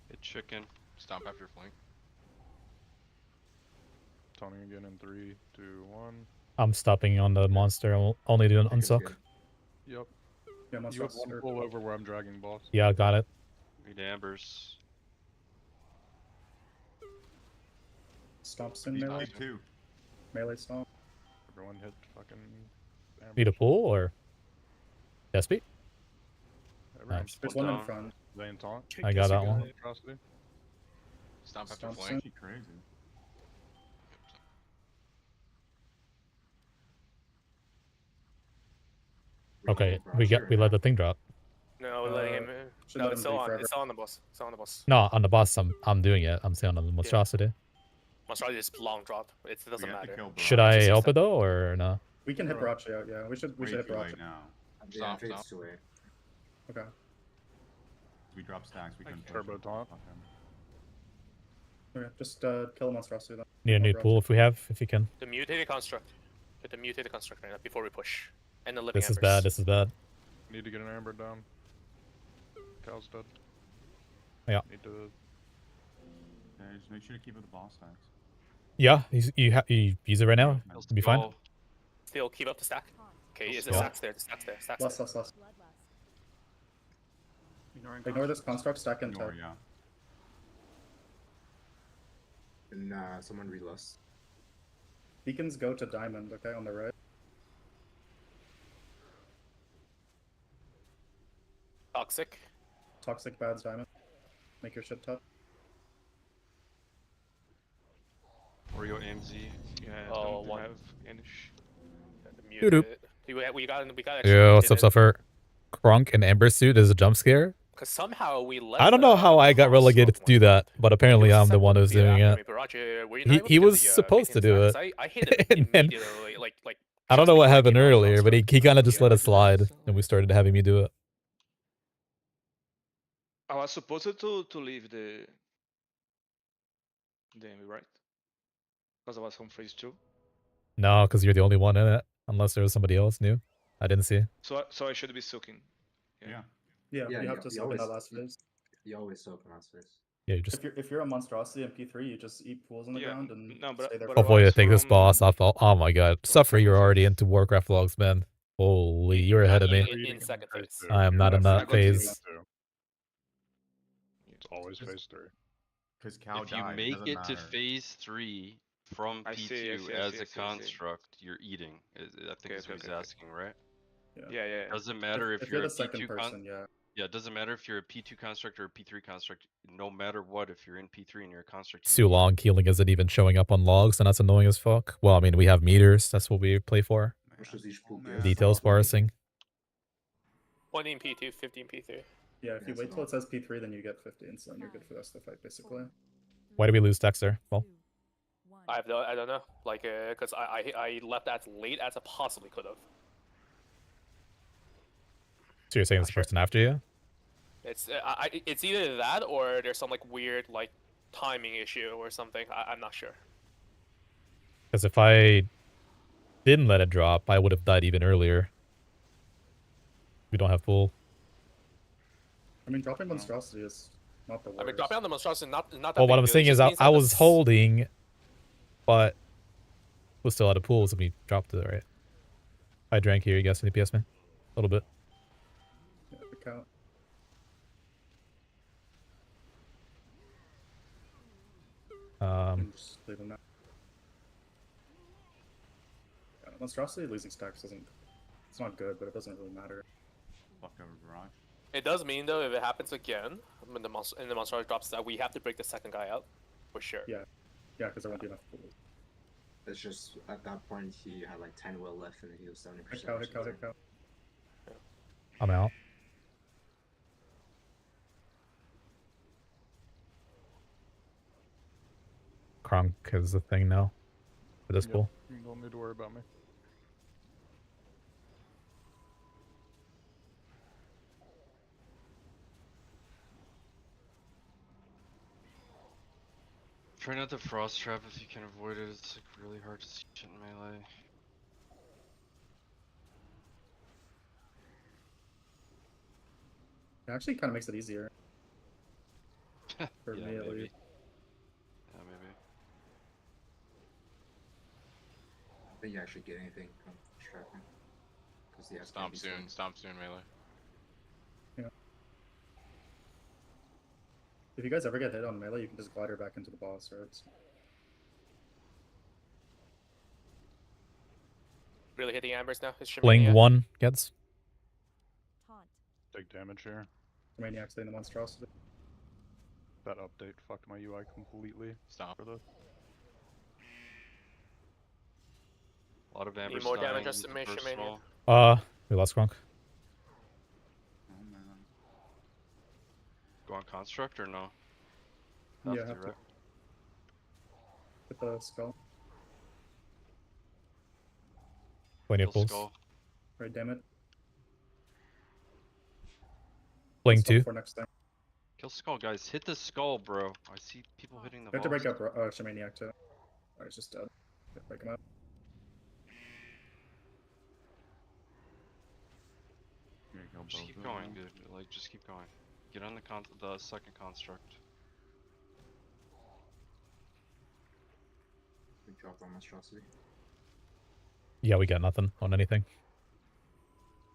Speaker 7: Hit chicken.
Speaker 18: Stomp after flank.
Speaker 2: Taunting again in 3, 2, 1.
Speaker 1: I'm stopping on the monster. I'll only do an
Speaker 15: Chicken's
Speaker 1: unsuck.
Speaker 15: good.
Speaker 2: Yep.
Speaker 12: Yeah,
Speaker 2: You have
Speaker 12: monstrosity.
Speaker 2: one pull over where I'm dragging boss.
Speaker 1: Yeah, got it.
Speaker 7: Need ambers.
Speaker 12: Stomps in melee.
Speaker 11: Two.
Speaker 12: Melee stomp.
Speaker 2: Everyone hit fucking.
Speaker 1: Need a
Speaker 2: ambers.
Speaker 1: pull or Despy?
Speaker 2: Everyone
Speaker 1: Nice.
Speaker 12: There's
Speaker 7: One
Speaker 12: one in
Speaker 7: down.
Speaker 12: front.
Speaker 2: Vayne taunt.
Speaker 1: I got that one.
Speaker 2: Monstrosity.
Speaker 18: Stomp after
Speaker 12: Stomps
Speaker 18: flank.
Speaker 11: Actually crazy.
Speaker 1: Okay, we let the thing drop.
Speaker 8: No, we're letting him.
Speaker 12: should
Speaker 8: No,
Speaker 12: let
Speaker 8: it's
Speaker 12: him
Speaker 8: still
Speaker 12: be
Speaker 8: on.
Speaker 12: forever.
Speaker 8: It's still on the boss. It's still on the boss.
Speaker 1: No, on the boss I'm doing it. I'm saying on the monstrosity.
Speaker 8: Monstrosity is long drop. It
Speaker 11: We
Speaker 8: doesn't
Speaker 11: have to
Speaker 8: matter.
Speaker 11: kill
Speaker 1: Should
Speaker 11: Barrage.
Speaker 1: I help it though or no?
Speaker 12: We can hit Barrage out, yeah. We should
Speaker 11: Way
Speaker 12: hit
Speaker 11: too
Speaker 12: Barrage.
Speaker 11: late now.
Speaker 15: Yeah,
Speaker 18: Stomp,
Speaker 15: fades
Speaker 18: stomp.
Speaker 15: too late.
Speaker 12: Okay.
Speaker 11: We drop stacks. We can push
Speaker 2: Turbo
Speaker 11: it.
Speaker 2: taunt.
Speaker 11: Fuck him.
Speaker 12: Okay, just kill a monstrosity then.
Speaker 1: Need a new
Speaker 12: Barrage.
Speaker 1: pool if we have, if you can.
Speaker 8: The mutated construct. Hit the mutated construct right now before we push. And the living
Speaker 1: This is
Speaker 8: embers.
Speaker 1: bad. This is bad.
Speaker 2: Need to get an amber down. Cal's dead.
Speaker 1: Yeah.
Speaker 2: Need to.
Speaker 11: Okay, just make sure to keep it the boss stacks.
Speaker 1: Yeah, you use it right now.
Speaker 7: He'll
Speaker 1: You'll be fine.
Speaker 7: go.
Speaker 8: Still keep up the stack. Okay, is the
Speaker 1: Yeah.
Speaker 8: stacks there? The stacks there. Stacks
Speaker 12: Less,
Speaker 8: there.
Speaker 12: less, less.
Speaker 14: Bloodlust.
Speaker 12: Ignore this construct, stack in
Speaker 11: Ignore,
Speaker 12: tech.
Speaker 11: yeah.
Speaker 15: And someone relust.
Speaker 12: Beacons go to diamond, okay, on the right.
Speaker 8: Toxic.
Speaker 12: Toxic bads diamond. Make your shit tough.
Speaker 7: Oreo AMZ.
Speaker 9: Yeah,
Speaker 8: Oh,
Speaker 9: don't
Speaker 8: one.
Speaker 9: have any
Speaker 1: Doo-doo.
Speaker 8: We got
Speaker 1: Yo, what's up, Suffer? Crunk in Amber suit is a jump scare.
Speaker 8: Because somehow we let.
Speaker 1: I don't know how I got relegated to do that, but apparently I'm the one who's doing it. He was supposed to do it.
Speaker 8: I hit it
Speaker 1: And then-
Speaker 8: immediately, like
Speaker 1: I don't
Speaker 8: just
Speaker 1: know what
Speaker 8: before I
Speaker 1: happened
Speaker 8: came out,
Speaker 1: earlier, but he kind of just let it
Speaker 9: Yeah.
Speaker 1: slide, and we started having me do it.
Speaker 9: I was supposed to leave the enemy, right? Because I was on phase 2.
Speaker 1: No, because you're the only one in it, unless there was somebody else new. I didn't see.
Speaker 9: So I should be sucking.
Speaker 11: Yeah.
Speaker 12: Yeah, you have to soak in that last phase.
Speaker 15: You always soak in last phase.
Speaker 1: Yeah, you just
Speaker 12: If you're a monstrosity in P3, you just eat pools on the
Speaker 9: Yeah,
Speaker 12: ground and
Speaker 9: no, but-
Speaker 12: stay there.
Speaker 9: but
Speaker 12: for
Speaker 1: hopefully
Speaker 9: was
Speaker 1: to take this
Speaker 9: from-
Speaker 1: boss off. Oh my god, Suffer, you're already into Warcraft logs, man. Holy, you're ahead of me.
Speaker 8: in second phase.
Speaker 1: I am not in that phase.
Speaker 2: It's always phase 3.
Speaker 11: Because Cal
Speaker 7: If you
Speaker 11: died,
Speaker 7: make
Speaker 11: doesn't
Speaker 7: it to
Speaker 11: matter.
Speaker 7: phase 3 from
Speaker 9: I
Speaker 7: P2
Speaker 9: see, I see, I
Speaker 7: as
Speaker 9: see, I
Speaker 7: a
Speaker 9: see, I see.
Speaker 7: construct, you're eating. I think
Speaker 9: Okay,
Speaker 7: is
Speaker 9: okay,
Speaker 7: what he's
Speaker 9: okay, okay.
Speaker 7: asking, right?
Speaker 9: Yeah.
Speaker 7: Doesn't matter if,
Speaker 12: If
Speaker 7: you're
Speaker 12: you're
Speaker 7: a
Speaker 12: the second
Speaker 7: P2
Speaker 12: person, yeah.
Speaker 7: Yeah, it doesn't matter if you're a P2 construct or a P3 construct. No matter what, if you're in P3 and you're a construct,
Speaker 1: Tsu'long healing isn't even showing up on logs, and that's annoying as fuck. Well, I mean, we have meters. That's what we play for.
Speaker 15: Pushes each pool.
Speaker 1: Details parsing.
Speaker 8: 20 in P2, 50 in P3.
Speaker 12: Yeah, if you wait till it says P3, then you get 15, so then you're good for the rest of the fight, basically.
Speaker 1: Why did we lose Dexter? Well,
Speaker 8: I don't know, like, because I left as late as I possibly could have.
Speaker 1: so you're saying it's the person after you?
Speaker 8: It's it's either that or there's some like weird like timing issue or something. I'm not sure.
Speaker 1: Because if I didn't let it drop, I would have died even earlier. We don't have pool.
Speaker 12: I mean, dropping monstrosity is not the worst.
Speaker 8: I mean, dropping on the monstrosity not that.
Speaker 1: Well, what
Speaker 8: big
Speaker 1: I'm
Speaker 8: deal, it
Speaker 1: saying is
Speaker 8: just
Speaker 1: I
Speaker 8: means that
Speaker 1: I
Speaker 8: the
Speaker 1: was holding, but was still out of pools and we dropped it, right? I drank here, you guys. Any PS, man? A little bit.
Speaker 12: Yeah, the count. Just leave them now. Yeah, monstrosity losing stacks isn't. It's not good, but it doesn't really matter.
Speaker 11: Fuck over barrage.
Speaker 8: It does mean though, if it happens again, when the monster drops that, we have to break the second guy out, for sure.
Speaker 12: Yeah, because there won't be enough pools.
Speaker 15: It's just at that point he had like 10 will left and he was 70%.
Speaker 12: Hit cow.
Speaker 1: I'm out. Kronk is the thing now for this pool.
Speaker 2: You don't need to worry about me.
Speaker 7: Try not to frost trap if you can avoid it. It's like really hard to see shit in melee.
Speaker 12: It actually kind of makes it easier. For
Speaker 7: Yeah,
Speaker 12: me at
Speaker 7: maybe.
Speaker 12: least.
Speaker 7: Yeah, maybe.
Speaker 15: I think you actually get anything from trapping. Because the
Speaker 18: Stomp soon, melee.
Speaker 12: Yeah. If you guys ever get hit on melee, you can just glide her back into the boss, right?
Speaker 8: Really hitting Ambers now. It's
Speaker 1: Fling
Speaker 8: Shemania.
Speaker 1: 1 gets.
Speaker 2: Take damage here.
Speaker 12: Maniac staying the monstrosity.
Speaker 2: That update fucked my UI completely.
Speaker 18: Stop
Speaker 2: for this.
Speaker 7: A lot of Ambers
Speaker 8: Need more
Speaker 7: dying,
Speaker 8: damage
Speaker 7: use the
Speaker 8: estimation,
Speaker 7: personal.
Speaker 8: Mania.
Speaker 1: We lost Kronk.
Speaker 11: Oh man.
Speaker 7: Go on construct or no?
Speaker 12: Yeah,
Speaker 7: to,
Speaker 12: have to.
Speaker 7: right?
Speaker 12: Hit the skull.
Speaker 1: Plenty
Speaker 7: Kill
Speaker 1: of pulls.
Speaker 7: skull.
Speaker 12: Right, damn it.
Speaker 1: Fling
Speaker 12: Stop
Speaker 1: 2.
Speaker 12: for next thing.
Speaker 7: Kill skull, guys. Hit the skull, bro. I see people hitting the
Speaker 12: You have to
Speaker 7: balls.
Speaker 12: break up Shemaniac too. Oh, he's just dead. Break him up.
Speaker 7: Just keep going, dude. Like, just keep going. Get on the second construct.
Speaker 15: We dropped on monstrosity.
Speaker 1: Yeah, we got nothing on anything.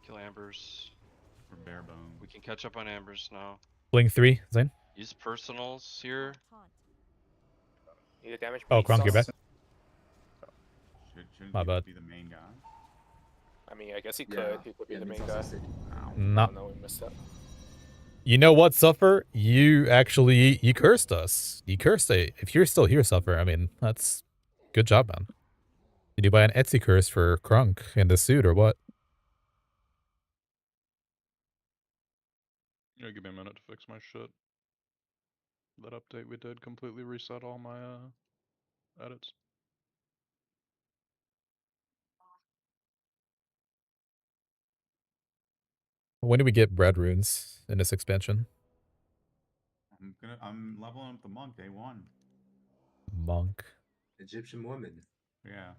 Speaker 7: Kill Ambers.
Speaker 11: We're bare bone.
Speaker 7: We can catch up on Ambers now.
Speaker 1: Fling 3, Zane.
Speaker 7: Use personals here.
Speaker 8: Need a damage.
Speaker 1: Oh,
Speaker 8: please,
Speaker 1: Kronk, you're
Speaker 8: sauce.
Speaker 1: back.
Speaker 11: Shouldn't
Speaker 1: My
Speaker 11: he
Speaker 1: bad.
Speaker 11: be the main guy?
Speaker 8: I mean, I guess he could.
Speaker 15: Yeah,
Speaker 8: He could be
Speaker 15: yeah,
Speaker 8: the
Speaker 15: mid
Speaker 8: main guy.
Speaker 15: toxicity.
Speaker 1: No.
Speaker 8: Oh, no, we missed that.
Speaker 1: You know what, Suffer? You actually, you cursed us. You cursed it. If you're still here, Suffer, I mean, that's good job, man. Did you buy an Etsy curse for Kronk in the suit or what?
Speaker 2: Yeah, give me a minute to fix my shit. That update we did completely reset all my edits.
Speaker 1: When do we get bread runes in this expansion?
Speaker 11: I'm leveling up the monk day 1.
Speaker 1: Monk.
Speaker 15: Egyptian woman.
Speaker 11: Yeah.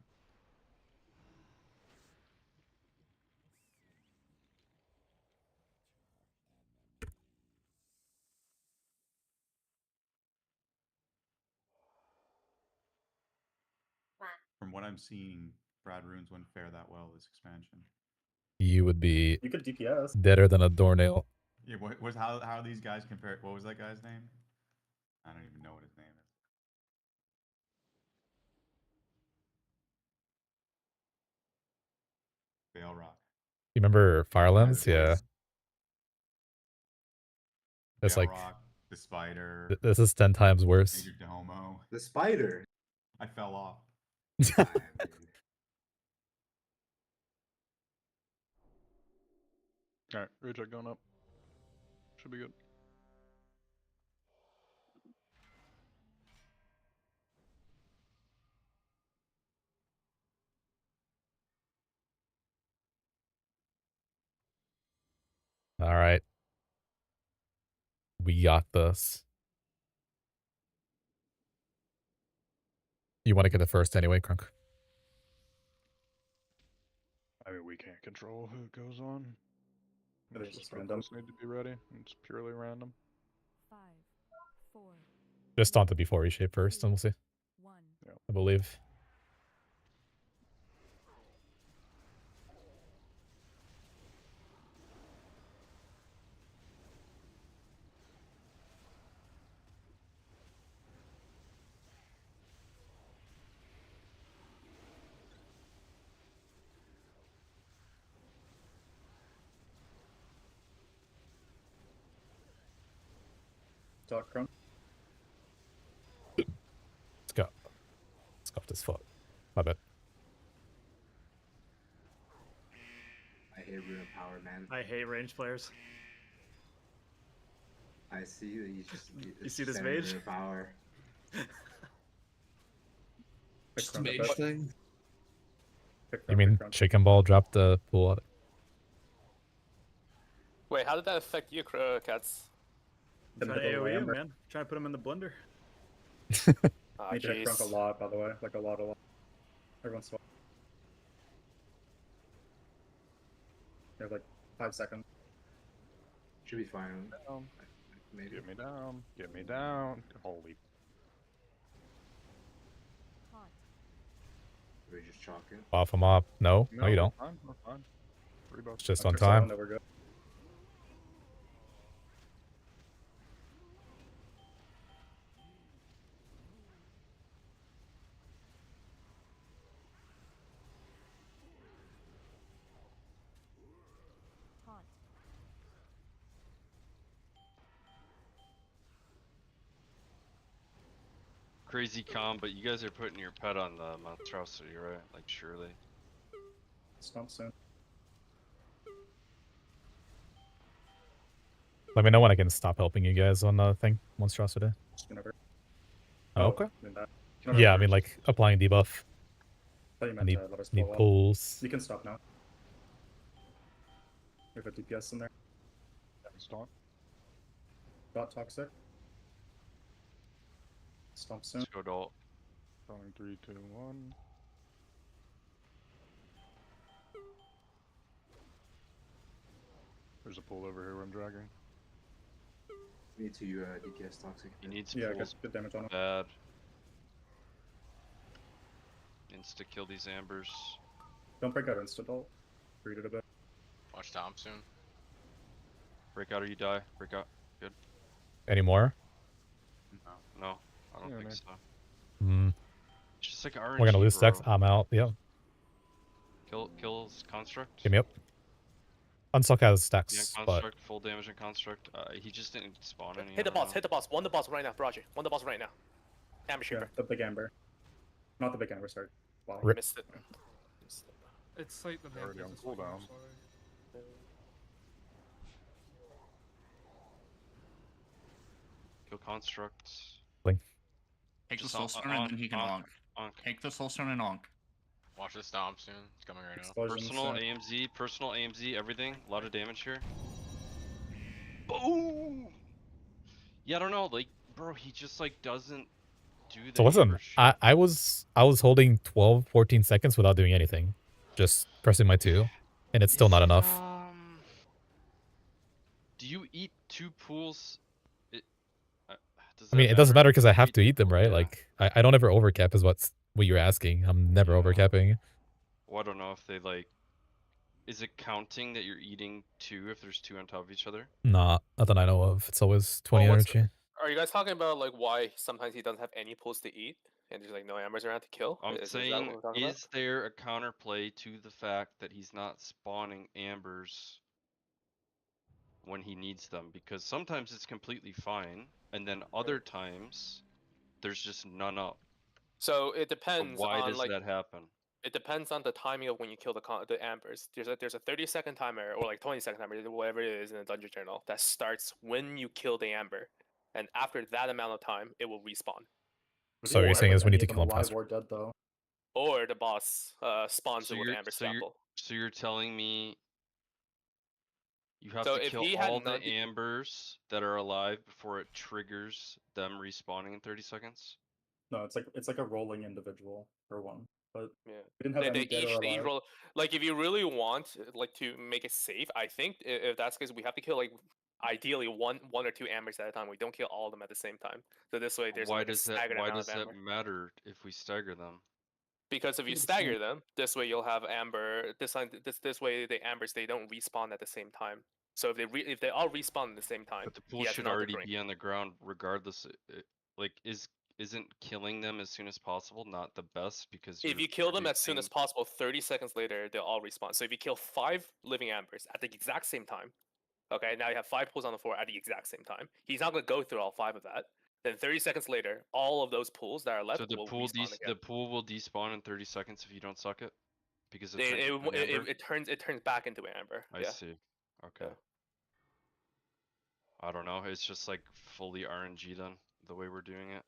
Speaker 11: From what I'm seeing, Brad runes wouldn't fare that well this expansion.
Speaker 1: You would be
Speaker 12: You could DPS.
Speaker 1: deader than a doornail.
Speaker 11: Yeah, how are these guys compared? What was that guy's name? I don't even know what his name is. Bale Rock.
Speaker 1: You remember Firelands?
Speaker 11: the
Speaker 1: Yeah.
Speaker 11: voice.
Speaker 1: It's
Speaker 11: Bale
Speaker 1: like,
Speaker 11: Rock, the spider.
Speaker 1: this is 10 times worse.
Speaker 11: Major Domo.
Speaker 15: The spider.
Speaker 11: I fell off.
Speaker 2: Alright, reject going up. Should be good.
Speaker 1: All right. We got this. You want to get it first anyway, Kronk?
Speaker 2: I mean, we can't control who goes on.
Speaker 12: It's
Speaker 2: Most
Speaker 12: just
Speaker 2: of
Speaker 12: random.
Speaker 2: us need to be ready. It's purely random.
Speaker 14: 5, 4,
Speaker 1: Just on to before reshape first, and we'll see.
Speaker 14: 1.
Speaker 1: I believe.
Speaker 12: TikTok crunch.
Speaker 1: Let's go. Scuffed his foot. My bad.
Speaker 15: I hate Rune of Power, man.
Speaker 17: I hate range players.
Speaker 15: I see that you just
Speaker 17: You see this
Speaker 15: sending
Speaker 17: mage?
Speaker 15: Rune of Power.
Speaker 3: Just a mage thing.
Speaker 1: You mean Chicken Ball dropped the pool out?
Speaker 8: Wait, how did that affect you, Cats?
Speaker 12: The
Speaker 17: Trying to
Speaker 12: middle
Speaker 17: AoE him,
Speaker 12: Amber.
Speaker 17: man. Trying to put him in the blender.
Speaker 8: Ah,
Speaker 12: Need to hit crunk a
Speaker 8: jeez.
Speaker 12: lot, by the way. Like a lot. Every once in a while. You have like 5 seconds.
Speaker 15: Should be fine. Maybe.
Speaker 2: Get me down. Get me down. Holy.
Speaker 15: We just chalk it.
Speaker 1: Buff him up. No, no, you don't.
Speaker 2: We're fine. We're fine. Rebuff.
Speaker 1: It's just on
Speaker 12: After Sodom,
Speaker 1: time.
Speaker 12: that we're good.
Speaker 7: Crazy calm, but you guys are putting your pet on the monstrosity, right? Like, surely.
Speaker 12: Stomp soon.
Speaker 1: Let me know when I can stop helping you guys on the thing, monstrosity.
Speaker 12: Just whenever.
Speaker 1: Oh, okay.
Speaker 12: Doing that.
Speaker 1: Yeah, I mean like applying debuff.
Speaker 12: Thought you
Speaker 1: I
Speaker 12: meant
Speaker 1: need,
Speaker 12: to let us
Speaker 1: need
Speaker 12: pull up.
Speaker 1: pulls.
Speaker 12: You can stop now. We have a DPS in there.
Speaker 2: Stomp.
Speaker 12: Got toxic. Stomp soon.
Speaker 7: Let's go adult.
Speaker 2: Going 3, 2, 1. There's a pool over here where I'm dragging.
Speaker 15: We need to DPS toxic.
Speaker 7: He needs
Speaker 12: Yeah,
Speaker 7: pools
Speaker 12: good damage on him.
Speaker 7: bad. Insta kill these ambers.
Speaker 12: Don't break out instant ult. Read it a bit.
Speaker 18: Watch Tom soon.
Speaker 7: Break out or you die. Break out. Good.
Speaker 1: Any more?
Speaker 7: No, I don't
Speaker 2: Yeah,
Speaker 7: think
Speaker 2: man.
Speaker 7: so.
Speaker 1: Hmm.
Speaker 7: It's just like RNG,
Speaker 1: We're gonna lose
Speaker 7: bro.
Speaker 1: stacks. I'm out. Yep.
Speaker 7: Kills construct.
Speaker 1: Give me up. Unsuck has
Speaker 7: Yeah,
Speaker 1: stacks, but
Speaker 7: construct, full damage and construct. He just didn't spawn any.
Speaker 8: Hit the boss. Hit the boss. One the boss right now, Raji. One the boss right now. Amber
Speaker 12: Yeah,
Speaker 8: Shooter.
Speaker 12: the big amber. Not the big amber, sorry. Wow.
Speaker 1: Rip.
Speaker 8: Missed it.
Speaker 16: It's like the main
Speaker 2: Already on
Speaker 16: phase is fucking
Speaker 2: cooldown.
Speaker 16: slow.
Speaker 7: Kill constructs.
Speaker 1: Blink.
Speaker 6: Take the
Speaker 7: Just
Speaker 6: soul
Speaker 7: on-
Speaker 6: stone and then he can
Speaker 7: on-
Speaker 6: onk.
Speaker 7: on-
Speaker 6: Take the soul stone and onk.
Speaker 18: Watch this Dom soon. It's coming right now.
Speaker 12: Explosion
Speaker 7: Personal
Speaker 12: soon.
Speaker 7: AMZ, personal AMZ, everything. A lot of damage here. Boom! Yeah, I don't know, like, bro, he just like doesn't do the
Speaker 1: so listen.
Speaker 7: amber shit.
Speaker 1: I was holding 12, 14 seconds without doing anything, just pressing my 2, and it's still not enough.
Speaker 7: Do you eat 2 pools? Does
Speaker 1: I mean,
Speaker 7: that
Speaker 1: it doesn't matter because I
Speaker 7: If
Speaker 1: have
Speaker 7: you-
Speaker 1: to eat them, right?
Speaker 7: yeah.
Speaker 1: Like, I don't ever overcap is what you're asking. I'm never overcapping.
Speaker 7: Well, I don't know if they like. Is it counting that you're eating 2 if there's 2 on top of each other?
Speaker 1: Nah, not that I know of. It's always 20
Speaker 8: Well,
Speaker 1: energy.
Speaker 8: Are you guys talking about like why sometimes he doesn't have any pulls to eat and there's like no ambers around to kill?
Speaker 7: I'm
Speaker 8: Is that what
Speaker 7: saying,
Speaker 8: we're talking
Speaker 7: is there a counterplay to the fact that he's not spawning ambers when he needs them? Because sometimes it's completely fine, and then other times there's just none up.
Speaker 8: So it
Speaker 7: So
Speaker 8: depends
Speaker 7: why
Speaker 8: on
Speaker 7: does
Speaker 8: like
Speaker 7: that happen?
Speaker 8: it depends on the timing of when you kill the ambers. There's a 30-second timer or like 20-second timer, whatever it is in the dungeon journal that starts when you kill the amber, and after that amount of time, it will respawn.
Speaker 1: So you're saying is we need to kill him
Speaker 12: alive
Speaker 1: faster.
Speaker 12: or dead though.
Speaker 8: Or the boss spawns
Speaker 7: So
Speaker 8: it with
Speaker 7: you're
Speaker 8: the amber
Speaker 7: so you're
Speaker 8: scalpel.
Speaker 7: so you're telling me you have
Speaker 8: So
Speaker 7: to
Speaker 8: if
Speaker 7: kill
Speaker 8: he
Speaker 7: all
Speaker 8: had
Speaker 7: the
Speaker 8: none-
Speaker 7: ambers that are alive before it triggers them respawning in 30 seconds?
Speaker 12: No, it's like a rolling individual for one. But
Speaker 8: Yeah.
Speaker 12: we didn't have any dead or
Speaker 8: They each
Speaker 12: alive.
Speaker 8: roll. Like if you really want like to make it safe, I think if that's the case, we have to kill like ideally one or 2 ambers at a time. We don't kill all of them at the same time. So this way there's
Speaker 7: Why
Speaker 8: like a
Speaker 7: does that
Speaker 8: staggered
Speaker 7: why
Speaker 8: amount
Speaker 7: does
Speaker 8: of
Speaker 7: that
Speaker 8: amber.
Speaker 7: matter if we stagger them?
Speaker 8: Because if you stagger them, this way you'll have amber. This way the ambers they don't respawn at the same time. So if they all respawn at the same time,
Speaker 7: But the
Speaker 8: he
Speaker 7: pool
Speaker 8: has
Speaker 7: should
Speaker 8: none to
Speaker 7: already
Speaker 8: drink.
Speaker 7: be on the ground regardless. Like isn't killing them as soon as possible not the best because
Speaker 8: If
Speaker 7: you're
Speaker 8: you kill them as soon as
Speaker 7: producing-
Speaker 8: possible, 30 seconds later they'll all respawn. So if you kill 5 living ambers at the exact same time, Okay, now you have 5 pools on the floor at the exact same time. He's not going to go through all 5 of that. Then 30 seconds later, all of those pools that are left
Speaker 7: So the
Speaker 8: will
Speaker 7: pool
Speaker 8: respawn again.
Speaker 7: the pool will despawn in 30 seconds if you don't suck it, because it
Speaker 8: It,
Speaker 7: turns
Speaker 8: it,
Speaker 7: into an
Speaker 8: it,
Speaker 7: amber?
Speaker 8: it turns back into amber.
Speaker 7: I
Speaker 8: yeah.
Speaker 7: see. Okay. I don't know. It's just like fully RNG then, the way we're doing it.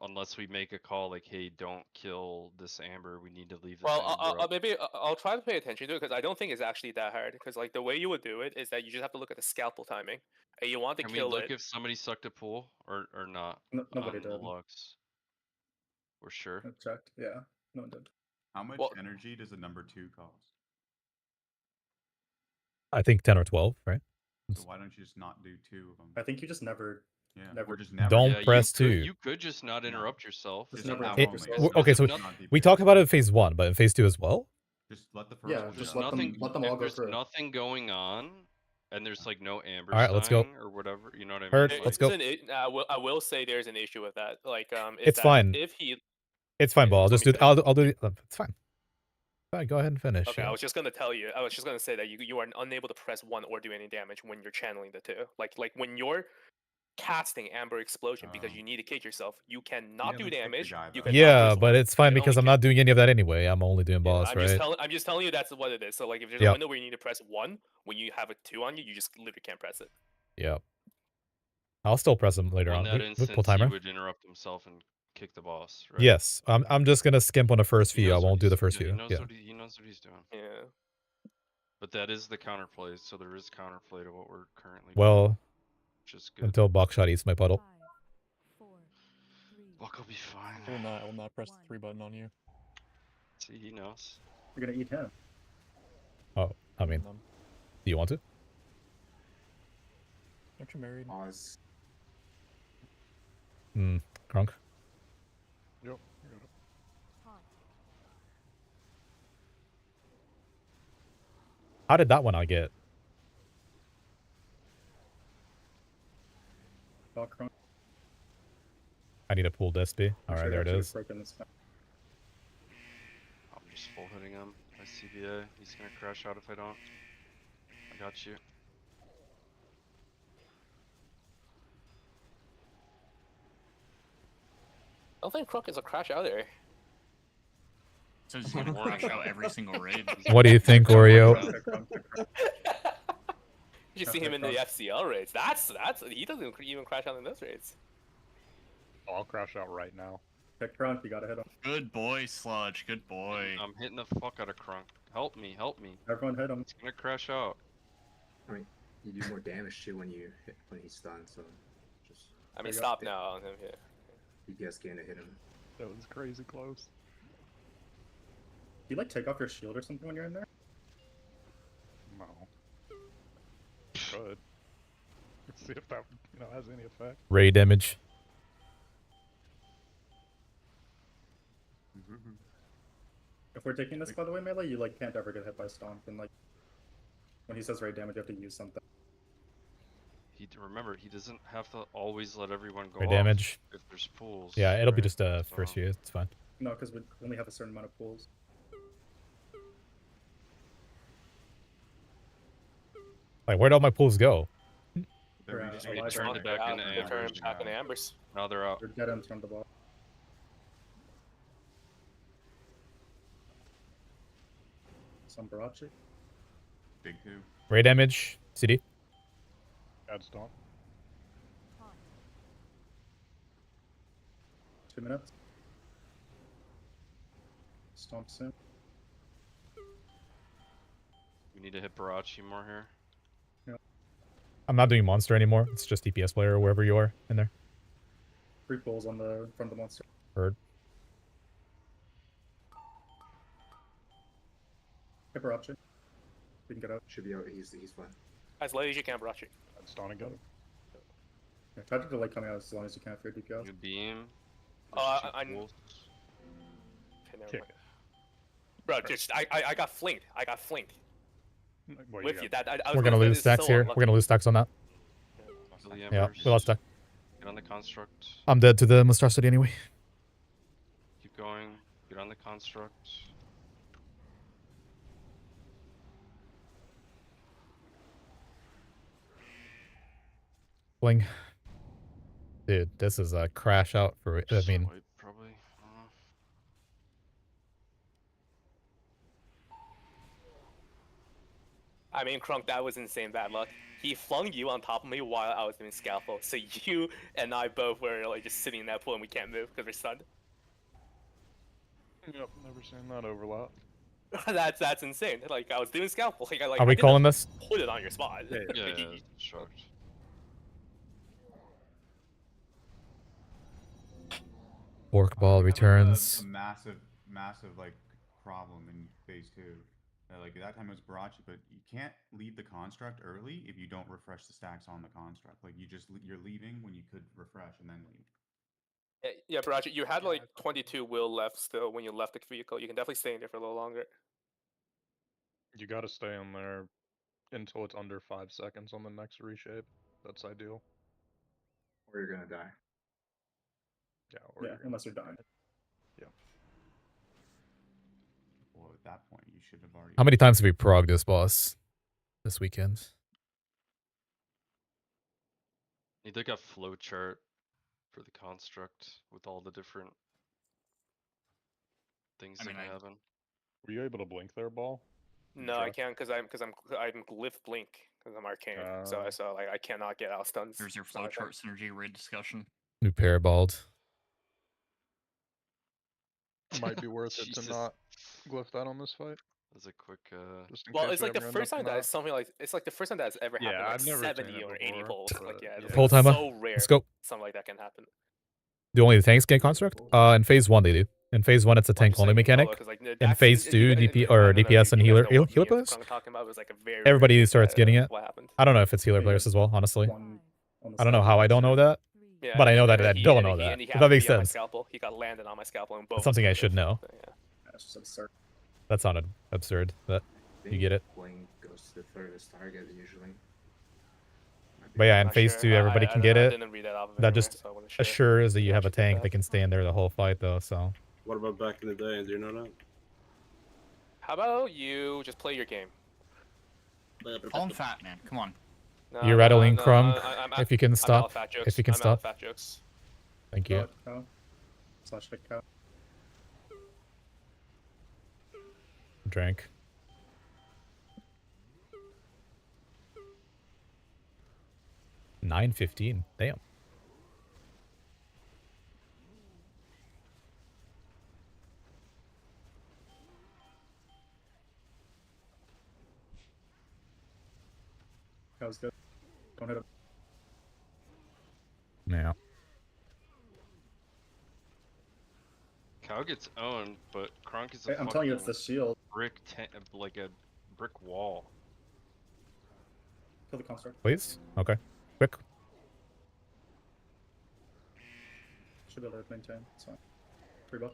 Speaker 7: Unless we make a call like, hey, don't kill this amber. We need to leave this
Speaker 8: Well,
Speaker 7: amber up.
Speaker 8: maybe I'll try to pay attention to it because I don't think it's actually that hard. Because like the way you would do it is that you just have to look at the scalpel timing. And you want to
Speaker 7: Can we
Speaker 8: kill
Speaker 7: look
Speaker 8: it.
Speaker 7: if somebody sucked a pool or not?
Speaker 12: Nobody
Speaker 7: on the
Speaker 12: did.
Speaker 7: logs? We're sure.
Speaker 12: I checked. Yeah, no one did.
Speaker 11: How much
Speaker 8: Well-
Speaker 11: energy does a number 2 cost?
Speaker 1: I think 10 or 12, right?
Speaker 11: So why don't you just not do 2 of them?
Speaker 12: I think you just never.
Speaker 11: Yeah,
Speaker 12: Never.
Speaker 11: or just never.
Speaker 1: Don't
Speaker 7: Yeah,
Speaker 1: press
Speaker 7: you
Speaker 1: 2.
Speaker 7: You could just not interrupt yourself.
Speaker 12: Just
Speaker 7: If
Speaker 12: never
Speaker 7: you-
Speaker 12: interrupt
Speaker 1: It-
Speaker 12: yourself.
Speaker 1: okay, so we talk about it in phase 1, but in phase 2 as well?
Speaker 11: Just let the first
Speaker 12: Yeah,
Speaker 11: one
Speaker 12: just
Speaker 11: go.
Speaker 12: let them all
Speaker 7: if
Speaker 12: go
Speaker 7: there's
Speaker 12: through.
Speaker 7: nothing going on, and there's like no amber
Speaker 1: Alright, let's go.
Speaker 7: sign or whatever, you know what I mean?
Speaker 1: Heard,
Speaker 7: Like,
Speaker 1: let's go.
Speaker 8: I will say there's an issue with that. Like, is
Speaker 1: It's
Speaker 8: that
Speaker 1: fine.
Speaker 8: if he.
Speaker 1: It's fine,
Speaker 8: Yeah,
Speaker 1: Ball. I'll
Speaker 8: let
Speaker 1: just
Speaker 8: me
Speaker 1: do.
Speaker 8: finish.
Speaker 1: I'll do. It's fine. Fine, go ahead and finish.
Speaker 8: Okay,
Speaker 1: yeah.
Speaker 8: I was just gonna tell you. I was just gonna say that you are unable to press 1 or do any damage when you're channeling the 2. Like when you're casting Amber Explosion because you need to kick yourself, you cannot do damage. You cannot
Speaker 1: Yeah,
Speaker 8: use
Speaker 1: but
Speaker 8: life.
Speaker 1: it's fine
Speaker 8: You can
Speaker 1: because
Speaker 8: only
Speaker 1: I'm not doing any of that anyway. I'm only doing boss,
Speaker 8: I'm
Speaker 1: right?
Speaker 8: just telling you that's what it is. So like if there's
Speaker 1: Yep.
Speaker 8: a window where you need to press 1 when you have a 2 on you, you just literally can't press it.
Speaker 1: Yeah. I'll still press him later
Speaker 7: in
Speaker 1: on.
Speaker 7: that
Speaker 1: Pull
Speaker 7: instance, he
Speaker 1: timer.
Speaker 7: would interrupt himself and kick the boss, right?
Speaker 1: Yes, I'm just gonna skimp on the first
Speaker 7: He
Speaker 1: few. I
Speaker 7: knows what
Speaker 1: won't do the
Speaker 7: he's-
Speaker 1: first
Speaker 7: yeah,
Speaker 1: few.
Speaker 7: He knows
Speaker 1: Yeah.
Speaker 7: he knows what he's doing.
Speaker 8: Yeah.
Speaker 7: But that is the counterplay, so there is counterplay to what we're currently doing,
Speaker 1: Well,
Speaker 7: which is good.
Speaker 1: until Buckshot eats my puddle.
Speaker 7: Buck will be fine.
Speaker 21: I will not press the 3 button on you.
Speaker 7: See, he knows.
Speaker 12: You're gonna eat him.
Speaker 1: Oh, I mean, do you want to?
Speaker 21: Aren't you married?
Speaker 15: Pause.
Speaker 1: Crunk.
Speaker 2: Yep.
Speaker 1: How did that one I get? I need to pull this B. Alright, there it is.
Speaker 7: I'm just full hitting him. I CBA. He's gonna crash out if I don't. I got you.
Speaker 8: I don't think Crook is a crash out there.
Speaker 6: So he's gonna crash out every single raid.
Speaker 1: What do you think, Oreo?
Speaker 8: You should see him in the FCL raids. That's he doesn't even crash out in those raids.
Speaker 2: Oh, I'll crash out right now.
Speaker 12: Pick Crunk, you gotta hit him.
Speaker 6: Good boy, Sludge. Good boy.
Speaker 7: I'm hitting the fuck out of Crunk. Help me, help me.
Speaker 12: Everyone hit him.
Speaker 7: He's gonna crash out.
Speaker 15: I mean, you do more damage too when he's stunned. So just.
Speaker 8: I mean, stop now on him here.
Speaker 15: You guys can hit him.
Speaker 2: That was crazy close.
Speaker 12: Do you like take off your shield or something when you're in there?
Speaker 2: No. Good. Let's see if that has any effect.
Speaker 1: Ray damage.
Speaker 12: If we're taking this, by the way, Melee, you like can't ever get hit by Stomp, and like when he says raid damage, you have to use something.
Speaker 7: Remember, he doesn't have to always let everyone go
Speaker 1: Ray
Speaker 7: off
Speaker 1: damage.
Speaker 7: if there's pools.
Speaker 1: Yeah, it'll be
Speaker 7: right?
Speaker 1: just a
Speaker 7: So-
Speaker 1: first few. It's fine.
Speaker 12: No, because we only have a certain amount of pools.
Speaker 1: Like, where'd all my pools go?
Speaker 12: They're
Speaker 7: We
Speaker 12: alive.
Speaker 7: turned it back into
Speaker 8: They turn
Speaker 7: ambers.
Speaker 8: back into ambers.
Speaker 7: Now they're out.
Speaker 12: They're dead ends from the ball. Some Barachi.
Speaker 11: Big 2.
Speaker 1: Ray damage. CD.
Speaker 2: Add stomp.
Speaker 12: 2 minutes. Stomp soon.
Speaker 7: We need to hit Barachi more here.
Speaker 1: I'm not doing monster anymore. It's just DPS player or wherever you are in there.
Speaker 12: 3 pools on the front of the monster.
Speaker 1: Heard.
Speaker 12: Hey, Barachi. We can get out.
Speaker 15: Should be out. He's fine.
Speaker 8: As late as you can, Barachi.
Speaker 2: Add stun again.
Speaker 12: Yeah, try to delay coming out as long as you can for your DPS.
Speaker 7: Good beam.
Speaker 8: Oh,
Speaker 7: There's two
Speaker 8: I
Speaker 7: pools.
Speaker 8: Okay, never
Speaker 2: Kick.
Speaker 8: mind. Bro, just I got flanked. I got flanked.
Speaker 2: What,
Speaker 8: With you. That I was
Speaker 1: We're gonna
Speaker 8: say
Speaker 1: lose
Speaker 8: this is
Speaker 1: stacks
Speaker 8: so
Speaker 1: here.
Speaker 8: unlucky.
Speaker 1: We're gonna lose stacks on that.
Speaker 7: Kill the
Speaker 1: Yeah,
Speaker 7: embers.
Speaker 1: we lost stack.
Speaker 7: Get on the construct.
Speaker 1: I'm dead to the monstrosity anyway.
Speaker 7: Keep going. Get on the construct.
Speaker 1: Fling. Dude, this is a crash out for. I mean,
Speaker 7: Swipe, probably. I don't know.
Speaker 8: I mean, Crunk, that was insane bad luck. He flung you on top of me while I was doing scaffold, so you and I both were like just sitting in that pool and we can't move because we're stunned.
Speaker 2: Yep, never seen that overlap.
Speaker 8: That's insane. Like I was doing scaffold. Like,
Speaker 1: are we calling this?
Speaker 8: Put it on your spot.
Speaker 7: Yeah, shocked.
Speaker 1: Fork ball
Speaker 11: That was
Speaker 1: returns.
Speaker 11: a massive like problem in phase 2. Like that time it was Barachi, but you can't leave the construct early if you don't refresh the stacks on the construct. Like you're leaving when you could refresh and then leave.
Speaker 8: Yeah, Barachi, you had like 22 will left still when you left the vehicle. You can definitely stay in there for a little longer.
Speaker 2: You gotta stay in there until it's under 5 seconds on the next reshape. That's ideal.
Speaker 15: Or you're gonna die.
Speaker 2: Yeah, or
Speaker 12: unless you're dying.
Speaker 2: Yeah.
Speaker 11: Well, at that point, you should have already.
Speaker 1: How many times have we progged this boss this weekend?
Speaker 7: Need like a flow chart for the construct with all the different things that can happen.
Speaker 2: Were you able to blink there, Ball?
Speaker 8: No, I can't because I'm glyph blink because I'm arcane. So like I cannot get out stuns.
Speaker 6: There's your flowchart synergy raid discussion.
Speaker 1: New paraballed.
Speaker 2: Might be worth it to not glyph that on this fight.
Speaker 7: As a quick
Speaker 2: just in
Speaker 8: Well,
Speaker 2: case
Speaker 8: it's
Speaker 2: we
Speaker 8: like the
Speaker 2: ever end
Speaker 8: first
Speaker 2: up
Speaker 8: time
Speaker 2: in
Speaker 8: that it's something like it's like the first time that has ever happened.
Speaker 2: Yeah,
Speaker 8: Like
Speaker 2: I've never
Speaker 8: 70
Speaker 2: seen it
Speaker 8: or 80
Speaker 2: before,
Speaker 8: pulls.
Speaker 2: but-
Speaker 8: Like yeah,
Speaker 1: Yeah.
Speaker 8: it's
Speaker 1: Pull timer.
Speaker 8: so rare.
Speaker 1: Let's go.
Speaker 8: Something like that can happen.
Speaker 1: Do only the tanks get construct? In phase 1 they do. In phase 1 it's a tank only mechanic. In phase 2 DP or DPS and healer players. Everybody starts getting it. I don't know if it's healer players as well, honestly. I don't know how I don't know that.
Speaker 8: Yeah,
Speaker 1: But I know that I
Speaker 8: he-
Speaker 1: don't
Speaker 8: and
Speaker 1: know
Speaker 8: he-
Speaker 1: that.
Speaker 8: and he
Speaker 1: If
Speaker 8: happened
Speaker 1: that
Speaker 8: to
Speaker 1: makes
Speaker 8: be on my
Speaker 1: sense.
Speaker 8: scalpel. He got landed on my scalpel and both.
Speaker 1: It's something I should know.
Speaker 8: Yeah.
Speaker 12: That's just absurd.
Speaker 1: That sounded absurd, but you get it.
Speaker 15: Blink goes to the furthest target usually.
Speaker 1: But yeah, in
Speaker 8: Not
Speaker 1: phase
Speaker 8: sure.
Speaker 1: 2 everybody can get
Speaker 8: I
Speaker 1: it.
Speaker 8: didn't read that off of
Speaker 1: That
Speaker 8: anywhere,
Speaker 1: just
Speaker 8: so I wasn't sure.
Speaker 1: assures that you have a tank
Speaker 8: that.
Speaker 1: that can stay in there the whole fight though, so.
Speaker 5: What about back in the day? Do you know that?
Speaker 8: How about you just play your game?
Speaker 6: Call him fat, man. Come on.
Speaker 8: No,
Speaker 1: You're rattling
Speaker 8: no,
Speaker 1: Crunk.
Speaker 8: I'm
Speaker 1: If you can
Speaker 8: I'm out
Speaker 1: stop.
Speaker 8: of fat jokes.
Speaker 1: If you can
Speaker 8: I'm out of
Speaker 1: stop.
Speaker 8: fat jokes.
Speaker 1: Thank you.
Speaker 12: Cow. Slash big cow.
Speaker 1: Drank. $9.15. Damn.
Speaker 12: That was good. Don't hit him.
Speaker 1: Yeah.
Speaker 7: Cow gets owned, but Kronk is
Speaker 12: Hey,
Speaker 7: a
Speaker 12: I'm telling you, it's the
Speaker 7: fucking
Speaker 12: shield.
Speaker 7: like a brick wall.
Speaker 12: Kill the construct.
Speaker 1: Please? Okay. Quick.
Speaker 12: Should be able to maintain. It's fine. 3 buff.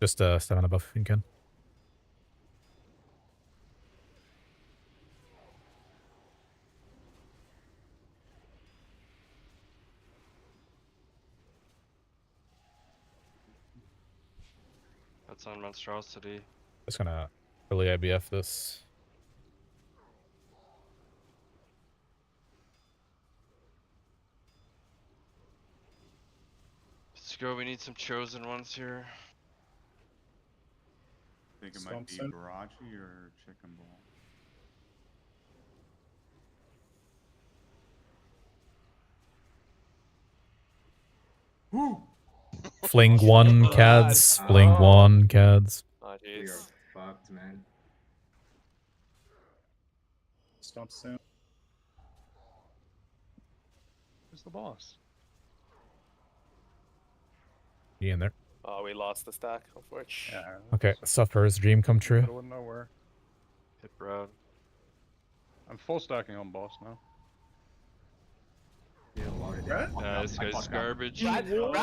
Speaker 1: Just step on a buff if you can.
Speaker 7: That's on monstrosity.
Speaker 1: Just gonna early IBF this.
Speaker 7: Let's go. We need some chosen ones here.
Speaker 11: I think it might be
Speaker 12: Stomp
Speaker 11: Barachi or Chicken Ball.
Speaker 1: Fling 1 cads. Fling 1 cads.
Speaker 8: Oh
Speaker 15: We are
Speaker 8: jeez.
Speaker 15: fucked, man.
Speaker 12: Stomp soon.
Speaker 2: Who's the boss?
Speaker 1: Be in there.
Speaker 8: Oh, we lost the stack, unfortunately.
Speaker 1: Okay. Sufferer's dream come true.
Speaker 2: Middle of nowhere.
Speaker 7: Hit Brad.
Speaker 2: I'm full stacking on boss now.
Speaker 15: Yeah, water
Speaker 12: Brad?
Speaker 7: Nah, this guy's garbage.
Speaker 8: Brad tried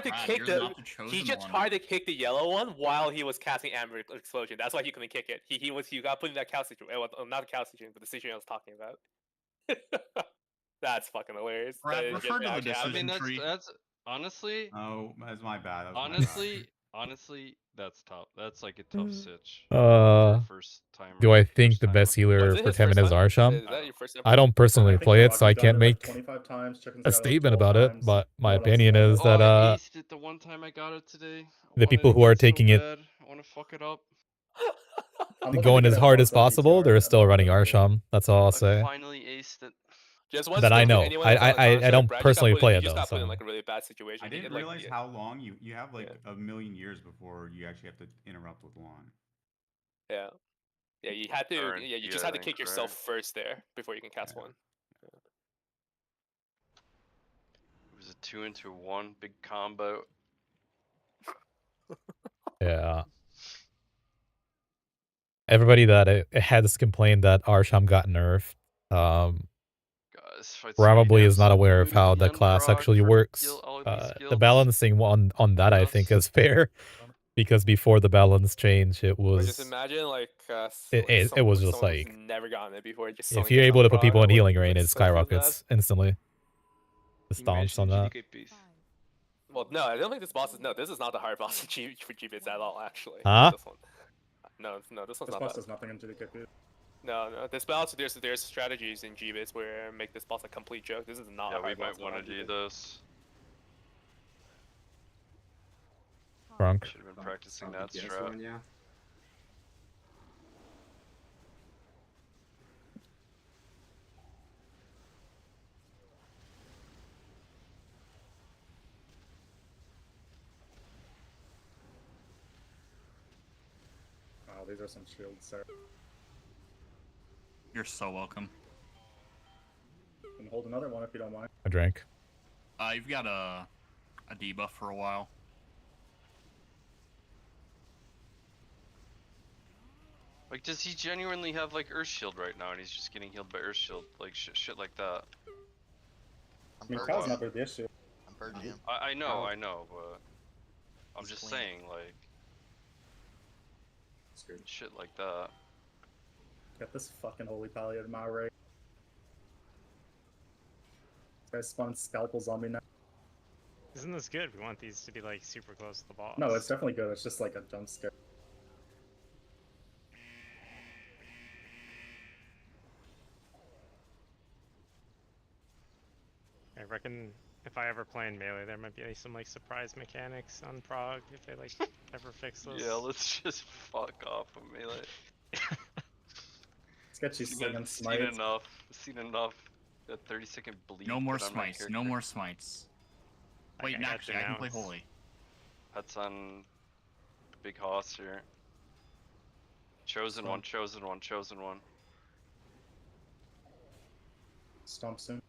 Speaker 8: to
Speaker 6: Brad,
Speaker 8: kick
Speaker 6: you're
Speaker 8: the.
Speaker 6: not the
Speaker 8: He
Speaker 6: chosen
Speaker 8: just
Speaker 6: one.
Speaker 8: tried to kick the yellow one while he was casting Amber Explosion. That's why he couldn't kick it. He got put in that cow situation. Well, not the cow situation, but the situation I was talking about. That's fucking hilarious.
Speaker 6: Brad,
Speaker 8: That is
Speaker 6: refer
Speaker 8: just
Speaker 6: to the
Speaker 8: actually-
Speaker 7: I mean,
Speaker 6: Tree.
Speaker 7: that's honestly,
Speaker 11: Oh, that's my bad. That was my bad.
Speaker 7: honestly, That's tough. That's like a tough sitch. First timer.
Speaker 1: Do I think
Speaker 7: first
Speaker 1: the best
Speaker 7: timer.
Speaker 1: healer
Speaker 8: Was it
Speaker 1: for
Speaker 8: his
Speaker 1: 10
Speaker 8: first
Speaker 1: minutes is
Speaker 8: time?
Speaker 1: Arsham?
Speaker 8: Is that your first time
Speaker 1: I don't personally
Speaker 12: I think
Speaker 1: play it, so I
Speaker 12: Rocky done
Speaker 1: can't
Speaker 12: it like
Speaker 1: make
Speaker 12: 25 times. Chicken's
Speaker 1: a
Speaker 12: got it like
Speaker 1: statement
Speaker 12: 12
Speaker 1: about it.
Speaker 12: times.
Speaker 1: But my
Speaker 12: No one else
Speaker 1: opinion
Speaker 12: has
Speaker 1: is
Speaker 12: done it.
Speaker 1: that
Speaker 7: I aced it the one time I got it today. I
Speaker 1: the people
Speaker 7: wanted
Speaker 1: who
Speaker 7: to
Speaker 1: are
Speaker 7: get so
Speaker 1: taking it
Speaker 7: bad. I want to fuck it up.
Speaker 12: I'm looking to
Speaker 1: going
Speaker 12: get
Speaker 1: as
Speaker 12: it
Speaker 1: hard
Speaker 12: above
Speaker 1: as
Speaker 12: the
Speaker 1: possible,
Speaker 12: PTR
Speaker 1: they're
Speaker 12: and
Speaker 1: still
Speaker 12: then
Speaker 1: running
Speaker 12: go for it.
Speaker 1: Arsham. That's all I'll
Speaker 7: I
Speaker 1: say.
Speaker 7: finally aced it.
Speaker 8: Just one
Speaker 1: That I
Speaker 8: thing to
Speaker 1: know.
Speaker 8: anyone that's on the
Speaker 1: I
Speaker 8: concert,
Speaker 1: don't
Speaker 8: Brad,
Speaker 1: personally play
Speaker 8: you
Speaker 1: it
Speaker 8: just
Speaker 1: though.
Speaker 8: got put in
Speaker 1: So
Speaker 8: like a really bad situation.
Speaker 11: I
Speaker 8: You
Speaker 11: didn't
Speaker 8: get, like,
Speaker 11: realize how long you have like a million years before you actually have to interrupt with long.
Speaker 8: Yeah. Yeah, you had to.
Speaker 7: Turn
Speaker 8: Yeah, you
Speaker 7: E,
Speaker 8: just
Speaker 7: I
Speaker 8: had to
Speaker 7: think,
Speaker 8: kick yourself
Speaker 7: right?
Speaker 8: first there before you can cast one.
Speaker 7: It was a 2 into 1 big combo.
Speaker 1: yeah. Everybody that has complained that Arsham got nerfed,
Speaker 7: Guys, fight
Speaker 1: probably is not
Speaker 7: Handsome
Speaker 1: aware of
Speaker 7: Moon
Speaker 1: how
Speaker 7: at the
Speaker 1: the
Speaker 7: end,
Speaker 1: class
Speaker 7: Grog,
Speaker 1: actually
Speaker 7: for
Speaker 1: works.
Speaker 7: all these
Speaker 1: The
Speaker 7: guilds.
Speaker 1: balancing on that I think is fair, because before the balance change, it
Speaker 8: Or just
Speaker 1: was
Speaker 8: imagine like
Speaker 1: it was just
Speaker 8: someone who's
Speaker 1: like
Speaker 8: never gotten it before, just
Speaker 1: if
Speaker 8: suddenly
Speaker 1: you're
Speaker 8: gets
Speaker 1: able to put
Speaker 8: unprogged,
Speaker 1: people in
Speaker 8: like,
Speaker 1: healing
Speaker 8: you're,
Speaker 1: range,
Speaker 8: like,
Speaker 1: it
Speaker 8: so feels bad.
Speaker 1: skyrockets instantly. The stomps on that.
Speaker 8: Well, no, I don't think this boss is. No, this is not the hard boss for GBits at all. Actually,
Speaker 1: Huh?
Speaker 8: this one. No, this one's
Speaker 12: This
Speaker 8: not
Speaker 12: boss
Speaker 8: bad.
Speaker 12: does nothing in GDKP.
Speaker 8: No, this boss there's strategies in GBits where make this boss a complete joke. This is not.
Speaker 7: Yeah,
Speaker 8: a
Speaker 7: we
Speaker 8: hard
Speaker 7: might
Speaker 8: boss
Speaker 7: want to
Speaker 8: at
Speaker 7: do
Speaker 8: all.
Speaker 7: this.
Speaker 1: Drunk.
Speaker 7: Should have been practicing that
Speaker 15: Yes,
Speaker 7: strat.
Speaker 15: one, yeah.
Speaker 12: Wow, these are some shields, sir.
Speaker 6: You're so welcome.
Speaker 12: And hold another one if you don't mind.
Speaker 1: I drank.
Speaker 6: You've got a debuff for a while.
Speaker 7: Like, does he genuinely have like Earth Shield right now, and he's just getting healed by Earth Shield, like shit like that?
Speaker 12: I mean, Kyle's not the issue.
Speaker 13: I'm purging him.
Speaker 7: I know, but I'm just saying, like, shit like that.
Speaker 12: Get this fucking holy palliative in my raid. This guy spawning scalpels on me now.
Speaker 20: Isn't this good? We want these to be like super close to the boss.
Speaker 12: No, it's definitely good. It's just like a jump scare.
Speaker 20: I reckon if I ever play in melee, there might be like, some like surprise mechanics on prog if they like ever fix this.
Speaker 7: Yeah, let's just fuck off of melee.
Speaker 12: Let's get you slinging
Speaker 7: Seen
Speaker 12: smites.
Speaker 7: enough. Seen enough. That 30-second bleed.
Speaker 6: No more
Speaker 7: put on my
Speaker 6: smites. No
Speaker 7: character.
Speaker 6: more smites. Wait,
Speaker 20: I got
Speaker 6: actually,
Speaker 20: you
Speaker 6: I can
Speaker 20: now.
Speaker 6: play holy.
Speaker 7: That's on Big Hoss here. Chosen one, chosen one, chosen one.
Speaker 12: Stomp soon.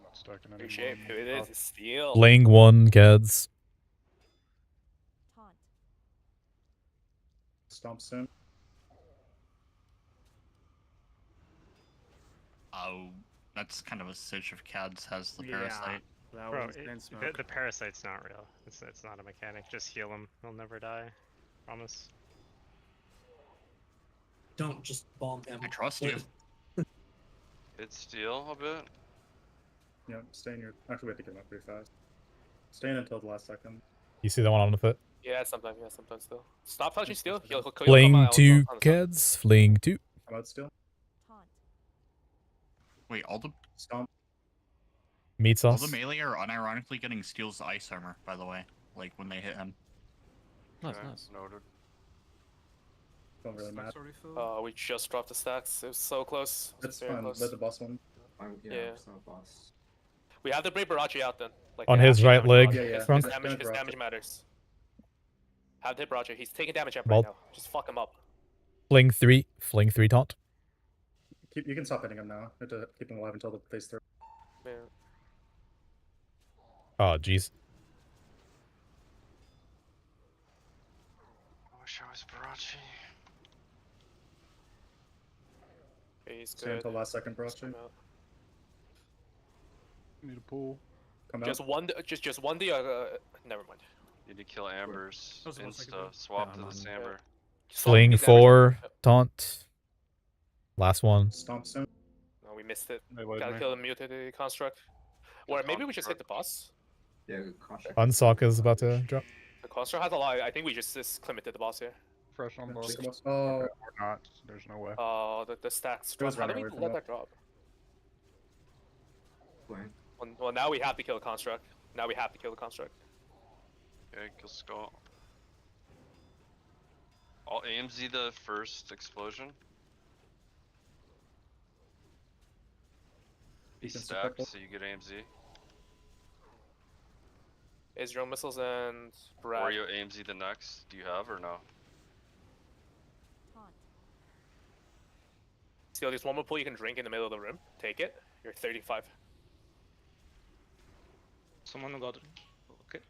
Speaker 2: Not stacking
Speaker 8: Good
Speaker 2: any
Speaker 8: shape.
Speaker 2: more.
Speaker 8: Who it is? It's Steel.
Speaker 1: Ling 1, kids.
Speaker 12: Stomp soon.
Speaker 6: Oh, that's kind of a sitch if Cads has the parasite.
Speaker 20: Bro, the parasite's not real. It's not a mechanic. Just heal him. He'll never die. Promise.
Speaker 3: Don't just bomb him.
Speaker 6: I trust you.
Speaker 7: It's steel a bit.
Speaker 12: Yeah, stay in your. Actually, we have to get him up pretty fast. Stay in until the last second.
Speaker 1: You see that one on the foot?
Speaker 8: Yeah, sometimes still. Stop touching Steel. He'll come
Speaker 1: Fling
Speaker 8: out
Speaker 1: 2,
Speaker 8: on the top.
Speaker 1: kids. Fling 2.
Speaker 12: How about still?
Speaker 6: Wait, all the
Speaker 12: Stomp.
Speaker 1: Meat
Speaker 6: all
Speaker 1: sauce.
Speaker 6: the melee are unironically getting Steel's ice armor, by the way. Like when they hit him.
Speaker 19: Nice,
Speaker 7: Okay,
Speaker 19: nice.
Speaker 7: noted.
Speaker 12: Don't really matter.
Speaker 8: We just dropped the stacks. It was so close.
Speaker 12: That's
Speaker 8: Very
Speaker 12: fine.
Speaker 8: close.
Speaker 12: Let the boss one.
Speaker 15: Yeah,
Speaker 8: Yeah.
Speaker 15: it's not a boss.
Speaker 8: We have to bring Barachi out then. Like,
Speaker 1: On
Speaker 8: yeah,
Speaker 1: his
Speaker 8: actually
Speaker 1: right
Speaker 8: damage
Speaker 1: leg,
Speaker 8: Barachi.
Speaker 12: Yeah, yeah.
Speaker 1: Front.
Speaker 8: His damage matters. Have to hit Barachi. He's taking damage up
Speaker 1: Bald.
Speaker 8: right now. Just fuck him up.
Speaker 1: Fling 3. Fling 3 taunt.
Speaker 12: You can stop hitting him now. You have to keep him alive until the phase 3.
Speaker 8: Yeah.
Speaker 1: Oh, jeez.
Speaker 7: I wish I was Barachi.
Speaker 8: Okay, he's
Speaker 12: Stay
Speaker 8: good.
Speaker 12: until last second, Barachi.
Speaker 8: Come out.
Speaker 2: Need a pool.
Speaker 12: Come out.
Speaker 8: Just one. Just one. Never mind.
Speaker 7: Need to kill Ambers.
Speaker 16: That was the one second
Speaker 7: Insta.
Speaker 16: ago.
Speaker 7: Swap
Speaker 19: No,
Speaker 7: to this
Speaker 19: no,
Speaker 7: Amber.
Speaker 8: Just
Speaker 1: Fling
Speaker 8: get damage.
Speaker 1: 4 taunt. Last one.
Speaker 12: Stomp soon.
Speaker 8: No, we missed it.
Speaker 21: They
Speaker 8: Gotta
Speaker 21: me.
Speaker 8: kill the mutated construct. Or maybe we just hit the boss.
Speaker 15: Yeah, construct.
Speaker 1: Unsocka is about to drop.
Speaker 8: The construct has a lot. I think we just limited the boss here.
Speaker 21: Fresh on boss.
Speaker 12: Oh,
Speaker 21: Or not. There's no way.
Speaker 8: Oh, the stacks
Speaker 12: It was
Speaker 8: drop. How do
Speaker 12: running
Speaker 8: we
Speaker 12: away from
Speaker 8: let
Speaker 12: that.
Speaker 8: that drop?
Speaker 15: Fine.
Speaker 8: Well, now we have to kill the construct. Now we have to kill the construct.
Speaker 7: Okay, kill skull. I'll AMZ the first explosion. Be
Speaker 12: Beacons
Speaker 7: stacked
Speaker 12: support.
Speaker 7: so you get AMZ.
Speaker 8: Israel missiles and Brad.
Speaker 7: Or you AMZ the next. Do you have or no?
Speaker 8: Still, there's one more pool you can drink in the middle of the room. Take it. You're 35.
Speaker 9: Someone got it. Okay.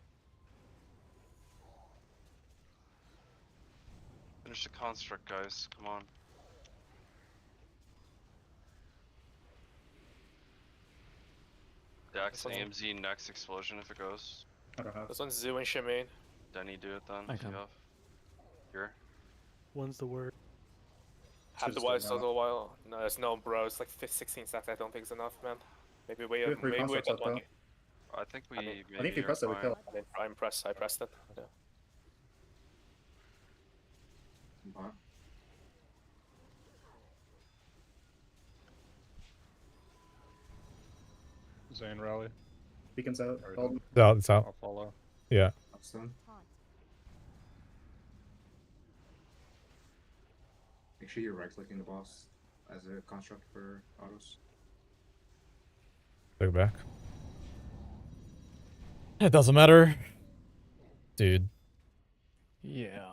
Speaker 7: Finish the construct, guys. Come on. Dax
Speaker 8: This one's-
Speaker 7: AMZ next explosion if it goes.
Speaker 12: I don't have.
Speaker 8: This one's Zoo and Shemaine.
Speaker 7: Denny do it then.
Speaker 19: I
Speaker 7: if you
Speaker 19: can.
Speaker 7: have. Here.
Speaker 19: When's the word?
Speaker 8: Have to
Speaker 12: just
Speaker 8: watch
Speaker 12: did
Speaker 8: those
Speaker 12: not.
Speaker 8: a while. No, it's no, bro. It's like 16 stacks. I don't think it's enough, man. Maybe
Speaker 12: We have three
Speaker 8: maybe wait
Speaker 12: constructs
Speaker 8: till
Speaker 12: up though.
Speaker 8: 20.
Speaker 7: I think we
Speaker 8: I think-
Speaker 7: maybe
Speaker 12: I think if you
Speaker 7: are
Speaker 12: press it, we
Speaker 7: fine.
Speaker 12: kill.
Speaker 8: I'm pressed. I pressed it. Yeah.
Speaker 15: Bot.
Speaker 21: Zane rally.
Speaker 12: Beacons out.
Speaker 21: Alright.
Speaker 12: Hold.
Speaker 1: It's out.
Speaker 21: I'll follow.
Speaker 1: Yeah.
Speaker 15: Upstone. Make sure you're right clicking the boss as a construct for autos.
Speaker 1: Take it back. It doesn't matter. Dude.
Speaker 21: Yeah.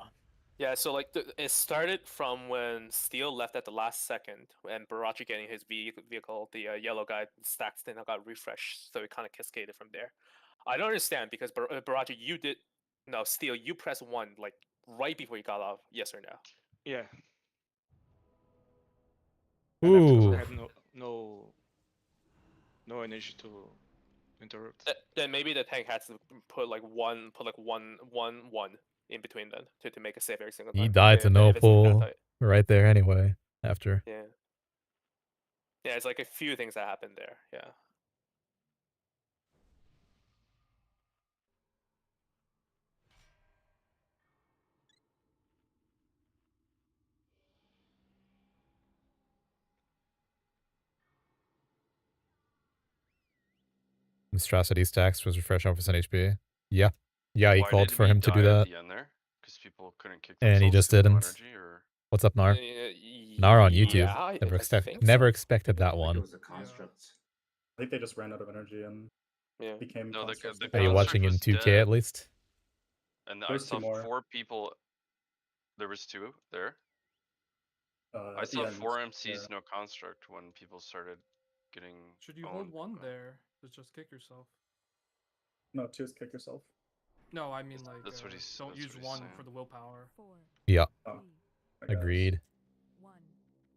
Speaker 8: Yeah, so like it started from when Steel left at the last second, and Barachi getting his vehicle, the yellow guy, stacks then got refreshed, so it kind of cascaded from there. I don't understand because Barachi, you did no Steel, you pressed 1 like right before you got off. Yes or no?
Speaker 9: Yeah.
Speaker 1: Ooh.
Speaker 9: I had no energy to interrupt.
Speaker 8: Then maybe the tank has to put like one in between then to make it safe every single time.
Speaker 1: He died to no
Speaker 8: if it's like that
Speaker 1: pull
Speaker 8: tight.
Speaker 1: right there anyway. After.
Speaker 8: Yeah. Yeah, it's like a few things that happened there. Yeah.
Speaker 1: Monstrosity stacks was refresh on percent HP. Yeah. Yeah, he
Speaker 7: Why
Speaker 1: called
Speaker 7: did
Speaker 1: for
Speaker 7: we
Speaker 1: him to do
Speaker 7: die at
Speaker 1: that.
Speaker 7: the end there? Because people couldn't kick
Speaker 1: And he
Speaker 7: themselves
Speaker 1: just
Speaker 7: 'cause no
Speaker 1: didn't.
Speaker 7: energy, or?
Speaker 1: What's up, Nar?
Speaker 8: Yeah,
Speaker 1: Nar on YouTube.
Speaker 8: yeah,
Speaker 1: Never,
Speaker 8: I think
Speaker 1: never
Speaker 8: so.
Speaker 1: expected that
Speaker 15: It
Speaker 1: one.
Speaker 15: was a construct.
Speaker 12: I think they just ran out of energy and
Speaker 8: Yeah.
Speaker 12: became
Speaker 7: No, the
Speaker 12: constructs.
Speaker 7: the
Speaker 1: Are you
Speaker 7: construct
Speaker 1: watching in
Speaker 7: was
Speaker 1: 2K
Speaker 7: dead,
Speaker 1: at least?
Speaker 7: and I
Speaker 12: There's
Speaker 7: saw
Speaker 12: two more.
Speaker 7: 4 people. There was 2 there. I saw
Speaker 12: yeah,
Speaker 7: 4
Speaker 12: yeah.
Speaker 7: MCs, no construct when people started getting.
Speaker 16: Should you hold
Speaker 7: owned,
Speaker 16: 1
Speaker 7: but-
Speaker 16: there to just kick yourself?
Speaker 12: No, 2 is kick yourself.
Speaker 16: No, I mean like
Speaker 7: That's what he's-
Speaker 16: don't
Speaker 7: that's
Speaker 16: use
Speaker 7: what he's
Speaker 16: 1
Speaker 7: saying.
Speaker 16: for the willpower.
Speaker 1: Yeah.
Speaker 12: Oh, I guess.
Speaker 1: Agreed.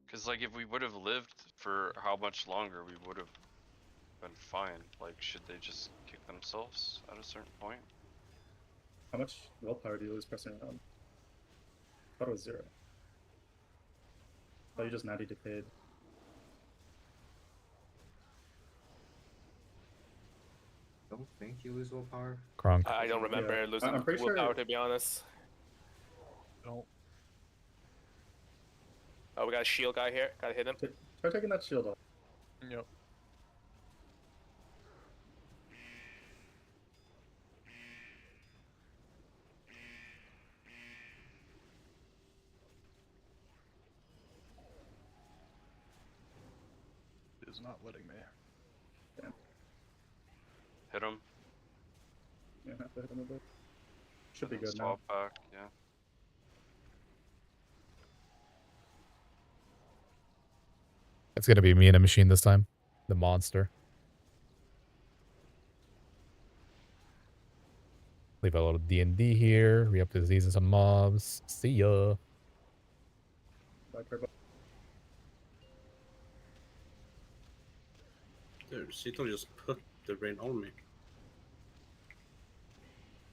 Speaker 7: Because like if we would have lived for how much longer, we would have been fine. Like should they just kick themselves at a certain point?
Speaker 12: How much willpower do you lose pressing around? I thought it was 0. Oh, you just natty decayed.
Speaker 15: Don't think you lose willpower.
Speaker 1: Kronk.
Speaker 8: I don't remember
Speaker 12: Yeah.
Speaker 8: losing
Speaker 12: I'm pretty
Speaker 8: willpower,
Speaker 12: sure-
Speaker 8: to be honest.
Speaker 21: Don't.
Speaker 8: Oh, we got a shield guy here. Gotta hit him.
Speaker 12: Try taking that shield off.
Speaker 21: Yep. It is not letting me.
Speaker 7: Hit him.
Speaker 12: Yeah, have to hit him a bit. Should be
Speaker 7: and then
Speaker 12: good now.
Speaker 7: swap back. Yeah.
Speaker 1: It's gonna be me and a machine this time. The monster. Leave a little D&D here. Re-up diseases and mobs. See ya.
Speaker 5: Dude, Seattle just put the rain on me.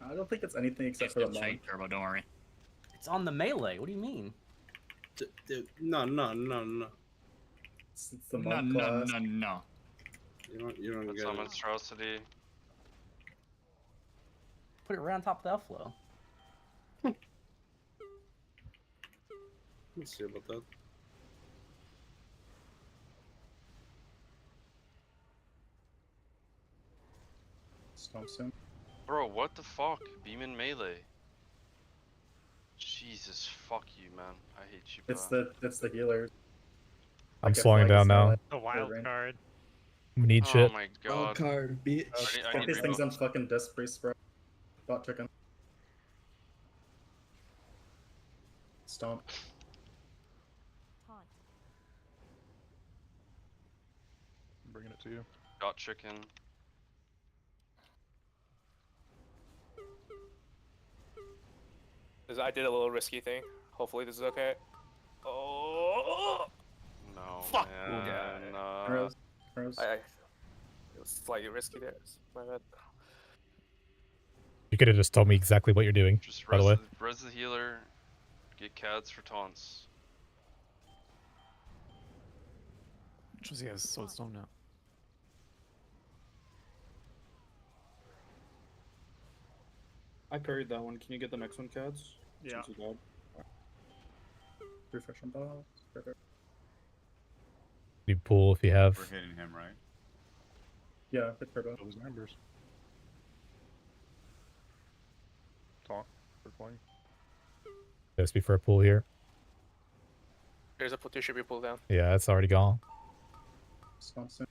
Speaker 12: I don't think it's anything except for the mod.
Speaker 6: Turbo, don't worry.
Speaker 4: It's on the melee. What do you mean?
Speaker 5: Dude, no.
Speaker 12: It's the
Speaker 6: No,
Speaker 12: monk
Speaker 6: no,
Speaker 12: class.
Speaker 6: no, no.
Speaker 5: You don't
Speaker 7: That's
Speaker 5: get
Speaker 7: not
Speaker 5: it.
Speaker 7: monstrosity.
Speaker 4: Put it right on top of the outflow.
Speaker 5: Let's see about that.
Speaker 12: Stomp soon.
Speaker 7: Bro, what the fuck? Beam in melee. Jesus, fuck you, man. I hate you, bro.
Speaker 12: It's the healer.
Speaker 1: I'm
Speaker 12: Like, if
Speaker 1: slowing
Speaker 12: Flag is
Speaker 1: down now.
Speaker 12: melee,
Speaker 20: The wild
Speaker 12: range.
Speaker 20: card.
Speaker 1: We need
Speaker 7: Oh
Speaker 1: shit.
Speaker 7: my
Speaker 3: Wild
Speaker 7: god.
Speaker 3: card, bitch.
Speaker 7: I
Speaker 12: Get
Speaker 7: need
Speaker 12: these things
Speaker 7: rebuff.
Speaker 12: on fucking disc priest, bro. Bot chicken. Stomp.
Speaker 14: Taunt.
Speaker 2: I'm bringing it to you.
Speaker 7: Got chicken.
Speaker 8: I did a little risky thing. Hopefully this is okay. Oh!
Speaker 7: No,
Speaker 8: Fuck!
Speaker 7: man.
Speaker 8: Yeah.
Speaker 12: Arrows. Arrows.
Speaker 8: It was slightly risky there. My bad.
Speaker 1: You could have just told me exactly what you're doing,
Speaker 7: Just
Speaker 1: by the way.
Speaker 7: res the healer. Get cads for taunts.
Speaker 21: Josie has Soulstone now.
Speaker 17: I parried that one. Can you get the next one, Cads?
Speaker 16: Yeah.
Speaker 17: Since you died.
Speaker 12: Refresh on boss. Perfect.
Speaker 1: You pull if you have.
Speaker 11: We're hitting him, right?
Speaker 12: Yeah, hit turbo.
Speaker 2: Those numbers. Talk for playing.
Speaker 1: This before a pull here.
Speaker 8: There's a two should be pulled down.
Speaker 1: Yeah, it's already gone.
Speaker 12: Stomp soon.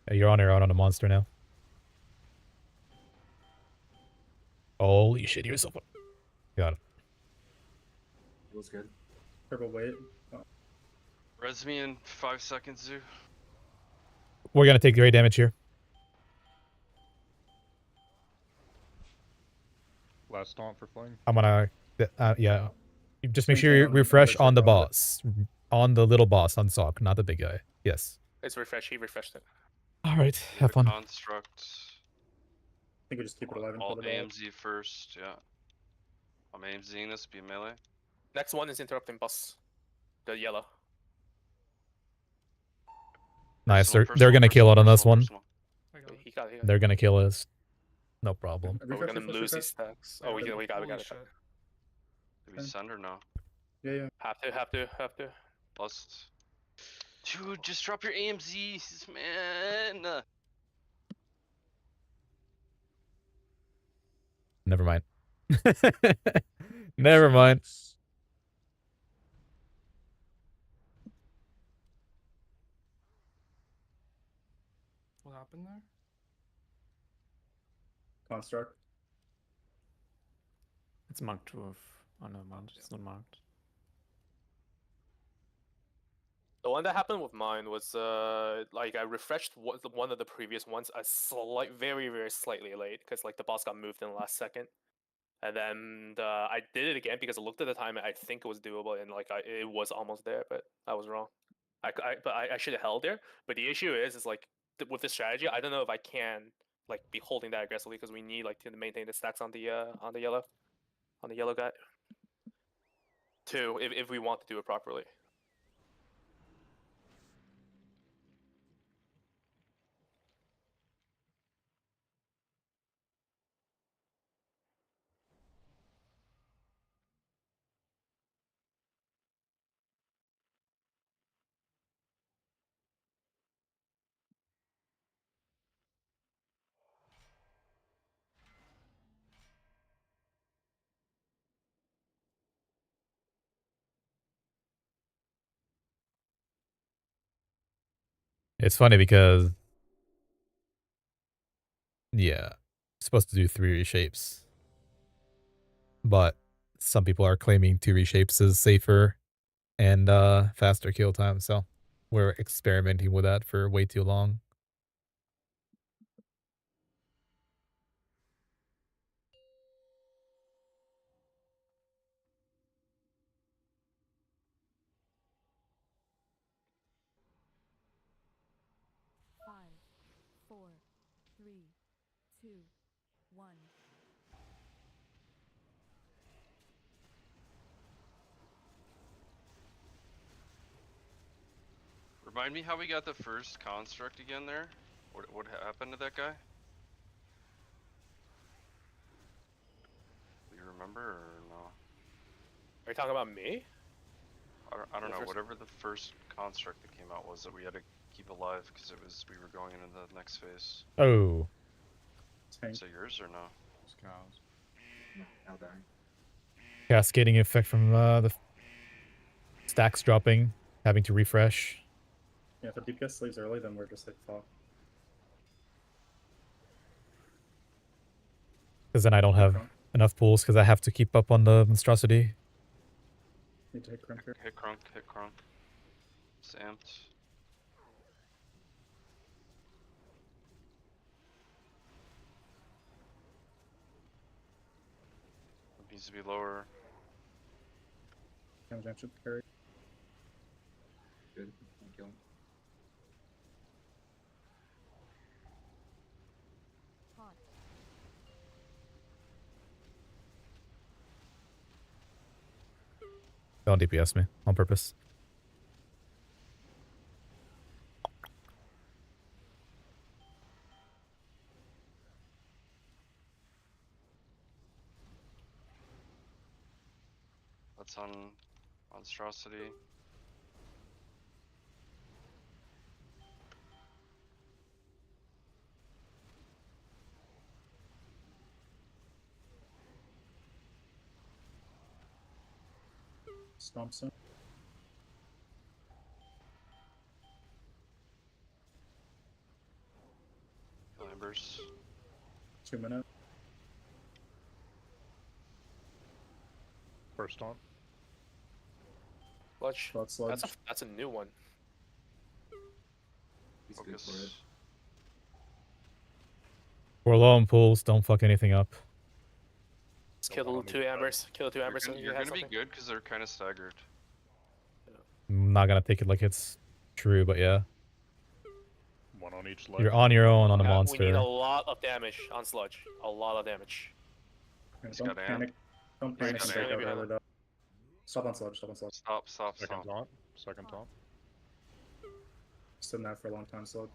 Speaker 1: Hey, you're on on a monster now. Holy shit, he was so fun. Got it.
Speaker 15: It was good.
Speaker 12: Turbo wait. Oh.
Speaker 7: Res me in 5 seconds, Zoo.
Speaker 1: We're gonna take great damage here.
Speaker 2: Last taunt for fling.
Speaker 1: I'm gonna, yeah. You just make
Speaker 12: Swing
Speaker 1: sure you
Speaker 12: down on the
Speaker 1: refresh
Speaker 12: other
Speaker 1: on the
Speaker 12: side, probably.
Speaker 1: boss. On the little boss, on Sock, not the big guy. Yes.
Speaker 8: It's refreshed. He refreshed it.
Speaker 1: Alright, have fun.
Speaker 7: Construct.
Speaker 12: I think we just keep it alive
Speaker 7: I'll
Speaker 12: until the bot.
Speaker 7: AMZ first, yeah. I'm AMZing this, be melee.
Speaker 8: Next one is interrupting boss. The yellow.
Speaker 1: Nice,
Speaker 7: Personal,
Speaker 1: they're gonna kill it on this
Speaker 7: personal,
Speaker 1: one.
Speaker 7: personal.
Speaker 8: He got it.
Speaker 1: They're gonna kill us. No problem.
Speaker 8: But we're gonna lose these stacks. Oh, we got it.
Speaker 7: Did we send or no?
Speaker 12: Yeah.
Speaker 8: Have to.
Speaker 7: Bust. Dude, just drop your AMZs, man.
Speaker 1: Never mind. Never mind.
Speaker 16: What happened there?
Speaker 12: Construct.
Speaker 21: It's marked to have. Oh no, it's not marked.
Speaker 8: The one that happened with mine was like I refreshed one of the previous ones a very slightly late because like the boss got moved in the last second, and then I did it again because I looked at the time and I think it was doable and like it was almost there, but I was wrong. I should have held there. But the issue is like with this strategy, I don't know if I can like be holding that aggressively because we need like to maintain the stacks on the yellow guy too if we want to do it properly.
Speaker 1: It's funny because, yeah, supposed to do 3 reshapes, but some people are claiming 2 reshapes is safer and faster kill time, so we're experimenting with that for way too long.
Speaker 14: Five, 4, 3, 2, 1.
Speaker 7: Remind me how we got the first construct again there? What happened to that guy? Do you remember or no?
Speaker 8: Are you talking about me?
Speaker 7: I don't
Speaker 8: The
Speaker 7: know,
Speaker 8: first-
Speaker 7: whatever the first construct that came out was that we had to keep alive because we were going into the next phase.
Speaker 1: Oh.
Speaker 7: Is it yours or no?
Speaker 11: Cows.
Speaker 15: Now dying.
Speaker 1: Cascading effect from the stacks dropping, having to refresh.
Speaker 12: Yeah, if the DPS leaves early, then we're just like fuck.
Speaker 1: Because then I don't have enough pools because I have to keep up on the monstrosity.
Speaker 12: Need to hit Crunk here.
Speaker 7: Hit Crunk, hit Crunk. It's amped. It needs to be lower.
Speaker 12: Damage should carry.
Speaker 15: Good. Thank you.
Speaker 1: Don't DPS me on purpose.
Speaker 7: That's on monstrosity.
Speaker 12: Stomp some.
Speaker 7: Embers.
Speaker 12: 2 minutes.
Speaker 2: First on.
Speaker 8: Sludge.
Speaker 12: Sludge.
Speaker 8: That's a new one.
Speaker 15: He's good for it.
Speaker 1: We're low on pools. Don't fuck anything up.
Speaker 8: Just kill the 2 ambers. Kill the 2 ambers.
Speaker 7: You're gonna be good because they're kind of staggered.
Speaker 1: I'm not gonna take it like it's true, but yeah.
Speaker 2: One on each leg.
Speaker 1: You're on your own on a
Speaker 8: We
Speaker 1: monster.
Speaker 8: need a lot of damage on Sludge. A lot of damage.
Speaker 12: Yeah,
Speaker 7: He's
Speaker 12: don't
Speaker 7: got
Speaker 12: panic.
Speaker 7: amp.
Speaker 12: Don't panic
Speaker 7: He's
Speaker 12: and
Speaker 7: got
Speaker 12: break out
Speaker 7: amp.
Speaker 12: early though. Stop on Sludge, stop on Sludge.
Speaker 7: Stop.
Speaker 2: Second taunt. Second taunt.
Speaker 12: Sitting there for a long time, Sludge.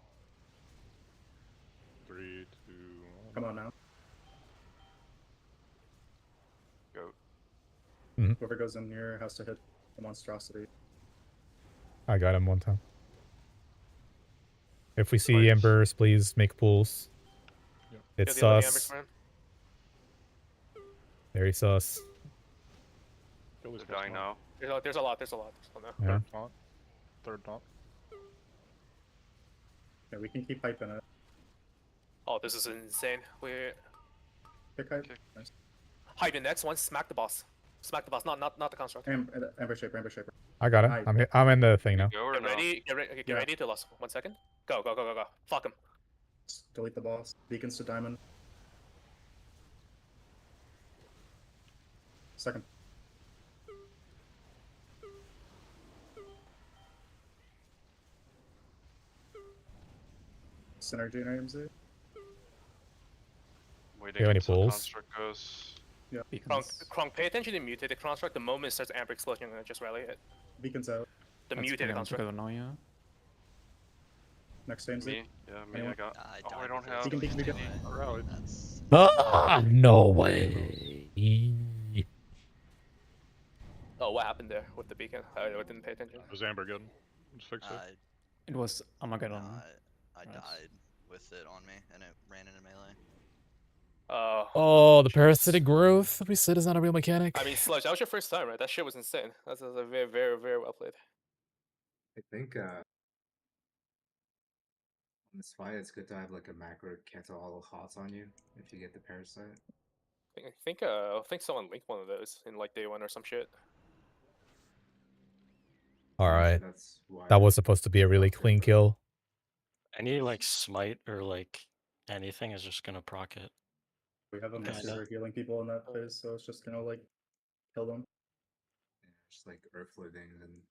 Speaker 2: 3, 2, 1.
Speaker 12: Come on now.
Speaker 7: Go.
Speaker 12: Whoever goes in here has to hit the monstrosity.
Speaker 1: I got him one time. If we see embers, please make pools.
Speaker 2: Yep.
Speaker 1: It's
Speaker 8: Kill the other ambers
Speaker 1: sus.
Speaker 8: for him.
Speaker 1: Very sus.
Speaker 2: Kill his
Speaker 7: They're dying now.
Speaker 8: There's a lot. There's a lot.
Speaker 1: Yeah.
Speaker 2: Third taunt. Third taunt.
Speaker 12: Yeah, we can keep piping it.
Speaker 8: Oh, this is insane. We're
Speaker 12: Pick hype. Nice.
Speaker 8: hide the next one. Smack the boss. Smack the boss. Not the construct.
Speaker 12: Ember shaper, Ember shaper.
Speaker 1: I got it. I'm in the thing now.
Speaker 7: Go or
Speaker 8: Get
Speaker 7: no?
Speaker 8: ready. Get
Speaker 12: Yeah.
Speaker 8: ready to lost. 1 second. Go. Fuck him.
Speaker 12: Delete the boss. Beacons to diamond. Second. Synergy and AMZ.
Speaker 7: Waiting
Speaker 1: You have any
Speaker 7: until
Speaker 1: pulls?
Speaker 7: construct goes.
Speaker 12: Yeah.
Speaker 8: Krunk, pay attention to mutated construct. The moment it starts amber explosion, I'm gonna just rally it.
Speaker 12: Beacons out.
Speaker 8: The mutated construct.
Speaker 12: Next AMZ.
Speaker 7: Me? Yeah, me.
Speaker 12: Anyone?
Speaker 7: I got. Oh, I don't have.
Speaker 12: Beacon.
Speaker 2: Rallied.
Speaker 1: Ah, no way.
Speaker 8: Oh, what happened there with the beacon? I didn't pay attention.
Speaker 2: Was Amber good? Let's fix it.
Speaker 21: It was Armageddon.
Speaker 13: I died with it on me, and it ran into melee.
Speaker 1: Oh, the parasitic growth we said is not a real mechanic.
Speaker 8: I mean, Sludge, that was your first time, right? That shit was insane. That's a very, very, very well played.
Speaker 15: I think on this fight, it's good to have like a macro to cancel all the hots on you if you get the parasite.
Speaker 8: I think someone linked one of those in like day 1 or some shit.
Speaker 1: All right.
Speaker 15: That's why
Speaker 1: That was supposed to be a really clean kill.
Speaker 19: Any like smite or like anything is just gonna proc it.
Speaker 12: We have a
Speaker 19: Kinda.
Speaker 12: master healing people in that phase, so it's just gonna like kill them.
Speaker 15: Yeah, just like earth living and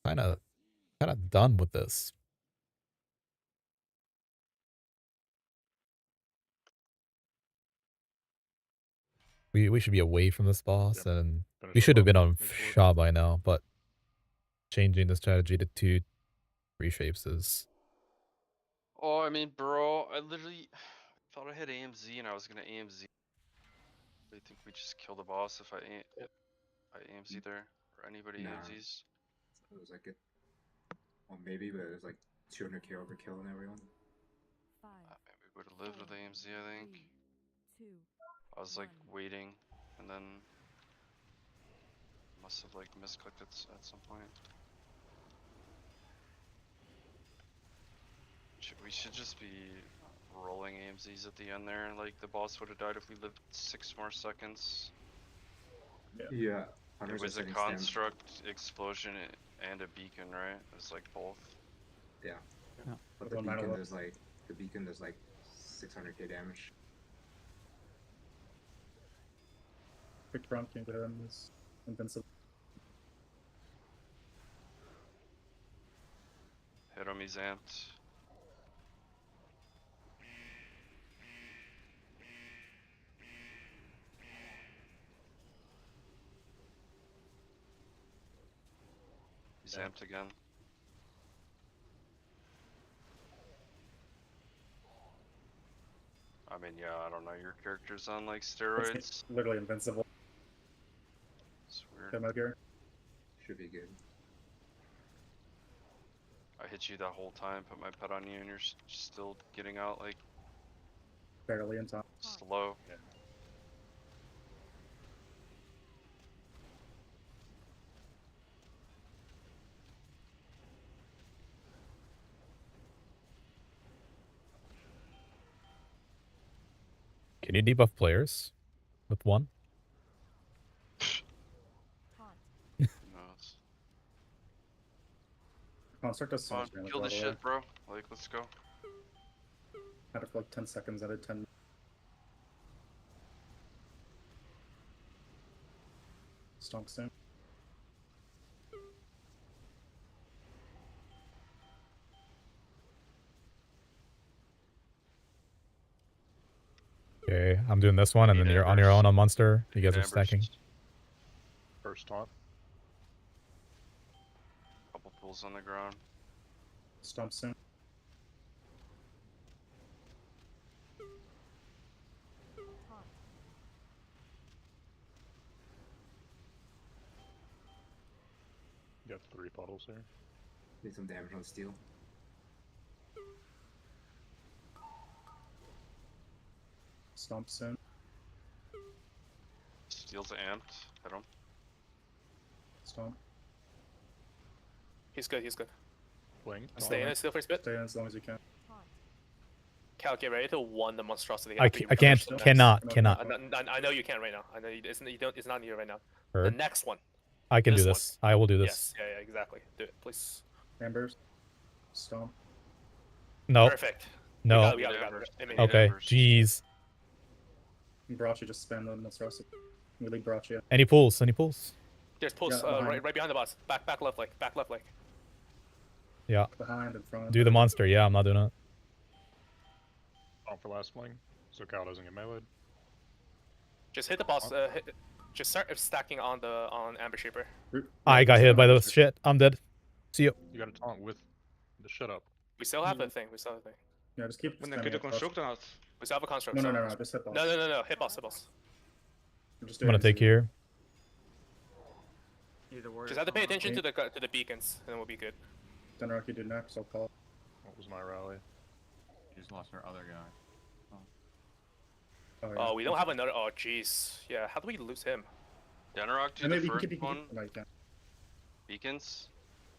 Speaker 1: Kind of done with this. We should be away from this boss, and
Speaker 2: Finish
Speaker 1: we
Speaker 2: it
Speaker 1: should have
Speaker 2: off.
Speaker 1: been on
Speaker 2: Move forward.
Speaker 1: Sha by now, but changing the strategy to 2 reshapes is...
Speaker 7: Oh, I mean, bro, I literally thought I had AMZ and I was gonna AMZ. I think we just kill the boss if I AMZ there, or anybody
Speaker 15: Nah.
Speaker 7: AMZs.
Speaker 15: It was like well, maybe, but it was like 200k overkill and everyone.
Speaker 7: Maybe we would have lived with AMZ, I think. I was like waiting, and then must have like misclicked it at some point. We should just be rolling AMZs at the end there. Like the boss would have died if we lived 6 more seconds.
Speaker 15: Yeah.
Speaker 7: It was a construct, explosion, and a beacon, right? It was like both.
Speaker 15: Yeah.
Speaker 12: Yeah.
Speaker 15: But the beacon does like 600k damage.
Speaker 12: Quick round can go ahead and is invincible.
Speaker 7: Hit him, he's amped. He's amped again. I mean, yeah, I don't know. Your character's on like steroids.
Speaker 12: It's literally invincible.
Speaker 7: It's weird.
Speaker 12: Come out here.
Speaker 15: Should be good.
Speaker 7: I hit you that whole time, put my pet on you, and you're still getting out like
Speaker 12: Barely in time.
Speaker 7: slow.
Speaker 2: Yeah.
Speaker 1: Can you debuff players with 1?
Speaker 7: Who knows?
Speaker 12: Construct does so
Speaker 7: Come
Speaker 12: much
Speaker 7: on,
Speaker 12: damage.
Speaker 7: kill
Speaker 12: by
Speaker 7: this
Speaker 12: the way.
Speaker 7: shit, bro. Like, let's go.
Speaker 12: Had it for like 10 seconds. I did 10. Stomp soon.
Speaker 1: Okay, I'm doing this one, and then you're on your own on monster. You guys are stacking.
Speaker 2: First taunt.
Speaker 7: Couple pulls on the ground.
Speaker 12: Stomp soon.
Speaker 2: You got 3 puddles here.
Speaker 15: Need some damage on steel.
Speaker 12: Stomp soon.
Speaker 7: Steel's amped. Hit him.
Speaker 12: Stomp.
Speaker 8: He's good, he's good.
Speaker 2: Wing.
Speaker 8: Stay in it still for a bit.
Speaker 12: Stay in as long as you can.
Speaker 8: Cal, get ready to one the monstrosity.
Speaker 1: I can't, cannot.
Speaker 8: I know you can't right now. I know you don't. It's not near right now.
Speaker 1: Heard.
Speaker 8: The next one.
Speaker 1: I can do
Speaker 8: one.
Speaker 1: this. I will do this.
Speaker 8: Yes, yeah, exactly. Do it, please.
Speaker 12: Ambers. Stomp.
Speaker 1: No.
Speaker 8: Perfect.
Speaker 1: No.
Speaker 8: We got it.
Speaker 1: Okay. Jeez.
Speaker 12: Braccia, just spam the monstrosity. We leave Braccia.
Speaker 1: Any pulls? Any pulls?
Speaker 8: There's pulse
Speaker 12: Yeah,
Speaker 8: right behind the boss. Back left leg. Back left leg.
Speaker 1: Yeah.
Speaker 12: Behind and front.
Speaker 1: Do the monster. Yeah, I'm not doing it.
Speaker 2: Taunt for last fling, so Cal doesn't get meleeed.
Speaker 8: Just hit the boss. Just start stacking on Amber Shaper.
Speaker 1: I got hit by the shit. I'm dead. See you.
Speaker 2: You got to taunt with the shut up.
Speaker 8: We still have a thing. We still have a thing.
Speaker 12: Yeah, just keep.
Speaker 9: When they get a construct or not?
Speaker 8: We still have a construct.
Speaker 12: No, just hit boss.
Speaker 8: No. Hit boss. Hit boss.
Speaker 1: I'm gonna take here.
Speaker 8: Just have to pay attention to the beacons, and then we'll be good.
Speaker 12: Denrock, you do next. I'll call.
Speaker 2: What was my rally?
Speaker 11: You just lost our other guy.
Speaker 8: Oh, we don't have another. Oh, jeez. Yeah, how do we lose him?
Speaker 7: Denrock, do
Speaker 12: And
Speaker 7: the
Speaker 12: maybe you
Speaker 7: first
Speaker 12: can
Speaker 7: one.
Speaker 12: No, you can't.
Speaker 7: Beacons.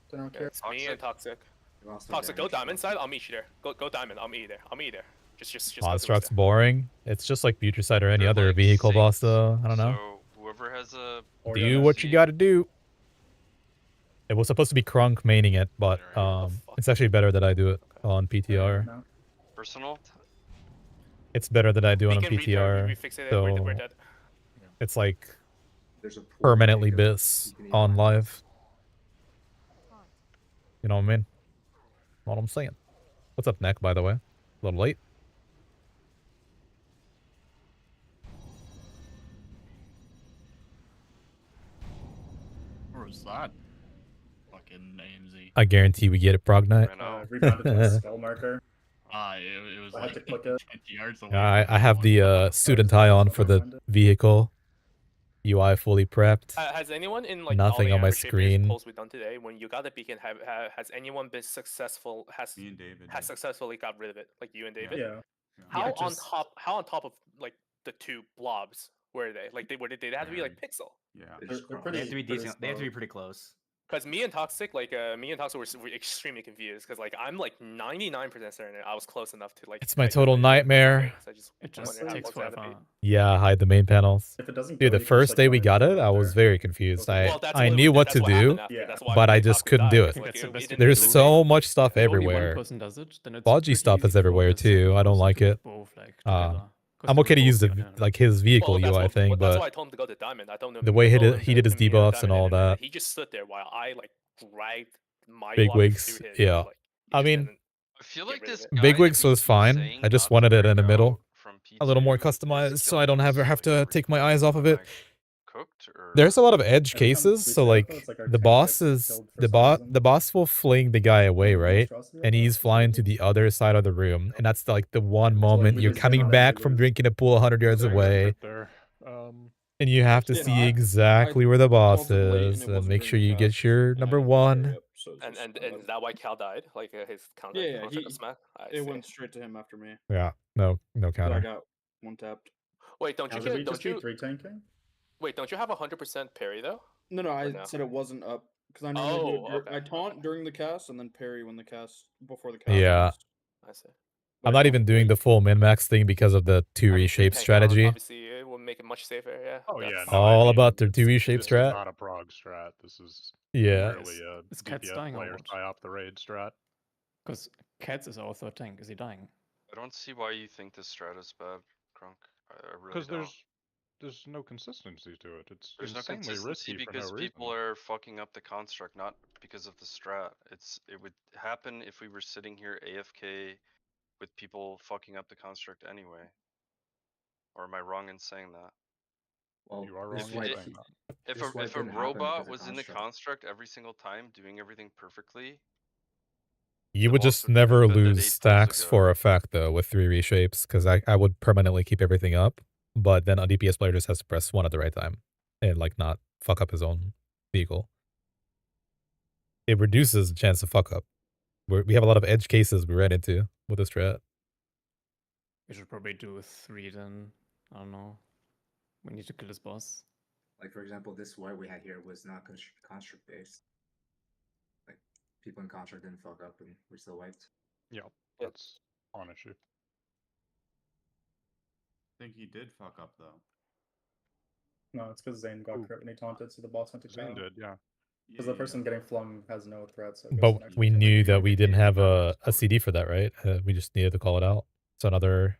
Speaker 12: Denrock
Speaker 8: Yeah,
Speaker 12: here.
Speaker 8: it's me and Toxic.
Speaker 15: Lost some
Speaker 8: Toxic, go
Speaker 15: damage.
Speaker 8: diamond side. I'll meet you there. Go diamond. I'll meet you there. I'll meet you there. Just go
Speaker 1: Construct's
Speaker 8: through
Speaker 1: boring. It's just like Butricide or any
Speaker 7: They're
Speaker 1: other
Speaker 7: like
Speaker 1: vehicle
Speaker 7: syncs,
Speaker 1: boss, though. I don't know.
Speaker 7: So whoever has a
Speaker 1: Do what you gotta do. It was supposed to be Krunk maining it, but it's actually better that I do it on PTR.
Speaker 7: personal.
Speaker 1: It's better that I do it on
Speaker 8: Beacon
Speaker 1: PTR.
Speaker 8: we fix it,
Speaker 1: So
Speaker 8: we're dead.
Speaker 1: it's like
Speaker 15: There's a pool
Speaker 1: permanently
Speaker 15: you can-
Speaker 1: bis
Speaker 15: you can eat
Speaker 1: on
Speaker 15: that.
Speaker 1: live. You know what I mean? What I'm saying. What's up, Neck, by the way? A little late.
Speaker 6: was that? Fucking AMZ.
Speaker 1: I guarantee we get it Prog Night.
Speaker 12: Rebounded to a skull marker.
Speaker 6: It was
Speaker 12: I had to
Speaker 6: like
Speaker 12: click it.
Speaker 6: 50 yards away.
Speaker 1: I have the suit and tie on for the vehicle. UI fully prepped.
Speaker 8: Has anyone in like
Speaker 1: Nothing
Speaker 8: all
Speaker 1: on
Speaker 8: the
Speaker 1: my
Speaker 8: amateur
Speaker 1: screen.
Speaker 8: polls we've done today, when you got the beacon, has anyone been successful?
Speaker 11: Me and David.
Speaker 8: Has successfully got rid of it, like you and David?
Speaker 12: Yeah.
Speaker 8: How
Speaker 16: Yeah,
Speaker 8: on
Speaker 16: just-
Speaker 8: top of like the two blobs were they? Like they have to be like pixel.
Speaker 11: Yeah.
Speaker 13: They have to be decent. They have to be pretty close.
Speaker 8: Because me and Toxic, were extremely confused. Because like I'm like 99% certain I was close enough to like.
Speaker 1: It's my total nightmare.
Speaker 8: So I just
Speaker 16: It just
Speaker 8: wonder how
Speaker 16: takes
Speaker 8: close I had to
Speaker 16: forever.
Speaker 8: be.
Speaker 1: Yeah, hide the main panels.
Speaker 12: If it doesn't
Speaker 1: Dude,
Speaker 12: go,
Speaker 1: the
Speaker 12: you can just,
Speaker 1: first
Speaker 12: like,
Speaker 1: day we
Speaker 12: run
Speaker 1: got
Speaker 12: it
Speaker 1: it, I was very confused.
Speaker 8: Well, that's
Speaker 1: I
Speaker 8: what-
Speaker 1: knew what
Speaker 8: that's
Speaker 1: to
Speaker 8: what
Speaker 1: do,
Speaker 8: happened after.
Speaker 12: Yeah.
Speaker 8: That's why
Speaker 1: but
Speaker 8: me
Speaker 1: I
Speaker 8: and
Speaker 1: just
Speaker 8: Toxic
Speaker 1: couldn't
Speaker 8: died,
Speaker 1: do
Speaker 8: because,
Speaker 1: it.
Speaker 8: like,
Speaker 16: That's the best
Speaker 8: didn't
Speaker 1: There's
Speaker 8: do
Speaker 1: so
Speaker 8: anything.
Speaker 1: much stuff
Speaker 16: If only one
Speaker 1: everywhere.
Speaker 16: person does it, then it's
Speaker 1: Bodgy
Speaker 16: pretty
Speaker 1: stuff
Speaker 16: easy
Speaker 1: is
Speaker 16: to
Speaker 1: everywhere
Speaker 16: focus
Speaker 1: too.
Speaker 16: on
Speaker 1: I don't
Speaker 16: those
Speaker 1: like
Speaker 16: two
Speaker 1: it.
Speaker 16: both, like, together. 'Cause
Speaker 1: I'm
Speaker 16: they
Speaker 1: okay to
Speaker 16: will
Speaker 1: use
Speaker 16: both
Speaker 1: the
Speaker 16: be on it.
Speaker 1: like his vehicle
Speaker 8: Well, that's
Speaker 1: UI
Speaker 8: what,
Speaker 1: thing,
Speaker 8: that's
Speaker 1: but
Speaker 8: why I told him to go to Diamond. I told him
Speaker 1: the way
Speaker 8: I
Speaker 1: he
Speaker 8: told
Speaker 1: did
Speaker 8: him
Speaker 1: he
Speaker 8: to
Speaker 1: did his
Speaker 8: meet me on
Speaker 1: debuffs and
Speaker 8: Diamond,
Speaker 1: all that.
Speaker 8: he just stood there while I like dragged my
Speaker 1: Big
Speaker 8: walker
Speaker 1: wigs,
Speaker 8: through his.
Speaker 1: yeah.
Speaker 8: Like, he
Speaker 1: I
Speaker 8: just
Speaker 1: mean,
Speaker 8: didn't
Speaker 7: I feel
Speaker 8: get
Speaker 7: like
Speaker 8: rid of
Speaker 7: this
Speaker 8: it.
Speaker 1: Big
Speaker 7: guy
Speaker 1: wigs
Speaker 7: keeps
Speaker 1: was fine.
Speaker 7: saying
Speaker 1: I just
Speaker 7: not to
Speaker 1: wanted it in
Speaker 7: break
Speaker 1: the middle.
Speaker 7: out from
Speaker 1: A little more
Speaker 7: P2 is
Speaker 1: customized, so I
Speaker 7: killing
Speaker 1: don't
Speaker 7: us,
Speaker 1: have
Speaker 7: like,
Speaker 1: to
Speaker 7: are we
Speaker 1: take my
Speaker 7: killing
Speaker 1: eyes off of
Speaker 7: them,
Speaker 1: it.
Speaker 7: like, cooked or
Speaker 1: There's a lot of edge
Speaker 12: Every time
Speaker 1: cases,
Speaker 12: we
Speaker 1: so
Speaker 12: stand up,
Speaker 1: like
Speaker 12: it's like our
Speaker 1: the
Speaker 12: 10
Speaker 1: boss
Speaker 12: gets
Speaker 1: is
Speaker 12: killed for
Speaker 1: the
Speaker 12: some reason.
Speaker 1: the boss will fling the guy away, right?
Speaker 12: Monstrosity
Speaker 1: And
Speaker 12: right now,
Speaker 1: he's flying to the other side of the room, and that's like the one
Speaker 12: like,
Speaker 1: moment
Speaker 12: we
Speaker 1: you're
Speaker 12: just stand
Speaker 1: coming
Speaker 12: on it
Speaker 1: back
Speaker 12: and
Speaker 1: from
Speaker 12: lose.
Speaker 1: drinking a pool 100 yards
Speaker 2: Very
Speaker 1: away,
Speaker 2: good there.
Speaker 1: and you have to
Speaker 10: Yeah,
Speaker 1: see
Speaker 10: I
Speaker 1: exactly where the boss
Speaker 10: called them late and
Speaker 1: is
Speaker 10: it
Speaker 1: and
Speaker 10: wasn't
Speaker 1: make
Speaker 10: during
Speaker 1: sure
Speaker 10: the
Speaker 1: you get
Speaker 10: cast,
Speaker 1: your
Speaker 10: and I
Speaker 1: number
Speaker 10: didn't hurry
Speaker 1: one.
Speaker 10: up, so it's
Speaker 8: And
Speaker 10: just-
Speaker 8: and
Speaker 10: I let
Speaker 8: is
Speaker 10: it-
Speaker 8: that why Cal died? Like his counter
Speaker 10: Yeah,
Speaker 8: contract of smack? I
Speaker 10: it
Speaker 8: see.
Speaker 10: went straight to him after me.
Speaker 1: Yeah, no
Speaker 10: So I
Speaker 1: counter.
Speaker 10: got one tapped.
Speaker 8: Wait, don't you
Speaker 12: Should we
Speaker 8: get?
Speaker 12: just
Speaker 8: Don't
Speaker 12: be
Speaker 8: you?
Speaker 12: 3 tanking?
Speaker 8: Wait, don't you have 100% parry though?
Speaker 10: No,
Speaker 8: Or
Speaker 10: I
Speaker 8: no?
Speaker 10: said it wasn't up because I normally do it.
Speaker 8: Oh, okay.
Speaker 10: I taunt during the cast and then parry when the cast before the cast.
Speaker 1: Yeah.
Speaker 10: ends.
Speaker 8: I see.
Speaker 10: But
Speaker 1: I'm
Speaker 10: I
Speaker 1: not
Speaker 10: don't
Speaker 1: even doing the
Speaker 10: wait.
Speaker 1: full min-max thing because of the 2
Speaker 8: I mean,
Speaker 1: reshape
Speaker 8: tank
Speaker 1: strategy.
Speaker 8: obviously, it will make it much safer. Yeah.
Speaker 2: Oh yeah,
Speaker 8: that's-
Speaker 2: no,
Speaker 1: All
Speaker 2: I mean,
Speaker 1: about their 2
Speaker 2: it's-
Speaker 1: reshape
Speaker 2: this
Speaker 1: strat.
Speaker 2: is not a prog strat. This is
Speaker 1: Yeah.
Speaker 2: really a
Speaker 16: Is Cats
Speaker 2: DPS
Speaker 16: dying or
Speaker 2: player
Speaker 16: what?
Speaker 2: psyop the raid strat.
Speaker 16: Because Cats is our third tank. Is he dying?
Speaker 7: I don't see why you think this strat is bad, Crunk. I really
Speaker 2: Because
Speaker 7: don't.
Speaker 2: there's no consistency to it. It's
Speaker 7: There's no
Speaker 2: insanely
Speaker 7: consistency
Speaker 2: risky
Speaker 7: because
Speaker 2: for no
Speaker 7: people
Speaker 2: reason.
Speaker 7: are fucking up the construct, not because of the strat. It would happen if we were sitting here AFK with people fucking up the construct anyway. Or am I wrong in saying that?
Speaker 15: Well,
Speaker 2: You are wrong
Speaker 15: this
Speaker 2: in
Speaker 15: wipe,
Speaker 2: saying that.
Speaker 7: If
Speaker 15: this wipe
Speaker 7: a
Speaker 15: didn't happen
Speaker 7: robot
Speaker 15: because of
Speaker 7: was in the
Speaker 15: construct.
Speaker 7: construct every single time doing everything perfectly,
Speaker 1: You
Speaker 7: the
Speaker 1: would
Speaker 7: boss
Speaker 1: just
Speaker 7: would have
Speaker 1: never
Speaker 7: been dead
Speaker 1: lose
Speaker 7: 8 pulls
Speaker 1: stacks
Speaker 7: ago.
Speaker 1: for effect though with 3 reshapes because I would permanently keep everything up, but then a DPS player just has to press 1 at the right time and like not fuck up his own vehicle. It reduces the chance of fuck up. We have a lot of edge cases we ran into with this strat.
Speaker 16: We should probably do 3 then. I don't know. We need to kill this boss.
Speaker 15: Like for example, this wipe we had here was not construct based. Like people in construct didn't fuck up and we still wiped.
Speaker 2: Yeah, that's on issue.
Speaker 11: I think he did fuck up though.
Speaker 12: No, it's because Zane got crit when he taunted, so the boss went to
Speaker 2: Zane
Speaker 12: Cal.
Speaker 2: did, yeah.
Speaker 12: Because the person getting flung has no threat, so it goes to
Speaker 1: But
Speaker 12: the next
Speaker 1: we
Speaker 12: person.
Speaker 1: knew that we didn't have a CD for that, right? We just needed to call it out. So another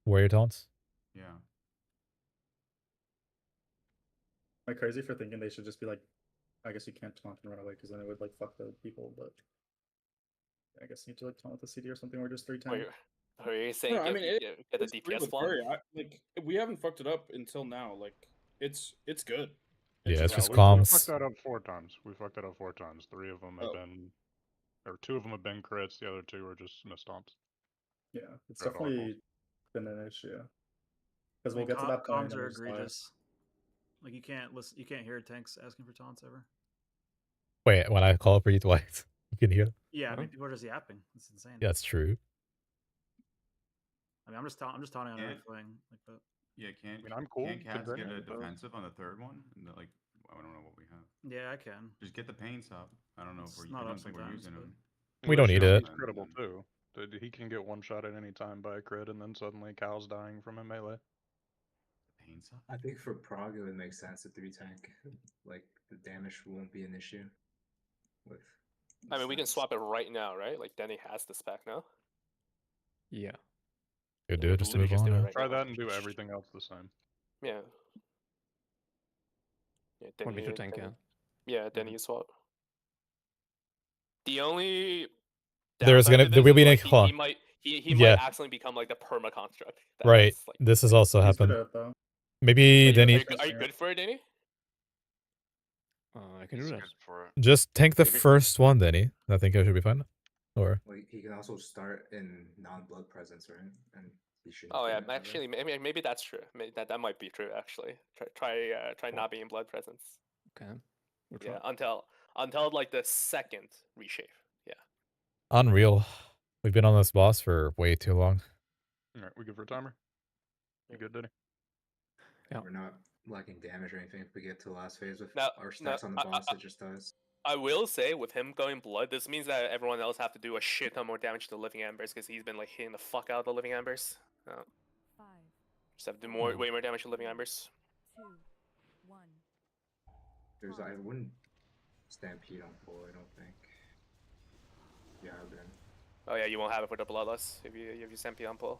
Speaker 1: warrior taunts.
Speaker 11: Yeah.
Speaker 12: Am I crazy for thinking they should just be like, I guess you can't taunt and run away because then it would like fuck the people, but I guess you need to like taunt with the CD or something or just 3 tank.
Speaker 8: Are you saying
Speaker 10: No, I
Speaker 8: get,
Speaker 10: mean,
Speaker 8: get the
Speaker 10: it's great
Speaker 8: DPS
Speaker 10: with
Speaker 8: flung?
Speaker 10: parry. Like we haven't fucked it up until now. Like it's good.
Speaker 1: Yeah, it's just
Speaker 2: we
Speaker 1: comms.
Speaker 2: fucked that up 4 times. We fucked that up 4 times. 3 of them have
Speaker 10: Oh.
Speaker 2: been, or 2 of them have been crits. The other 2 are just misstomps.
Speaker 12: Yeah, it's
Speaker 2: Crit
Speaker 12: definitely
Speaker 2: oracles.
Speaker 12: been an issue. Because
Speaker 17: I
Speaker 12: we'll
Speaker 17: mean,
Speaker 12: get to that point.
Speaker 17: comms
Speaker 12: and
Speaker 17: are
Speaker 12: it's like-
Speaker 17: egregious. Like you can't listen, you can't hear tanks asking for taunts ever.
Speaker 1: Wait, when I call for you twice, you can hear.
Speaker 17: Yeah, I mean people are just yapping. It's insane.
Speaker 1: Yeah, that's true.
Speaker 17: I mean, I'm just taunting on
Speaker 11: Yeah.
Speaker 17: everything like that.
Speaker 11: Yeah, can't
Speaker 2: I mean, I'm cool
Speaker 11: can't Cats
Speaker 2: considering
Speaker 11: get a
Speaker 2: it, but-
Speaker 11: defensive on the third one? And like, I don't know what we have.
Speaker 17: Yeah, I can.
Speaker 11: Just get the paints up. I don't know
Speaker 17: It's
Speaker 11: if we're.
Speaker 17: not
Speaker 11: I
Speaker 17: up
Speaker 11: don't think we're
Speaker 17: sometimes,
Speaker 11: using
Speaker 17: but-
Speaker 11: them.
Speaker 1: We don't need it.
Speaker 2: He's critical too. He can get 1 shot at any time by a crit, and then suddenly Cal's dying from a melee.
Speaker 11: Paints up.
Speaker 15: I think for prog it would make sense to 3 tank. Like the damage won't be an issue. With
Speaker 8: I mean, we can
Speaker 15: stats.
Speaker 8: swap it right now, right? Like Denny has the spec now.
Speaker 16: Yeah.
Speaker 1: Good do it just to
Speaker 8: Literally
Speaker 1: move on.
Speaker 8: do it
Speaker 1: yeah.
Speaker 8: right
Speaker 2: Try
Speaker 8: now.
Speaker 2: that and do everything else the same.
Speaker 8: Yeah. Yeah,
Speaker 16: Want me to
Speaker 8: Denny-
Speaker 16: tank,
Speaker 8: Denny-
Speaker 16: yeah?
Speaker 8: Yeah, Denny you swap. The only
Speaker 1: There's
Speaker 8: downside
Speaker 1: gonna
Speaker 8: to
Speaker 1: there
Speaker 8: this
Speaker 1: will
Speaker 8: is,
Speaker 1: be
Speaker 8: like,
Speaker 1: an
Speaker 8: he might
Speaker 1: Yeah.
Speaker 8: might accidentally become like the perma construct.
Speaker 1: Right.
Speaker 8: That's, like,
Speaker 1: This has also
Speaker 12: He's good
Speaker 1: happened.
Speaker 12: at it, though.
Speaker 1: Maybe
Speaker 8: Are
Speaker 1: Denny.
Speaker 8: you good for it, Denny?
Speaker 21: I can do
Speaker 7: He's
Speaker 21: that.
Speaker 7: good for it.
Speaker 1: Just tank the first one, Denny. I think I should be fine. Or
Speaker 15: Like he can also start in non-blood presence, right? And he shouldn't.
Speaker 8: Oh yeah,
Speaker 15: get it,
Speaker 8: actually, maybe that's true. That might be true. Actually, try not being in blood presence.
Speaker 21: Okay. We'll
Speaker 8: Yeah,
Speaker 21: try.
Speaker 8: until like the second reshape. Yeah.
Speaker 1: unreal. We've been on this boss for way too long.
Speaker 2: Alright, we good for a timer? You good, Denny?
Speaker 21: Yeah.
Speaker 15: We're not lacking damage or anything. If we get to the last phase with
Speaker 8: Now,
Speaker 15: our stacks on the boss, it just does.
Speaker 8: I will say, with him going blood, this means that everyone else have to do a shit ton more damage to the living embers because he's been like hitting the fuck out of the living embers. Just have to do way more damage to living embers.
Speaker 14: 2, 1.
Speaker 15: I wouldn't stampede on full. I don't think. Yeah, then.
Speaker 8: Oh yeah, you won't have it for the bloodless if you stampede on pull.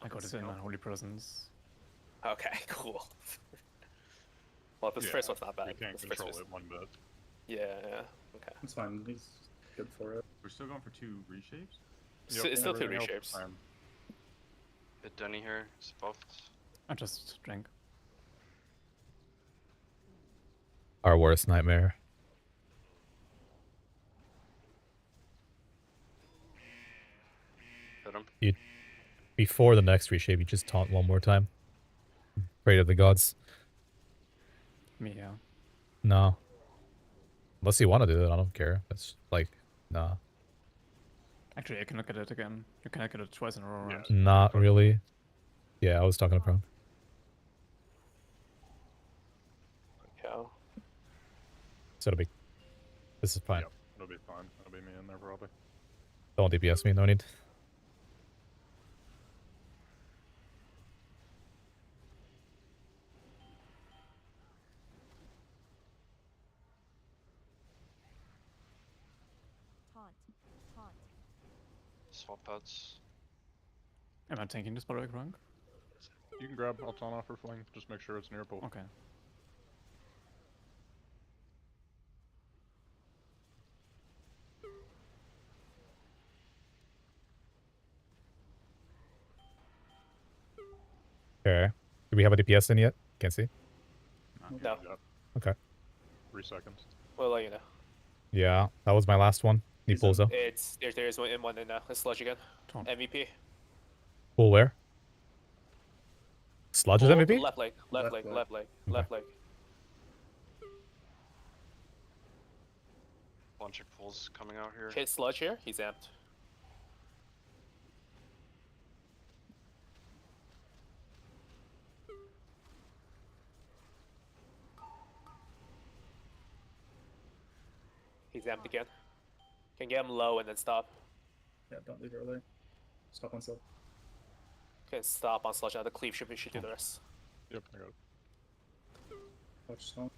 Speaker 21: I got it in my holy presence.
Speaker 8: Okay, cool. Well, this first one's not bad.
Speaker 2: We can't
Speaker 8: This
Speaker 2: control
Speaker 8: first
Speaker 2: it one bit.
Speaker 8: Yeah, okay.
Speaker 12: It's fine. He's good for it.
Speaker 11: We're still going for 2 reshapes?
Speaker 8: It's still 2
Speaker 2: everything else is
Speaker 8: reshapes.
Speaker 2: fine.
Speaker 7: Hit Denny here. He's buffed.
Speaker 21: I just drank.
Speaker 1: Our worst nightmare.
Speaker 7: Hit him.
Speaker 1: You, before the next reshape, you just taunt one more time. Pray to the gods.
Speaker 21: Me, yeah.
Speaker 1: No. Unless you want to do it, I don't care. It's like, nah.
Speaker 21: Actually, I can look at it again. You can look at it twice in a row. Right?
Speaker 1: Not really. Yeah, I was talking to Prone.
Speaker 8: Cow.
Speaker 1: So it'll be. This is fine.
Speaker 2: Yep, it'll be fine. It'll be me in there probably.
Speaker 1: Don't DPS me, no need.
Speaker 14: Taunt. Taunt.
Speaker 7: Swap pets.
Speaker 21: Am I tanking this by the way, Gronk?
Speaker 2: You can grab. I'll taunt off for fling. Just make sure it's near pull.
Speaker 21: Okay.
Speaker 1: Okay. Do we have a DPS in yet? Can't see.
Speaker 8: No.
Speaker 2: Yep.
Speaker 1: Okay.
Speaker 2: 3 seconds.
Speaker 8: We'll let you know.
Speaker 1: Yeah, that was my last one. Need pulls though.
Speaker 8: There's one in Let's sludge again. MVP.
Speaker 1: Pull where? Sludge is
Speaker 8: Pull
Speaker 1: MVP?
Speaker 8: Left leg. Left leg. Left leg. Left leg.
Speaker 7: Bunch of pulls coming out here.
Speaker 8: Hit sludge here. He's amped. He's amped again. Can get him low and then stop.
Speaker 12: Yeah, don't leave early. Stop on self.
Speaker 8: Can stop on sludge now. The cleave should do the rest.
Speaker 2: Yep, I got it.
Speaker 12: Watch stop.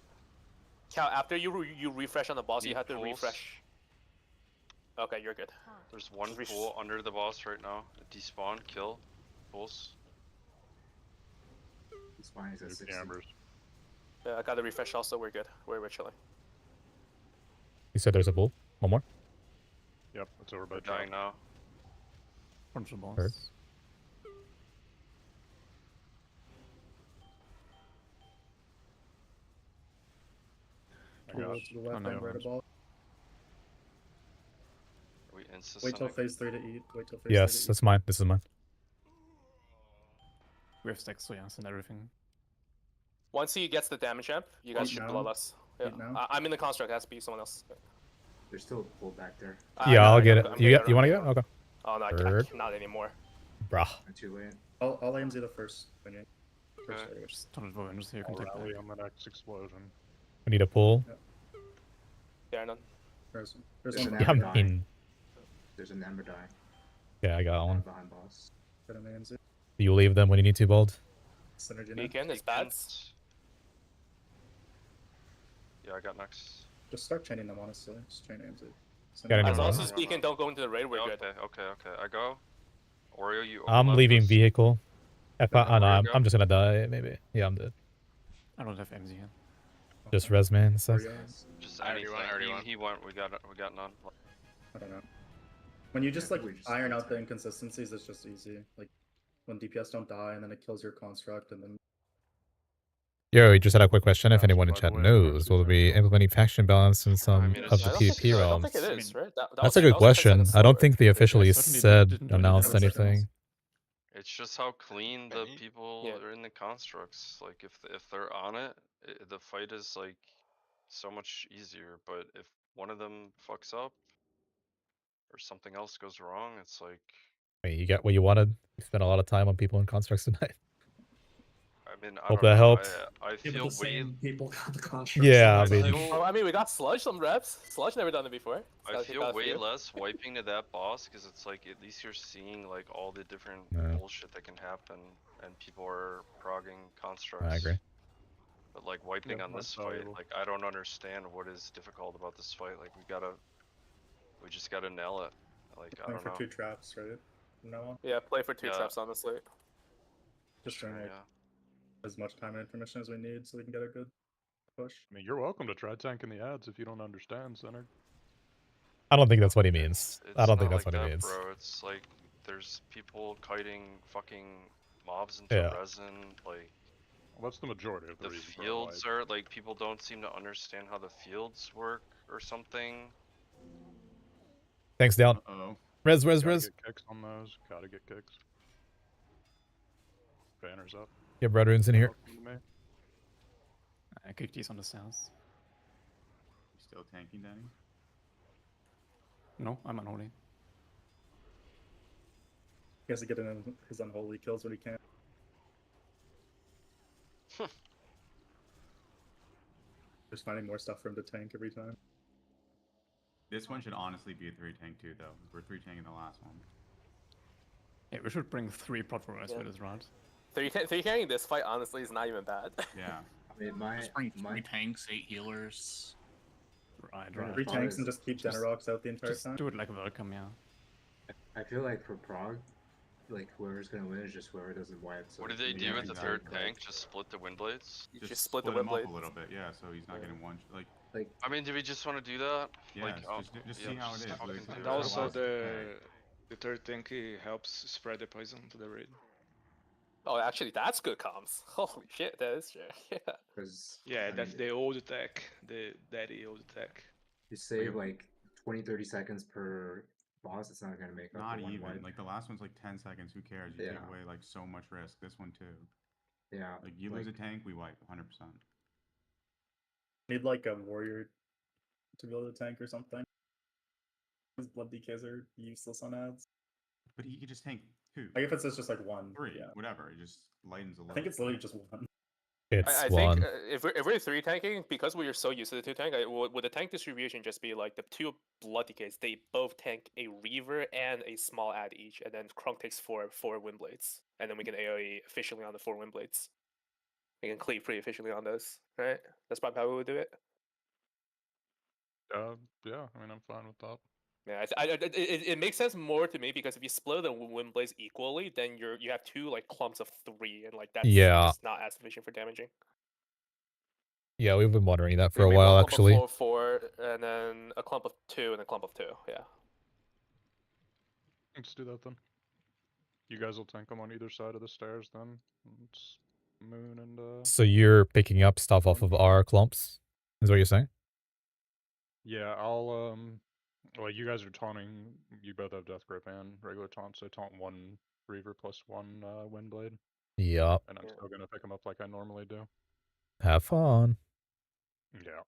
Speaker 8: Cal, after you refresh on the boss, you
Speaker 7: Need
Speaker 8: have to
Speaker 7: pulls.
Speaker 8: refresh. Okay, you're good.
Speaker 7: There's one pool under the boss right now. Despawn, kill, pulls.
Speaker 15: It's fine. He's at 60.
Speaker 2: Ambers.
Speaker 8: Yeah, I got the refresh also. We're good. We're chilling.
Speaker 1: You said there's a bull? One more?
Speaker 2: Yep, it's over by
Speaker 7: They're dying now.
Speaker 21: Front of the boss.
Speaker 1: Heard.
Speaker 2: I
Speaker 12: Pull
Speaker 2: got
Speaker 12: to the left and right above.
Speaker 7: We insta
Speaker 12: Wait till
Speaker 7: sending.
Speaker 12: phase 3 to eat. Wait till phase 3
Speaker 1: Yes,
Speaker 12: to eat.
Speaker 1: that's mine. This is mine.
Speaker 21: We have stacks, so yeah, send everything.
Speaker 8: Once he gets the damage amp, you guys
Speaker 12: Eat
Speaker 8: should
Speaker 12: now.
Speaker 8: blow us. Yeah.
Speaker 12: Eat now.
Speaker 8: I'm in the construct. It has to be someone else.
Speaker 15: There's still a pull back there.
Speaker 1: Yeah, I'll get it.
Speaker 8: I'm
Speaker 1: You
Speaker 8: getting
Speaker 1: you want to get it? Okay.
Speaker 8: Oh no,
Speaker 1: Heard.
Speaker 8: not anymore.
Speaker 1: Bruh.
Speaker 15: Not too late.
Speaker 12: I'll AMZ the first when you. First
Speaker 7: Okay.
Speaker 12: area.
Speaker 21: Just turn it over and just so you can
Speaker 2: I'll
Speaker 21: take
Speaker 2: rally
Speaker 21: that.
Speaker 2: on the next explosion.
Speaker 1: I need a pull.
Speaker 8: Yeah, none.
Speaker 12: There's
Speaker 15: There's
Speaker 12: one
Speaker 15: an
Speaker 1: Yeah,
Speaker 15: ember
Speaker 1: I'm
Speaker 15: dying.
Speaker 1: in.
Speaker 15: There's an ember dying.
Speaker 1: Yeah, I got one.
Speaker 15: Behind boss.
Speaker 12: Got an AMZ.
Speaker 1: You leave them when you need to, Bold.
Speaker 12: Synergy now.
Speaker 8: Beacon is bats.
Speaker 7: Yeah, I got next.
Speaker 12: Just start chaining them, honestly. Just chain AMZ.
Speaker 1: Got any
Speaker 8: As long
Speaker 1: more?
Speaker 8: as it's beacon, don't go into the raid. We're good.
Speaker 7: Okay. I go. Oreo, you.
Speaker 1: I'm
Speaker 7: overlap
Speaker 1: leaving
Speaker 7: this.
Speaker 1: vehicle. If I, oh, no,
Speaker 7: Where you
Speaker 1: I'm
Speaker 7: go?
Speaker 1: just gonna die, maybe. Yeah, I'm dead.
Speaker 21: I don't have MZ here.
Speaker 1: Just res man
Speaker 12: Or
Speaker 1: stuff.
Speaker 12: yes.
Speaker 7: Just
Speaker 8: I already
Speaker 7: anything.
Speaker 8: went, I already
Speaker 7: he,
Speaker 8: went.
Speaker 7: he went. We got none.
Speaker 12: I don't know. When you just
Speaker 15: I
Speaker 12: like
Speaker 15: think we just
Speaker 12: iron
Speaker 15: need
Speaker 12: out the
Speaker 15: to-
Speaker 12: inconsistencies, it's just easy. Like when DPS don't die and then it kills your construct and then
Speaker 1: Yo, we just had a quick question. If
Speaker 2: Asked,
Speaker 1: anyone in
Speaker 2: by the
Speaker 1: chat
Speaker 2: way, in regards
Speaker 1: knows,
Speaker 2: to
Speaker 1: will we be
Speaker 2: Central.
Speaker 1: implementing faction balance in some
Speaker 7: mean,
Speaker 1: of
Speaker 7: it's-
Speaker 1: the
Speaker 8: I don't think,
Speaker 1: PvP
Speaker 8: I
Speaker 1: realms?
Speaker 8: don't think it is, right?
Speaker 1: That's a good
Speaker 8: was what they said in
Speaker 1: question.
Speaker 8: the
Speaker 1: I don't
Speaker 8: story.
Speaker 1: think they officially
Speaker 21: certainly
Speaker 1: said,
Speaker 21: didn't do
Speaker 1: announced
Speaker 21: anything.
Speaker 1: anything.
Speaker 7: It's just how clean the people
Speaker 8: Yeah.
Speaker 7: are in the constructs. Like if they're on it, the fight is like so much easier. But if one of them fucks up or something else goes wrong, it's like
Speaker 1: Wait, you got what you wanted? You spent a lot of time on people in constructs tonight.
Speaker 7: I mean I
Speaker 1: Hope
Speaker 7: don't
Speaker 1: that
Speaker 7: know.
Speaker 1: helped.
Speaker 7: I
Speaker 3: Yeah, but
Speaker 7: feel
Speaker 3: the
Speaker 7: way
Speaker 3: same people got the construct.
Speaker 1: Yeah, I
Speaker 3: so it's
Speaker 1: mean,
Speaker 3: like-
Speaker 8: Oh, I mean, we got Sludge some reps. Sludge never done it before.
Speaker 7: I feel way less wiping to that boss because it's like at least you're seeing like all the different
Speaker 1: Yeah.
Speaker 7: bullshit that can happen and people are progging constructs.
Speaker 1: I agree.
Speaker 7: But like wiping
Speaker 2: Yeah,
Speaker 7: on
Speaker 2: that's
Speaker 7: this fight,
Speaker 2: valuable.
Speaker 7: like I don't understand what is difficult about this fight. Like we just gotta nail it. Like I
Speaker 12: playing
Speaker 7: don't
Speaker 12: for
Speaker 7: know.
Speaker 12: 2 traps, right? From now on.
Speaker 8: Yeah, play for 2
Speaker 7: Yeah.
Speaker 8: traps, honestly.
Speaker 12: Just
Speaker 7: Sure,
Speaker 12: trying like
Speaker 7: yeah.
Speaker 12: as much time and intermission as we need so we can get a good push.
Speaker 2: I mean, you're welcome to try tanking the ads if you don't understand, Center.
Speaker 1: I don't think that's what he means. I
Speaker 7: It's
Speaker 1: don't think
Speaker 7: not
Speaker 1: that's
Speaker 7: like
Speaker 1: what he
Speaker 7: that,
Speaker 1: means.
Speaker 7: bro. It's like there's people kiting fucking mobs into
Speaker 1: Yeah.
Speaker 7: resin. Like
Speaker 2: Well, that's the majority of the,
Speaker 7: the
Speaker 2: reason for a
Speaker 7: fields
Speaker 2: wipe.
Speaker 7: are like people don't seem to understand how the fields work or something.
Speaker 1: Thanks, down.
Speaker 11: Oh.
Speaker 1: Res.
Speaker 2: Gotta get kicks on those. Gotta get kicks. Banners up.
Speaker 1: Yeah, brethren's in here.
Speaker 2: Welcome to me.
Speaker 21: I kicked these on the south.
Speaker 11: You still tanking, Danny?
Speaker 21: No, I'm unholy.
Speaker 12: He has to get in his unholy kills when he can. Just finding more stuff for him to tank every time.
Speaker 11: This one should honestly be a 3 tank too, though. We're 3 tanking the last one.
Speaker 21: Yeah, we should bring 3 platformers for this round.
Speaker 8: 3 carrying this fight, honestly, is not even bad.
Speaker 11: Yeah.
Speaker 15: I mean,
Speaker 6: Just bring 3 tanks, 8 healers.
Speaker 21: Right,
Speaker 12: Yeah,
Speaker 21: right.
Speaker 12: 3 tanks and just keep Generox out the entire
Speaker 21: Just
Speaker 12: time.
Speaker 21: do it like a welcome, yeah.
Speaker 15: I feel like for Prague, like whoever's gonna win is just whoever doesn't wipe. So
Speaker 7: What do they do with the third tank? Just split the wind blades?
Speaker 8: You just split the
Speaker 11: him
Speaker 8: wind
Speaker 11: up
Speaker 8: blades.
Speaker 11: a little bit, yeah, so he's not getting one. Like,
Speaker 7: I mean, do we just want to do that?
Speaker 11: yeah,
Speaker 7: Like,
Speaker 11: just
Speaker 7: yeah,
Speaker 11: see how it is.
Speaker 7: fucking
Speaker 11: Like,
Speaker 7: do
Speaker 9: And
Speaker 7: it.
Speaker 9: also
Speaker 11: last
Speaker 9: the third tank helps spread the poison to the raid.
Speaker 8: Oh, actually, that's good comms. Holy shit, that is true. Yeah.
Speaker 15: Because
Speaker 9: Yeah, that's the old tech, the daddy old tech.
Speaker 15: you save like 20-30 seconds per boss. It's not gonna make up
Speaker 11: not
Speaker 15: for one
Speaker 11: even.
Speaker 15: wipe.
Speaker 11: Like the last one's like 10 seconds. Who cares? You take
Speaker 15: Yeah.
Speaker 11: away like so much risk. This one too.
Speaker 15: Yeah.
Speaker 11: Like you lose a tank, we wipe 100%.
Speaker 12: Need like a warrior to be able to tank or something. His blood DKs are useless on ads.
Speaker 11: But he could just tank 2.
Speaker 12: Like if it's just like 1.
Speaker 11: 3,
Speaker 12: yeah.
Speaker 11: whatever. It just lightens a little.
Speaker 12: I think it's literally just 1.
Speaker 1: It's
Speaker 8: I
Speaker 1: one.
Speaker 8: think if we're 3 tanking, because we are so used to the 2 tank, would the tank distribution just be like the 2 blood decays? They both tank a Reaver and a small ad each, and then Krunk takes 4 wind blades, and then we can AoE efficiently on the 4 wind blades. We can cleave pretty efficiently on those, right? That's probably how we would do it.
Speaker 2: Yeah, I mean, I'm fine with that.
Speaker 8: Yeah, it makes sense more to me because if you split the wind blades equally, then you have 2 like clumps of 3, and like that's just not as efficient for damaging.
Speaker 1: Yeah, we've been wondering that for
Speaker 8: We
Speaker 1: a
Speaker 8: make
Speaker 1: while,
Speaker 8: one clump
Speaker 1: actually.
Speaker 8: of 4, and then a clump of 2, and a clump of 2. Yeah.
Speaker 2: Let's do that then. You guys will tank them on either side of the stairs then. It's Moon and
Speaker 1: So you're picking up stuff off of our clumps, is what you're saying?
Speaker 2: yeah, I'll well, you guys are taunting. You both have Death Grip and regular taunt, so taunt 1 Reaver plus 1 Windblade.
Speaker 1: Yup.
Speaker 2: And I'm still gonna pick them up like I normally do.
Speaker 1: Have fun.
Speaker 2: Yeah.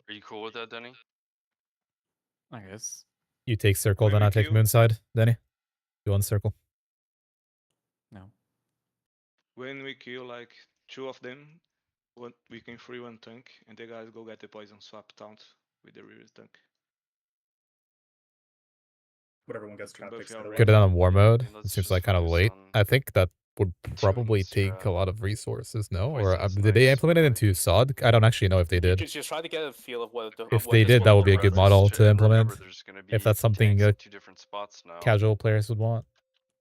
Speaker 7: Are you cool with that, Denny?
Speaker 21: I guess.
Speaker 1: You take circle,
Speaker 9: When
Speaker 1: then
Speaker 9: we
Speaker 1: I take
Speaker 9: queue-
Speaker 1: moonside, Denny. You want circle?
Speaker 21: No.
Speaker 9: When we kill like 2 of them, we can free 1 tank, and the guys go get the poison swap taunt with the reverse tank.
Speaker 12: Whatever one gets trapped
Speaker 9: both
Speaker 12: takes
Speaker 9: feel
Speaker 12: that away.
Speaker 1: Get it on war mode.
Speaker 7: let's
Speaker 1: It seems
Speaker 7: just
Speaker 1: like kind of
Speaker 7: focus
Speaker 1: late.
Speaker 7: on
Speaker 1: I think that would probably
Speaker 7: tunes,
Speaker 1: take
Speaker 7: yeah.
Speaker 1: a lot of resources, no? Or
Speaker 7: Poison's
Speaker 1: did they
Speaker 7: nice,
Speaker 1: implement it into SOD? I don't actually know if they did.
Speaker 8: Just try to get a feel of what the
Speaker 1: If
Speaker 8: what
Speaker 1: they
Speaker 8: this
Speaker 1: did,
Speaker 8: one
Speaker 1: that
Speaker 8: will
Speaker 1: would be a
Speaker 8: look
Speaker 1: good
Speaker 8: like.
Speaker 1: model to
Speaker 7: And remember,
Speaker 1: implement.
Speaker 7: there's gonna
Speaker 1: If
Speaker 7: be
Speaker 1: that's something
Speaker 7: tanks in 2 different spots now.
Speaker 1: casual players would want.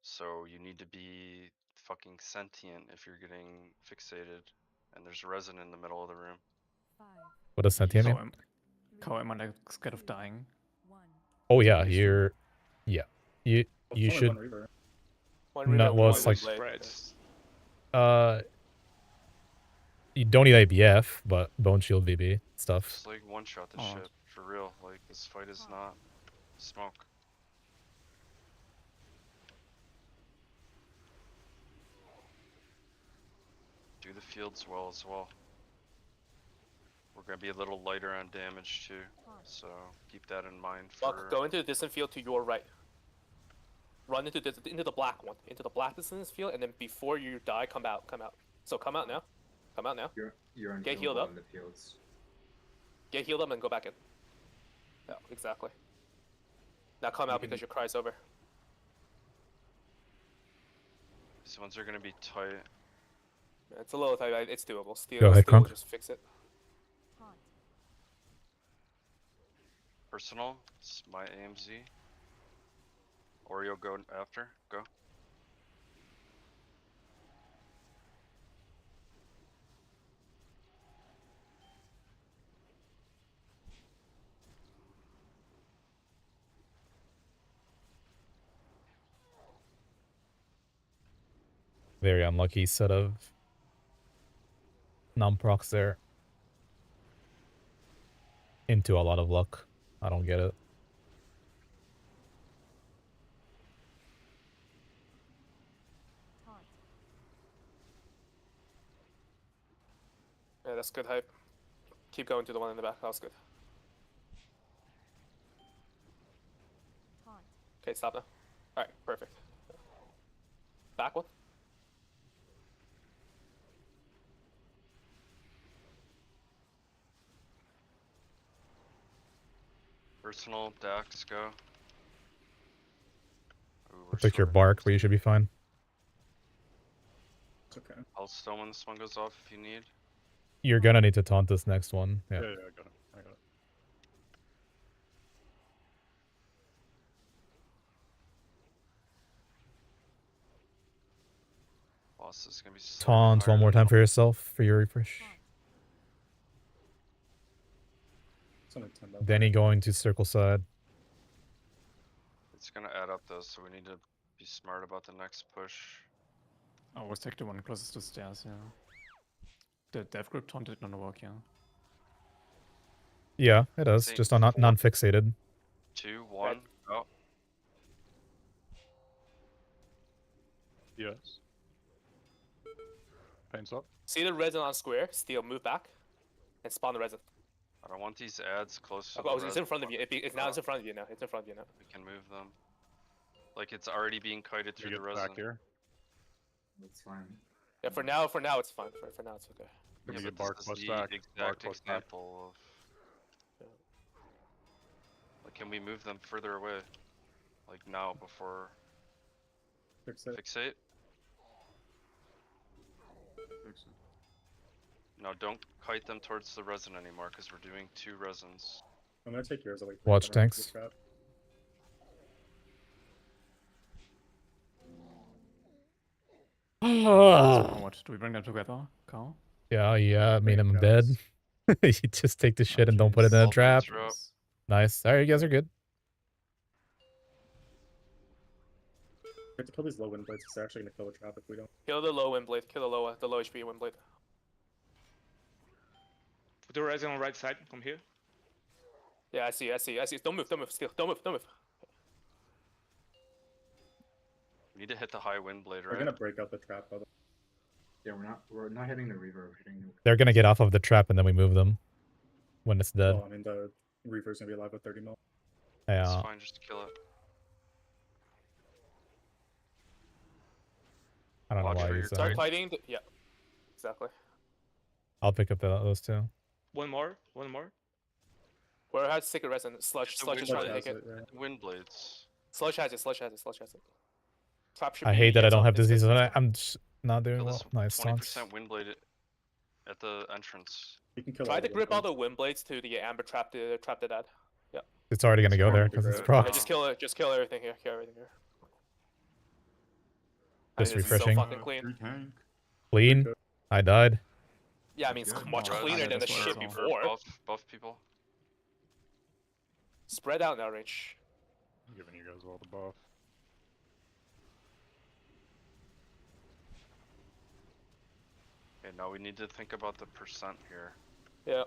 Speaker 7: So you need to be fucking sentient if you're getting fixated, and there's resin in the middle of the room.
Speaker 1: What does sentient mean?
Speaker 21: How am I like scared of dying?
Speaker 1: Oh yeah, you're. Yeah, you
Speaker 12: It's
Speaker 1: you
Speaker 12: only
Speaker 1: should.
Speaker 12: one Reaver.
Speaker 8: One
Speaker 1: No,
Speaker 8: Reaver,
Speaker 1: well,
Speaker 8: one
Speaker 1: it's like
Speaker 8: Windblade.
Speaker 1: you don't need ABF, but bone shield VB stuff.
Speaker 7: Just like one shot this shit for real. Like this fight is not smoke. Do the fields well as well. We're gonna be a little lighter on damage too, so keep that in mind.
Speaker 8: Buck, go into the distant field to your right. Run into the black one, into the black distance field, and then before you die, come out, come out. So come out now, come out now.
Speaker 15: You're
Speaker 8: Get healed up.
Speaker 15: in the fields.
Speaker 8: Get healed up and go back in. Yeah, exactly. Now come out because your cry's over.
Speaker 7: These ones are gonna be tight.
Speaker 8: Yeah, it's a little tight. It's doable. Steel,
Speaker 1: Go ahead,
Speaker 8: Steel will
Speaker 1: Kronk.
Speaker 8: just fix it.
Speaker 7: Personal, it's my AMZ. Oreo go after, go.
Speaker 1: Very unlucky set of non-procs there. Into a lot of luck. I don't get it.
Speaker 8: Yeah, that's good hype. Keep going to the one in the back. That was good. Okay, stop now. Alright, perfect. Back one.
Speaker 7: Personal, Dax, go. Ooh,
Speaker 1: Took your bark, but you should be fine.
Speaker 12: It's okay.
Speaker 7: I'll stone when this one goes off if you need.
Speaker 1: You're gonna need to taunt this next one. Yeah.
Speaker 2: Yeah, I got it. I got it.
Speaker 7: Boss is gonna be so
Speaker 1: Taunt one
Speaker 7: higher
Speaker 1: more
Speaker 7: than
Speaker 1: time for yourself for your refresh.
Speaker 12: It's only 10 though.
Speaker 1: Danny going to circle side.
Speaker 7: It's gonna add up though, so we need to be smart about the next push.
Speaker 21: I always take the one closest to stairs, yeah. The death grip taunt did not work, yeah.
Speaker 1: Yeah, it does.
Speaker 7: Think
Speaker 1: Just on non-fixated.
Speaker 7: 2, 1, go.
Speaker 2: Yes. Pain's up.
Speaker 8: See the resin on square. Steel, move back, and spawn the resin.
Speaker 7: I don't want these ads close to
Speaker 8: Oh,
Speaker 7: the
Speaker 8: it's
Speaker 7: res.
Speaker 8: in front of you. It's now. It's in front of you now. It's in front of you now.
Speaker 7: We can move them. Like it's already being kited through the
Speaker 2: Get
Speaker 7: resin.
Speaker 2: back here.
Speaker 15: That's fine.
Speaker 8: Yeah, for now it's fine. For now, it's okay.
Speaker 2: Let me
Speaker 7: Yeah,
Speaker 2: get
Speaker 7: but
Speaker 2: bark
Speaker 7: this
Speaker 2: plus
Speaker 7: is
Speaker 2: back.
Speaker 7: the
Speaker 2: Bark
Speaker 7: exact
Speaker 2: plus back.
Speaker 7: example of. Like, can we move them further away? Like now before.
Speaker 12: Fix it.
Speaker 7: Fixate?
Speaker 11: Fix it.
Speaker 7: No, don't kite them towards the resin anymore because we're doing 2 resins.
Speaker 12: I'm gonna take yours away.
Speaker 1: Watch tanks.
Speaker 21: So what? Do we bring them together, Carl?
Speaker 1: Yeah, I mean, I'm dead. You just take the shit and don't put it in a
Speaker 7: All
Speaker 1: trap.
Speaker 7: throw up.
Speaker 1: Nice. Alright, you guys are good.
Speaker 12: We have to kill these low wind blades because they're actually gonna kill the trap if we don't.
Speaker 8: Kill the low wind blade. Kill the low HP wind blade.
Speaker 9: Put the resin on right side. Come here.
Speaker 8: Yeah, I see. Don't move. Steel. Don't move.
Speaker 7: We need to hit the high wind blade,
Speaker 12: We're
Speaker 7: right?
Speaker 12: gonna break out the trap. By the
Speaker 15: Yeah, we're not hitting the Reaver. We're hitting the...
Speaker 1: They're gonna get off of the trap and then we move them when it's dead.
Speaker 12: Oh, I mean the Reaver's gonna be alive with 30 mil.
Speaker 1: Yeah.
Speaker 7: It's fine, just kill it.
Speaker 1: I don't know
Speaker 7: Watch
Speaker 1: why
Speaker 7: for
Speaker 1: I
Speaker 7: your
Speaker 1: use
Speaker 8: Start
Speaker 1: that.
Speaker 8: fighting. Yeah, exactly.
Speaker 1: I'll pick up those two.
Speaker 9: One more.
Speaker 8: Where has secret resin? Sludge is trying to take it.
Speaker 7: Wind blades.
Speaker 8: Sludge has it. Trap should
Speaker 1: I
Speaker 8: be
Speaker 1: hate that I don't have
Speaker 8: it's
Speaker 1: disease.
Speaker 8: good.
Speaker 1: I'm just not doing
Speaker 7: Kill
Speaker 1: well.
Speaker 7: this
Speaker 1: Nice taunts.
Speaker 7: 20% wind blade at the entrance.
Speaker 12: You can kill
Speaker 8: Try
Speaker 12: all
Speaker 8: to
Speaker 12: the
Speaker 8: grip
Speaker 12: wind
Speaker 8: all the wind blades to the amber trap to trap the dead. Yeah.
Speaker 1: It's already gonna go there because it's proc.
Speaker 8: Yeah, just kill it. Just kill everything here. Kill everything here.
Speaker 1: Just
Speaker 8: This is
Speaker 1: refreshing.
Speaker 8: So fucking clean.
Speaker 11: Free tank.
Speaker 1: Clean. I died.
Speaker 8: Yeah, I mean, it's
Speaker 11: Good.
Speaker 8: much
Speaker 7: Res,
Speaker 8: cleaner than the shit
Speaker 7: or
Speaker 8: before.
Speaker 7: buff people.
Speaker 8: Spread out now, Rich.
Speaker 2: I'm giving you guys all the buff.
Speaker 7: Okay, now we need to think about the percent here.
Speaker 8: Yeah.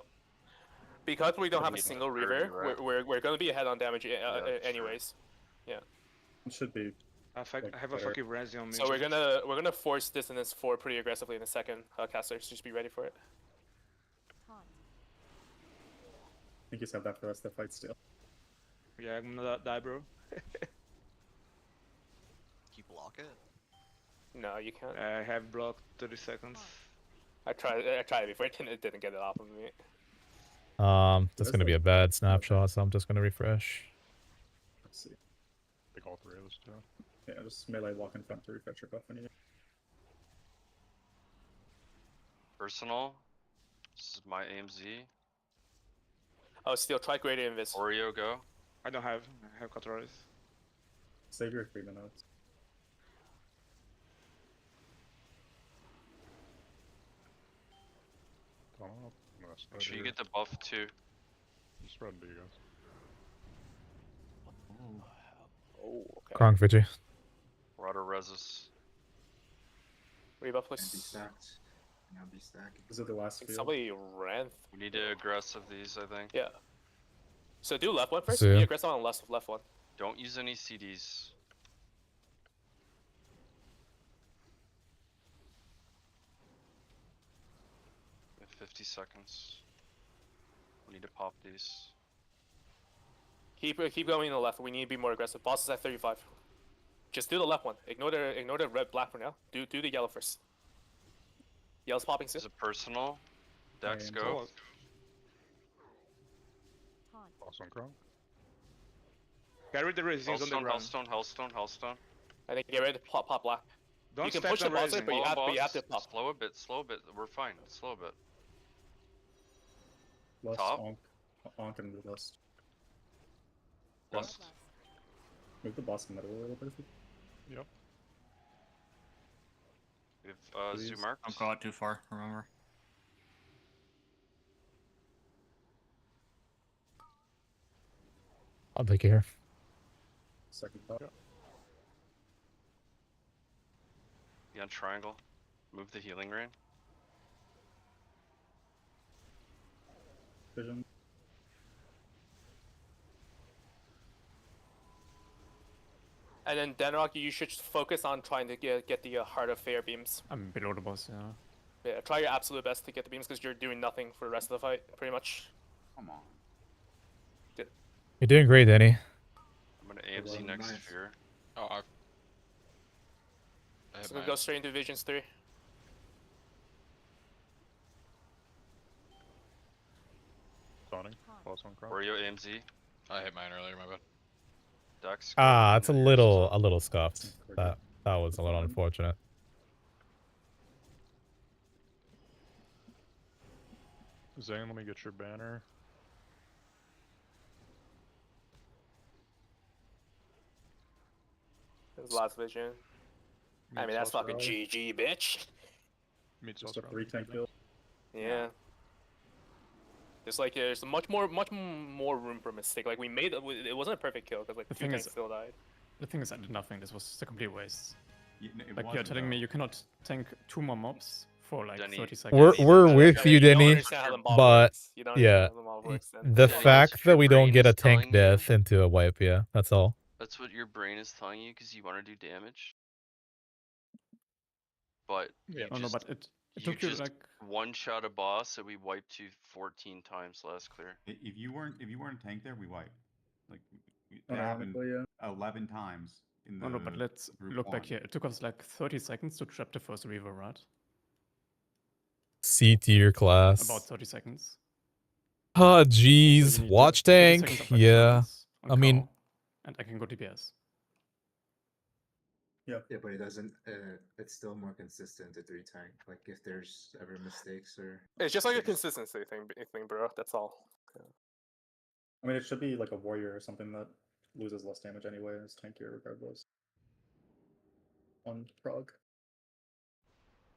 Speaker 8: Because we don't have a
Speaker 7: Need
Speaker 8: single
Speaker 7: 30,
Speaker 8: Reaver,
Speaker 7: right?
Speaker 8: we're gonna be ahead on damage
Speaker 7: true.
Speaker 8: anyways. Yeah.
Speaker 12: It should be.
Speaker 9: I have a
Speaker 12: better.
Speaker 9: fucking Resi on me.
Speaker 8: So we're gonna force dissonance 4 pretty aggressively in a second, casters. Just be ready for it.
Speaker 12: I think you have that for the rest of the fight still.
Speaker 9: Yeah, I'm gonna die, bro.
Speaker 13: Can you block it?
Speaker 8: No, you can't.
Speaker 9: I have blocked 30 seconds.
Speaker 8: I tried it before. It didn't get it off of me.
Speaker 1: That's gonna be a bad snapshot, so I'm just gonna refresh.
Speaker 12: Let's see.
Speaker 2: I think all 3 of us do.
Speaker 12: Yeah, just melee walk in front to refresh your buff when you.
Speaker 7: Personal. This is my AMZ.
Speaker 8: Oh, still try greater invis.
Speaker 7: Oreo, go.
Speaker 9: I don't have. I have Cutlass.
Speaker 12: Save your 3 minutes.
Speaker 2: Come up. I'm gonna spread
Speaker 7: Make sure you
Speaker 2: here.
Speaker 7: get the buff too.
Speaker 2: I'm spreading to you guys.
Speaker 8: Oh, okay.
Speaker 1: Kronk Vigi.
Speaker 7: We're out of reses.
Speaker 8: Rebuff,
Speaker 15: And be
Speaker 8: please.
Speaker 15: stacked. Now be stacked.
Speaker 12: This is the last field.
Speaker 8: Somebody ran.
Speaker 7: We need to aggressive these, I think.
Speaker 8: Yeah. So do left one first.
Speaker 1: See ya.
Speaker 8: Be aggressive on left one.
Speaker 7: Don't use any CDs. We have 50 seconds. We need to pop these.
Speaker 8: Keep going in the left. We need to be more aggressive. Boss is at 35. Just do the left one. Ignore the red black for now. Do the yellow first. Yellow's popping soon.
Speaker 7: Is it personal? Dex,
Speaker 12: am
Speaker 7: go.
Speaker 2: Boss on Kronk.
Speaker 9: Carry the resins on the
Speaker 7: Hellstone,
Speaker 9: ground.
Speaker 7: Hellstone, Hellstone, Hellstone.
Speaker 8: I think get ready to pop black.
Speaker 9: Don't
Speaker 8: You can
Speaker 9: stack
Speaker 8: push the
Speaker 9: on
Speaker 8: boss
Speaker 9: resin.
Speaker 8: in, but you have to pop.
Speaker 7: Slow a bit, slow a bit. We're fine. Slow a bit.
Speaker 12: Lust,
Speaker 7: Top.
Speaker 12: Onk and move Lust.
Speaker 7: Lust.
Speaker 12: Move the boss in the middle a little bit.
Speaker 2: Yep.
Speaker 7: We have
Speaker 12: Please.
Speaker 7: Zoo marks.
Speaker 6: Don't go out too far, remember.
Speaker 1: I'll take care.
Speaker 12: Second thought.
Speaker 7: Be on triangle. Move the healing ring.
Speaker 12: Vision.
Speaker 8: And then Denrock, you should focus on trying to get the Heart of Fear beams.
Speaker 21: I'm below the boss, yeah.
Speaker 8: Yeah, try your absolute best to get the beams because you're doing nothing for the rest of the fight, pretty much.
Speaker 11: Come on.
Speaker 1: You're doing great, Danny.
Speaker 7: I'm gonna AMZ
Speaker 15: Well,
Speaker 7: next
Speaker 15: nice.
Speaker 7: fear.
Speaker 18: Oh, I
Speaker 8: So
Speaker 18: hit
Speaker 8: we'll
Speaker 18: mine.
Speaker 8: go straight into Visions 3.
Speaker 2: Sonic. Boss on Kronk.
Speaker 7: Oreo AMZ.
Speaker 18: I hit mine earlier, my bad.
Speaker 7: Dex.
Speaker 1: Ah, it's a little scuffed. That was a little unfortunate.
Speaker 2: Zane, let me get your banner.
Speaker 8: This is last vision. I mean, that's fucking GG, bitch.
Speaker 12: Just a 3-tank build.
Speaker 8: Yeah. It's like there's much more room for mistake. Like we made it wasn't a perfect kill because like
Speaker 21: The
Speaker 8: 2
Speaker 21: thing
Speaker 8: tanks
Speaker 21: is-
Speaker 8: still died.
Speaker 21: The thing is, I did nothing. This was a complete waste.
Speaker 11: It
Speaker 21: Like you're
Speaker 11: wasn't,
Speaker 21: telling me
Speaker 11: though.
Speaker 21: you cannot tank 2 more mobs for like
Speaker 7: Denny,
Speaker 21: 30 seconds.
Speaker 1: We're with you,
Speaker 8: You don't
Speaker 1: Denny.
Speaker 8: understand how the mob
Speaker 1: But
Speaker 8: works. You don't understand
Speaker 1: yeah,
Speaker 8: how the mob works, then.
Speaker 1: the
Speaker 8: Yeah.
Speaker 1: fact that we don't
Speaker 7: brain
Speaker 1: get a
Speaker 7: is telling
Speaker 1: tank
Speaker 7: you-
Speaker 1: death into a wipe, yeah, that's all.
Speaker 7: That's what your brain is telling you because you want to do damage. But
Speaker 2: Yeah.
Speaker 7: you
Speaker 21: No, no,
Speaker 7: just,
Speaker 21: but it
Speaker 7: you
Speaker 21: took you
Speaker 7: just
Speaker 21: like
Speaker 7: one shot a boss and we wiped you 14 times last clear.
Speaker 11: If you weren't tanked there, we wiped. Like
Speaker 12: Oh,
Speaker 11: that happened
Speaker 12: Ironically, yeah.
Speaker 11: 11 times in the.
Speaker 21: no, but let's
Speaker 11: group
Speaker 21: look back
Speaker 11: one.
Speaker 21: here. It took us like 30 seconds to trap the first Reaver, right?
Speaker 1: C tier class.
Speaker 21: About 30 seconds.
Speaker 1: Ah,
Speaker 21: So
Speaker 1: jeez.
Speaker 21: you need
Speaker 1: Watch
Speaker 21: 30 seconds
Speaker 1: tank.
Speaker 21: of, like,
Speaker 1: Yeah.
Speaker 21: silence on
Speaker 1: I mean,
Speaker 21: Cow, and I can go DPS.
Speaker 15: Yeah, but it doesn't. It's still more consistent to 3-tank. Like if there's ever mistakes or.
Speaker 8: It's just like a
Speaker 15: things-
Speaker 8: consistency thing, bro. That's all. Yeah.
Speaker 12: I mean, it should be like a warrior or something that loses less damage anyway as tankier regardless. On prog.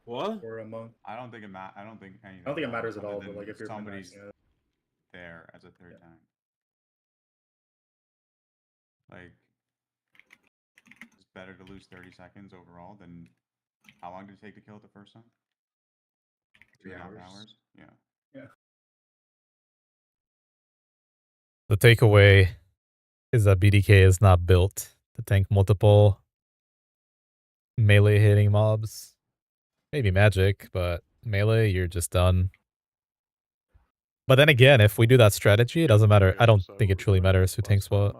Speaker 5: What?
Speaker 12: Or a monk.
Speaker 11: I don't think it I don't think anything.
Speaker 12: I don't think it matters at
Speaker 11: other
Speaker 12: all, but
Speaker 11: than
Speaker 12: like if you're
Speaker 11: somebody's
Speaker 12: min-maxing it.
Speaker 11: there as a third tank. Like, it's better to lose 30 seconds overall than how long did it take to kill it the first time?
Speaker 15: 3
Speaker 11: 2.5
Speaker 15: hours.
Speaker 11: hours? Yeah.
Speaker 12: Yeah.
Speaker 1: The takeaway is that BDK is not built to tank multiple melee hitting mobs. Maybe magic, but melee, you're just done. But then again, if we do that strategy, it doesn't matter. I don't think it truly matters who tanks what.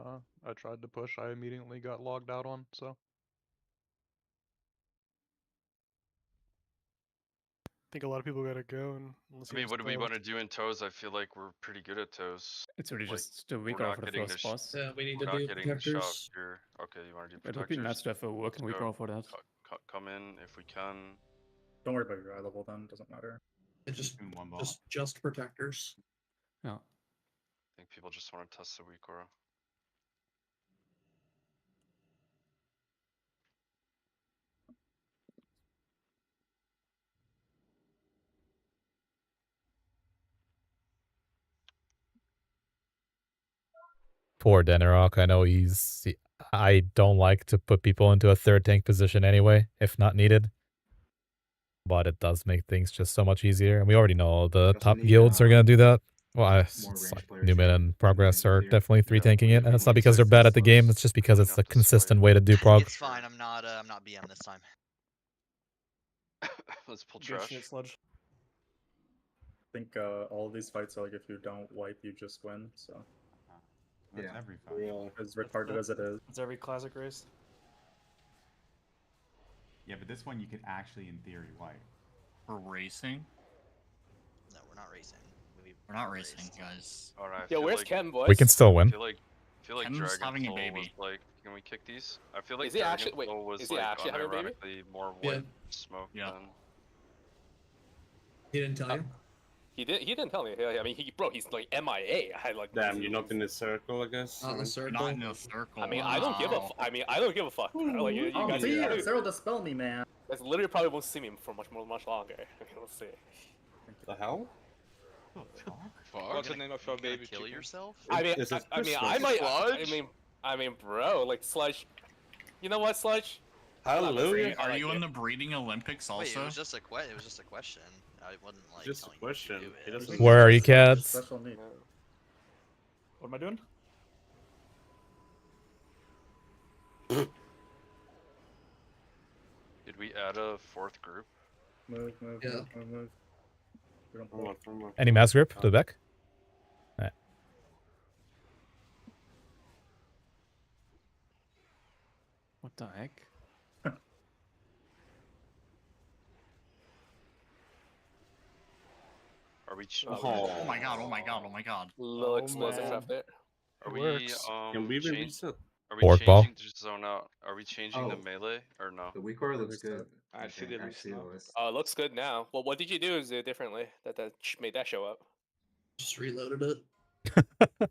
Speaker 2: I tried to push, I immediately got logged out on, so.
Speaker 4: I think a lot of people gotta go. And
Speaker 7: I mean, what do we want to do in ToES? I feel like we're pretty good at ToES.
Speaker 21: It's really
Speaker 7: Like,
Speaker 21: just the
Speaker 7: we're
Speaker 21: weak
Speaker 7: not
Speaker 21: for the
Speaker 7: getting
Speaker 21: first
Speaker 7: the
Speaker 21: boss.
Speaker 3: Yeah, we need
Speaker 7: we're
Speaker 3: to
Speaker 7: not
Speaker 3: do
Speaker 7: getting the Sha of
Speaker 3: protectors.
Speaker 7: Fear. Okay, you want to do
Speaker 21: It would be nice
Speaker 7: protectors?
Speaker 21: to have a work and
Speaker 7: Let's
Speaker 21: weak
Speaker 7: go.
Speaker 21: for that.
Speaker 7: Come in if we can.
Speaker 12: Don't worry about your eye level then, doesn't matter.
Speaker 3: It's just
Speaker 11: In one ball.
Speaker 3: just protectors.
Speaker 21: Yeah.
Speaker 7: I think people just want to test the weak aura.
Speaker 1: Poor Denarok. I know I don't like to put people into a third tank position anyway, if not needed. But it does make things just so much easier. And we already know the top
Speaker 15: need,
Speaker 1: guilds are going to do that. Well,
Speaker 15: more
Speaker 1: it's
Speaker 15: ranged
Speaker 1: like
Speaker 15: players
Speaker 1: Newman
Speaker 15: here.
Speaker 1: and Progress are
Speaker 15: Clear.
Speaker 1: definitely three tanking it. And it's not
Speaker 15: we
Speaker 1: because they're
Speaker 15: switch
Speaker 1: bad
Speaker 15: to
Speaker 1: at the game.
Speaker 15: slows.
Speaker 1: It's just because
Speaker 7: Try
Speaker 1: it's
Speaker 7: not
Speaker 1: the
Speaker 7: to
Speaker 1: consistent way to do prog.
Speaker 13: It's fine. I'm not BM this time.
Speaker 7: Let's pull
Speaker 17: Good
Speaker 7: trash.
Speaker 17: shit, Sludge.
Speaker 12: I think all of these fights are like if you don't wipe, you just win. So
Speaker 11: That's
Speaker 15: Yeah.
Speaker 11: every fight.
Speaker 12: as retarded as it is.
Speaker 17: It's every classic race.
Speaker 11: Yeah, but this one you could actually, in theory, wipe.
Speaker 6: We're racing.
Speaker 13: No, we're not racing.
Speaker 6: We're not racing, guys.
Speaker 7: Alright, I
Speaker 8: Yo,
Speaker 7: feel
Speaker 8: where's
Speaker 7: like,
Speaker 8: Ken, boys?
Speaker 1: We can still win.
Speaker 7: I feel like
Speaker 6: Ken's
Speaker 7: Dragon
Speaker 6: having a
Speaker 7: Soul
Speaker 6: baby.
Speaker 7: was like, can we kick these? I feel like
Speaker 8: Is he
Speaker 7: Dragon
Speaker 8: actually- wait,
Speaker 7: Soul was
Speaker 8: is he
Speaker 7: like
Speaker 8: actually having a baby?
Speaker 7: unironically more
Speaker 3: Yeah.
Speaker 7: white smoke
Speaker 6: Yeah.
Speaker 7: than
Speaker 3: He didn't tell you.
Speaker 8: He didn't tell me. I mean, he's like MIA. I like.
Speaker 5: Damn, you're not in the circle, I guess.
Speaker 3: Not in the circle.
Speaker 6: Not in a circle.
Speaker 8: I mean, I don't give a. I mean, I don't give a fuck. Like, you
Speaker 12: Oh,
Speaker 8: guys,
Speaker 12: see,
Speaker 8: you
Speaker 12: Cyril dispel me, man.
Speaker 8: guys literally probably won't see me for much longer. We'll see.
Speaker 5: The hell?
Speaker 18: Fuck.
Speaker 9: What's the name of your baby?
Speaker 13: Kill
Speaker 9: chicken?
Speaker 13: yourself?
Speaker 8: I mean,
Speaker 5: Is it
Speaker 8: I mean,
Speaker 5: Christmas?
Speaker 8: I might.
Speaker 7: Sludge?
Speaker 8: I mean, bro, like Sludge. You know what, Sludge?
Speaker 5: Hallelujah.
Speaker 6: Are
Speaker 8: like
Speaker 6: you
Speaker 8: it.
Speaker 6: in the breeding Olympics
Speaker 13: Wait,
Speaker 6: also?
Speaker 13: it was just a question. I wasn't like
Speaker 5: Just a
Speaker 13: telling
Speaker 5: question.
Speaker 13: you
Speaker 5: He
Speaker 13: to do
Speaker 5: doesn't-
Speaker 13: it.
Speaker 1: Where are you, cats?
Speaker 12: Special need.
Speaker 17: What am I doing?
Speaker 7: Did we add a fourth group?
Speaker 12: Move.
Speaker 3: Yeah.
Speaker 12: Move. We don't
Speaker 5: Come on, come on.
Speaker 1: Any mass grip to the back? Alright.
Speaker 21: What the heck?
Speaker 7: Are we?
Speaker 6: Oh my god! Oh my god! Oh my god!
Speaker 8: Little explosive
Speaker 17: man.
Speaker 8: trap there.
Speaker 7: Are we?
Speaker 17: works.
Speaker 5: Can we
Speaker 7: change-
Speaker 5: reset?
Speaker 7: Are we
Speaker 1: Fork
Speaker 7: changing
Speaker 1: ball.
Speaker 7: to zone out? Are we changing the
Speaker 15: Oh.
Speaker 7: melee or no?
Speaker 15: The weak aura looks
Speaker 12: Reset.
Speaker 15: good.
Speaker 9: I see
Speaker 15: think.
Speaker 9: the
Speaker 15: I
Speaker 9: list
Speaker 15: see the
Speaker 9: now.
Speaker 15: list.
Speaker 8: It looks good now. Well, what did you do differently that made that show up?
Speaker 3: Just reloaded it.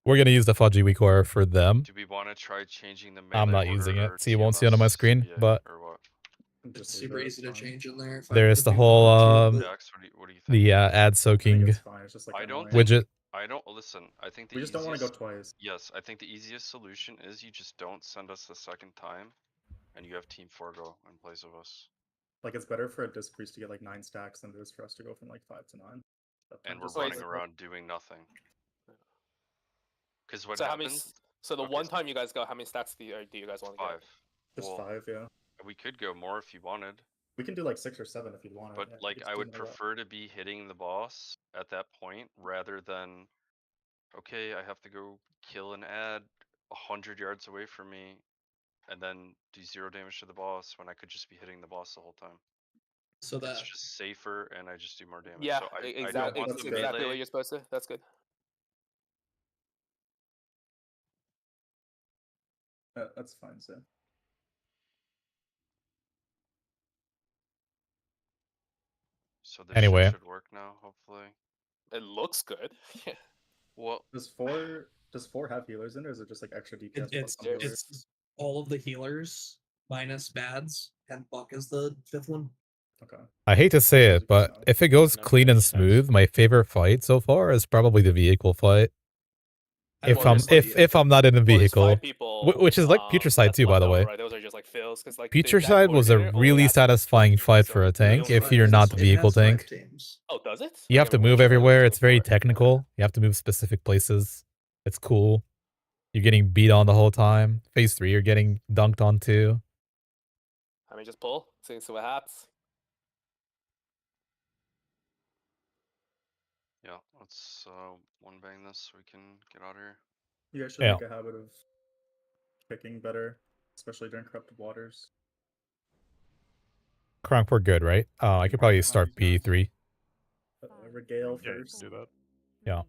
Speaker 1: We're going to use the Fudgy Weak Aura for them.
Speaker 7: Do we want to try changing the melee?
Speaker 1: I'm not
Speaker 7: order
Speaker 1: using
Speaker 7: or
Speaker 1: it, so you won't see it on my
Speaker 7: TMS
Speaker 1: screen,
Speaker 7: VA,
Speaker 1: but
Speaker 7: or what?
Speaker 3: It's
Speaker 12: Just
Speaker 3: super
Speaker 12: leave it,
Speaker 3: easy to
Speaker 12: it's fine.
Speaker 3: change in there.
Speaker 1: There's
Speaker 3: if
Speaker 1: the
Speaker 3: you
Speaker 1: whole,
Speaker 3: want to, but-
Speaker 7: Jax, what do you think?
Speaker 1: the ad
Speaker 12: I think
Speaker 1: soaking
Speaker 12: it's fine. It's just like
Speaker 7: I don't
Speaker 12: annoying.
Speaker 7: think-
Speaker 1: widget.
Speaker 7: I don't listen. I think the
Speaker 12: We just don't want to go
Speaker 7: easiest-
Speaker 12: twice.
Speaker 7: Yes, I think the easiest solution is you just don't send us the second time, and you have Team Forgo in place of us,
Speaker 12: Like it's better for a disc priest to get like 9 stacks than it is for us to go from like 5 to 9.
Speaker 7: and we're
Speaker 12: Just
Speaker 7: running
Speaker 12: like-
Speaker 7: around doing nothing. Because what
Speaker 8: So how many?
Speaker 7: happens?
Speaker 8: So the
Speaker 7: Okay,
Speaker 8: one time you guys go, how many stacks do you guys want to
Speaker 7: 5.
Speaker 8: get?
Speaker 12: Just
Speaker 7: Well,
Speaker 12: 5, yeah.
Speaker 7: we could go more if you wanted,
Speaker 12: We can do like 6 or 7 if you want.
Speaker 7: but
Speaker 12: yeah,
Speaker 7: like
Speaker 12: just
Speaker 7: I
Speaker 12: do
Speaker 7: would
Speaker 12: them in a row.
Speaker 7: prefer to be hitting the boss at that point rather than, okay, I have to go kill an ad 100 yards away from me, and then do 0 damage to the boss when I could just be hitting the boss the whole time.
Speaker 3: So
Speaker 7: It's
Speaker 3: that
Speaker 7: just safer, and I just do more damage.
Speaker 8: Yeah,
Speaker 7: so I don't
Speaker 8: exactly.
Speaker 7: want
Speaker 8: That's
Speaker 7: the
Speaker 8: exactly
Speaker 7: melee.
Speaker 8: what you're supposed to. That's good.
Speaker 12: That's fine, so.
Speaker 7: So this
Speaker 1: Anyway.
Speaker 7: should work now, hopefully.
Speaker 8: It looks good. Yeah.
Speaker 7: Well,
Speaker 12: Does 4 have healers in it, or is it just like extra DPS? plus
Speaker 3: it's
Speaker 12: some healers?
Speaker 3: it's all of the healers minus bads, and Buck is the 5th one.
Speaker 12: Okay.
Speaker 1: I hate to say it, but if it goes clean and smooth, my favorite fight so far is probably the vehicle fight. If I'm not in a vehicle, which is like Putricide too, by the way.
Speaker 8: Right? Those are just like fills, because like
Speaker 1: Putricide was a really satisfying fight for a tank if you're not the vehicle tank.
Speaker 8: Oh, does it?
Speaker 1: You have to move everywhere. It's very technical. You have to move specific places. It's cool. You're getting beat on the whole time. Phase 3, you're getting dunked on too.
Speaker 8: I mean, just pull. See what happens.
Speaker 7: Yeah, let's one bang this so we can get out of here.
Speaker 12: You guys should make a habit of picking better, especially during corrupted waters.
Speaker 1: Kronk, we're good, right? I could probably start P3.
Speaker 12: Regale first.
Speaker 2: Do that.
Speaker 1: Yeah.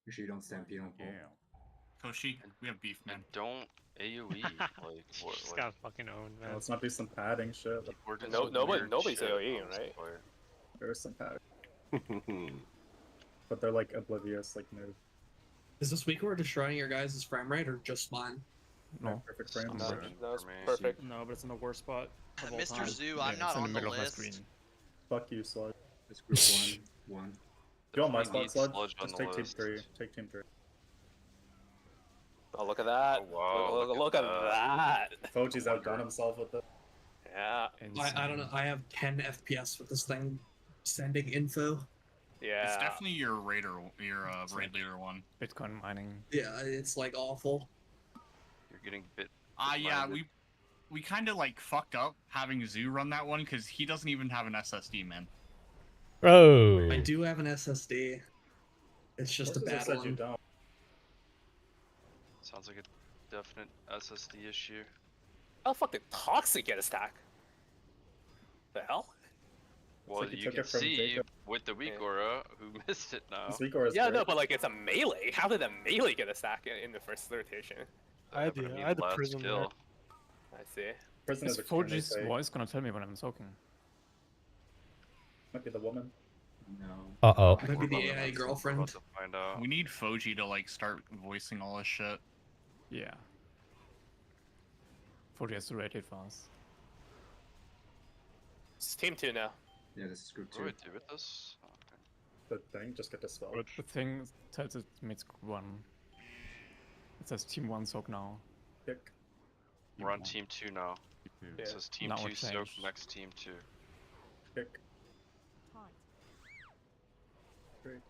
Speaker 15: Make sure you don't stand P on pull.
Speaker 6: Koshi, we have beef, man.
Speaker 7: Don't AoE. Like, what?
Speaker 20: Just got fucking owned, man.
Speaker 12: Let's not do some padding shit. Like,
Speaker 8: Nobody's AoE, right?
Speaker 12: There's some padding. But they're like oblivious, like no.
Speaker 3: Is this week we're destroying your guys' frame rate or just mine?
Speaker 12: No, perfect frame.
Speaker 8: That's perfect.
Speaker 17: No, but it's in the worst spot. Of all
Speaker 13: Mr.
Speaker 17: time.
Speaker 13: Zoo, I'm not on the list.
Speaker 12: Fuck you, Sludge.
Speaker 15: It's group 1.
Speaker 12: Do you want my
Speaker 7: We
Speaker 12: spot,
Speaker 7: need
Speaker 12: Sludge?
Speaker 7: Sludge on
Speaker 12: Just
Speaker 7: the
Speaker 12: take team
Speaker 7: list.
Speaker 12: 3. Take team 3.
Speaker 8: Oh, look at that.
Speaker 7: Oh, wow,
Speaker 8: Look at that.
Speaker 12: Foji's outdone himself with it.
Speaker 8: Yeah.
Speaker 3: I don't know. I have 10 FPS with this thing sending info.
Speaker 8: Yeah.
Speaker 6: It's definitely your raider, your raid leader one.
Speaker 21: Bitcoin mining.
Speaker 3: Yeah, it's like awful.
Speaker 7: You're getting bit.
Speaker 6: Yeah, we kind of like fucked up having Zoo run that one because he doesn't even have an SSD, man.
Speaker 1: Oh.
Speaker 3: I do have an SSD. It's just a bad
Speaker 12: said you
Speaker 3: one.
Speaker 12: don't.
Speaker 7: Sounds like a definite SSD issue.
Speaker 8: How the fuck did Toxic get a stack? The hell?
Speaker 7: Well,
Speaker 12: like you
Speaker 7: you
Speaker 12: took
Speaker 7: can
Speaker 12: it from
Speaker 7: see
Speaker 12: Jacob.
Speaker 7: with the weak aura who missed it now.
Speaker 12: This week or is
Speaker 8: Yeah,
Speaker 12: great.
Speaker 8: no, but like it's a melee. How did a melee get a stack in the first rotation?
Speaker 10: I had the
Speaker 7: last
Speaker 10: prism there.
Speaker 7: kill.
Speaker 8: I see.
Speaker 12: Prison
Speaker 21: Is
Speaker 12: is extremely
Speaker 21: Foji's
Speaker 12: safe.
Speaker 21: voice gonna tell me when I'm soaking?
Speaker 12: Might be the woman.
Speaker 15: No.
Speaker 1: Uh-oh.
Speaker 3: Might be the AI girlfriend.
Speaker 7: About to find out.
Speaker 6: We need Foji to like start voicing all this shit.
Speaker 21: Yeah. Foji has to rotate fast.
Speaker 8: It's team 2 now.
Speaker 15: Yeah, this is group
Speaker 7: What do
Speaker 15: 2.
Speaker 7: I do with this? Oh, okay.
Speaker 12: The thing just get dispelled.
Speaker 21: The thing tells it mates group 1. It says team 1 soak now.
Speaker 12: Pick.
Speaker 7: We're on team 2 now.
Speaker 21: Yeah.
Speaker 7: It says team
Speaker 21: Now
Speaker 7: 2
Speaker 21: it
Speaker 7: soak,
Speaker 21: changed.
Speaker 7: next team 2.
Speaker 12: Pick. Great.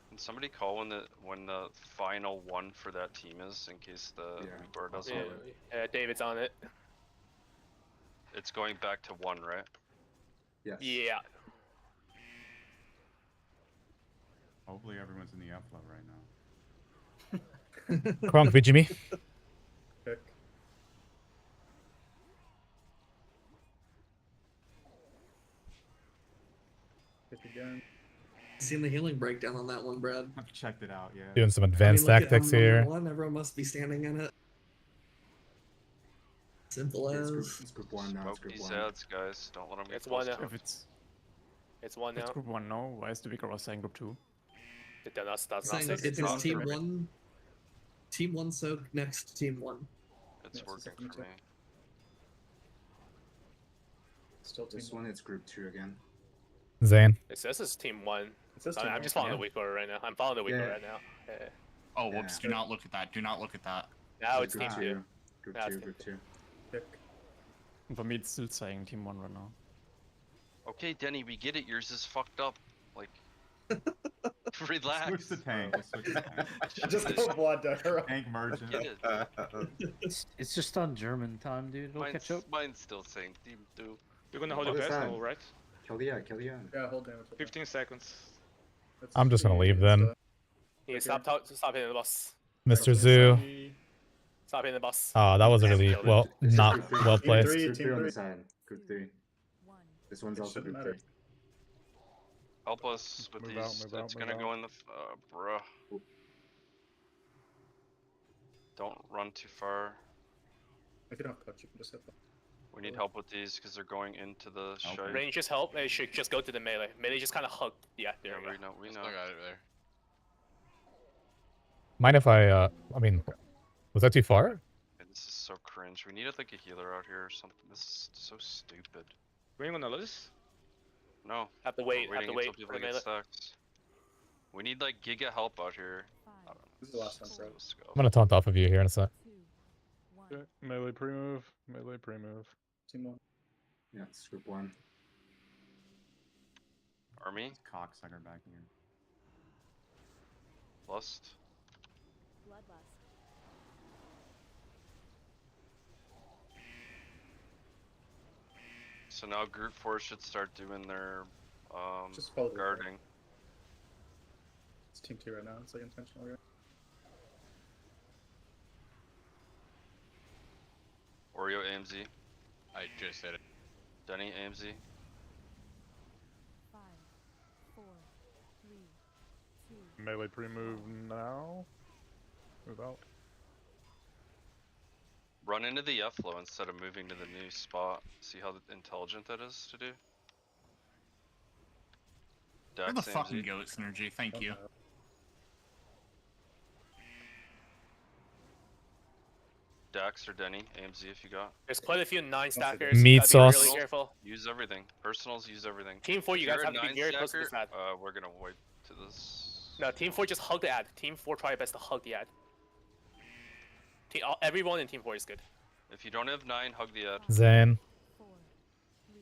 Speaker 7: Can somebody call when the final one for that team is, in case the Reaper doesn't?
Speaker 8: Yeah, David's on it.
Speaker 7: It's going back to 1, right?
Speaker 15: Yes.
Speaker 8: Yeah.
Speaker 11: Hopefully everyone's in the F flow right now.
Speaker 1: Kronk, Vijimi.
Speaker 12: Pick. Pick again.
Speaker 3: Seen the healing breakdown on that one, Brad.
Speaker 11: I've checked it out, yeah.
Speaker 1: Doing some advanced
Speaker 3: look at
Speaker 1: tactics
Speaker 3: M1,
Speaker 1: here.
Speaker 3: Everyone must be standing in it. Simple as.
Speaker 15: It's group 1 now. It's
Speaker 7: Smoke
Speaker 15: group
Speaker 7: these
Speaker 15: 1.
Speaker 7: ads, guys. Don't let them get
Speaker 8: It's
Speaker 7: close
Speaker 8: one
Speaker 7: to
Speaker 8: now.
Speaker 7: it.
Speaker 8: It's 1
Speaker 21: It's
Speaker 8: now.
Speaker 21: group 1 now. Why is the Vicar saying group 2?
Speaker 8: That's not
Speaker 3: Saying
Speaker 8: six.
Speaker 3: it's
Speaker 8: It's
Speaker 3: team 1. Team 1 soak next to team 1.
Speaker 7: It's
Speaker 12: Yes,
Speaker 7: working
Speaker 12: it's
Speaker 7: for me.
Speaker 12: Still team
Speaker 15: This one, it's group 2 again.
Speaker 1: Zane.
Speaker 8: It says it's team 1.
Speaker 12: It says team
Speaker 8: I'm
Speaker 12: one,
Speaker 8: just following
Speaker 12: yeah.
Speaker 8: the weak order right now. I'm following the weak order
Speaker 15: Yeah.
Speaker 8: right now. Yeah.
Speaker 6: Oh, whoops! Do not look at that. Do not look at that.
Speaker 8: Now it's team
Speaker 15: group
Speaker 8: 2.
Speaker 15: Group
Speaker 8: Now
Speaker 15: 2,
Speaker 8: it's
Speaker 15: group 2.
Speaker 12: Pick.
Speaker 21: And for me, it's still saying team 1 right now.
Speaker 7: Okay, Denny, we get it. Yours is fucked up. Like, relax.
Speaker 11: Switch the tank. Switch the tank.
Speaker 12: Just go blood Dara.
Speaker 11: Tank merchant.
Speaker 7: Get it.
Speaker 19: It's just on German time, dude. It'll catch up.
Speaker 7: Mine's still saying team 2.
Speaker 9: You're gonna hold
Speaker 15: What
Speaker 9: your
Speaker 15: is
Speaker 9: breath
Speaker 15: that?
Speaker 9: now, right?
Speaker 15: Kill the ad, kill the ad.
Speaker 12: Yeah, hold damage.
Speaker 9: 15 seconds.
Speaker 12: That's
Speaker 1: I'm just gonna
Speaker 12: the-
Speaker 1: leave
Speaker 12: it's
Speaker 1: then.
Speaker 12: the-
Speaker 8: Yeah, stop hitting the boss.
Speaker 1: Mr. Zoo.
Speaker 8: Stop hitting the boss.
Speaker 1: Oh, that was really well,
Speaker 15: This is
Speaker 1: not
Speaker 15: group 3.
Speaker 1: well
Speaker 12: Team
Speaker 1: placed.
Speaker 12: 3,
Speaker 15: Group 3
Speaker 12: team
Speaker 15: on
Speaker 12: 3.
Speaker 15: the side. Group 3. This one's
Speaker 12: It
Speaker 15: also
Speaker 12: shouldn't
Speaker 15: group
Speaker 12: matter.
Speaker 15: 3.
Speaker 7: Help us with
Speaker 10: Move
Speaker 7: these.
Speaker 10: out, move out,
Speaker 7: It's
Speaker 10: move
Speaker 7: gonna
Speaker 10: out.
Speaker 7: go in the. Bruh. Don't run too far.
Speaker 12: If you don't have touch, you can just hit them.
Speaker 7: We need help with these because they're going into the shite.
Speaker 8: Range just help. It should just go to the melee. Melee just kind of hug. Yeah, there
Speaker 7: Yeah,
Speaker 8: we go.
Speaker 7: we know.
Speaker 20: I got it there.
Speaker 1: Mind if I mean, was that too far?
Speaker 7: This is so cringe. We needed like a healer out here or something. This is so stupid.
Speaker 9: We're gonna lose?
Speaker 7: No.
Speaker 8: Have to
Speaker 7: we're
Speaker 8: wait. Have
Speaker 7: waiting
Speaker 8: to
Speaker 7: until
Speaker 8: wait
Speaker 7: people
Speaker 8: for the
Speaker 7: get
Speaker 8: melee.
Speaker 7: stacks. We need like giga help out here. I don't know.
Speaker 12: This is the last one, bro.
Speaker 1: I'm gonna taunt off of you here in a sec.
Speaker 2: Okay, melee pre-move. Melee pre-move.
Speaker 12: 2 more.
Speaker 15: Yeah, it's group 1.
Speaker 7: Army?
Speaker 11: Cocksucker back here.
Speaker 7: Lust.
Speaker 14: Bloodlust.
Speaker 7: So now group 4 should start doing their
Speaker 12: Just follow the
Speaker 7: guarding.
Speaker 12: It's team 2 right now. It's like intentional, right?
Speaker 7: Oreo AMZ.
Speaker 18: I just said it.
Speaker 7: Denny AMZ.
Speaker 14: 5, 4, 3, 2.
Speaker 2: Melee pre-move now. Move out.
Speaker 7: Run into the F flow instead of moving to the new spot. See how intelligent that is to do?
Speaker 6: For
Speaker 7: Dax
Speaker 6: the fucking
Speaker 7: AMZ.
Speaker 6: goat synergy, thank you.
Speaker 7: Dax or Denny, AMZ if you got.
Speaker 8: There's quite a few 9 stackers.
Speaker 1: Meat
Speaker 8: Gotta be
Speaker 1: sauce.
Speaker 8: really careful.
Speaker 7: Use everything. Personals, use everything.
Speaker 8: Team 4,
Speaker 7: If
Speaker 8: you
Speaker 7: you're
Speaker 8: guys
Speaker 7: a
Speaker 8: have to be
Speaker 7: 9
Speaker 8: very close to
Speaker 7: stacker,
Speaker 8: this ad.
Speaker 7: we're gonna wait to this.
Speaker 8: No, Team 4 just hug the ad. Team 4 try your best to hug the ad. Everyone in Team 4 is good.
Speaker 7: If you don't have 9, hug the ad.
Speaker 1: Zen.
Speaker 14: 4, 3.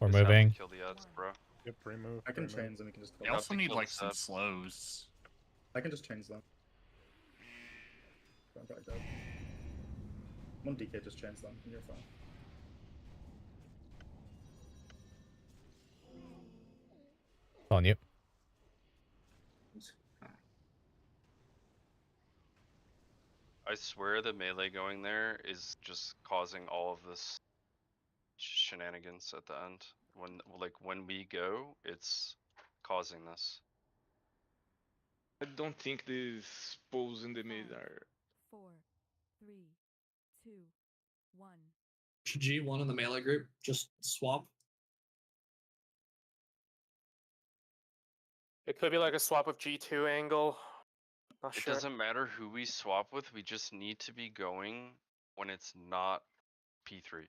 Speaker 1: We're
Speaker 7: You just have to
Speaker 1: moving.
Speaker 7: Kill the ads, bro.
Speaker 2: Get pre-move.
Speaker 12: I can
Speaker 2: pre-move.
Speaker 12: chains and we can just
Speaker 6: They
Speaker 12: kill them.
Speaker 6: also need
Speaker 7: kill
Speaker 6: like
Speaker 7: this
Speaker 6: some
Speaker 7: ad.
Speaker 6: slows.
Speaker 12: I can just chains them. I'm probably dead. One DK just chains them, and you're fine.
Speaker 1: On you.
Speaker 7: I swear the melee going there is just causing all of this shenanigans at the end. When we go, it's causing this.
Speaker 9: I don't think these pulls in the mid are.
Speaker 14: 4, 3, 2, 1.
Speaker 3: G1 in the melee group, just swap.
Speaker 8: It could be like a swap of G2 angle. Not
Speaker 7: It
Speaker 8: sure.
Speaker 7: doesn't matter who we swap with, we just need to be going when it's not P3.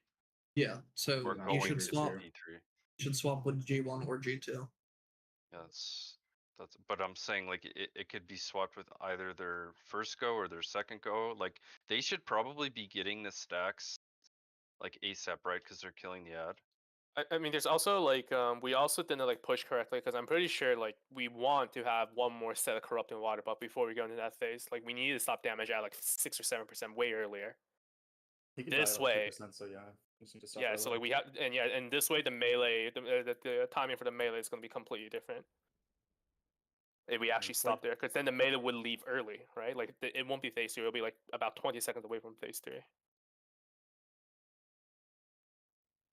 Speaker 3: Yeah, so
Speaker 7: We're
Speaker 3: you
Speaker 7: going
Speaker 3: should
Speaker 7: to
Speaker 3: swap.
Speaker 7: P3.
Speaker 3: You should swap with G1 or G2.
Speaker 7: Yeah, that's but I'm saying like it could be swapped with either their first go or their second go. Like they should probably be getting the stacks like ASAP, right? Because they're killing the ad.
Speaker 8: I mean, there's also like we also didn't like push correctly because I'm pretty sure like we want to have one more set of corrupting water buff before we go into that phase. Like we need to stop damage at like 6 or 7% way earlier.
Speaker 12: He can
Speaker 8: This
Speaker 12: die at, like,
Speaker 8: way,
Speaker 12: 2%, so yeah. You just need to stop
Speaker 8: yeah.
Speaker 12: early.
Speaker 8: So like we have and this way the melee, the timing for the melee is going to be completely different. If we actually stop there, because then the melee would leave early, right? Like it won't be phase 2; it'll be like about 20 seconds away from phase 3.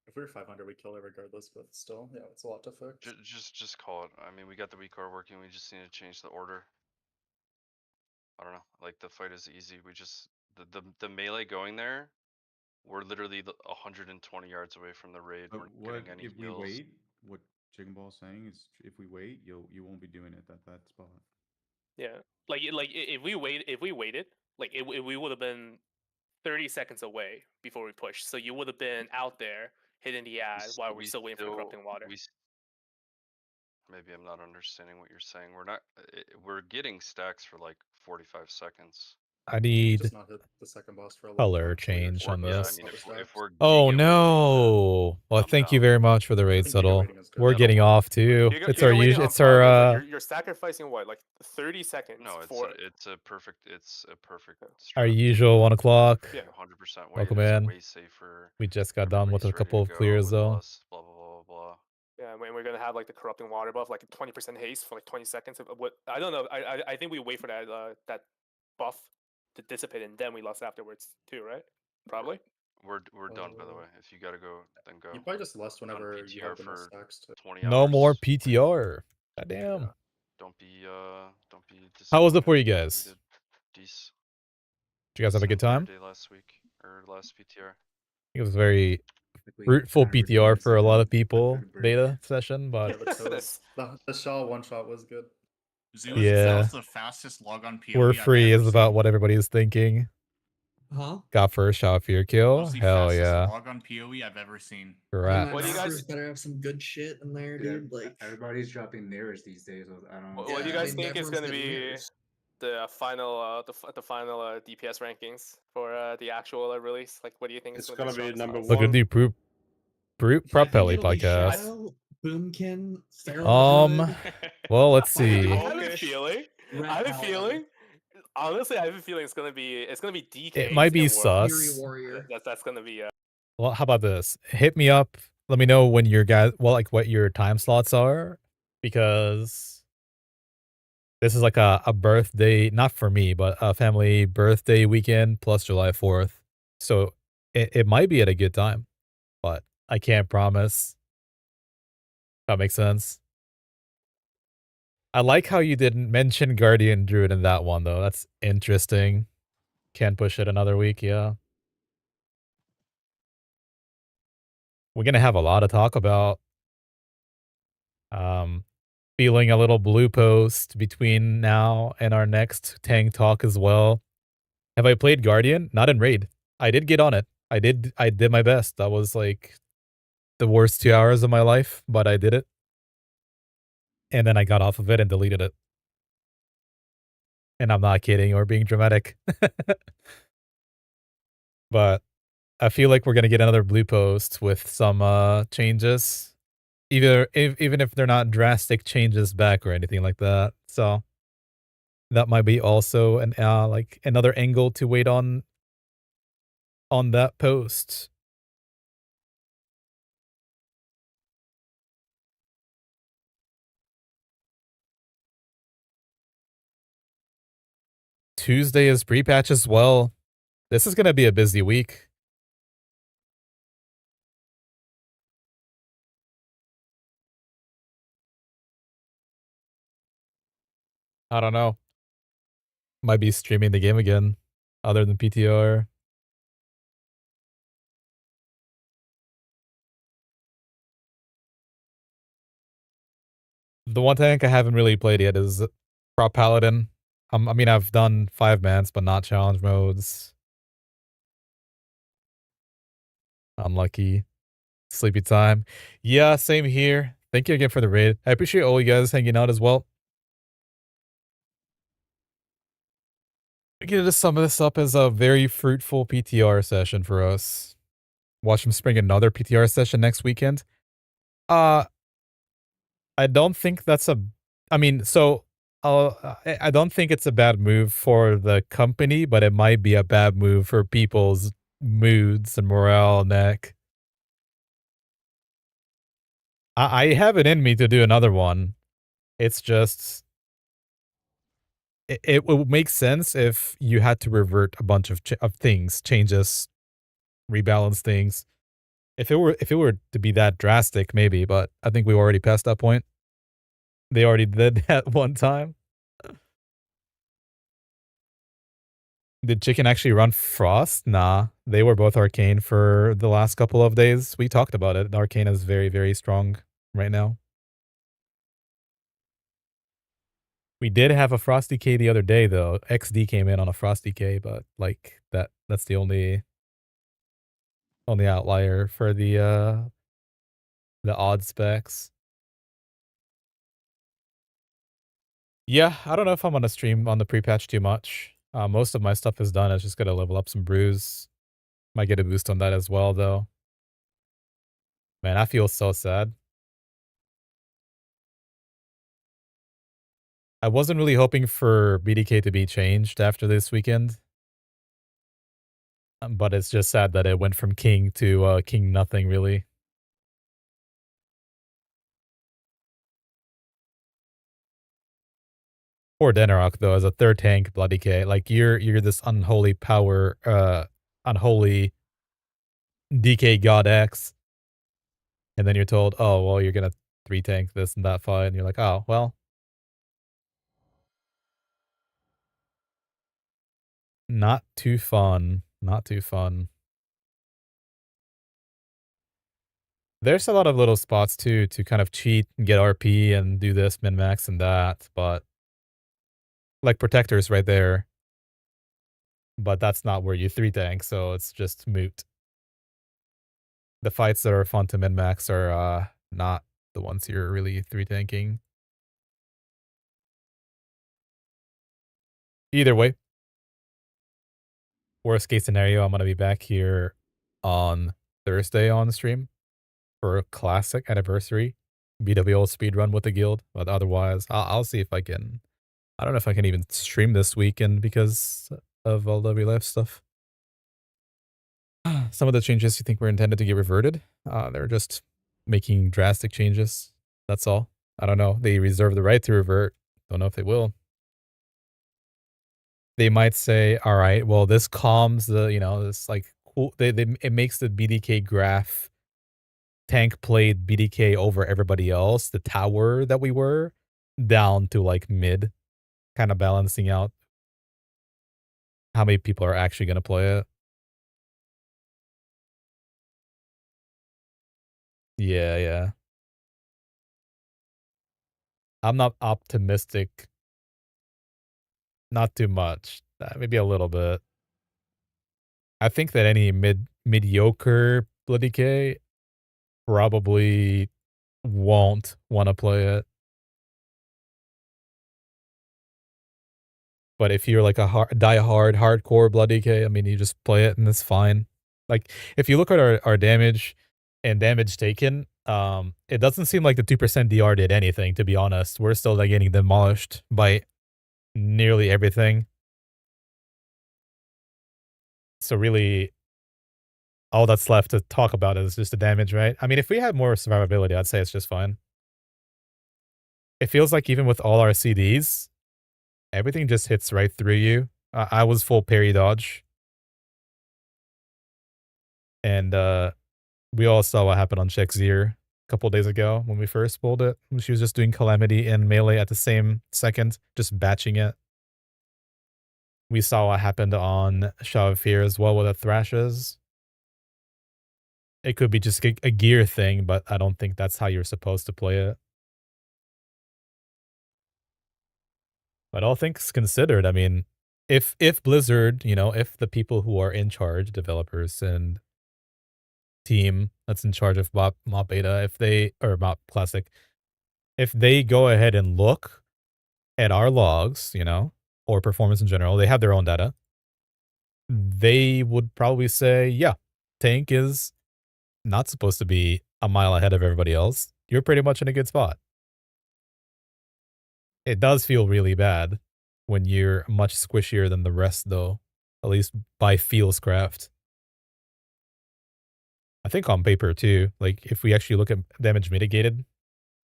Speaker 12: If we were 500, we kill it regardless, but still, yeah, it's a lot to fix.
Speaker 7: Just call it. I mean, we got the weak core working. We just need to change the order. I don't know. Like the fight is easy. We just the melee going there. We're literally 120 yards away from the raid.
Speaker 11: But
Speaker 7: We're
Speaker 11: what
Speaker 7: getting any
Speaker 11: if we
Speaker 7: heals.
Speaker 11: wait? What Chicken Ball's saying is, if we wait, you won't be doing it at that spot.
Speaker 8: Yeah, like if we waited, like we would have been 30 seconds away before we pushed. So you would have been out there hitting the ad while we're still waiting for the corrupting water.
Speaker 7: Maybe I'm not understanding what you're saying. We're not. We're getting stacks for like 45 seconds.
Speaker 1: I need
Speaker 12: Just not hit the second boss for a
Speaker 1: color change on
Speaker 7: Yeah, I
Speaker 1: this.
Speaker 7: mean, if we're
Speaker 1: Oh
Speaker 7: giga
Speaker 1: no! Well, thank you very much for the raid settle. We're getting off too. It's our usual. It's our
Speaker 8: You're sacrificing what, like 30 seconds
Speaker 7: no,
Speaker 8: for
Speaker 7: it's a perfect
Speaker 1: our usual 1 o'clock.
Speaker 7: Yeah, 100% way.
Speaker 1: Welcome
Speaker 7: It's
Speaker 1: in.
Speaker 7: way safer.
Speaker 1: We just got done with a
Speaker 7: Everybody's ready
Speaker 1: couple
Speaker 7: to
Speaker 1: of clears
Speaker 7: go with
Speaker 1: though.
Speaker 7: Lust, blah blah blah blah.
Speaker 8: Yeah, and we're gonna have like the corrupting water buff, like 20% haste for like 20 seconds. What I don't know. I think we wait for that that buff to dissipate and then we lost afterwards too, right? Probably.
Speaker 7: We're done by the way. If you gotta go, then go.
Speaker 12: You probably just lust whenever you
Speaker 7: PTR
Speaker 12: have the most
Speaker 7: for
Speaker 12: stacks to
Speaker 7: 20 hours.
Speaker 1: No more PTR. Goddamn.
Speaker 7: Yeah. Don't be
Speaker 1: How was it for you
Speaker 7: disappointed.
Speaker 1: guys?
Speaker 7: We did decent.
Speaker 1: Did you guys have a good time?
Speaker 7: Day last week or last PTR.
Speaker 1: It was very fruitful PTR for a lot of people. Beta session, but
Speaker 12: Yeah, the Sha one shot was good.
Speaker 6: Zeus,
Speaker 1: Yeah.
Speaker 6: that was the fastest log on PoE
Speaker 1: We're
Speaker 6: I've
Speaker 1: free
Speaker 6: ever
Speaker 1: is about
Speaker 6: seen.
Speaker 1: what everybody is thinking.
Speaker 3: Huh?
Speaker 1: Got first Sha of Fear
Speaker 6: That
Speaker 1: kill?
Speaker 6: was the
Speaker 1: Hell
Speaker 6: fastest
Speaker 1: yeah.
Speaker 6: log on PoE I've ever seen.
Speaker 1: Correct.
Speaker 3: What do you
Speaker 8: guys-
Speaker 3: guys better have some good shit in there,
Speaker 15: Yeah,
Speaker 3: dude? Like
Speaker 15: everybody's dropping theirs these days. I don't.
Speaker 8: What do you
Speaker 3: Yeah, I
Speaker 8: guys
Speaker 3: mean,
Speaker 8: think is
Speaker 3: everyone's
Speaker 8: going to
Speaker 3: getting
Speaker 8: be
Speaker 3: theirs.
Speaker 8: the final the final DPS rankings for the actual release? Like, what do you think
Speaker 5: It's
Speaker 8: is
Speaker 5: gonna
Speaker 8: the
Speaker 5: be
Speaker 8: strongest
Speaker 5: number
Speaker 8: class?
Speaker 1: Look at the Prop
Speaker 3: I think
Speaker 1: Belly
Speaker 3: it'll be
Speaker 1: podcast.
Speaker 3: Shadow, Boomkin, Feral Druid,
Speaker 1: Well, let's
Speaker 3: Fire
Speaker 1: see.
Speaker 8: I have a
Speaker 3: Hawkish,
Speaker 8: feeling.
Speaker 3: Red
Speaker 8: I have a
Speaker 3: Paladin,
Speaker 8: feeling. Honestly, I have a feeling it's gonna be DK.
Speaker 1: It might be
Speaker 8: and Warlock.
Speaker 3: Fury
Speaker 1: sus.
Speaker 3: Warrior.
Speaker 8: That's gonna be
Speaker 1: Well, how about this? Hit me up. Let me know when your guys, well, like what your time slots are, because this is like a birthday, not for me, but a family birthday weekend plus July 4th. So it might be at a good time, but I can't promise. That makes sense. I like how you didn't mention Guardian Druid in that one, though. That's interesting. Can't push it another week, yeah. We're gonna have a lot to talk about. Feeling a little blue post between now and our next tank talk as well. Have I played Guardian? Not in raid. I did get on it. I did my best. That was like the worst 2 hours of my life, but I did it. And then I got off of it and deleted it. And I'm not kidding or being dramatic. But I feel like we're gonna get another blue post with some changes. Even if they're not drastic changes back or anything like that. So that might be also an like another angle to wait on that post. Tuesday is pre-patch as well. This is gonna be a busy week. I don't know. Might be streaming the game again, other than PTR. The one tank I haven't really played yet is Prop Paladin. I mean, I've done 5 mans, but not challenge modes. Unlucky. Sleepy time. Yeah, same here. Thank you again for the raid. I appreciate all you guys hanging out as well. I'm gonna just sum this up as a very fruitful PTR session for us. Watch them spring another PTR session next weekend. I don't think that's a. I mean, so I don't think it's a bad move for the company, but it might be a bad move for people's moods and morale. Neck. I have it in me to do another one. It's just it would make sense if you had to revert a bunch of things, changes, rebalance things. If it were to be that drastic, maybe, but I think we already passed that point. They already did that one time. Did Chicken actually run Frost? Nah, they were both Arcane for the last couple of days. We talked about it. Arcane is very, very strong right now. We did have a Frost DK the other day, though. XD came in on a Frost DK, but like that's the only outlier for the odd specs. Yeah, I don't know if I'm gonna stream on the pre-patch too much. Most of my stuff is done. I just gotta level up some brews. Might get a boost on that as well, though. Man, I feel so sad. I wasn't really hoping for BDK to be changed after this weekend. But it's just sad that it went from King to King nothing, really. Poor Denarok, though, as a third tank, Bloody K. Like, you're this unholy power, unholy DK God X. And then you're told, oh, well, you're gonna 3-tank this and that fight. And you're like, oh, well. Not too fun. Not too fun. There's a lot of little spots, too, to kind of cheat and get RP and do this, min-max and that, but Like Protector's right there. But that's not where you 3-tank, so it's just moot. The fights that are fun to min-max are not the ones you're really 3-tanking. Either way, worst case scenario, I'm gonna be back here on Thursday on stream for a classic anniversary BWL speedrun with the guild. But otherwise, I'll see if I can. I don't know if I can even stream this weekend because of all the real life stuff. Some of the changes you think were intended to get reverted, they're just making drastic changes. That's all. I don't know. They reserve the right to revert. Don't know if they will. They might say, all right, well, this calms the, this like cool. It makes the BDK graph tank played BDK over everybody else, the tower that we were, down to like mid, kind of balancing out how many people are actually going to play it. Yeah, yeah. I'm not optimistic. Not too much. Maybe a little bit. I think that any mediocre Bloody K probably won't want to play it. But if you're like a die-hard, hardcore Bloody K, I mean, you just play it and it's fine. Like, if you look at our damage and damage taken, it doesn't seem like the 2% DR did anything, to be honest. We're still like getting demolished by nearly everything. So really, all that's left to talk about is just the damage, right? I mean, if we had more survivability, I'd say it's just fine. It feels like even with all our CDs, everything just hits right through you. I was full parry dodge. And we all saw what happened on Shek'zeer a couple days ago when we first pulled it. She was just doing Calamity and Melee at the same second, just batching it. We saw what happened on Sha of Fear as well with the Thrashes. It could be just a gear thing, but I don't think that's how you're supposed to play it. But all things considered, I mean, if Blizzard, if the people who are in charge, developers and team that's in charge of MOP Beta, or MOP Classic, if they go ahead and look at our logs, or performance in general, they have their own data, they would probably say, yeah, tank is not supposed to be a mile ahead of everybody else. You're pretty much in a good spot. It does feel really bad when you're much squishier than the rest, though, at least by feels craft. I think on paper, too, like, if we actually look at damage mitigated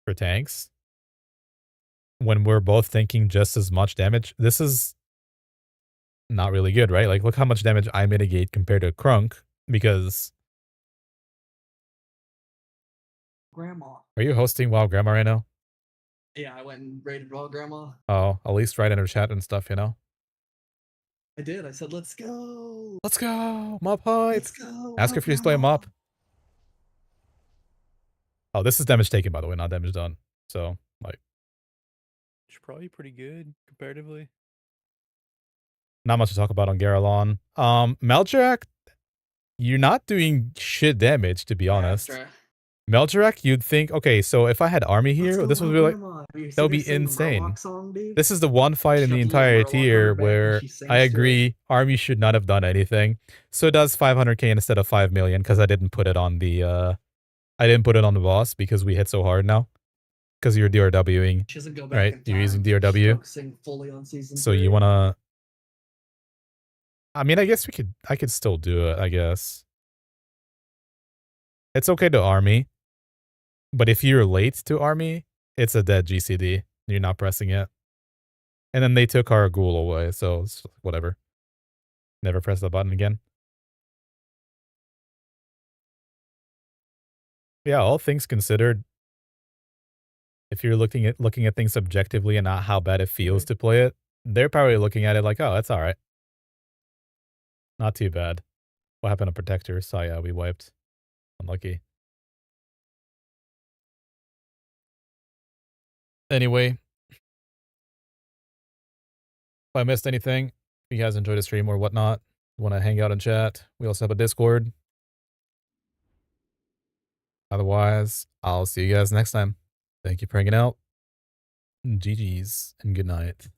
Speaker 1: for tanks, when we're both tanking just as much damage, this is not really good, right? Like, look how much damage I mitigate compared to Crunk, because...
Speaker 3: Grandma.
Speaker 1: Are you hosting Wild Grandma right now?
Speaker 3: Yeah, I went and raided Wild Grandma.
Speaker 1: Oh, at least write in her chat and stuff,
Speaker 3: I did. I said, let's go.
Speaker 1: Let's go. Mop height.
Speaker 3: Let's go.
Speaker 1: Ask her if she's playing Mop. Oh, this is damage taken, by the way, not damage done. So, like...
Speaker 17: She's probably pretty good, comparatively.
Speaker 1: Not much to talk about on Gara'lon. Mel'jarak, you're not doing shit damage, to be honest. Mel'jarak, you'd think, okay, so if I had army here, this would be like, that would be insane. This is the one fight in the entire tier where I agree army should not have done anything. So it does 500k instead of 5 million because I didn't put it on the boss because we hit so hard now. Because you're DRWing, right? You're using DRW. So you wanna... I mean, I guess I could still do it, I guess. It's okay to army. But if you're late to army, it's a dead GCD. You're not pressing it. And then they took our ghoul away, so it's whatever. Never press the button again. Yeah, all things considered, if you're looking at things objectively and not how bad it feels to play it, they're probably looking at it like, oh, that's alright. Not too bad. What happened to Protectors? Oh yeah, we wiped. Unlucky. Anyway, I missed anything, if you guys enjoyed the stream or whatnot, want to hang out and chat, we also have a Discord. Otherwise, I'll see you guys next time. Thank you for hanging out. GG's and good night.